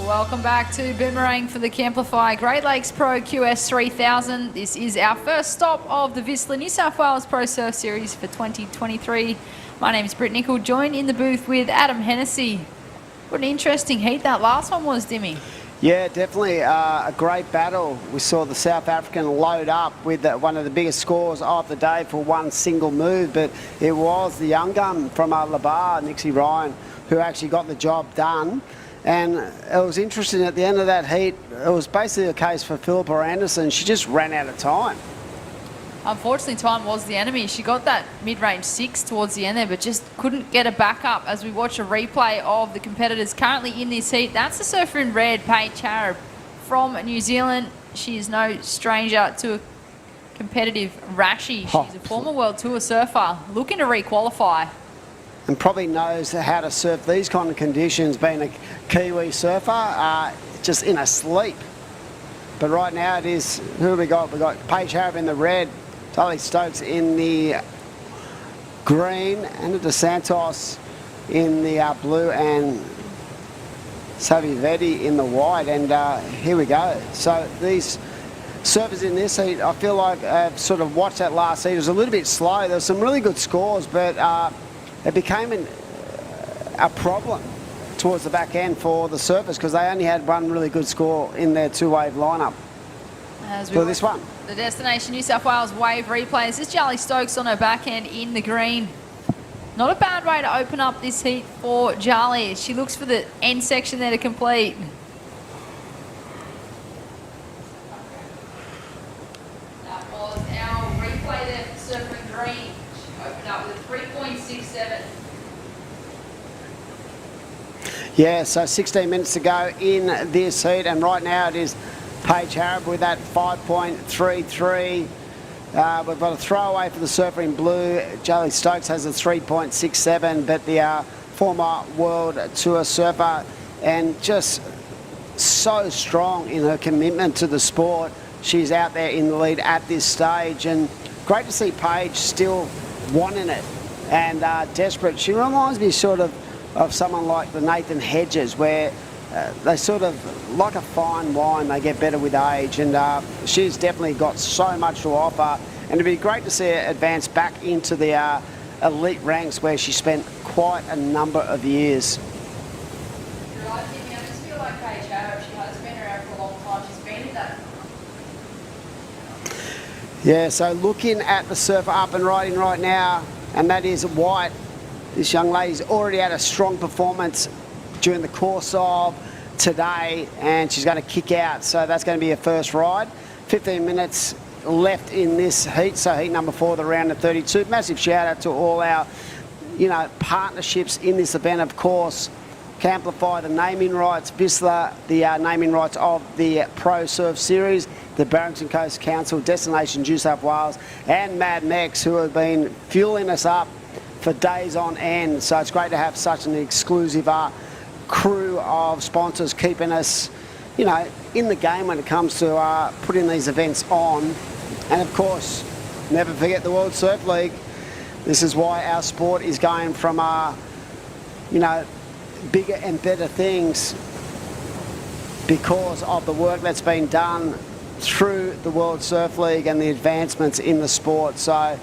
Welcome back to Boomerang for the Camplify Great Lakes Pro QS 3000. This is our first stop of the Vistla New South Wales Pro Surf Series for 2023. My name is Britt Nicol, joined in the booth with Adam Hennessy. What an interesting heat that last one was, Dimmy. Yeah, definitely a great battle. We saw the South African load up with one of the biggest scores of the day for one single move, but it was the young gun from Labar, Nixie Ryan, who actually got the job done. And it was interesting, at the end of that heat, it was basically a case for Philippa Anderson. She just ran out of time. Unfortunately, time was the enemy. She got that mid-range 6 towards the end there, but just couldn't get it back up as we watch a replay of the competitors currently in this heat. That's the surfer in red, Paige Charab from New Zealand. She is no stranger to a competitive rashi. She's a former World Tour surfer looking to re-qualify. And probably knows how to surf these kind of conditions, being a Kiwi surfer, just in a sleep. But right now it is, who have we got? We've got Paige Harrop in the red, Charlie Stokes in the green, Anna DeSantos in the blue, and Savi Vetti in the white. And here we go. So these surfers in this heat, I feel like I've sort of watched that last heat. It was a little bit slow. There were some really good scores, but it became a problem towards the back end for the surfers because they only had one really good score in their two-wave lineup for this one. The Destination New South Wales wave replay. This is Charlie Stokes on her backhand in the green. Not a bad way to open up this heat for Charlie. She looks for the end section there to complete. That was our replay there for Surfer in green. She opened up with a 3.67. Yeah, so 16 minutes to go in this heat, and right now it is Paige Harrop with that 5.33. We've got a throwaway for the surfer in blue. Charlie Stokes has a 3.67, but the former World Tour surfer, and just so strong in her commitment to the sport. She's out there in the lead at this stage, and great to see Paige still wanting it and desperate. She reminds me sort of someone like the Nathan Hedges, where they sort of, like a fine wine, they get better with age, and she's definitely got so much to offer, and it'd be great to see her advance back into the elite ranks where she spent quite a number of years. You're right, Timmy. I just feel like Paige Harrop, she has been around for a long time. She's been in that. Yeah, so looking at the surfer up and riding right now, and that is White. This young lady's already had a strong performance during the course of today, and she's going to kick out, so that's going to be her first ride. 15 minutes left in this heat, so heat number 4, the round of 32. Massive shout out to all our, partnerships in this event, of course. Camplify, the naming rights, Whistler, the naming rights of the Pro Surf Series, the Barrington Coast Council, Destination New South Wales, and Mad Mex, who have been fueling us up for days on end. So it's great to have such an exclusive crew of sponsors keeping us, in the game when it comes to putting these events on. And of course, never forget the World Surf League. This is why our sport is going from, bigger and better things, because of the work that's been done through the World Surf League and the advancements in the sport. So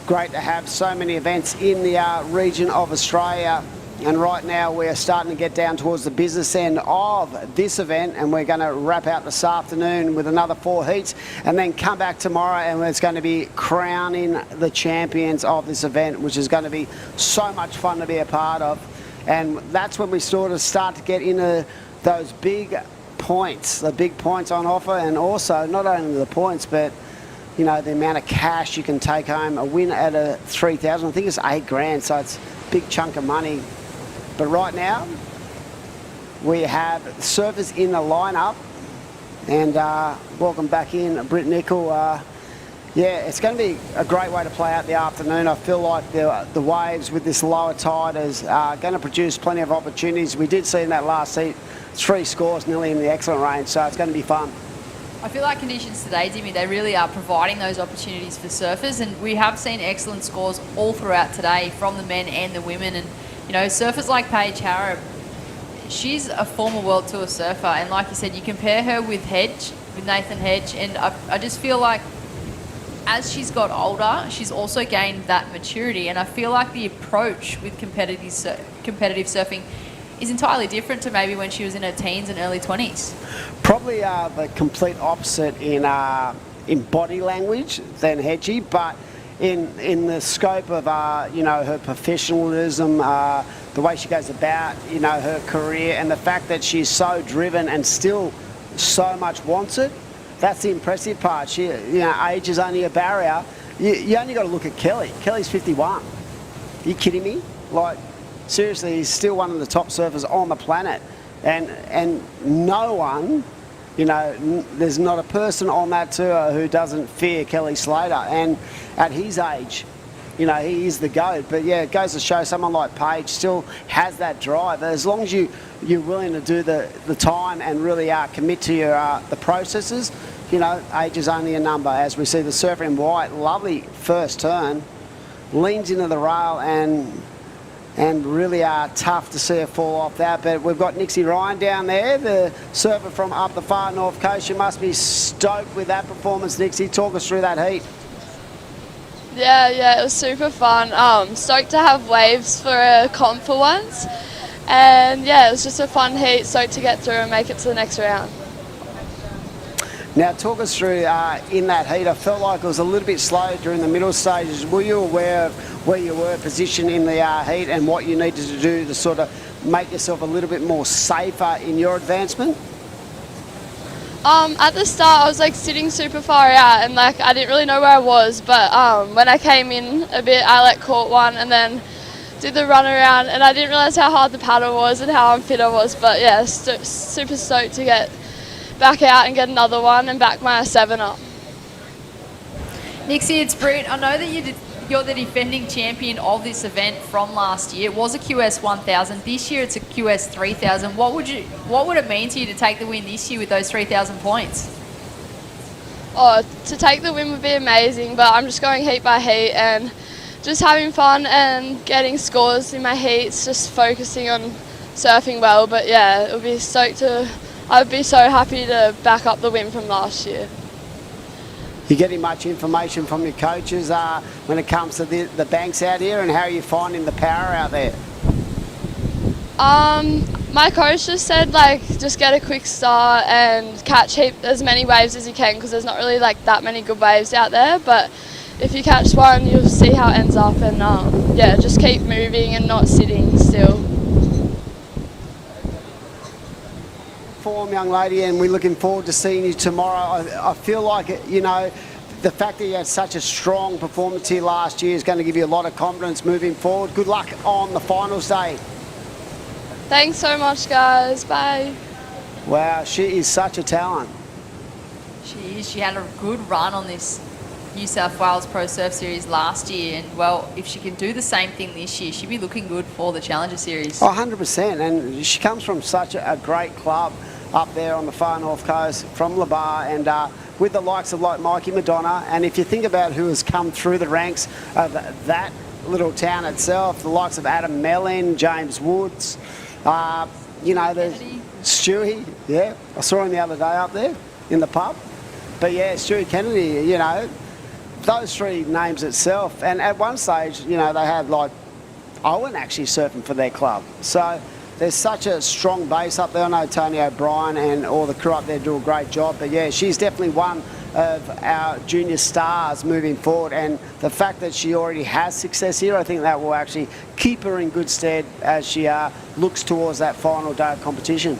great to have so many events in the region of Australia. And right now we're starting to get down towards the business end of this event, and we're going to wrap out this afternoon with another 4 heats and then come back tomorrow, and it's going to be crowning the champions of this event, which is going to be so much fun to be a part of. And that's when we sort of start to get into those big points, the big points on offer, and also not only the points, but the amount of cash you can take home. A win at a 3,000, I think it's $8,000, so it's a big chunk of money. But right now, we have surfers in the lineup, and welcome back in, Britt Nickel. Yeah, it's going to be a great way to play out the afternoon. I feel like the waves with this lower tide is going to produce plenty of opportunities. We did see in that last heat 3 scores nearly in the excellent range, so it's going to be fun. I feel like conditions today, Jimmy, they really are providing those opportunities for surfers, and we have seen excellent scores all throughout today from the men and the women. And surfers like Paige Harrop, she's a former World Tour surfer, and like you said, you compare her with Nathan Hedge, and I just feel like as she's got older, she's also gained that maturity, and I feel like the approach with competitive surfing is entirely different to maybe when she was in her teens and early 20s. Probably the complete opposite in body language than Hedgie, but in the scope of her professionalism, the way she goes about her career, and the fact that she's so driven and still so much wants it. That's the impressive part. She, age is only a barrier. You only got to look at Kelly. Kelly's 51. Are you kidding me? Like, seriously, he's still one of the top surfers on the planet, and no one, there's not a person on that tour who doesn't fear Kelly Slater. And at his age, he is the GOAT. But yeah, it goes to show someone like Paige still has that drive. As long as you you're willing to do the time and really commit to your the processes. You know, age is only a number. As we see the surfer in white, lovely first turn, leans into the rail and really tough to see her fall off that. But we've got Nixie Ryan down there, the surfer from up the far north coast. You must be stoked with that performance, Nixie. Talk us through that heat. Yeah, it was super fun. Stoked to have waves for a comp for once. And yeah, it was just a fun heat, stoked to get through and make it to the next round. Now talk us through in that heat. I felt like it was a little bit slow during the middle stages. Were you aware of where you were positioned in the heat and what you needed to do to sort of make yourself a little bit more safer in your advancement? At the start I was like sitting super far out and like I didn't really know where I was, but when I came in a bit I like caught one and then did the run around and I didn't realise how hard the paddle was and how unfit I was, but yeah, super stoked to get back out and get another one and back my 7 up. Nixie, it's Britt. I know that you're the defending champion of this event from last year. It was a QS 1000. This year it's a QS 3000. What would it mean to you to take the win this year with those 3,000 points? Oh, to take the win would be amazing, but I'm just going heat by heat and just having fun and getting scores in my heats, just focusing on surfing well. But yeah, I'd be so happy to back up the win from last year. You getting much information from your coaches when it comes to the banks out here, and how are you finding the power out there? My coach just said just get a quick start and catch as many waves as you can, because there's not really that many good waves out there, but if you catch one you'll see how it ends up, and yeah, just keep moving and not sitting still. Form, young lady, and we're looking forward to seeing you tomorrow. I feel like, you know, the fact that you had such a strong performance here last year is going to give you a lot of confidence moving forward. Good luck on the finals day. Thanks so much, guys. Bye. Wow, she is such a talent. She is. She had a good run on this New South Wales Pro Surf Series last year, and well, if she can do the same thing this year, she'd be looking good for the Challenger Series. 100%, and she comes from such a great club up there on the far north coast from La Barre, and with the likes of Mikey Madonna. And if you think about who has come through the ranks of that little town itself, the likes of Adam Mellin, James Woods, you know, there's Stewie, yeah, I saw him the other day up there in the pub. But yeah, Stewie Kennedy, you know, those three names itself. And at one stage, you know, they had Owen actually surfing for their club. So there's such a strong base up there. I know Tony O'Brien and all the crew up there do a great job. But yeah, she's definitely one of our junior stars moving forward. And the fact that she already has success here, I think that will actually keep her in good stead as she looks towards that final day of competition.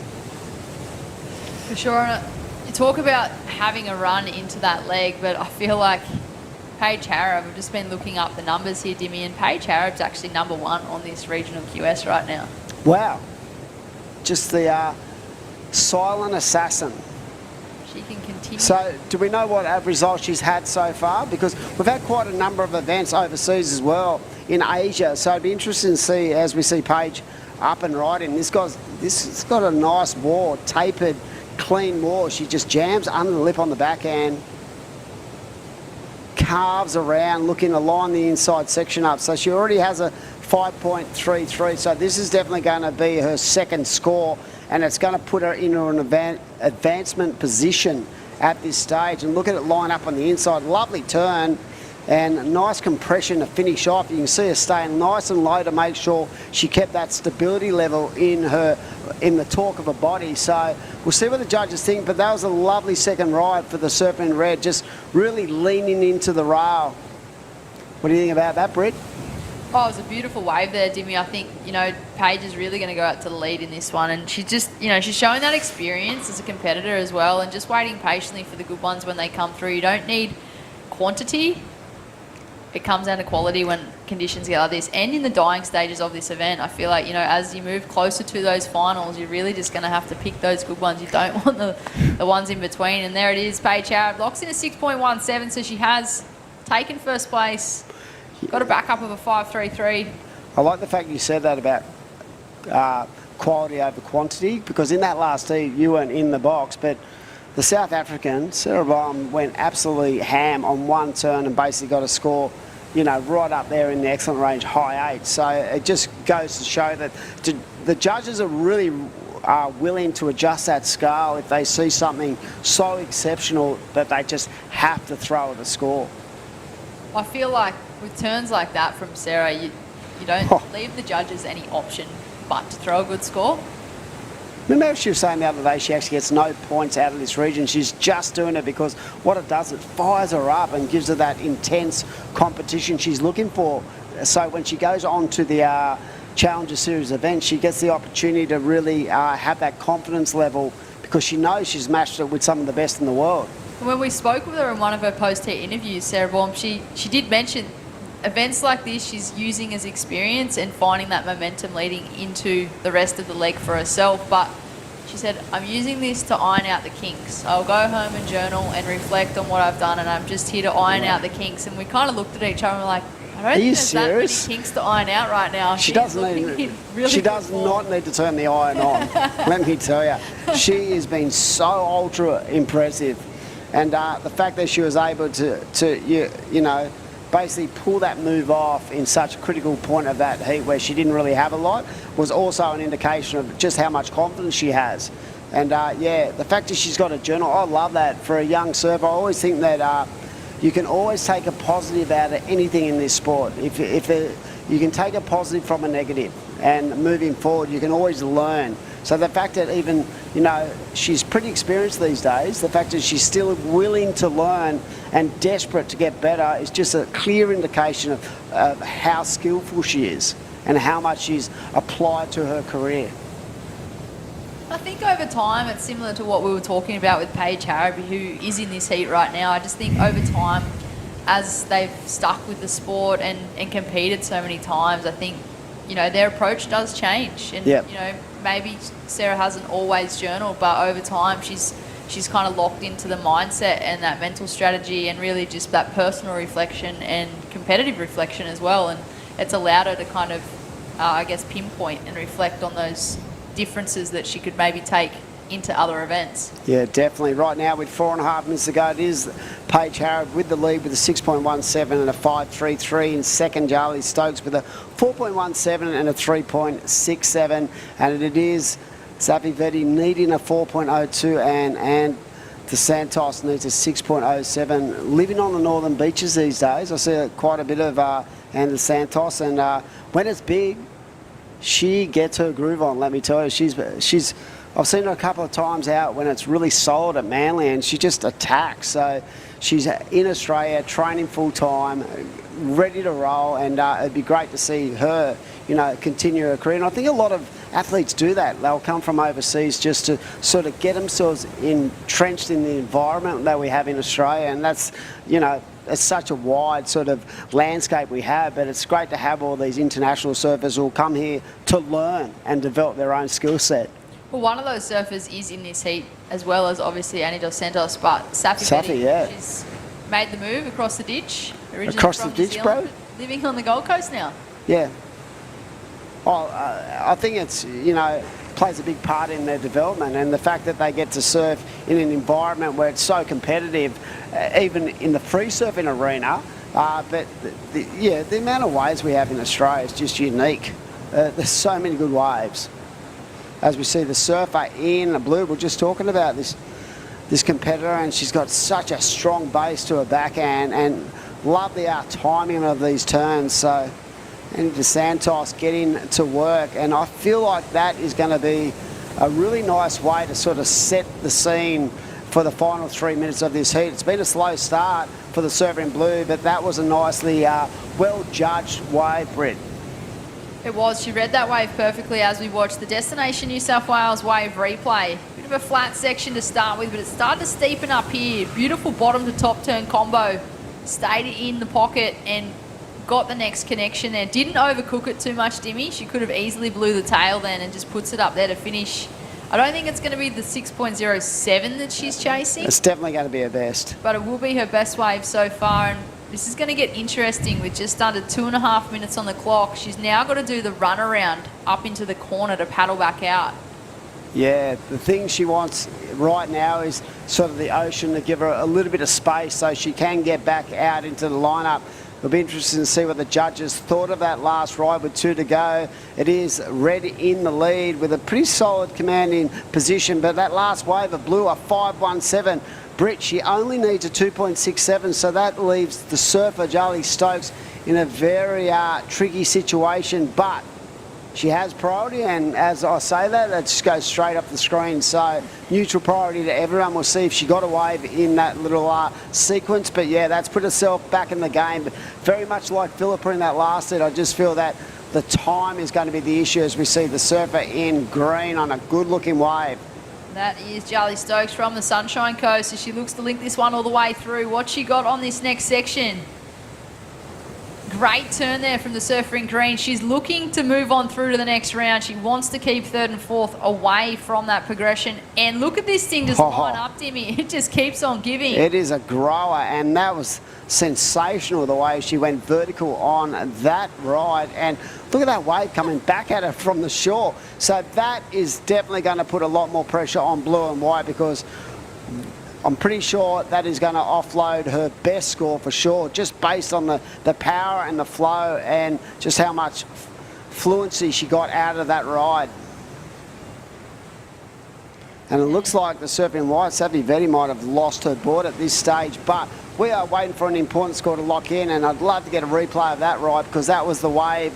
For sure. You talk about having a run into that leg, but I feel like Paige Harab, I've just been looking up the numbers here, Dimmy, and Paige Harab's actually #1 on this regional QS right now. Wow. Just the silent assassin. She can continue. So do we know what results she's had so far? Because we've had quite a number of events overseas as well in Asia. So it'd be interesting to see, as we see Paige up and riding. This has got a nice wall, tapered, clean wall. She just jams under the lip on the backhand, carves around, looking to line the inside section up. So she already has a 5.33, so this is definitely going to be her second score, and it's going to put her into an advancement position at this stage. And look at it line up on the inside. Lovely turn and nice compression to finish off. You can see her staying nice and low to make sure she kept that stability level in the torque of her body. So we'll see what the judges think, but that was a lovely second ride for the Surfer in Red, just really leaning into the rail. What do you think about that, Britt? Oh, it was a beautiful wave there, Dimmy. I think, you know, Paige is really going to go out to the lead in this one. And she's just, you know, she's showing that experience as a competitor as well, and just waiting patiently for the good ones when they come through. You don't need quantity. It comes down to quality when conditions get like this. And in the dying stages of this event, I feel like, you know, as you move closer to those finals, you're really just going to have to pick those good ones. You don't want the ones in between. And there it is. Paige Harab locks in a 6.17, so she has taken first place. Got a backup of a 5.33. I like the fact you said that about quality over quantity, because in that last heat you weren't in the box, but the South African, Sarah Bohm, went absolutely ham on one turn and basically got a score, you know, right up there in the excellent range, high 8. So it just goes to show that the judges are really willing to adjust that scale if they see something so exceptional that they just have to throw it a score. I feel like with turns like that from Sarah, you don't leave the judges any option but to throw a good score. Remember she was saying the other day she actually gets no points out of this region. She's just doing it because what it does, it fires her up and gives her that intense competition she's looking for. So when she goes on to the Challenger Series event, she gets the opportunity to really have that confidence level because she knows she's matched it with some of the best in the world. When we spoke with her in one of her post-heat interviews, Sarah Baum, she did mention events like this she's using as experience and finding that momentum leading into the rest of the leg for herself. But she said, I'm using this to iron out the kinks. I'll go home and journal and reflect on what I've done, and I'm just here to iron out the kinks. And we kind of looked at each other and were like, I don't think there's that many kinks to iron out right now. She does not need to turn the iron on. Let me tell you, she has been so ultra impressive, and the fact that she was able to you know, basically pull that move off in such a critical point of that heat where she didn't really have a lot was also an indication of just how much confidence she has. And yeah, the fact that she's got a journal, I love that for a young surfer. I always think that you can always take a positive out of anything in this sport. If you can take a positive from a negative, and moving forward you can always learn. So the fact that even, you know, she's pretty experienced these days, the fact that she's still willing to learn and desperate to get better is just a clear indication of how skillful she is and how much she's applied to her career. I think over time it's similar to what we were talking about with Paige Harraby, who is in this heat right now. I just think over time, as they've stuck with the sport and competed so many times, I think, you know, their approach does change. And, you know, maybe Sarah hasn't always journaled, but over time she's kind of locked into the mindset and that mental strategy and really just that personal reflection and competitive reflection as well. And it's allowed her to kind of, I guess, pinpoint and reflect on those differences that she could maybe take into other events. Yeah, definitely. Right now with 4.5 minutes to go, it is Paige Harraby with the lead with a 6.17 and a 5.33. In second, Charlie Stokes with a 4.17 and a 3.67. And it is Safi Vetti needing a 4.02 and the Santos needs a 6.07. Living on the northern beaches these days, I see quite a bit of and the Santos, and when it's big, she gets her groove on. Let me tell you, she's. I've seen her a couple of times out when it's really solid at Manly, and she just attacks. So she's in Australia, training full time, ready to roll, and it'd be great to see her, you know, continue her career. And I think a lot of athletes do that. They'll come from overseas just to sort of get themselves entrenched in the environment that we have in Australia, and that's, you know, it's such a wide sort of landscape we have, but it's great to have all these international surfers who will come here to learn and develop their own skill set. Well, one of those surfers is in this heat, as well as obviously Annie Dos Santos, but Safi Vetti, yeah. She's made the move across the ditch. Originally Across from the New ditch, Zealand, bro? living on the Gold Coast now. Yeah. Well, I think it's, you know, plays a big part in their development, and the fact that they get to surf in an environment where it's so competitive, even in the free surfing arena, but the amount of waves we have in Australia is just unique. There's so many good waves. As we see the surfer in blue, we're just talking about this competitor, and she's got such a strong base to her backhand, and love the timing of these turns. So, and the Santos getting to work, and I feel like that is going to be a really nice way to sort of set the scene for the final 3 minutes of this heat. It's been a slow start for the surfer in blue, but that was a nicely well-judged wave, Britt. It was. She read that wave perfectly as we watched the Destination New South Wales wave replay. Bit of a flat section to start with, but it started to steepen up here. Beautiful bottom to top turn combo. Stayed in the pocket and got the next connection there. Didn't overcook it too much, Dimmy. She could have easily blew the tail then and just puts it up there to finish. I don't think it's going to be the 6.07 that she's chasing. It's definitely going to be her best. But it will be her best wave so far. And This is going to get interesting with just under 2.5 minutes on the clock. She's now got to do the run around up into the corner to paddle back out. Yeah, the thing she wants right now is sort of the ocean to give her a little bit of space so she can get back out into the lineup. It'll be interesting to see what the judges thought of that last ride with 2 to go. It is Red in the lead with a pretty solid commanding position, but that last wave of blue, a 5.17. Britt, she only needs a 2.67, so that leaves the surfer, Charlie Stokes, in a very tricky situation, but she has priority, and as I say that just goes straight up the screen. So neutral priority to everyone. We'll see if she got a wave in that little sequence. But yeah, that's put herself back in the game. But very much like Philippa in that last set, I just feel that the time is going to be the issue as we see the surfer in green on a good-looking wave. That is Charlie Stokes from the Sunshine Coast as she looks to link this one all the way through. What she got on this next section? Great turn there from the surfer in green. She's looking to move on through to the next round. She wants to keep 3rd and 4th away from that progression. And look at this thing just line up, Dimmy. It just keeps on giving. It is a grower, and that was sensational the way she went vertical on that ride. And look at that wave coming back at her from the shore. So that is definitely going to put a lot more pressure on blue and white, because I'm pretty sure that is going to offload her best score for sure, just based on the power and the flow and just how much fluency she got out of that ride. And it looks like the surfer in white, Safi Vetti, might have lost her board at this stage, but we are waiting for an important score to lock in, and I'd love to get a replay of that ride, because that was the wave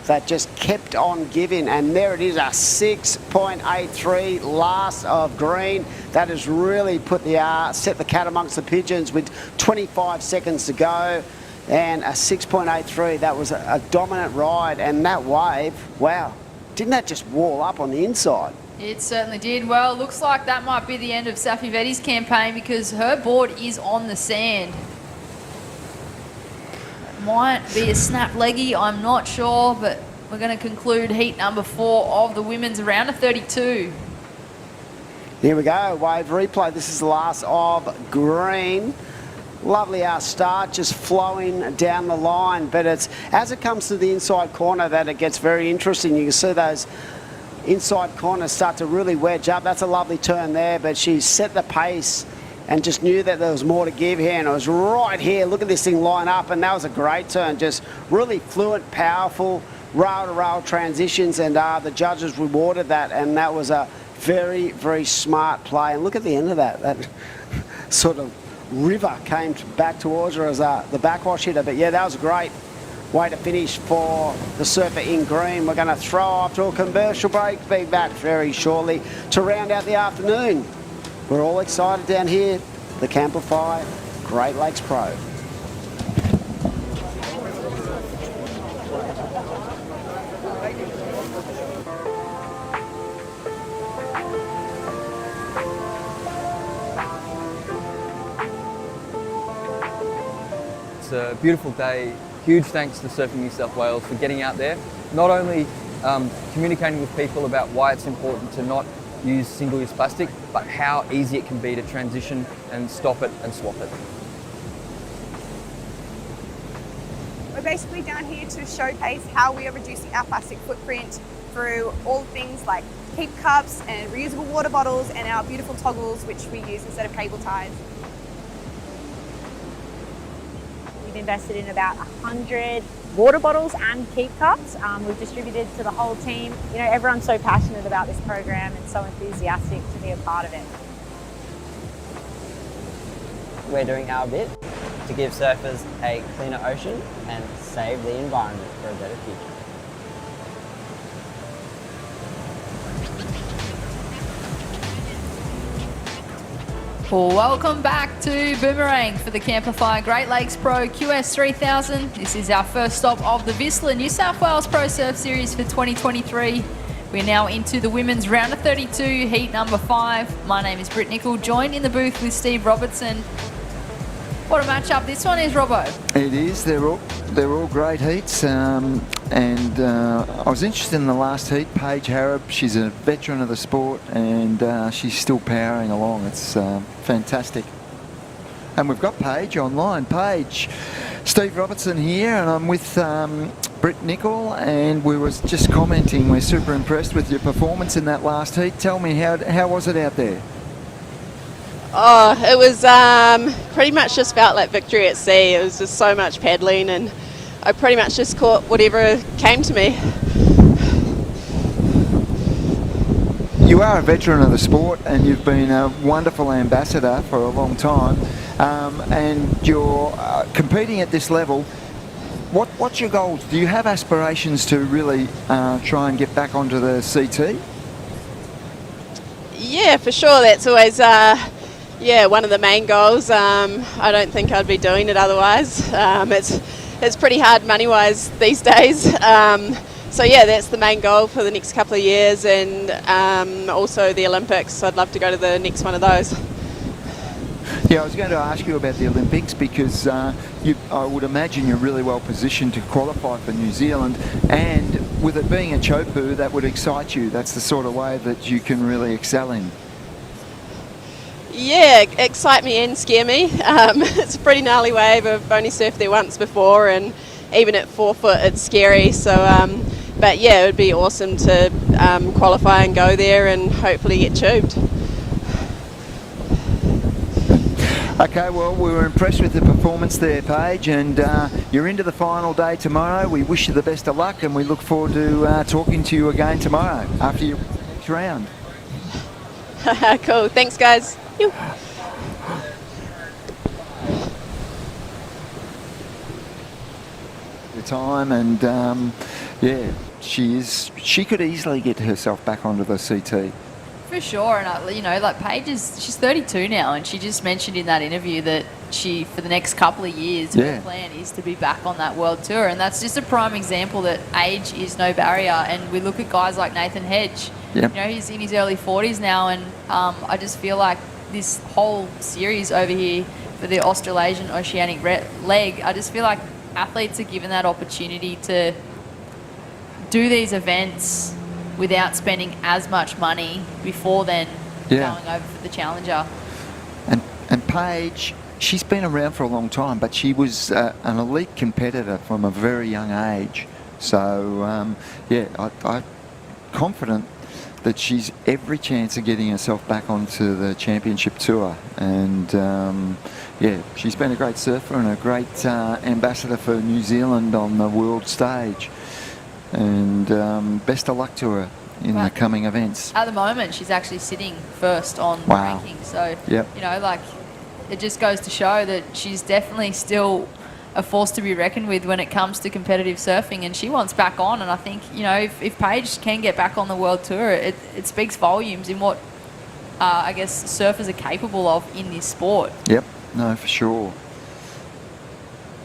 that just kept on giving. And there it is, a 6.83 last of green. That has really put the set the cat amongst the pigeons with 25 seconds to go, and a 6.83. That was a dominant ride, and that wave, wow, didn't that just wall up on the inside? It certainly did. Well, looks like that might be the end of Safi Vetti's campaign, because her board is on the sand. Might be a snap leggy, I'm not sure, but we're going to conclude heat number 4 of the women's round of 32. Here we go, wave replay. This is the last of green. Lovely start, just flowing down the line, but it's as it comes to the inside corner that it gets very interesting. You can see those inside corners start to really wedge up. That's a lovely turn there, but she set the pace and just knew that there was more to give here, and it was right here. Look at this thing line up, and that was a great turn. Just really fluent, powerful, rail-to-rail transitions, and the judges rewarded that, and that was a very, very smart play. And look at the end of that. That sort of river came back towards her as the backwash hitter. But yeah, that was a great way to finish for the surfer in green. We're going to throw off to a commercial break. Be back very shortly to round out the afternoon. We're all excited down here, the Camplify Great Lakes Pro. It's a beautiful day. Huge thanks to Surfing New South Wales for getting out there, not only communicating with people about why it's important to not use single-use plastic, but how easy it can be to transition and stop it and swap it. We're basically down here to showcase how we are reducing our plastic footprint through all things like keep cups and reusable water bottles and our beautiful toggles, which we use instead of cable ties. We've invested in about 100 water bottles and keep cups. We've distributed to the whole team. You know, everyone's so passionate about this program and so enthusiastic to be a part of it. We're doing our bit to give surfers a cleaner ocean and save the environment for a better future. Welcome back to Boomerang for the Camplify Great Lakes Pro QS 3000. This is our first stop of the Vissla New South Wales Pro Surf Series for 2023. We're now into the women's round of 32, heat number 5. My name is Britt Nicol, joined in the booth with Steve Robertson. What a matchup this one is, Robbo. It is. They're all great heats. I was interested in the last heat. Paige Harrop, she's a veteran of the sport, and she's still powering along. It's fantastic. And we've got Paige online. Paige, Steve Robertson here, and I'm with Britt Nicol, and we was just commenting, we're super impressed with your performance in that last heat. Tell me, how was it out there? Oh, it was pretty much just felt like victory at sea. It was just so much paddling, and I pretty much just caught whatever came to me. You are a veteran of the sport, and you've been a wonderful ambassador for a long time, and you're competing at this level. What's your goals? Do you have aspirations to really try and get back onto the CT? Yeah, for sure. That's always one of the main goals. I don't think I'd be doing it otherwise. It's pretty hard money-wise these days. So yeah, that's the main goal for the next couple of years, and also the Olympics. I'd love to go to the next one of those. Yeah, I was going to ask you about the Olympics because I would imagine you're really well positioned to qualify for New Zealand, and with it being a chopu, that would excite you. That's the sort of way that you can really excel in. Yeah, excite me and scare me. It's a pretty gnarly wave. I've only surfed there once before, and even at 4 foot, it's scary. So, but yeah, it would be awesome to qualify and go there and hopefully get tubed. Okay, well, we were impressed with the performance there, Paige, and you're into the final day tomorrow. We wish you the best of luck, and we look forward to talking to you again tomorrow after your next round. Cool. Thanks, guys. The time, and yeah, she could easily get herself back onto the CT. For sure, and like Paige she's 32 now, and she just mentioned in that interview that she, for the next couple of years, her plan is to be back on that world tour, and that's just a prime example that age is no barrier. And we look at guys like Nathan Hedge. Yep. He's in his early 40s now, and I just feel like this whole series over here for the Australasian Oceanic leg, I just feel like athletes are given that opportunity to do these events without spending as much money before then going over for the Challenger. And Paige, she's been around for a long time, but she was an elite competitor from a very young age. So, I'm confident that she's every chance of getting herself back onto the championship tour. And, she's been a great surfer and a great ambassador for New Zealand on the world stage. And best of luck to her in the coming events. At the moment, she's actually sitting first on the ranking. So, it just goes to show that she's definitely still a force to be reckoned with when it comes to competitive surfing, and she wants back on. And I think, if Paige can get back on the world tour, it speaks volumes in what, I guess, surfers are capable of in this sport. Yep, no, for sure.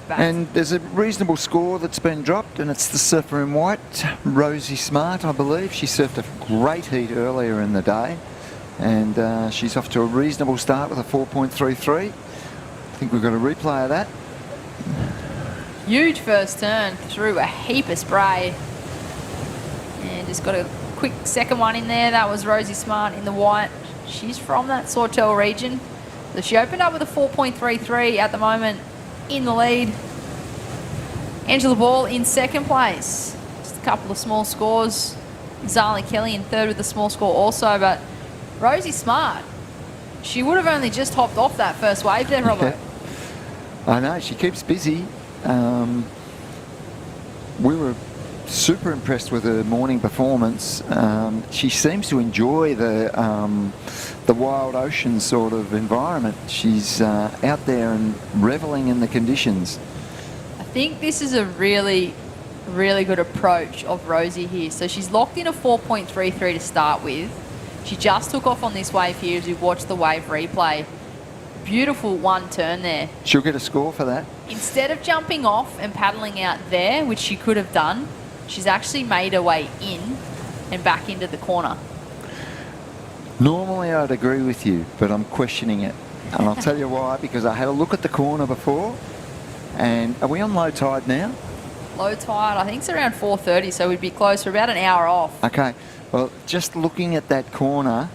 And there's a reasonable score that's been dropped, and it's the surfer in white, Rosie Smart, I believe. She surfed a great heat earlier in the day, and she's off to a reasonable start with a 4.33. I think we've got a replay of that. Huge first turn through a heap of spray. And just got a quick second one in there. That was Rosie Smart in the white. She's from that Sawtell region. So she opened up with a 4.33 at the moment. In the lead. Angela Ball in second place. Just a couple of small scores. Zali Kelly in third with a small score also, but Rosie Smart, she would have only just hopped off that first wave there, Robbo. I know, she keeps busy. We were super impressed with her morning performance. She seems to enjoy the wild ocean sort of environment. She's out there and reveling in the conditions. I think this is a really, really good approach of Rosie here. So she's locked in a 4.33 to start with. She just took off on this wave here as we watched the wave replay. Beautiful one turn there. She'll get a score for that. Instead of jumping off and paddling out there, which she could have done, she's actually made her way in and back into the corner. Normally I'd agree with you, but I'm questioning it. And I'll tell you why, because I had a look at the corner before, and are we on low tide now? Low tide, I think it's around 4:30, so we'd be close. We're about an hour off. Okay, well, just looking at that corner,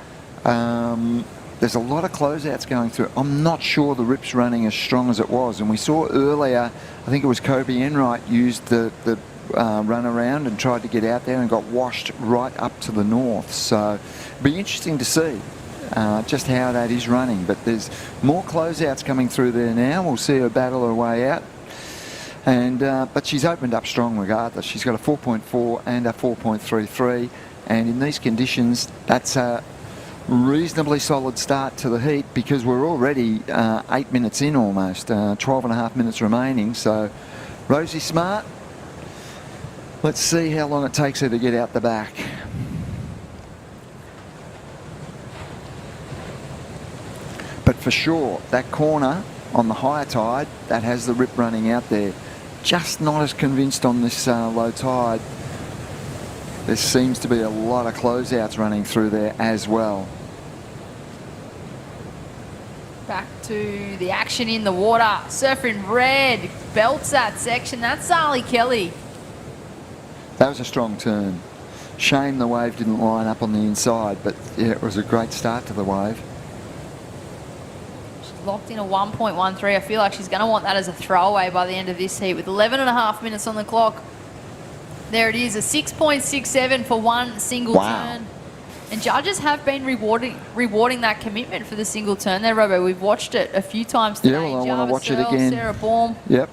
there's a lot of closeouts going through. I'm not sure the rip's running as strong as it was. And we saw earlier, I think it was Kobe Enright used the run around and tried to get out there and got washed right up to the north. So it'll be interesting to see just how that is running. But there's more closeouts coming through there now. We'll see her battle her way out. And but she's opened up strong regardless. She's got a 4.4 and a 4.33. And in these conditions, that's a reasonably solid start to the heat, because we're already 8 minutes in almost, 12 and a half minutes remaining. So Rosie Smart, let's see how long it takes her to get out the back. But for sure, that corner on the higher tide, that has the rip running out there. Just not as convinced on this low tide. There seems to be a lot of closeouts running through there as well. Back to the action in the water. Surfer in red belts that section. That's Zali Kelly. That was a strong turn. Shame the wave didn't line up on the inside, but yeah, it was a great start to the wave. She's locked in a 1.13. I feel like she's going to want that as a throwaway by the end of this heat with 11 and a half minutes on the clock. There it is, a 6.67 for one single turn. And judges have been rewarding that commitment for the single turn there, Robbo. We've watched it a few times today. Yeah, well, I want to watch it again. Sarah Baum. Yep.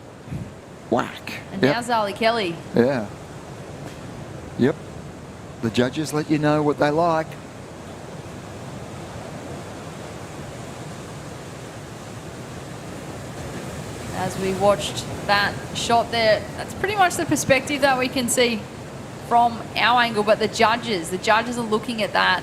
Whack. And now Zali Kelly. Yeah. Yep. The judges let you know what they like. As we watched that shot there, that's pretty much the perspective that we can see from our angle, but the judges are looking at that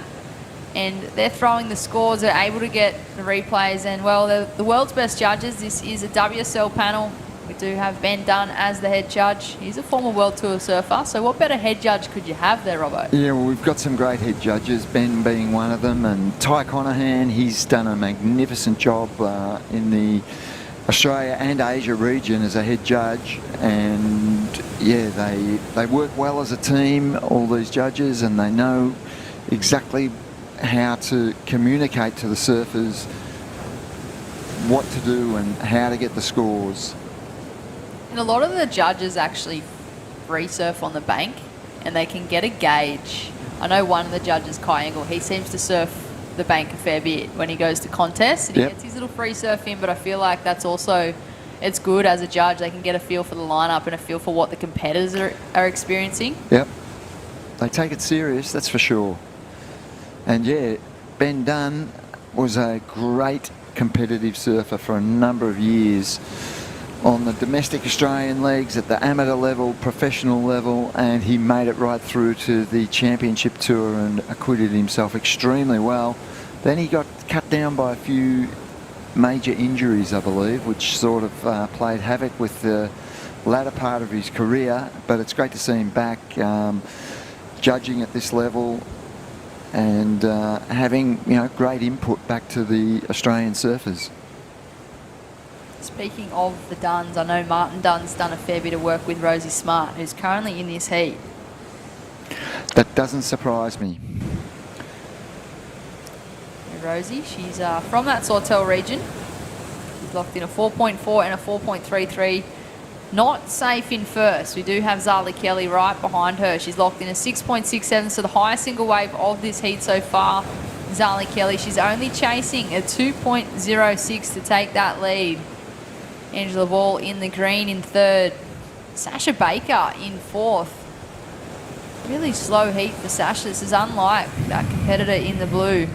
and they're throwing the scores, they're able to get the replays, and well, they're the world's best judges. This is a WSL panel. We do have Ben Dunn as the head judge. He's a former World Tour surfer, so what better head judge could you have there, Robbo? Yeah, well, we've got some great head judges, Ben being one of them, and Ty Conahan, he's done a magnificent job in the Australia and Asia region as a head judge, and yeah, they work well as a team, all these judges, and they know exactly how to communicate to the surfers what to do and how to get the scores. And a lot of the judges actually free surf on the bank and they can get a gauge. I know one of the judges, Kai Engel, he seems to surf the bank a fair bit when he goes to contests and he gets his little free surf in, but I feel like that's also, it's good as a judge. They can get a feel for the lineup and a feel for what the competitors are experiencing. Yep. They take it serious, that's for sure. And yeah, Ben Dunn was a great competitive surfer for a number of years on the domestic Australian leagues, at the amateur level, professional level, and he made it right through to the championship tour and acquitted himself extremely well. Then he got cut down by a few major injuries, I believe, which sort of played havoc with the latter part of his career, but it's great to see him back judging at this level and having, you know, great input back to the Australian surfers. Speaking of the Dunns, I know Martin Dunn's done a fair bit of work with Rosie Smart, who's currently in this heat. That doesn't surprise me. Rosie, she's from that Sawtell region. She's locked in a 4.4 and a 4.33. Not safe in first. We do have Zali Kelly right behind her. She's locked in a 6.67, so the highest single wave of this heat so far. Zali Kelly, she's only chasing a 2.06 to take that lead. Angela Ball in the green in third. Sasha Baker in fourth. Really slow heat for Sasha. This is unlike that competitor in the blue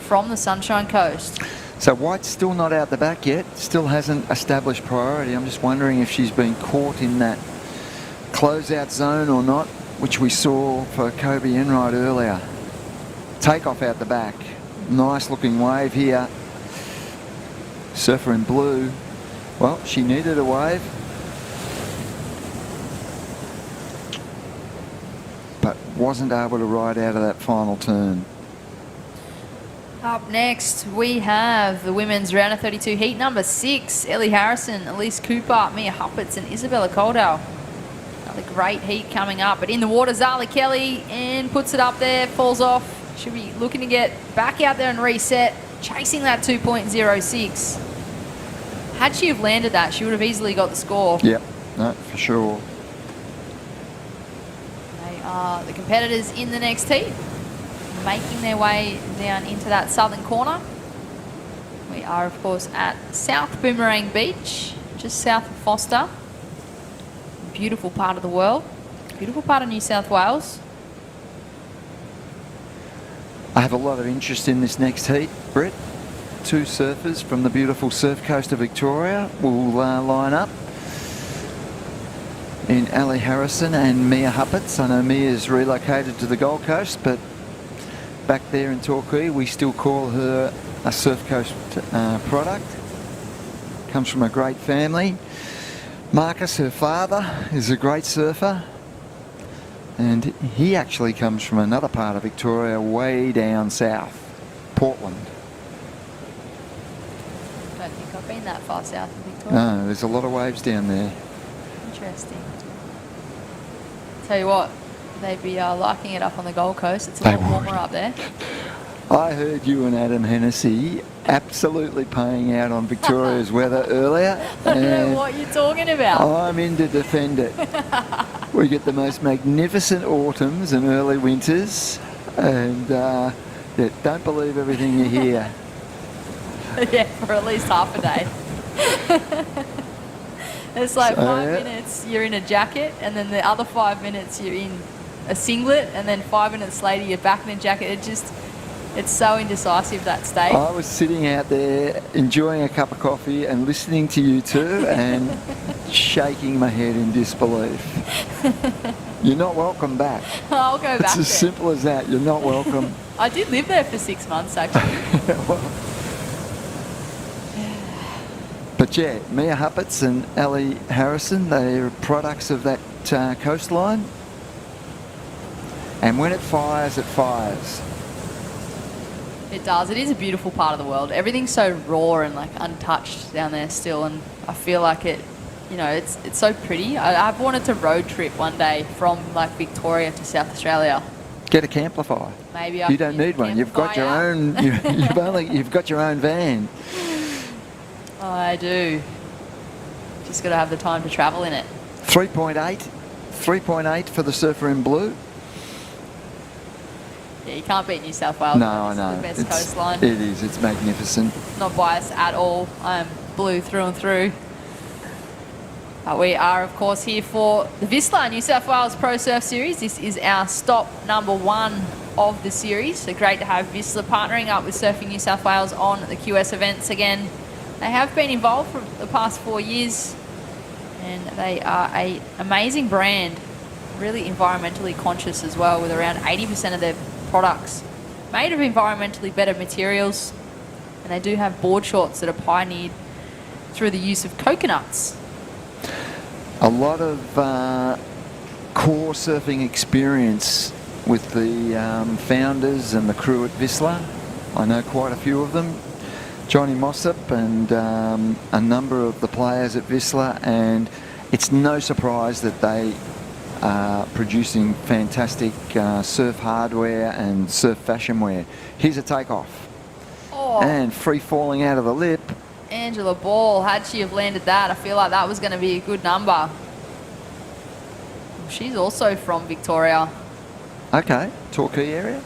from the Sunshine Coast. So White's still not out the back yet, still hasn't established priority. I'm just wondering if she's been caught in that closeout zone or not, which we saw for Kobe Enright earlier. Takeoff out the back. Nice looking wave here. Surfer in blue. Well, she needed a wave, but wasn't able to ride out of that final turn. Up next, we have the women's round of 32 heat number 6. Ellie Harrison, Elise Cooper, Mia Huppets and Isabella Coldale. Another great heat coming up, but in the water, Zali Kelly, and puts it up there, falls off. Should be looking to get back out there and reset, chasing that 2.06. Had she have landed that, she would have easily got the score. Yep, no, for sure. They are the competitors in the next heat, making their way down into that southern corner. We are, of course, at South Boomerang Beach, just south of Foster. Beautiful part of the world. Beautiful part of New South Wales. I have a lot of interest in this next heat, Brett. 2 surfers from the beautiful surf coast of Victoria will line up in Ali Harrison and Mia Huppatz. I know Mia's relocated to the Gold Coast, but back there in Torquay we still call her a surf coast product. Comes from a great family. Marcus, her father, is a great surfer, and he actually comes from another part of Victoria way down south, Portland. I don't think I've been that far south of Victoria. No, there's a lot of waves down there. Interesting. Tell you what, they'd be liking it up on the Gold Coast. It's a They lot warmer up there. I heard you and Adam Hennessy absolutely paying out on Victoria's weather earlier. I don't know and what you're talking about. I'm in to defend it. We get the most magnificent autumns and early winters, and yeah, don't believe everything you hear. Yeah, for at least half a day. It's like So, 5 yeah. minutes you're in a jacket, and then the other 5 minutes you're in a singlet, and then 5 minutes later you're back in a jacket. It's so indecisive, that state. I was sitting out there enjoying a cup of coffee and listening to you two and shaking my head in disbelief. You're not welcome back. I'll go It's back as there. simple as that. You're not welcome. I did live there for 6 months, actually. But yeah, Mia Huppatz and Ali Harrison, they're products of that coastline. And when it fires, it fires. It does. It is a beautiful part of the world. Everything's so raw and like untouched down there still, and I feel like it, you know, it's so pretty. I've wanted to road trip one day from like Victoria to South Australia. Get a Camplify. Maybe I You can don't need one. You've got your Camplify own. You've got your own van. I do. Just got to have the time to travel in it. 3.8 for the surfer in blue. Yeah, you can't beat New South Wales. No, I It's know. the best It's- coastline. It is. It's magnificent. Not biased at all. I'm blue through and through. We are, of course, here for the Whistler New South Wales Pro Surf Series. This is our stop number 1 of the series. So great to have Whistler partnering up with Surfing New South Wales on the QS events again. They have been involved for the past 4 years, and they are an amazing brand, really environmentally conscious as well, with around 80% of their products made of environmentally better materials, and they do have board shorts that are pioneered through the use of coconuts. A lot of core surfing experience with the founders and the crew at Whistler. I know quite a few of them. Johnny Mossop and a number of the players at Whistler, and it's no surprise that they are producing fantastic surf hardware and surf fashion wear. Here's a takeoff. Oh. And free falling out of the lip. Angela Ball, had she have landed that, I feel like that was going to be a good number. She's also from Victoria. Okay, Torquay area.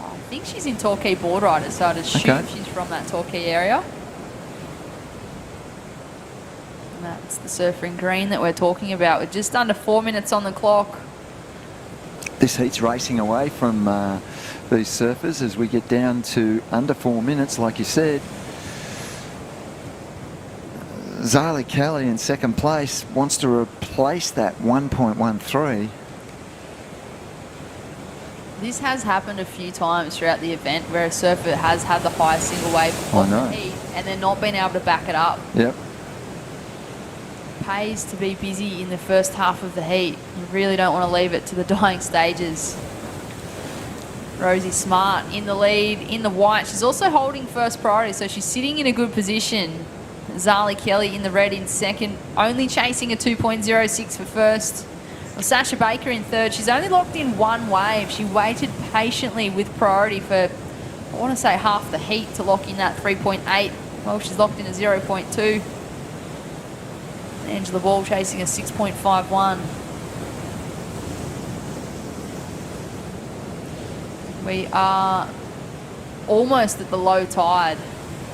I think she's in Torquay Board Riders, so I'd assume Okay. she's from that Torquay area. And that's the surfer in green that we're talking about, with just under 4 minutes on the clock. This heat's racing away from these surfers as we get down to under 4 minutes, like you said. Zali Kelly in second place wants to replace that 1.13. This has happened a few times throughout the event where a surfer has had the highest single wave I of the know. heat and they're not being able to back it up. Yep. Pays to be busy in the first half of the heat. You really don't want to leave it to the dying stages. Rosie Smart in the lead, in the white. She's also holding first priority, so she's sitting in a good position. Zali Kelly in the red in second, only chasing a 2.06 for first. Well, Sasha Baker in third. She's only locked in one wave. She waited patiently with priority for, I want to say, half the heat to lock in that 3.8. Well, she's locked in a 0.2. Angela Ball chasing a 6.51. We are almost at the low tide.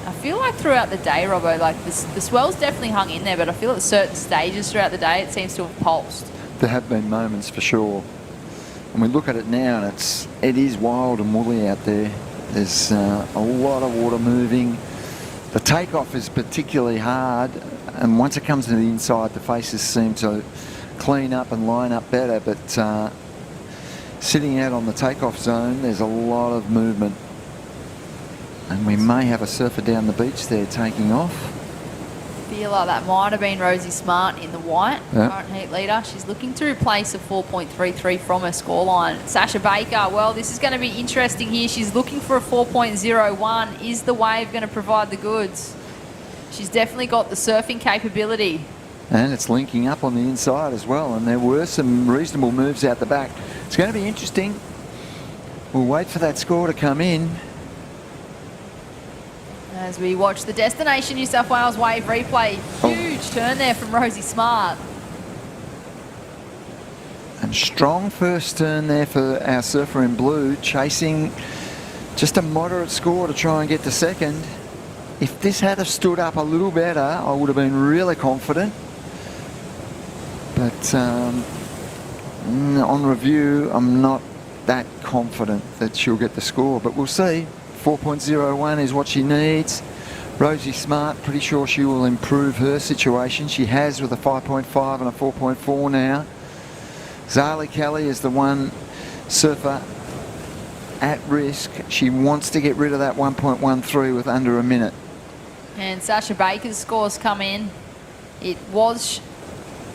I feel like throughout the day, Robbo, like the swell's definitely hung in there, but I feel at certain stages throughout the day, it seems to have pulsed. There have been moments for sure. And we look at it now, and it is wild and woolly out there. There's a lot of water moving. The takeoff is particularly hard, and once it comes to the inside, the faces seem to clean up and line up better, but sitting out on the takeoff zone, there's a lot of movement. And we may have a surfer down the beach there taking off. Feel like that might have been Rosie Smart in the white, Yeah. current heat leader. She's looking to replace a 4.33 from her scoreline. Sasha Baker, well, this is going to be interesting here. She's looking for a 4.01. Is the wave going to provide the goods? She's definitely got the surfing capability. And it's linking up on the inside as well, and there were some reasonable moves out the back. It's going to be interesting. We'll wait for that score to come in. As we watch the Destination New South Wales wave replay. Huge turn there from Rosie Smart. And strong first turn there for our surfer in blue, chasing just a moderate score to try and get to second. If this had have stood up a little better, I would have been really confident. But on review, I'm not that confident that she'll get the score, but we'll see. 4.01 is what she needs. Rosie Smart, pretty sure she will improve her situation. She has with a 5.5 and a 4.4 now. Zali Kelly is the one surfer at risk. She wants to get rid of that 1.13 with under a minute. And Sasha Baker's scores come in. It was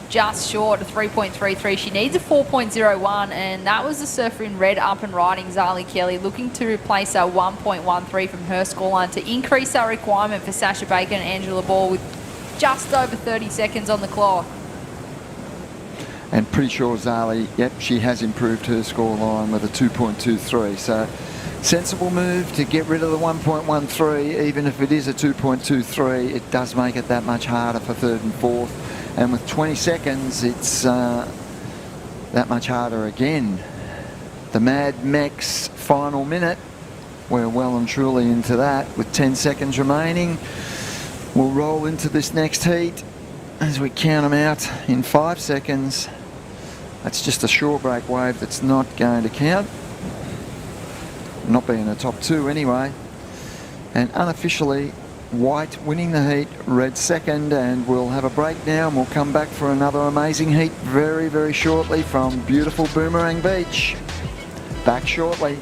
just short of 3.33. She needs a 4.01, and that was the surfer in red up and riding, Zali Kelly, looking to replace our 1.13 from her scoreline to increase our requirement for Sasha Baker and Angela Ball with just over 30 seconds on the clock. And pretty sure Zali, yep, she has improved her scoreline with a 2.23. So sensible move to get rid of the 1.13, even if it is a 2.23, it does make it that much harder for third and fourth. And with 20 seconds, it's that much harder again. The Mad Mex final minute, we're well and truly into that. With 10 seconds remaining, we'll roll into this next heat as we count them out in 5 seconds. That's just a short break wave that's not going to count. Not being a top two anyway. And unofficially, white winning the heat, red second, and we'll have a break now and we'll come back for another amazing heat very, very shortly from beautiful Boomerang Beach. Back shortly.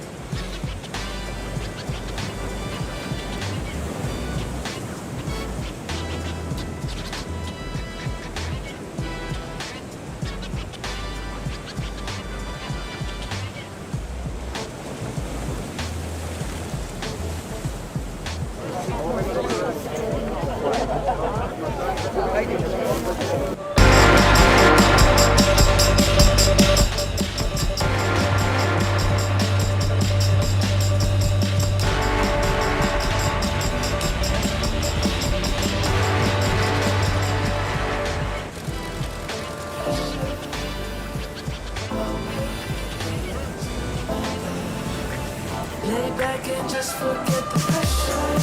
Lay back and just forget the pressure.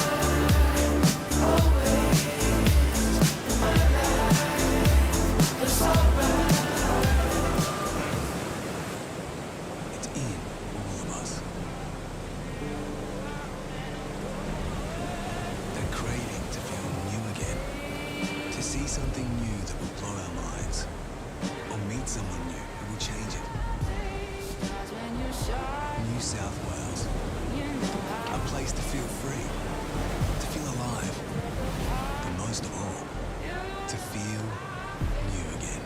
Always in my life, it's alright. It's in all of us. That craving to feel new again. To see something new that will blow our minds. Or meet someone new who will change it. New South Wales. A place to feel free. To feel alive. But most of all, to feel new again.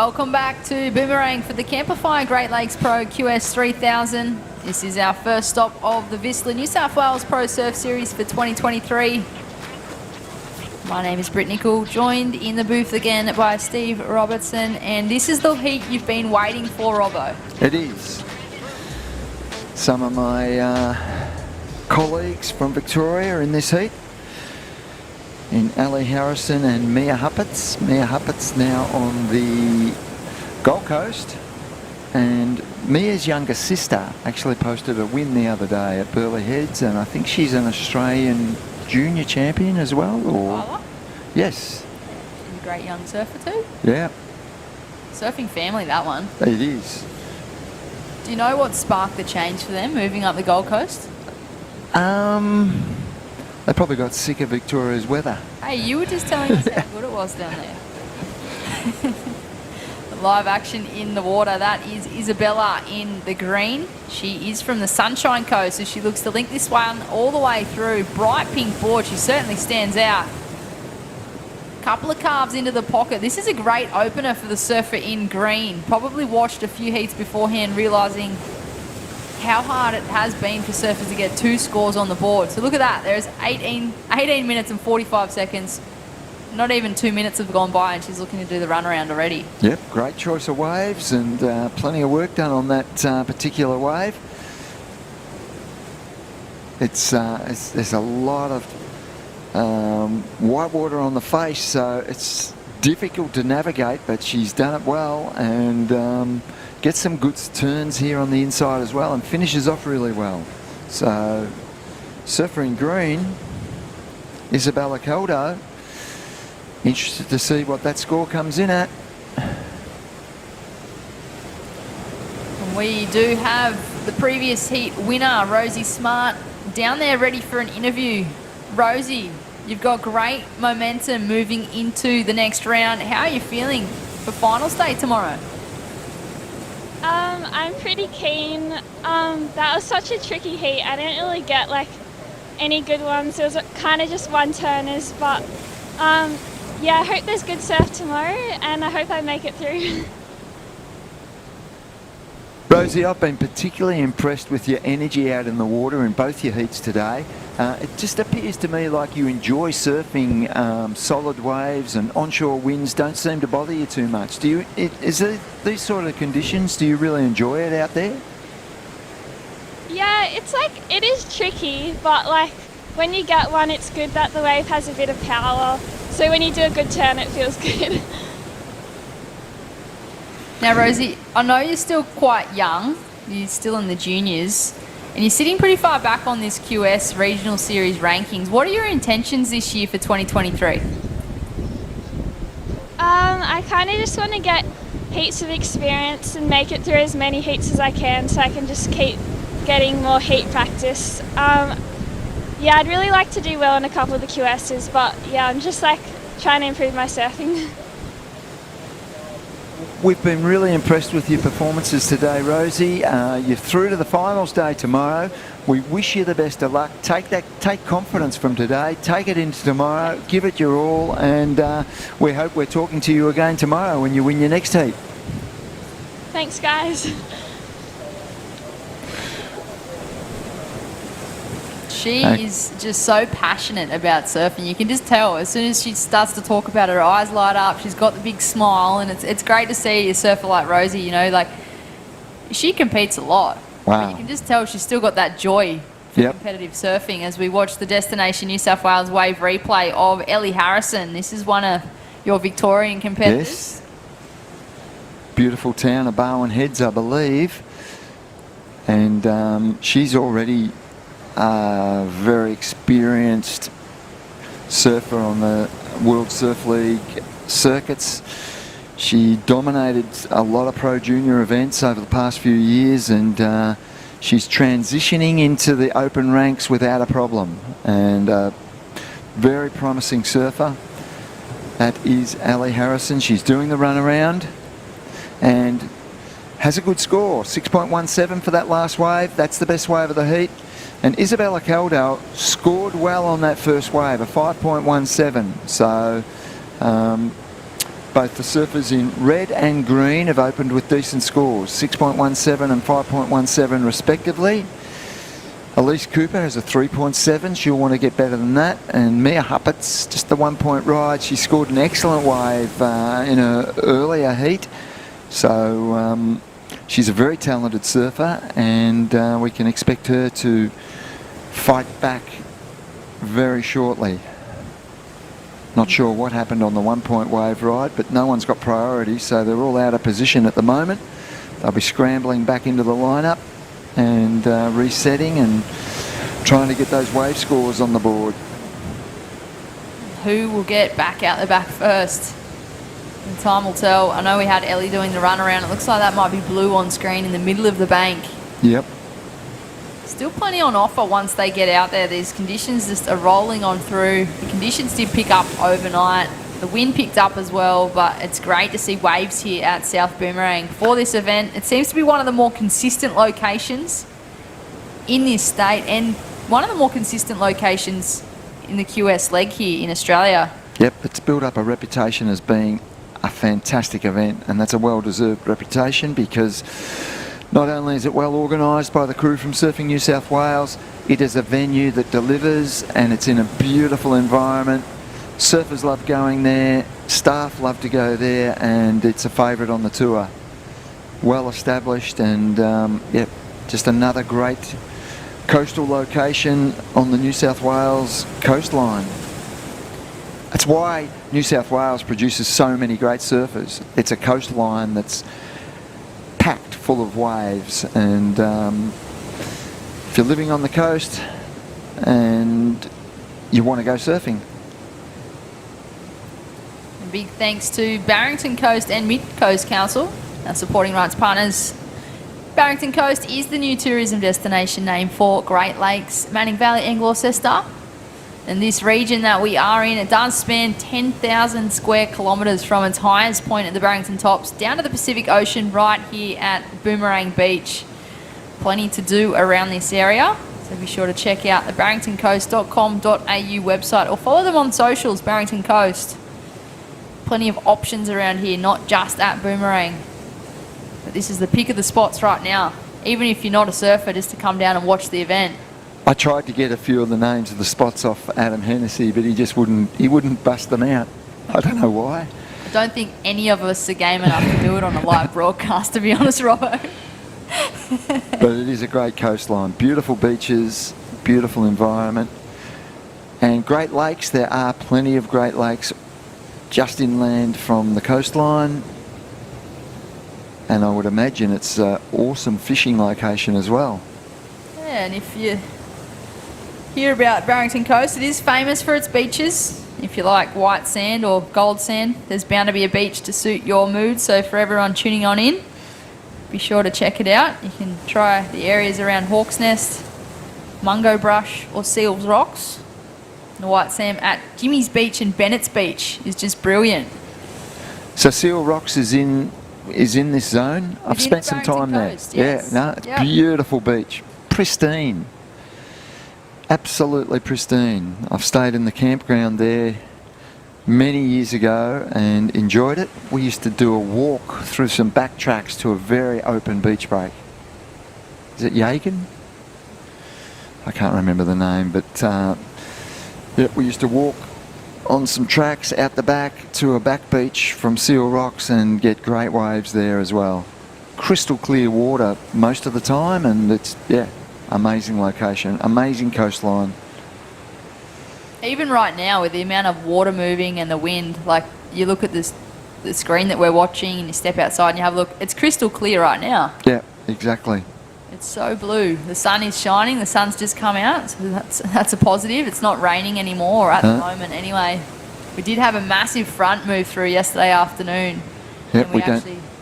Welcome back to Boomerang for the Camplify Great Lakes Pro QS 3000. This is our first stop of the Vistler New South Wales Pro Surf Series for 2023. My name is Britt Nicol, joined in the booth again by Steve Robertson, and this is the heat you've been waiting for, Robbo. It is. Some of my colleagues from Victoria in this heat, in Ali Harrison and Mia Huppatz. Mia Huppatz now on the Gold Coast, and Mia's younger sister actually posted a win the other day at Burleigh Heads, and I think she's an Australian junior champion as well. Or yes. She's a great young surfer too. Yeah. Surfing family, that one. It is. Do you know what sparked the change for them moving up the Gold Coast? They probably got sick of Victoria's weather. Hey, you were just telling us how good it was down there. The live action in the water, that is Isabella in the green. She is from the Sunshine Coast, so she looks to link this one all the way through. Bright pink board, she certainly stands out. Couple of carves into the pocket. This is a great opener for the surfer in green. Probably watched a few heats beforehand, realising how hard it has been for surfers to get 2 scores on the board. So look at that. There's 18 minutes and 45 seconds. Not even 2 minutes have gone by, and she's looking to do the runaround already. Yep, great choice of waves, and plenty of work done on that particular wave. There's a lot of white water on the face, so it's difficult to navigate, but she's done it well, and gets some good turns here on the inside as well, and finishes off really well. So surfer in green, Isabella Caldo. Interested to see what that score comes in at. And we do have the previous heat winner, Rosie Smart, down there ready for an interview. Rosie, you've got great momentum moving into the next round. How are you feeling for finals day tomorrow? I'm pretty keen. That was such a tricky heat. I didn't really get like any good ones. It was kind of just one-turners, but yeah, I hope there's good surf tomorrow, and I hope I make it through. Rosie, I've been particularly impressed with your energy out in the water in both your heats today. It just appears to me like you enjoy surfing. Solid waves and onshore winds don't seem to bother you too much. These sort of conditions, do you really enjoy it out there? Yeah, it's like, it is tricky, but like when you get one, it's good that the wave has a bit of power. So when you do a good turn, it feels good. Now, Rosie, I know you're still quite young. You're still in the juniors, and you're sitting pretty far back on this QS Regional Series rankings. What are your intentions this year for 2023? I kind of just want to get heaps of experience and make it through as many heats as I can, so I can just keep getting more heat practice. Yeah, I'd really like to do well in a couple of the QSs, but yeah, I'm just like trying to improve my surfing. We've been really impressed with your performances today, Rosie. You're through to the finals day tomorrow. We wish you the best of luck. Take confidence from today, take it into tomorrow, give it your all, and we hope we're talking to you again tomorrow when you win your next heat. Thanks, guys. She is just so passionate about surfing. You can just tell as soon as she starts to talk about it, her eyes light up. She's got the big smile, and it's great to see a surfer like Rosie. You know, like she competes a lot. Wow. But you can just tell she's still got that joy for competitive surfing. As we watch the Destination New South Wales wave replay of Ellie Harrison. This is one of your Victorian competitors. Yes. Beautiful town of Barwon Heads, I believe, and she's already a very experienced surfer on the World Surf League circuits. She dominated a lot of pro junior events over the past few years, and she's transitioning into the open ranks without a problem, and a very promising surfer. That is Ali Harrison. She's doing the run around and has a good score, 6.17 for that last wave. That's the best wave of the heat. And Isabella Caldo scored well on that first wave, a 5.17. So Both the surfers in red and green have opened with decent scores, 6.17 and 5.17 respectively. Elise Cooper has a 3.7. She'll want to get better than that. And Mia Huppert's just the 1 point ride. She scored an excellent wave in her earlier heat. So she's a very talented surfer, and we can expect her to fight back very shortly. Not sure what happened on the 1 point wave ride, but no one's got priority, so they're all out of position at the moment. They'll be scrambling back into the lineup and resetting and trying to get those wave scores on the board. Who will get back out the back first? And time will tell. I know we had Ellie doing the run around. It looks like that might be blue on screen in the middle of the bank. Yep. Still plenty on offer once they get out there. These conditions just are rolling on through. The conditions did pick up overnight. The wind picked up as well, but it's great to see waves here at South Boomerang for this event. It seems to be one of the more consistent locations in this state and one of the more consistent locations in the QS leg here in Australia. Yep, it's built up a reputation as being a fantastic event, and that's a well-deserved reputation because not only is it well organised by the crew from Surfing New South Wales, it is a venue that delivers, and it's in a beautiful environment. Surfers love going there, staff love to go there, and it's a favourite on the tour. Well established, and yep, just another great coastal location on the New South Wales coastline. That's why New South Wales produces so many great surfers. It's a coastline that's packed full of waves, and if you're living on the coast and you want to go surfing. And big thanks to Barrington Coast and Mid Coast Council, our supporting rights partners. Barrington Coast is the new tourism destination name for Great Lakes, Manning Valley and Gloucester. And this region that we are in, it does span 10,000 square kilometres from its highest point at the Barrington Tops down to the Pacific Ocean right here at Boomerang Beach. Plenty to do around this area, so be sure to check out the barringtoncoast.com.au website or follow them on socials, Barrington Coast. Plenty of options around here, not just at Boomerang. But this is the pick of the spots right now, even if you're not a surfer, just to come down and watch the event. I tried to get a few of the names of the spots off Adam Hennessy, but he wouldn't bust them out. I don't know why. I don't think any of us are game enough to do it on a live broadcast, to be honest, Robbo. But it is a great coastline. Beautiful beaches, beautiful environment. And Great Lakes, there are plenty of Great Lakes just inland from the coastline. And I would imagine it's an awesome fishing location as well. Yeah, and if you hear about Barrington Coast, it is famous for its beaches. If you like white sand or gold sand, there's bound to be a beach to suit your mood. So for everyone tuning on in, be sure to check it out. You can try the areas around Hawk's Nest, Mungo Brush or Seals Rocks. The white sand at Jimmy's Beach and Bennett's Beach is just brilliant. So Seal Rocks is in this zone. I've spent some time there. Coast, yes. Yeah, no, it's beautiful beach. Pristine. Absolutely pristine. I've stayed in the campground there many years ago and enjoyed it. We used to do a walk through some backtracks to a very open beach break. Is it Yagan? I can't remember the name, but yeah, we used to walk on some tracks out the back to a back beach from Seal Rocks and get great waves there as well. Crystal clear water most of the time, and it's, yeah, amazing location, amazing coastline. Even right now with the amount of water moving and the wind, like you look at the screen that we're watching and you step outside and you have a look, it's crystal clear right now. Yeah, exactly. It's so blue. The sun is shining, the sun's just come out, so that's a positive. It's not raining anymore at the moment anyway. We did have a massive front move through yesterday afternoon. Yep,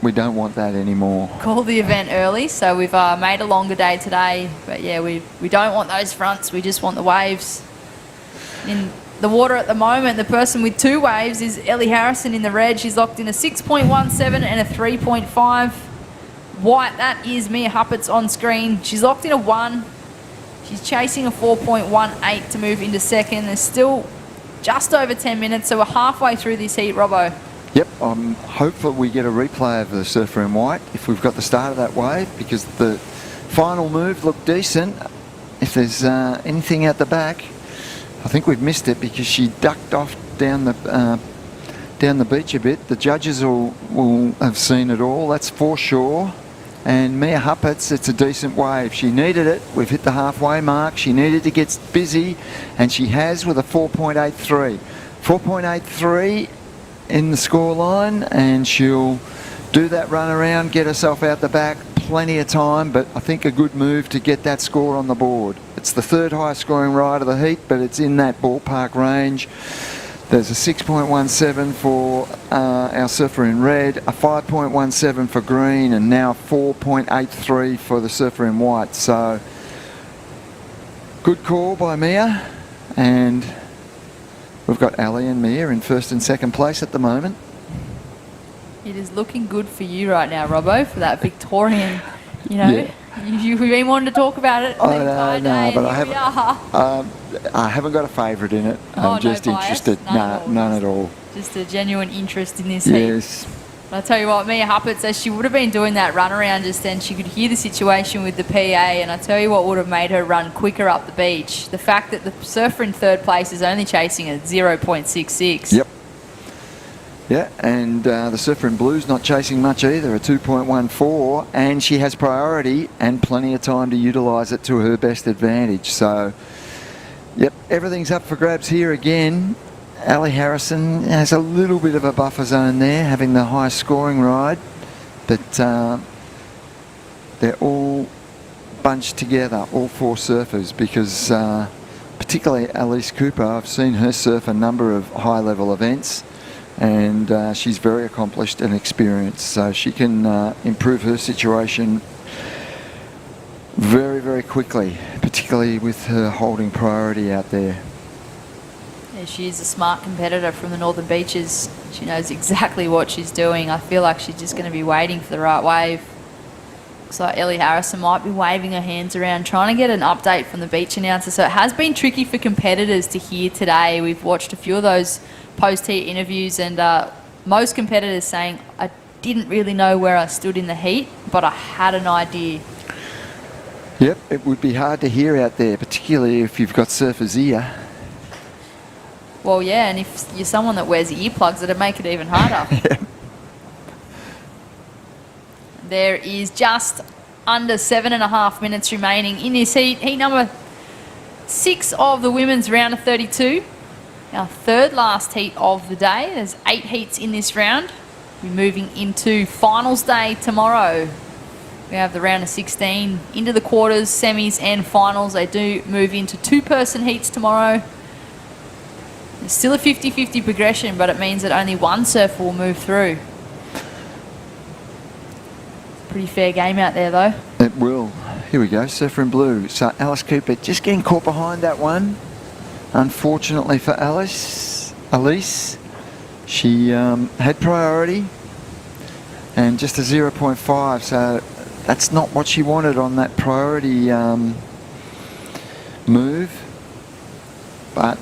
we don't want that anymore. Called the event early, so we've made a longer day today. But yeah, we don't want those fronts, we just want the waves. In the water at the moment, the person with 2 waves is Ellie Harrison in the red. She's locked in a 6.17 and a 3.5. White, that is Mia Huppert's on screen. She's locked in a 1. She's chasing a 4.18 to move into second. There's still just over 10 minutes, so we're halfway through this heat, Robbo. Yep, I'm hopeful we get a replay of the surfer in white if we've got the start of that wave, because the final move looked decent. If there's anything out the back, I think we've missed it because she ducked off down the beach a bit. The judges will have seen it all. That's foreshore. And Mia Huppatz, it's a decent wave. She needed it. We've hit the halfway mark. She needed to get busy, and she has with a 4.83. 4.83 in the scoreline, and she'll do that run around, get herself out the back. Plenty of time, but I think a good move to get that score on the board. It's the third highest scoring ride of the heat, but it's in that ballpark range. There's a 6.17 for our surfer in red, a 5.17 for green, and now 4.83 for the surfer in white. So good call by Mia, and we've got Ali and Mia in first and second place at the moment. It is looking good for you right now, Robbo, for that Victorian, you know. Yeah. You've been wanting to talk about it the entire day, but and here we are. I haven't got a favourite in it. Oh, I'm just no bias? interested. None at all. Just a genuine interest in this heat. Yes. But I tell you what, Mia Huppert says she would have been doing that run around just then. She could hear the situation with the PA, and I tell you what would have made her run quicker up the beach. The fact that the surfer in third place is only chasing at 0.66. Yep. Yeah, and the surfer in blue's not chasing much either, a 2.14, and she has priority and plenty of time to utilise it to her best advantage. So, yep, everything's up for grabs here again. Ali Harrison has a little bit of a buffer zone there, having the highest scoring ride, but they're all bunched together, all four surfers, because particularly Alice Cooper, I've seen her surf a number of high-level events, and she's very accomplished and experienced, so she can improve her situation very, very quickly, particularly with her holding priority out there. Yeah, she is a smart competitor from the Northern Beaches. She knows exactly what she's doing. I feel like she's just going to be waiting for the right wave. Looks like Ellie Harrison might be waving her hands around, trying to get an update from the beach announcer. So it has been tricky for competitors to hear today. We've watched a few of those post-heat interviews, and most competitors saying, I didn't really know where I stood in the heat, but I had an idea. Yep, it would be hard to hear out there, particularly if you've got surfer's ear. Well, yeah, and if you're someone that wears earplugs, it'd make it even harder. Yeah. There is just under 7.5 minutes remaining in this heat. Heat number 6 of the women's round of 32. Our third last heat of the day. There's 8 heats in this round. We're moving into finals day tomorrow. We have the round of 16 into the quarters, semis and finals. They do move into 2-person heats tomorrow. It's still a 50-50 progression, but it means that only one surfer will move through. Pretty fair game out there, though. It will. Here we go, surfer in blue. So Alice Cooper just getting caught behind that one. Unfortunately for Alice, she had priority and just a 0.5. So that's not what she wanted on that priority move. But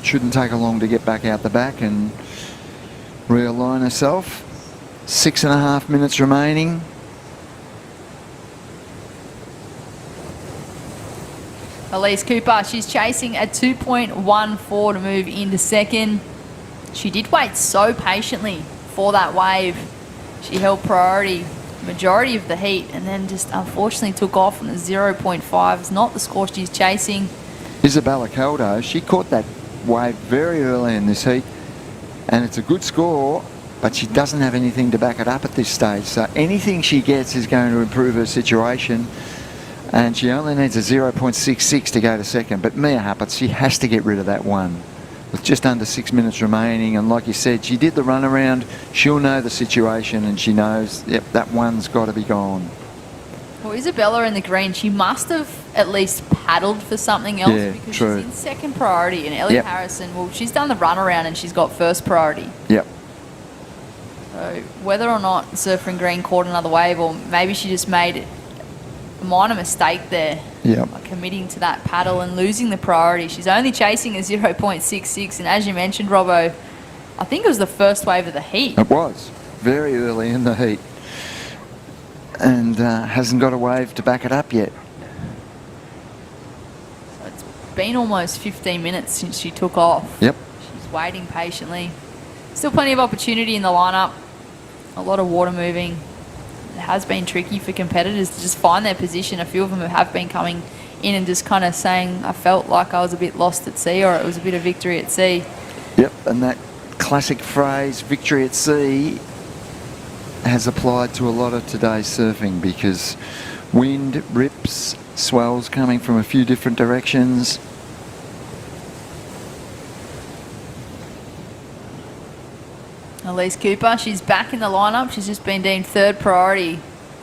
shouldn't take her long to get back out the back and realign herself. 6.5 minutes remaining. Elise Cooper, she's chasing a 2.14 to move into second. She did wait so patiently for that wave. She held priority majority of the heat and then just unfortunately took off on the 0.5. It's not the score she's chasing. Isabella Caldo, she caught that wave very early in this heat, and it's a good score, but she doesn't have anything to back it up at this stage. So anything she gets is going to improve her situation, and she only needs a 0.66 to go to second. But Mia Huppert, she has to get rid of that one with just under 6 minutes remaining. And like you said, she did the run around. She'll know the situation, and she knows, yep, that one's got to be gone. Well, Isabella in the green, she must have at least paddled for something else, Yeah, because true. she's in second priority. And Ellie Yep. Harrison, well, she's done the run around and she's got first priority. Yep. So whether or not Surfer in green caught another wave, or maybe she just made a minor mistake there, Yep. by committing to that paddle and losing the priority. She's only chasing a 0.66, and as you mentioned, Robbo, I think it was the first wave of the heat. It was very early in the heat, and hasn't got a wave to back it up yet. So it's been almost 15 minutes since she took off. Yep. She's waiting patiently. Still plenty of opportunity in the lineup. A lot of water moving. It has been tricky for competitors to just find their position. A few of them have been coming in and just kind of saying, I felt like I was a bit lost at sea, or it was a bit of victory at sea. Yep, and that classic phrase, victory at sea, has applied to a lot of today's surfing, because wind, rips, swells coming from a few different directions. Elise Cooper, she's back in the lineup. She's just been deemed third priority.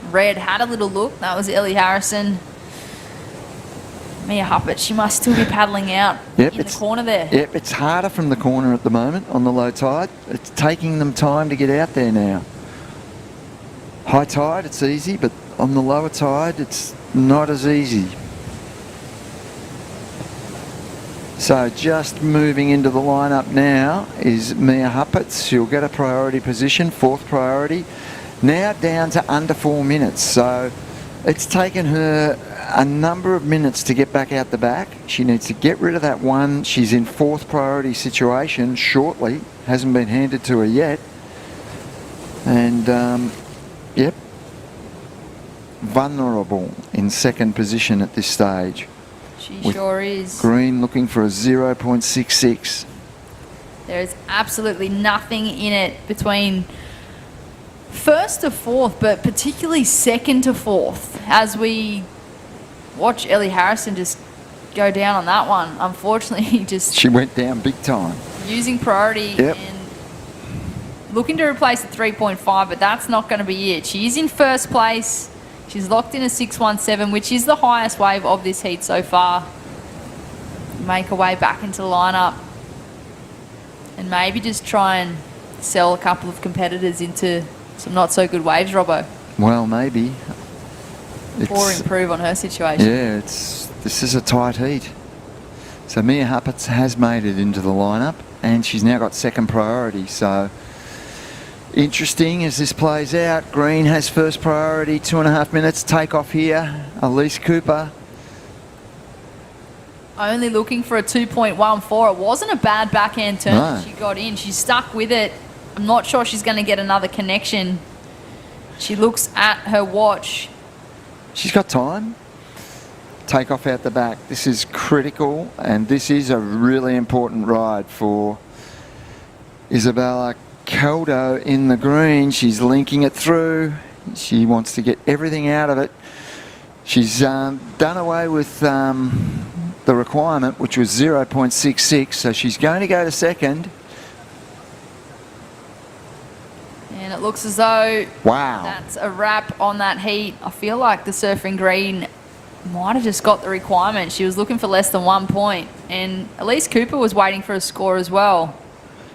Red had a little look. That was Ellie Harrison. Mia Huppert, she must still be paddling out in the corner there. Yep, it's harder from the corner at the moment on the low tide. It's taking them time to get out there now. High tide, it's easy, but on the lower tide, it's not as easy. So just moving into the lineup now is Mia Huppert. She'll get a priority position, fourth priority. Now down to under 4 minutes. So it's taken her a number of minutes to get back out the back. She needs to get rid of that one. She's in fourth priority situation shortly. Hasn't been handed to her yet. And, yep, vulnerable in second position at this stage. She sure is. Green looking for a 0.66. There is absolutely nothing in it between first to fourth, but particularly second to fourth. As we watch Ellie Harrison just go down on that one, unfortunately, just she went down big time. Using priority and looking to replace the 3.5, but that's not going to be it. She is in first place. She's locked in a 617, which is the highest wave of this heat so far. Make her way back into the lineup. And maybe just try and sell a couple of competitors into some not so good waves, Robbo. Well, maybe. Or improve on her situation. Yeah, this is a tight heat. So Mia Huppert has made it into the lineup, and she's now got second priority. So interesting as this plays out. Green has first priority, 2.5 minutes. Take off here. Elise Cooper. Only looking for a 2.14. It wasn't a bad backhand turn that she got in. She stuck with it. I'm not sure she's going to get another connection. She looks at her watch. She's got time. Take off out the back. This is critical, and this is a really important ride for Isabella Caldo in the green. She's linking it through. She wants to get everything out of it. She's done away with the requirement, which was 0.66, so she's going to go to second. And it looks as though wow, that's a wrap on that heat. I feel like the surfing green might have just got the requirement. She was looking for less than 1 point. And Elise Cooper was waiting for a score as well.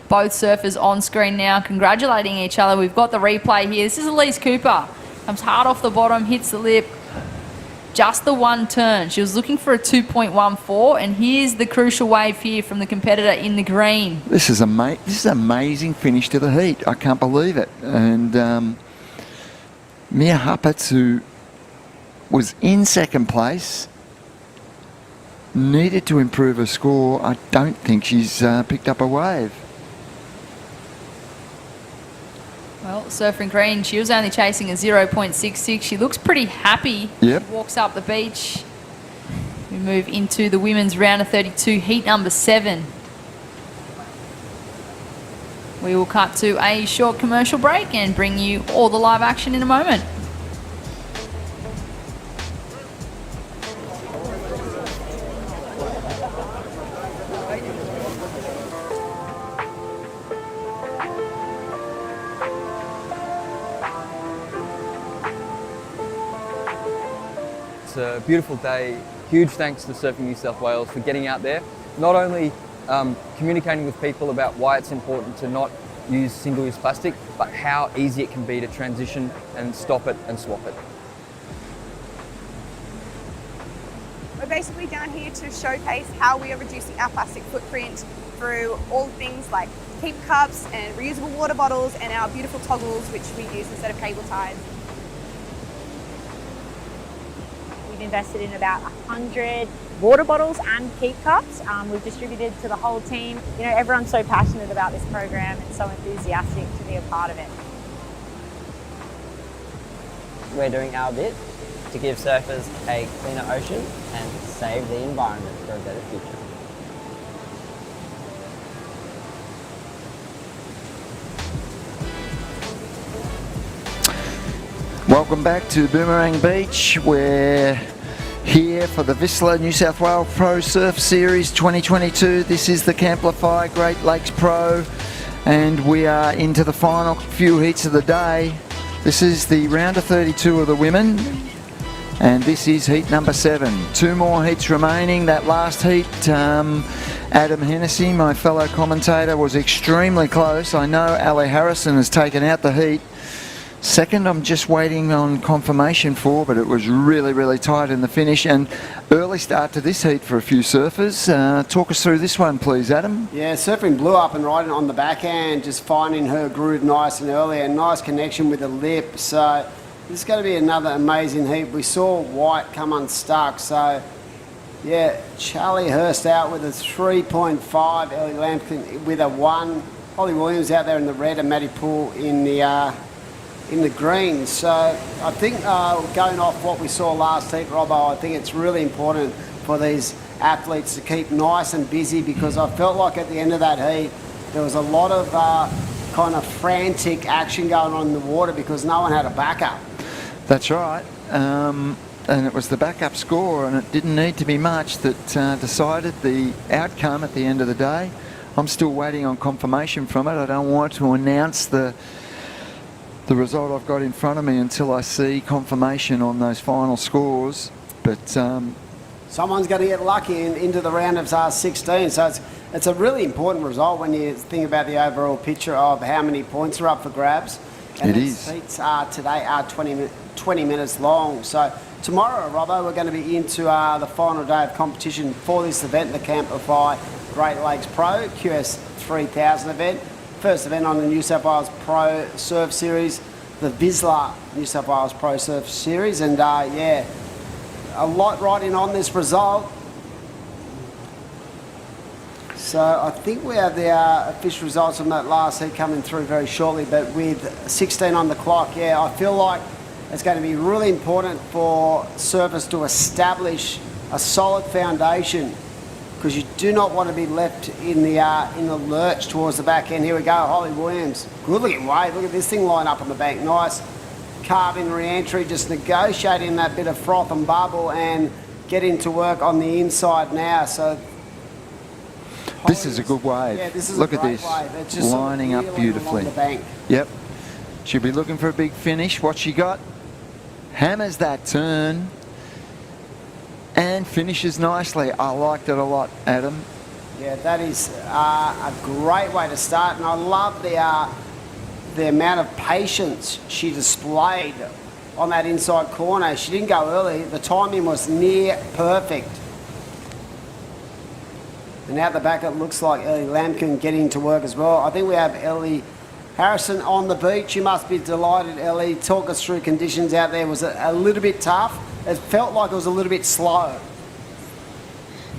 Both surfers on screen now, congratulating each other. We've got the replay here. This is Elise Cooper. Comes hard off the bottom, hits the lip. Just the one turn. She was looking for a 2.14, and here's the crucial wave here from the competitor in the green. This is an amazing finish to the heat. I can't believe it. And Mia Huppert, who was in second place, needed to improve her score. I don't think she's picked up a wave. Well, surfing green, she was only chasing a 0.66. She looks pretty happy. Yep. She walks up the beach. We move into the women's round of 32, heat number 7. We will cut to a short commercial break and bring you all the live action in a moment. It's a beautiful day. Huge thanks to Surfing New South Wales for getting out there, not only communicating with people about why it's important to not use single-use plastic, but how easy it can be to transition and stop it and swap it. We're basically down here to showcase how we are reducing our plastic footprint through all things like keep cups and reusable water bottles and our beautiful toggles, which we use instead of cable ties. We've invested in about 100 water bottles and keep cups. We've distributed to the whole team. You know, everyone's so passionate about this program and so enthusiastic to be a part of it. We're doing our bit to give surfers a cleaner ocean and save the environment for a better future. Welcome back to Boomerang Beach. We're here for the Whistler New South Wales Pro Surf Series 2022. This is the Camplify Great Lakes Pro, and we are into the final few heats of the day. This is the round of 32 of the women, and this is heat number 7. 2 more heats remaining. That last heat, Adam Hennessy, my fellow commentator, was extremely close. I know Ali Harrison has taken out the heat. Second, I'm just waiting on confirmation for, but it was really, really tight in the finish, and early start to this heat for a few surfers. Talk us through this one, please, Adam. Yeah, Surfing Blue up and riding on the backhand, just finding her groove nice and early, and nice connection with the lip. So this is going to be another amazing heat. We saw White come unstuck, so yeah, Charlie Hurst out with a 3.5, Ellie Lampkin with a 1, Holly Williams out there in the red, and Maddie Poole in the green. So I think going off what we saw last heat, Robbo, I think it's really important for these athletes to keep nice and busy, because I felt like at the end of that heat there was a lot of kind of frantic action going on in the water because no one had a backup. That's right. And it was the backup score, and it didn't need to be much, that decided the outcome at the end of the day. I'm still waiting on confirmation from it. I don't want to announce the result I've got in front of me until I see confirmation on those final scores. But someone's going to get lucky into the round of 16. So it's a really important result when you think about the overall picture of how many points are up for grabs. And it is. Heats today are 20 minutes long. So tomorrow, Robbo, we're going to be into the final day of competition for this event, the Camplify Great Lakes Pro QS 3000 event. First event on the New South Wales Pro Surf Series, the Whistler New South Wales Pro Surf Series, and yeah, a lot riding on this result. So I think we have the official results from that last heat coming through very shortly, but with 16 on the clock, yeah, I feel like it's going to be really important for surfers to establish a solid foundation, because you do not want to be left in the lurch towards the back end. Here we go, Holly Williams. Good looking wave. Look at this thing line up on the bank. Nice carving re-entry, just negotiating that bit of froth and bubble and getting to work on the inside now. So this is a good wave. Yeah, this is Look a at great this, wave. It's just lining sort of up wheeling beautifully. along the bank. Yep. She'll be looking for a big finish. What she got? Hammers that turn and finishes nicely. I liked it a lot, Adam. Yeah, that is a great way to start, and I love the amount of patience she displayed on that inside corner. She didn't go early. The timing was near perfect. And out the back, it looks like Ellie Lampkin getting to work as well. I think we have Ellie Harrison on the beach. You must be delighted, Ellie. Talk us through conditions out there. Was it a little bit tough? It felt like it was a little bit slow.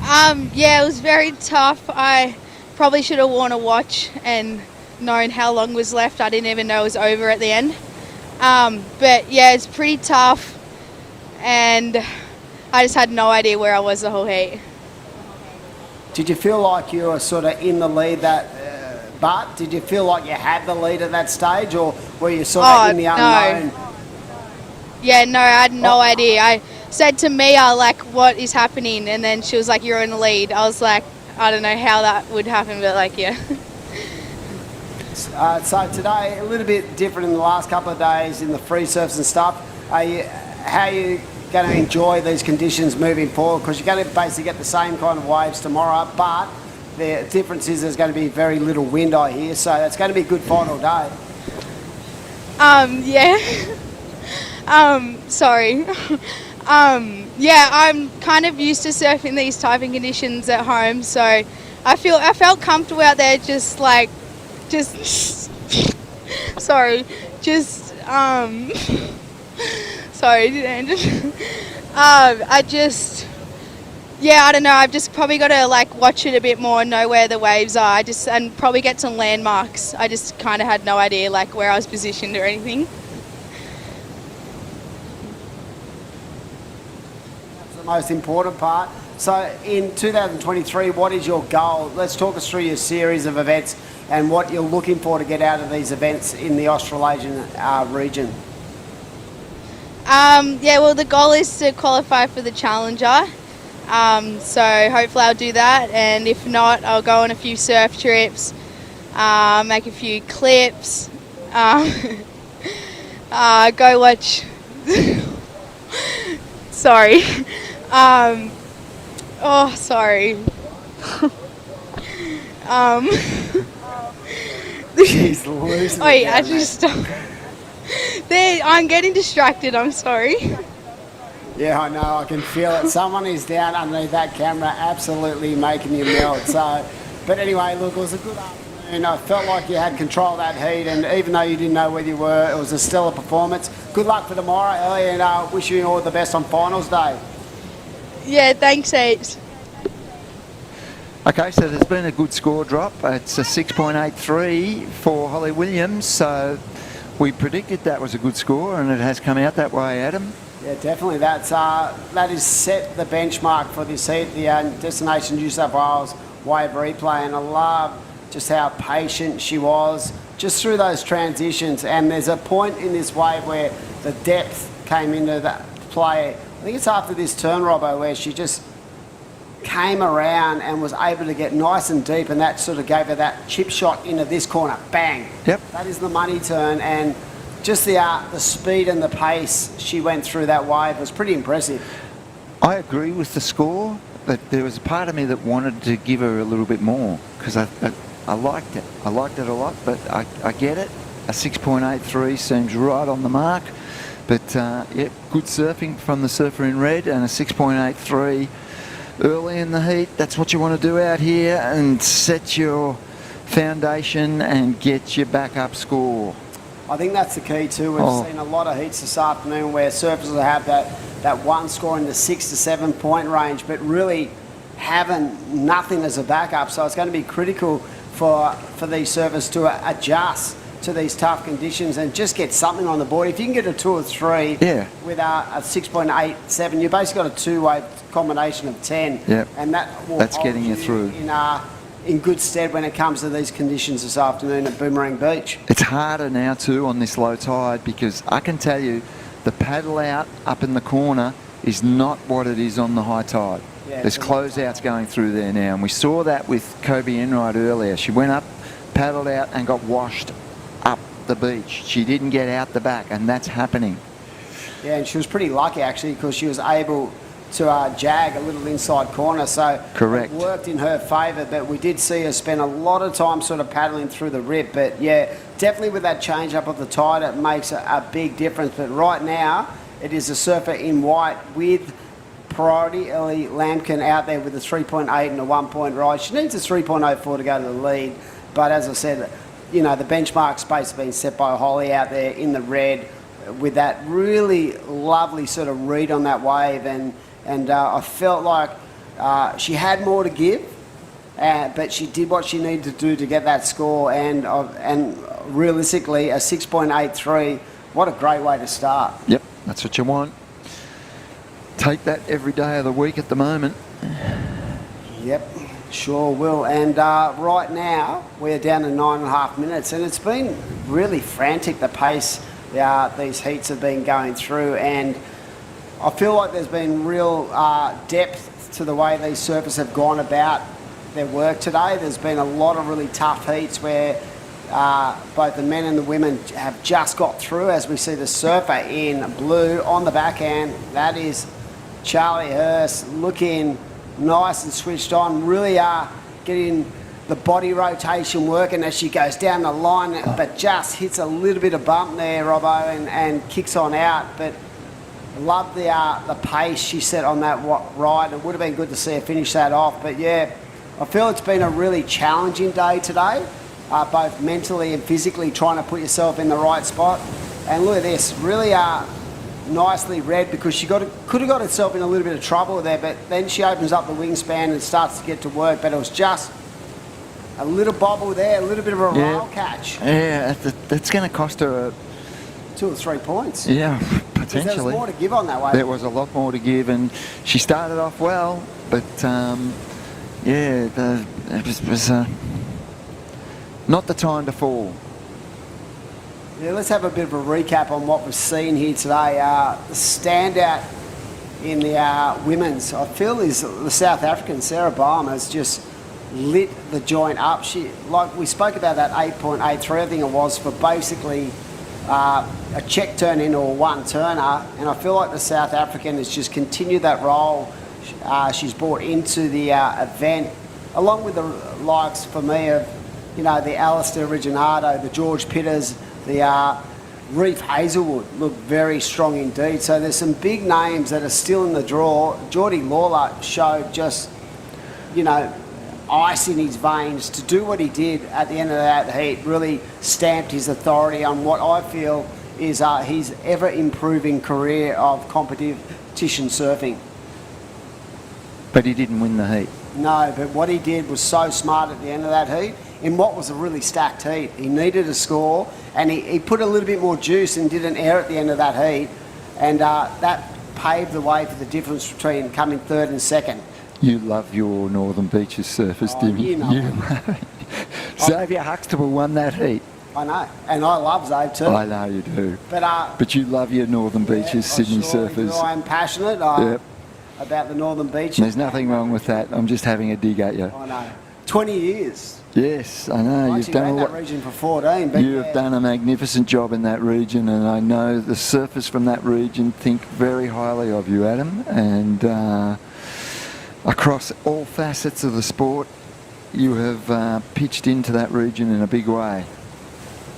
Yeah, it was very tough. I probably should have worn a watch and known how long was left. I didn't even know it was over at the end. But yeah, it's pretty tough, and I just had no idea where I was the whole heat. Did you feel like you were sort of in the lead but did you feel like you had the lead at that stage, or were you sort of in the unknown? No. Yeah, no, I had no idea. I said to Mia, like, what is happening? And then she was like, you're in the lead. I was like, I don't know how that would happen, but like, yeah. So today, a little bit different in the last couple of days in the free surfs and stuff. How are you going to enjoy these conditions moving forward? Because you're going to basically get the same kind of waves tomorrow, but the difference is there's going to be very little wind, I hear, so it's going to be a good final day. Yeah. Sorry. Yeah, I'm kind of used to surfing these type of conditions at home, so I felt comfortable out there, just like just sorry, just sorry, I just, yeah, I don't know. I've just probably got to like watch it a bit more and know where the waves are. And probably get some landmarks. I just kind of had no idea like where I was positioned or anything. That's the most important part. So in 2023, what is your goal? Let's talk us through your series of events and what you're looking for to get out of these events in the Australasian region. Yeah, well, the goal is to qualify for the Challenger. So hopefully I'll do that, and if not, I'll go on a few surf trips, make a few clips, go watch. Sorry. Oh, sorry. She's losing. Wait, I just stop. There, I'm getting distracted. I'm sorry. Yeah, I know. I can feel it. Someone is down underneath that camera, absolutely making you melt. So, but anyway, look, it was a good afternoon. I felt like you had control of that heat, and even though you didn't know where you were, it was a stellar performance. Good luck for tomorrow, Ellie, and wish you all the best on finals day. Yeah, thanks, heaps. Okay, so there's been a good score drop. It's a 6.83 for Holly Williams. So we predicted that was a good score, and it has come out that way, Adam. Yeah, definitely. That is set the benchmark for this heat, the Destination New South Wales wave replay, and I love just how patient she was just through those transitions. And there's a point in this wave where the depth came into that play. I think it's after this turn, Robbo, where she just came around and was able to get nice and deep, and that sort of gave her that chip shot into this corner. Bang. Yep. That is the money turn, and just the speed and the pace she went through that wave was pretty impressive. I agree with the score, but there was a part of me that wanted to give her a little bit more because I liked it. I liked it a lot, but I get it. A 6.83 seems right on the mark. But, yeah, good surfing from the surfer in red, and a 6.83 early in the heat. That's what you want to do out here, and set your foundation and get your backup score. I think that's the key too. We've seen a lot of heats this afternoon where surfers will have that one score in the 6 to 7 point range, but really having nothing as a backup. So it's going to be critical for these surfers to adjust to these tough conditions and just get something on the board. If you can get a 2 or 3 with a 6.87, you basically got a two-way combination of 10, and that's getting you through in good stead when it comes to these conditions this afternoon at Boomerang Beach. It's harder now too on this low tide, because I can tell you the paddle out up in the corner is not what it is on the high tide. There's closeouts going through there now, and we saw that with Kobe Enright earlier. She went up, paddled out, and got washed up the beach. She didn't get out the back, and that's happening. Yeah, and she was pretty lucky actually, because she was able to jag a little inside corner, so correct. It worked in her favour, but we did see her spend a lot of time sort of paddling through the rip. But yeah, definitely with that change up of the tide, it makes a big difference. But right now, it is a surfer in white with priority, Ellie Lampkin, out there with a 3.8 and a 1 point ride. She needs a 3.04 to go to the lead, but as I said, you know, the benchmark space has been set by Holly out there in the red with that really lovely sort of read on that wave, and I felt like she had more to give, but she did what she needed to do to get that score, and realistically a 6.83, what a great way to start. Yep, that's what you want. Take that every day of the week at the moment. Yep, sure will. And right now we're down to 9.5 minutes, and it's been really frantic, the pace these heats have been going through, and I feel like there's been real depth to the way these surfers have gone about their work today. There's been a lot of really tough heats where both the men and the women have just got through, as we see the surfer in blue on the backhand. That is Charlie Hurst, looking nice and switched on, really getting the body rotation working as she goes down the line, but just hits a little bit of bump there, Robbo, and kicks on out. But love the pace she set on that ride. It would have been good to see her finish that off. But yeah, I feel it's been a really challenging day today. both mentally and physically, trying to put yourself in the right spot. And look at this, really nicely read, because she could have got herself in a little bit of trouble there, but then she opens up the wingspan and starts to get to work. But it was just a little bobble there, a little bit of a rail catch. Yeah, that's going to cost her 2 or 3 points. Yeah, potentially. There was more to give on that way. There was a lot more to give, and she started off well, but it was not the time to fall. Yeah, let's have a bit of a recap on what we've seen here today. The standout in the women's, I feel, is the South African, Sarah Baum, has just lit the joint up. She, like we spoke about that 8.83, I think it was, for basically a check turn in or one turner, and I feel like the South African has just continued that role she's brought into the event, along with the likes for me of, you know, the Alistair Reginato, the George Pitters, the Reef Hazelwood look very strong indeed. So there's some big names that are still in the draw. Geordie Lawler showed just, you know, ice in his veins to do what he did at the end of that heat. Really stamped his authority on what I feel is his ever-improving career of competition surfing. But he didn't win the heat. No, but what he did was so smart at the end of that heat. In what was a really stacked heat, he needed a score, and he put a little bit more juice and did an air at the end of that heat, and that paved the way for the difference between coming third and second. You love your Northern Beaches surfers, Dimmy. You know. Xavier Huxtable won that heat. I know, and I love Zave too. I know you do. But you love your Northern Beaches, Sydney surfers. I am passionate about the Northern Beaches. There's nothing wrong with that. I'm just having a dig at you. I know. 20 years. Yes, I know. I You've done ran that region for 14. But You've done a magnificent job in that region, and I know the surfers from that region think very highly of you, Adam. And across all facets of the sport, you have pitched into that region in a big way.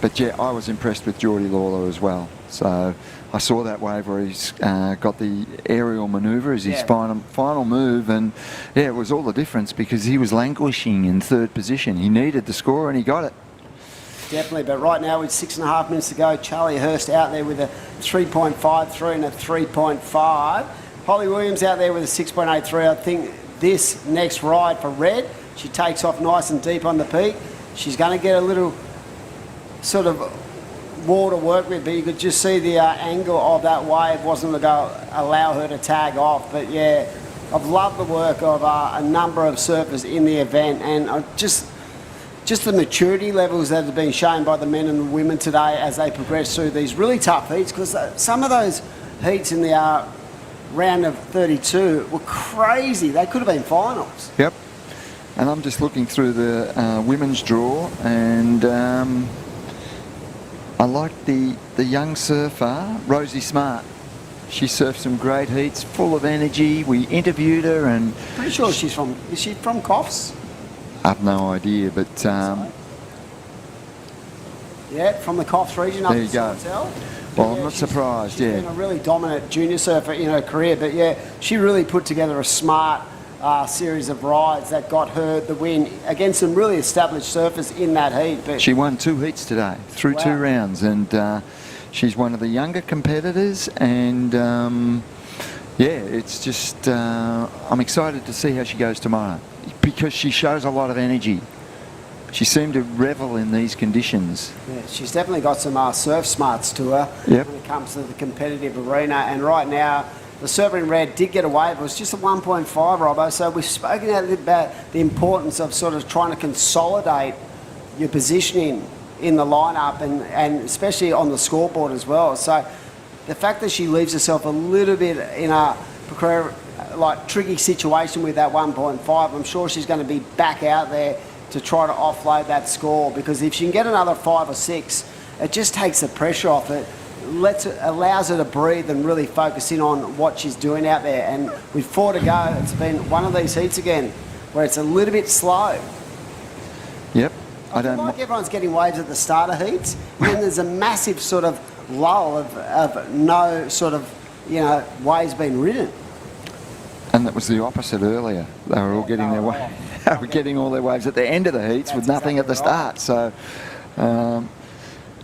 But yeah, I was impressed with Geordie Lawler as well. So I saw that wave where he's got the aerial manoeuvre as his final move, and yeah, it was all the difference because he was languishing in third position. He needed the score and he got it. Definitely, but right now with 6.5 minutes to go, Charlie Hurst out there with a 3.53 and a 3.5. Holly Williams out there with a 6.83. I think this next ride for Red, she takes off nice and deep on the peak. She's going to get a little sort of wall to work with, but you could just see the angle of that wave wasn't going to allow her to tag off. But yeah, I've loved the work of a number of surfers in the event, and just the maturity levels that have been shown by the men and the women today as they progress through these really tough heats, because some of those heats in the round of 32 were crazy. They could have been finals. Yep. And I'm just looking through the women's draw, and I like the young surfer, Rosie Smart. She surfed some great heats, full of energy. We interviewed her, and pretty sure is she from Coffs? I've no idea, but yeah, from the Coffs region up there in you go. Sorrel. Well, I'm not surprised. She's been a really dominant junior surfer in her career, but yeah, she really put together a smart series of rides that got her the win against some really established surfers in that heat. But she won 2 heats today through 2 rounds, and she's one of the younger competitors, and yeah, it's just I'm excited to see how she goes tomorrow because she shows a lot of energy. She seemed to revel in these conditions. Yeah, she's definitely got some surf smarts to her when it comes to the competitive arena, and right now the surfer in red did get a wave. It was just a 1.5, Robbo. So we've spoken a little bit about the importance of sort of trying to consolidate your positioning in the lineup and especially on the scoreboard as well. So the fact that she leaves herself a little bit in a tricky situation with that 1.5, I'm sure she's going to be back out there to try to offload that score, because if she can get another 5 or 6, it just takes the pressure off it. Allows her to breathe and really focus in on what she's doing out there. And with 4 to go, it's been one of these heats again where it's a little bit slow. Yep. I feel like everyone's getting waves at the start of heats, and then there's a massive sort of lull of no sort of, waves being ridden. And it was the opposite earlier. They were all getting their way. They were getting all their waves at the end of the heats with nothing at the start. So,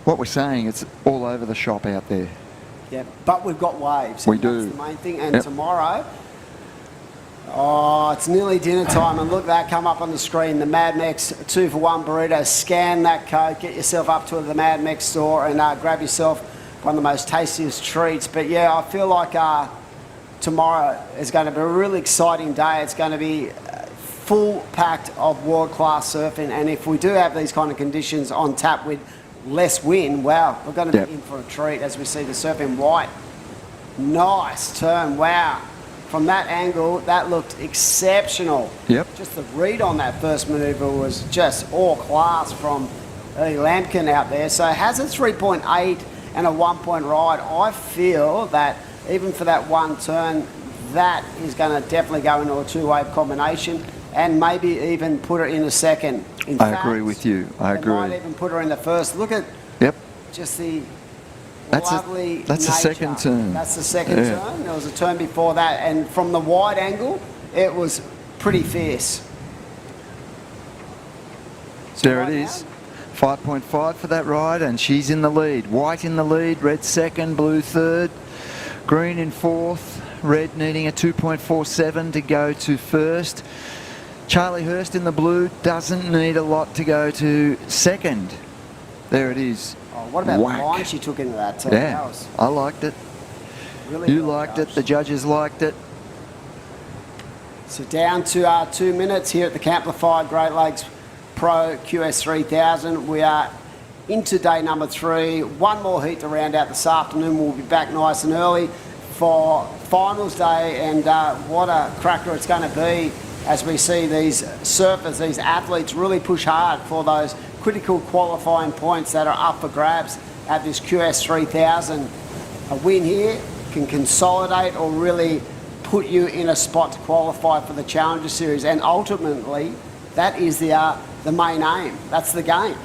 what we're saying, it's all over the shop out there. Yeah, but we've got waves. We do. That's the main thing. And tomorrow, oh, it's nearly dinner time. And look, that come up on the screen. The Mad Mex 2-for-1 burrito. Scan that code. Get yourself up to the Mad Mex store and grab yourself one of the most tastiest treats. But yeah, I feel like tomorrow is going to be a really exciting day. It's going to be full packed of world-class surfing. And if we do have these kind of conditions on tap with less wind, wow, we're going to be in for a treat as we see the surfing white. Nice turn, wow. From that angle, that looked exceptional. Yep. Just the read on that first manoeuvre was just all class from Early Lampkin out there. So has a 3.8 and a 1-point ride. I feel that even for that one turn, that is going to definitely go into a two-wave combination and maybe even put her in a second. In I fact, agree with you. I agree. might even put her in the first. Look at just the lovely That's the nature. second turn. That's the second turn. There was a turn before that, and from the wide angle, it was pretty fierce. There it is. 5.5 for that ride, and she's in the lead. White in the lead, red second, blue third, green in fourth, red needing a 2.47 to go to first. Charlie Hurst in the blue doesn't need a lot to go to second. There it is. Oh, what about the line she took into that turn? Yeah, That was I liked it. really You well liked judged. it. The judges liked it. So down to our 2 minutes here at the Camplify Great Lakes Pro QS3000. We are into day number 3. One more heat to round out this afternoon. We'll be back nice and early for finals day, and what a cracker it's going to be as we see these surfers, these athletes really push hard for those critical qualifying points that are up for grabs at this QS3000. A win here can consolidate or really put you in a spot to qualify for the Challenger Series, and ultimately that is the main aim. That's the game.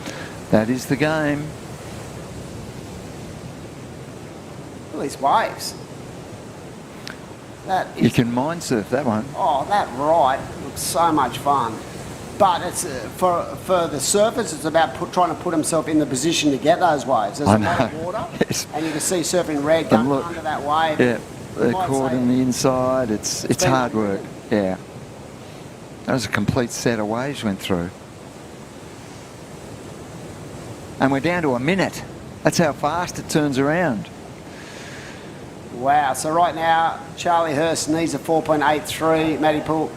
That is the game. Look at these waves. That is, You can mind surf that one. oh, that ride looks so much fun. But it's for the surfers, it's about trying to put himself in the position to get those waves. There's I a lot of know. water, Yes. and you can see surfing red going look, under that wave. Yeah, You the might cord say in the inside. It's been hard work. Yeah. That was a complete set of waves went through. And we're down to a minute. That's how fast it turns around. Wow, so right now, Charlie Hurst needs a 4.83. Matty Poole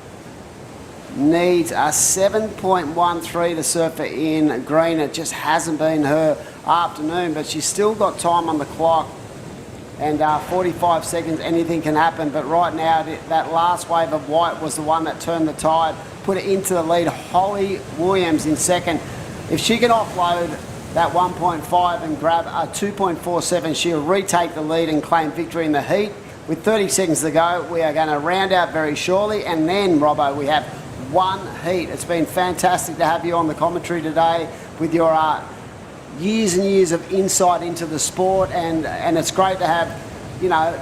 needs a 7.13 to surf her in green. It just hasn't been her afternoon, but she's still got time on the clock. And 45 seconds, anything can happen. But right now, that last wave of white was the one that turned the tide, put it into the lead. Holly Williams in second. If she can offload that 1.5 and grab a 2.47, she'll retake the lead and claim victory in the heat. With 30 seconds to go, we are going to round out very shortly, and then, Robbo, we have one heat. It's been fantastic to have you on the commentary today with your years and years of insight into the sport, and it's great to have, you know,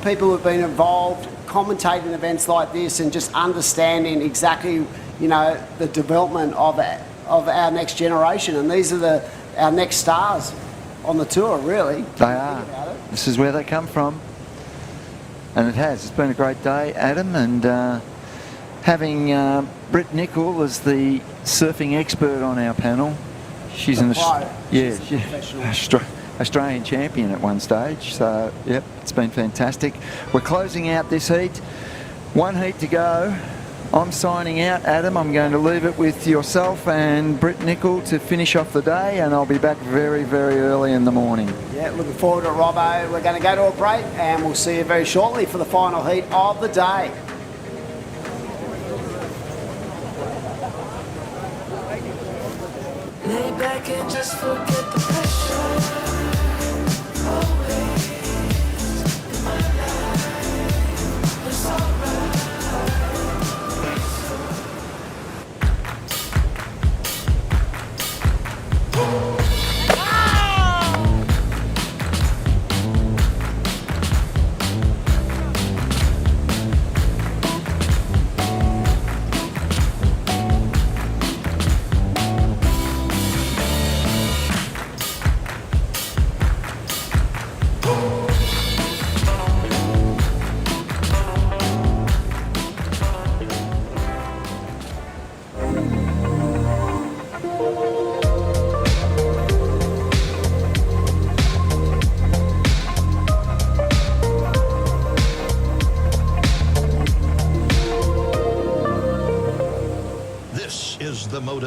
people who've been involved commentating events like this and just understanding exactly, you know, the development of our next generation, and these are our next stars on the tour, really. They are. This is where they come from. And it has. It's been a great day, Adam, and having Britt Nicol as the surfing expert on our panel. She's an Australian champion at one stage, so yep, it's been fantastic. We're closing out this heat. One heat to go. I'm signing out, Adam. I'm going to leave it with yourself and Britt Nicol to finish off the day, and I'll be back very, very early in the morning. Yeah, looking forward to it, Robbo. We're going to go to a break, and we'll see you very shortly for the final heat of the day. Lay back and just forget the pressure. Always in my life, it's alright.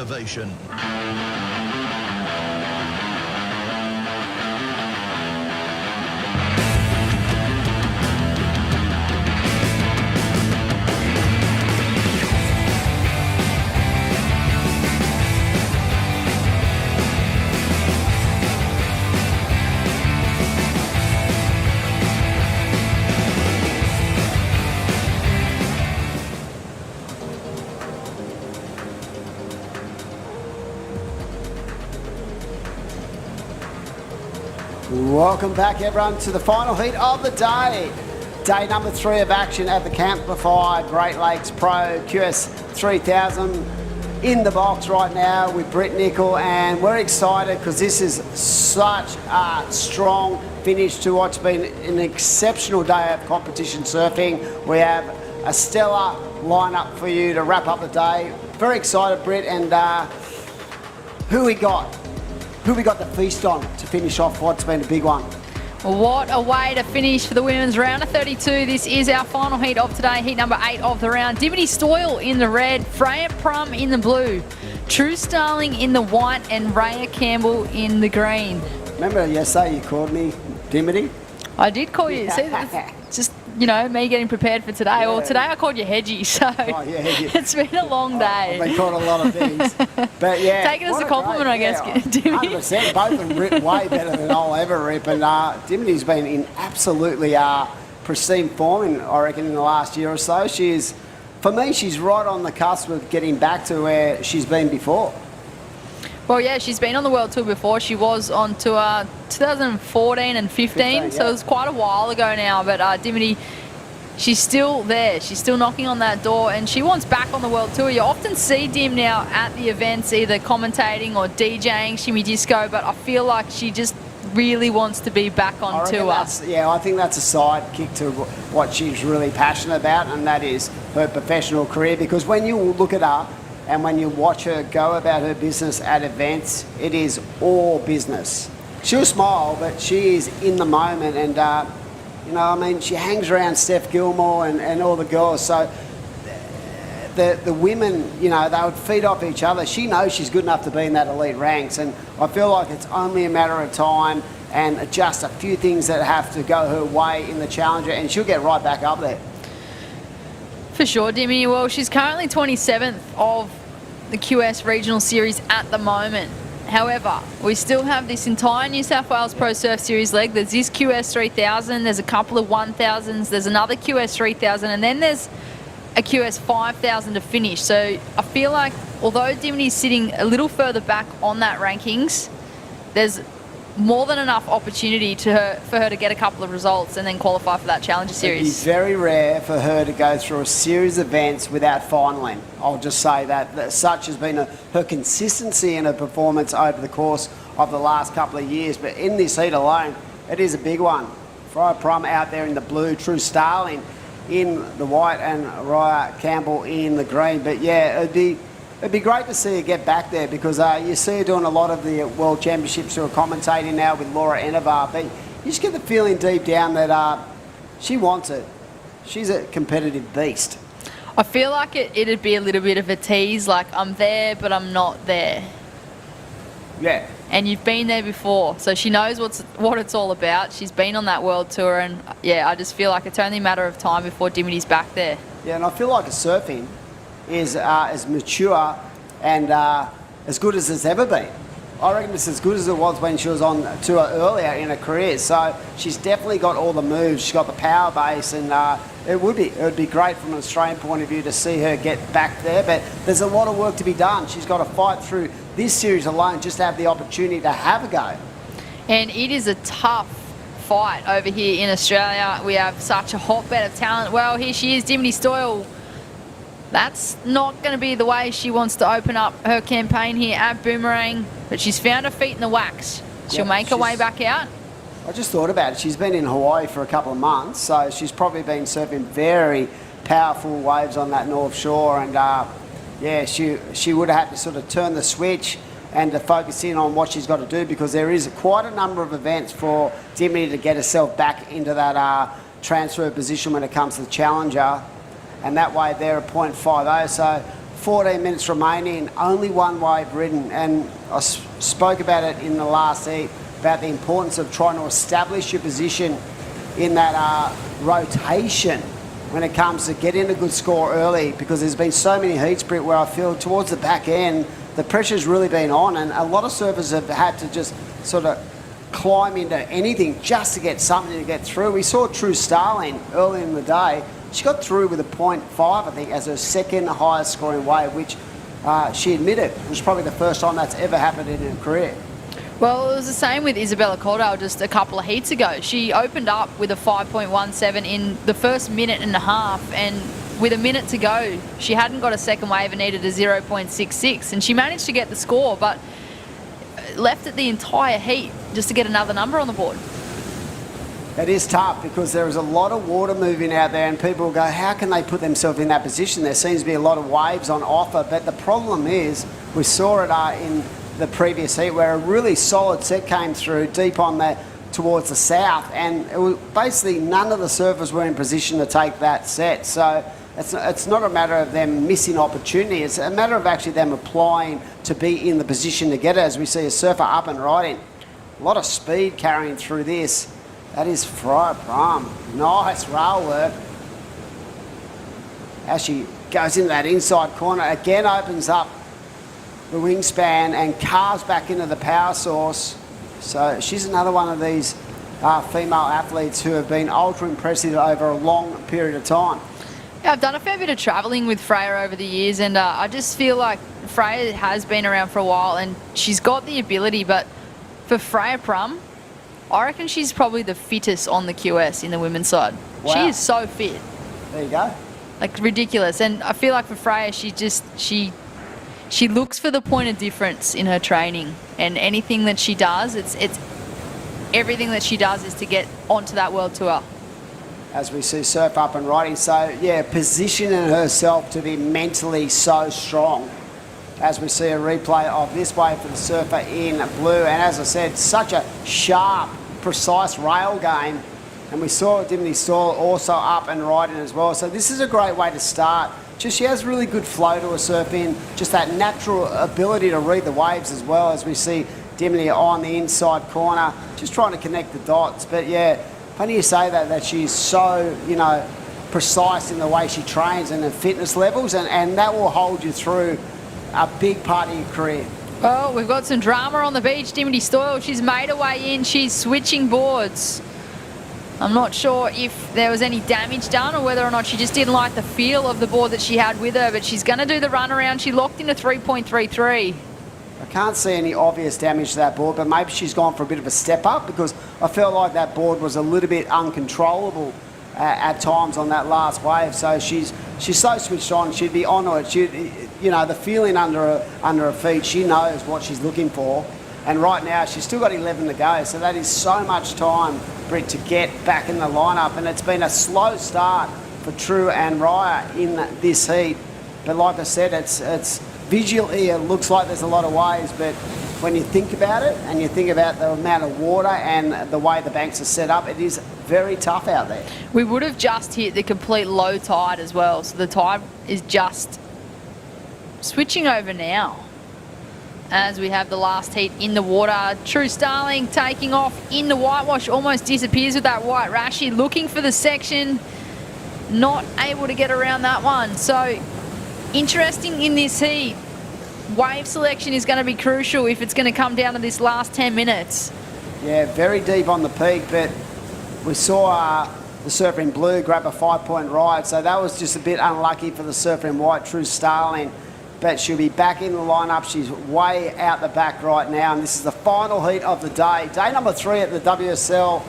motivation. Welcome back, everyone, to the final heat of the day. Day number 3 of action at the Camplify Great Lakes Pro QS 3000 in the box right now with Britt Nicol, and we're excited because this is such a strong finish to what's been an exceptional day of competition surfing. We have a stellar lineup for you to wrap up the day. Very excited, Britt, and who we got? Who we got the feast on to finish off what's been a big one? What a way to finish for the women's round of 32. This is our final heat of today, heat number 8 of the round. Dimity Stoyle in the red, Freya Prum in the blue, True Starling in the white, and Raya Campbell in the green. Remember yesterday you called me Dimity? I did call you. See, it's just, you know, me getting prepared for today. Yeah. Well, today I called you Hedgie, so it's been a long day. I've been called a lot of things. But yeah. Take it as a compliment, I guess, Dimity. 100%. Both of them rip way better than I'll ever rip. And Dimity's been in absolutely pristine form, I reckon, in the last year or so. For me, she's right on the cusp of getting back to where she's been before. Well, yeah, she's been on the World Tour before. She was on tour 2014 and 15, so it was quite a while ago now. But Dimity, she's still there. She's still knocking on that door, and she wants back on the World Tour. You often see Dim now at the events, either commentating or DJing Shimmy Disco, but I feel like she just really wants to be back on tour. Yeah, I think that's a side kick to what she's really passionate about, and that is her professional career. Because when you look at her, and when you watch her go about her business at events, it is all business. She'll smile, but she is in the moment. And, you know, I mean, she hangs around Steph Gilmore and all the girls. So the women, you know, they would feed off each other. She knows she's good enough to be in that elite ranks. And I feel like it's only a matter of time and just a few things that have to go her way in the Challenger, and she'll get right back up there. For sure, Dimmy. Well, she's currently 27th of the QS Regional Series at the moment. However, we still have this entire New South Wales Pro Surf Series leg. There's this QS 3000, there's a couple of 1000s, there's another QS 3000, and then there's a QS 5000 to finish. So I feel like, although Dimity's sitting a little further back on that rankings, there's more than enough opportunity for her to get a couple of results and then qualify for that Challenger Series. It'd be very rare for her to go through a series of events without finaling. I'll just say that such has been her consistency in her performance over the course of the last couple of years. But in this heat alone, it is a big one. Freya Prum out there in the blue, True Starling in the white, and Raya Campbell in the green. But yeah, it'd be great to see her get back there, because you see her doing a lot of the World Championships, who are commentating now with Laura Enevar, but you just get the feeling deep down that she wants it. She's a competitive beast. I feel like it'd be a little bit of a tease, like I'm there but I'm not there. Yeah. And you've been there before, so she knows what it's all about. She's been on that World Tour, and yeah, I just feel like it's only a matter of time before Dimity's back there. Yeah, and I feel like surfing is as mature and as good as it's ever been. I reckon it's as good as it was when she was on tour earlier in her career. So she's definitely got all the moves. She's got the power base, and it would be great from an Australian point of view to see her get back there. But there's a lot of work to be done. She's got to fight through this series alone just to have the opportunity to have a go. And it is a tough fight over here in Australia. We have such a hotbed of talent. Well, here she is, Dimity Stoyle. That's not going to be the way she wants to open up her campaign here at Boomerang, but she's found her feet in the wax. She'll make her way back out. I just thought about it. She's been in Hawaii for a couple of months, so she's probably been surfing very powerful waves on that North Shore, and yeah, she would have had to sort of turn the switch and to focus in on what she's got to do, because there is quite a number of events for Dimity to get herself back into that transfer position when it comes to the Challenger. And that way they're a .50. So 14 minutes remaining, only one wave ridden, and I spoke about it in the last heat, about the importance of trying to establish your position in that rotation when it comes to getting a good score early, because there's been so many heats, Britt, where I feel towards the back end, the pressure's really been on, and a lot of surfers have had to just sort of climb into anything just to get something to get through. We saw True Starling early in the day. She got through with a 0.5, I think, as her second highest scoring wave, which she admitted was probably the first time that's ever happened in her career. Well, it was the same with Isabella Cordell just a couple of heats ago. She opened up with a 5.17 in the first minute and a half, and with a minute to go, she hadn't got a second wave and needed a 0.66, and she managed to get the score, but left it the entire heat just to get another number on the board. It is tough because there is a lot of water moving out there, and people go, how can they put themselves in that position? There seems to be a lot of waves on offer, but the problem is, we saw it in the previous heat where a really solid set came through deep on that towards the south, and it was basically none of the surfers were in position to take that set. So it's not a matter of them missing opportunity, it's a matter of actually them applying to be in the position to get it, as we see a surfer up and riding. A lot of speed carrying through this. That is Freya Prum. Nice rail work. As she goes into that inside corner, again opens up the wingspan and carves back into the power source. So she's another one of these female athletes who have been ultra impressive over a long period of time. Yeah, I've done a fair bit of travelling with Freya over the years, and I just feel like Freya has been around for a while and she's got the ability, but for Freya Prum, I reckon she's probably the fittest on the QS in the women's side. Wow. She is so fit. There you go. Like, ridiculous. And I feel like for Freya, she looks for the point of difference in her training, and anything that she does, it's everything that she does is to get onto that world tour. As we see surf up and riding, so yeah, positioning herself to be mentally so strong. As we see a replay of this wave for the surfer in blue, and as I said, such a sharp, precise rail game, and we saw Dimity Stall also up and riding as well. So this is a great way to start. Just she has really good flow to her surfing, just that natural ability to read the waves as well, as we see Dimity on the inside corner, just trying to connect the dots. But yeah, funny you say that she's so, you know, precise in the way she trains and her fitness levels, and that will hold you through a big part of your career. Oh, we've got some drama on the beach. Dimity Stoyle, she's made her way in. She's switching boards. I'm not sure if there was any damage done or whether or not she just didn't like the feel of the board that she had with her, but she's going to do the run around. She locked in a 3.33. I can't see any obvious damage to that board, but maybe she's gone for a bit of a step up, because I felt like that board was a little bit uncontrollable at times on that last wave. So she's so switched on. She'd be onto it. You know, the feeling under her feet, she knows what she's looking for. And right now, she's still got 11 to go. So that is so much time, Britt, to get back in the lineup. And it's been a slow start for True and Raya in this heat. But like I said, it's visually, it looks like there's a lot of waves, but when you think about it and you think about the amount of water and the way the banks are set up, it is very tough out there. We would have just hit the complete low tide as well, so the tide is just switching over now as we have the last heat in the water. True Starling taking off in the whitewash, almost disappears with that white rashy, looking for the section, not able to get around that one. So interesting in this heat. Wave selection is going to be crucial if it's going to come down to this last 10 minutes. Yeah, very deep on the peak, but we saw the surfer in blue grab a 5-point ride, so that was just a bit unlucky for the surfer in white, True Starling. But she'll be back in the lineup. She's way out the back right now, and this is the final heat of the day. Day number 3 at the WSL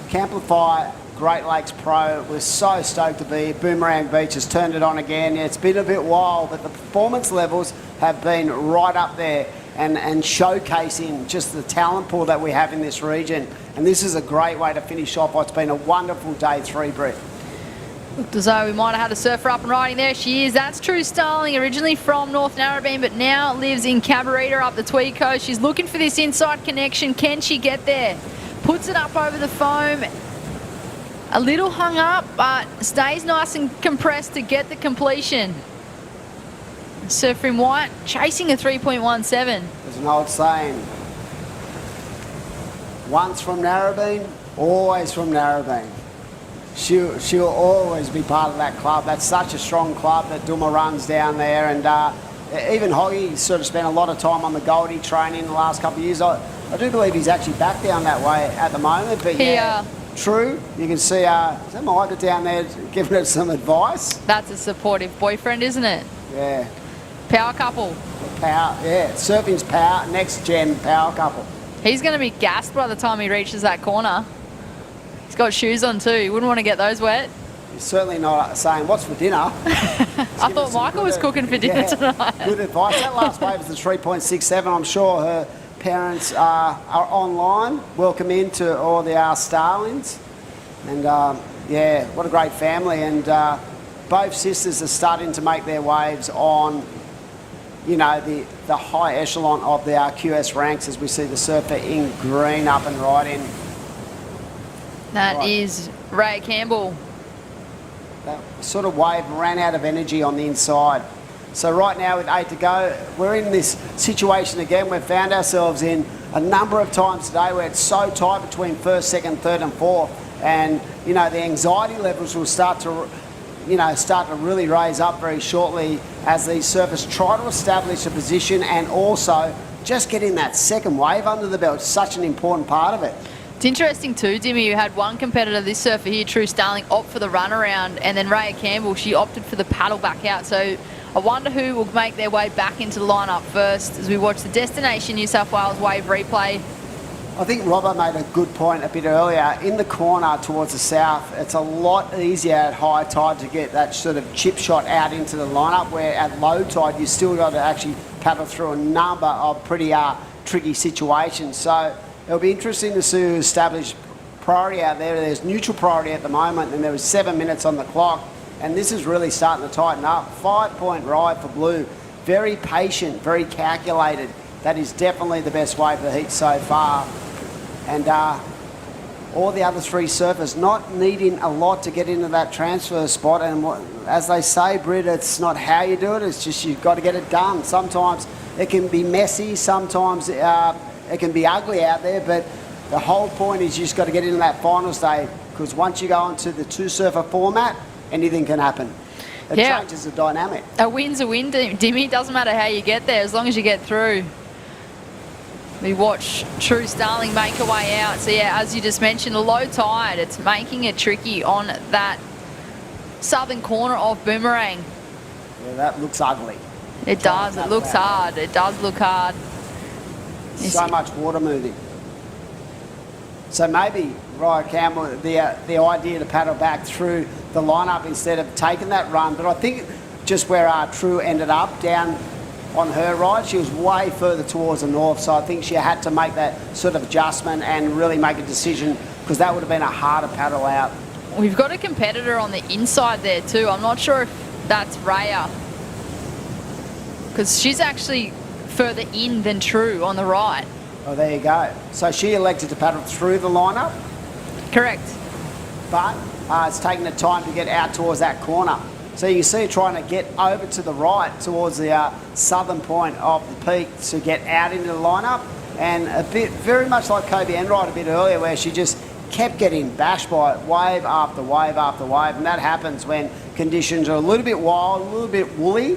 Camplify Great Lakes Pro. We're so stoked to be. Boomerang Beach has turned it on again. Yeah, it's been a bit wild, but the performance levels have been right up there and showcasing just the talent pool that we have in this region. And this is a great way to finish off what's been a wonderful day 3, Brett. Looked as though we might have had a surfer up and riding. There she is. That's True Starling, originally from North Narrabeen, but now lives in Cabarita up the Tweed Coast. She's looking for this inside connection. Can she get there? Puts it up over the foam. A little hung up, but stays nice and compressed to get the completion. Surfer in white, chasing a 3.17. There's an old saying, once from Narrabeen, always from Narrabeen. She'll always be part of that club. That's such a strong club that Duma runs down there, and even Hoggy sort of spent a lot of time on the Goldie training in the last couple of years. I do believe he's actually back down that way at the moment, but yeah, true. You can see, is that Micah down there giving it some advice? That's a supportive boyfriend, isn't it? Yeah. Power couple. Power, yeah. Surfing's power, next gen power couple. He's going to be gassed by the time he reaches that corner. He's got shoes on too. You wouldn't want to get those wet. He's certainly not saying, what's for dinner? I thought Michael was cooking for dinner tonight. Good advice. That last wave was the 3.67. I'm sure her parents are online. Welcome into all the Starlings. And yeah, what a great family. And both sisters are starting to make their waves on, you know, the high echelon of the QS ranks, as we see the surfer in green up and right in. That is Ray Campbell. That sort of wave ran out of energy on the inside. So right now with 8 to go, we're in this situation again. We've found ourselves in a number of times today where it's so tight between first, second, third and fourth. And, you know, the anxiety levels will start to really raise up very shortly as these surfers try to establish a position and also just getting that second wave under the belt. It's such an important part of it. It's interesting too, Dimmy, you had one competitor, this surfer here, True Starling, opt for the runaround, and then Raya Campbell, she opted for the paddle back out. So I wonder who will make their way back into the lineup first as we watch the Destination New South Wales wave replay. I think Robbo made a good point a bit earlier. In the corner towards the south, it's a lot easier at high tide to get that sort of chip shot out into the lineup, where at low tide you still got to actually paddle through a number of pretty tricky situations. So it'll be interesting to see who established priority out there. There's neutral priority at the moment, and there was 7 minutes on the clock, and this is really starting to tighten up. 5-point ride for Blue. Very patient, very calculated. That is definitely the best wave of the heat so far. And all the other three surfers not needing a lot to get into that transfer spot. And as they say, Britt, it's not how you do it, it's just you've got to get it done. Sometimes it can be messy, sometimes it can be ugly out there, but the whole point is you just got to get into that finals day, because once you go into the two surfer format, anything can happen. It changes the dynamic. A win's a win, Dimmy. Doesn't matter how you get there, as long as you get through. We watch True Starling make her way out. So yeah, as you just mentioned, a low tide. It's making it tricky on that southern corner of Boomerang. Yeah, that looks ugly. It does. It looks hard. It does look hard. So much water moving. So maybe Ryan Campbell, the idea to paddle back through the lineup instead of taking that run. But I think just where True ended up down on her ride, she was way further towards the north. So I think she had to make that sort of adjustment and really make a decision, because that would have been a harder paddle out. We've got a competitor on the inside there too. I'm not sure if that's Raya, because she's actually further in than True on the right. Oh, there you go. So she elected to paddle through the lineup? Correct. But it's taking the time to get out towards that corner. So you see her trying to get over to the right towards the southern point of the peak to get out into the lineup. And a bit, very much like Kobe Enright a bit earlier, where she just kept getting bashed by wave after wave after wave. And that happens when conditions are a little bit wild, a little bit woolly.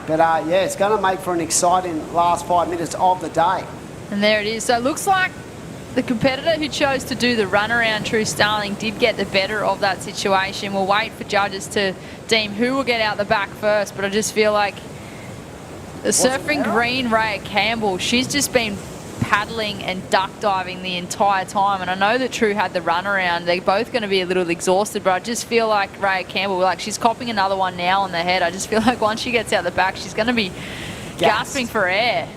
But yeah, it's going to make for an exciting last 5 minutes of the day. And there it is. So it looks like the competitor who chose to do the runaround, True Starling, did get the better of that situation. We'll wait for judges to deem who will get out the back first, but I just feel like the surfing green Raya Campbell, she's just been paddling and duck diving the entire time. And I know that True had the runaround. They're both going to be a little exhausted, but I just feel like Raya Campbell, like she's copping another one now on the head. I just feel like once she gets out the back, she's going to be gasping for air.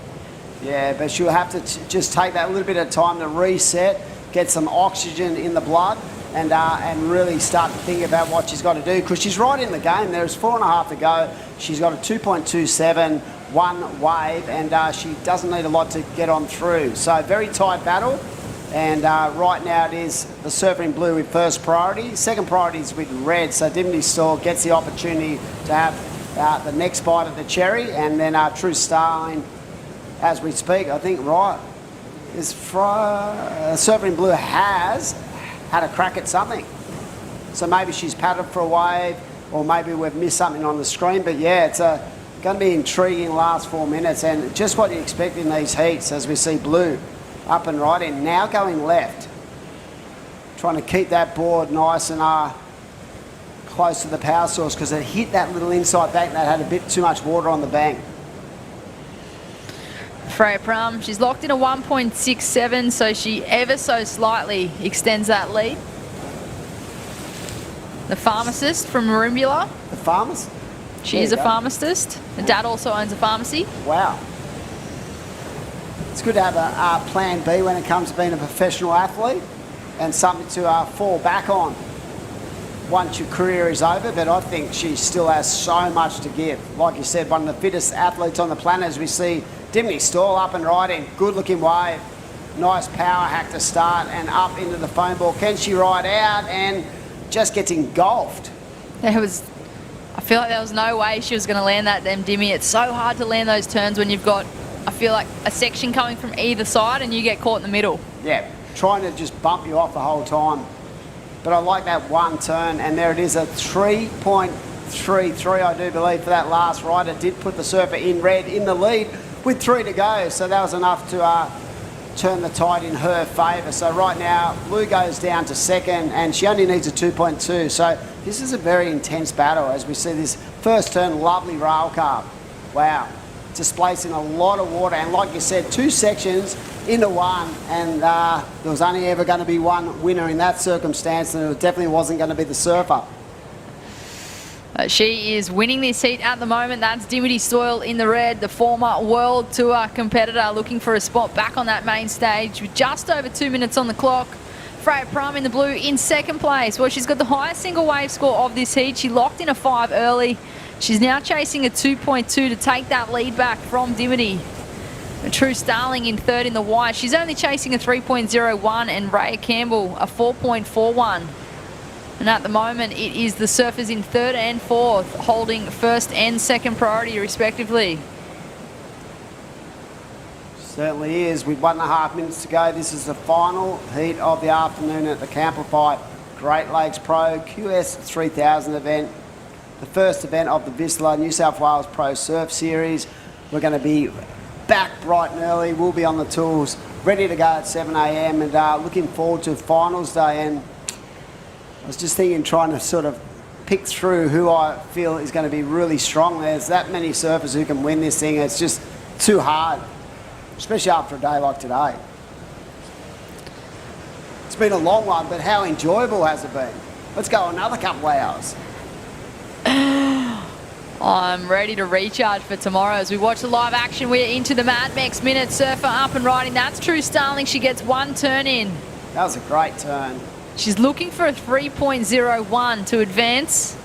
Yeah, but she'll have to just take that little bit of time to reset, get some oxygen in the blood, and really start to think about what she's got to do, because she's right in the game. There's 4.5 to go. She's got a 2.27, one wave, and she doesn't need a lot to get on through. So very tight battle, and right now it is the surfer in blue with first priority. Second priority is with red, so Dimity Store gets the opportunity to have the next bite of the cherry, and then True Starling, as we speak, I think, right, is Surfer in Blue has had a crack at something. So maybe she's paddled for a wave, or maybe we've missed something on the screen, but yeah, it's going to be intriguing last 4 minutes, and just what you expect in these heats as we see Blue up and right in, now going left, trying to keep that board nice and close to the power source, because it hit that little inside bank that had a bit too much water on the bank. Freya Prum, she's locked in a 1.67, so she ever so slightly extends that lead. The pharmacist from Marimbula. The pharmacist? She is a pharmacist. Her dad also owns a pharmacy. Wow. It's good to have a plan B when it comes to being a professional athlete, and something to fall back on once your career is over, but I think she still has so much to give. Like you said, one of the fittest athletes on the planet, as we see Dimity Stall up and riding, good looking wave, nice power hack to start and up into the foam ball. Can she ride out and just gets engulfed? I feel like there was no way she was going to land that damn Dimmy. It's so hard to land those turns when you've got, I feel like, a section coming from either side and you get caught in the middle. Yeah, trying to just bump you off the whole time. But I like that one turn, and there it is, a 3.33, I do believe, for that last ride. It did put the Surfer in red in the lead with 3 to go, so that was enough to turn the tide in her favour. So right now, Blue goes down to second, and she only needs a 2.2. So this is a very intense battle as we see this first turn, lovely rail carb. Wow, displacing a lot of water, and like you said, 2 sections into one, and there was only ever going to be one winner in that circumstance, and it definitely wasn't going to be the Surfer. She is winning this heat at the moment. That's Dimity Soil in the red, the former World Tour competitor, looking for a spot back on that main stage with just over 2 minutes on the clock. Freya Prum in the blue in second place. Well, she's got the highest single wave score of this heat. She locked in a 5 early. She's now chasing a 2.2 to take that lead back from Dimity. True Starling in third in the white. She's only chasing a 3.01, and Raya Campbell a 4.41. And at the moment, it is the Surfers in third and fourth, holding first and second priority respectively. Certainly is. With 1.5 minutes to go, this is the final heat of the afternoon at the Camplify Great Lakes Pro QS 3000 event. The first event of the Vistula New South Wales Pro Surf Series. We're going to be back bright and early. We'll be on the tools, ready to go at 7 a.m. and looking forward to finals day. And I was just thinking, trying to sort of pick through who I feel is going to be really strong. There's that many surfers who can win this thing. It's just too hard, especially after a day like today. It's been a long one, but how enjoyable has it been? Let's go another couple of hours. I'm ready to recharge for tomorrow as we watch the live action. We're into the Mad Max minute. Surfer up and riding. That's True Starling. She gets 1 turn in. That was a great turn. She's looking for a 3.01 to advance.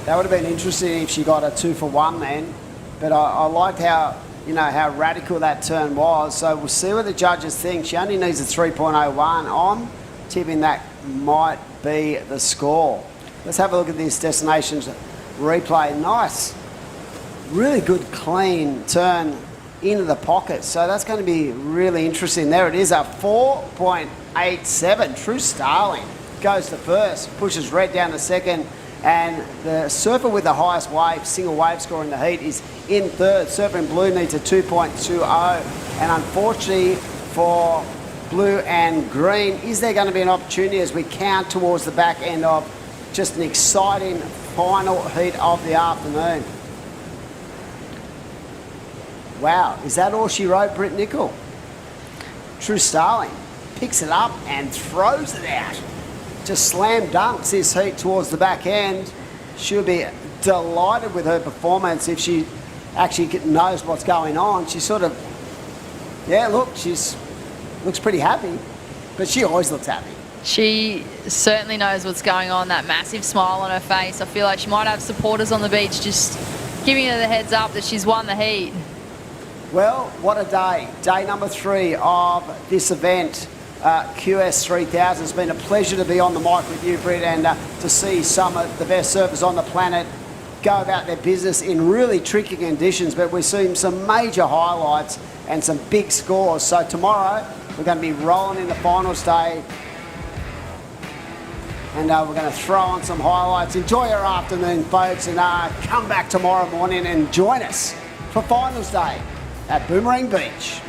That would have been interesting if she got a 2 for 1 then. But I liked how, how radical that turn was. So we'll see what the judges think. She only needs a 3.01 on. Tipping that might be the score. Let's have a look at this destinations replay. Nice, really good clean turn into the pocket, so that's going to be really interesting. There it is, a 4.87. True Starling goes to first, pushes red down to second, and the Surfer with the highest wave, single wave score in the heat, is in third. Surfer in blue needs a 2.20, and unfortunately for blue and green, is there going to be an opportunity as we count towards the back end of just an exciting final heat of the afternoon? Wow, is that all she wrote, Britt Nicol? True Starling picks it up and throws it out. Just slam dunks this heat towards the back end. She'll be delighted with her performance if she actually knows what's going on. She sort of, yeah, look, she's looks pretty happy, but she always looks happy. She certainly knows what's going on, that massive smile on her face. I feel like she might have supporters on the beach just giving her the heads up that she's won the heat. Well, what a day. Day number 3 of this event, QS 3000. It's been a pleasure to be on the mic with you, Britt, and to see some of the best surfers on the planet go about their business in really tricky conditions, but we're seeing some major highlights and some big scores. So tomorrow we're going to be rolling in the finals day, and we're going to throw on some highlights. Enjoy your afternoon, folks, and come back tomorrow morning and join us for finals day at Boomerang Beach.